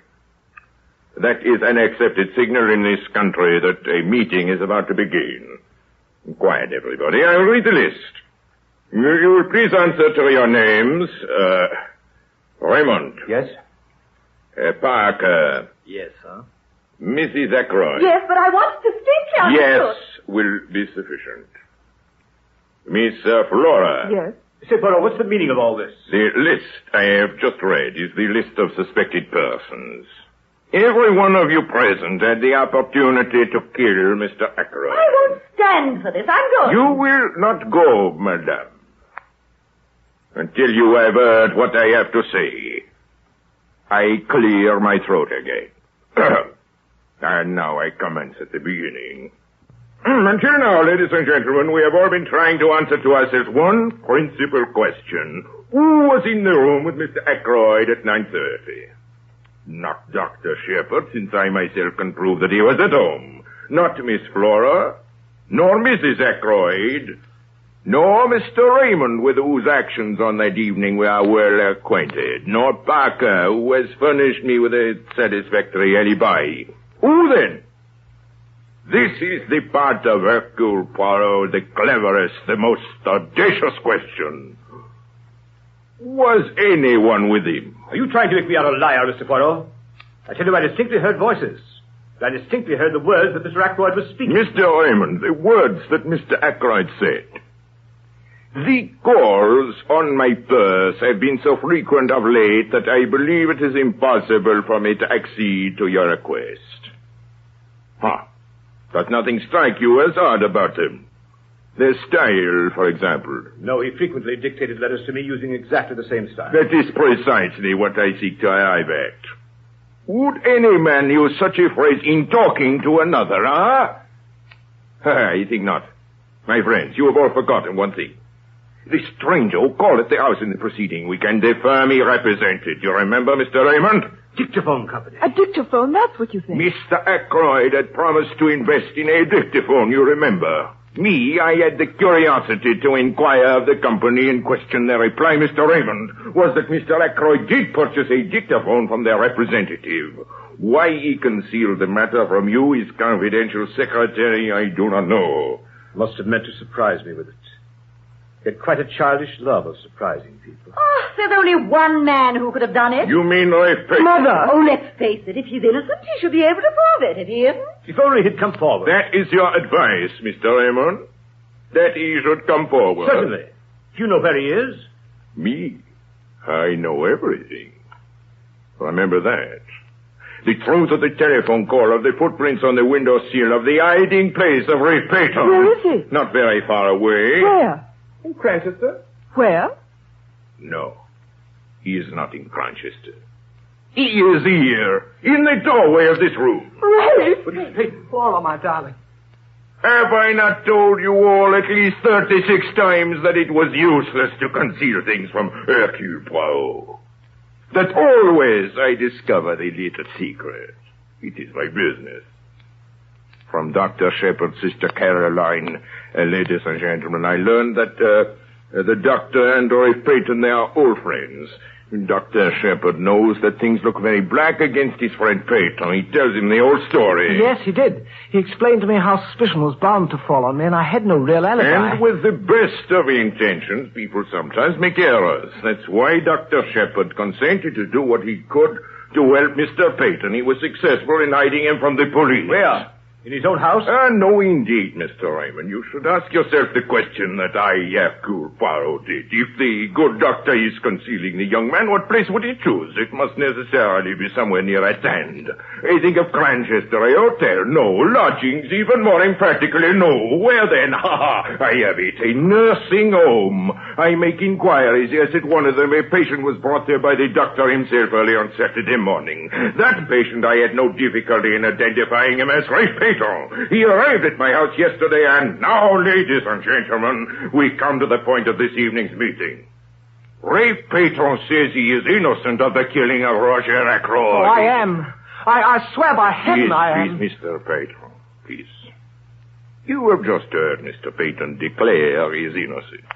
[SPEAKER 15] That is an accepted signal in this country that a meeting is about to begin. Quiet, everybody. I will read the list. You will please answer to your names. Raymond.
[SPEAKER 20] Yes?
[SPEAKER 15] Parker.
[SPEAKER 2] Yes, sir.
[SPEAKER 15] Mrs. Ackroyd.
[SPEAKER 21] Yes, but I wanted to speak to you.
[SPEAKER 15] Yes, will be sufficient. Miss Flora.
[SPEAKER 20] Yes? Say, Poirot, what's the meaning of all this?
[SPEAKER 15] The list I have just read is the list of suspected persons. Every one of you present had the opportunity to kill Mr. Ackroyd.
[SPEAKER 21] I won't stand for this. I'm going.
[SPEAKER 15] You will not go, madame, until you have heard what I have to say. I clear my throat again. And now I commence at the beginning. Until now, ladies and gentlemen, we have all been trying to answer to ourselves one principal question. Who was in the room with Mr. Ackroyd at 9:30? Not Dr. Shepard, since I myself can prove that he was at home. Not Miss Flora, nor Mrs. Ackroyd, nor Mr. Raymond, with whose actions on that evening we are well acquainted, nor Parker, who has furnished me with a satisfactory alibi. Who then? This is the part of Hercule Poirot, the cleverest, the most audacious question. Was anyone with him?
[SPEAKER 20] Are you trying to make me out a liar, Mr. Poirot? I tell you, I distinctly heard voices. I distinctly heard the words that Mr. Ackroyd was speaking.
[SPEAKER 15] Mr. Raymond, the words that Mr. Ackroyd said. The calls on my purse have been so frequent of late that I believe it is impossible for me to accede to your request. Does nothing strike you as odd about them? Their style, for example.
[SPEAKER 20] No, he frequently dictated letters to me using exactly the same style.
[SPEAKER 15] That is precisely what I seek to arrive at. Would any man use such a phrase in talking to another, I think not. My friends, you have all forgotten one thing. The stranger who called at the house in the proceeding weekend, the firm he represented. You remember, Mr. Raymond?
[SPEAKER 20] Dictaphone company.
[SPEAKER 10] A dictaphone, that's what you think.
[SPEAKER 15] Mr. Ackroyd had promised to invest in a dictaphone, you remember. Me, I had the curiosity to inquire of the company in question. Their reply, Mr. Raymond, was that Mr. Ackroyd did purchase a dictaphone from their representative. Why he concealed the matter from you, his confidential secretary, I do not know.
[SPEAKER 20] Must have meant to surprise me with it. He had quite a childish love of surprising people.
[SPEAKER 21] Oh, there's only one man who could have done it.
[SPEAKER 15] You mean Rafe Payton?
[SPEAKER 21] Mother! Oh, let's face it. If he's innocent, he should be able to prove it. If he isn't...
[SPEAKER 20] If only he'd come forward.
[SPEAKER 15] That is your advice, Mr. Raymond? That he should come forward?
[SPEAKER 20] Certainly. You know where he is?
[SPEAKER 15] Me? I know everything. Remember that. The truth of the telephone call, of the footprints on the windowsill, of the hiding place of Rafe Payton.
[SPEAKER 10] Where is he?
[SPEAKER 15] Not very far away.
[SPEAKER 10] Where?
[SPEAKER 15] In Cranchester.
[SPEAKER 10] Where?
[SPEAKER 15] No. He is not in Cranchester. He is here, in the doorway of this room.
[SPEAKER 10] Rafe!
[SPEAKER 2] Hey, Flora, my darling.
[SPEAKER 15] Have I not told you all at least 36 times that it was useless to conceal things from Hercule Poirot? That always I discover the little secret. It is my business. From Dr. Shepard's sister Caroline, ladies and gentlemen, I learned that the doctor and Rafe Payton, they are old friends. Dr. Shepard knows that things look very black against his friend Payton. He tells him the whole story.
[SPEAKER 2] Yes, he did. He explained to me how suspicion was bound to fall on me, and I had no real alibi.
[SPEAKER 15] And with the best of intentions, people sometimes make errors. That's why Dr. Shepard consented to do what he could to help Mr. Payton. He was successful in hiding him from the police.
[SPEAKER 20] Where? In his own house?
[SPEAKER 15] No, indeed, Mr. Raymond. You should ask yourself the question that I, Hercule Poirot, did. If the good doctor is concealing the young man, what place would he choose? It must necessarily be somewhere near at hand. I think of Cranchester, a hotel. No. Lodgings, even more emphatically, no. Where then? I have it. A nursing home. I make inquiries. Yes, at one of them, a patient was brought there by the doctor himself early on Saturday morning. That patient, I had no difficulty in identifying him as Rafe Payton. He arrived at my house yesterday, and now, ladies and gentlemen, we come to the point of this evening's meeting. Rafe Payton says he is innocent of the killing of Roger Ackroyd.
[SPEAKER 2] Oh, I am. I swear by heaven I am.
[SPEAKER 15] Please, Mr. Payton, please. You have just heard Mr. Payton declare he is innocent.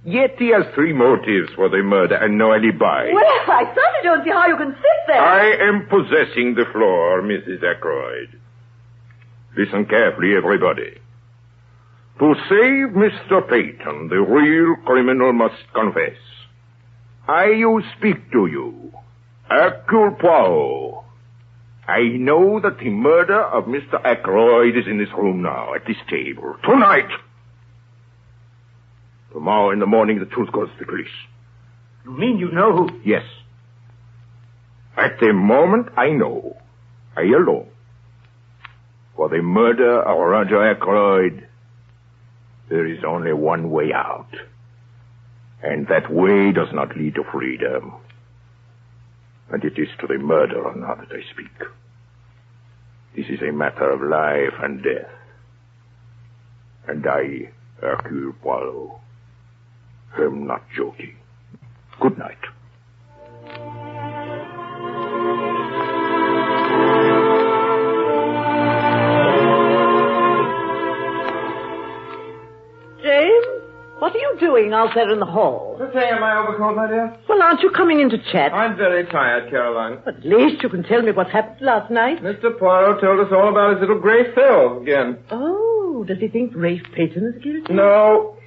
[SPEAKER 15] Yet he has 3 motives for the murder and no alibi.
[SPEAKER 21] Well, I certainly don't see how you can sit there.
[SPEAKER 15] I am possessing the floor, Mrs. Ackroyd. Listen carefully, everybody. To save Mr. Payton, the real criminal must confess. I speak to you, Hercule Poirot. I know that the murder of Mr. Ackroyd is in this room now, at this table, tonight. Tomorrow in the morning, the truth goes to the police.
[SPEAKER 20] You mean you know who?
[SPEAKER 15] Yes. At the moment, I know. I alone. For the murder of Roger Ackroyd, there is only one way out. And that way does not lead to freedom. And it is to the murderer now that I speak. This is a matter of life and death. And I, Hercule Poirot, am not joking. Good night.
[SPEAKER 1] What are you doing out there in the hall?
[SPEAKER 5] Preparing my overcoat, my dear.
[SPEAKER 1] Well, aren't you coming in to chat?
[SPEAKER 5] I'm very tired, Caroline.
[SPEAKER 1] But at least you can tell me what happened last night.
[SPEAKER 5] Mr. Poirot told us all about his little gray cell again.
[SPEAKER 1] Oh, does he think Rafe Payton is guilty?
[SPEAKER 5] No.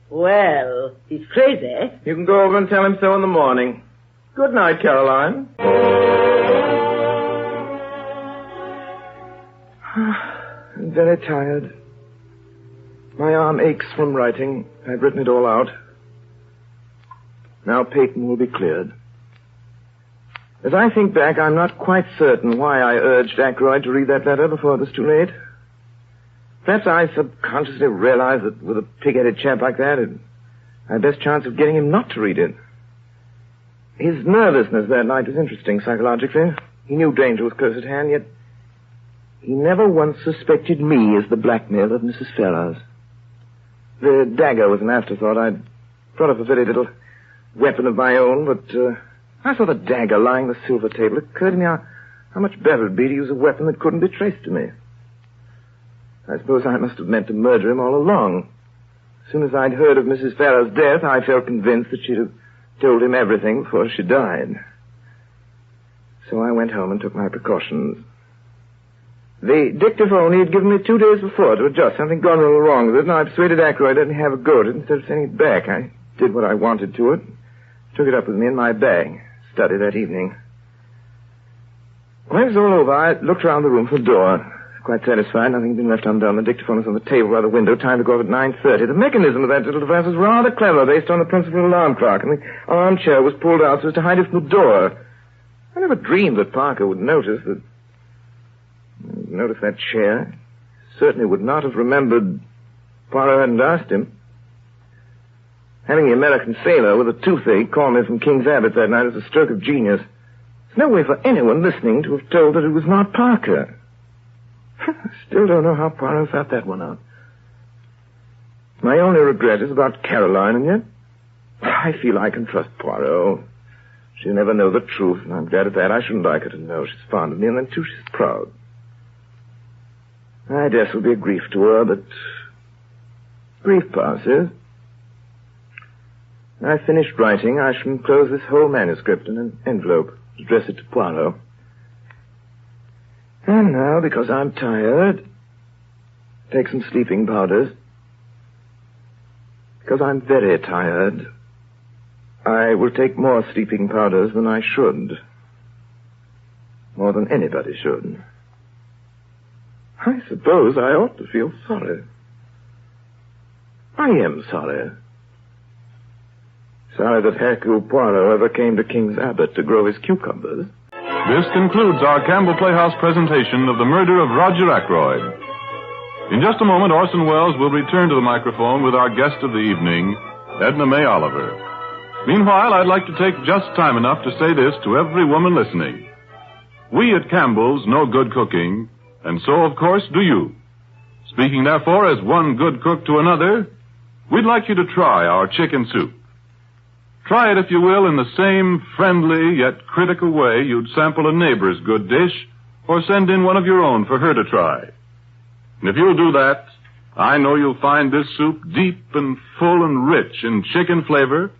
[SPEAKER 1] Well, he's crazy.
[SPEAKER 5] You can go over and tell him so in the morning. Good night, Caroline. I'm very tired. My arm aches from writing. I've written it all out. Now Payton will be cleared. As I think back, I'm not quite certain why I urged Ackroyd to read that letter before it was too late. Perhaps I subconsciously realized that with a pig-headed chap like that, I had best chance of getting him not to read it. His nervousness that night was interesting psychologically. He knew danger was close at hand, yet he never once suspected me as the blackmailer of Mrs. Ferrars. The dagger was an afterthought. I'd brought up a very little weapon of my own, but I saw the dagger lying on the silver table. It occurred to me how much better it would be to use a weapon that couldn't be traced to me. I suppose I must have meant to murder him all along. As soon as I'd heard of Mrs. Farrow's death, I felt convinced that she'd have told him everything before she died. So I went home and took my precautions. The dictaphone he had given me 2 days before to adjust. Something gone a little wrong with it, and I persuaded Ackroyd to have a go at it instead of sending it back. I did what I wanted to it. Took it up with me in my bag. Studied that evening. When it was all over, I looked around the room for the door. Quite satisfied. Nothing had been left undone. The dictaphone was on the table by the window. Time to go off at 9:30. The mechanism of that little device was rather clever, based on the principle of alarm clock, and the armchair was pulled out so as to hide it from the door. I never dreamed that Parker would notice that chair. Certainly would not have remembered Poirot hadn't asked him. Having the American sailor with a toothache call me from King's Abbot that night was a stroke of genius. There's no way for anyone listening to have told that it was not Parker. I still don't know how Poirot found that one out. My only regret is about Caroline, and yet I feel I can trust Poirot. She'll never know the truth, and I'm glad of that. I shouldn't like her to know she's fond of me, and then, too, she's proud. I guess it'll be a grief to her, but grief passes. When I finished writing, I shall enclose this whole manuscript in an envelope, address it to Poirot. And now, because I'm tired, take some sleeping powders. Because I'm very tired, I will take more sleeping powders than I should. More than anybody should. I suppose I ought to feel sorry. I am sorry. Sorry that Hercule Poirot ever came to King's Abbot to grow his cucumbers.
[SPEAKER 11] This concludes our Campbell Playhouse presentation of The Murder of Roger Ackroyd. In just a moment, Orson Welles will return to the microphone with our guest of the evening, Edna May Oliver. Meanwhile, I'd like to take just time enough to say this to every woman listening. We at Campbell's know good cooking, and so, of course, do you. Speaking, therefore, as one good cook to another, we'd like you to try our chicken soup. Try it, if you will, in the same friendly yet critical way you'd sample a neighbor's good dish or send in one of your own for her to try. And if you'll do that, I know you'll find this soup deep and full and rich in chicken flavor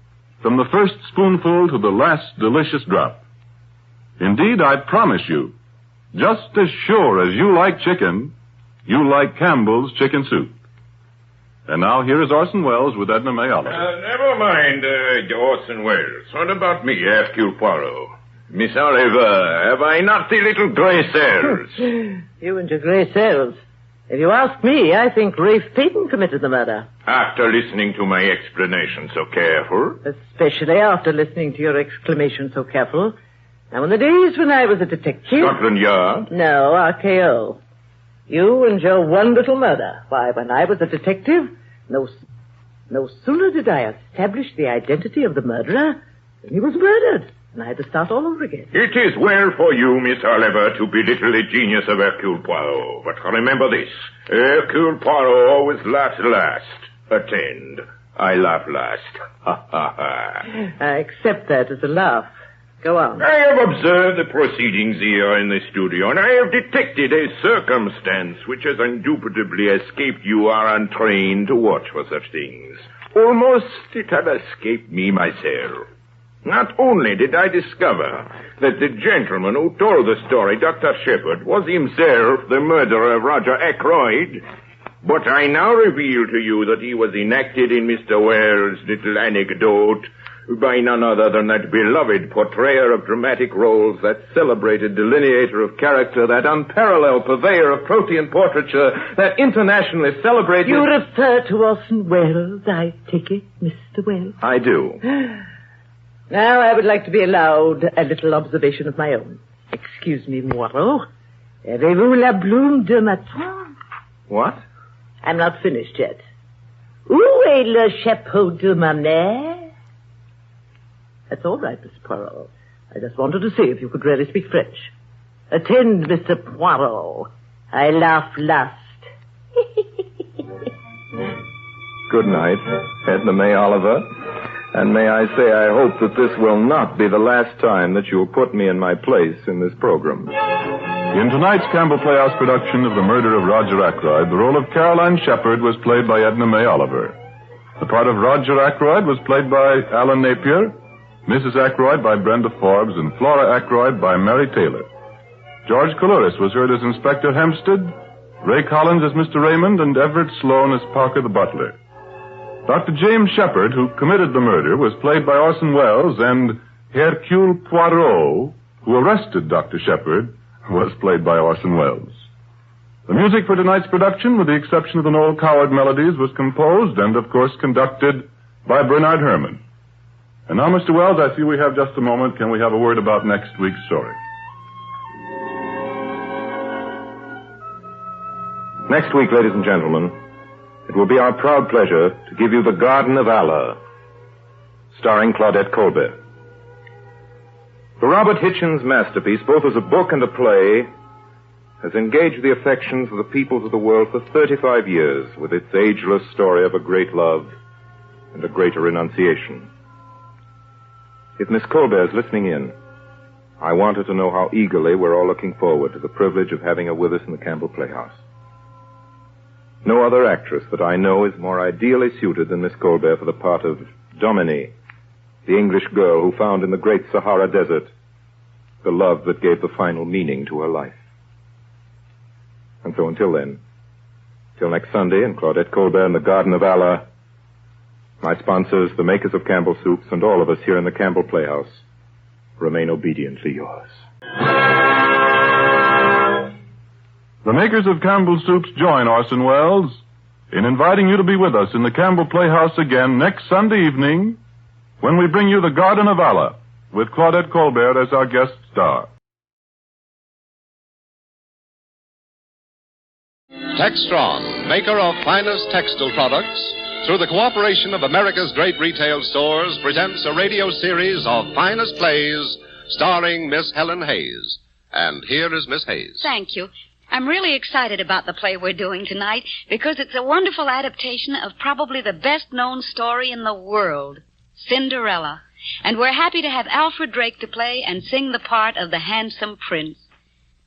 [SPEAKER 11] from the first spoonful to the last delicious drop. Indeed, I promise you, just as sure as you like chicken, you like Campbell's chicken soup. And now here is Orson Welles with Edna May Oliver.
[SPEAKER 15] Never mind, Orson Welles. What about me, Hercule Poirot? Miss Oliver, have I not the little grey cells?
[SPEAKER 1] You and your grey cells. If you ask me, I think Rafe Peyton committed the murder.
[SPEAKER 15] After listening to my explanation so careful?
[SPEAKER 1] Especially after listening to your exclamation so careful. Now, in the days when I was a detective...
[SPEAKER 15] Scotland Yard?
[SPEAKER 1] No, RKO. You and your one little murder. Why, when I was a detective, no sooner did I establish the identity of the murderer than he was murdered, and I had to start all over again.
[SPEAKER 15] It is well for you, Miss Oliver, to belittle the genius of Hercule Poirot. But remember this. Hercule Poirot always laughs last. Attend. I laugh last. Ha, ha, ha.
[SPEAKER 1] I accept that as a laugh. Go on.
[SPEAKER 15] I have observed the proceedings here in the studio, and I have detected a circumstance which has indubitably escaped you are untrained to watch for such things. Almost it had escaped me myself. Not only did I discover that the gentleman who told the story, Dr. Shepard, was himself the murderer of Roger Ackroyd, but I now reveal to you that he was enacted in Mr. Wells' little anecdote by none other than that beloved portrayer of dramatic roles, that celebrated delineator of character, that unparalleled purveyor of protean portraiture, that internationally celebrated...
[SPEAKER 1] You refer to Orson Welles, I take it, Mr. Welles?
[SPEAKER 5] I do.
[SPEAKER 1] Now, I would like to be allowed a little observation of my own. Excuse me, Moirot. Avez-vous la bloom de matin?
[SPEAKER 5] What?
[SPEAKER 1] I'm not finished yet. Où est le chapeau de ma mère? That's all right, Mr. Poirot. I just wanted to see if you could really speak French. Attend, Mr. Poirot. I laugh last.
[SPEAKER 5] Good night, Edna May Oliver.
[SPEAKER 3] And may I say, I hope that this will not be the last time that you'll put me in my place in this program.
[SPEAKER 11] In tonight's Campbell Playhouse production of The Murder of Roger Ackroyd, the role of Caroline Shepard was played by Edna May Oliver. The part of Roger Ackroyd was played by Alan Napier, Mrs. Ackroyd by Brenda Forbes, and Flora Ackroyd by Mary Taylor. George Coulouris was heard as Inspector Hempstead, Ray Collins as Mr. Raymond, and Everett Sloan as Parker the butler. Dr. James Shepard, who committed the murder, was played by Orson Welles, and Hercule Poirot, who arrested Dr. Shepard, was played by Orson Welles. The music for tonight's production, with the exception of the Noel Coward melodies, was composed and, of course, conducted by Bernard Herrmann. And now, Mr. Wells, I see we have just a moment. Can we have a word about next week's story?
[SPEAKER 3] Next week, ladies and gentlemen, it will be our proud pleasure to give you The Garden of Allah, starring Claudette Colbert. The Robert Hitchens masterpiece, both as a book and a play, has engaged the affections of the peoples of the world for 35 years with its ageless story of a great love and a greater renunciation. If Miss Colbert is listening in, I want her to know how eagerly we're all looking forward to the privilege of having her with us in the Campbell Playhouse. No other actress that I know is more ideally suited than Miss Colbert for the part of Dominique, the English girl who found in the great Sahara Desert the love that gave the final meaning to her life. And so until then, till next Sunday in Claudette Colbert in the Garden of Allah, my sponsors, the makers of Campbell Soups, and all of us here in the Campbell Playhouse remain obediently yours.
[SPEAKER 11] The makers of Campbell Soups join Orson Welles in inviting you to be with us in the Campbell Playhouse again next Sunday evening when we bring you The Garden of Allah with Claudette Colbert as our guest star.
[SPEAKER 18] Textron, maker of finest textile products, through the cooperation of America's great retail stores, presents a radio series of finest plays starring Miss Helen Hayes. And here is Miss Hayes.
[SPEAKER 22] Thank you. I'm really excited about the play we're doing tonight because it's a wonderful adaptation of probably the best-known story in the world, Cinderella. And we're happy to have Alfred Drake to play and sing the part of the handsome prince.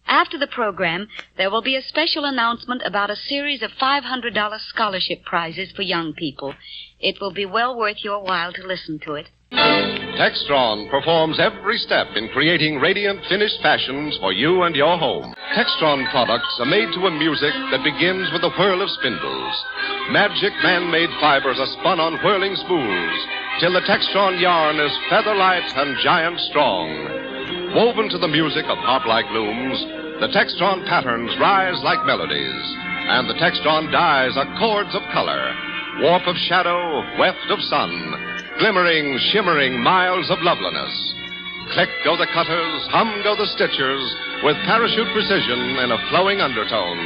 [SPEAKER 22] After the program, there will be a special announcement about a series of $500 scholarship prizes for young people. It will be well worth your while to listen to it.
[SPEAKER 18] Textron performs every step in creating radiant finished fashions for you and your home. Textron products are made to a music that begins with a whirl of spindles. Magic man-made fibers are spun on whirling spools till the Textron yarn is feather-light and giant strong. Woven to the music of harp-like looms, the Textron patterns rise like melodies, and the Textron dyes are chords of color, warp of shadow, weft of sun, glimmering, shimmering miles of loveliness. Click go the cutters, hum go the stitchers, with parachute precision in a flowing undertone,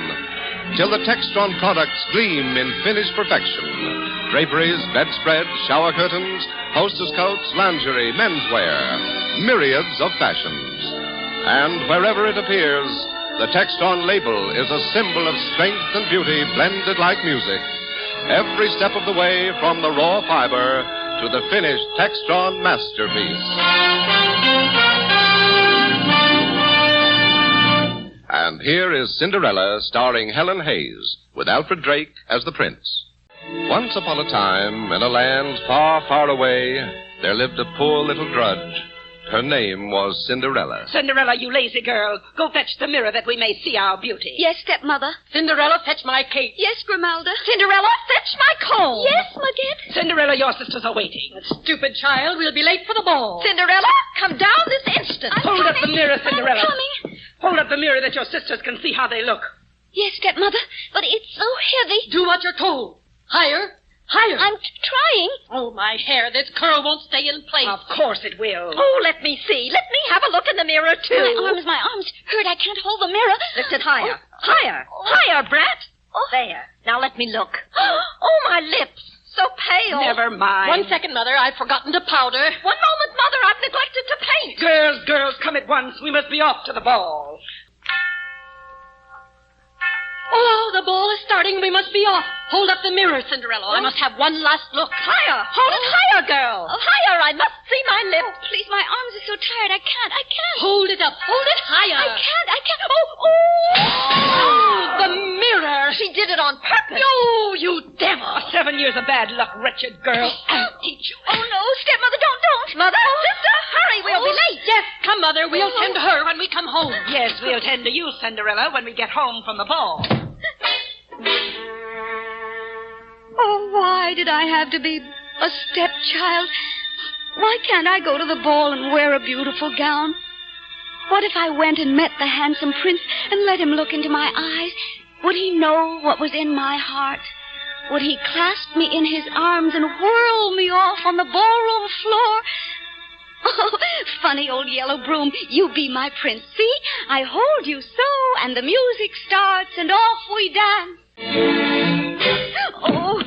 [SPEAKER 18] till the Textron products gleam in finished perfection. Draperies, bedspreads, shower curtains, hostess coats, lingerie, menswear, myriads of fashions. And wherever it appears, the Textron label is a symbol of strength and beauty blended like music, every step of the way from the raw fiber to the finished Textron masterpiece. And here is Cinderella, starring Helen Hayes, with Alfred Drake as the prince. Once upon a time, in a land far, far away, there lived a poor little drudge. Her name was Cinderella.
[SPEAKER 23] Cinderella, you lazy girl. Go fetch the mirror that we may see our beauty.
[SPEAKER 22] Yes, stepmother.
[SPEAKER 23] Cinderella, fetch my cape.
[SPEAKER 22] Yes, Grimalda.
[SPEAKER 23] Cinderella, fetch my comb.
[SPEAKER 22] Yes, Maggette.
[SPEAKER 23] Cinderella, your sisters are waiting. Stupid child, we'll be late for the ball.
[SPEAKER 22] Cinderella, come down this instant.
[SPEAKER 23] Hold up the mirror, Cinderella.
[SPEAKER 22] I'm coming.
[SPEAKER 23] Hold up the mirror that your sisters can see how they look.
[SPEAKER 22] Yes, stepmother, but it's so heavy.
[SPEAKER 23] Do what you're told. Higher. Higher.
[SPEAKER 22] I'm trying.
[SPEAKER 23] Oh, my hair, this curl won't stay in place. Of course it will.
[SPEAKER 22] Oh, let me see. Let me have a look in the mirror, too. My arms hurt. I can't hold the mirror.
[SPEAKER 23] Lift it higher. Higher. Higher, brat. There. Now let me look.
[SPEAKER 22] Oh, my lips. So pale.
[SPEAKER 23] Never mind.
[SPEAKER 22] 1 second, Mother. I've forgotten to powder. 1 moment, Mother. I've neglected to paint.
[SPEAKER 23] Girls, come at once. We must be off to the ball. Oh, the ball is starting. We must be off. Hold up the mirror, Cinderella. I must have one last look.
[SPEAKER 22] Higher. Hold it higher,
[SPEAKER 23] girl.
[SPEAKER 22] Oh, higher. I must see my lips. Oh, please, my arms are so tired. I can't.
[SPEAKER 23] Hold it up. Hold it higher.
[SPEAKER 22] I can't.
[SPEAKER 23] Oh, the mirror.
[SPEAKER 22] She did it on purpose.
[SPEAKER 23] No, you devil. 7 years of bad luck, wretched girl. I'll teach you.
[SPEAKER 22] Oh, no. Stepmother, don't.
[SPEAKER 23] Mother?
[SPEAKER 22] Sister, hurry. We'll be late.
[SPEAKER 23] Yes, come, Mother. We'll tend to her when we come home. Yes, we'll tend to you, Cinderella, when we get home from the ball.
[SPEAKER 22] Oh, why did I have to be a stepchild? Why can't I go to the ball and wear a beautiful gown? What if I went and met the handsome prince and let him look into my eyes? Would he know what was in my heart? Would he clasp me in his arms and whirl me off on the ballroom floor? Oh, funny old yellow broom, you be my prince. See, I hold you so, and the music starts, and off we dance. Oh,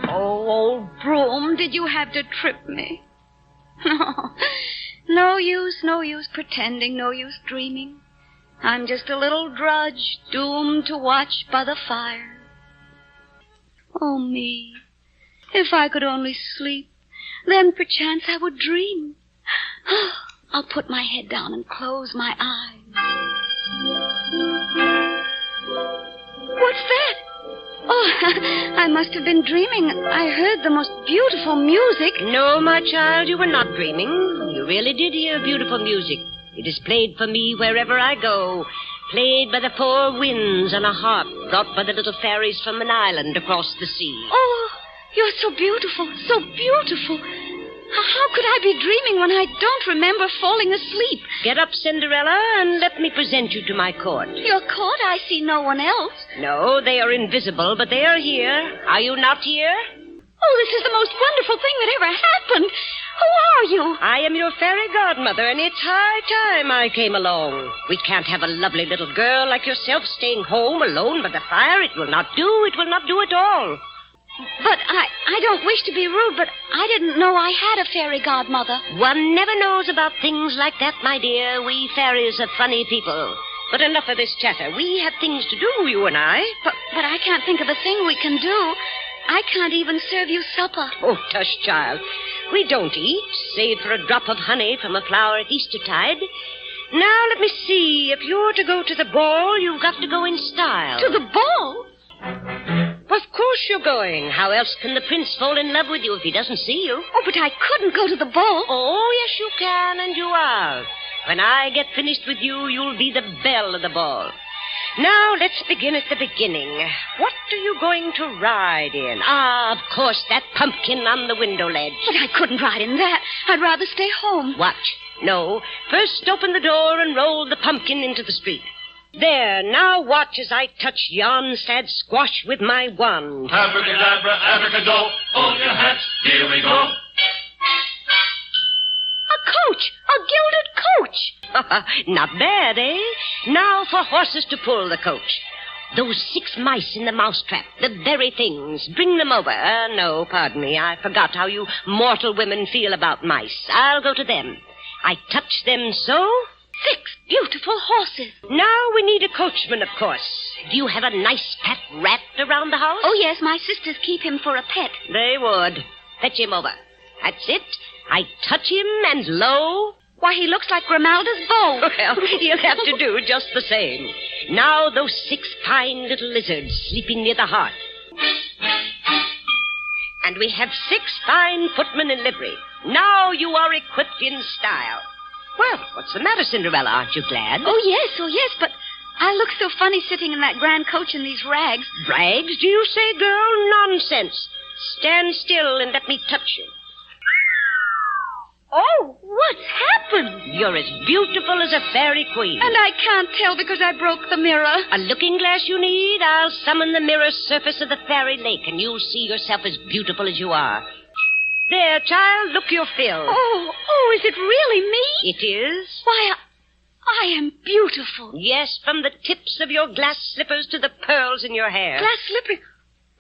[SPEAKER 22] old broom, did you have to trip me? No use pretending, no use dreaming. I'm just a little drudge doomed to watch by the fire. Oh, me, if I could only sleep, then perchance I would dream. I'll put my head down and close my eyes. What's that? Oh, I must have been dreaming. I heard the most beautiful music.
[SPEAKER 23] No, my child, you were not dreaming. You really did hear beautiful music. It is played for me wherever I go. Played by the four winds on a harp brought by the little fairies from an island across the sea.
[SPEAKER 22] Oh, you're so beautiful, so beautiful. How could I be dreaming when I don't remember falling asleep?
[SPEAKER 23] Get up, Cinderella, and let me present you to my court.
[SPEAKER 22] Your court? I see no one else.
[SPEAKER 23] No, they are invisible, but they are here. Are you not here?
[SPEAKER 22] Oh, this is the most wonderful thing that ever happened. Who are you?
[SPEAKER 23] I am your fairy godmother, and it's high time I came along. We can't have a lovely little girl like yourself staying home alone by the fire. It will not do. It will not do at all.
[SPEAKER 22] But I don't wish to be rude, but I didn't know I had a fairy godmother.
[SPEAKER 23] One never knows about things like that, my dear. We fairies are funny people. But enough of this chatter. We have things to do, you and I.
[SPEAKER 22] But I can't think of a thing we can do. I can't even serve you supper.
[SPEAKER 23] Oh, tush, child. We don't eat, save for a drop of honey from a flower at Eastertide. Now, let me see. If you're to go to the ball, you've got to go in style.
[SPEAKER 22] To the ball?
[SPEAKER 23] Of course you're going. How else can the prince fall in love with you if he doesn't see you?
[SPEAKER 22] Oh, but I couldn't go to the ball.
[SPEAKER 23] Oh, yes, you can, and you are. When I get finished with you, you'll be the belle of the ball. Now, let's begin at the beginning. What are you going to ride in? Ah, of course, that pumpkin on the window ledge.
[SPEAKER 22] But I couldn't ride in that. I'd rather stay home.
[SPEAKER 23] Watch. No. First, open the door and roll the pumpkin into the street. There, now watch as I touch yon sad squash with my wand.
[SPEAKER 8] Abracadabra, abracadabra, hold your hats, here we go.
[SPEAKER 22] A coach! A gilded coach!
[SPEAKER 23] Not bad, eh? Now for horses to pull the coach. Those 6 mice in the mousetrap, the very things. Bring them over. No, pardon me, I forgot how you mortal women feel about mice. I'll go to them. I touch them so.
[SPEAKER 22] 6 beautiful horses.
[SPEAKER 23] Now we need a coachman, of course. Do you have a nice pet rat around the house?
[SPEAKER 22] Oh, yes, my sisters keep him for a pet.
[SPEAKER 23] They would. Fetch him over. That's it. I touch him, and lo...
[SPEAKER 22] Why, he looks like Grimalda's bow.
[SPEAKER 23] Well, he'll have to do just the same. Now those 6 fine little lizards sleeping near the hearth. And we have 6 fine footmen in livery. Now you are equipped in style. Well, what's the matter, Cinderella? Aren't you glad?
[SPEAKER 22] Oh, yes, but I look so funny sitting in that grand coach in these rags.
[SPEAKER 23] Rags, do you say, girl? Nonsense. Stand still and let me touch you.
[SPEAKER 22] Oh, what's happened?
[SPEAKER 23] You're as beautiful as a fairy queen.
[SPEAKER 22] And I can't tell because I broke the mirror.
[SPEAKER 23] A looking glass you need? I'll summon the mirror surface of the fairy lake, and you'll see yourself as beautiful as you are. There, child, look your fill.
[SPEAKER 22] Oh, is it really me?
[SPEAKER 23] It is.
[SPEAKER 22] Why, I am beautiful.
[SPEAKER 23] Yes, from the tips of your glass slippers to the pearls in your hair.
[SPEAKER 22] Glass slippers?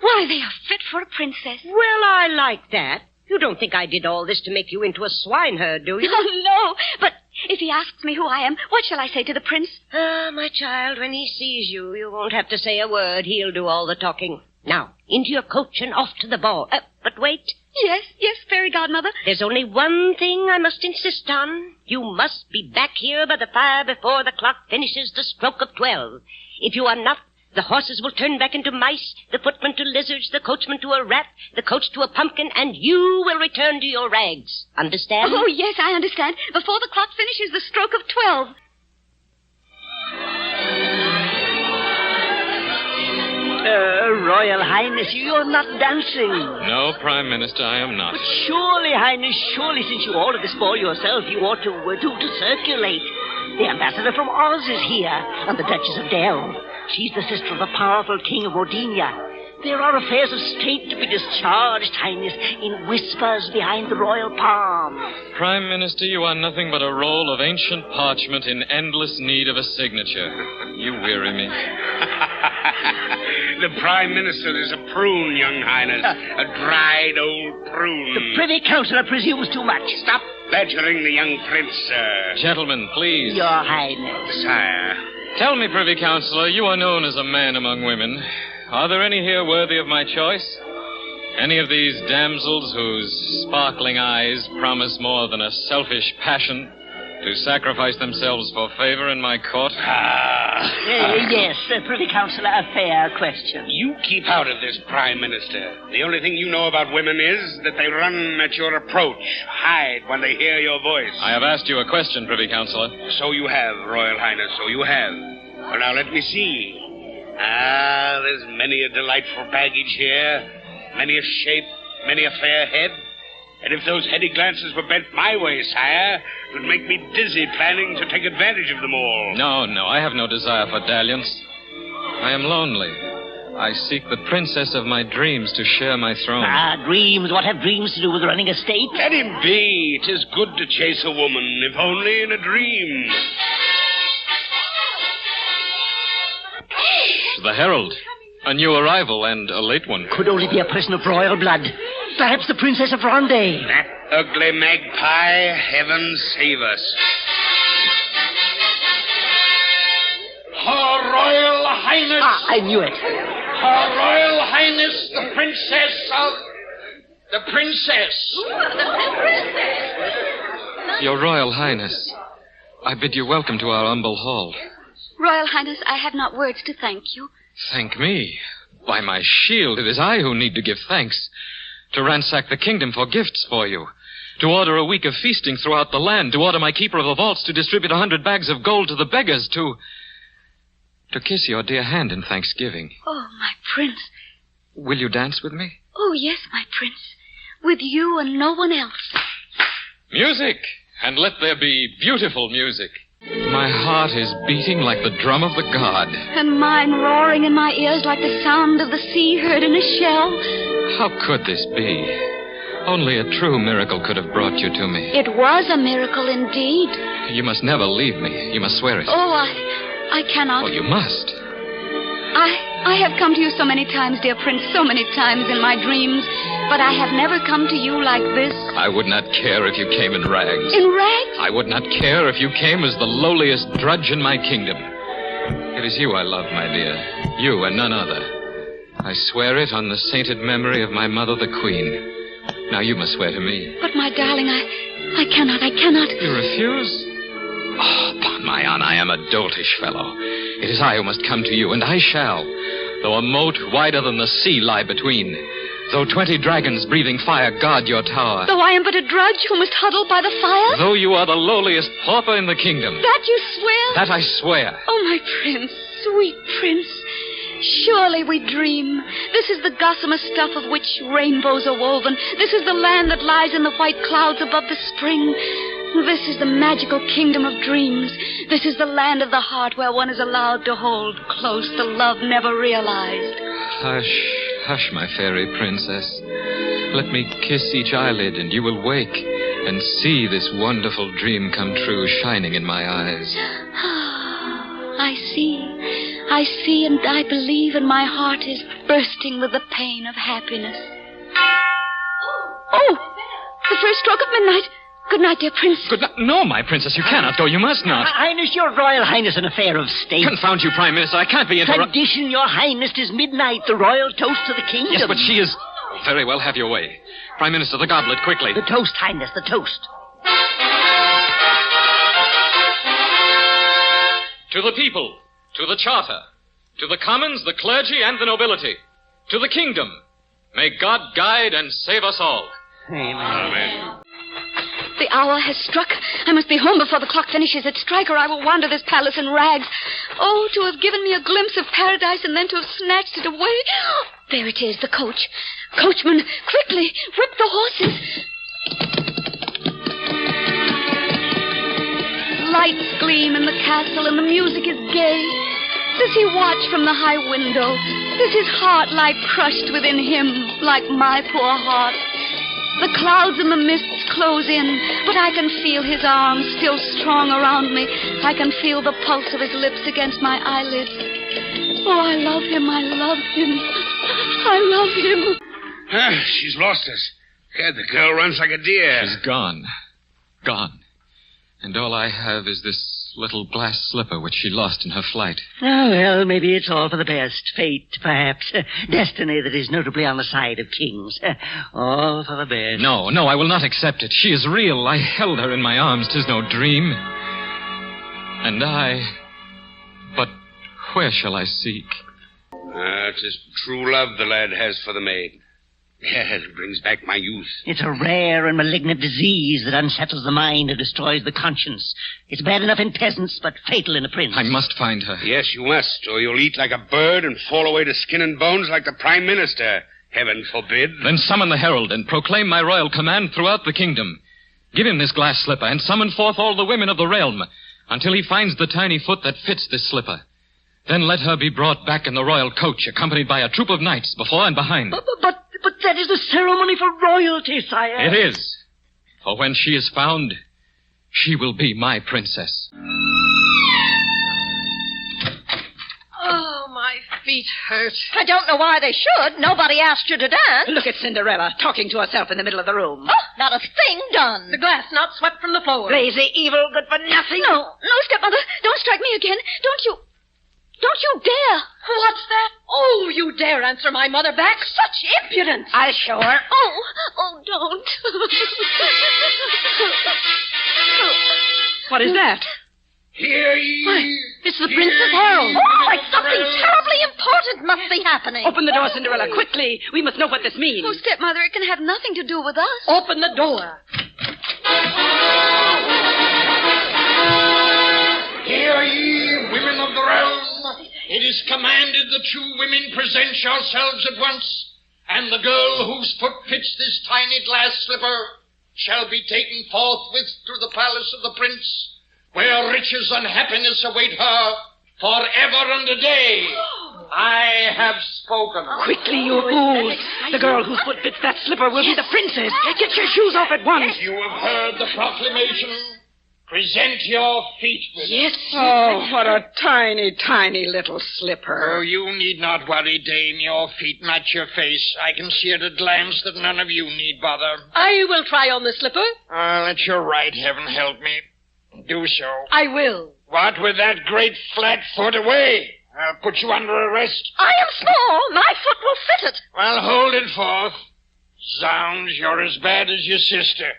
[SPEAKER 22] Why, they are fit for a princess.
[SPEAKER 23] Well, I like that. You don't think I did all this to make you into a swineherd, do you?
[SPEAKER 22] Oh, no. But if he asks me who I am, what shall I say to the prince?
[SPEAKER 23] Ah, my child, when he sees you, you won't have to say a word. He'll do all the talking. Now, into your coach and off to the ball. But wait.
[SPEAKER 22] Yes, fairy godmother.
[SPEAKER 23] There's only one thing I must insist on. You must be back here by the fire before the clock finishes the stroke of 12. If you are not, the horses will turn back into mice, the footman to lizards, the coachman to a rat, the coach to a pumpkin, and you will return to your rags. Understand?
[SPEAKER 22] Oh, yes, I understand. Before the clock finishes the stroke of 12.
[SPEAKER 9] Royal Highness, you're not dancing.
[SPEAKER 14] No, Prime Minister, I am not.
[SPEAKER 9] But surely, Highness, since you ordered this ball yourself, you ought to circulate. The ambassador from Oz is here, and the Duchess of Dell. She's the sister of the powerful King of Rodinia. There are affairs of state to be discharged, Highness, in whispers behind the royal palm.
[SPEAKER 14] Prime Minister, you are nothing but a roll of ancient parchment in endless need of a signature. You weary me.
[SPEAKER 16] The Prime Minister is a prune, Young Highness. A dried old prune.
[SPEAKER 9] The Privy Councillor presumes too much.
[SPEAKER 16] Stop badgering the young prince, sir.
[SPEAKER 14] Gentlemen, please.
[SPEAKER 9] Your Highness.
[SPEAKER 16] Sire.
[SPEAKER 14] Tell me, Privy Councillor, you are known as a man among women. Are there any here worthy of my choice? Any of these damsels whose sparkling eyes promise more than a selfish passion to sacrifice themselves for favor in my court?
[SPEAKER 9] Yes, Privy Councillor, a fair question.
[SPEAKER 16] You keep out of this, Prime Minister. The only thing you know about women is that they run at your approach, hide when they hear your voice.
[SPEAKER 14] I have asked you a question, Privy Councillor.
[SPEAKER 16] So you have, Royal Highness, so you have. Well, now let me see. There's many a delightful baggage here, many a shape, many a fair head. And if those heady glances were bent my way, sire, it would make me dizzy planning to take advantage of them all.
[SPEAKER 14] No, I have no desire for dalliance. I am lonely. I seek the princess of my dreams to share my throne.
[SPEAKER 9] Dreams. What have dreams to do with running a state?
[SPEAKER 16] Let him be. It is good to chase a woman, if only in a dream.
[SPEAKER 14] The herald. A new arrival and a late one.
[SPEAKER 9] Could only be a person of royal blood. Perhaps the Princess of Ronde.
[SPEAKER 16] That ugly magpie, heaven save us. Her Royal Highness.
[SPEAKER 9] I knew it.
[SPEAKER 16] Her Royal Highness, the Princess of... The Princess.
[SPEAKER 14] Your Royal Highness, I bid you welcome to our humble hall.
[SPEAKER 22] Royal Highness, I have not words to thank you.
[SPEAKER 14] Thank me? By my shield, it is I who need to give thanks. To ransack the kingdom for gifts for you. To order a week of feasting throughout the land. To order my keeper of the vaults to distribute 100 bags of gold to the beggars. To kiss your dear hand in thanksgiving.
[SPEAKER 22] Oh, my prince.
[SPEAKER 14] Will you dance with me?
[SPEAKER 22] Oh, yes, my prince. With you and no one else.
[SPEAKER 14] Music! And let there be beautiful music. My heart is beating like the drum of the god.
[SPEAKER 22] And mine roaring in my ears like the sound of the sea heard in a shell.
[SPEAKER 14] How could this be? Only a true miracle could have brought you to me.
[SPEAKER 22] It was a miracle indeed.
[SPEAKER 14] You must never leave me. You must swear it.
[SPEAKER 22] Oh, I cannot.
[SPEAKER 14] Oh, you must.
[SPEAKER 22] I have come to you so many times, dear prince, so many times in my dreams, but I have never come to you like this.
[SPEAKER 14] I would not care if you came in rags.
[SPEAKER 22] In rags?
[SPEAKER 14] I would not care if you came as the lowliest drudge in my kingdom. It is you I love, my dear. You and none other. I swear it on the sainted memory of my mother, the queen. Now you must swear to me.
[SPEAKER 22] But, my darling, I cannot.
[SPEAKER 14] You refuse? Oh, upon my honor, I am a doltish fellow. It is I who must come to you, and I shall. Though a moat wider than the sea lie between. Though 20 dragons breathing fire guard your tower.
[SPEAKER 22] Though I am but a drudge who must huddle by the fire.
[SPEAKER 14] Though you are the lowliest pauper in the kingdom.
[SPEAKER 22] That you swear?
[SPEAKER 14] That I swear.
[SPEAKER 22] Oh, my prince, sweet prince. Surely we dream. This is the gossamer stuff of which rainbows are woven. This is the land that lies in the white clouds above the spring. This is the magical kingdom of dreams. This is the land of the heart where one is allowed to hold close the love never realized.
[SPEAKER 14] Hush, hush, my fairy princess. Let me kiss each eyelid and you will wake and see this wonderful dream come true shining in my eyes.
[SPEAKER 22] I see, and I believe, and my heart is bursting with the pain of happiness. Oh, the first stroke of midnight. Good night, dear prince.
[SPEAKER 14] Good night. No, my princess, you cannot go. You must not.
[SPEAKER 9] Highness, your Royal Highness, an affair of state.
[SPEAKER 14] Confound you, Prime Minister. I can't be interrupted.
[SPEAKER 9] Tradition, your Highness, 'tis midnight. The royal toast to the kingdom.
[SPEAKER 14] Yes, but she is... Very well, have your way. Prime Minister, the goblet, quickly.
[SPEAKER 9] The toast, Highness, the toast.
[SPEAKER 14] To the people, to the Charter, to the Commons, the clergy, and the nobility, to the kingdom. May God guide and save us all.
[SPEAKER 9] Amen.
[SPEAKER 22] The hour has struck. I must be home before the clock finishes its strike, or I will wander this palace in rags. Oh, to have given me a glimpse of paradise and then to have snatched it away. There it is, the coach. Coachman, quickly, whip the horses. Lights gleam in the castle and the music is gay. Does he watch from the high window? Does his heart lie crushed within him like my poor heart? The clouds and the mists close in, but I can feel his arms still strong around me. I can feel the pulse of his lips against my eyelids. Oh, I love him, I love him. I love him.
[SPEAKER 16] She's lost us. God, the girl runs like a deer.
[SPEAKER 14] She's gone. Gone. And all I have is this little glass slipper which she lost in her flight.
[SPEAKER 9] Oh, well, maybe it's all for the best. Fate, perhaps. Destiny that is notably on the side of kings. All for the best.
[SPEAKER 14] No, I will not accept it. She is real. I held her in my arms. 'Tis no dream. And I... But where shall I seek?
[SPEAKER 16] 'Tis true love the lad has for the maid. Yeah, it brings back my youth.
[SPEAKER 9] It's a rare and malignant disease that unsettles the mind and destroys the conscience. It's bad enough in peasants, but fatal in a prince.
[SPEAKER 14] I must find her.
[SPEAKER 16] Yes, you must, or you'll eat like a bird and fall away to skin and bones like the Prime Minister. Heaven forbid.
[SPEAKER 14] Then summon the herald and proclaim my royal command throughout the kingdom. Give him this glass slipper and summon forth all the women of the realm until he finds the tiny foot that fits this slipper. Then let her be brought back in the royal coach, accompanied by a troop of knights before and behind.
[SPEAKER 9] But that is the ceremony for royalty, sire.
[SPEAKER 14] It is. For when she is found, she will be my princess.
[SPEAKER 12] Oh, my feet hurt.
[SPEAKER 21] I don't know why they should. Nobody asked you to dance.
[SPEAKER 12] Look at Cinderella talking to herself in the middle of the room.
[SPEAKER 21] Oh, not a thing done.
[SPEAKER 12] The glass not swept from the floor.
[SPEAKER 21] Lazy, evil, good for nothing. No, stepmother. Don't strike me again. Don't you dare.
[SPEAKER 12] What's that? Oh, you dare answer my mother back? Such impudence.
[SPEAKER 21] I'll show her. Oh, don't.
[SPEAKER 12] What is that?
[SPEAKER 16] Hear ye.
[SPEAKER 12] Why, it's the Prince's herald.
[SPEAKER 21] Oh, like something terribly important must be happening.
[SPEAKER 12] Open the door, Cinderella, quickly. We must know what this means.
[SPEAKER 22] Oh, stepmother, it can have nothing to do with us.
[SPEAKER 12] Open the door.
[SPEAKER 8] Hear ye, women of the realm. It is commanded that you women present yourselves at once, and the girl whose foot fits this tiny glass slipper shall be taken forthwith to the palace of the prince, where riches and happiness await her forever and a day. I have spoken.
[SPEAKER 12] Quickly, you fools. The girl whose foot fits that slipper will be the princess. Get your shoes off at once.
[SPEAKER 8] You have heard the proclamation. Present your feet with it.
[SPEAKER 12] Yes. Oh, what a tiny, tiny little slipper.
[SPEAKER 8] Oh, you need not worry, dame. Your feet match your face. I can see at a glance that none of you need bother.
[SPEAKER 12] I will try on the slipper.
[SPEAKER 8] Let your right, heaven help me. Do so.
[SPEAKER 12] I will.
[SPEAKER 8] What with that great flat foot away? I'll put you under arrest.
[SPEAKER 21] I am small. My foot will fit it.
[SPEAKER 8] Well, hold it forth. Zounds, you're as bad as your sister.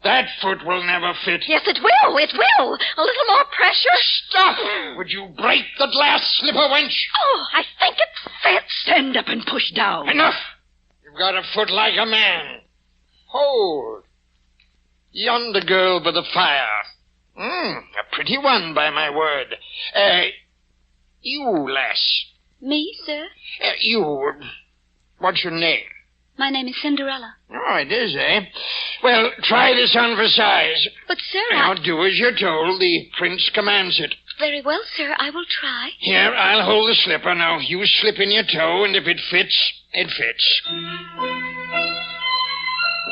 [SPEAKER 8] That foot will never fit.
[SPEAKER 21] Yes, it will. It will. A little more pressure.
[SPEAKER 8] Stop! Would you break the glass slipper, wench?
[SPEAKER 21] Oh, I think it fits.
[SPEAKER 12] Stand up and push down.
[SPEAKER 8] Enough. You've got a foot like a man. Hold. Yonder girl by the fire. A pretty one, by my word. You, lass.
[SPEAKER 22] Me, sir?
[SPEAKER 8] You. What's your name?
[SPEAKER 22] My name is Cinderella.
[SPEAKER 8] Oh, it is, eh? Well, try this on for size.
[SPEAKER 22] But, sir,
[SPEAKER 8] Now, do as you're told. The prince commands it.
[SPEAKER 22] Very well, sir. I will try.
[SPEAKER 8] Here, I'll hold the slipper. Now, you slip in your toe, and if it fits, it fits.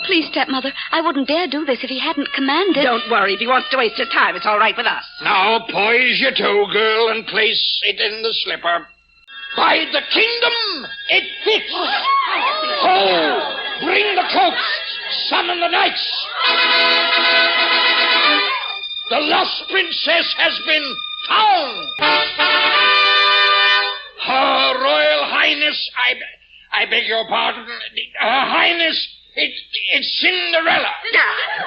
[SPEAKER 22] Please, stepmother, I wouldn't dare do this if he hadn't commanded.
[SPEAKER 12] Don't worry. If he wants to waste his time, it's all right with us.
[SPEAKER 8] Now, poise your toe, girl, and place it in the slipper. By the kingdom, it fits. Oh, bring the coach. Summon the knights. The lost princess has been found. Her Royal Highness, I beg your pardon. Her Highness, it's Cinderella.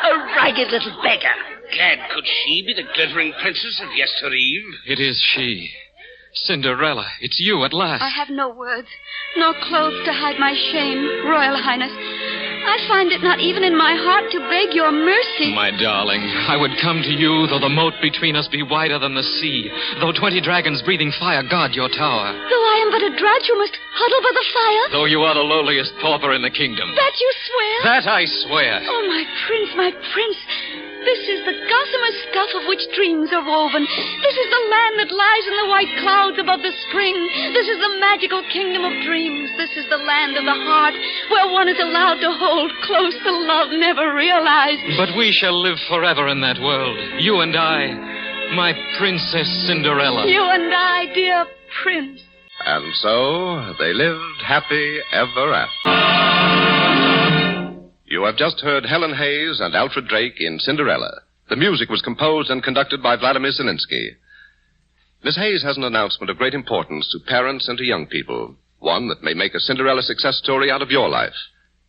[SPEAKER 23] A ragged little beggar.
[SPEAKER 16] Gad, could she be the glittering princess of yestereve?
[SPEAKER 14] It is she. Cinderella, it's you at last.
[SPEAKER 22] I have no words, nor clothes to hide my shame, Royal Highness. I find it not even in my heart to beg your mercy.
[SPEAKER 14] My darling, I would come to you, though the moat between us be wider than the sea, though 20 dragons breathing fire guard your tower.
[SPEAKER 22] Though I am but a drudge who must huddle by the fire.
[SPEAKER 14] Though you are the lowliest pauper in the kingdom.
[SPEAKER 22] That you swear?
[SPEAKER 14] That I swear.
[SPEAKER 22] Oh, my prince, my prince. This is the gossamer stuff of which dreams are woven. This is the land that lies in the white clouds above the spring. This is the magical kingdom of dreams. This is the land of the heart, where one is allowed to hold close the love never realized.
[SPEAKER 14] But we shall live forever in that world, you and I, my Princess Cinderella.
[SPEAKER 22] You and I, dear prince.
[SPEAKER 18] And so they lived happy ever after. You have just heard Helen Hayes and Alfred Drake in Cinderella. The music was composed and conducted by Vladimir Zelinsky. Miss Hayes has an announcement of great importance to parents and to young people. One that may make a Cinderella success story out of your life.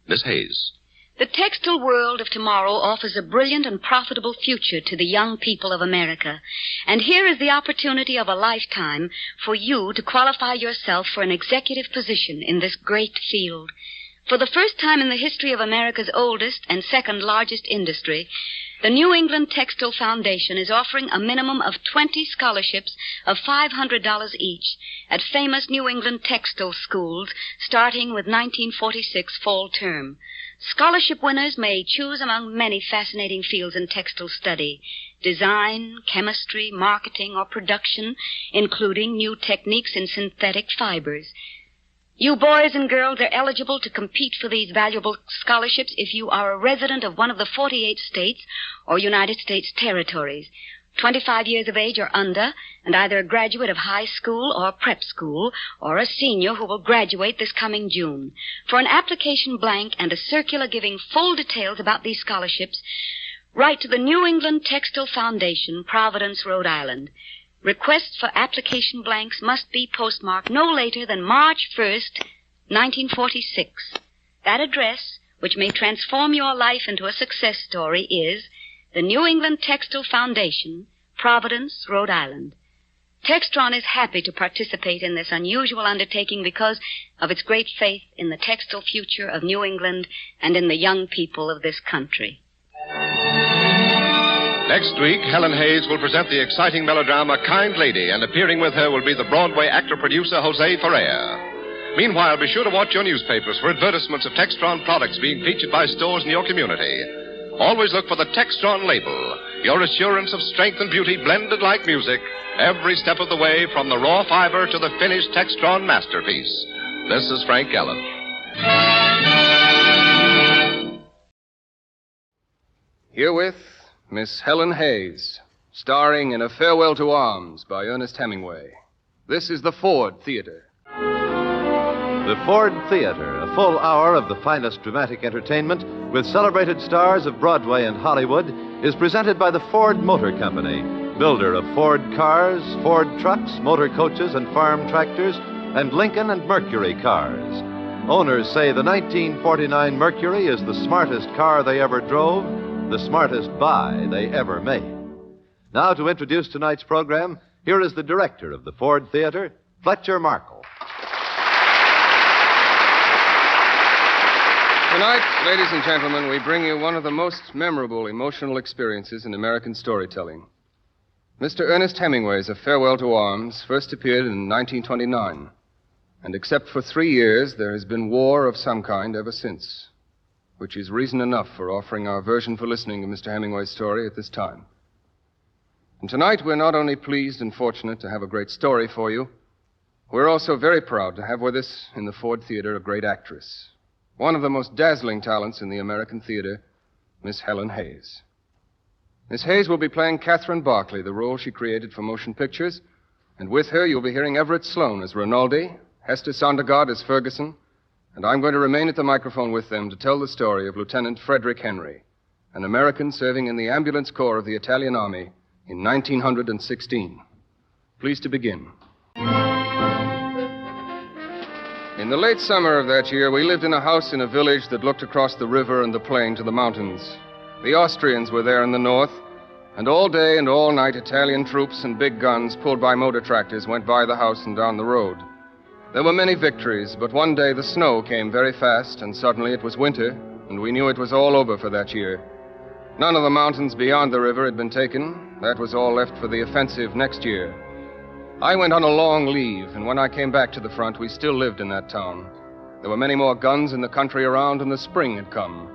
[SPEAKER 18] Miss Hayes.
[SPEAKER 22] The textile world of tomorrow offers a brilliant and profitable future to the young people of America. And here is the opportunity of a lifetime for you to qualify yourself for an executive position in this great field. For the first time in the history of America's oldest and second largest industry, the New England Textile Foundation is offering a minimum of 20 scholarships of $500 each at famous New England textile schools starting with 1946 fall term. Scholarship winners may choose among many fascinating fields in textile study: design, chemistry, marketing, or production, including new techniques in synthetic fibers. You boys and girls are eligible to compete for these valuable scholarships if you are a resident of one of the 48 states or United States territories, 25 years of age or under, and either a graduate of high school or prep school, or a senior who will graduate this coming June. For an application blank and a circular giving full details about these scholarships, write to the New England Textile Foundation, Providence, Rhode Island. Requests for application blanks must be postmarked no later than March 1st, 1946. That address, which may transform your life into a success story, is the New England Textile Foundation, Providence, Rhode Island. Textron is happy to participate in this unusual undertaking because of its great faith in the textile future of New England and in the young people of this country.
[SPEAKER 18] Next week, Helen Hayes will present the exciting melodrama Kind Lady, and appearing with her will be the Broadway actor-producer Jose Ferrer. Meanwhile, be sure to watch your newspapers for advertisements of Textron products being featured by stores in your community. Always look for the Textron label, your assurance of strength and beauty blended like music, every step of the way from the raw fiber to the finished Textron masterpiece. This is Frank Gallen.
[SPEAKER 6] Herewith, Miss Helen Hayes, starring in A Farewell to Arms by Ernest Hemingway. This is the Ford Theater.
[SPEAKER 13] The Ford Theater, a full hour of the finest dramatic entertainment with celebrated stars of Broadway and Hollywood, is presented by the Ford Motor Company, builder of Ford cars, Ford trucks, motor coaches, and farm tractors, and Lincoln and Mercury cars. Owners say the 1949 Mercury is the smartest car they ever drove, the smartest buy they ever made. Now, to introduce tonight's program, here is the director of the Ford Theater, Fletcher Markle.
[SPEAKER 6] Tonight, ladies and gentlemen, we bring you one of the most memorable emotional experiences in American storytelling. Mr. Ernest Hemingway's A Farewell to Arms first appeared in 1929, and except for 3 years, there has been war of some kind ever since, which is reason enough for offering our version for listening to Mr. Hemingway's story at this time. And tonight, we're not only pleased and fortunate to have a great story for you, we're also very proud to have with us in the Ford Theater a great actress, one of the most dazzling talents in the American theater, Miss Helen Hayes. Miss Hayes will be playing Catherine Barclay, the role she created for motion pictures, and with her you'll be hearing Everett Sloane as Rinaldi, Hester Sondergaard as Ferguson, and I'm going to remain at the microphone with them to tell the story of Lieutenant Frederick Henry, an American serving in the ambulance corps of the Italian Army in 1916. Please to begin. In the late summer of that year, we lived in a house in a village that looked across the river and the plain to the mountains. The Austrians were there in the north, and all day and all night Italian troops and big guns pulled by motor tractors went by the house and down the road. There were many victories, but one day the snow came very fast, and suddenly it was winter, and we knew it was all over for that year. None of the mountains beyond the river had been taken. That was all left for the offensive next year. I went on a long leave, and when I came back to the front, we still lived in that town. There were many more guns in the country around, and the spring had come.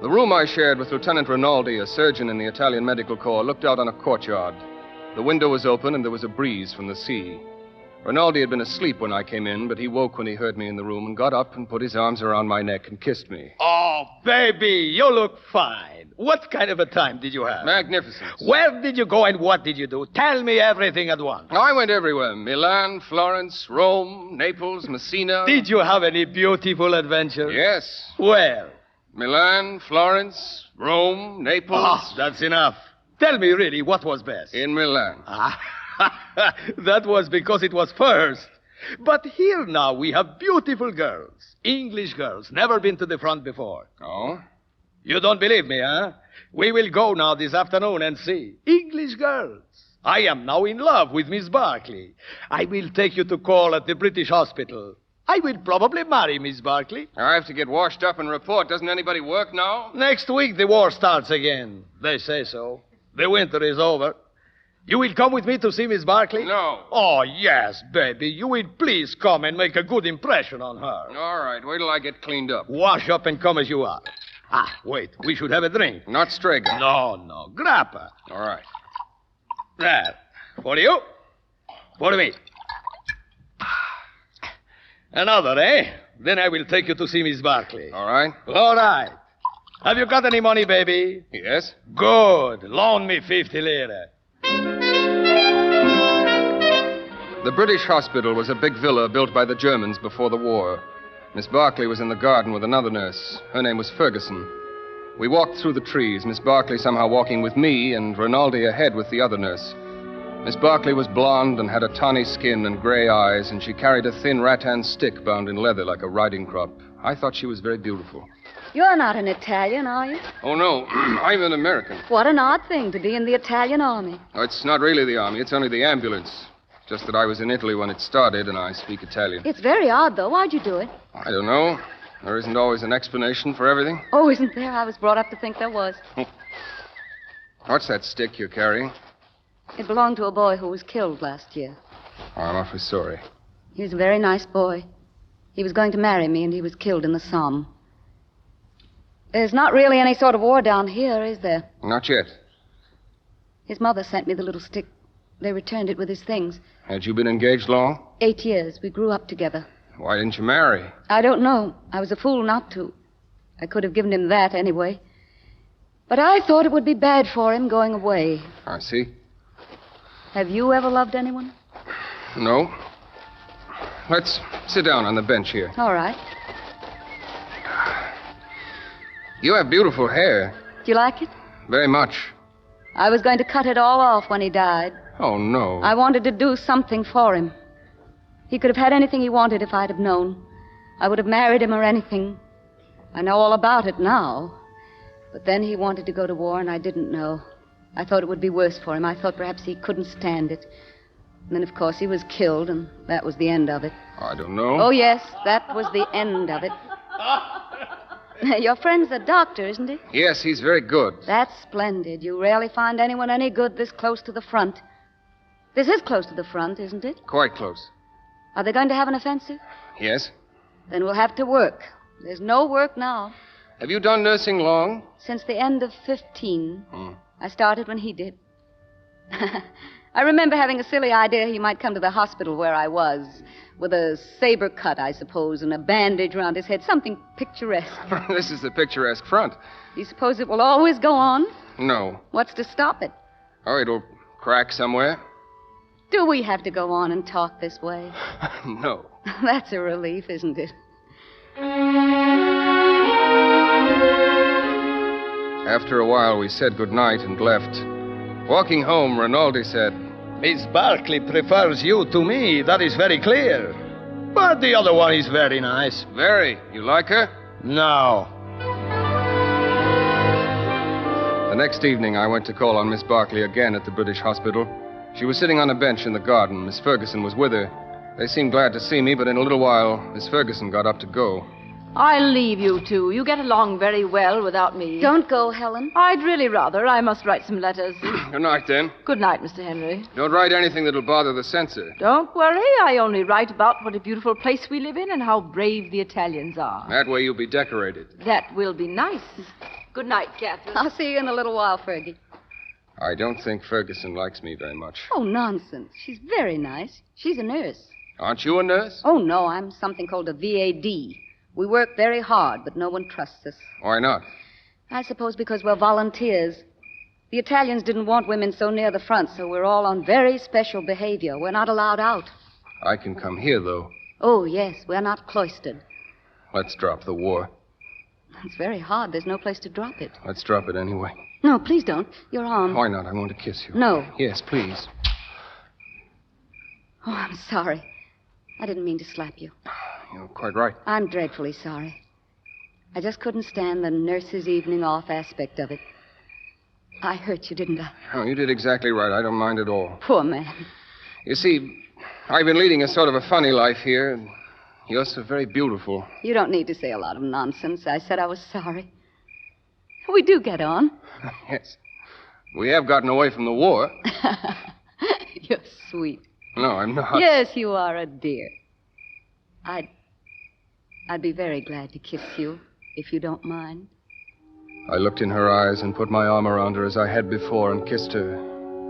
[SPEAKER 6] The room I shared with Lieutenant Rinaldi, a surgeon in the Italian Medical Corps, looked out on a courtyard. The window was open, and there was a breeze from the sea. Rinaldi had been asleep when I came in, but he woke when he heard me in the room and got up and put his arms around my neck and kissed me.
[SPEAKER 7] Oh, baby, you look fine. What kind of a time did you have?
[SPEAKER 6] Magnificent.
[SPEAKER 7] Where did you go and what did you do? Tell me everything at once.
[SPEAKER 6] I went everywhere. Milan, Florence, Rome, Naples, Messina.
[SPEAKER 7] Did you have any beautiful adventures?
[SPEAKER 6] Yes.
[SPEAKER 7] Where?
[SPEAKER 6] Milan, Florence, Rome, Naples.
[SPEAKER 7] Oh, that's enough. Tell me really what was best.
[SPEAKER 6] In Milan.
[SPEAKER 7] That was because it was first. But here now we have beautiful girls. English girls, never been to the front before.
[SPEAKER 6] Oh?
[SPEAKER 7] You don't believe me, huh? We will go now this afternoon and see. English girls. I am now in love with Miss Barclay. I will take you to call at the British hospital. I will probably marry Miss Barclay.
[SPEAKER 6] I have to get washed up and report. Doesn't anybody work now?
[SPEAKER 7] Next week the war starts again. They say so. The winter is over. You will come with me to see Miss Barclay?
[SPEAKER 6] No.
[SPEAKER 7] Oh, yes, baby. You will please come and make a good impression on her.
[SPEAKER 6] All right. Wait till I get cleaned up.
[SPEAKER 7] Wash up and come as you are. Wait. We should have a drink.
[SPEAKER 6] Not Strega.
[SPEAKER 7] No. Grappa.
[SPEAKER 6] All right.
[SPEAKER 7] There. For you. For me. Another, eh? Then I will take you to see Miss Barclay.
[SPEAKER 6] All right.
[SPEAKER 7] All right. Have you got any money, baby?
[SPEAKER 6] Yes.
[SPEAKER 7] Good. Loan me 50 lire.
[SPEAKER 6] The British hospital was a big villa built by the Germans before the war. Miss Barclay was in the garden with another nurse. Her name was Ferguson. We walked through the trees, Miss Barclay somehow walking with me and Rinaldi ahead with the other nurse. Miss Barclay was blonde and had a tawny skin and gray eyes, and she carried a thin rattan stick bound in leather like a riding crop. I thought she was very beautiful.
[SPEAKER 22] You're not an Italian, are you?
[SPEAKER 6] Oh, no. I'm an American.
[SPEAKER 22] What an odd thing to be in the Italian army.
[SPEAKER 6] Oh, it's not really the army. It's only the ambulance. Just that I was in Italy when it started, and I speak Italian.
[SPEAKER 22] It's very odd, though. Why'd you do it?
[SPEAKER 6] I don't know. There isn't always an explanation for everything.
[SPEAKER 22] Oh, isn't there? I was brought up to think there was.
[SPEAKER 6] What's that stick you're carrying?
[SPEAKER 22] It belonged to a boy who was killed last year.
[SPEAKER 6] Oh, I'm awfully sorry.
[SPEAKER 22] He was a very nice boy. He was going to marry me, and he was killed in the Somme. There's not really any sort of war down here, is there?
[SPEAKER 6] Not yet.
[SPEAKER 22] His mother sent me the little stick. They returned it with his things.
[SPEAKER 6] Had you been engaged long?
[SPEAKER 22] 8 years. We grew up together.
[SPEAKER 6] Why didn't you marry?
[SPEAKER 22] I don't know. I was a fool not to. I could have given him that anyway. But I thought it would be bad for him going away.
[SPEAKER 6] I see.
[SPEAKER 22] Have you ever loved anyone?
[SPEAKER 6] No. Let's sit down on the bench here.
[SPEAKER 22] All right.
[SPEAKER 6] You have beautiful hair.
[SPEAKER 22] Do you like it?
[SPEAKER 6] Very much.
[SPEAKER 22] I was going to cut it all off when he died.
[SPEAKER 6] Oh, no.
[SPEAKER 22] I wanted to do something for him. He could have had anything he wanted if I'd have known. I would have married him or anything. I know all about it now. But then he wanted to go to war, and I didn't know. I thought it would be worse for him. I thought perhaps he couldn't stand it. And then, of course, he was killed, and that was the end of it.
[SPEAKER 6] I don't know.
[SPEAKER 22] Oh, yes, that was the end of it. Your friend's a doctor, isn't he?
[SPEAKER 6] Yes, he's very good.
[SPEAKER 22] That's splendid. You rarely find anyone any good this close to the front. This is close to the front, isn't it?
[SPEAKER 6] Quite close.
[SPEAKER 22] Are they going to have an offensive?
[SPEAKER 6] Yes.
[SPEAKER 22] Then we'll have to work. There's no work now.
[SPEAKER 6] Have you done nursing long?
[SPEAKER 22] Since the end of 15. I started when he did. I remember having a silly idea he might come to the hospital where I was, with a saber cut, I suppose, and a bandage around his head, something picturesque.
[SPEAKER 6] This is the picturesque front.
[SPEAKER 22] You suppose it will always go on?
[SPEAKER 6] No.
[SPEAKER 22] What's to stop it?
[SPEAKER 6] Oh, it'll crack somewhere.
[SPEAKER 22] Do we have to go on and talk this way?
[SPEAKER 6] No.
[SPEAKER 22] That's a relief, isn't it?
[SPEAKER 6] After a while, we said goodnight and left. Walking home, Rinaldi said,
[SPEAKER 7] Miss Barclay prefers you to me. That is very clear. But the other one is very nice.
[SPEAKER 6] Very. You like her?
[SPEAKER 7] No.
[SPEAKER 6] The next evening, I went to call on Miss Barclay again at the British Hospital. She was sitting on a bench in the garden. Miss Ferguson was with her. They seemed glad to see me, but in a little while, Miss Ferguson got up to go.
[SPEAKER 4] I'll leave you two. You get along very well without me.
[SPEAKER 22] Don't go, Helen.
[SPEAKER 4] I'd really rather. I must write some letters.
[SPEAKER 6] Good night, then.
[SPEAKER 4] Good night, Mr. Henry.
[SPEAKER 6] Don't write anything that'll bother the censor.
[SPEAKER 4] Don't worry. I only write about what a beautiful place we live in and how brave the Italians are.
[SPEAKER 6] That way you'll be decorated.
[SPEAKER 4] That will be nice. Good night, Catherine.
[SPEAKER 22] I'll see you in a little while, Fergie.
[SPEAKER 6] I don't think Ferguson likes me very much.
[SPEAKER 22] Oh, nonsense. She's very nice. She's a nurse.
[SPEAKER 6] Aren't you a nurse?
[SPEAKER 22] Oh, no, I'm something called a VAD. We work very hard, but no one trusts us.
[SPEAKER 6] Why not?
[SPEAKER 22] I suppose because we're volunteers. The Italians didn't want women so near the front, so we're all on very special behavior. We're not allowed out.
[SPEAKER 6] I can come here, though.
[SPEAKER 22] Oh, yes, we're not cloistered.
[SPEAKER 6] Let's drop the war.
[SPEAKER 22] It's very hard. There's no place to drop it.
[SPEAKER 6] Let's drop it anyway.
[SPEAKER 22] No, please don't. Your arm.
[SPEAKER 6] Why not? I want to kiss you.
[SPEAKER 22] No.
[SPEAKER 6] Yes, please.
[SPEAKER 22] Oh, I'm sorry. I didn't mean to slap you.
[SPEAKER 6] You're quite right.
[SPEAKER 22] I'm dreadfully sorry. I just couldn't stand the nurse's evening off aspect of it. I hurt you, didn't I?
[SPEAKER 6] Oh, you did exactly right. I don't mind at all.
[SPEAKER 22] Poor man.
[SPEAKER 6] You see, I've been leading a sort of a funny life here, and you're so very beautiful.
[SPEAKER 22] You don't need to say a lot of nonsense. I said I was sorry. We do get on.
[SPEAKER 6] Yes. We have gotten away from the war.
[SPEAKER 22] You're sweet.
[SPEAKER 6] No, I'm not.
[SPEAKER 22] Yes, you are a dear. I'd be very glad to kiss you, if you don't mind.
[SPEAKER 6] I looked in her eyes and put my arm around her as I had before and kissed her.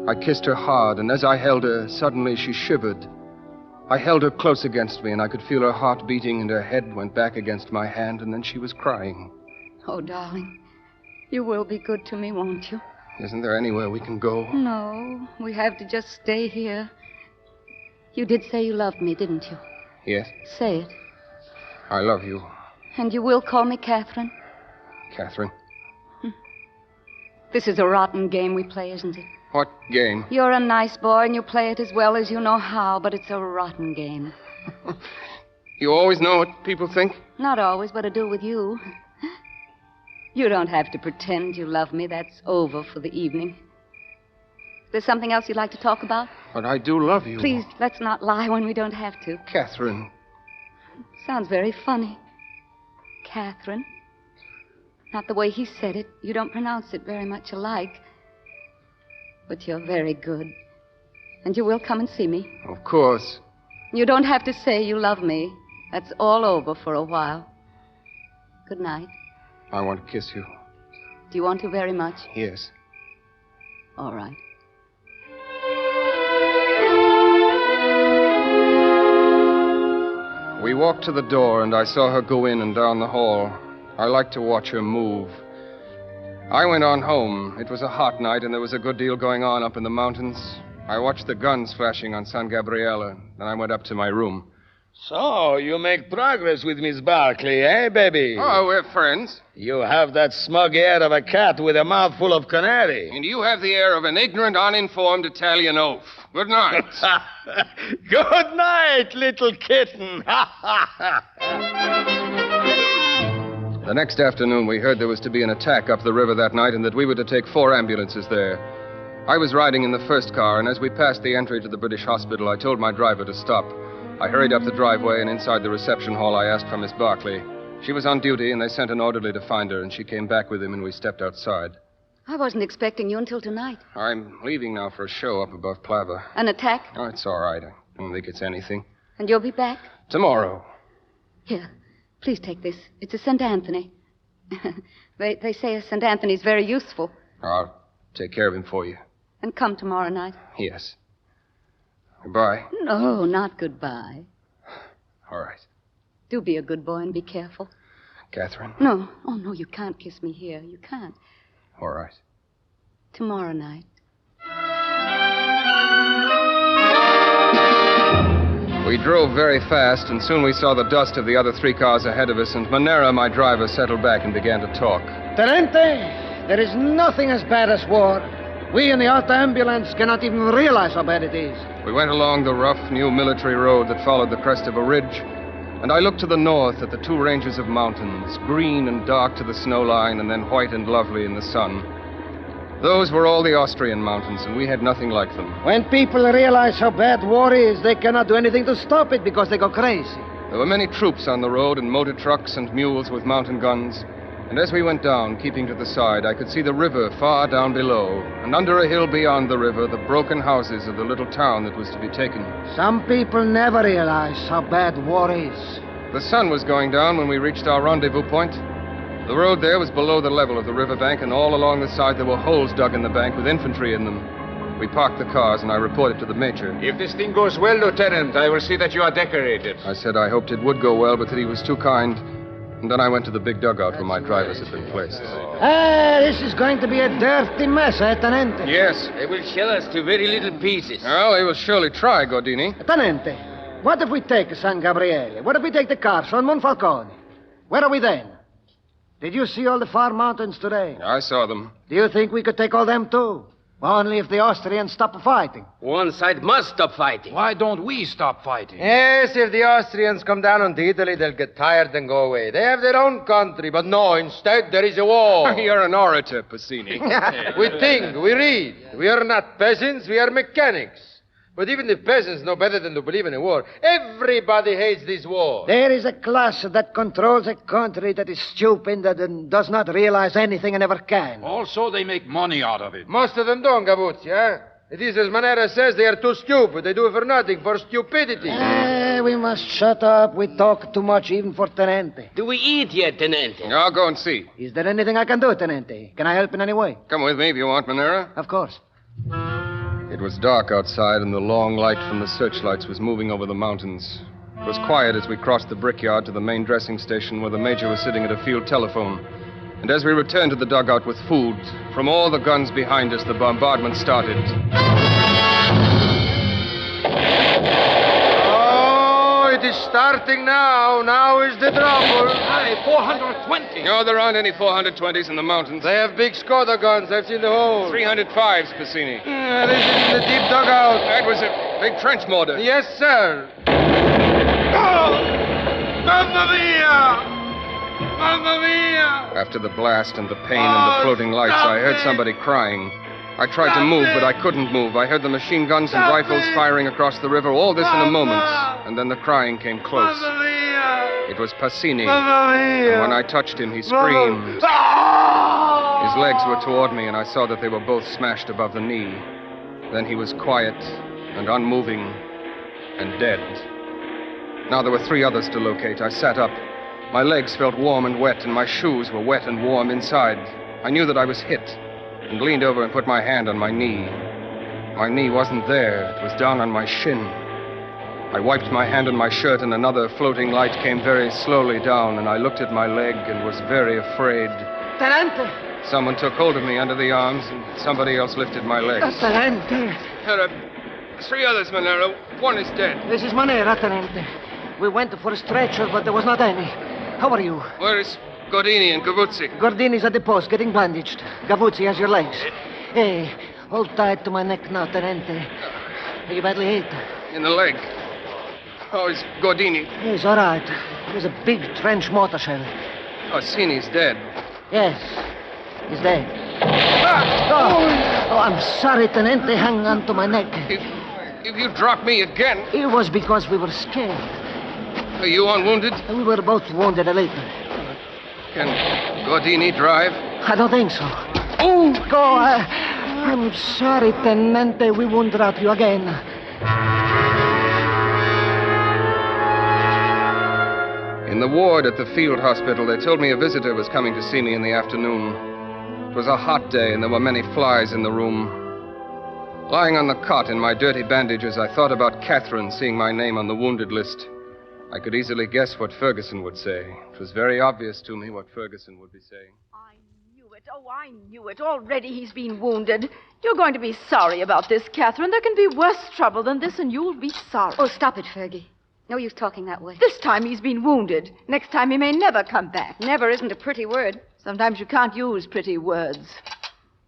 [SPEAKER 6] I kissed her hard, and as I held her, suddenly she shivered. I held her close against me, and I could feel her heart beating, and her head went back against my hand, and then she was crying.
[SPEAKER 22] Oh, darling, you will be good to me, won't you?
[SPEAKER 6] Isn't there anywhere we can go?
[SPEAKER 22] No, we have to just stay here. You did say you loved me, didn't you?
[SPEAKER 6] Yes.
[SPEAKER 22] Say it.
[SPEAKER 6] I love you.
[SPEAKER 22] And you will call me Catherine?
[SPEAKER 6] Catherine.
[SPEAKER 22] This is a rotten game we play, isn't it?
[SPEAKER 6] What game?
[SPEAKER 22] You're a nice boy and you play it as well as you know how, but it's a rotten game.
[SPEAKER 6] You always know what people think?
[SPEAKER 22] Not always, but I do with you. You don't have to pretend you love me. That's over for the evening. There's something else you'd like to talk about?
[SPEAKER 6] But I do love you.
[SPEAKER 22] Please, let's not lie when we don't have to.
[SPEAKER 6] Catherine.
[SPEAKER 22] Sounds very funny. Catherine. Not the way he said it. You don't pronounce it very much alike. But you're very good. And you will come and see me.
[SPEAKER 6] Of course.
[SPEAKER 22] You don't have to say you love me. That's all over for a while. Good night.
[SPEAKER 6] I want to kiss you.
[SPEAKER 22] Do you want to very much?
[SPEAKER 6] Yes.
[SPEAKER 22] All right.
[SPEAKER 6] We walked to the door, and I saw her go in and down the hall. I liked to watch her move. I went on home. It was a hot night, and there was a good deal going on up in the mountains. I watched the guns flashing on San Gabriele. Then I went up to my room.
[SPEAKER 7] So, you make progress with Miss Barclay, eh, baby?
[SPEAKER 6] Oh, we're friends.
[SPEAKER 7] You have that smug air of a cat with a mouthful of canary.
[SPEAKER 6] And you have the air of an ignorant, uninformed Italian oaf. Good night.
[SPEAKER 7] Good night, little kitten.
[SPEAKER 6] The next afternoon, we heard there was to be an attack up the river that night and that we were to take 4 ambulances there. I was riding in the first car, and as we passed the entry to the British hospital, I told my driver to stop. I hurried up the driveway, and inside the reception hall, I asked for Miss Barclay. She was on duty, and they sent an orderly to find her, and she came back with him, and we stepped outside.
[SPEAKER 22] I wasn't expecting you until tonight.
[SPEAKER 6] I'm leaving now for a show up above Plava.
[SPEAKER 22] An attack?
[SPEAKER 6] Oh, it's all right. I don't think it's anything.
[SPEAKER 22] And you'll be back?
[SPEAKER 6] Tomorrow.
[SPEAKER 22] Here, please take this. It's a St. Anthony. They say a St. Anthony's very useful.
[SPEAKER 6] I'll take care of him for you.
[SPEAKER 22] And come tomorrow night.
[SPEAKER 6] Yes. Goodbye.
[SPEAKER 22] No, not goodbye.
[SPEAKER 6] All right.
[SPEAKER 22] Do be a good boy and be careful.
[SPEAKER 6] Catherine?
[SPEAKER 22] No. Oh, no, you can't kiss me here. You can't.
[SPEAKER 6] All right.
[SPEAKER 22] Tomorrow night.
[SPEAKER 6] We drove very fast, and soon we saw the dust of the other 3 cars ahead of us, and Manera, my driver, settled back and began to talk.
[SPEAKER 17] Tenente, there is nothing as bad as war. We in the auto ambulance cannot even realize how bad it is.
[SPEAKER 6] We went along the rough, new military road that followed the crest of a ridge. And I looked to the north at the two ranges of mountains, green and dark to the snow line, and then white and lovely in the sun. Those were all the Austrian mountains, and we had nothing like them.
[SPEAKER 17] When people realize how bad war is, they cannot do anything to stop it because they go crazy.
[SPEAKER 6] There were many troops on the road and motor trucks and mules with mountain guns. And as we went down, keeping to the side, I could see the river far down below. And under a hill beyond the river, the broken houses of the little town that was to be taken.
[SPEAKER 17] Some people never realize how bad war is.
[SPEAKER 6] The sun was going down when we reached our rendezvous point. The road there was below the level of the riverbank, and all along the side there were holes dug in the bank with infantry in them. We parked the cars, and I reported to the major.
[SPEAKER 2] If this thing goes well, Lieutenant, I will see that you are decorated.
[SPEAKER 6] I said I hoped it would go well, but that he was too kind. And then I went to the big dugout where my drivers had been placed.
[SPEAKER 17] This is going to be a dirty mess, Tenente.
[SPEAKER 6] Yes.
[SPEAKER 2] They will shell us to very little pieces.
[SPEAKER 6] Well, they will surely try, Gordini.
[SPEAKER 17] Tenente, what if we take San Gabriele? What if we take the cars from Monfalcone? Where are we then? Did you see all the far mountains today?
[SPEAKER 6] I saw them.
[SPEAKER 17] Do you think we could take all them, too? Only if the Austrians stop fighting.
[SPEAKER 2] One side must stop fighting.
[SPEAKER 10] Why don't we stop fighting?
[SPEAKER 2] Yes, if the Austrians come down on Italy, they'll get tired and go away. They have their own country, but no, instead there is a war.
[SPEAKER 6] You're an orator, Passini.
[SPEAKER 2] We think, we read. We are not peasants, we are mechanics. But even the peasants know better than to believe in a war. Everybody hates this war.
[SPEAKER 17] There is a class that controls a country that is stupid and does not realize anything and never can.
[SPEAKER 10] Also, they make money out of it.
[SPEAKER 2] Most of them don't, Gavuzzi, eh? It is as Manera says, they are too stupid. They do it for nothing, for stupidity.
[SPEAKER 17] We must shut up. We talk too much even for Tenente.
[SPEAKER 2] Do we eat yet, Tenente?
[SPEAKER 6] I'll go and see.
[SPEAKER 17] Is there anything I can do, Tenente? Can I help in any way?
[SPEAKER 6] Come with me if you want, Manera.
[SPEAKER 17] Of course.
[SPEAKER 6] It was dark outside, and the long light from the searchlights was moving over the mountains. It was quiet as we crossed the brickyard to the main dressing station where the major was sitting at a field telephone. And as we returned to the dugout with food, from all the guns behind us, the bombardment started.
[SPEAKER 2] Oh, it is starting now. Now is the trouble.
[SPEAKER 10] Hey, 420.
[SPEAKER 6] No, there aren't any 420s in the mountains.
[SPEAKER 2] They have big Skoda guns. I've seen the holes.
[SPEAKER 6] 305s, Passini.
[SPEAKER 2] This is in the deep dugout.
[SPEAKER 6] That was a big trench mortar.
[SPEAKER 2] Yes, sir. Oh! Mamma mia! Mamma mia!
[SPEAKER 6] After the blast and the pain and the floating lights, I heard somebody crying. I tried to move, but I couldn't move. I heard the machine guns and rifles firing across the river, all this in a moment. And then the crying came close. It was Passini. And when I touched him, he screamed. His legs were toward me, and I saw that they were both smashed above the knee. Then he was quiet and unmoving and dead. Now there were 3 others to locate. I sat up. My legs felt warm and wet, and my shoes were wet and warm inside. I knew that I was hit, and leaned over and put my hand on my knee. My knee wasn't there. It was down on my shin. I wiped my hand on my shirt, and another floating light came very slowly down, and I looked at my leg and was very afraid.
[SPEAKER 17] Tenente!
[SPEAKER 6] Someone took hold of me under the arms, and somebody else lifted my legs.
[SPEAKER 17] Tenente!
[SPEAKER 6] There are 3 others, Manero. 1 is dead.
[SPEAKER 17] This is Manera, Tenente. We went for a stretcher, but there was not any. How are you?
[SPEAKER 6] Where is Gordini and Gavuzzi?
[SPEAKER 17] Gordini's at the post, getting bandaged. Gavuzzi has your legs. Hey, hold tight to my neck now, Tenente. Are you badly hit?
[SPEAKER 6] In the leg. How is Gordini?
[SPEAKER 17] He's all right. There's a big trench mortar shell.
[SPEAKER 6] Orsini's dead.
[SPEAKER 17] Yes, he's dead. Oh, I'm sorry, Tenente. Hang on to my neck.
[SPEAKER 6] If you drop me again...
[SPEAKER 17] It was because we were scared.
[SPEAKER 6] Are you unwounded?
[SPEAKER 17] We were both wounded a little.
[SPEAKER 6] Can Gordini drive?
[SPEAKER 17] I don't think so. Oh, go. I'm sorry, Tenente. We won't drop you again.
[SPEAKER 6] In the ward at the field hospital, they told me a visitor was coming to see me in the afternoon. It was a hot day, and there were many flies in the room. Lying on the cot in my dirty bandages, I thought about Catherine seeing my name on the wounded list. I could easily guess what Ferguson would say. It was very obvious to me what Ferguson would be saying.
[SPEAKER 4] I knew it. Already he's been wounded. You're going to be sorry about this, Catherine. There can be worse trouble than this, and you'll be sorry.
[SPEAKER 22] Oh, stop it, Fergie. No use talking that way.
[SPEAKER 4] This time he's been wounded. Next time he may never come back.
[SPEAKER 22] Never isn't a pretty word.
[SPEAKER 4] Sometimes you can't use pretty words.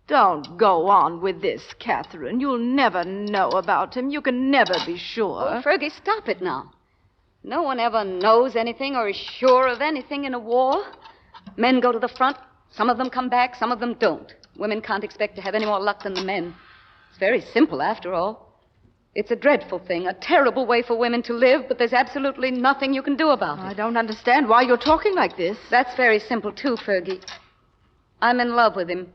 [SPEAKER 4] Don't go on with this, Catherine. You'll never know about him. You can never be sure.
[SPEAKER 22] Oh, Fergie, stop it now. No one ever knows anything or is sure of anything in a war. Men go to the front. Some of them come back. Some of them don't. Women can't expect to have any more luck than the men. It's very simple, after all. It's a dreadful thing, a terrible way for women to live, but there's absolutely nothing you can do about it.
[SPEAKER 4] I don't understand why you're talking like this.
[SPEAKER 22] That's very simple, too, Fergie. I'm in love with him.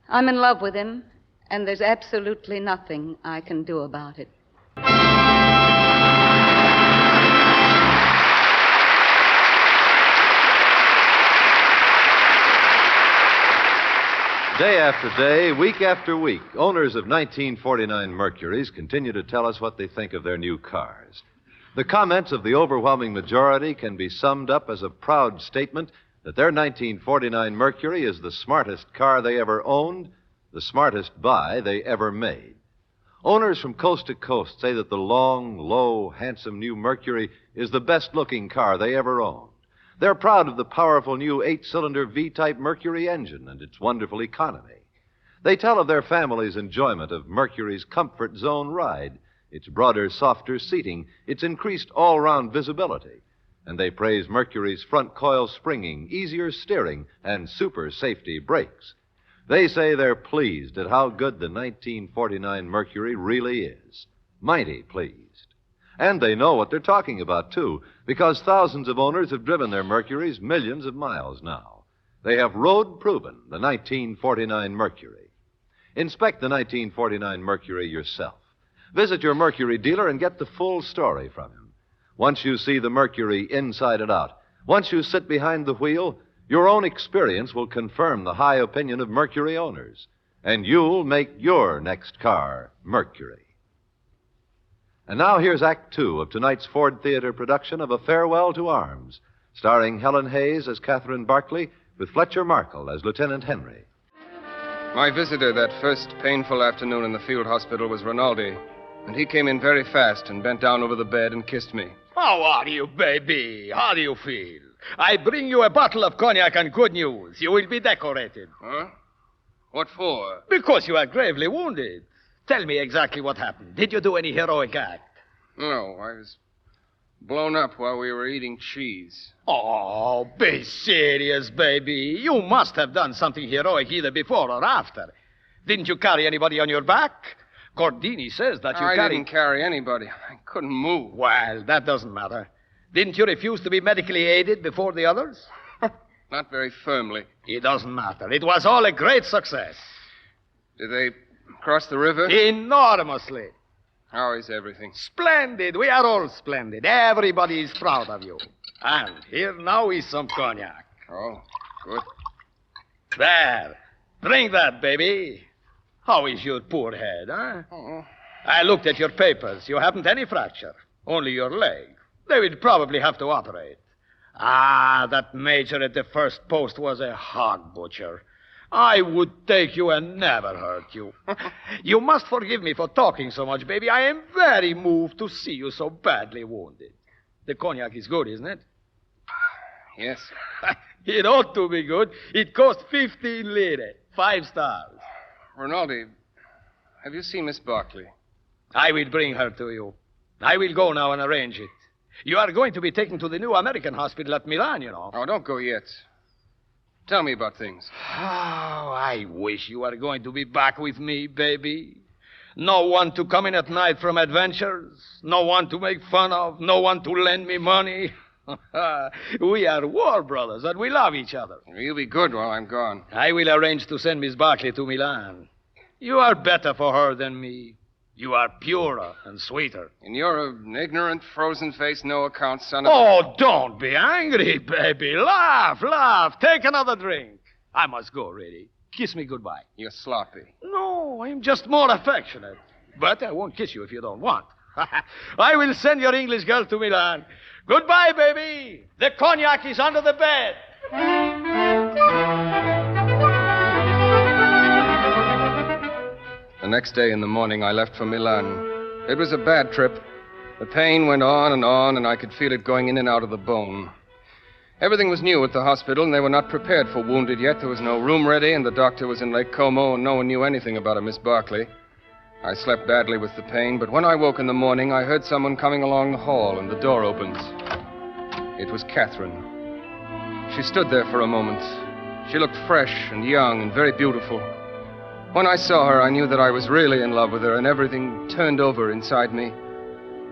[SPEAKER 22] I'm in love with him, and there's absolutely nothing I can do about it.
[SPEAKER 13] Day after day, week after week, owners of 1949 Mercurys continue to tell us what they think of their new cars. The comments of the overwhelming majority can be summed up as a proud statement that their 1949 Mercury is the smartest car they ever owned, the smartest buy they ever made. Owners from coast to coast say that the long, low, handsome new Mercury is the best-looking car they ever owned. They're proud of the powerful new 8-cylinder V-type Mercury engine and its wonderful economy. They tell of their family's enjoyment of Mercury's Comfort Zone ride, its broader, softer seating, its increased all-round visibility. And they praise Mercury's front coil springing, easier steering, and super safety brakes. They say they're pleased at how good the 1949 Mercury really is. Mighty pleased. And they know what they're talking about, too, because thousands of owners have driven their Mercurys millions of miles now. They have road-proven the 1949 Mercury. Inspect the 1949 Mercury yourself. Visit your Mercury dealer and get the full story from him. Once you see the Mercury inside and out, once you sit behind the wheel, your own experience will confirm the high opinion of Mercury owners, and you'll make your next car Mercury. And now here's Act Two of tonight's Ford Theater production of A Farewell to Arms, starring Helen Hayes as Catherine Barclay with Fletcher Markle as Lieutenant Henry.
[SPEAKER 6] My visitor that first painful afternoon in the field hospital was Rinaldi, and he came in very fast and bent down over the bed and kissed me.
[SPEAKER 7] How are you, baby? How do you feel? I bring you a bottle of cognac and good news. You will be decorated.
[SPEAKER 6] Huh? What for?
[SPEAKER 7] Because you are gravely wounded. Tell me exactly what happened. Did you do any heroic act?
[SPEAKER 6] No, I was blown up while we were eating cheese.
[SPEAKER 7] Oh, be serious, baby. You must have done something heroic either before or after. Didn't you carry anybody on your back? Cordini says that you
[SPEAKER 6] didn't carry anybody. I couldn't move.
[SPEAKER 7] Well, that doesn't matter. Didn't you refuse to be medically aided before the others?
[SPEAKER 6] Not very firmly.
[SPEAKER 7] It doesn't matter. It was all a great success.
[SPEAKER 6] Did they cross the river?
[SPEAKER 7] Enormously.
[SPEAKER 6] How is everything?
[SPEAKER 7] Splendid. We are all splendid. Everybody is proud of you. And here now is some cognac.
[SPEAKER 6] Oh, good.
[SPEAKER 7] There. Drink that, baby. How is your poor head, huh?
[SPEAKER 6] Oh.
[SPEAKER 7] I looked at your papers. You haven't any fracture. Only your leg. They would probably have to operate. Ah, that major at the first post was a hog butcher. I would take you and never hurt you. You must forgive me for talking so much, baby. I am very moved to see you so badly wounded. The cognac is good, isn't it?
[SPEAKER 6] Yes.
[SPEAKER 7] It ought to be good. It cost 15 lire. 5 stars.
[SPEAKER 6] Rinaldi, have you seen Miss Barclay?
[SPEAKER 7] I will bring her to you. I will go now and arrange it. You are going to be taken to the new American hospital at Milan, you know.
[SPEAKER 6] Oh, don't go yet. Tell me about things.
[SPEAKER 7] Oh, I wish you were going to be back with me, baby. No one to come in at night from adventures. No one to make fun of. No one to lend me money. We are war brothers, and we love each other.
[SPEAKER 6] You'll be good while I'm gone.
[SPEAKER 7] I will arrange to send Miss Barclay to Milan. You are better for her than me. You are purer and sweeter.
[SPEAKER 6] And you're an ignorant, frozen-faced, no-account son of
[SPEAKER 7] Oh, don't be angry, baby. Laugh, laugh. Take another drink. I must go, really. Kiss me goodbye.
[SPEAKER 6] You're sloppy.
[SPEAKER 7] No, I'm just more affectionate. But I won't kiss you if you don't want. I will send your English girl to Milan. Goodbye, baby. The cognac is under the bed.
[SPEAKER 6] The next day in the morning, I left for Milan. It was a bad trip. The pain went on, and I could feel it going in and out of the bone. Everything was new at the hospital, and they were not prepared for wounded yet. There was no room ready, and the doctor was in Lake Como, and no one knew anything about a Miss Barclay. I slept badly with the pain, but when I woke in the morning, I heard someone coming along the hall, and the door opens. It was Catherine. She stood there for a moment. She looked fresh and young and very beautiful. When I saw her, I knew that I was really in love with her, and everything turned over inside me.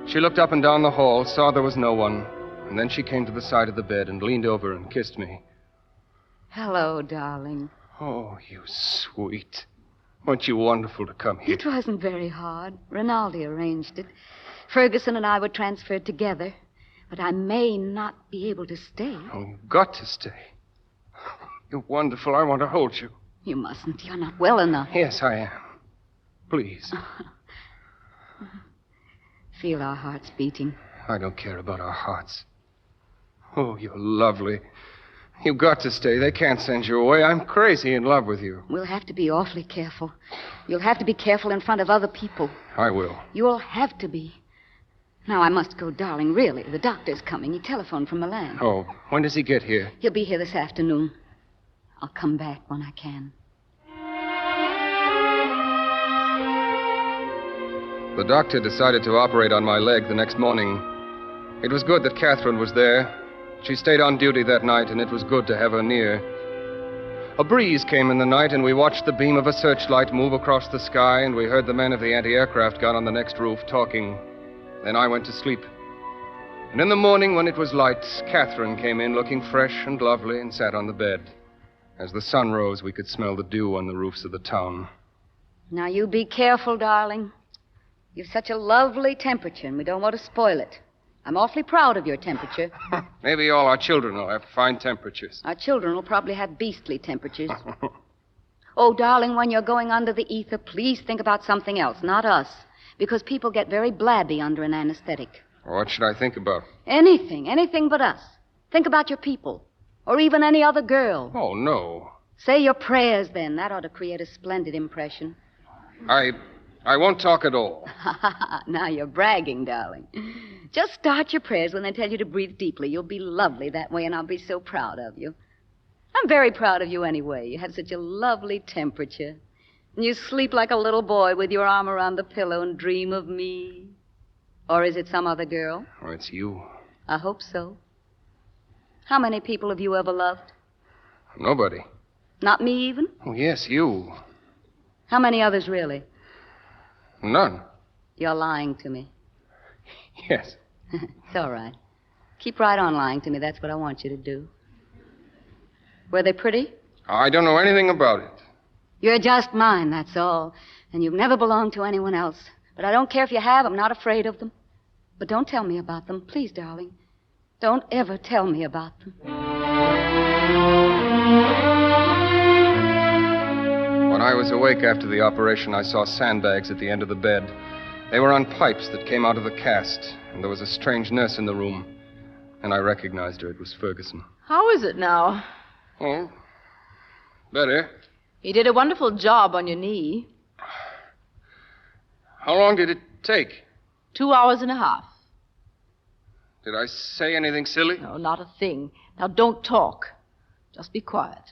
[SPEAKER 6] She looked up and down the hall, saw there was no one, and then she came to the side of the bed and leaned over and kissed me.
[SPEAKER 22] Hello, darling.
[SPEAKER 6] Oh, you sweet. Weren't you wonderful to come here?
[SPEAKER 22] It wasn't very hard. Rinaldi arranged it. Ferguson and I were transferred together, but I may not be able to stay.
[SPEAKER 6] Oh, you've got to stay. You're wonderful. I want to hold you.
[SPEAKER 22] You mustn't. You're not well enough.
[SPEAKER 6] Yes, I am. Please.
[SPEAKER 22] Feel our hearts beating.
[SPEAKER 6] I don't care about our hearts. Oh, you're lovely. You've got to stay. They can't send you away. I'm crazy in love with you.
[SPEAKER 22] We'll have to be awfully careful. You'll have to be careful in front of other people.
[SPEAKER 6] I will.
[SPEAKER 22] You'll have to be. Now, I must go, darling, really. The doctor's coming. He telephoned from Milan.
[SPEAKER 6] Oh, when does he get here?
[SPEAKER 22] He'll be here this afternoon. I'll come back when I can.
[SPEAKER 6] The doctor decided to operate on my leg the next morning. It was good that Catherine was there. She stayed on duty that night, and it was good to have her near. A breeze came in the night, and we watched the beam of a searchlight move across the sky, and we heard the men of the anti-aircraft gun on the next roof talking. Then I went to sleep. And in the morning, when it was light, Catherine came in looking fresh and lovely and sat on the bed. As the sun rose, we could smell the dew on the roofs of the town.
[SPEAKER 22] Now, you be careful, darling. You've such a lovely temperature, and we don't want to spoil it. I'm awfully proud of your temperature.
[SPEAKER 6] Maybe all our children will have fine temperatures.
[SPEAKER 22] Our children will probably have beastly temperatures. Oh, darling, when you're going under the ether, please think about something else, not us. Because people get very blabby under an anesthetic.
[SPEAKER 6] What should I think about?
[SPEAKER 22] Anything but us. Think about your people. Or even any other girl.
[SPEAKER 6] Oh, no.
[SPEAKER 22] Say your prayers, then. That ought to create a splendid impression.
[SPEAKER 6] I won't talk at all.
[SPEAKER 22] Now you're bragging, darling. Just start your prayers when they tell you to breathe deeply. You'll be lovely that way, and I'll be so proud of you. I'm very proud of you anyway. You have such a lovely temperature. And you sleep like a little boy with your arm around the pillow and dream of me. Or is it some other girl?
[SPEAKER 6] Oh, it's you.
[SPEAKER 22] I hope so. How many people have you ever loved?
[SPEAKER 6] Nobody.
[SPEAKER 22] Not me even?
[SPEAKER 6] Oh, yes, you.
[SPEAKER 22] How many others, really?
[SPEAKER 6] None.
[SPEAKER 22] You're lying to me.
[SPEAKER 6] Yes.
[SPEAKER 22] It's all right. Keep right on lying to me. That's what I want you to do. Were they pretty?
[SPEAKER 6] I don't know anything about it.
[SPEAKER 22] You're just mine, that's all. And you've never belonged to anyone else. But I don't care if you have. I'm not afraid of them. But don't tell me about them. Please, darling. Don't ever tell me about them.
[SPEAKER 6] When I was awake after the operation, I saw sandbags at the end of the bed. They were on pipes that came out of the cast, and there was a strange nurse in the room. And I recognized her. It was Ferguson.
[SPEAKER 4] How is it now?
[SPEAKER 6] Oh, better.
[SPEAKER 4] He did a wonderful job on your knee.
[SPEAKER 6] How long did it take?
[SPEAKER 4] 2 hours and a half.
[SPEAKER 6] Did I say anything silly?
[SPEAKER 4] No, not a thing. Now, don't talk. Just be quiet.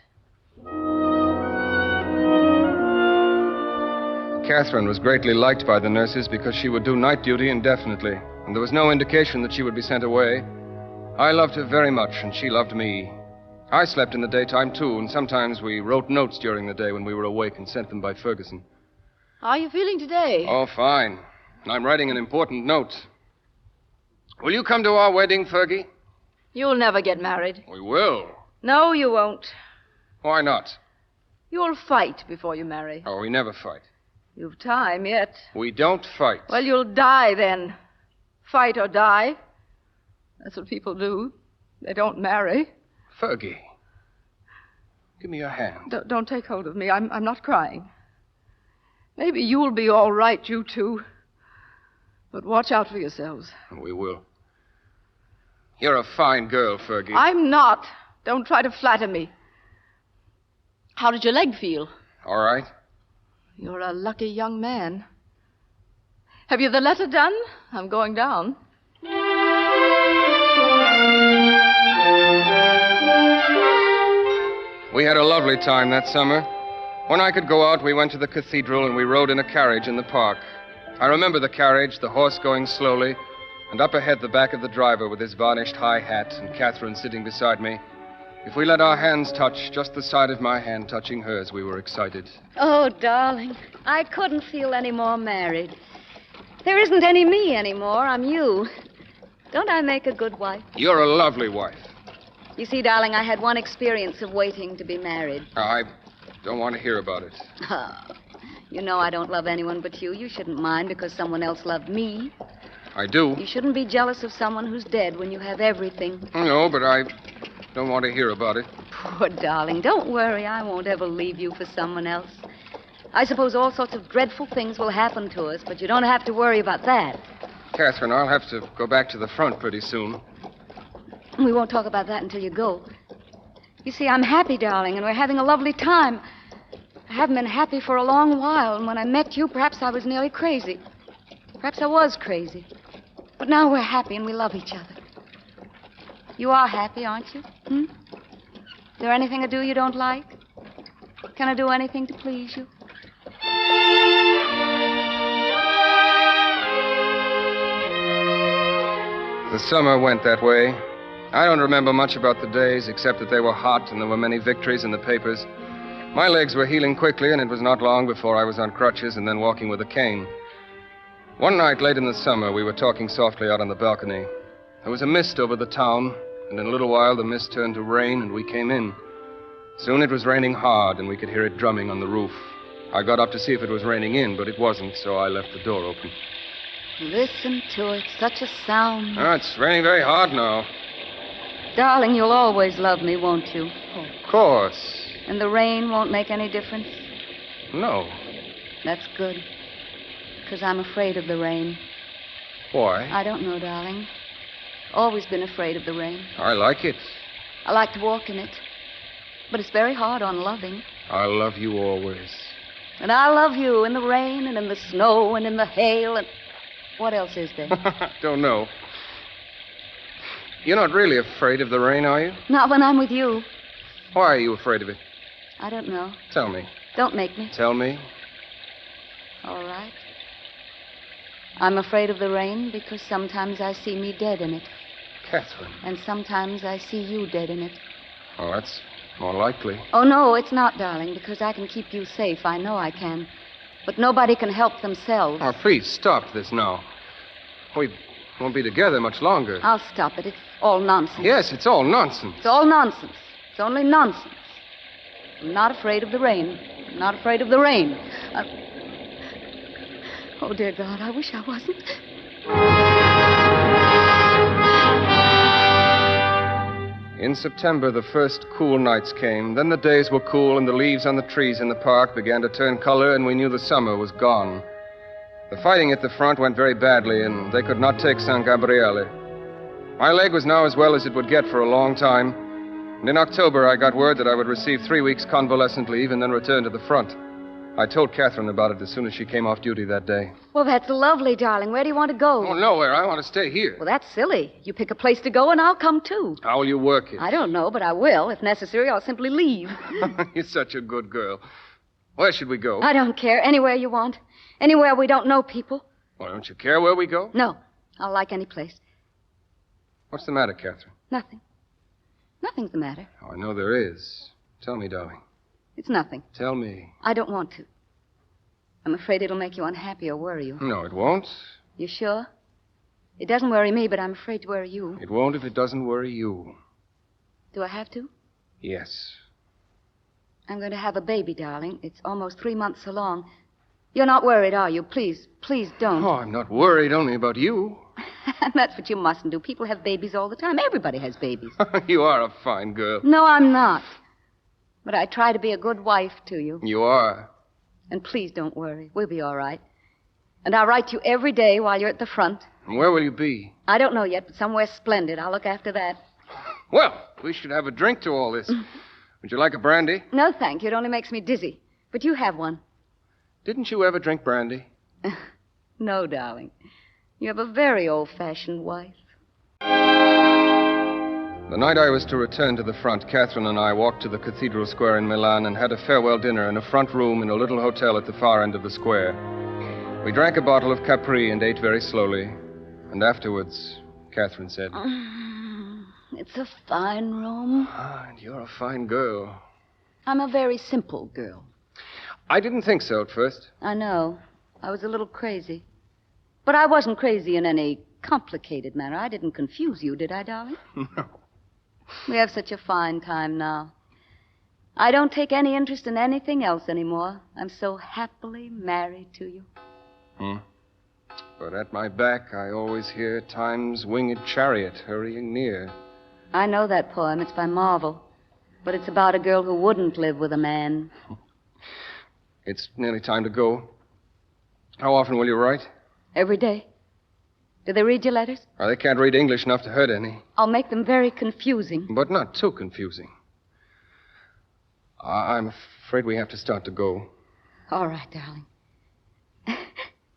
[SPEAKER 6] Catherine was greatly liked by the nurses because she would do night duty indefinitely, and there was no indication that she would be sent away. I loved her very much, and she loved me. I slept in the daytime, too, and sometimes we wrote notes during the day when we were awake and sent them by Ferguson.
[SPEAKER 4] How are you feeling today?
[SPEAKER 6] Oh, fine. I'm writing an important note. Will you come to our wedding, Fergie?
[SPEAKER 4] You'll never get married.
[SPEAKER 6] We will.
[SPEAKER 4] No, you won't.
[SPEAKER 6] Why not?
[SPEAKER 4] You'll fight before you marry.
[SPEAKER 6] Oh, we never fight.
[SPEAKER 4] You've time yet.
[SPEAKER 6] We don't fight.
[SPEAKER 4] Well, you'll die then. Fight or die. That's what people do. They don't marry.
[SPEAKER 6] Fergie, give me your hand.
[SPEAKER 4] Don't take hold of me. I'm not crying. Maybe you'll be all right, you two. But watch out for yourselves.
[SPEAKER 6] We will. You're a fine girl, Fergie.
[SPEAKER 4] I'm not. Don't try to flatter me. How did your leg feel?
[SPEAKER 6] All right.
[SPEAKER 4] You're a lucky young man. Have you the letter done? I'm going down.
[SPEAKER 6] We had a lovely time that summer. When I could go out, we went to the cathedral and we rode in a carriage in the park. I remember the carriage, the horse going slowly, and up ahead the back of the driver with his varnished high hat and Catherine sitting beside me. If we let our hands touch, just the side of my hand touching hers, we were excited.
[SPEAKER 22] Oh, darling, I couldn't feel any more married. There isn't any me anymore. I'm you. Don't I make a good wife?
[SPEAKER 6] You're a lovely wife.
[SPEAKER 22] You see, darling, I had one experience of waiting to be married.
[SPEAKER 6] I don't want to hear about it.
[SPEAKER 22] Oh, you know I don't love anyone but you. You shouldn't mind because someone else loved me.
[SPEAKER 6] I do.
[SPEAKER 22] You shouldn't be jealous of someone who's dead when you have everything.
[SPEAKER 6] No, but I don't want to hear about it.
[SPEAKER 22] Poor darling, don't worry. I won't ever leave you for someone else. I suppose all sorts of dreadful things will happen to us, but you don't have to worry about that.
[SPEAKER 6] Catherine, I'll have to go back to the front pretty soon.
[SPEAKER 22] We won't talk about that until you go. You see, I'm happy, darling, and we're having a lovely time. I haven't been happy for a long while, and when I met you, perhaps I was nearly crazy. Perhaps I was crazy. But now we're happy and we love each other. You are happy, aren't you? Is there anything I do you don't like? Can I do anything to please you?
[SPEAKER 6] The summer went that way. I don't remember much about the days, except that they were hot and there were many victories in the papers. My legs were healing quickly, and it was not long before I was on crutches and then walking with a cane. One night late in the summer, we were talking softly out on the balcony. There was a mist over the town, and in a little while the mist turned to rain, and we came in. Soon it was raining hard, and we could hear it drumming on the roof. I got up to see if it was raining in, but it wasn't, so I left the door open.
[SPEAKER 22] Listen to it. Such a sound.
[SPEAKER 6] Oh, it's raining very hard now.
[SPEAKER 22] Darling, you'll always love me, won't you?
[SPEAKER 6] Of course.
[SPEAKER 22] And the rain won't make any difference?
[SPEAKER 6] No.
[SPEAKER 22] That's good. Because I'm afraid of the rain.
[SPEAKER 6] Why?
[SPEAKER 22] I don't know, darling. Always been afraid of the rain.
[SPEAKER 6] I like it.
[SPEAKER 22] I like to walk in it. But it's very hard on loving.
[SPEAKER 6] I love you always.
[SPEAKER 22] And I love you in the rain and in the snow and in the hail and... What else is there?
[SPEAKER 6] Don't know. You're not really afraid of the rain, are you?
[SPEAKER 22] Not when I'm with you.
[SPEAKER 6] Why are you afraid of it?
[SPEAKER 22] I don't know.
[SPEAKER 6] Tell me.
[SPEAKER 22] Don't make me.
[SPEAKER 6] Tell me.
[SPEAKER 22] All right. I'm afraid of the rain because sometimes I see me dead in it.
[SPEAKER 6] Catherine.
[SPEAKER 22] And sometimes I see you dead in it.
[SPEAKER 6] Oh, that's more likely.
[SPEAKER 22] Oh, no, it's not, darling, because I can keep you safe. I know I can. But nobody can help themselves.
[SPEAKER 6] Oh, please, stop this now. We won't be together much longer.
[SPEAKER 22] I'll stop it. It's all nonsense.
[SPEAKER 6] Yes, it's all nonsense.
[SPEAKER 22] It's all nonsense. It's only nonsense. I'm not afraid of the rain. I'm not afraid of the rain. Oh, dear God, I wish I wasn't.
[SPEAKER 6] In September, the first cool nights came. Then the days were cool, and the leaves on the trees in the park began to turn color, and we knew the summer was gone. The fighting at the front went very badly, and they could not take San Gabriele. My leg was now as well as it would get for a long time, and in October I got word that I would receive 3 weeks convalescent leave and then return to the front. I told Catherine about it as soon as she came off duty that day.
[SPEAKER 22] Well, that's lovely, darling. Where do you want to go?
[SPEAKER 6] Oh, nowhere. I want to stay here.
[SPEAKER 22] Well, that's silly. You pick a place to go, and I'll come, too.
[SPEAKER 6] How will you work it?
[SPEAKER 22] I don't know, but I will. If necessary, I'll simply leave.
[SPEAKER 6] You're such a good girl. Where should we go?
[SPEAKER 22] I don't care. Anywhere you want. Anywhere we don't know people.
[SPEAKER 6] Well, don't you care where we go?
[SPEAKER 22] No. I'll like any place.
[SPEAKER 6] What's the matter, Catherine?
[SPEAKER 22] Nothing. Nothing's the matter.
[SPEAKER 6] Oh, I know there is. Tell me, darling.
[SPEAKER 22] It's nothing.
[SPEAKER 6] Tell me.
[SPEAKER 22] I don't want to. I'm afraid it'll make you unhappy or worry you.
[SPEAKER 6] No, it won't.
[SPEAKER 22] You sure? It doesn't worry me, but I'm afraid to worry you.
[SPEAKER 6] It won't if it doesn't worry you.
[SPEAKER 22] Do I have to?
[SPEAKER 6] Yes.
[SPEAKER 22] I'm going to have a baby, darling. It's almost 3 months along. You're not worried, are you? Please, please don't.
[SPEAKER 6] Oh, I'm not worried, only about you.
[SPEAKER 22] That's what you mustn't do. People have babies all the time. Everybody has babies.
[SPEAKER 6] You are a fine girl.
[SPEAKER 22] No, I'm not. But I try to be a good wife to you.
[SPEAKER 6] You are.
[SPEAKER 22] And please don't worry. We'll be all right. And I'll write you every day while you're at the front.
[SPEAKER 6] And where will you be?
[SPEAKER 22] I don't know yet, but somewhere splendid. I'll look after that.
[SPEAKER 6] Well, we should have a drink to all this. Would you like a brandy?
[SPEAKER 22] No, thank you. It only makes me dizzy. But you have one.
[SPEAKER 6] Didn't you ever drink brandy?
[SPEAKER 22] No, darling. You have a very old-fashioned wife.
[SPEAKER 6] The night I was to return to the front, Catherine and I walked to the Cathedral Square in Milan and had a farewell dinner in a front room in a little hotel at the far end of the square. We drank a bottle of Capri and ate very slowly. And afterwards, Catherine said,
[SPEAKER 22] It's a fine room.
[SPEAKER 6] And you're a fine girl.
[SPEAKER 22] I'm a very simple girl.
[SPEAKER 6] I didn't think so at first.
[SPEAKER 22] I know. I was a little crazy. But I wasn't crazy in any complicated manner. I didn't confuse you, did I, darling?
[SPEAKER 6] No.
[SPEAKER 22] We have such a fine time now. I don't take any interest in anything else anymore. I'm so happily married to you.
[SPEAKER 6] But at my back, I always hear Time's winged chariot hurrying near.
[SPEAKER 22] I know that poem. It's by Marvel. But it's about a girl who wouldn't live with a man.
[SPEAKER 6] It's nearly time to go. How often will you write?
[SPEAKER 22] Every day. Do they read your letters?
[SPEAKER 6] Well, they can't read English enough to hurt any.
[SPEAKER 22] I'll make them very confusing.
[SPEAKER 6] But not too confusing. I'm afraid we have to start to go.
[SPEAKER 22] All right, darling.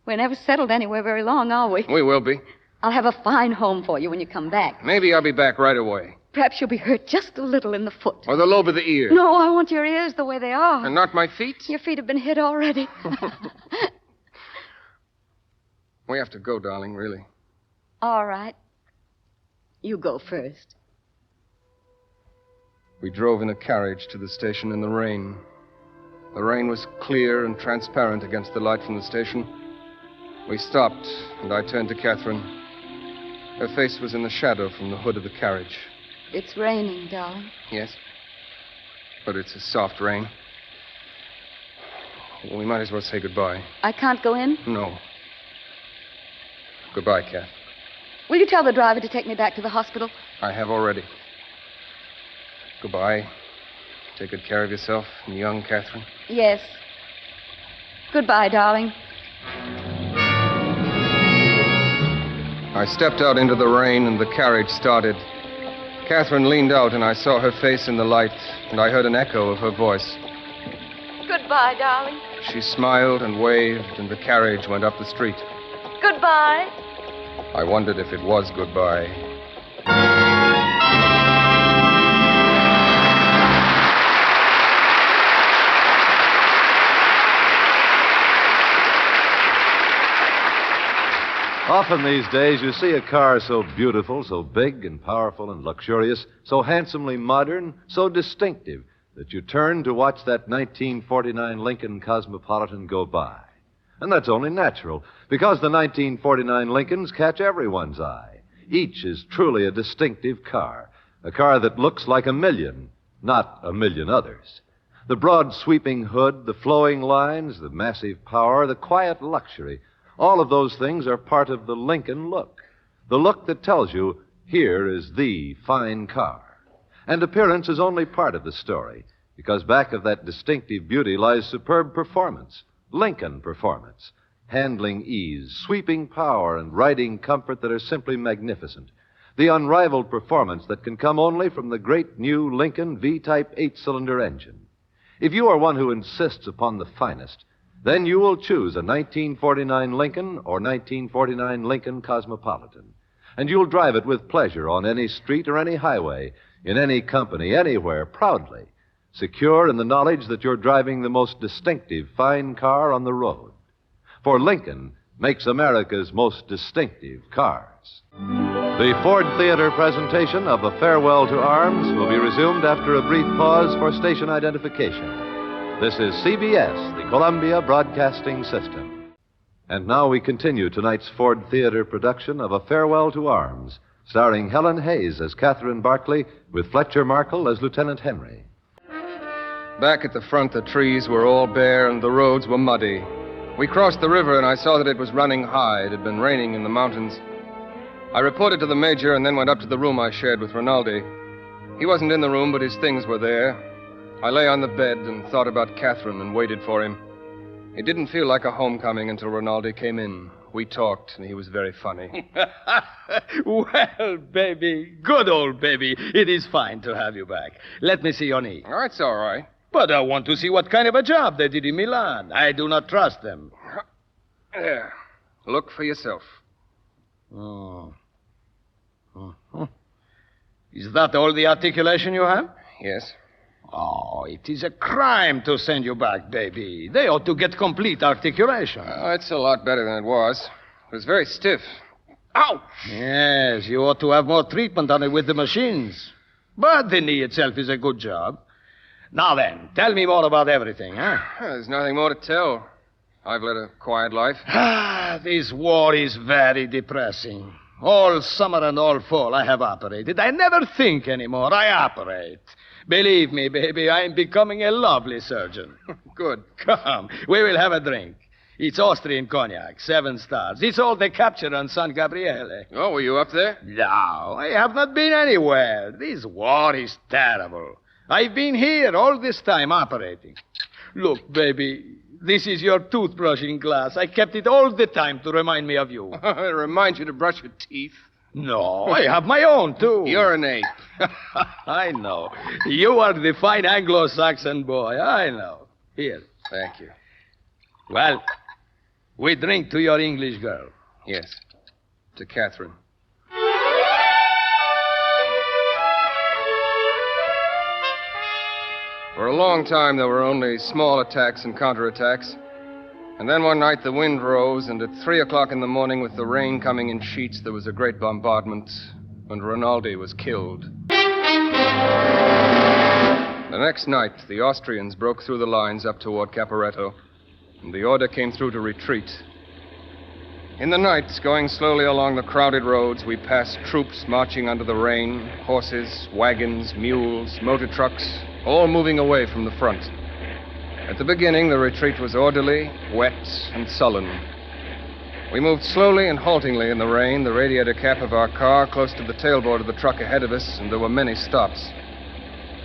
[SPEAKER 22] We're never settled anywhere very long, are we?
[SPEAKER 6] We will be.
[SPEAKER 22] I'll have a fine home for you when you come back.
[SPEAKER 6] Maybe I'll be back right away.
[SPEAKER 22] Perhaps you'll be hurt just a little in the foot.
[SPEAKER 6] Or the lobe of the ear.
[SPEAKER 22] No, I want your ears the way they are.
[SPEAKER 6] And not my feet?
[SPEAKER 22] Your feet have been hit already.
[SPEAKER 6] We have to go, darling, really.
[SPEAKER 22] All right. You go first.
[SPEAKER 6] We drove in a carriage to the station in the rain. The rain was clear and transparent against the light from the station. We stopped, and I turned to Catherine. Her face was in the shadow from the hood of the carriage.
[SPEAKER 22] It's raining, darling.
[SPEAKER 6] Yes? But it's a soft rain. We might as well say goodbye.
[SPEAKER 22] I can't go in?
[SPEAKER 6] No. Goodbye, Kath.
[SPEAKER 22] Will you tell the driver to take me back to the hospital?
[SPEAKER 6] I have already. Goodbye. Take good care of yourself and young Catherine.
[SPEAKER 22] Yes. Goodbye, darling.
[SPEAKER 6] I stepped out into the rain and the carriage started. Catherine leaned out and I saw her face in the light and I heard an echo of her voice.
[SPEAKER 22] Goodbye, darling.
[SPEAKER 6] She smiled and waved and the carriage went up the street.
[SPEAKER 22] Goodbye.
[SPEAKER 6] I wondered if it was goodbye.
[SPEAKER 13] Often these days you see a car so beautiful, so big and powerful and luxurious, so handsomely modern, so distinctive, that you turn to watch that 1949 Lincoln Cosmopolitan go by. And that's only natural, because the 1949 Lincolns catch everyone's eye. Each is truly a distinctive car, a car that looks like a million, not a million others. The broad sweeping hood, the flowing lines, the massive power, the quiet luxury, all of those things are part of the Lincoln look. The look that tells you, here is the fine car. And appearance is only part of the story, because back of that distinctive beauty lies superb performance. Lincoln performance. Handling ease, sweeping power, and riding comfort that are simply magnificent. The unrivaled performance that can come only from the great new Lincoln V-type 8-cylinder engine. If you are one who insists upon the finest, then you will choose a 1949 Lincoln or 1949 Lincoln Cosmopolitan. And you'll drive it with pleasure on any street or any highway, in any company, anywhere, proudly. Secure in the knowledge that you're driving the most distinctive fine car on the road. For Lincoln makes America's most distinctive cars. The Ford Theater presentation of A Farewell to Arms will be resumed after a brief pause for station identification. This is CBS, the Columbia Broadcasting System. And now we continue tonight's Ford Theater production of A Farewell to Arms, starring Helen Hayes as Catherine Barclay with Fletcher Markle as Lieutenant Henry.
[SPEAKER 6] Back at the front, the trees were all bare and the roads were muddy. We crossed the river and I saw that it was running high. It had been raining in the mountains. I reported to the major and then went up to the room I shared with Rinaldi. He wasn't in the room, but his things were there. I lay on the bed and thought about Catherine and waited for him. It didn't feel like a homecoming until Rinaldi came in. We talked, and he was very funny.
[SPEAKER 7] Well, baby, good old baby, it is fine to have you back. Let me see your knee.
[SPEAKER 6] Oh, it's all right.
[SPEAKER 7] But I want to see what kind of a job they did in Milan. I do not trust them.
[SPEAKER 6] There. Look for yourself.
[SPEAKER 7] Oh. Uh-huh. Is that all the articulation you have?
[SPEAKER 6] Yes.
[SPEAKER 7] Oh, it is a crime to send you back, baby. They ought to get complete articulation.
[SPEAKER 6] Oh, it's a lot better than it was. It was very stiff. Ow!
[SPEAKER 7] Yes, you ought to have more treatment on it with the machines. But the knee itself is a good job. Now then, tell me more about everything, huh?
[SPEAKER 6] There's nothing more to tell. I've led a quiet life.
[SPEAKER 7] This war is very depressing. All summer and all fall I have operated. I never think anymore. I operate. Believe me, baby, I'm becoming a lovely surgeon.
[SPEAKER 6] Good.
[SPEAKER 7] Come, we will have a drink. It's Austrian cognac, 7 stars. It's all the capture on San Gabriele.
[SPEAKER 6] Oh, were you up there?
[SPEAKER 7] No, I have not been anywhere. This war is terrible. I've been here all this time operating. Look, baby, this is your toothbrushing glass. I kept it all the time to remind me of you.
[SPEAKER 6] It reminds you to brush your teeth.
[SPEAKER 7] No, I have my own, too.
[SPEAKER 6] You're an ape.
[SPEAKER 7] I know. You are the fine Anglo-Saxon boy. I know. Here.
[SPEAKER 6] Thank you.
[SPEAKER 7] Well, we drink to your English girl.
[SPEAKER 6] Yes. To Catherine. For a long time, there were only small attacks and counterattacks. And then one night the wind rose, and at 3 o'clock in the morning, with the rain coming in sheets, there was a great bombardment, and Rinaldi was killed. The next night, the Austrians broke through the lines up toward Caporetto, and the order came through to retreat. In the night, going slowly along the crowded roads, we passed troops marching under the rain, horses, wagons, mules, motor trucks, all moving away from the front. At the beginning, the retreat was orderly, wet, and sullen. We moved slowly and haltingly in the rain, the radiator cap of our car close to the tailboard of the truck ahead of us, and there were many stops.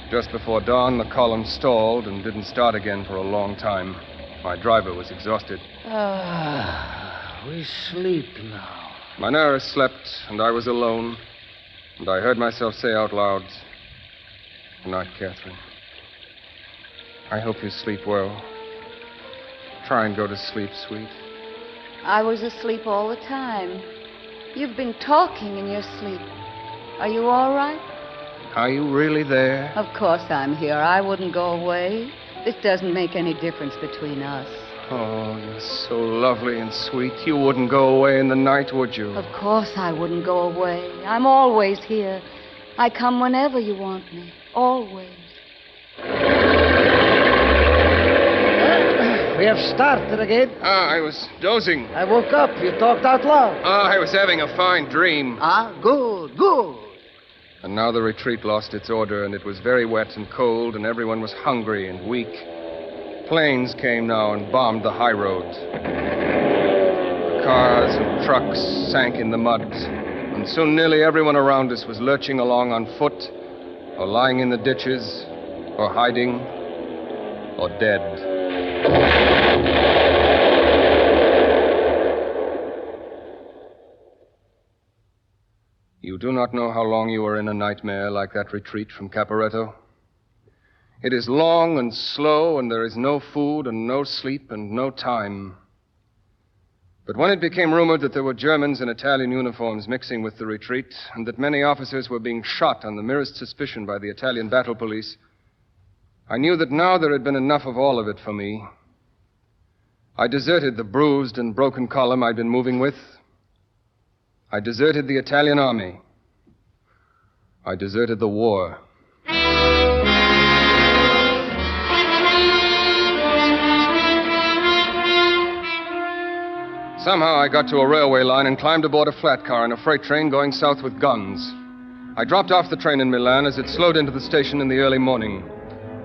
[SPEAKER 6] Just before dawn, the column stalled and didn't start again for a long time. My driver was exhausted.
[SPEAKER 17] We sleep now.
[SPEAKER 6] Manera slept, and I was alone, and I heard myself say out loud, "Good night, Catherine. I hope you sleep well. Try and go to sleep, sweet."
[SPEAKER 22] I was asleep all the time. You've been talking in your sleep. Are you all right?
[SPEAKER 6] Are you really there?
[SPEAKER 22] Of course I'm here. I wouldn't go away. This doesn't make any difference between us.
[SPEAKER 6] Oh, you're so lovely and sweet. You wouldn't go away in the night, would you?
[SPEAKER 22] Of course I wouldn't go away. I'm always here. I come whenever you want me. Always.
[SPEAKER 17] We have started again.
[SPEAKER 6] I was dozing.
[SPEAKER 17] I woke up. You talked out loud.
[SPEAKER 6] I was having a fine dream.
[SPEAKER 17] Good, good.
[SPEAKER 6] And now the retreat lost its order, and it was very wet and cold, and everyone was hungry and weak. Planes came now and bombed the high road. The cars and trucks sank in the mud, and soon nearly everyone around us was lurching along on foot, or lying in the ditches, or hiding, or dead. You do not know how long you are in a nightmare like that retreat from Caporetto. It is long and slow, and there is no food and no sleep and no time. But when it became rumored that there were Germans in Italian uniforms mixing with the retreat, and that many officers were being shot on the merest suspicion by the Italian battle police, I knew that now there had been enough of all of it for me. I deserted the bruised and broken column I'd been moving with. I deserted the Italian army. I deserted the war. Somehow I got to a railway line and climbed aboard a flat car in a freight train going south with guns. I dropped off the train in Milan as it slowed into the station in the early morning.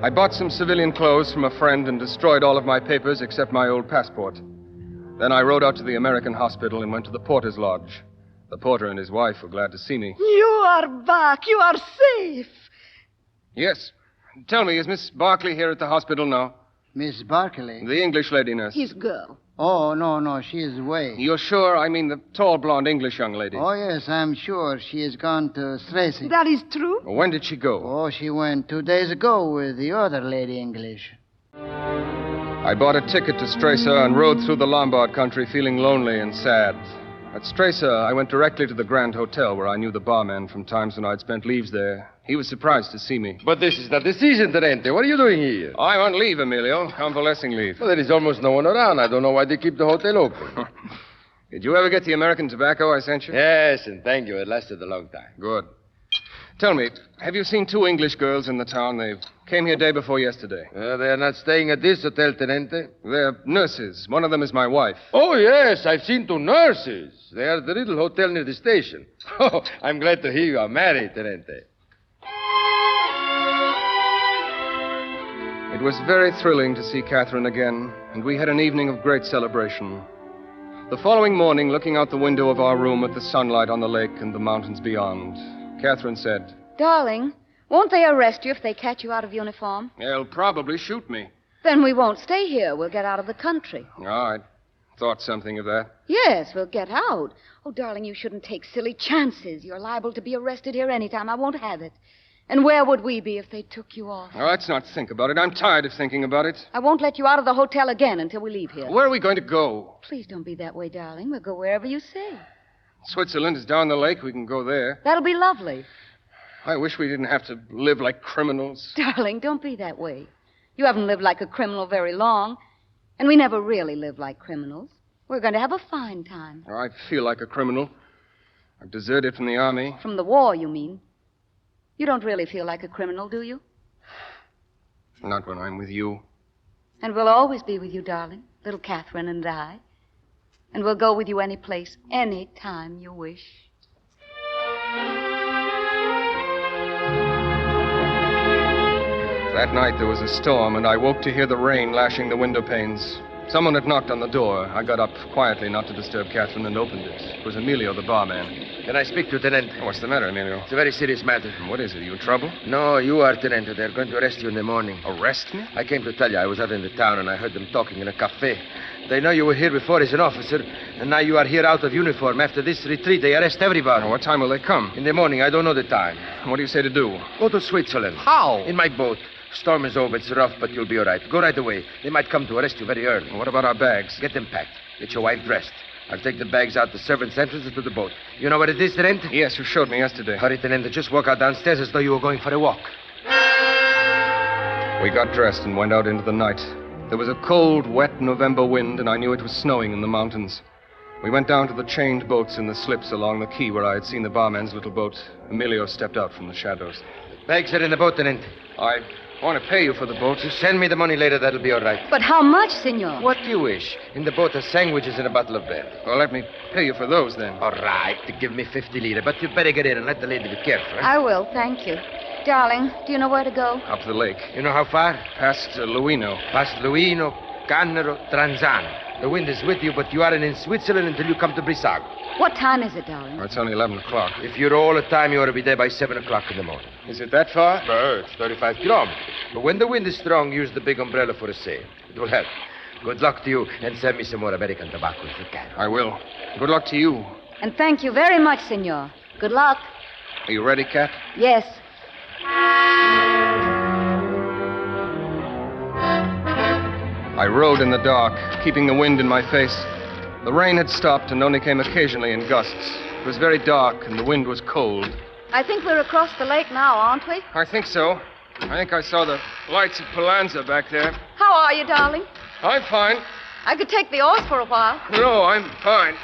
[SPEAKER 6] I bought some civilian clothes from a friend and destroyed all of my papers except my old passport. Then I rode out to the American hospital and went to the porter's lodge. The porter and his wife were glad to see me.
[SPEAKER 21] You are back. You are safe.
[SPEAKER 6] Yes. Tell me, is Miss Barclay here at the hospital now?
[SPEAKER 17] Miss Barclay?
[SPEAKER 6] The English lady nurse.
[SPEAKER 21] His girl.
[SPEAKER 17] Oh, no, she is away.
[SPEAKER 6] You're sure? I mean the tall, blonde English young lady.
[SPEAKER 17] Oh, yes, I'm sure. She has gone to Stracey.
[SPEAKER 21] That is true?
[SPEAKER 6] When did she go?
[SPEAKER 17] Oh, she went 2 days ago with the other lady English.
[SPEAKER 6] I bought a ticket to Stresa and rode through the Lombard country feeling lonely and sad. At Stresa, I went directly to the Grand Hotel where I knew the barman from times when I'd spent leaves there. He was surprised to see me.
[SPEAKER 2] But this is not the season, Tenente. What are you doing here?
[SPEAKER 6] I'm on leave, Emilio. Convalescing leave.
[SPEAKER 2] Well, there is almost no one around. I don't know why they keep the hotel open.
[SPEAKER 6] Did you ever get the American tobacco I sent you?
[SPEAKER 2] Yes, and thank you. It lasted a long time.
[SPEAKER 6] Good. Tell me, have you seen 2 English girls in the town? They came here day before yesterday.
[SPEAKER 2] They are not staying at this hotel, Tenente.
[SPEAKER 6] They're nurses. One of them is my wife.
[SPEAKER 2] Oh, yes, I've seen 2 nurses. They are at the little hotel near the station. Oh, I'm glad to hear you are married, Tenente.
[SPEAKER 6] It was very thrilling to see Catherine again, and we had an evening of great celebration. The following morning, looking out the window of our room at the sunlight on the lake and the mountains beyond, Catherine said,
[SPEAKER 22] Darling, won't they arrest you if they catch you out of uniform?
[SPEAKER 6] They'll probably shoot me.
[SPEAKER 22] Then we won't stay here. We'll get out of the country.
[SPEAKER 6] Oh, I thought something of that.
[SPEAKER 22] Yes, we'll get out. Oh, darling, you shouldn't take silly chances. You're liable to be arrested here any time. I won't have it. And where would we be if they took you off?
[SPEAKER 6] Oh, let's not think about it. I'm tired of thinking about it.
[SPEAKER 22] I won't let you out of the hotel again until we leave here.
[SPEAKER 6] Where are we going to go?
[SPEAKER 22] Please don't be that way, darling. We'll go wherever you say.
[SPEAKER 6] Switzerland is down the lake. We can go there.
[SPEAKER 22] That'll be lovely.
[SPEAKER 6] I wish we didn't have to live like criminals.
[SPEAKER 22] Darling, don't be that way. You haven't lived like a criminal very long, and we never really live like criminals. We're going to have a fine time.
[SPEAKER 6] Oh, I feel like a criminal. I've deserted from the army.
[SPEAKER 22] From the war, you mean? You don't really feel like a criminal, do you?
[SPEAKER 6] Not when I'm with you.
[SPEAKER 22] And we'll always be with you, darling, little Catherine and I. And we'll go with you any place, any time you wish.
[SPEAKER 6] That night there was a storm, and I woke to hear the rain lashing the window panes. Someone had knocked on the door. I got up quietly not to disturb Catherine and opened it. It was Emilio, the barman.
[SPEAKER 2] Can I speak to Tenente?
[SPEAKER 6] What's the matter, Emilio?
[SPEAKER 2] It's a very serious matter.
[SPEAKER 6] What is it? Are you in trouble?
[SPEAKER 2] No, you are, Tenente. They're going to arrest you in the morning.
[SPEAKER 6] Arrest me?
[SPEAKER 2] I came to tell you I was out in the town and I heard them talking in a cafe. They know you were here before as an officer, and now you are here out of uniform. After this retreat, they arrest everybody.
[SPEAKER 6] What time will they come?
[SPEAKER 2] In the morning. I don't know the time.
[SPEAKER 6] What do you say to do?
[SPEAKER 2] Go to Switzerland.
[SPEAKER 6] How?
[SPEAKER 2] In my boat. Storm is over. It's rough, but you'll be all right. Go right away. They might come to arrest you very early.
[SPEAKER 6] What about our bags?
[SPEAKER 2] Get them packed. Get your wife dressed. I'll take the bags out the servant's entrance to the boat. You know where it is, Tenente?
[SPEAKER 6] Yes, you showed me yesterday.
[SPEAKER 2] Hurry, Tenente. Just walk out downstairs as though you were going for a walk.
[SPEAKER 6] We got dressed and went out into the night. There was a cold, wet November wind, and I knew it was snowing in the mountains. We went down to the chained boats in the slips along the quay where I had seen the barman's little boat. Emilio stepped out from the shadows.
[SPEAKER 2] Bags are in the boat, Tenente.
[SPEAKER 6] I want to pay you for the boat.
[SPEAKER 2] You send me the money later, that'll be all right.
[SPEAKER 22] But how much, senor?
[SPEAKER 2] What do you wish? In the boat are sandwiches and a bottle of beer.
[SPEAKER 6] Well, let me pay you for those, then.
[SPEAKER 2] All right, give me 50 lira, but you'd better get in and let the lady be careful.
[SPEAKER 22] I will, thank you. Darling, do you know where to go?
[SPEAKER 6] Up the lake.
[SPEAKER 2] You know how far?
[SPEAKER 6] Past Luino.
[SPEAKER 2] Past Luino, Cannaro, Tranzano. The wind is with you, but you aren't in Switzerland until you come to Brissago.
[SPEAKER 22] What time is it, darling?
[SPEAKER 6] It's only 11 o'clock.
[SPEAKER 2] If you're all the time, you ought to be there by 7 o'clock in the morning.
[SPEAKER 6] Is it that far?
[SPEAKER 2] It's 35 kilometers. But when the wind is strong, use the big umbrella for a sail. It will help. Good luck to you, and send me some more American tobacco if you can.
[SPEAKER 6] I will. Good luck to you.
[SPEAKER 22] And thank you very much, senor. Good luck.
[SPEAKER 6] Are you ready, Cat?
[SPEAKER 22] Yes.
[SPEAKER 6] I rode in the dark, keeping the wind in my face. The rain had stopped and only came occasionally in gusts. It was very dark and the wind was cold.
[SPEAKER 22] I think we're across the lake now, aren't we?
[SPEAKER 6] I think so. I think I saw the lights of Palanza back there.
[SPEAKER 22] How are you, darling?
[SPEAKER 6] I'm fine.
[SPEAKER 22] I could take the oars for a while.
[SPEAKER 6] No, I'm fine.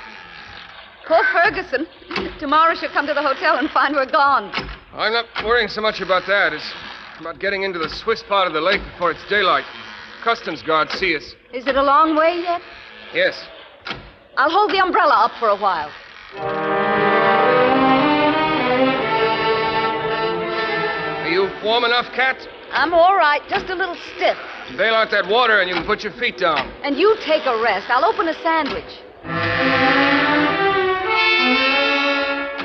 [SPEAKER 22] Poor Ferguson. Tomorrow she'll come to the hotel and find we're gone.
[SPEAKER 6] I'm not worrying so much about that. It's about getting into the Swiss part of the lake before it's daylight. Customs guards see us.
[SPEAKER 22] Is it a long way yet?
[SPEAKER 6] Yes.
[SPEAKER 22] I'll hold the umbrella up for a while.
[SPEAKER 6] Are you warm enough, Cat?
[SPEAKER 22] I'm all right, just a little stiff.
[SPEAKER 6] Bail out that water and you can put your feet down.
[SPEAKER 22] And you take a rest. I'll open a sandwich.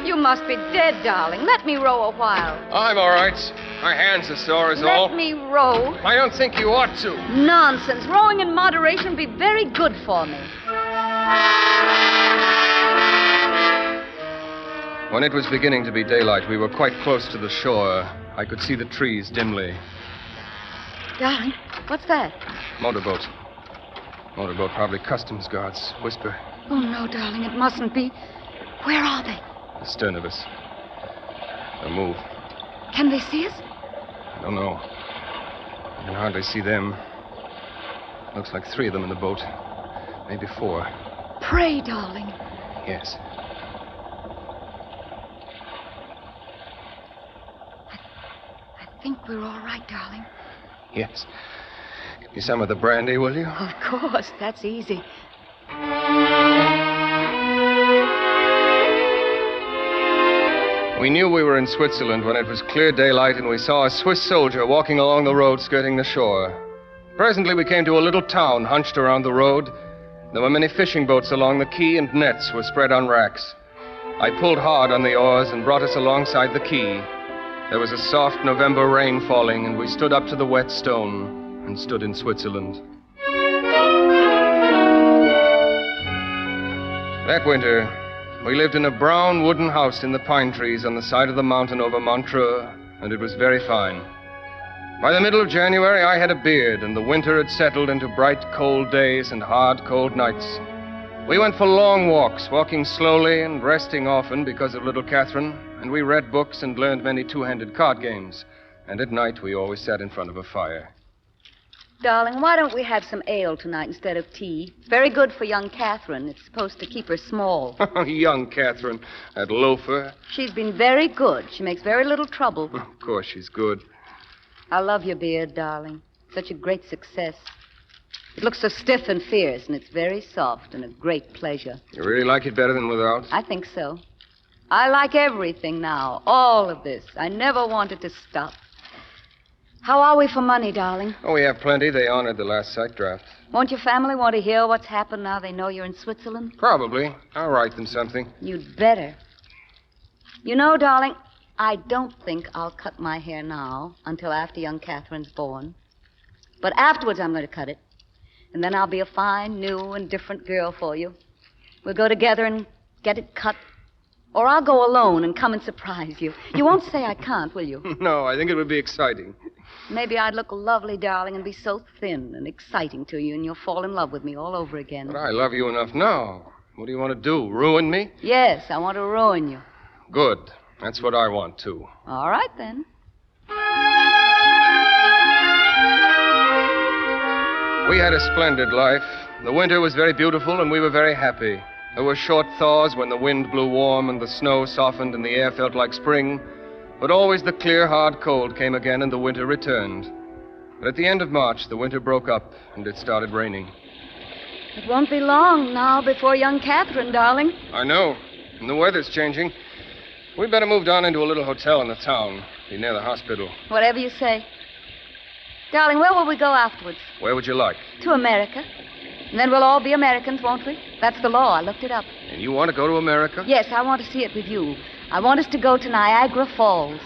[SPEAKER 22] You must be dead, darling. Let me row a while.
[SPEAKER 6] I'm all right. My hands are sore is all.
[SPEAKER 22] Let me row.
[SPEAKER 6] I don't think you ought to.
[SPEAKER 22] Nonsense. Rowing in moderation would be very good for me.
[SPEAKER 6] When it was beginning to be daylight, we were quite close to the shore. I could see the trees dimly.
[SPEAKER 22] Darling, what's that?
[SPEAKER 6] Motorboat. Motorboat, probably customs guards. Whisper.
[SPEAKER 22] Oh, no, darling, it mustn't be. Where are they?
[SPEAKER 6] Astern of us. They'll move.
[SPEAKER 22] Can they see us?
[SPEAKER 6] I don't know. I can hardly see them. Looks like 3 of them in the boat. Maybe 4.
[SPEAKER 22] Pray, darling.
[SPEAKER 6] Yes.
[SPEAKER 22] I think we're all right, darling.
[SPEAKER 6] Yes. Give me some of the brandy, will you?
[SPEAKER 22] Of course, that's easy.
[SPEAKER 6] We knew we were in Switzerland when it was clear daylight and we saw a Swiss soldier walking along the road skirting the shore. Presently we came to a little town hunched around the road. There were many fishing boats along the quay and nets were spread on racks. I pulled hard on the oars and brought us alongside the quay. There was a soft November rain falling and we stood up to the wet stone and stood in Switzerland. That winter, we lived in a brown wooden house in the pine trees on the side of the mountain over Montreux, and it was very fine. By the middle of January, I had a beard, and the winter had settled into bright, cold days and hard, cold nights. We went for long walks, walking slowly and resting often because of little Catherine, and we read books and learned many two-handed card games. And at night, we always sat in front of a fire.
[SPEAKER 22] Darling, why don't we have some ale tonight instead of tea? It's very good for young Catherine. It's supposed to keep her small.
[SPEAKER 6] Young Catherine, that loafer.
[SPEAKER 22] She's been very good. She makes very little trouble.
[SPEAKER 6] Of course, she's good.
[SPEAKER 22] I love your beard, darling. Such a great success. It looks so stiff and fierce, and it's very soft and a great pleasure.
[SPEAKER 6] You really like it better than without?
[SPEAKER 22] I think so. I like everything now, all of this. I never wanted to stop. How are we for money, darling?
[SPEAKER 6] Oh, we have plenty. They honored the last sight draft.
[SPEAKER 22] Won't your family want to hear what's happened now they know you're in Switzerland?
[SPEAKER 6] Probably. I'll write them something.
[SPEAKER 22] You'd better. You know, darling, I don't think I'll cut my hair now until after young Catherine's born. But afterwards I'm going to cut it. And then I'll be a fine, new, and different girl for you. We'll go together and get it cut. Or I'll go alone and come and surprise you. You won't say I can't, will you?
[SPEAKER 6] No, I think it would be exciting.
[SPEAKER 22] Maybe I'd look lovely, darling, and be so thin and exciting to you, and you'll fall in love with me all over again.
[SPEAKER 6] But I love you enough now. What do you want to do, ruin me?
[SPEAKER 22] Yes, I want to ruin you.
[SPEAKER 6] Good. That's what I want, too.
[SPEAKER 22] All right, then.
[SPEAKER 6] We had a splendid life. The winter was very beautiful, and we were very happy. There were short thaws when the wind blew warm and the snow softened and the air felt like spring. But always the clear, hard cold came again and the winter returned. But at the end of March, the winter broke up and it started raining.
[SPEAKER 22] It won't be long now before young Catherine, darling.
[SPEAKER 6] I know. And the weather's changing. We'd better move down into a little hotel in the town. Be near the hospital.
[SPEAKER 22] Whatever you say. Darling, where will we go afterwards?
[SPEAKER 6] Where would you like?
[SPEAKER 22] To America. And then we'll all be Americans, won't we? That's the law. I looked it up.
[SPEAKER 6] And you want to go to America?
[SPEAKER 22] Yes, I want to see it with you. I want us to go to Niagara Falls.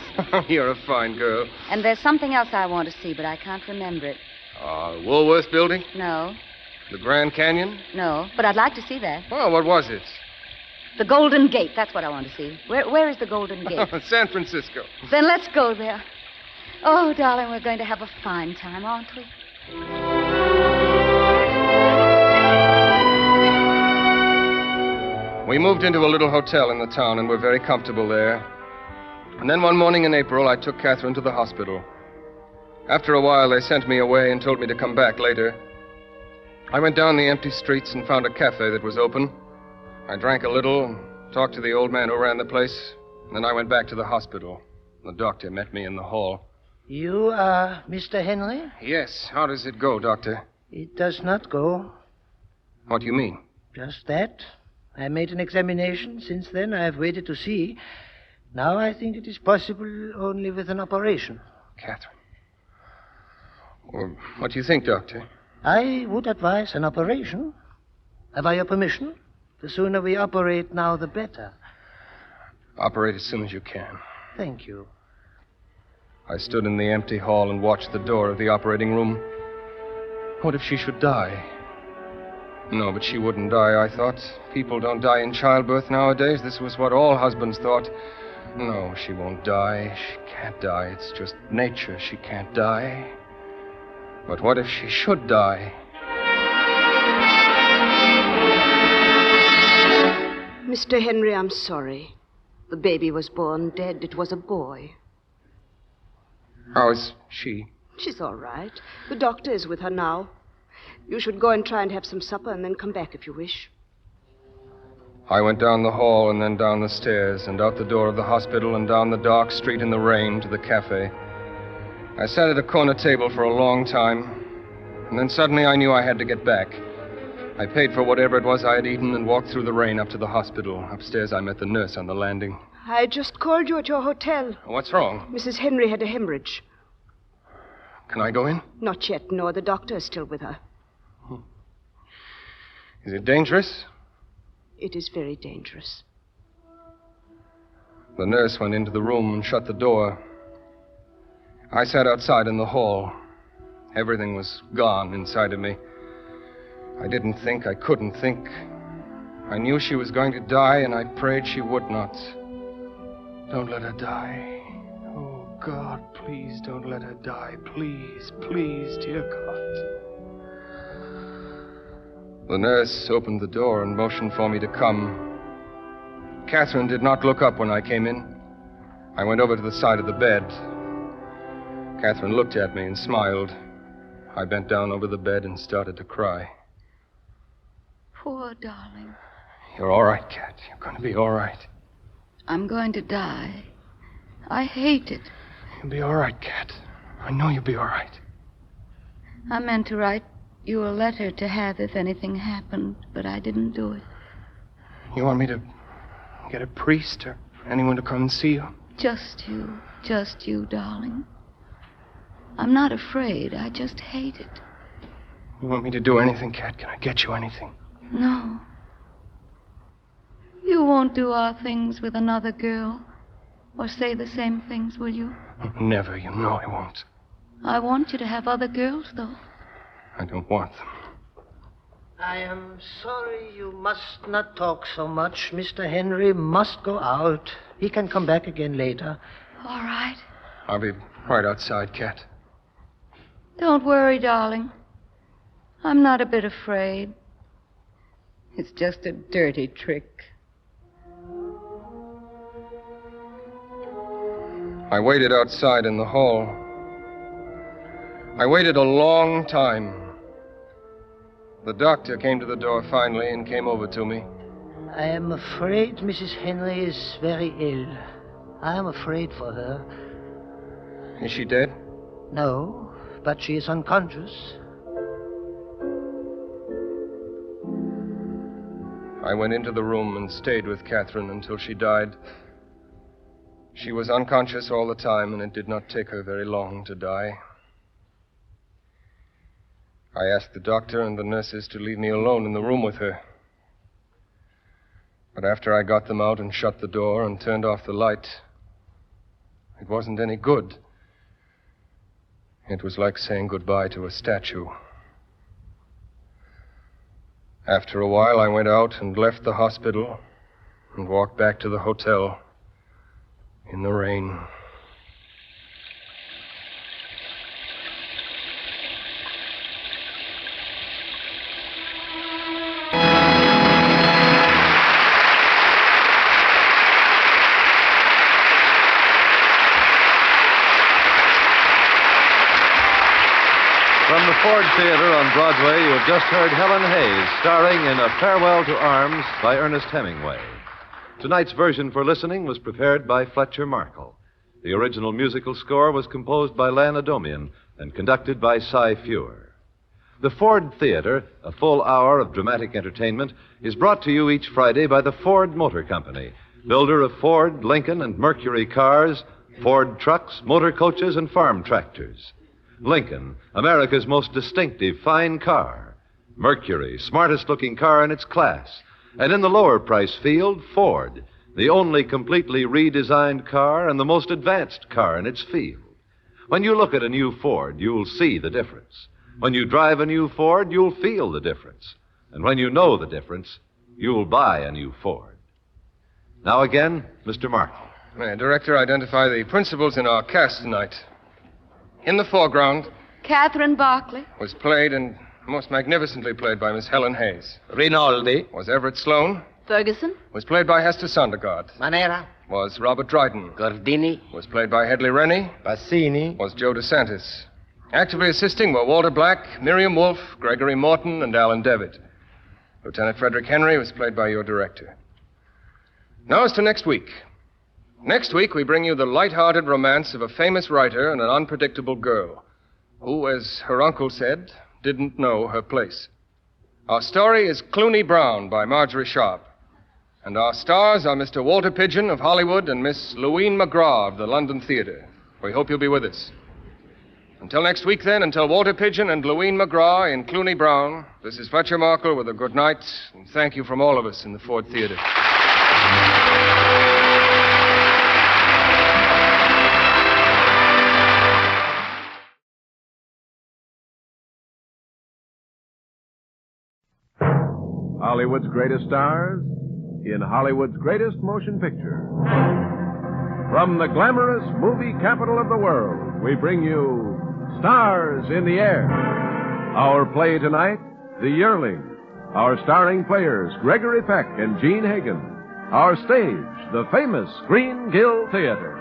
[SPEAKER 6] You're a fine girl.
[SPEAKER 22] And there's something else I want to see, but I can't remember it.
[SPEAKER 6] Woolworth Building?
[SPEAKER 22] No.
[SPEAKER 6] The Grand Canyon?
[SPEAKER 22] No, but I'd like to see that.
[SPEAKER 6] Oh, what was it?
[SPEAKER 22] The Golden Gate. That's what I want to see. Where is the Golden Gate?
[SPEAKER 6] San Francisco.
[SPEAKER 22] Then let's go there. Oh, darling, we're going to have a fine time, aren't we?
[SPEAKER 6] We moved into a little hotel in the town and were very comfortable there. And then one morning in April, I took Catherine to the hospital. After a while, they sent me away and told me to come back later. I went down the empty streets and found a cafe that was open. I drank a little and talked to the old man who ran the place. And then I went back to the hospital. The doctor met me in the hall.
[SPEAKER 15] You are Mr. Henley?
[SPEAKER 6] Yes. How does it go, Doctor?
[SPEAKER 15] It does not go.
[SPEAKER 6] What do you mean?
[SPEAKER 15] Just that. I made an examination. Since then, I have waited to see. Now I think it is possible only with an operation.
[SPEAKER 6] Catherine. Well, what do you think, Doctor?
[SPEAKER 15] I would advise an operation. Have I your permission? The sooner we operate now, the better.
[SPEAKER 6] Operate as soon as you can.
[SPEAKER 15] Thank you.
[SPEAKER 6] I stood in the empty hall and watched the door of the operating room. What if she should die? No, but she wouldn't die, I thought. People don't die in childbirth nowadays. This was what all husbands thought. No, she won't die. She can't die. It's just nature. She can't die. But what if she should die?
[SPEAKER 1] Mr. Henry, I'm sorry. The baby was born dead. It was a boy.
[SPEAKER 6] How is she?
[SPEAKER 1] She's all right. The doctor is with her now. You should go and try and have some supper and then come back if you wish.
[SPEAKER 6] I went down the hall and then down the stairs and out the door of the hospital and down the dark street in the rain to the cafe. I sat at a corner table for a long time, and then suddenly I knew I had to get back. I paid for whatever it was I had eaten and walked through the rain up to the hospital. Upstairs, I met the nurse on the landing.
[SPEAKER 1] I just called you at your hotel.
[SPEAKER 6] What's wrong?
[SPEAKER 1] Mrs. Henry had a hemorrhage.
[SPEAKER 6] Can I go in?
[SPEAKER 1] Not yet, no. The doctor is still with her.
[SPEAKER 6] Is it dangerous?
[SPEAKER 1] It is very dangerous.
[SPEAKER 6] The nurse went into the room and shut the door. I sat outside in the hall. Everything was gone inside of me. I didn't think. I couldn't think. I knew she was going to die, and I prayed she would not. Don't let her die. Oh, God, please don't let her die. Please, please, dear God. The nurse opened the door and motioned for me to come. Catherine did not look up when I came in. I went over to the side of the bed. Catherine looked at me and smiled. I bent down over the bed and started to cry.
[SPEAKER 22] Poor darling.
[SPEAKER 6] You're all right, Cat. You're going to be all right.
[SPEAKER 22] I'm going to die. I hate it.
[SPEAKER 6] You'll be all right, Cat. I know you'll be all right.
[SPEAKER 22] I meant to write you a letter to have if anything happened, but I didn't do it.
[SPEAKER 6] You want me to get a priest or anyone to come and see you?
[SPEAKER 22] Just you, darling. I'm not afraid. I just hate it.
[SPEAKER 6] You want me to do anything, Cat? Can I get you anything?
[SPEAKER 22] No. You won't do our things with another girl or say the same things, will you?
[SPEAKER 6] Never. You know I won't.
[SPEAKER 22] I want you to have other girls, though.
[SPEAKER 6] I don't want them.
[SPEAKER 15] I am sorry you must not talk so much. Mr. Henry must go out. He can come back again later.
[SPEAKER 22] All right.
[SPEAKER 6] I'll be right outside, Cat.
[SPEAKER 22] Don't worry, darling. I'm not a bit afraid. It's just a dirty trick.
[SPEAKER 6] I waited outside in the hall. I waited a long time. The doctor came to the door finally and came over to me.
[SPEAKER 15] I am afraid Mrs. Henry is very ill. I am afraid for her.
[SPEAKER 6] Is she dead?
[SPEAKER 15] No, but she is unconscious.
[SPEAKER 6] I went into the room and stayed with Catherine until she died. She was unconscious all the time, and it did not take her very long to die. I asked the doctor and the nurses to leave me alone in the room with her. But after I got them out and shut the door and turned off the light, it wasn't any good. It was like saying goodbye to a statue. After a while, I went out and left the hospital and walked back to the hotel in the rain.
[SPEAKER 13] From the Ford Theater on Broadway, you have just heard Helen Hayes starring in A Farewell to Arms by Ernest Hemingway. Tonight's version for listening was prepared by Fletcher Markle. The original musical score was composed by Lan Adomian and conducted by Cy Feuer. The Ford Theater, a full hour of dramatic entertainment, is brought to you each Friday by the Ford Motor Company, builder of Ford, Lincoln, and Mercury cars, Ford trucks, motor coaches, and farm tractors. Lincoln, America's most distinctive fine car. Mercury, smartest-looking car in its class. And in the lower price field, Ford, the only completely redesigned car and the most advanced car in its field. When you look at a new Ford, you'll see the difference. When you drive a new Ford, you'll feel the difference. And when you know the difference, you'll buy a new Ford. Now again, Mr. Markle.
[SPEAKER 6] Director, identify the principals in our cast tonight. In the foreground
[SPEAKER 22] Catherine Barclay.
[SPEAKER 6] was played and most magnificently played by Miss Helen Hayes.
[SPEAKER 7] Rinaldi.
[SPEAKER 6] Was Everett Sloane.
[SPEAKER 4] Ferguson.
[SPEAKER 6] Was played by Hester Sondergaard.
[SPEAKER 17] Manera.
[SPEAKER 6] Was Robert Dryden.
[SPEAKER 17] Gordini.
[SPEAKER 6] Was played by Hedley Rennie.
[SPEAKER 2] Bassini.
[SPEAKER 6] Was Joe DeSantis. Actively assisting were Walter Black, Miriam Wolfe, Gregory Morton, and Alan Devitt. Lieutenant Frederick Henry was played by your director. Now as to next week. Next week, we bring you the light-hearted romance of a famous writer and an unpredictable girl who, as her uncle said, didn't know her place. Our story is Clooney Brown by Marjorie Sharp. And our stars are Mr. Walter Pidgeon of Hollywood and Miss Louine McGraw of the London Theater. We hope you'll be with us. Until next week, then, until Walter Pidgeon and Louine McGraw in Clooney Brown, this is Fletcher Markle with a good night, and thank you from all of us in the Ford Theater.
[SPEAKER 5] Hollywood's greatest stars in Hollywood's greatest motion picture. From the glamorous movie capital of the world, we bring you Stars in the Air. Our play tonight, The Yearling. Our starring players, Gregory Peck and Gene Hagen. Our stage, the famous Green Gill Theater.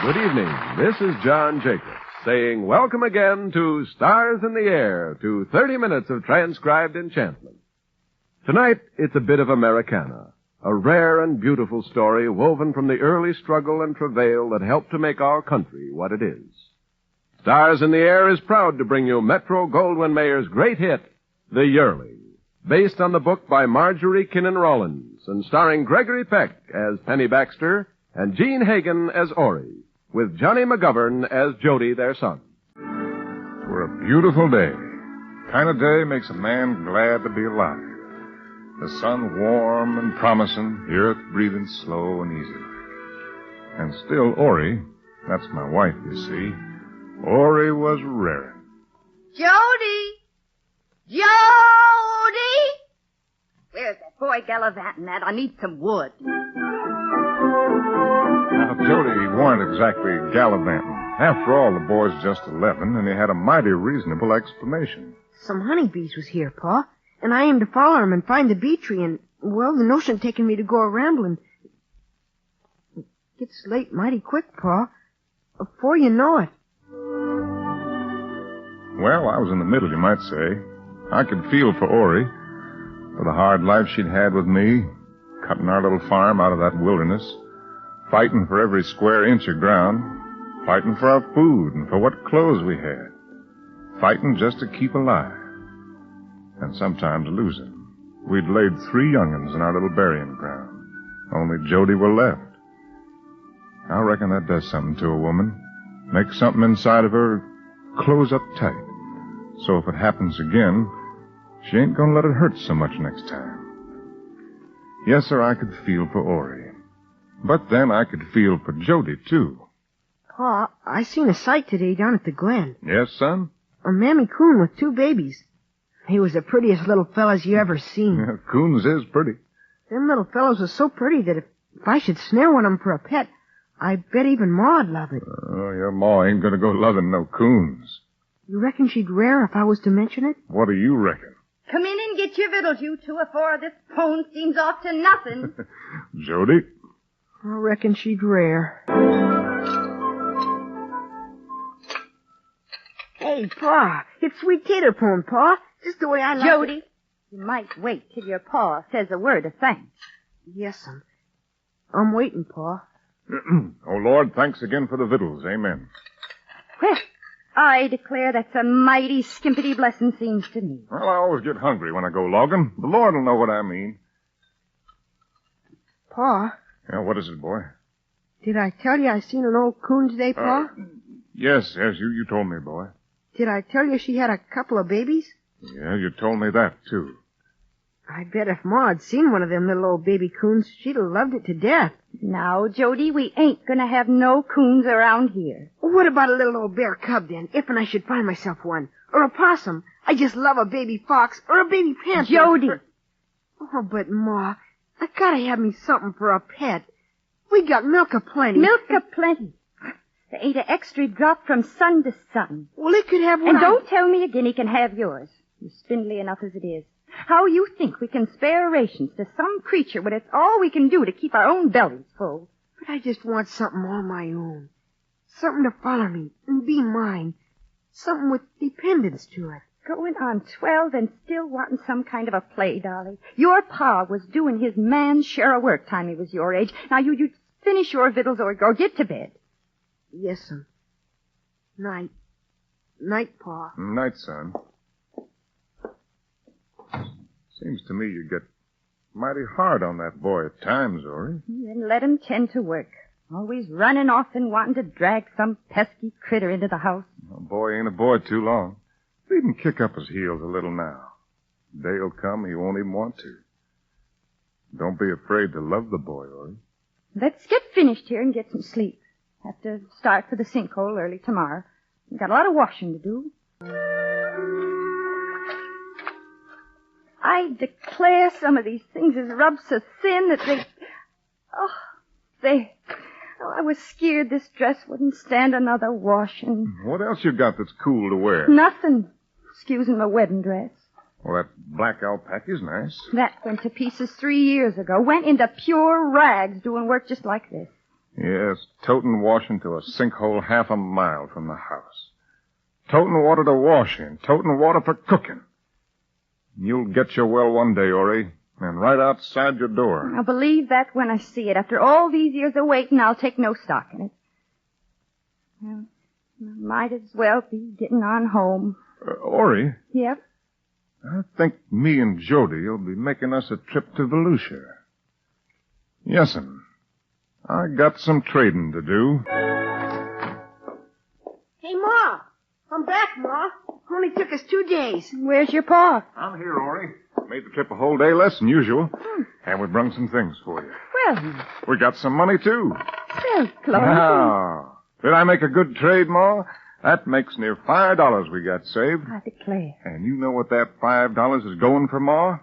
[SPEAKER 5] Good evening. This is John Jacobs saying welcome again to Stars in the Air, to 30 minutes of transcribed enchantment. Tonight, it's a bit of Americana, a rare and beautiful story woven from the early struggle and travail that helped to make our country what it is. Stars in the Air is proud to bring you Metro-Goldwyn-Mayer's great hit, The Yearling, based on the book by Marjorie Kinnan Rollins and starring Gregory Peck as Penny Baxter and Gene Hagen as Ori, with Johnny McGovern as Jody, their son.
[SPEAKER 19] Twere a beautiful day. Kind of day makes a man glad to be alive. The sun warm and promising, the earth breathing slow and easy. And still Ori, that's my wife, you see, Ori was raring.
[SPEAKER 20] Jody! Jody! Where's that boy gallivanting at? I need some wood.
[SPEAKER 19] Now, Jody weren't exactly gallivanting. After all, the boy's just 11, and he had a mighty reasonable explanation.
[SPEAKER 24] Some honeybees was here, Pa, and I aimed to follow 'em and find the bee tree, and, well, the notion taking me to go a-rambling. It gets late mighty quick, Pa. Before you know it.
[SPEAKER 19] Well, I was in the middle, you might say. I could feel for Ori, for the hard life she'd had with me, cutting our little farm out of that wilderness, fighting for every square inch of ground, fighting for our food and for what clothes we had, fighting just to keep alive, and sometimes losing. We'd laid 3 young'uns in our little burying ground. Only Jody were left. I reckon that does something to a woman. Makes something inside of her close up tight. So if it happens again, she ain't gonna let it hurt so much next time. Yes, sir, I could feel for Ori. But then I could feel for Jody, too.
[SPEAKER 24] Pa, I seen a sight today down at the Glen.
[SPEAKER 19] Yes, son?
[SPEAKER 24] A mammy coon with 2 babies. He was the prettiest little fellas you ever seen.
[SPEAKER 19] Yeah, coons is pretty.
[SPEAKER 24] Them little fellows was so pretty that if I should snare one of 'em for a pet, I bet even Ma'd love it.
[SPEAKER 19] Oh, your ma ain't gonna go loving no coons.
[SPEAKER 24] You reckon she'd rare if I was to mention it?
[SPEAKER 19] What do you reckon?
[SPEAKER 21] Come in and get your victuals, you two, afore this pone seems off to nothing.
[SPEAKER 19] Jody?
[SPEAKER 24] I reckon she'd rare. Hey, Pa, it's sweet tater pone, Pa. Just the way I like
[SPEAKER 21] Jody,
[SPEAKER 24] it.
[SPEAKER 21] you might wait till your pa says a word of thanks.
[SPEAKER 24] Yes, I'm waiting, Pa.
[SPEAKER 19] Oh, Lord, thanks again for the victuals. Amen.
[SPEAKER 21] Well, I declare that's a mighty skimpity blessing seems to me.
[SPEAKER 19] Well, I always get hungry when I go logging. The Lord will know what I mean.
[SPEAKER 24] Pa?
[SPEAKER 19] Yeah, what is it, boy?
[SPEAKER 24] Did I tell you I seen an old coon today, Pa?
[SPEAKER 19] Yes, you told me, boy.
[SPEAKER 24] Did I tell you she had a couple of babies?
[SPEAKER 19] Yeah, you told me that, too.
[SPEAKER 24] I bet if Ma had seen one of them little old baby coons, she'd have loved it to death.
[SPEAKER 21] Now, Jody, we ain't gonna have no coons around here.
[SPEAKER 24] What about a little old bear cub, then, if and I should find myself one? Or a possum? I just love a baby fox or a baby panther.
[SPEAKER 21] Jody!
[SPEAKER 24] Oh, but Ma, I gotta have me something for a pet. We got milk aplenty.
[SPEAKER 21] Milk aplenty. There ain't an extra drop from sun to sun.
[SPEAKER 24] Well, it could have one.
[SPEAKER 21] And don't tell me again he can have yours. You're spindly enough as it is. How you think we can spare rations to some creature when it's all we can do to keep our own bellies full?
[SPEAKER 24] But I just want something all my own. Something to follow me and be mine. Something with dependence to it.
[SPEAKER 21] Going on 12 and still wanting some kind of a play, Dolly. Your pa was doing his man's share of work time he was your age. Now you finish your victuals or get to bed.
[SPEAKER 24] Yes, son. Night. Night, Pa.
[SPEAKER 19] Night, son. Seems to me you get mighty hard on that boy at times, Ori.
[SPEAKER 21] Then let him tend to work. Always running off and wanting to drag some pesky critter into the house.
[SPEAKER 19] A boy ain't a boy too long. Leave him kick up his heels a little now. The day'll come he won't even want to. Don't be afraid to love the boy, Ori.
[SPEAKER 21] Let's get finished here and get some sleep. Have to start for the sinkhole early tomorrow. We've got a lot of washing to do. I declare some of these things is rubbed so thin that I was scared this dress wouldn't stand another washing.
[SPEAKER 19] What else you got that's cool to wear?
[SPEAKER 21] Nothing. Excusing my wedding dress.
[SPEAKER 19] Well, that black alpaca's nice.
[SPEAKER 21] That went to pieces 3 years ago. Went into pure rags doing work just like this.
[SPEAKER 19] Yes, toting washing to a sinkhole half a mile from the house. Toting water to wash in. Toting water for cooking. You'll get your well one day, Ori, and right outside your door.
[SPEAKER 21] I'll believe that when I see it. After all these years of waiting, I'll take no stock in it. Well, I might as well be getting on home.
[SPEAKER 19] Ori?
[SPEAKER 21] Yep?
[SPEAKER 19] I think me and Jody will be making us a trip to Volusia. Yes'm. I got some trading to do.
[SPEAKER 24] Hey, Ma. I'm back, Ma. Only took us 2 days.
[SPEAKER 21] Where's your pa?
[SPEAKER 19] I'm here, Ori. Made the trip a whole day less than usual. And we brung some things for you.
[SPEAKER 21] Well,
[SPEAKER 19] We got some money, too.
[SPEAKER 21] well, Chloe.
[SPEAKER 19] Now, did I make a good trade, Ma? That makes near $5 we got saved.
[SPEAKER 21] I declare.
[SPEAKER 19] And you know what that $5 is going for, Ma?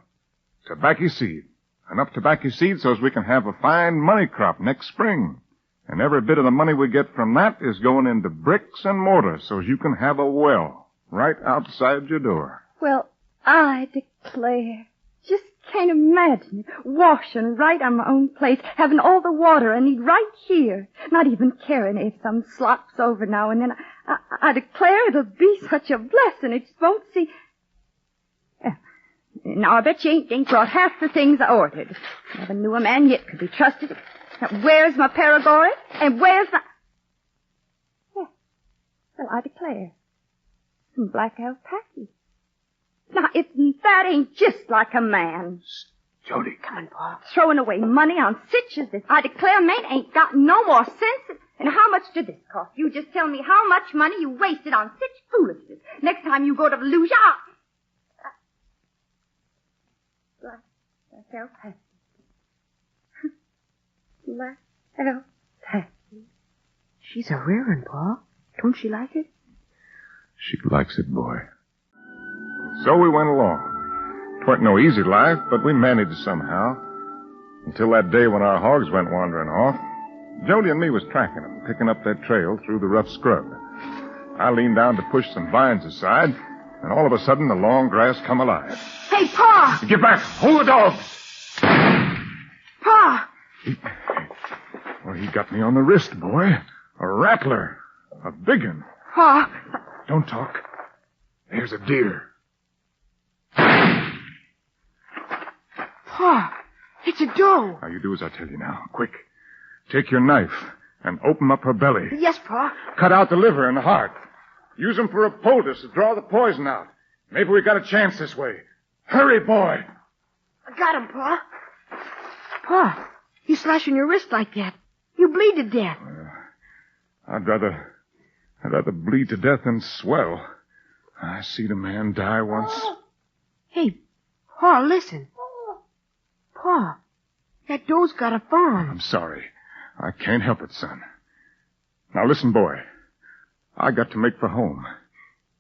[SPEAKER 19] Tobacco seed. Enough tobacco seed so as we can have a fine money crop next spring. And every bit of the money we get from that is going into bricks and mortar so as you can have a well right outside your door.
[SPEAKER 21] Well, I declare. Just can't imagine it. Washing right on my own place, having all the water I need right here. Not even caring if some slops over now and then. I declare it'll be such a blessing. It won't see... Now, I bet you ain't brought half the things I ordered. Never knew a man yet could be trusted. Now, where's my Paragori? And where's my... Yeah. Well, I declare. Some black alpaca. Now, that ain't just like a man.
[SPEAKER 19] Jody.
[SPEAKER 21] Come on, Pa. Throwing away money on such as this. I declare, man ain't got no more sense. And how much did this cost? You just tell me how much money you wasted on such foolishness. Next time you go to Volusia, Black alpaca. Black alpaca.
[SPEAKER 24] She's a rare one, Pa. Don't she like it?
[SPEAKER 19] She likes it, boy. So we went along. 'Twarn't no easy life, but we managed somehow. Until that day when our hogs went wandering off. Jody and me was tracking them, picking up their trail through the rough scrub. I leaned down to push some vines aside, and all of a sudden the long grass come alive.
[SPEAKER 24] Hey, Pa!
[SPEAKER 19] Get back! Hold the dog!
[SPEAKER 24] Pa!
[SPEAKER 19] Well, he got me on the wrist, boy. A rattler. A big one.
[SPEAKER 24] Pa!
[SPEAKER 19] Don't talk. There's a deer.
[SPEAKER 24] Pa! It's a doe.
[SPEAKER 19] Now, you do as I tell you now. Quick. Take your knife and open up her belly.
[SPEAKER 24] Yes, Pa.
[SPEAKER 19] Cut out the liver and the heart. Use them for a poultice to draw the poison out. Maybe we got a chance this way. Hurry, boy.
[SPEAKER 24] I got him, Pa. Pa, you slashing your wrist like that. You bleed to death.
[SPEAKER 19] I'd rather bleed to death than swell. I seen a man die once.
[SPEAKER 24] Hey, Pa, listen. Pa, that doe's got a fawn.
[SPEAKER 19] I'm sorry. I can't help it, son. Now listen, boy. I got to make for home.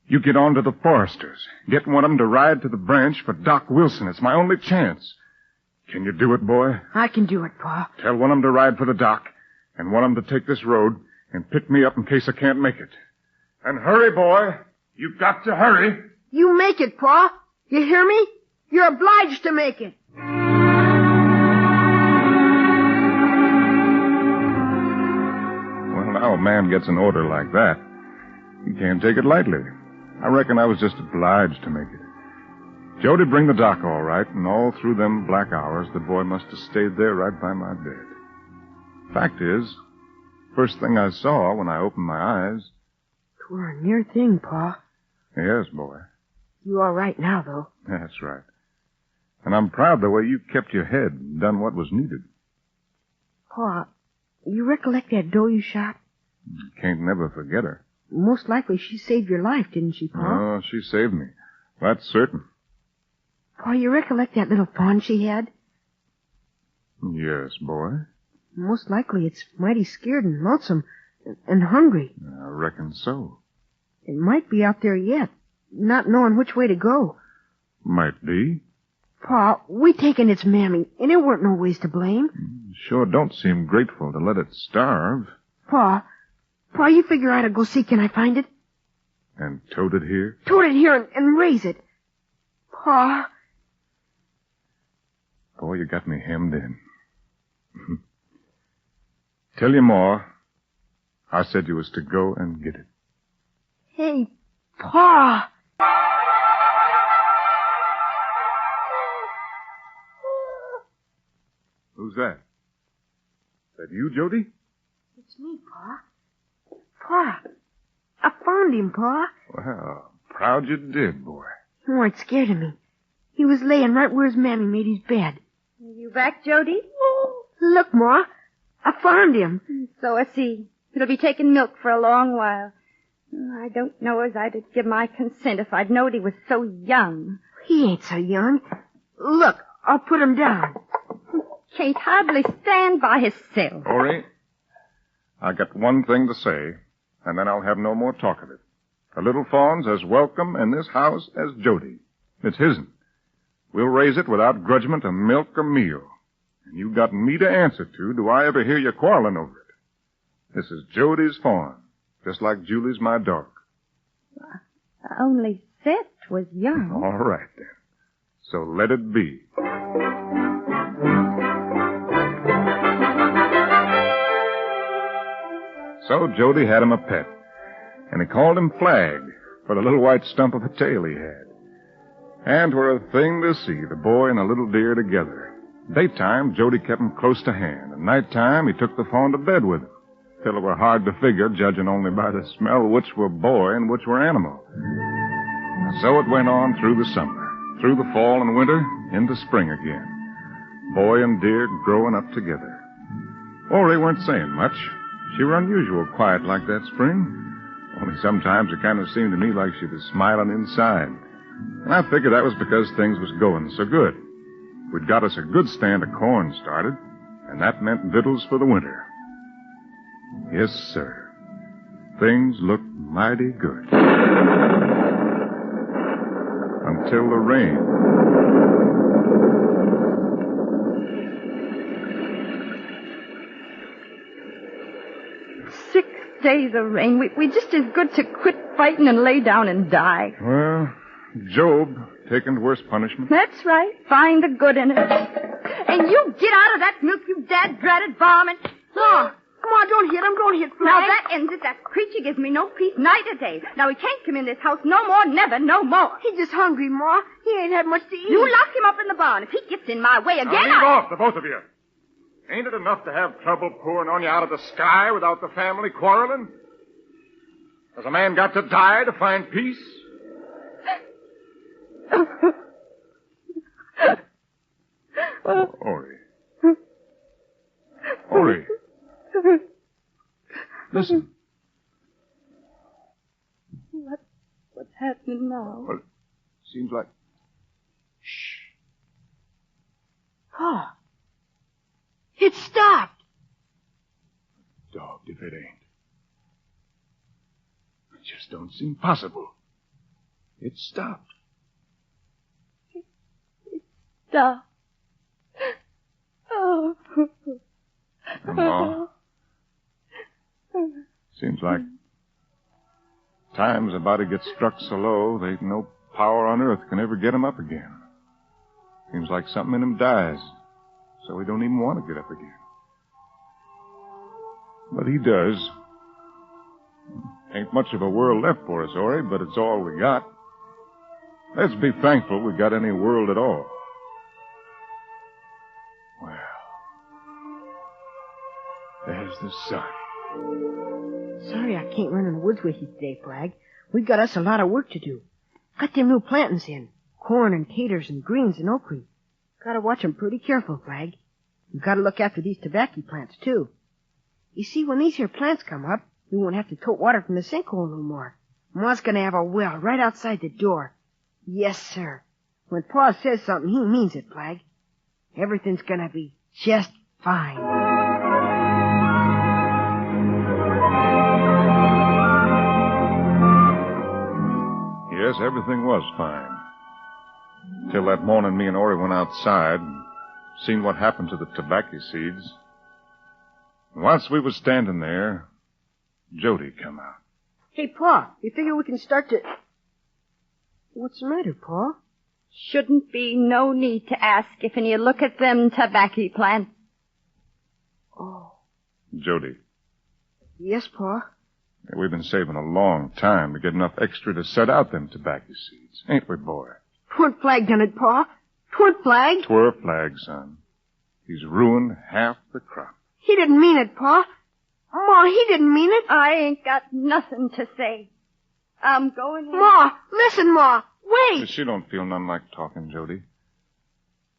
[SPEAKER 19] You get on to the Foresters. Get one of them to ride to the branch for Doc Wilson. It's my only chance. Can you do it, boy?
[SPEAKER 24] I can do it, Pa.
[SPEAKER 19] Tell one of them to ride for the Doc. and want 'em to take this road and pick me up in case I can't make it. And hurry, boy. You've got to hurry.
[SPEAKER 24] You make it, Pa. You hear me? You're obliged to make it.
[SPEAKER 19] Well, now a man gets an order like that, he can't take it lightly. I reckon I was just obliged to make it. Jody'd bring the doc all right, and all through them black hours, the boy must have stayed there right by my bed. Fact is, first thing I saw when I opened my eyes...
[SPEAKER 24] Twere a near thing, Pa.
[SPEAKER 19] Yes, boy.
[SPEAKER 24] You all right now, though?
[SPEAKER 19] That's right. And I'm proud the way you kept your head and done what was needed.
[SPEAKER 24] Pa, you recollect that doe you shot?
[SPEAKER 19] Can't never forget her.
[SPEAKER 24] Most likely she saved your life, didn't she, Pa?
[SPEAKER 19] Oh, she saved me. That's certain.
[SPEAKER 24] Pa, you recollect that little fawn she had?
[SPEAKER 19] Yes, boy.
[SPEAKER 24] Most likely it's mighty scared and lonesome and hungry.
[SPEAKER 19] I reckon so.
[SPEAKER 24] It might be out there yet, not knowing which way to go.
[SPEAKER 19] Might be.
[SPEAKER 24] Pa, we taken its mammy, and it weren't no ways to blame.
[SPEAKER 19] Sure don't seem grateful to let it starve.
[SPEAKER 24] Pa, you figure I'd go see can I find it?
[SPEAKER 19] And tote it here?
[SPEAKER 24] Tote it here and raise it. Pa.
[SPEAKER 19] Boy, you got me hemmed in. Tell you more. I said you was to go and get it.
[SPEAKER 24] Hey, Pa.
[SPEAKER 19] Who's that? That you, Jody?
[SPEAKER 24] It's me, Pa. Pa, I found him, Pa.
[SPEAKER 19] Well, proud you did, boy.
[SPEAKER 24] He weren't scared of me. He was laying right where his mammy made his bed.
[SPEAKER 20] Are you back, Jody?
[SPEAKER 24] Look, Ma. I found him.
[SPEAKER 20] So I see. It'll be taking milk for a long while. I don't know as I'd give my consent if I'd knowed he was so young.
[SPEAKER 24] He ain't so young. Look, I'll put him down.
[SPEAKER 20] Can't hardly stand by himself.
[SPEAKER 19] Ori, I got one thing to say, and then I'll have no more talk of it. The little fawn's as welcome in this house as Jody. It's his'n. We'll raise it without grudgment of milk or meal. And you got me to answer to. Do I ever hear you quarreling over it? This is Jody's fawn, just like Julie's my dog.
[SPEAKER 20] I only said 'twas young.
[SPEAKER 19] All right, then. So let it be. So Jody had him a pet, and he called him Flag for the little white stump of a tail he had. And 'twere a thing to see, the boy and the little deer together. Daytime, Jody kept him close to hand, and nighttime he took the fawn to bed with him, till it were hard to figure, judging only by the smell, which were boy and which were animal. And so it went on through the summer, through the fall and winter, into spring again. Boy and deer growing up together. Ori weren't saying much. She were unusual quiet like that spring. Only sometimes it kind of seemed to me like she was smiling inside. And I figured that was because things was going so good. We'd got us a good stand of corn started, and that meant victuals for the winter. Yes, sir. Things looked mighty good. Until the rain.
[SPEAKER 20] 6 days of rain. We just as good to quit fighting and lay down and die.
[SPEAKER 19] Well, Job taking worse punishment.
[SPEAKER 20] That's right. Find the good in it. And you get out of that milk, you dad-dratted varmint.
[SPEAKER 24] Ma, come on, don't hit Flag.
[SPEAKER 20] Now that ends it. That creature gives me no peace night or day. Now he can't come in this house no more, never, no more.
[SPEAKER 24] He's just hungry, Ma. He ain't had much to eat.
[SPEAKER 20] You lock him up in the barn. If he gets in my way again,
[SPEAKER 19] Now leave off, the both of you. Ain't it enough to have trouble pouring on you out of the sky without the family quarreling? Has a man got to die to find peace? Ori. Ori. Listen.
[SPEAKER 20] What's happening now?
[SPEAKER 19] Well, seems like...
[SPEAKER 24] Pa. It stopped.
[SPEAKER 19] Dogged if it ain't. It just don't seem possible. It stopped.
[SPEAKER 20] Stop. Oh.
[SPEAKER 19] Ma, Seems like time's about to get struck so low, there ain't no power on earth can ever get him up again. Seems like something in him dies, so he don't even want to get up again. But he does. Ain't much of a world left for us, Ori, but it's all we got. Let's be thankful we got any world at all. Well, there's the sun.
[SPEAKER 24] Sorry I can't run in the woods with you today, Flag. We've got us a lot of work to do. Got them new plantings in. Corn and taters and greens and okra. Gotta watch 'em pretty careful, Flag. We've gotta look after these tobacco plants, too. You see, when these here plants come up, we won't have to tote water from the sinkhole no more. Ma's gonna have a well right outside the door. Yes, sir. When Pa says something, he means it, Flag. Everything's gonna be just fine.
[SPEAKER 19] Yes, everything was fine. Till that morning me and Ori went outside and seen what happened to the tobacco seeds. And whilst we was standing there, Jody come out.
[SPEAKER 24] Hey, Pa, you figure we can start to... What's the matter, Pa?
[SPEAKER 20] Shouldn't be no need to ask if any look at them tobacco plants.
[SPEAKER 24] Oh.
[SPEAKER 19] Jody,
[SPEAKER 24] Yes, Pa.
[SPEAKER 19] we've been saving a long time to get enough extra to set out them tobacco seeds, ain't we, boy?
[SPEAKER 24] 'Twant Flag done it, Pa. 'Twant Flag.
[SPEAKER 19] 'Twere Flag, son. He's ruined half the crop.
[SPEAKER 24] He didn't mean it, Pa. Ma, he didn't mean it.
[SPEAKER 20] I ain't got nothing to say. I'm going in.
[SPEAKER 24] Ma, listen, Ma. Wait.
[SPEAKER 19] She don't feel none like talking, Jody.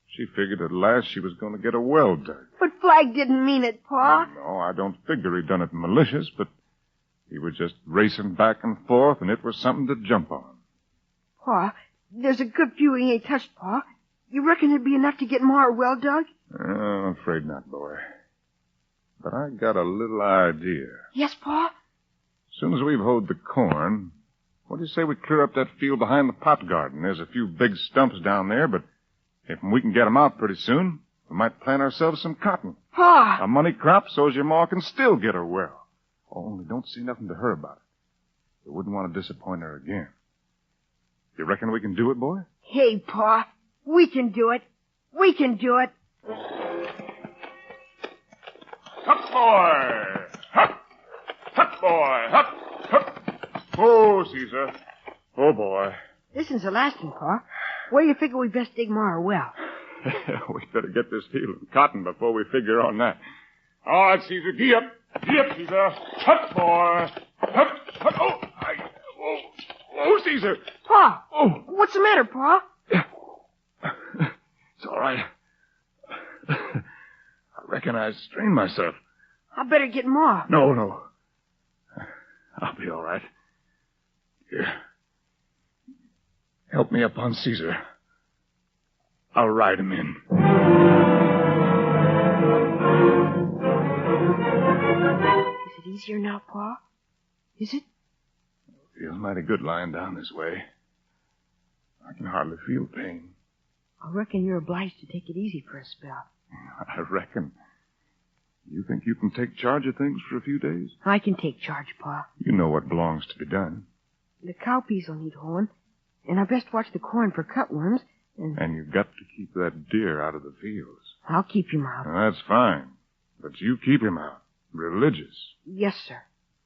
[SPEAKER 19] She figured at last she was going to get a well dug.
[SPEAKER 24] But Flag didn't mean it, Pa.
[SPEAKER 19] No, I don't figure he done it malicious, but he was just racing back and forth, and it was something to jump on.
[SPEAKER 24] Pa, there's a good few he ain't touched, Pa. You reckon it'd be enough to get Ma a well dug?
[SPEAKER 19] I'm afraid not, boy. But I got a little idea.
[SPEAKER 24] Yes, Pa?
[SPEAKER 19] As soon as we've hoed the corn, what do you say we clear up that field behind the pot garden? There's a few big stumps down there, but if we can get 'em out pretty soon, we might plant ourselves some cotton.
[SPEAKER 24] Pa!
[SPEAKER 19] A money crop so's your ma can still get her well. Only don't say nothing to her about it. We wouldn't want to disappoint her again. You reckon we can do it, boy?
[SPEAKER 24] Hey, Pa. We can do it. We can do it.
[SPEAKER 19] Hup, boy! Hup! Hup, boy! Hup! Hup! Oh, Caesar. Oh, boy.
[SPEAKER 24] This is the last one, Pa. Where you figure we best dig Ma a well?
[SPEAKER 19] We better get this field of cotton before we figure on that. All right, Caesar, gee up. Gee up, Caesar. Hup, boy. Hup, hup. Oh, Caesar.
[SPEAKER 24] Pa! Oh! What's the matter, Pa?
[SPEAKER 19] It's all right. I reckon I strained myself.
[SPEAKER 24] I better get Ma.
[SPEAKER 19] No. I'll be all right. Here. Help me up on Caesar. I'll ride him in.
[SPEAKER 24] Is it easier now, Pa? Is it?
[SPEAKER 19] Feels mighty good lying down this way. I can hardly feel pain.
[SPEAKER 24] I reckon you're obliged to take it easy for a spell.
[SPEAKER 19] I reckon. You think you can take charge of things for a few days?
[SPEAKER 24] I can take charge, Pa.
[SPEAKER 19] You know what belongs to be done.
[SPEAKER 24] The cowpeas will need hoeing, and I best watch the corn for cutworms,
[SPEAKER 19] And you've got to keep that deer out of the fields.
[SPEAKER 24] I'll keep him out.
[SPEAKER 19] That's fine. But you keep him out. Religious.
[SPEAKER 24] Yes, sir.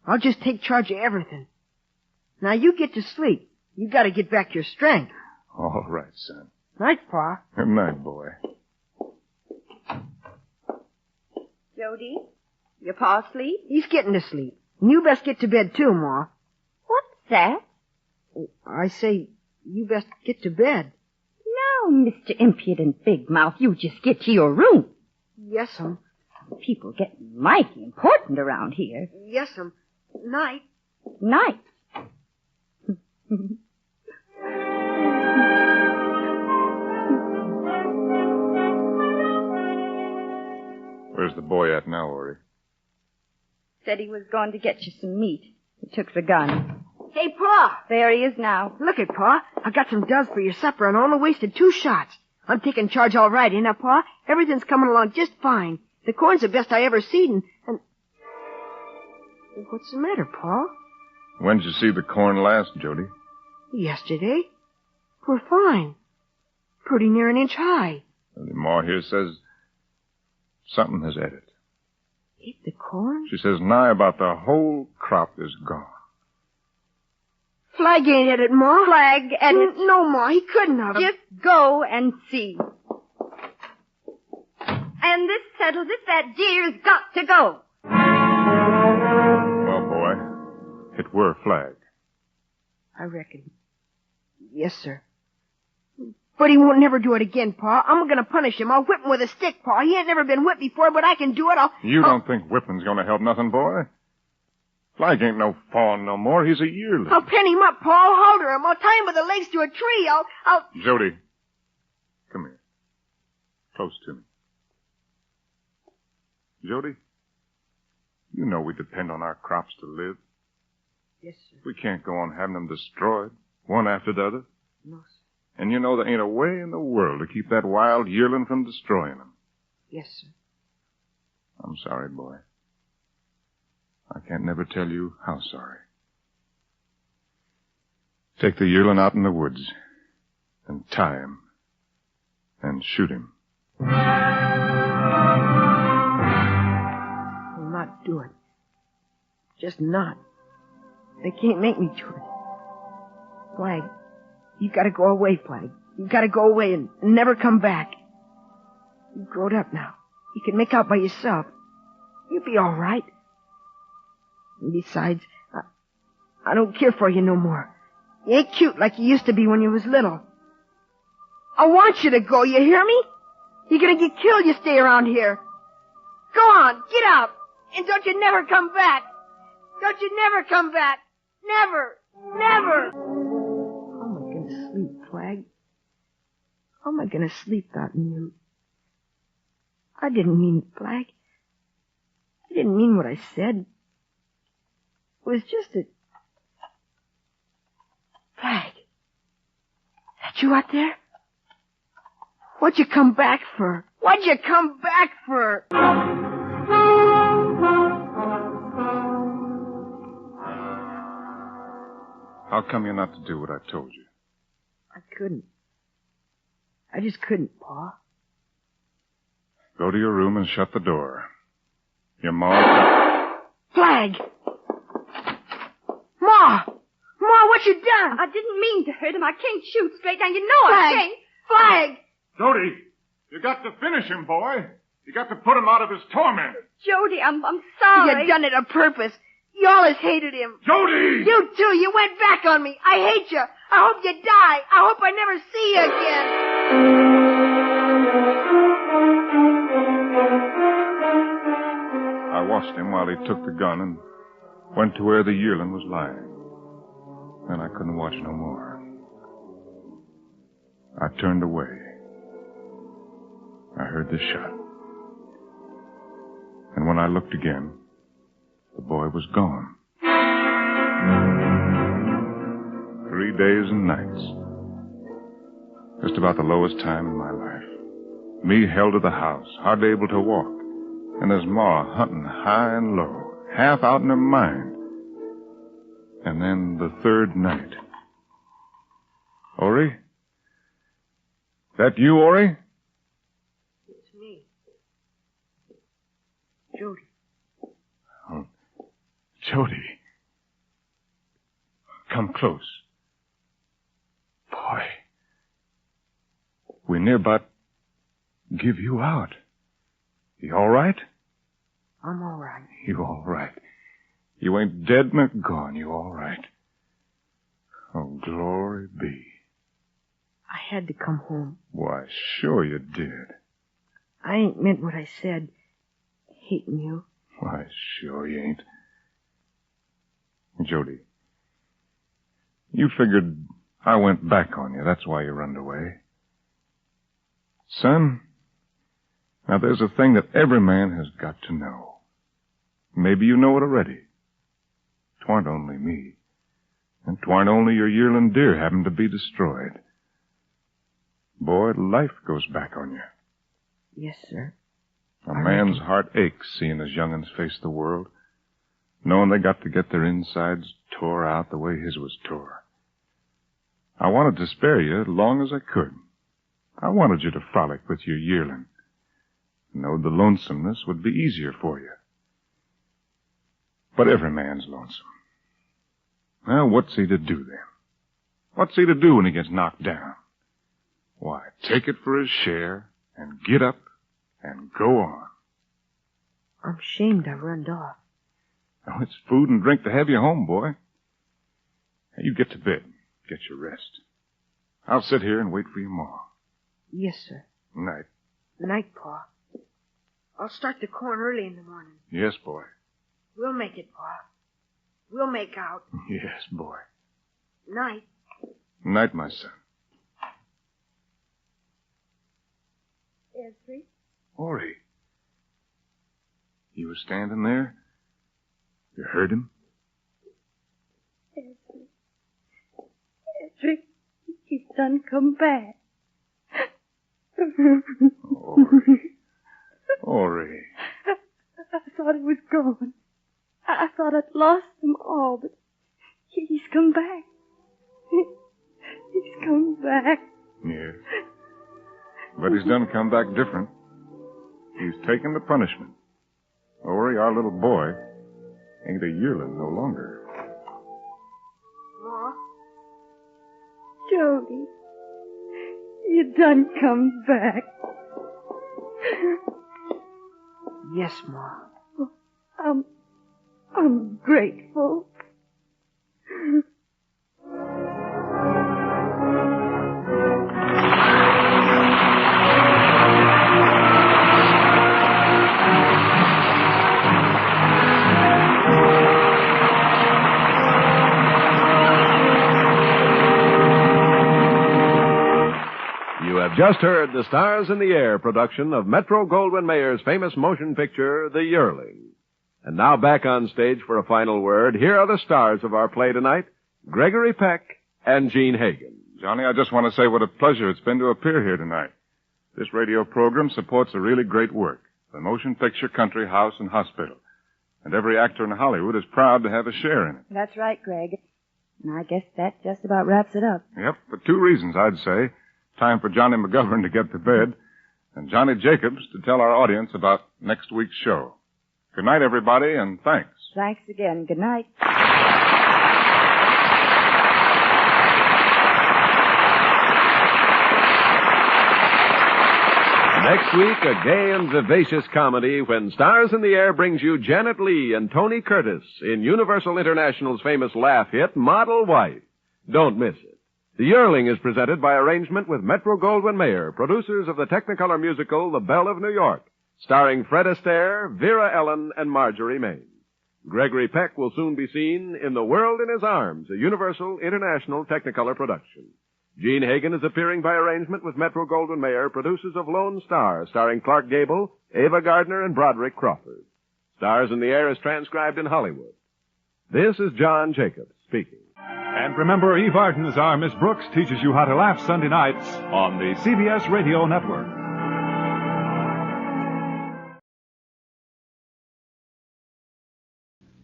[SPEAKER 24] I'll just take charge of everything. Now you get to sleep. You gotta get back your strength.
[SPEAKER 19] All right, son.
[SPEAKER 24] Night, Pa.
[SPEAKER 19] Good night, boy.
[SPEAKER 20] Jody, your Pa asleep?
[SPEAKER 24] He's getting to sleep. And you best get to bed too, Ma.
[SPEAKER 20] What's that?
[SPEAKER 24] I say, you best get to bed.
[SPEAKER 20] Now, Mr. Impudent Big Mouth, you just get to your room.
[SPEAKER 24] Yes'm.
[SPEAKER 20] People get mighty important around here.
[SPEAKER 24] Yes'm. Night.
[SPEAKER 20] Night.
[SPEAKER 19] Where's the boy at now, Ori?
[SPEAKER 20] Said he was going to get you some meat. He took the gun.
[SPEAKER 24] Hey, Pa!
[SPEAKER 20] There he is now.
[SPEAKER 24] Look at Pa. I got some doves for your supper and only wasted 2 shots. I'm taking charge all right, ain't I, Pa? Everything's coming along just fine. The corn's the best I ever seen, and... What's the matter, Pa?
[SPEAKER 19] When did you see the corn last, Jody?
[SPEAKER 24] Yesterday. We're fine. Pretty near an inch high.
[SPEAKER 19] The Ma here says something has ate it.
[SPEAKER 24] Ate the corn?
[SPEAKER 19] She says nigh about the whole crop is gone.
[SPEAKER 24] Flag ain't at it, Ma.
[SPEAKER 20] Flag at it.
[SPEAKER 24] No, Ma, he couldn't have.
[SPEAKER 20] Just go and see. And this settles it. That deer's got to go.
[SPEAKER 19] Well, boy, it were Flag.
[SPEAKER 24] I reckon. Yes, sir. But he won't never do it again, Pa. I'm gonna punish him. I'll whip him with a stick, Pa. He ain't never been whipped before, but I can do it.
[SPEAKER 19] You don't think whipping's gonna help nothing, boy? Flag ain't no fawn no more. He's a yearling.
[SPEAKER 24] I'll pin him up, Pa. I'll halter him. I'll tie him by the legs to a tree. I'll...
[SPEAKER 19] Jody, come here. Close to me. Jody, you know we depend on our crops to live.
[SPEAKER 24] Yes, sir.
[SPEAKER 19] We can't go on having them destroyed, one after the other.
[SPEAKER 24] No, sir.
[SPEAKER 19] And you know there ain't a way in the world to keep that wild yearling from destroying them.
[SPEAKER 24] Yes, sir.
[SPEAKER 19] I'm sorry, boy. I can't never tell you how sorry. Take the yearling out in the woods and tie him and shoot him.
[SPEAKER 24] I'll not do it. Just not. They can't make me do it. Flag, you gotta go away, Flag. You gotta go away and never come back. You've grown up now. You can make out by yourself. You'll be all right. And besides, I don't care for you no more. You ain't cute like you used to be when you was little. I want you to go, you hear me? You're gonna get killed, you stay around here. Go on, get out. And don't you never come back. Don't you never come back. Never. Never. How am I gonna sleep, Flag? How am I gonna sleep without you? I didn't mean it, Flag. I didn't mean what I said. It was just a... Flag. That you out there? What'd you come back for? What'd you come back for?
[SPEAKER 19] How come you're not to do what I told you?
[SPEAKER 24] I couldn't. I just couldn't, Pa.
[SPEAKER 19] Go to your room and shut the door. Your Ma...
[SPEAKER 24] Flag! Ma! Ma, what you done?
[SPEAKER 20] I didn't mean to hurt him. I can't shoot straight down. You know I
[SPEAKER 24] Flag!
[SPEAKER 20] can't.
[SPEAKER 24] Flag!
[SPEAKER 19] Jody, you got to finish him, boy. You got to put him out of his torment.
[SPEAKER 20] Jody, I'm sorry.
[SPEAKER 24] You done it on purpose. You always hated him.
[SPEAKER 19] Jody!
[SPEAKER 24] You too. You went back on me. I hate you. I hope you die. I hope I never see you again.
[SPEAKER 19] I watched him while he took the gun and went to where the yearling was lying. Then I couldn't watch no more. I turned away. I heard the shot. And when I looked again, the boy was gone. 3 days and nights. Just about the lowest time in my life. Me held to the house, hardly able to walk. And his ma hunting high and low, half out in her mind. And then the third night. Ori? That you, Ori?
[SPEAKER 24] It's me. Jody.
[SPEAKER 19] Oh, Jody. Come close. Boy. We near about give you out. You all right?
[SPEAKER 24] I'm all right.
[SPEAKER 19] You all right. You ain't dead nor gone. You all right. Oh, glory be.
[SPEAKER 24] I had to come home.
[SPEAKER 19] Why, sure you did.
[SPEAKER 24] I ain't meant what I said. Hating you.
[SPEAKER 19] Why, sure you ain't. Jody, you figured I went back on you. That's why you runned away. Son, now there's a thing that every man has got to know. Maybe you know it already. 'Twarn't only me. And 'twarn't only your yearling deer having to be destroyed. Boy, life goes back on you.
[SPEAKER 24] Yes, sir.
[SPEAKER 19] A man's heart aches seeing his young'uns face the world. knowing they got to get their insides tore out the way his was tore. I wanted to spare you as long as I could. I wanted you to frolic with your yearling. Knowed the lonesomeness would be easier for you. But every man's lonesome. Well, what's he to do then? What's he to do when he gets knocked down? Why, take it for his share and get up and go on.
[SPEAKER 24] I'm ashamed I runned off.
[SPEAKER 19] Oh, it's food and drink to have you home, boy. Now, you get to bed. Get your rest. I'll sit here and wait for you, Ma.
[SPEAKER 24] Yes, sir.
[SPEAKER 19] Night.
[SPEAKER 24] Night, Pa. I'll start the corn early in the morning.
[SPEAKER 19] Yes, boy.
[SPEAKER 24] We'll make it, Pa. We'll make out.
[SPEAKER 19] Yes, boy.
[SPEAKER 24] Night.
[SPEAKER 19] Night, my son.
[SPEAKER 24] Esri?
[SPEAKER 19] Ori. You were standing there? You heard him?
[SPEAKER 21] Esri, he's done come back.
[SPEAKER 19] Ori.
[SPEAKER 21] I thought he was gone. I thought I'd lost them all, but he's come back. He's come back.
[SPEAKER 19] Yes. But he's done come back different. He's taken the punishment. Ori, our little boy, ain't a yearling no longer.
[SPEAKER 24] Ma?
[SPEAKER 21] Jody, you done come back.
[SPEAKER 24] Yes, Ma.
[SPEAKER 21] I'm grateful.
[SPEAKER 5] You have just heard the Stars in the Air production of Metro-Goldwyn-Mayer's famous motion picture, The Yearling. And now back on stage for a final word, here are the stars of our play tonight, Gregory Peck and Gene Hagen.
[SPEAKER 19] Johnny, I just want to say what a pleasure it's been to appear here tonight. This radio program supports a really great work, the Motion Picture Country House and Hospital. And every actor in Hollywood is proud to have a share in it.
[SPEAKER 21] That's right, Greg. And I guess that just about wraps it up.
[SPEAKER 19] Yep, for two reasons, I'd say. Time for Johnny McGovern to get to bed, and Johnny Jacobs to tell our audience about next week's show. Good night, everybody, and thanks.
[SPEAKER 21] Thanks again. Good night.
[SPEAKER 5] Next week, a gay and vivacious comedy when Stars in the Air brings you Janet Leigh and Tony Curtis in Universal International's famous laugh hit, Model Wife. Don't miss it. The Yearling is presented by arrangement with Metro-Goldwyn-Mayer, producers of the Technicolor musical The Belle of New York, starring Fred Astaire, Vera Ellen, and Marjorie Main. Gregory Peck will soon be seen in The World in His Arms, a Universal International Technicolor production. Gene Hagen is appearing by arrangement with Metro-Goldwyn-Mayer, producers of Lone Star, starring Clark Gable, Ava Gardner, and Broderick Crawford. Stars in the Air is transcribed in Hollywood. This is John Jacobs speaking.
[SPEAKER 3] And remember, Eve Arden's Our Miss Brooks teaches you how to laugh Sunday nights on the CBS Radio Network.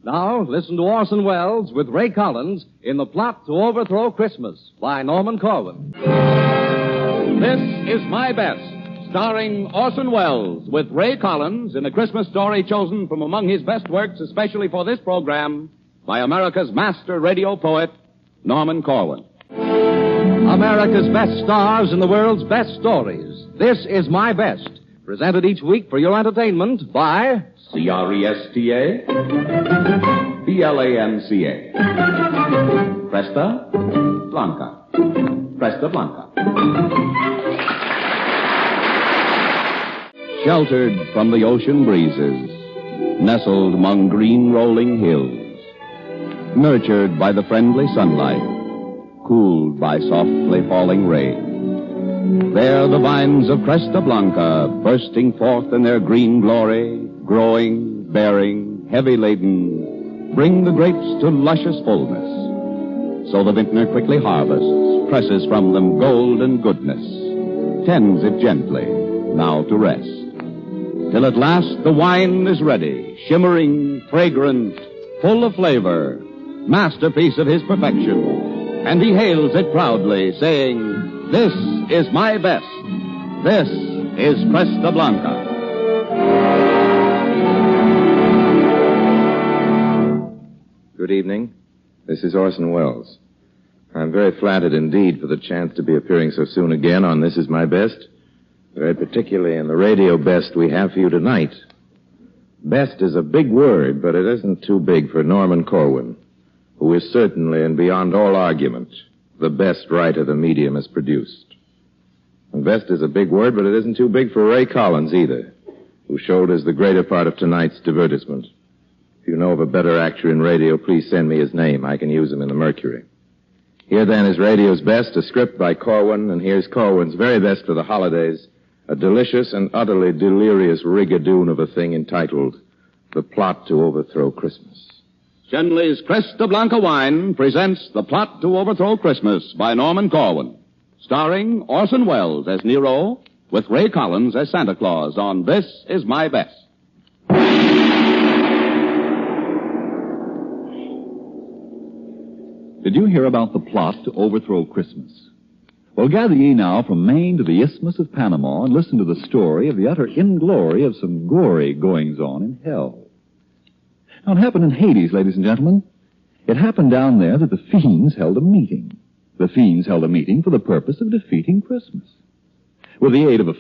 [SPEAKER 9] Now, listen to Orson Welles with Ray Collins in The Plot to Overthrow Christmas by Norman Corwin. This is My Best, starring Orson Welles with Ray Collins in a Christmas story chosen from among his best works especially for this program by America's master radio poet, Norman Corwin. America's best stars in the world's best stories. This is My Best, presented each week for your entertainment by CRESTA, PLANCA. Presta Blanca. Presta Blanca. Sheltered from the ocean breezes, nestled among green rolling hills, nurtured by the friendly sunlight, cooled by softly falling rain. There the vines of Cresta Blanca, bursting forth in their green glory, growing, bearing, heavy laden, bring the grapes to luscious fullness. So the vintner quickly harvests, presses from them gold and goodness, tends it gently, now to rest. Till at last the wine is ready, shimmering, fragrant, full of flavor, masterpiece of his perfection. And he hails it proudly, saying, "This is my best. This is Casablanca."
[SPEAKER 8] Good evening. This is Orson Welles. I'm very flattered indeed for the chance to be appearing so soon again on This Is My Best, very particularly in the radio best we have for you tonight. Best is a big word, but it isn't too big for Norman Corwin, who is certainly and beyond all argument the best writer the medium has produced. And best is a big word, but it isn't too big for Ray Collins either, who showed us the greater part of tonight's divertisement. If you know of a better actor in radio, please send me his name. I can use him in the Mercury. Here, then, is radio's best, a script by Corwin, and here's Corwin's very best for the holidays, a delicious and utterly delirious rigadoon of a thing entitled The Plot to Overthrow Christmas.
[SPEAKER 9] Shenley's Casablanca wine presents The Plot to Overthrow Christmas by Norman Corwin, starring Orson Welles as Nero, with Ray Collins as Santa Claus on This Is My Best.
[SPEAKER 11] Did you hear about the plot to overthrow Christmas? Well, gather ye now from Maine to the Isthmus of Panama and listen to the story of the utter inglory of some gory goings-on in hell. Now, it happened in Hades, ladies and gentlemen. It happened down there that the fiends held a meeting. The fiends held a meeting for the purpose of defeating Christmas. With the aid of a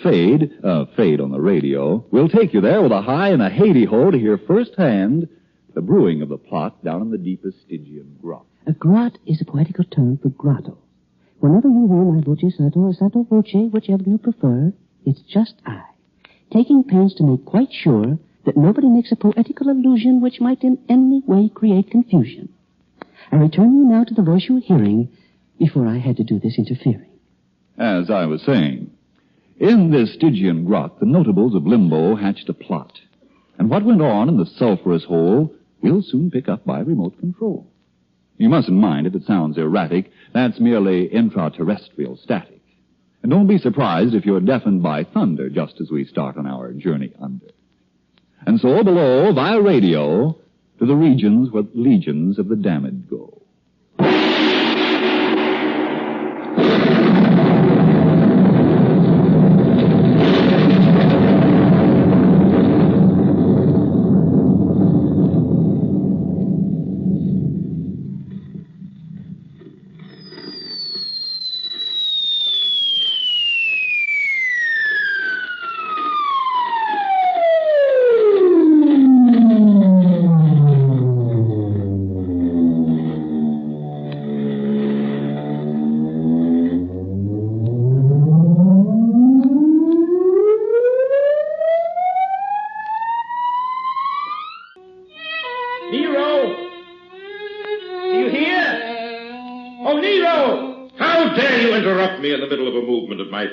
[SPEAKER 11] fade on the radio, we'll take you there with a high and a Hades-ho to hear firsthand the brewing of the plot down in the deepest Stygian grot.
[SPEAKER 12] A grot is a poetical term for grotto. Whenever you hear my voce sotto or sotto voce, whichever you prefer, it's just I, taking pains to make quite sure that nobody makes a poetical allusion which might in any way create confusion. I return you now to the voice you were hearing before I had to do this interfering.
[SPEAKER 11] As I was saying, in this Stygian grot, the notables of Limbo hatched a plot. And what went on in the sulphurous hole, we'll soon pick up by remote control. You mustn't mind if it sounds erratic. That's merely intraterrestrial static. And don't be surprised if you're deafened by thunder just as we start on our journey under. And so below, via radio, to the regions where legions of the damned go.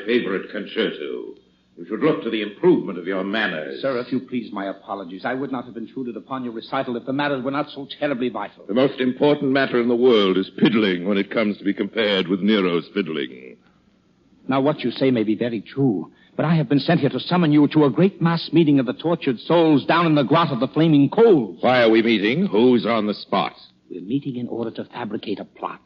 [SPEAKER 23] Favorite concerto. You should look to the improvement of your manners.
[SPEAKER 10] Sir, if you please, my apologies. I would not have intruded upon your recital if the matters were not so terribly vital.
[SPEAKER 23] The most important matter in the world is piddling when it comes to be compared with Nero's fiddling.
[SPEAKER 10] Now, what you say may be very true, but I have been sent here to summon you to a great mass meeting of the tortured souls down in the grot of the flaming coals.
[SPEAKER 23] Why are we meeting? Who's on the spot?
[SPEAKER 10] We're meeting in order to fabricate a plot.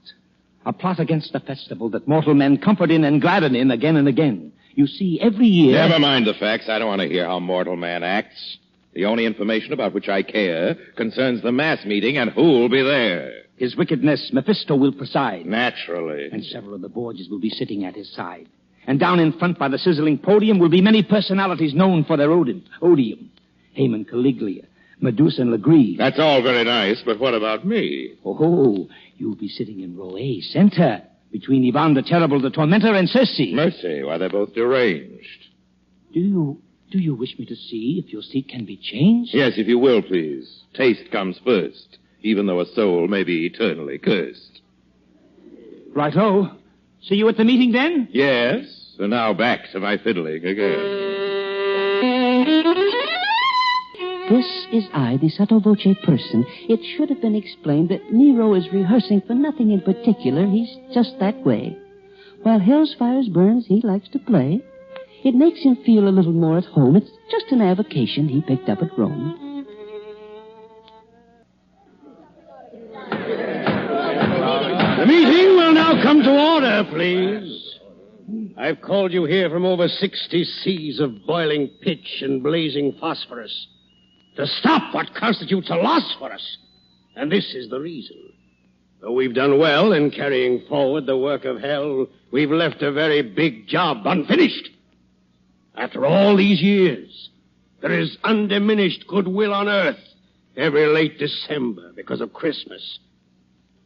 [SPEAKER 10] A plot against the festival that mortal men comfort in and gladden in again and again. You see, every year...
[SPEAKER 23] Never mind the facts. I don't want to hear how mortal man acts. The only information about which I care concerns the mass meeting and who'll be there.
[SPEAKER 10] His wickedness, Mephisto, will preside.
[SPEAKER 23] Naturally.
[SPEAKER 10] And several of the Borgias will be sitting at his side. And down in front by the sizzling podium will be many personalities known for their odium. Haman Caligula, Medusa and Legree.
[SPEAKER 23] That's all very nice, but what about me?
[SPEAKER 10] Oh, you'll be sitting in row A, center, between Ivan the Terrible, the Tormentor, and Circe.
[SPEAKER 23] Mercy, why, they're both deranged.
[SPEAKER 10] Do you wish me to see if your seat can be changed?
[SPEAKER 23] Yes, if you will, please. Taste comes first, even though a soul may be eternally cursed.
[SPEAKER 10] Right-o. See you at the meeting, then?
[SPEAKER 23] Yes, so now back to my fiddling again.
[SPEAKER 12] This is I, the sotto voce person. It should have been explained that Nero is rehearsing for nothing in particular. He's just that way. While hell's fires burns, he likes to play. It makes him feel a little more at home. It's just an avocation he picked up at Rome.
[SPEAKER 1] Order, please. I've called you here from over 60 seas of boiling pitch and blazing phosphorus to stop what constitutes a loss for us. And this is the reason. Though we've done well in carrying forward the work of hell, we've left a very big job unfinished. After all these years, there is undiminished goodwill on earth every late December because of Christmas.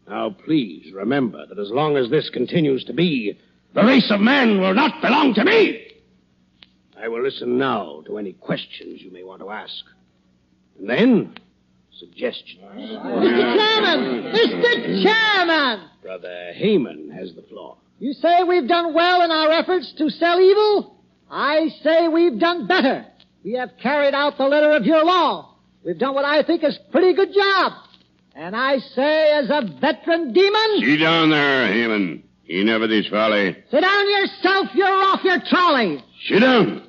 [SPEAKER 1] Now, please remember that as long as this continues to be, the race of man will not belong to me. I will listen now to any questions you may want to ask. And then, suggestions.
[SPEAKER 14] Mr. Chairman! Mr. Chairman!
[SPEAKER 1] Brother Heyman has the floor.
[SPEAKER 14] You say we've done well in our efforts to sell evil? I say we've done better. We have carried out the letter of your law. We've done what I think is a pretty good job. And I say, as a veteran demon...
[SPEAKER 16] Sit down there, Heyman. Enough of this folly.
[SPEAKER 14] Sit down yourself. You're off your trolley.
[SPEAKER 16] Sit down.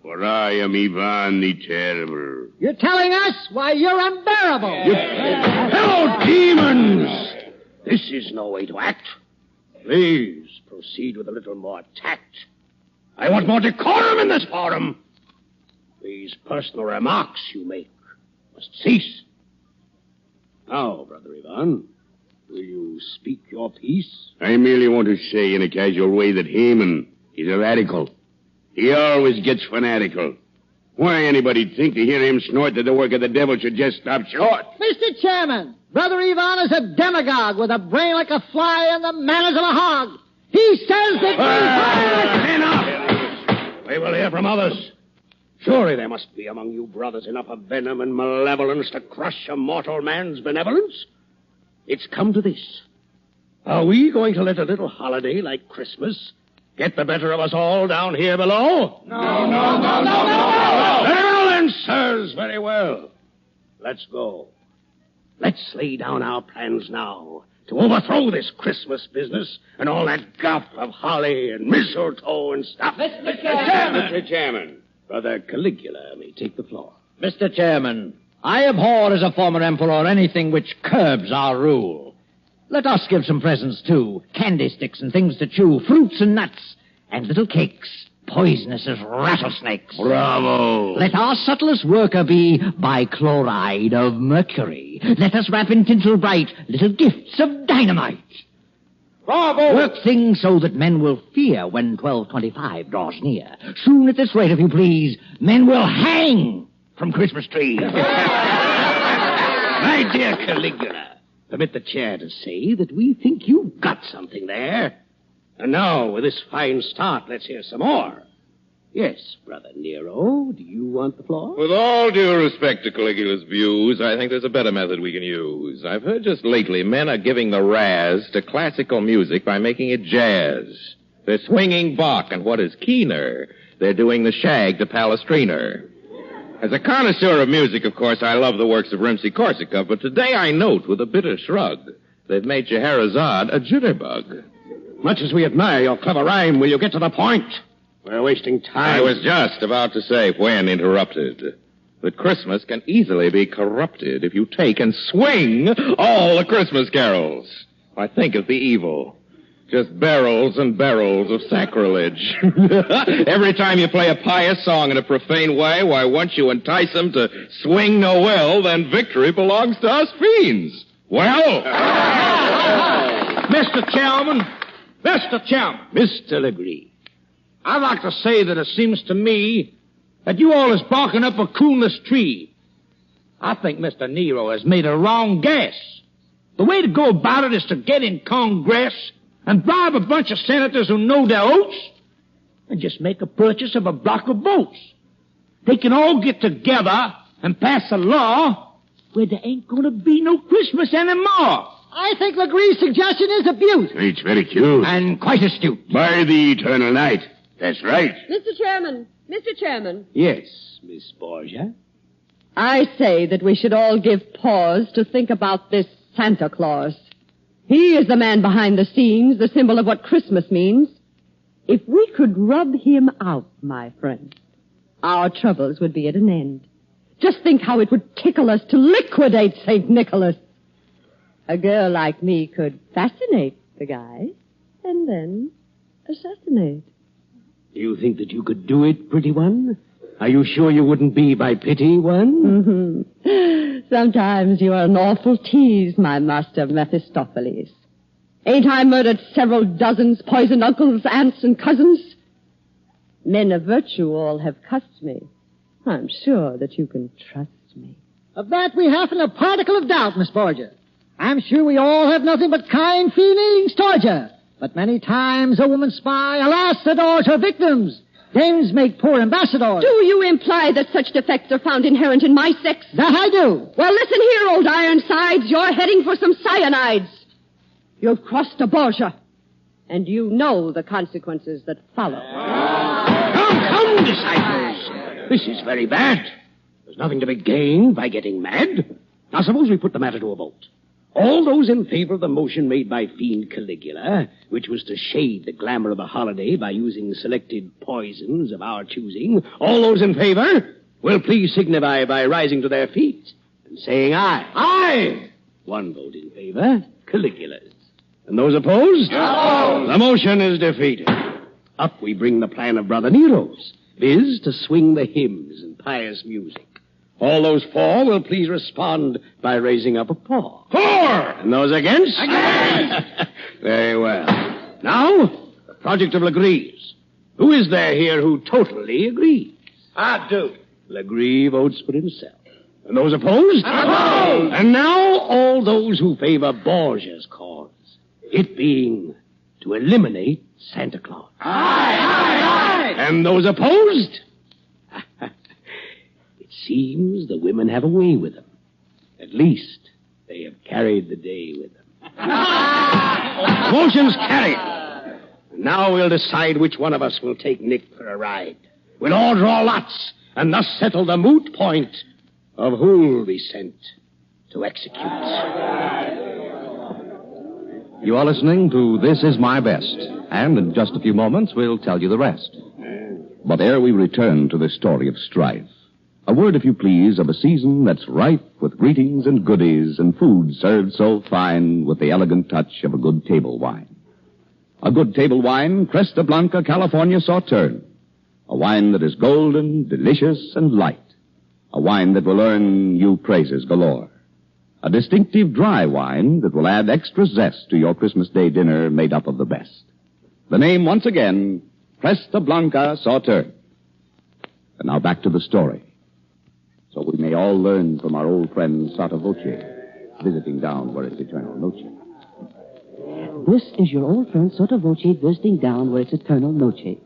[SPEAKER 16] For I am Ivan the Terrible.
[SPEAKER 14] You're telling us why you're unbearable.
[SPEAKER 1] Hello, demons! This is no way to act. Please proceed with a little more tact. I want more decorum in this forum. These personal remarks you make must cease. Now, Brother Ivan, will you speak your piece?
[SPEAKER 16] I merely want to say in a casual way that Heyman is a radical. He always gets fanatical. Why anybody think to hear him snort that the work of the devil should just stop short?
[SPEAKER 14] Mr. Chairman, Brother Ivan is a demagogue with a brain like a fly and the manners of a hog. He says that...
[SPEAKER 1] Enough! We will hear from others. Surely there must be among you brothers enough of venom and malevolence to crush a mortal man's benevolence. It's come to this. Are we going to let a little holiday like Christmas get the better of us all down here below? No. Very well then, sirs, very well. Let's go. Let's lay down our plans now to overthrow this Christmas business and all that guff of holly and mistletoe and stuff. Mr. Chairman. Brother Caligula may take the floor.
[SPEAKER 10] Mr. Chairman, I abhor as a former emperor anything which curbs our rule. Let us give some presents, too. Candy sticks and things to chew, fruits and nuts, and little cakes, poisonous as rattlesnakes.
[SPEAKER 16] Bravo!
[SPEAKER 10] Let our subtlest worker be bichloride of mercury. Let us wrap in tinsel bright little gifts of dynamite.
[SPEAKER 1] Bravo!
[SPEAKER 10] Work things so that men will fear when 1225 draws near. Soon at this rate, if you please, men will hang from Christmas trees.
[SPEAKER 1] My dear Caligula, permit the chair to say that we think you've got something there. And now, with this fine start, let's hear some more. Yes, Brother Nero, do you want the floor?
[SPEAKER 23] With all due respect to Caligula's views, I think there's a better method we can use. I've heard just lately men are giving the razz to classical music by making it jazz. They're swinging Bach, and what is keener, they're doing the shag to Palestrina. As a connoisseur of music, of course, I love the works of Rimsky-Korsakov, but today I note with a bitter shrug they've made Scheherazade a jitterbug.
[SPEAKER 1] Much as we admire your clever rhyme, will you get to the point? We're wasting time.
[SPEAKER 23] I was just about to say, when interrupted, that Christmas can easily be corrupted if you take and swing all the Christmas carols. I think of the evil. Just barrels and barrels of sacrilege. Every time you play a pious song in a profane way, why, once you entice them to swing Noel, then victory belongs to us fiends. Well...
[SPEAKER 1] Mr. Chairman, Mr. Legree. I'd like to say that it seems to me that you all is barking up a coolness tree. I think Mr. Nero has made a wrong guess. The way to go about it is to get in Congress and bribe a bunch of senators who know their oats and just make a purchase of a block of votes. They can all get together and pass a law where there ain't going to be no Christmas anymore.
[SPEAKER 14] I think Legree's suggestion is abuse.
[SPEAKER 16] It's very cute.
[SPEAKER 10] And quite astute.
[SPEAKER 16] By the eternal night. That's right.
[SPEAKER 18] Mr. Chairman.
[SPEAKER 1] Yes, Miss Borgia?
[SPEAKER 18] I say that we should all give pause to think about this Santa Claus. He is the man behind the scenes, the symbol of what Christmas means. If we could rub him out, my friend, our troubles would be at an end. Just think how it would tickle us to liquidate St. Nicholas. A girl like me could fascinate the guy. and then assassinate.
[SPEAKER 1] Do you think that you could do it, pretty one? Are you sure you wouldn't be by pity one?
[SPEAKER 18] Mm-hmm. Sometimes you are an awful tease, my master Mephistopheles. Ain't I murdered several dozens, poisoned uncles, aunts, and cousins? Men of virtue all have cussed me. I'm sure that you can trust me.
[SPEAKER 14] Of that we haven't a particle of doubt, Miss Borgia. I'm sure we all have nothing but kind feelings towards you. But many times a woman spy, alas, adores her victims. Dames make poor ambassadors.
[SPEAKER 18] Do you imply that such defects are found inherent in my sex?
[SPEAKER 14] That I do.
[SPEAKER 18] Well, listen here, old Ironsides. You're heading for some cyanides. You've crossed a Borgia, and you know the consequences that follow.
[SPEAKER 1] Come, disciples. This is very bad. There's nothing to be gained by getting mad. Now, suppose we put the matter to a vote. All those in favor of the motion made by Fiend Caligula, which was to shade the glamour of the holiday by using selected poisons of our choosing, all those in favor will please signify by rising to their feet and saying aye. Aye! One vote in favor, Caligula's. And those opposed? No. The motion is defeated. Up we bring the plan of Brother Nero's, viz. To swing the hymns and pious music. All those for will please respond by raising up a paw. For! And those against? Against! Very well. Now, the project of Legree's. Who is there here who totally agrees?
[SPEAKER 2] I do.
[SPEAKER 1] Legree votes for himself. And those opposed?
[SPEAKER 2] Opposed!
[SPEAKER 1] And now all those who favor Borgia's cause. It being to eliminate Santa Claus.
[SPEAKER 2] Aye, aye, aye!
[SPEAKER 1] And those opposed? Seems the women have a way with them. At least, they have carried the day with them. The motion's carried. Now we'll decide which one of us will take Nick for a ride. We'll all draw lots, and thus settle the moot point of who'll be sent to execute.
[SPEAKER 9] You are listening to This Is My Best, and in just a few moments we'll tell you the rest. But ere we return to the story of strife, a word, if you please, of a season that's rife with greetings and goodies and food served so fine with the elegant touch of a good table wine. A good table wine, Casablanca, California Sauterne. A wine that is golden, delicious, and light. A wine that will earn you praises galore. A distinctive dry wine that will add extra zest to your Christmas Day dinner made up of the best. The name, once again, Casablanca Sauterne. And now back to the story. So we may all learn from our old friend Sotto Voce, visiting down where it's eternal noche.
[SPEAKER 12] This is your old friend Sotto Voce visiting down where it's eternal noche.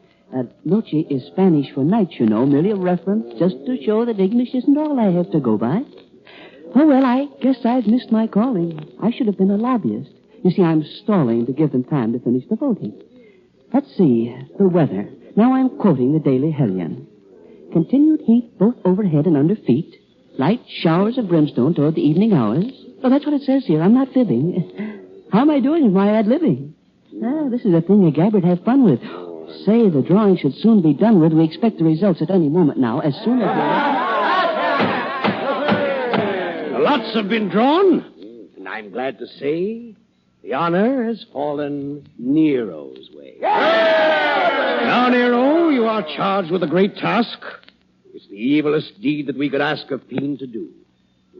[SPEAKER 12] Noche is Spanish for night, you know, merely a reference just to show that English isn't all I have to go by. Oh, well, I guess I've missed my calling. I should have been a lobbyist. You see, I'm stalling to give them time to finish the voting. Let's see, the weather. Now I'm quoting the Daily Hellion. Continued heat both overhead and under feet. Light showers of brimstone toward the evening hours. Oh, that's what it says here. I'm not fibbing. How am I doing in my ad-libbing? This is a thing a Gabbard have fun with. Say, the drawing should soon be done with. We expect the results at any moment now, as soon as
[SPEAKER 1] The lots have been drawn, and I'm glad to say the honor has fallen Nero's way. Now, Nero, you are charged with a great task. It's the evilest deed that we could ask a fiend to do.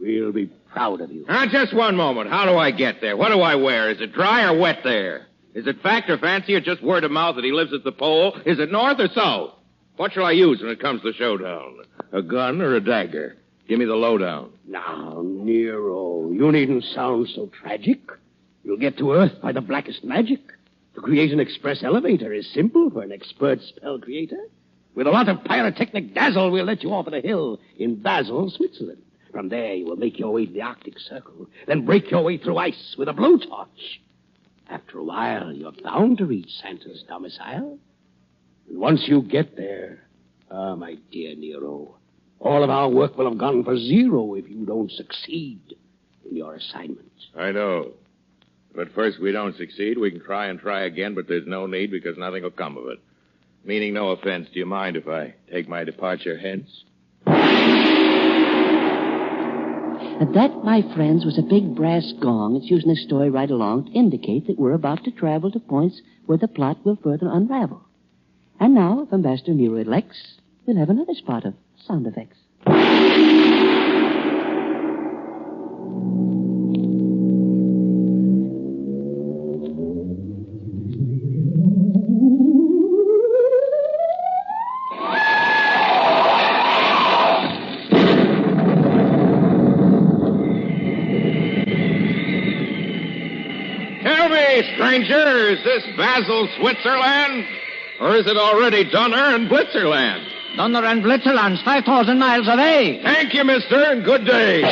[SPEAKER 1] We'll be proud of you.
[SPEAKER 23] Now, just one moment. How do I get there? What do I wear? Is it dry or wet there? Is it fact or fancy or just word of mouth that he lives at the pole? Is it north or south? What shall I use when it comes to showdown? A gun or a dagger? Give me the lowdown.
[SPEAKER 1] Now, Nero, you needn't sound so tragic. You'll get to Earth by the blackest magic. To create an express elevator is simple for an expert spell creator. With a lot of pyrotechnic dazzle, we'll let you off at a hill in Basel, Switzerland. From there, you will make your way to the Arctic Circle, then break your way through ice with a blowtorch. After a while, you're bound to reach Santa's domicile. And once you get there, my dear Nero, all of our work will have gone for zero if you don't succeed in your assignment.
[SPEAKER 23] I know. But first we don't succeed, we can try and try again, but there's no need because nothing will come of it. Meaning no offense. Do you mind if I take my departure hence?
[SPEAKER 12] And that, my friends, was a big brass gong. It's using the story right along to indicate that we're about to travel to points where the plot will further unravel. And now, if Ambassador Nero elects, we'll have another spot of sound effects.
[SPEAKER 23] Stranger, is this Basel, Switzerland? Or is it already Donner and Blitzerland?
[SPEAKER 10] Donner and Blitzerland's 5,000 miles away.
[SPEAKER 23] Thank you, mister, and good day.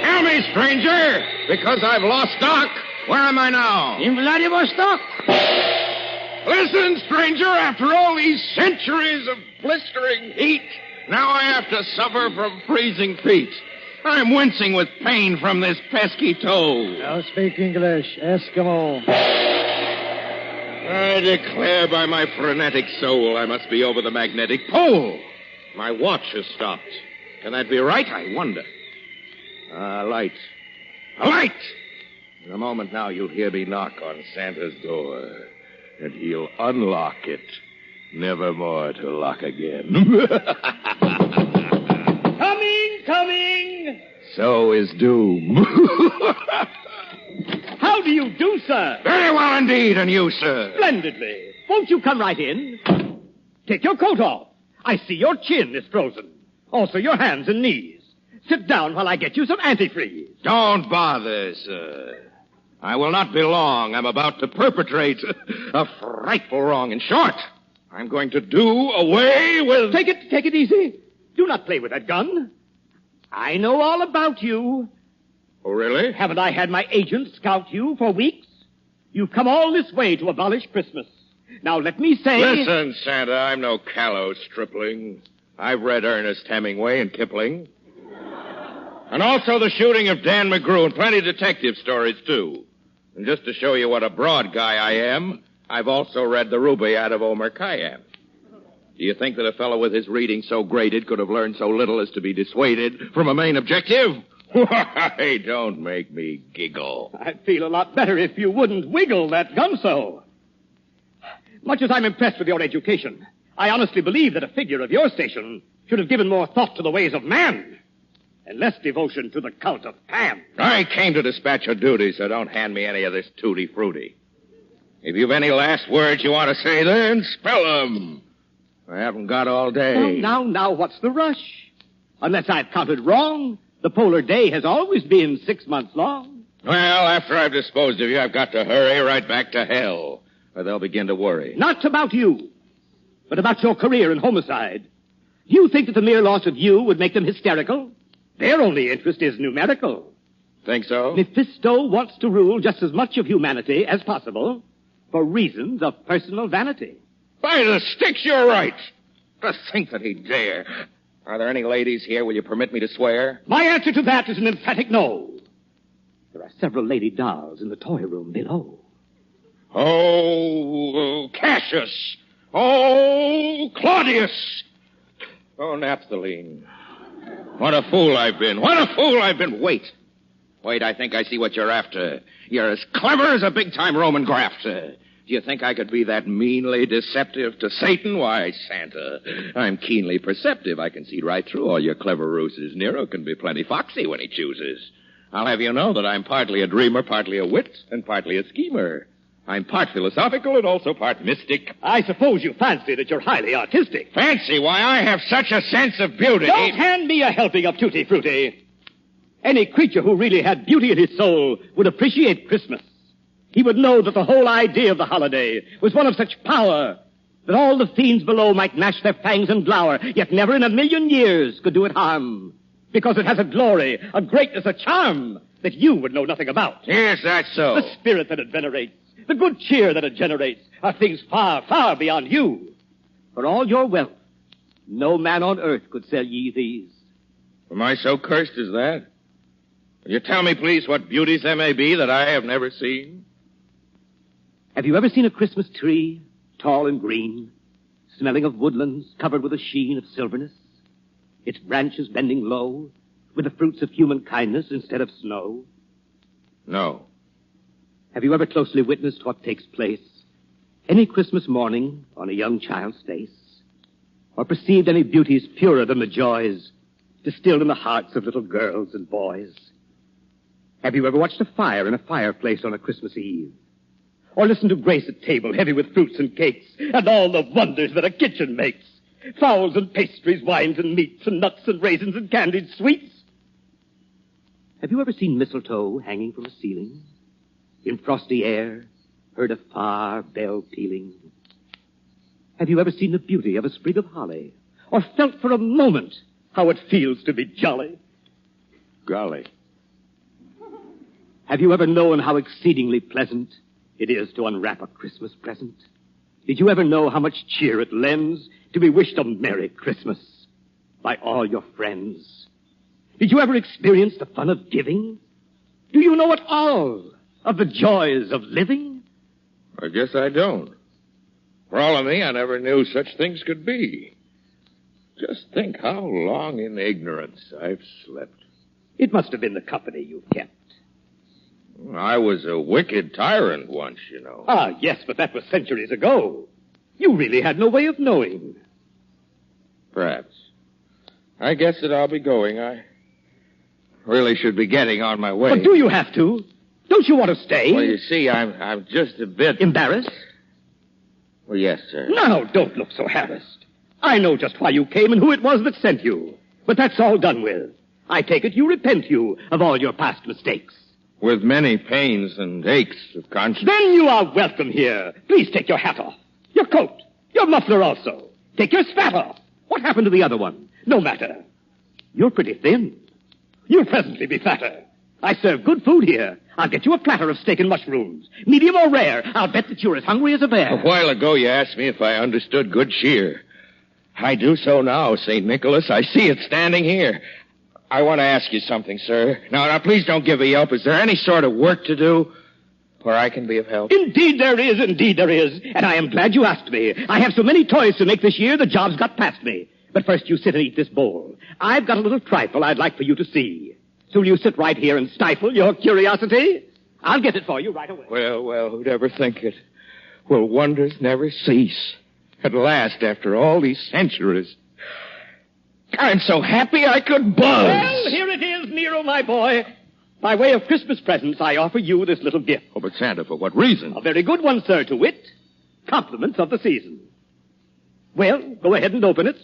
[SPEAKER 23] Tell me, stranger, because I've lost stock, where am I now?
[SPEAKER 10] In Vladivostok.
[SPEAKER 23] Listen, stranger, after all these centuries of blistering heat, now I have to suffer from freezing feet. I'm wincing with pain from this pesky toe.
[SPEAKER 14] Now speak English, Eskimo.
[SPEAKER 23] I declare by my frenetic soul I must be over the magnetic pole. My watch has stopped. Can that be right? I wonder. Light. A light! In a moment now you'll hear me knock on Santa's door. And he'll unlock it. Never more to lock again.
[SPEAKER 10] Coming!
[SPEAKER 23] So is doom.
[SPEAKER 10] How do you do, sir?
[SPEAKER 23] Very well indeed, and you, sir?
[SPEAKER 10] Splendidly. Won't you come right in? Take your coat off. I see your chin is frozen. Also your hands and knees. Sit down while I get you some antifreeze.
[SPEAKER 23] Don't bother, sir. I will not be long. I'm about to perpetrate a frightful wrong. In short, I'm going to do away with...
[SPEAKER 10] Take it easy. Do not play with that gun. I know all about you.
[SPEAKER 23] Oh, really?
[SPEAKER 10] Haven't I had my agent scout you for weeks? You've come all this way to abolish Christmas. Now, let me say...
[SPEAKER 23] Listen, Santa, I'm no callow stripling. I've read Ernest Hemingway and Kipling. And also the shooting of Dan McGrew and plenty of detective stories, too. And just to show you what a broad guy I am, I've also read the Rubaiyat of Omar Khayyam. Do you think that a fellow with his reading so graded could have learned so little as to be dissuaded from a main objective? Why, don't make me giggle.
[SPEAKER 10] I'd feel a lot better if you wouldn't wiggle that gun so. Much as I'm impressed with your education, I honestly believe that a figure of your station should have given more thought to the ways of man and less devotion to the cult of Pan.
[SPEAKER 23] I came to dispatch a duty, so don't hand me any of this tutti-frutti. If you've any last words you want to say, then spill them. I haven't got all day.
[SPEAKER 10] Now, what's the rush? Unless I've counted wrong, the polar day has always been 6 months long.
[SPEAKER 23] Well, after I've disposed of you, I've got to hurry right back to hell, or they'll begin to worry.
[SPEAKER 10] Not about you, but about your career in homicide. You think that the mere loss of you would make them hysterical? Their only interest is numerical.
[SPEAKER 23] Think so?
[SPEAKER 10] Mephisto wants to rule just as much of humanity as possible for reasons of personal vanity.
[SPEAKER 23] By the sticks, you're right. To think that he'd dare. Are there any ladies here? Will you permit me to swear?
[SPEAKER 10] My answer to that is an emphatic no. There are several lady dolls in the toy room below.
[SPEAKER 23] Oh, Cassius. Oh, Claudius. Oh, Naphthaline. What a fool I've been. Wait, I think I see what you're after. You're as clever as a big-time Roman grafter. Do you think I could be that meanly deceptive to Satan? Why, Santa, I'm keenly perceptive. I can see right through all your clever ruses. Nero can be plenty foxy when he chooses. I'll have you know that I'm partly a dreamer, partly a wit, and partly a schemer. I'm part philosophical and also part mystic.
[SPEAKER 10] I suppose you fancy that you're highly artistic.
[SPEAKER 23] Fancy? Why, I have such a sense of beauty.
[SPEAKER 10] Don't hand me a helping of tutti frutti. Any creature who really had beauty in his soul would appreciate Christmas. He would know that the whole idea of the holiday was one of such power that all the fiends below might gnash their fangs and glower, yet never in a million years could do it harm. Because it has a glory, a greatness, a charm that you would know nothing about.
[SPEAKER 23] Yes, that's so.
[SPEAKER 10] The spirit that it venerates, the good cheer that it generates, are things far, far beyond you. For all your wealth, no man on earth could sell ye these.
[SPEAKER 23] Am I so cursed as that? Will you tell me, please, what beauties there may be that I have never seen?
[SPEAKER 10] Have you ever seen a Christmas tree, tall and green, smelling of woodlands covered with a sheen of silverness? Its branches bending low,
[SPEAKER 7] with the fruits of human kindness instead of snow?
[SPEAKER 23] No.
[SPEAKER 7] Have you ever closely witnessed what takes place any Christmas morning on a young child's face? Or perceived any beauties purer than the joys distilled in the hearts of little girls and boys? Have you ever watched a fire in a fireplace on a Christmas Eve? Or listened to grace at table heavy with fruits and cakes and all the wonders that a kitchen makes? Fowls and pastries, wines and meats, and nuts and raisins and candied sweets? Have you ever seen mistletoe hanging from a ceiling? In frosty air, heard a far bell pealing? Have you ever seen the beauty of a sprig of holly? Or felt for a moment how it feels to be jolly?
[SPEAKER 23] Golly.
[SPEAKER 7] Have you ever known how exceedingly pleasant it is to unwrap a Christmas present? Did you ever know how much cheer it lends to be wished a Merry Christmas by all your friends? Did you ever experience the fun of giving? Do you know at all of the joys of living?
[SPEAKER 23] I guess I don't. For all of me, I never knew such things could be. Just think how long in ignorance I've slept.
[SPEAKER 7] It must have been the company you've kept.
[SPEAKER 23] I was a wicked tyrant once, you know.
[SPEAKER 7] Ah, yes, but that was centuries ago. You really had no way of knowing.
[SPEAKER 23] Perhaps. I guess that I'll be going. I really should be getting on my way.
[SPEAKER 7] But do you have to? Don't you want to stay?
[SPEAKER 23] Well, you see, I'm just a bit...
[SPEAKER 7] Embarrassed?
[SPEAKER 23] Well, yes, sir.
[SPEAKER 7] Now, don't look so harassed. I know just why you came and who it was that sent you. But that's all done with. I take it you repent you of all your past mistakes.
[SPEAKER 23] With many pains and aches of conscience.
[SPEAKER 7] Then you are welcome here. Please take your hat off. Your coat. Your muffler also. Take your spat off. What happened to the other one? No matter. You're pretty thin. You'll presently be fatter. I serve good food here. I'll get you a platter of steak and mushrooms. Medium or rare. I'll bet that you're as hungry as a bear.
[SPEAKER 23] A while ago you asked me if I understood good cheer. I do so now, St. Nicholas. I see it standing here. I want to ask you something, sir. Now, please don't give me up. Is there any sort of work to do where I can be of help?
[SPEAKER 7] Indeed there is, indeed there is. And I am glad you asked me. I have so many toys to make this year, the job's got past me. But first you sit and eat this bowl. I've got a little trifle I'd like for you to see. So will you sit right here and stifle your curiosity? I'll get it for you right away.
[SPEAKER 23] Well, who'd ever think it? Will wonders never cease? At last, after all these centuries. I'm so happy I could buzz.
[SPEAKER 7] Well, here it is, Nero, my boy. By way of Christmas presents, I offer you this little gift.
[SPEAKER 23] Oh, but Santa, for what reason?
[SPEAKER 7] A very good one, sir, to wit. Compliments of the season. Well, go ahead and open it.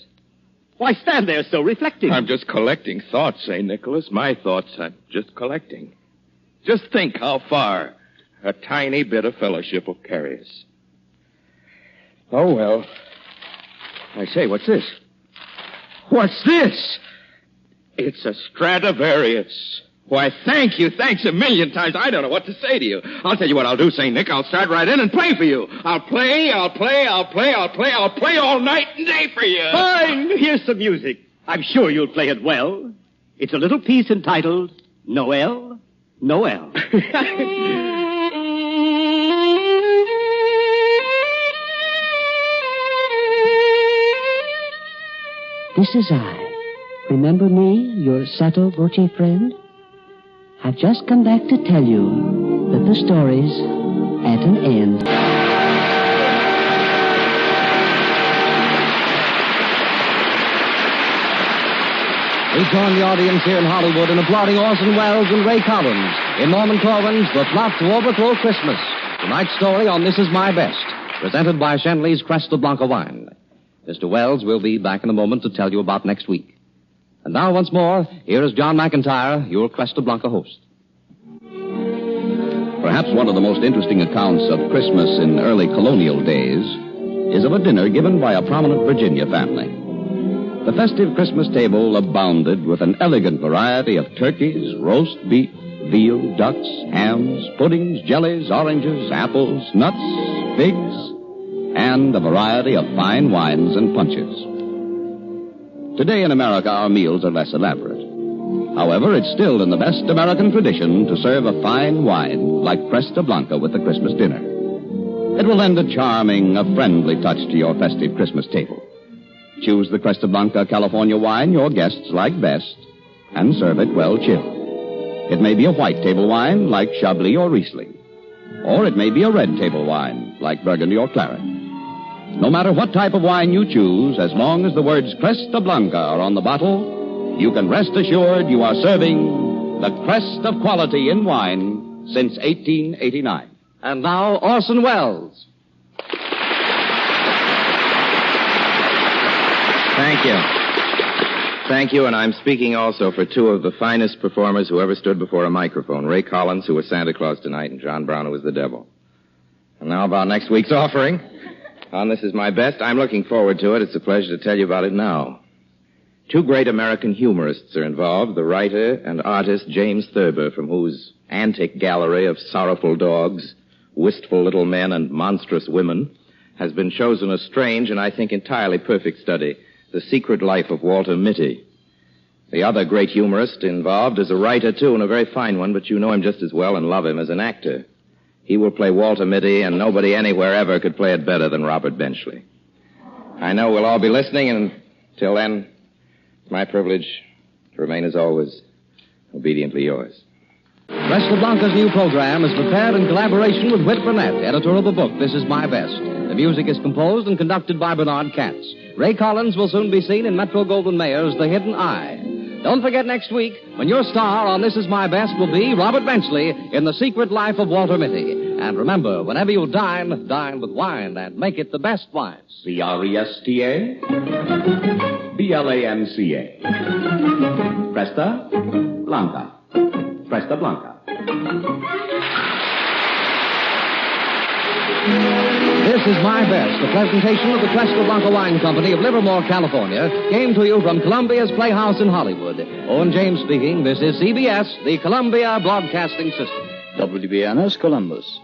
[SPEAKER 7] Why stand there so reflecting?
[SPEAKER 23] I'm just collecting thoughts, St. Nicholas. My thoughts I'm just collecting. Just think how far a tiny bit of fellowship will carry us. Oh, well. I say, what's this? What's this? It's a Stradivarius. Why, thank you. Thanks a million times. I don't know what to say to you. I'll tell you what I'll do, St. Nick. I'll start right in and play for you. I'll play all night and day for you.
[SPEAKER 7] Fine. Here's some music. I'm sure you'll play it well. It's a little piece entitled Noel, Noel.
[SPEAKER 12] This is I. Remember me, your Sotto Voce friend? I've just come back to tell you that the story's at an end.
[SPEAKER 13] We join the audience here in Hollywood in applauding Orson Welles and Ray Collins in Norman Corwin's The Plot to Overthrow Christmas. Tonight's story on This Is My Best, presented by Shenley's Casablanca wine. Mr. Wells will be back in a moment to tell you about next week. And now, once more, here is John McIntyre, your Casablanca host.
[SPEAKER 9] Perhaps one of the most interesting accounts of Christmas in early colonial days is of a dinner given by a prominent Virginia family. The festive Christmas table abounded with an elegant variety of turkeys, roast beef, veal, ducks, hams, puddings, jellies, oranges, apples, nuts, figs, and a variety of fine wines and punches. Today in America, our meals are less elaborate. However, it's still in the best American tradition to serve a fine wine like Casablanca with the Christmas dinner. It will lend a charming, a friendly touch to your festive Christmas table. Choose the Casablanca California wine your guests like best, and serve it well chilled. It may be a white table wine like Chablis or Riesling, or it may be a red table wine like Burgundy or Claret. No matter what type of wine you choose, as long as the words Cresta Blanca are on the bottle, you can rest assured you are serving the crest of quality in wine since 1889.
[SPEAKER 13] And now, Orson Welles.
[SPEAKER 8] Thank you. Thank you, and I'm speaking also for two of the finest performers who ever stood before a microphone, Ray Collins, who was Santa Claus tonight, and John Brown, who was the devil. And now about next week's offering. On This Is My Best, I'm looking forward to it. It's a pleasure to tell you about it now. Two great American humorists are involved, the writer and artist James Thurber, from whose antic gallery of sorrowful dogs, wistful little men, and monstrous women has been chosen a strange and I think entirely perfect study, The Secret Life of Walter Mitty. The other great humorist involved is a writer, too, and a very fine one, but you know him just as well and love him as an actor. He will play Walter Mitty, and nobody anywhere ever could play it better than Robert Benchley. I know we'll all be listening, and till then, it's my privilege to remain, as always, obediently yours.
[SPEAKER 13] Cresta Blanca's new program is prepared in collaboration with Whit Burnett, editor of the book, This Is My Best. The music is composed and conducted by Bernard Katz. Ray Collins will soon be seen in Metro-Goldwyn-Mayer's The Hidden Eye. Don't forget next week, when your star on This Is My Best will be Robert Benchley in The Secret Life of Walter Mitty. And remember, whenever you dine, dine with wine, and make it the best wines.
[SPEAKER 9] Cresta Blanca. Cresta Blanca. Cresta Blanca.
[SPEAKER 13] This Is My Best, a presentation of the Cresta Blanca Wine Company of Livermore, California, came to you from Columbia's Playhouse in Hollywood. Owen James speaking. This is CBS, the Columbia Broadcasting System.
[SPEAKER 4] WBNS Columbus.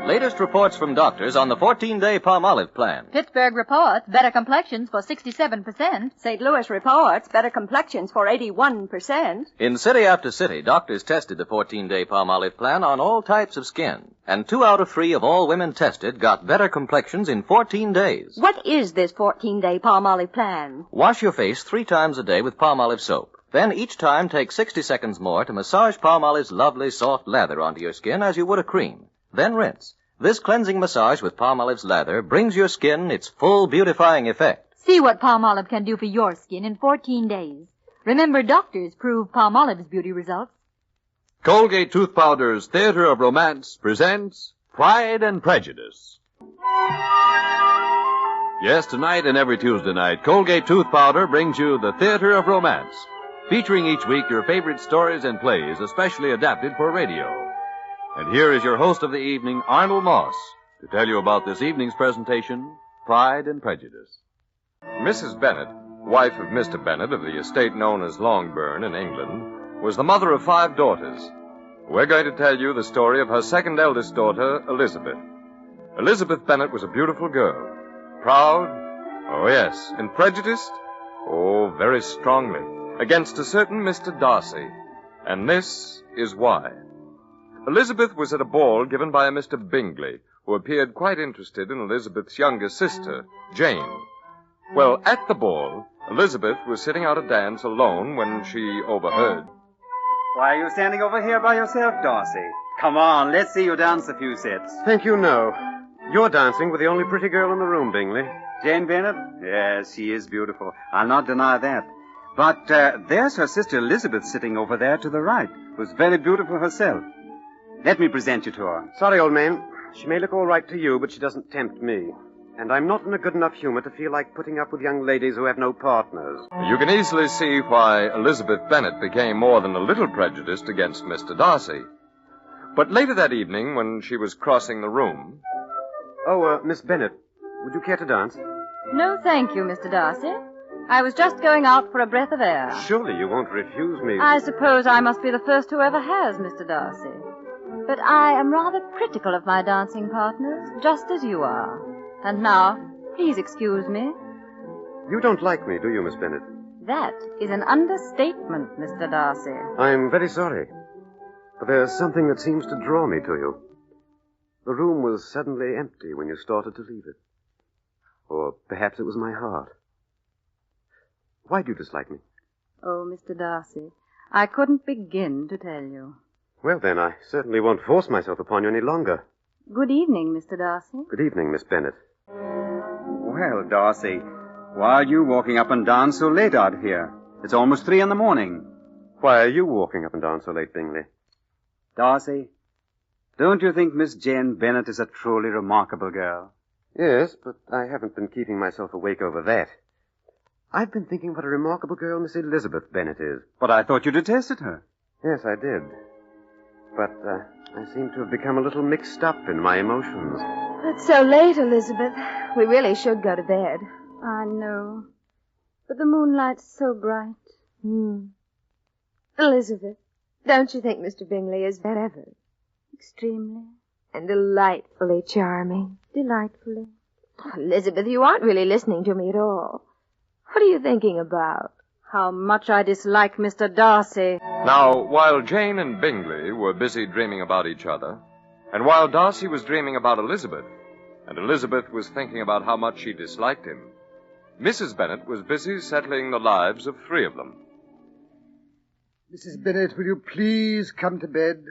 [SPEAKER 15] Latest reports from doctors on the 14-day Palmolive plan.
[SPEAKER 17] Pittsburgh reports better complexions for 67%. St. Louis reports better complexions for 81%.
[SPEAKER 15] In city after city, doctors tested the 14-day Palmolive plan on all types of skin. And 2 out of 3 of all women tested got better complexions in 14 days.
[SPEAKER 17] What is this 14-day Palmolive plan?
[SPEAKER 15] Wash your face 3 times a day with Palmolive soap. Then each time take 60 seconds more to massage Palmolive's lovely soft lather onto your skin as you would a cream. Then rinse. This cleansing massage with Palmolive's lather brings your skin its full beautifying effect.
[SPEAKER 17] See what Palmolive can do for your skin in 14 days. Remember, doctors prove Palmolive's beauty results.
[SPEAKER 22] Colgate Tooth Powder's Theater of Romance presents Pride and Prejudice. Yes, tonight and every Tuesday night, Colgate Tooth Powder brings you the Theater of Romance, featuring each week your favorite stories and plays, especially adapted for radio. And here is your host of the evening, Arnold Moss, to tell you about this evening's presentation, Pride and Prejudice.
[SPEAKER 2] Mrs. Bennet, wife of Mr. Bennet of the estate known as Longbourn in England, was the mother of 5 daughters. We're going to tell you the story of her second eldest daughter, Elizabeth. Elizabeth Bennet was a beautiful girl. Proud? Oh, yes. And prejudiced? Oh, very strongly. Against a certain Mr. Darcy. And this is why. Elizabeth was at a ball given by a Mr. Bingley, who appeared quite interested in Elizabeth's younger sister, Jane. Well, at the ball, Elizabeth was sitting out a dance alone when she overheard.
[SPEAKER 25] Why are you standing over here by yourself, Darcy? Come on, let's see you dance a few sets.
[SPEAKER 26] Thank you, no. You're dancing with the only pretty girl in the room, Bingley.
[SPEAKER 25] Jane Bennet? Yes, she is beautiful. I'll not deny that. But there's her sister Elizabeth sitting over there to the right, who's very beautiful herself. Let me present you to her.
[SPEAKER 26] Sorry, old man. She may look all right to you, but she doesn't tempt me. And I'm not in a good enough humor to feel like putting up with young ladies who have no partners.
[SPEAKER 2] You can easily see why Elizabeth Bennet became more than a little prejudiced against Mr. Darcy. But later that evening, when she was crossing the room...
[SPEAKER 26] Oh, Miss Bennet, would you care to dance?
[SPEAKER 17] No, thank you, Mr. Darcy. I was just going out for a breath of air.
[SPEAKER 26] Surely you won't refuse me.
[SPEAKER 17] I suppose I must be the first who ever has, Mr. Darcy. But I am rather critical of my dancing partners, just as you are. And now, please excuse me.
[SPEAKER 26] You don't like me, do you, Miss Bennet?
[SPEAKER 17] That is an understatement, Mr. Darcy.
[SPEAKER 26] I'm very sorry. But there's something that seems to draw me to you. The room was suddenly empty when you started to leave it. Or perhaps it was my heart. Why do you dislike me?
[SPEAKER 17] Oh, Mr. Darcy, I couldn't begin to tell you.
[SPEAKER 26] Well, then, I certainly won't force myself upon you any longer.
[SPEAKER 17] Good evening, Mr. Darcy.
[SPEAKER 26] Good evening, Miss Bennet.
[SPEAKER 25] Well, Darcy, why are you walking up and down so late out here? It's almost 3 a.m.
[SPEAKER 26] Why are you walking up and down so late, Bingley?
[SPEAKER 25] Darcy, don't you think Miss Jane Bennet is a truly remarkable girl?
[SPEAKER 26] Yes, but I haven't been keeping myself awake over that. I've been thinking what a remarkable girl Miss Elizabeth Bennet is.
[SPEAKER 25] But I thought you detested her.
[SPEAKER 26] Yes, I did. But I seem to have become a little mixed up in my emotions.
[SPEAKER 17] It's so late, Elizabeth. We really should go to bed. I know. But the moonlight's so bright.
[SPEAKER 5] Elizabeth, don't you think Mr. Bingley is very,
[SPEAKER 17] Extremely.
[SPEAKER 5] and delightfully charming?
[SPEAKER 17] Delightfully.
[SPEAKER 5] Oh, Elizabeth, you aren't really listening to me at all. What are you thinking about?
[SPEAKER 17] How much I dislike Mr. Darcy.
[SPEAKER 2] Now, while Jane and Bingley were busy dreaming about each other, and while Darcy was dreaming about Elizabeth, and Elizabeth was thinking about how much she disliked him, Mrs. Bennet was busy settling the lives of 3 of them.
[SPEAKER 6] Mrs. Bennet, will you please come to bed?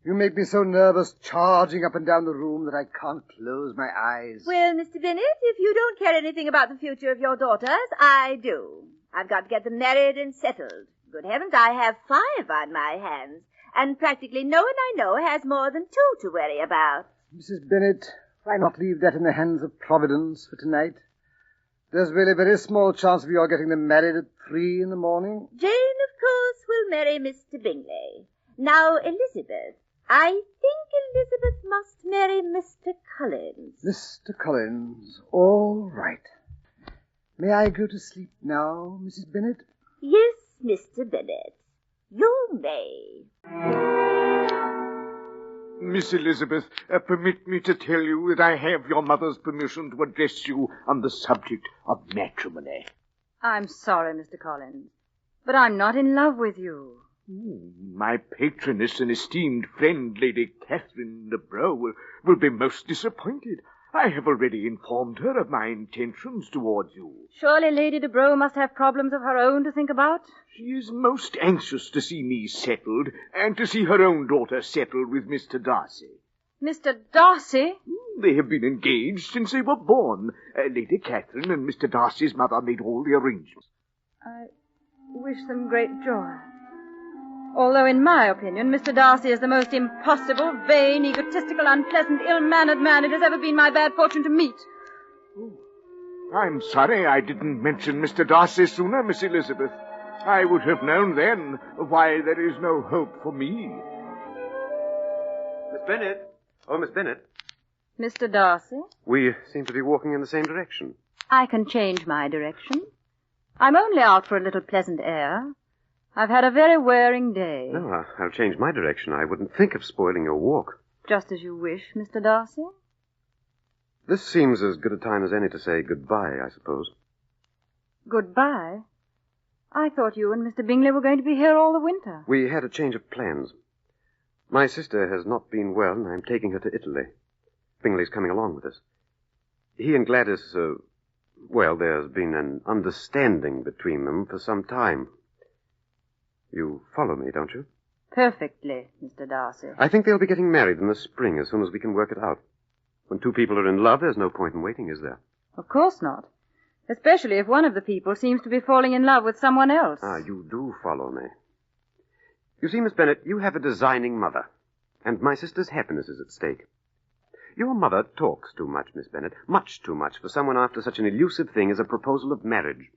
[SPEAKER 6] You make me so nervous charging up and down the room that I can't close my eyes.
[SPEAKER 19] Well, Mr. Bennet, if you don't care anything about the future of your daughters, I do. I've got to get them married and settled. Good heavens, I have 5 on my hands, and practically no one I know has more than 2 to worry about.
[SPEAKER 6] Mrs. Bennet, why not leave that in the hands of Providence for tonight? There's really very small chance of your getting them married at 3 in the morning.
[SPEAKER 19] Jane, of course, will marry Mr. Bingley. Now, Elizabeth, I think Elizabeth must marry Mr. Collins.
[SPEAKER 6] Mr. Collins, all right. May I go to sleep now, Mrs. Bennet?
[SPEAKER 19] Yes, Mr. Bennet. You may.
[SPEAKER 20] Miss Elizabeth, permit me to tell you that I have your mother's permission to address you on the subject of matrimony.
[SPEAKER 17] I'm sorry, Mr. Collins, but I'm not in love with you.
[SPEAKER 20] My patroness and esteemed friend, Lady Catherine de Bow, will be most disappointed. I have already informed her of my intentions towards you.
[SPEAKER 17] Surely Lady de Bow must have problems of her own to think about?
[SPEAKER 20] She is most anxious to see me settled, and to see her own daughter settled with Mr. Darcy.
[SPEAKER 17] Mr. Darcy?
[SPEAKER 20] They have been engaged since they were born. Lady Catherine and Mr. Darcy's mother made all the arrangements.
[SPEAKER 17] I wish them great joy. Although, in my opinion, Mr. Darcy is the most impossible, vain, egotistical, unpleasant, ill-mannered man it has ever been my bad fortune to meet.
[SPEAKER 20] I'm sorry I didn't mention Mr. Darcy sooner, Miss Elizabeth. I would have known then why there is no hope for me.
[SPEAKER 26] Miss Bennet. Oh, Miss Bennet.
[SPEAKER 17] Mr. Darcy?
[SPEAKER 26] We seem to be walking in the same direction.
[SPEAKER 17] I can change my direction. I'm only out for a little pleasant air. I've had a very wearing day.
[SPEAKER 26] No, I'll change my direction. I wouldn't think of spoiling your walk.
[SPEAKER 17] Just as you wish, Mr. Darcy.
[SPEAKER 26] This seems as good a time as any to say goodbye, I suppose.
[SPEAKER 17] Goodbye? I thought you and Mr. Bingley were going to be here all the winter.
[SPEAKER 26] We had a change of plans. My sister has not been well, and I'm taking her to Italy. Bingley's coming along with us. He and Gladys, well, there's been an understanding between them for some time. You follow me, don't you?
[SPEAKER 17] Perfectly, Mr. Darcy.
[SPEAKER 26] I think they'll be getting married in the spring as soon as we can work it out. When 2 people are in love, there's no point in waiting, is there?
[SPEAKER 17] Of course not. Especially if one of the people seems to be falling in love with someone else.
[SPEAKER 26] Ah, you do follow me. You see, Miss Bennet, you have a designing mother, and my sister's happiness is at stake. Your mother talks too much, Miss Bennet, much too much for someone after such an elusive thing as a proposal of marriage.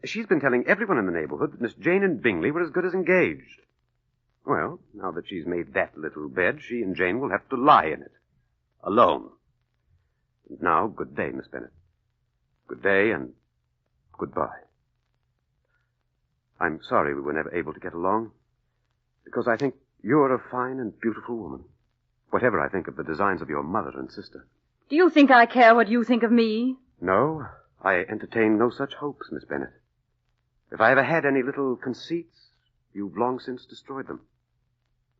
[SPEAKER 26] She's been telling everyone in the neighborhood that Miss Jane and Bingley were as good as engaged. Well, now that she's made that little bed, she and Jane will have to lie in it. Alone. And now, good day, Miss Bennet. Good day and goodbye. I'm sorry we were never able to get along, because I think you're a fine and beautiful woman, whatever I think of the designs of your mother and sister.
[SPEAKER 17] Do you think I care what you think of me?
[SPEAKER 26] No, I entertain no such hopes, Miss Bennet. If I ever had any little conceits, you've long since destroyed them.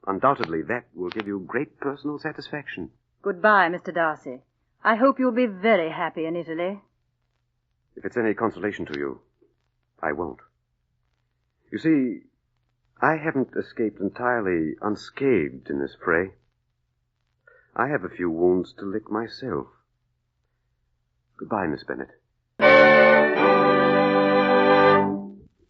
[SPEAKER 26] Undoubtedly, that will give you great personal satisfaction.
[SPEAKER 17] Goodbye, Mr. Darcy. I hope you'll be very happy in Italy.
[SPEAKER 26] If it's any consolation to you, I won't. You see, I haven't escaped entirely unscathed in this fray. I have a few wounds to lick myself. Goodbye, Miss Bennet.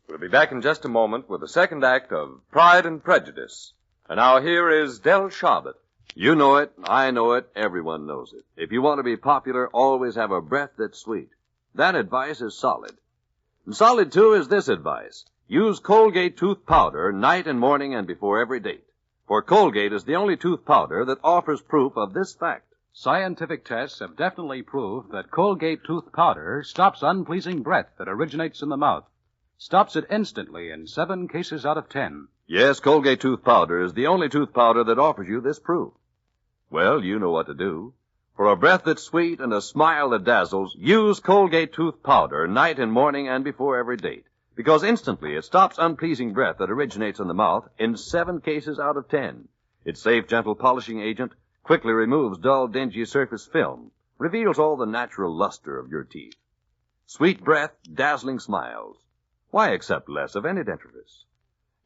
[SPEAKER 2] We'll be back in just a moment with the second act of Pride and Prejudice. And now here is Del Sharbutt. You know it, I know it, everyone knows it. If you want to be popular, always have a breath that's sweet. That advice is solid. And solid, too, is this advice. Use Colgate tooth powder night and morning and before every date. For Colgate is the only tooth powder that offers proof of this fact.
[SPEAKER 3] Scientific tests have definitely proved that Colgate tooth powder stops unpleasing breath that originates in the mouth. Stops it instantly in 7 cases out of 10.
[SPEAKER 2] Yes, Colgate tooth powder is the only tooth powder that offers you this proof. Well, you know what to do. For a breath that's sweet and a smile that dazzles, use Colgate tooth powder night and morning and before every date. Because instantly it stops unpleasing breath that originates in the mouth in 7 cases out of 10. Its safe, gentle polishing agent quickly removes dull, dingy surface film, reveals all the natural luster of your teeth. Sweet breath, dazzling smiles. Why accept less of any dentifrice?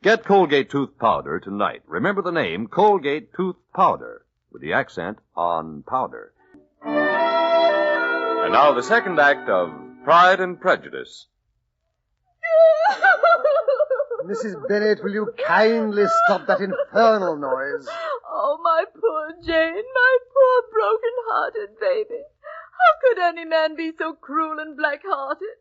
[SPEAKER 2] Get Colgate tooth powder tonight. Remember the name, Colgate tooth powder, with the accent on powder. And now the second act of Pride and Prejudice.
[SPEAKER 6] Mrs. Bennet, will you kindly stop that infernal noise?
[SPEAKER 11] Oh, my poor Jane, my poor broken-hearted baby. How could any man be so cruel and black-hearted?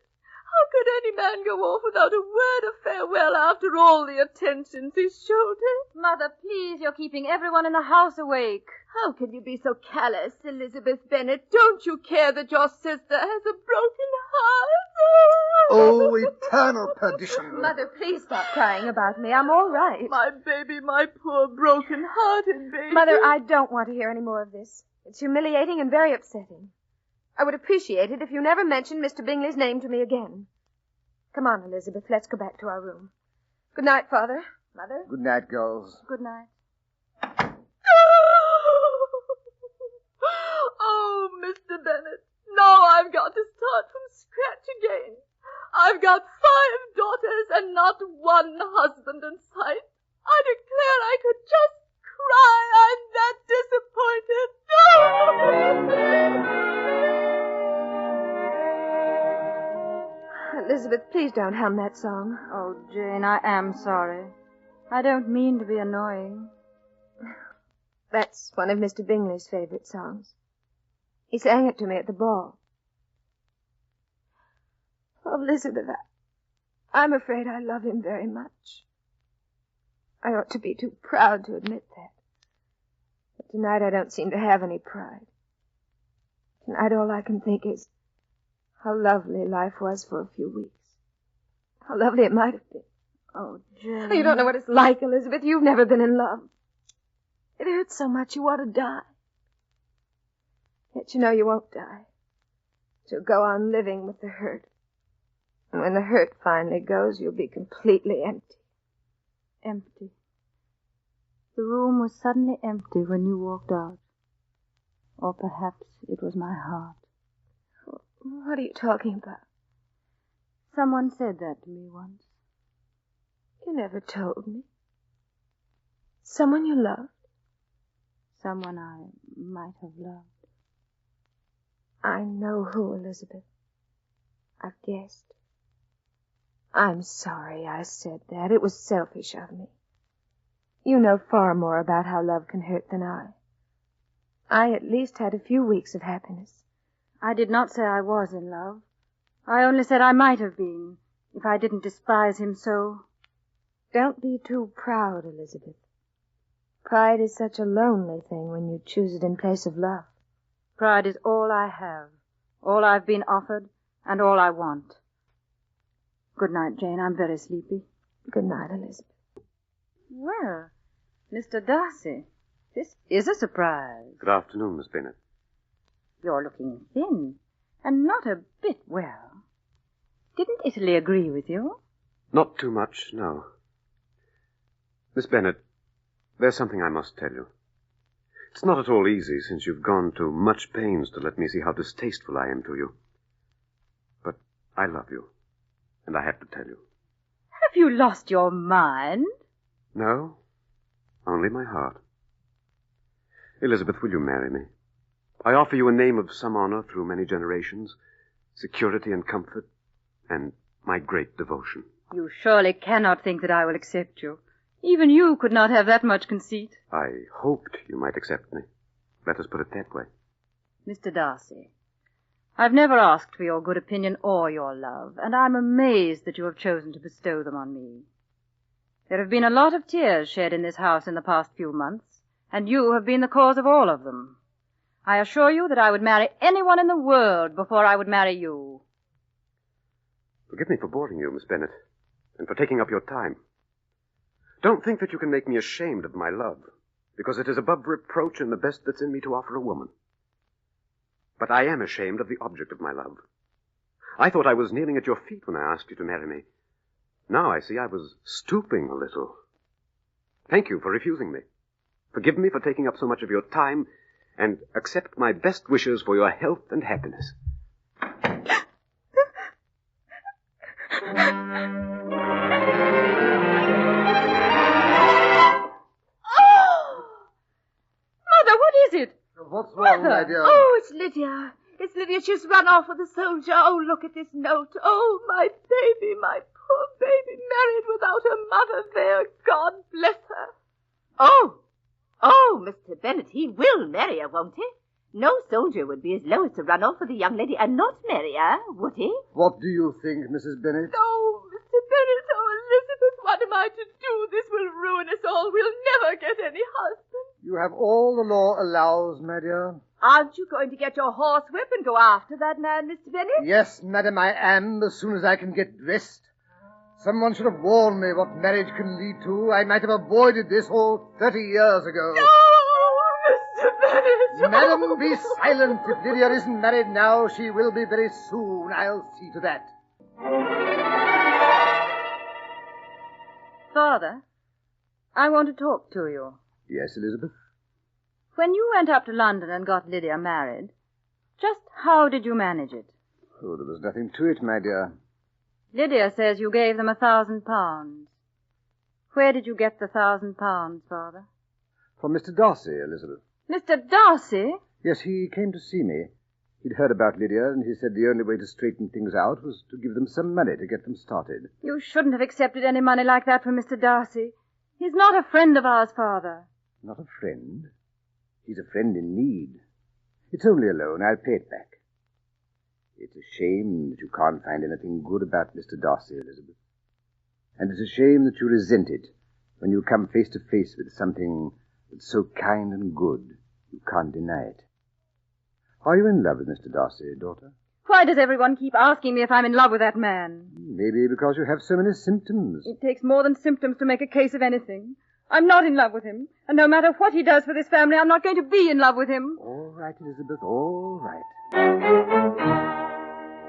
[SPEAKER 11] How could any man go off without a word of farewell after all the attentions he showed him?
[SPEAKER 17] Mother, please, you're keeping everyone in the house awake.
[SPEAKER 11] How can you be so callous, Elizabeth Bennet? Don't you care that your sister has a broken heart?
[SPEAKER 6] Oh, eternal perdition.
[SPEAKER 5] Mother, please stop crying about me. I'm all right.
[SPEAKER 11] My baby, my poor broken-hearted baby.
[SPEAKER 5] Mother, I don't want to hear any more of this. It's humiliating and very upsetting. I would appreciate it if you never mentioned Mr. Bingley's name to me again. Come on, Elizabeth. Let's go back to our room. Good night, Father. Mother.
[SPEAKER 6] Good night, girls.
[SPEAKER 5] Good night.
[SPEAKER 11] Oh, Mr. Bennet, now I've got to start from scratch again. I've got 5 daughters and not one husband in sight. I declare I could just cry. I'm that disappointed.
[SPEAKER 5] Elizabeth, please don't hum that song.
[SPEAKER 17] Oh, Jane, I am sorry. I don't mean to be annoying.
[SPEAKER 5] That's one of Mr. Bingley's favorite songs. He sang it to me at the ball. Oh, Elizabeth, I'm afraid I love him very much. I ought to be too proud to admit that. But tonight I don't seem to have any pride. Tonight all I can think is how lovely life was for a few weeks. How lovely it might have been.
[SPEAKER 17] Oh, Jane.
[SPEAKER 5] You don't know what it's like, Elizabeth. You've never been in love. It hurts so much you want to die. Yet you know you won't die. You'll go on living with the hurt. And when the hurt finally goes, you'll be completely empty.
[SPEAKER 17] Empty. The room was suddenly empty when you walked out. Or perhaps it was my heart.
[SPEAKER 5] What are you talking about?
[SPEAKER 17] Someone said that to me once.
[SPEAKER 5] You never told me. Someone you loved?
[SPEAKER 17] Someone I might have loved.
[SPEAKER 5] I know who, Elizabeth. I've guessed. I'm sorry I said that. It was selfish of me. You know far more about how love can hurt than I. I at least had a few weeks of happiness.
[SPEAKER 17] I did not say I was in love. I only said I might have been, if I didn't despise him so.
[SPEAKER 5] Don't be too proud, Elizabeth. Pride is such a lonely thing when you choose it in place of love.
[SPEAKER 17] Pride is all I have, all I've been offered, and all I want. Good night, Jane. I'm very sleepy.
[SPEAKER 5] Good night, Elizabeth.
[SPEAKER 17] Well, Mr. Darcy, this is a surprise.
[SPEAKER 26] Good afternoon, Miss Bennet.
[SPEAKER 17] You're looking thin, and not a bit well. Didn't Italy agree with you?
[SPEAKER 26] Not too much, no. Miss Bennet, there's something I must tell you. It's not at all easy, since you've gone to much pains to let me see how distasteful I am to you. But I love you, and I have to tell you.
[SPEAKER 17] Have you lost your mind?
[SPEAKER 26] No, only my heart. Elizabeth, will you marry me? I offer you a name of some honor through many generations, security and comfort, and my great devotion.
[SPEAKER 17] You surely cannot think that I will accept you. Even you could not have that much conceit.
[SPEAKER 26] I hoped you might accept me. Let us put it that way.
[SPEAKER 17] Mr. Darcy, I've never asked for your good opinion or your love, and I'm amazed that you have chosen to bestow them on me. There have been a lot of tears shed in this house in the past few months, and you have been the cause of all of them. I assure you that I would marry anyone in the world before I would marry you.
[SPEAKER 26] Forgive me for boring you, Miss Bennet, and for taking up your time. Don't think that you can make me ashamed of my love, because it is above reproach and the best that's in me to offer a woman. But I am ashamed of the object of my love. I thought I was kneeling at your feet when I asked you to marry me. Now I see I was stooping a little. Thank you for refusing me. Forgive me for taking up so much of your time, and accept my best wishes for your health and happiness.
[SPEAKER 6] What's wrong, my dear?
[SPEAKER 11] Oh, it's Lydia. It's Lydia. She's run off with a soldier. Oh, look at this note. Oh, my baby, my poor baby, married without her mother there. God bless her.
[SPEAKER 19] Oh, Mr. Bennet, he will marry her, won't he? No soldier would be as low as to run off with a young lady and not marry her, would he?
[SPEAKER 6] What do you think, Mrs. Bennet?
[SPEAKER 11] Oh, Mr. Bennet, oh, Elizabeth, what am I to do? This will ruin us all. We'll never get any husband.
[SPEAKER 6] You have all the law allows, my dear.
[SPEAKER 19] Aren't you going to get your horsewhip and go after that man, Mr. Bennet?
[SPEAKER 6] Yes, madam, I am, as soon as I can get dressed. Someone should have warned me what marriage can lead to. I might have avoided this all 30 years ago.
[SPEAKER 11] No, Mr. Bennet!
[SPEAKER 6] Madam, be silent. If Lydia isn't married now, she will be very soon. I'll see to that.
[SPEAKER 17] Father, I want to talk to you.
[SPEAKER 6] Yes, Elizabeth?
[SPEAKER 17] When you went up to London and got Lydia married, just how did you manage it?
[SPEAKER 6] Oh, there was nothing to it, my dear.
[SPEAKER 17] Lydia says you gave them £1,000. Where did you get the £1,000, Father?
[SPEAKER 6] From Mr. Darcy, Elizabeth.
[SPEAKER 17] Mr. Darcy?
[SPEAKER 6] Yes, he came to see me. He'd heard about Lydia, and he said the only way to straighten things out was to give them some money to get them started.
[SPEAKER 17] You shouldn't have accepted any money like that from Mr. Darcy. He's not a friend of ours, Father.
[SPEAKER 6] Not a friend? He's a friend in need. It's only a loan. I'll pay it back. It's a shame that you can't find anything good about Mr. Darcy, Elizabeth. And it's a shame that you resent it when you come face to face with something that's so kind and good you can't deny it. Are you in love with Mr. Darcy, daughter?
[SPEAKER 17] Why does everyone keep asking me if I'm in love with that man?
[SPEAKER 6] Maybe because you have so many symptoms.
[SPEAKER 17] It takes more than symptoms to make a case of anything. I'm not in love with him, and no matter what he does for this family, I'm not going to be in love with him.
[SPEAKER 6] All right, Elizabeth, all right.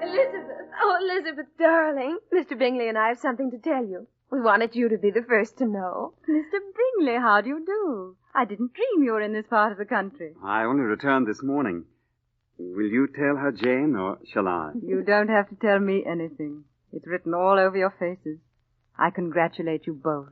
[SPEAKER 5] Elizabeth, oh, Elizabeth, darling, Mr. Bingley and I have something to tell you. We wanted you to be the first to know.
[SPEAKER 17] Mr. Bingley, how do you do? I didn't dream you were in this part of the country.
[SPEAKER 25] I only returned this morning. Will you tell her, Jane, or shall I?
[SPEAKER 17] You don't have to tell me anything. It's written all over your faces. I congratulate you both.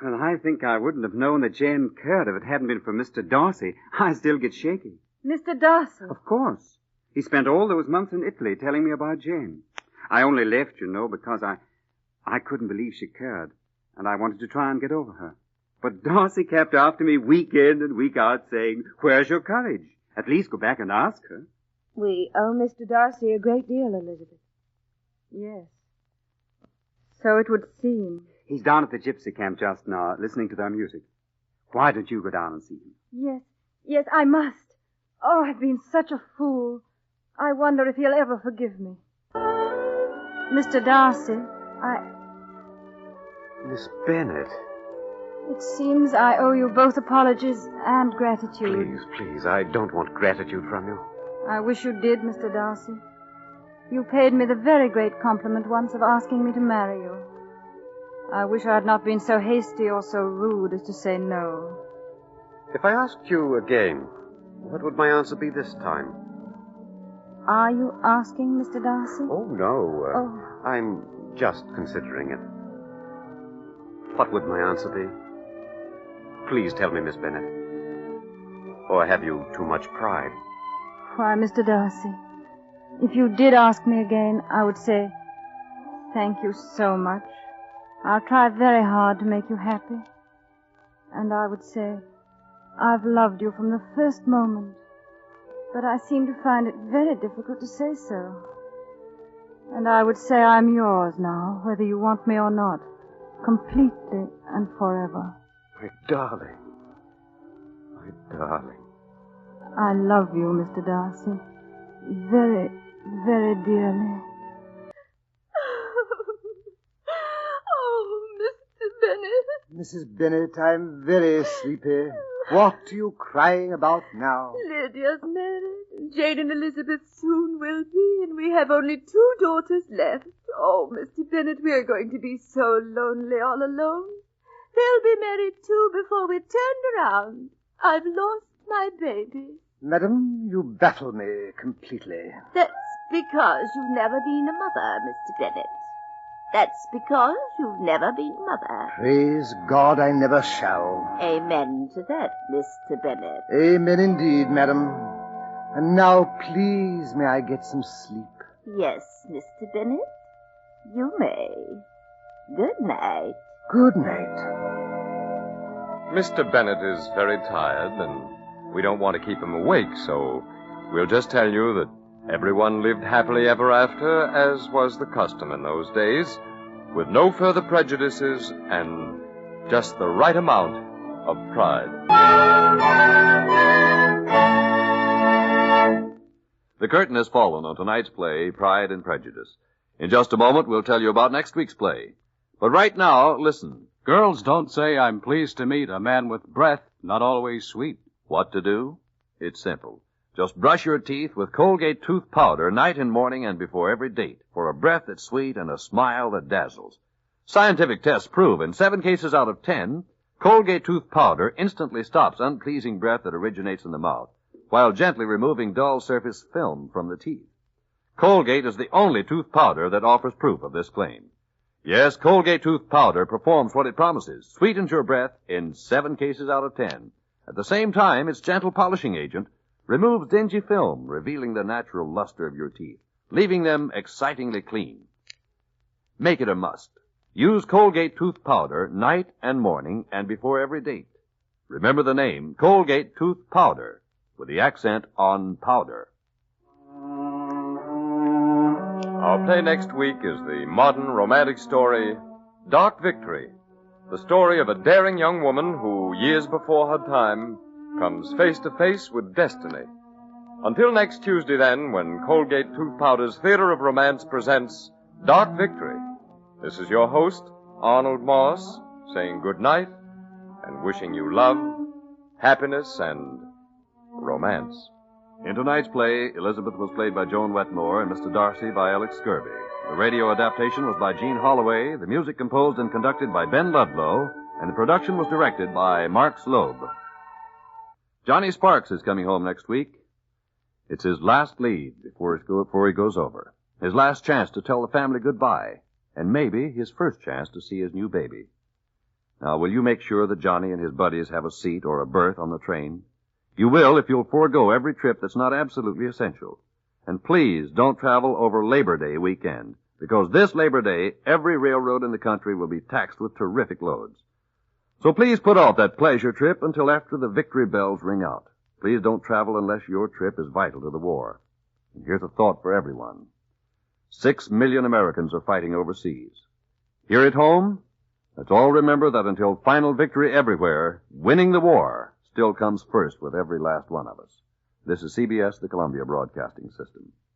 [SPEAKER 25] Well, I think I wouldn't have known that Jane cared if it hadn't been for Mr. Darcy. I still get shaky.
[SPEAKER 17] Mr. Darcy?
[SPEAKER 25] Of course. He spent all those months in Italy telling me about Jane. I only left, you know, because I couldn't believe she cared, and I wanted to try and get over her. But Darcy kept after me week in and week out saying, "Where's your courage? At least go back and ask her."
[SPEAKER 5] We owe Mr. Darcy a great deal, Elizabeth.
[SPEAKER 17] Yes. So it would seem.
[SPEAKER 25] He's down at the gypsy camp just now, listening to their music. Why don't you go down and see him?
[SPEAKER 17] Yes, I must. Oh, I've been such a fool. I wonder if he'll ever forgive me. Mr. Darcy,
[SPEAKER 26] Miss Bennet.
[SPEAKER 17] It seems I owe you both apologies and gratitude.
[SPEAKER 26] Please, I don't want gratitude from you.
[SPEAKER 17] I wish you did, Mr. Darcy. You paid me the very great compliment once of asking me to marry you. I wish I had not been so hasty or so rude as to say no.
[SPEAKER 26] If I asked you again, what would my answer be this time?
[SPEAKER 17] Are you asking, Mr. Darcy?
[SPEAKER 26] Oh, no. I'm just considering it. what would my answer be? Please tell me, Miss Bennet. Or have you too much pride?
[SPEAKER 17] Why, Mr. Darcy, if you did ask me again, I would say, thank you so much. I'll try very hard to make you happy. And I would say, I've loved you from the first moment. But I seem to find it very difficult to say so. And I would say I'm yours now, whether you want me or not, completely and forever.
[SPEAKER 26] My darling. My darling.
[SPEAKER 17] I love you, Mr. Darcy, very, very dearly.
[SPEAKER 11] Oh, Mr. Bennet.
[SPEAKER 1] Mrs. Bennet, I'm very sleepy. What are you crying about now?
[SPEAKER 11] Lydia's married, and Jane and Elizabeth soon will be, and we have only 2 daughters left. Oh, Mr. Bennet, we're going to be so lonely all alone. They'll be married too before we're turned around. I've lost my baby.
[SPEAKER 1] Madam, you baffle me completely.
[SPEAKER 19] That's because you've never been a mother, Mr. Bennet. That's because you've never been a mother.
[SPEAKER 1] Praise God, I never shall.
[SPEAKER 19] Amen to that, Mr. Bennet.
[SPEAKER 1] Amen indeed, madam. And now, please, may I get some sleep?
[SPEAKER 19] Yes, Mr. Bennet, you may. Good night.
[SPEAKER 1] Good night.
[SPEAKER 2] Mr. Bennet is very tired, and we don't want to keep him awake, so we'll just tell you that everyone lived happily ever after, as was the custom in those days, with no further prejudices and just the right amount of pride.
[SPEAKER 22] The curtain has fallen on tonight's play, Pride and Prejudice. In just a moment, we'll tell you about next week's play. But right now, listen.
[SPEAKER 3] Girls don't say I'm pleased to meet a man with breath, not always sweet.
[SPEAKER 22] What to do? It's simple. Just brush your teeth with Colgate tooth powder night and morning and before every date for a breath that's sweet and a smile that dazzles. Scientific tests prove in 7 cases out of 10, Colgate tooth powder instantly stops unpleasing breath that originates in the mouth, while gently removing dull surface film from the teeth. Colgate is the only tooth powder that offers proof of this claim. Yes, Colgate tooth powder performs what it promises, sweetens your breath in 7 cases out of 10. At the same time, its gentle polishing agent removes dingy film, revealing the natural luster of your teeth, leaving them excitingly clean. Make it a must. Use Colgate tooth powder night and morning and before every date. Remember the name, Colgate tooth powder, with the accent on powder.
[SPEAKER 2] Our play next week is the modern romantic story, Dark Victory, the story of a daring young woman who, years before her time, comes face to face with destiny. Until next Tuesday, then, when Colgate Tooth Powder's Theater of Romance presents Dark Victory, this is your host, Arnold Moss, saying good night and wishing you love, happiness, and romance.
[SPEAKER 22] In tonight's play, Elizabeth was played by Joan Wetmore and Mr. Darcy by Alex Scurby. The radio adaptation was by Gene Holloway, the music composed and conducted by Ben Ludlow, and the production was directed by Mark Slobe. Johnny Sparks is coming home next week. It's his last lead before he goes over. His last chance to tell the family goodbye, and maybe his first chance to see his new baby. Now, will you make sure that Johnny and his buddies have a seat or a berth on the train? You will if you'll forego every trip that's not absolutely essential. And please don't travel over Labor Day weekend, because this Labor Day, every railroad in the country will be taxed with terrific loads. So please put off that pleasure trip until after the victory bells ring out. Please don't travel unless your trip is vital to the war. And here's a thought for everyone. 6 million Americans are fighting overseas. Here at home, let's all remember that until final victory everywhere, winning the war still comes first with every last one of us. This is CBS, the Columbia Broadcasting System.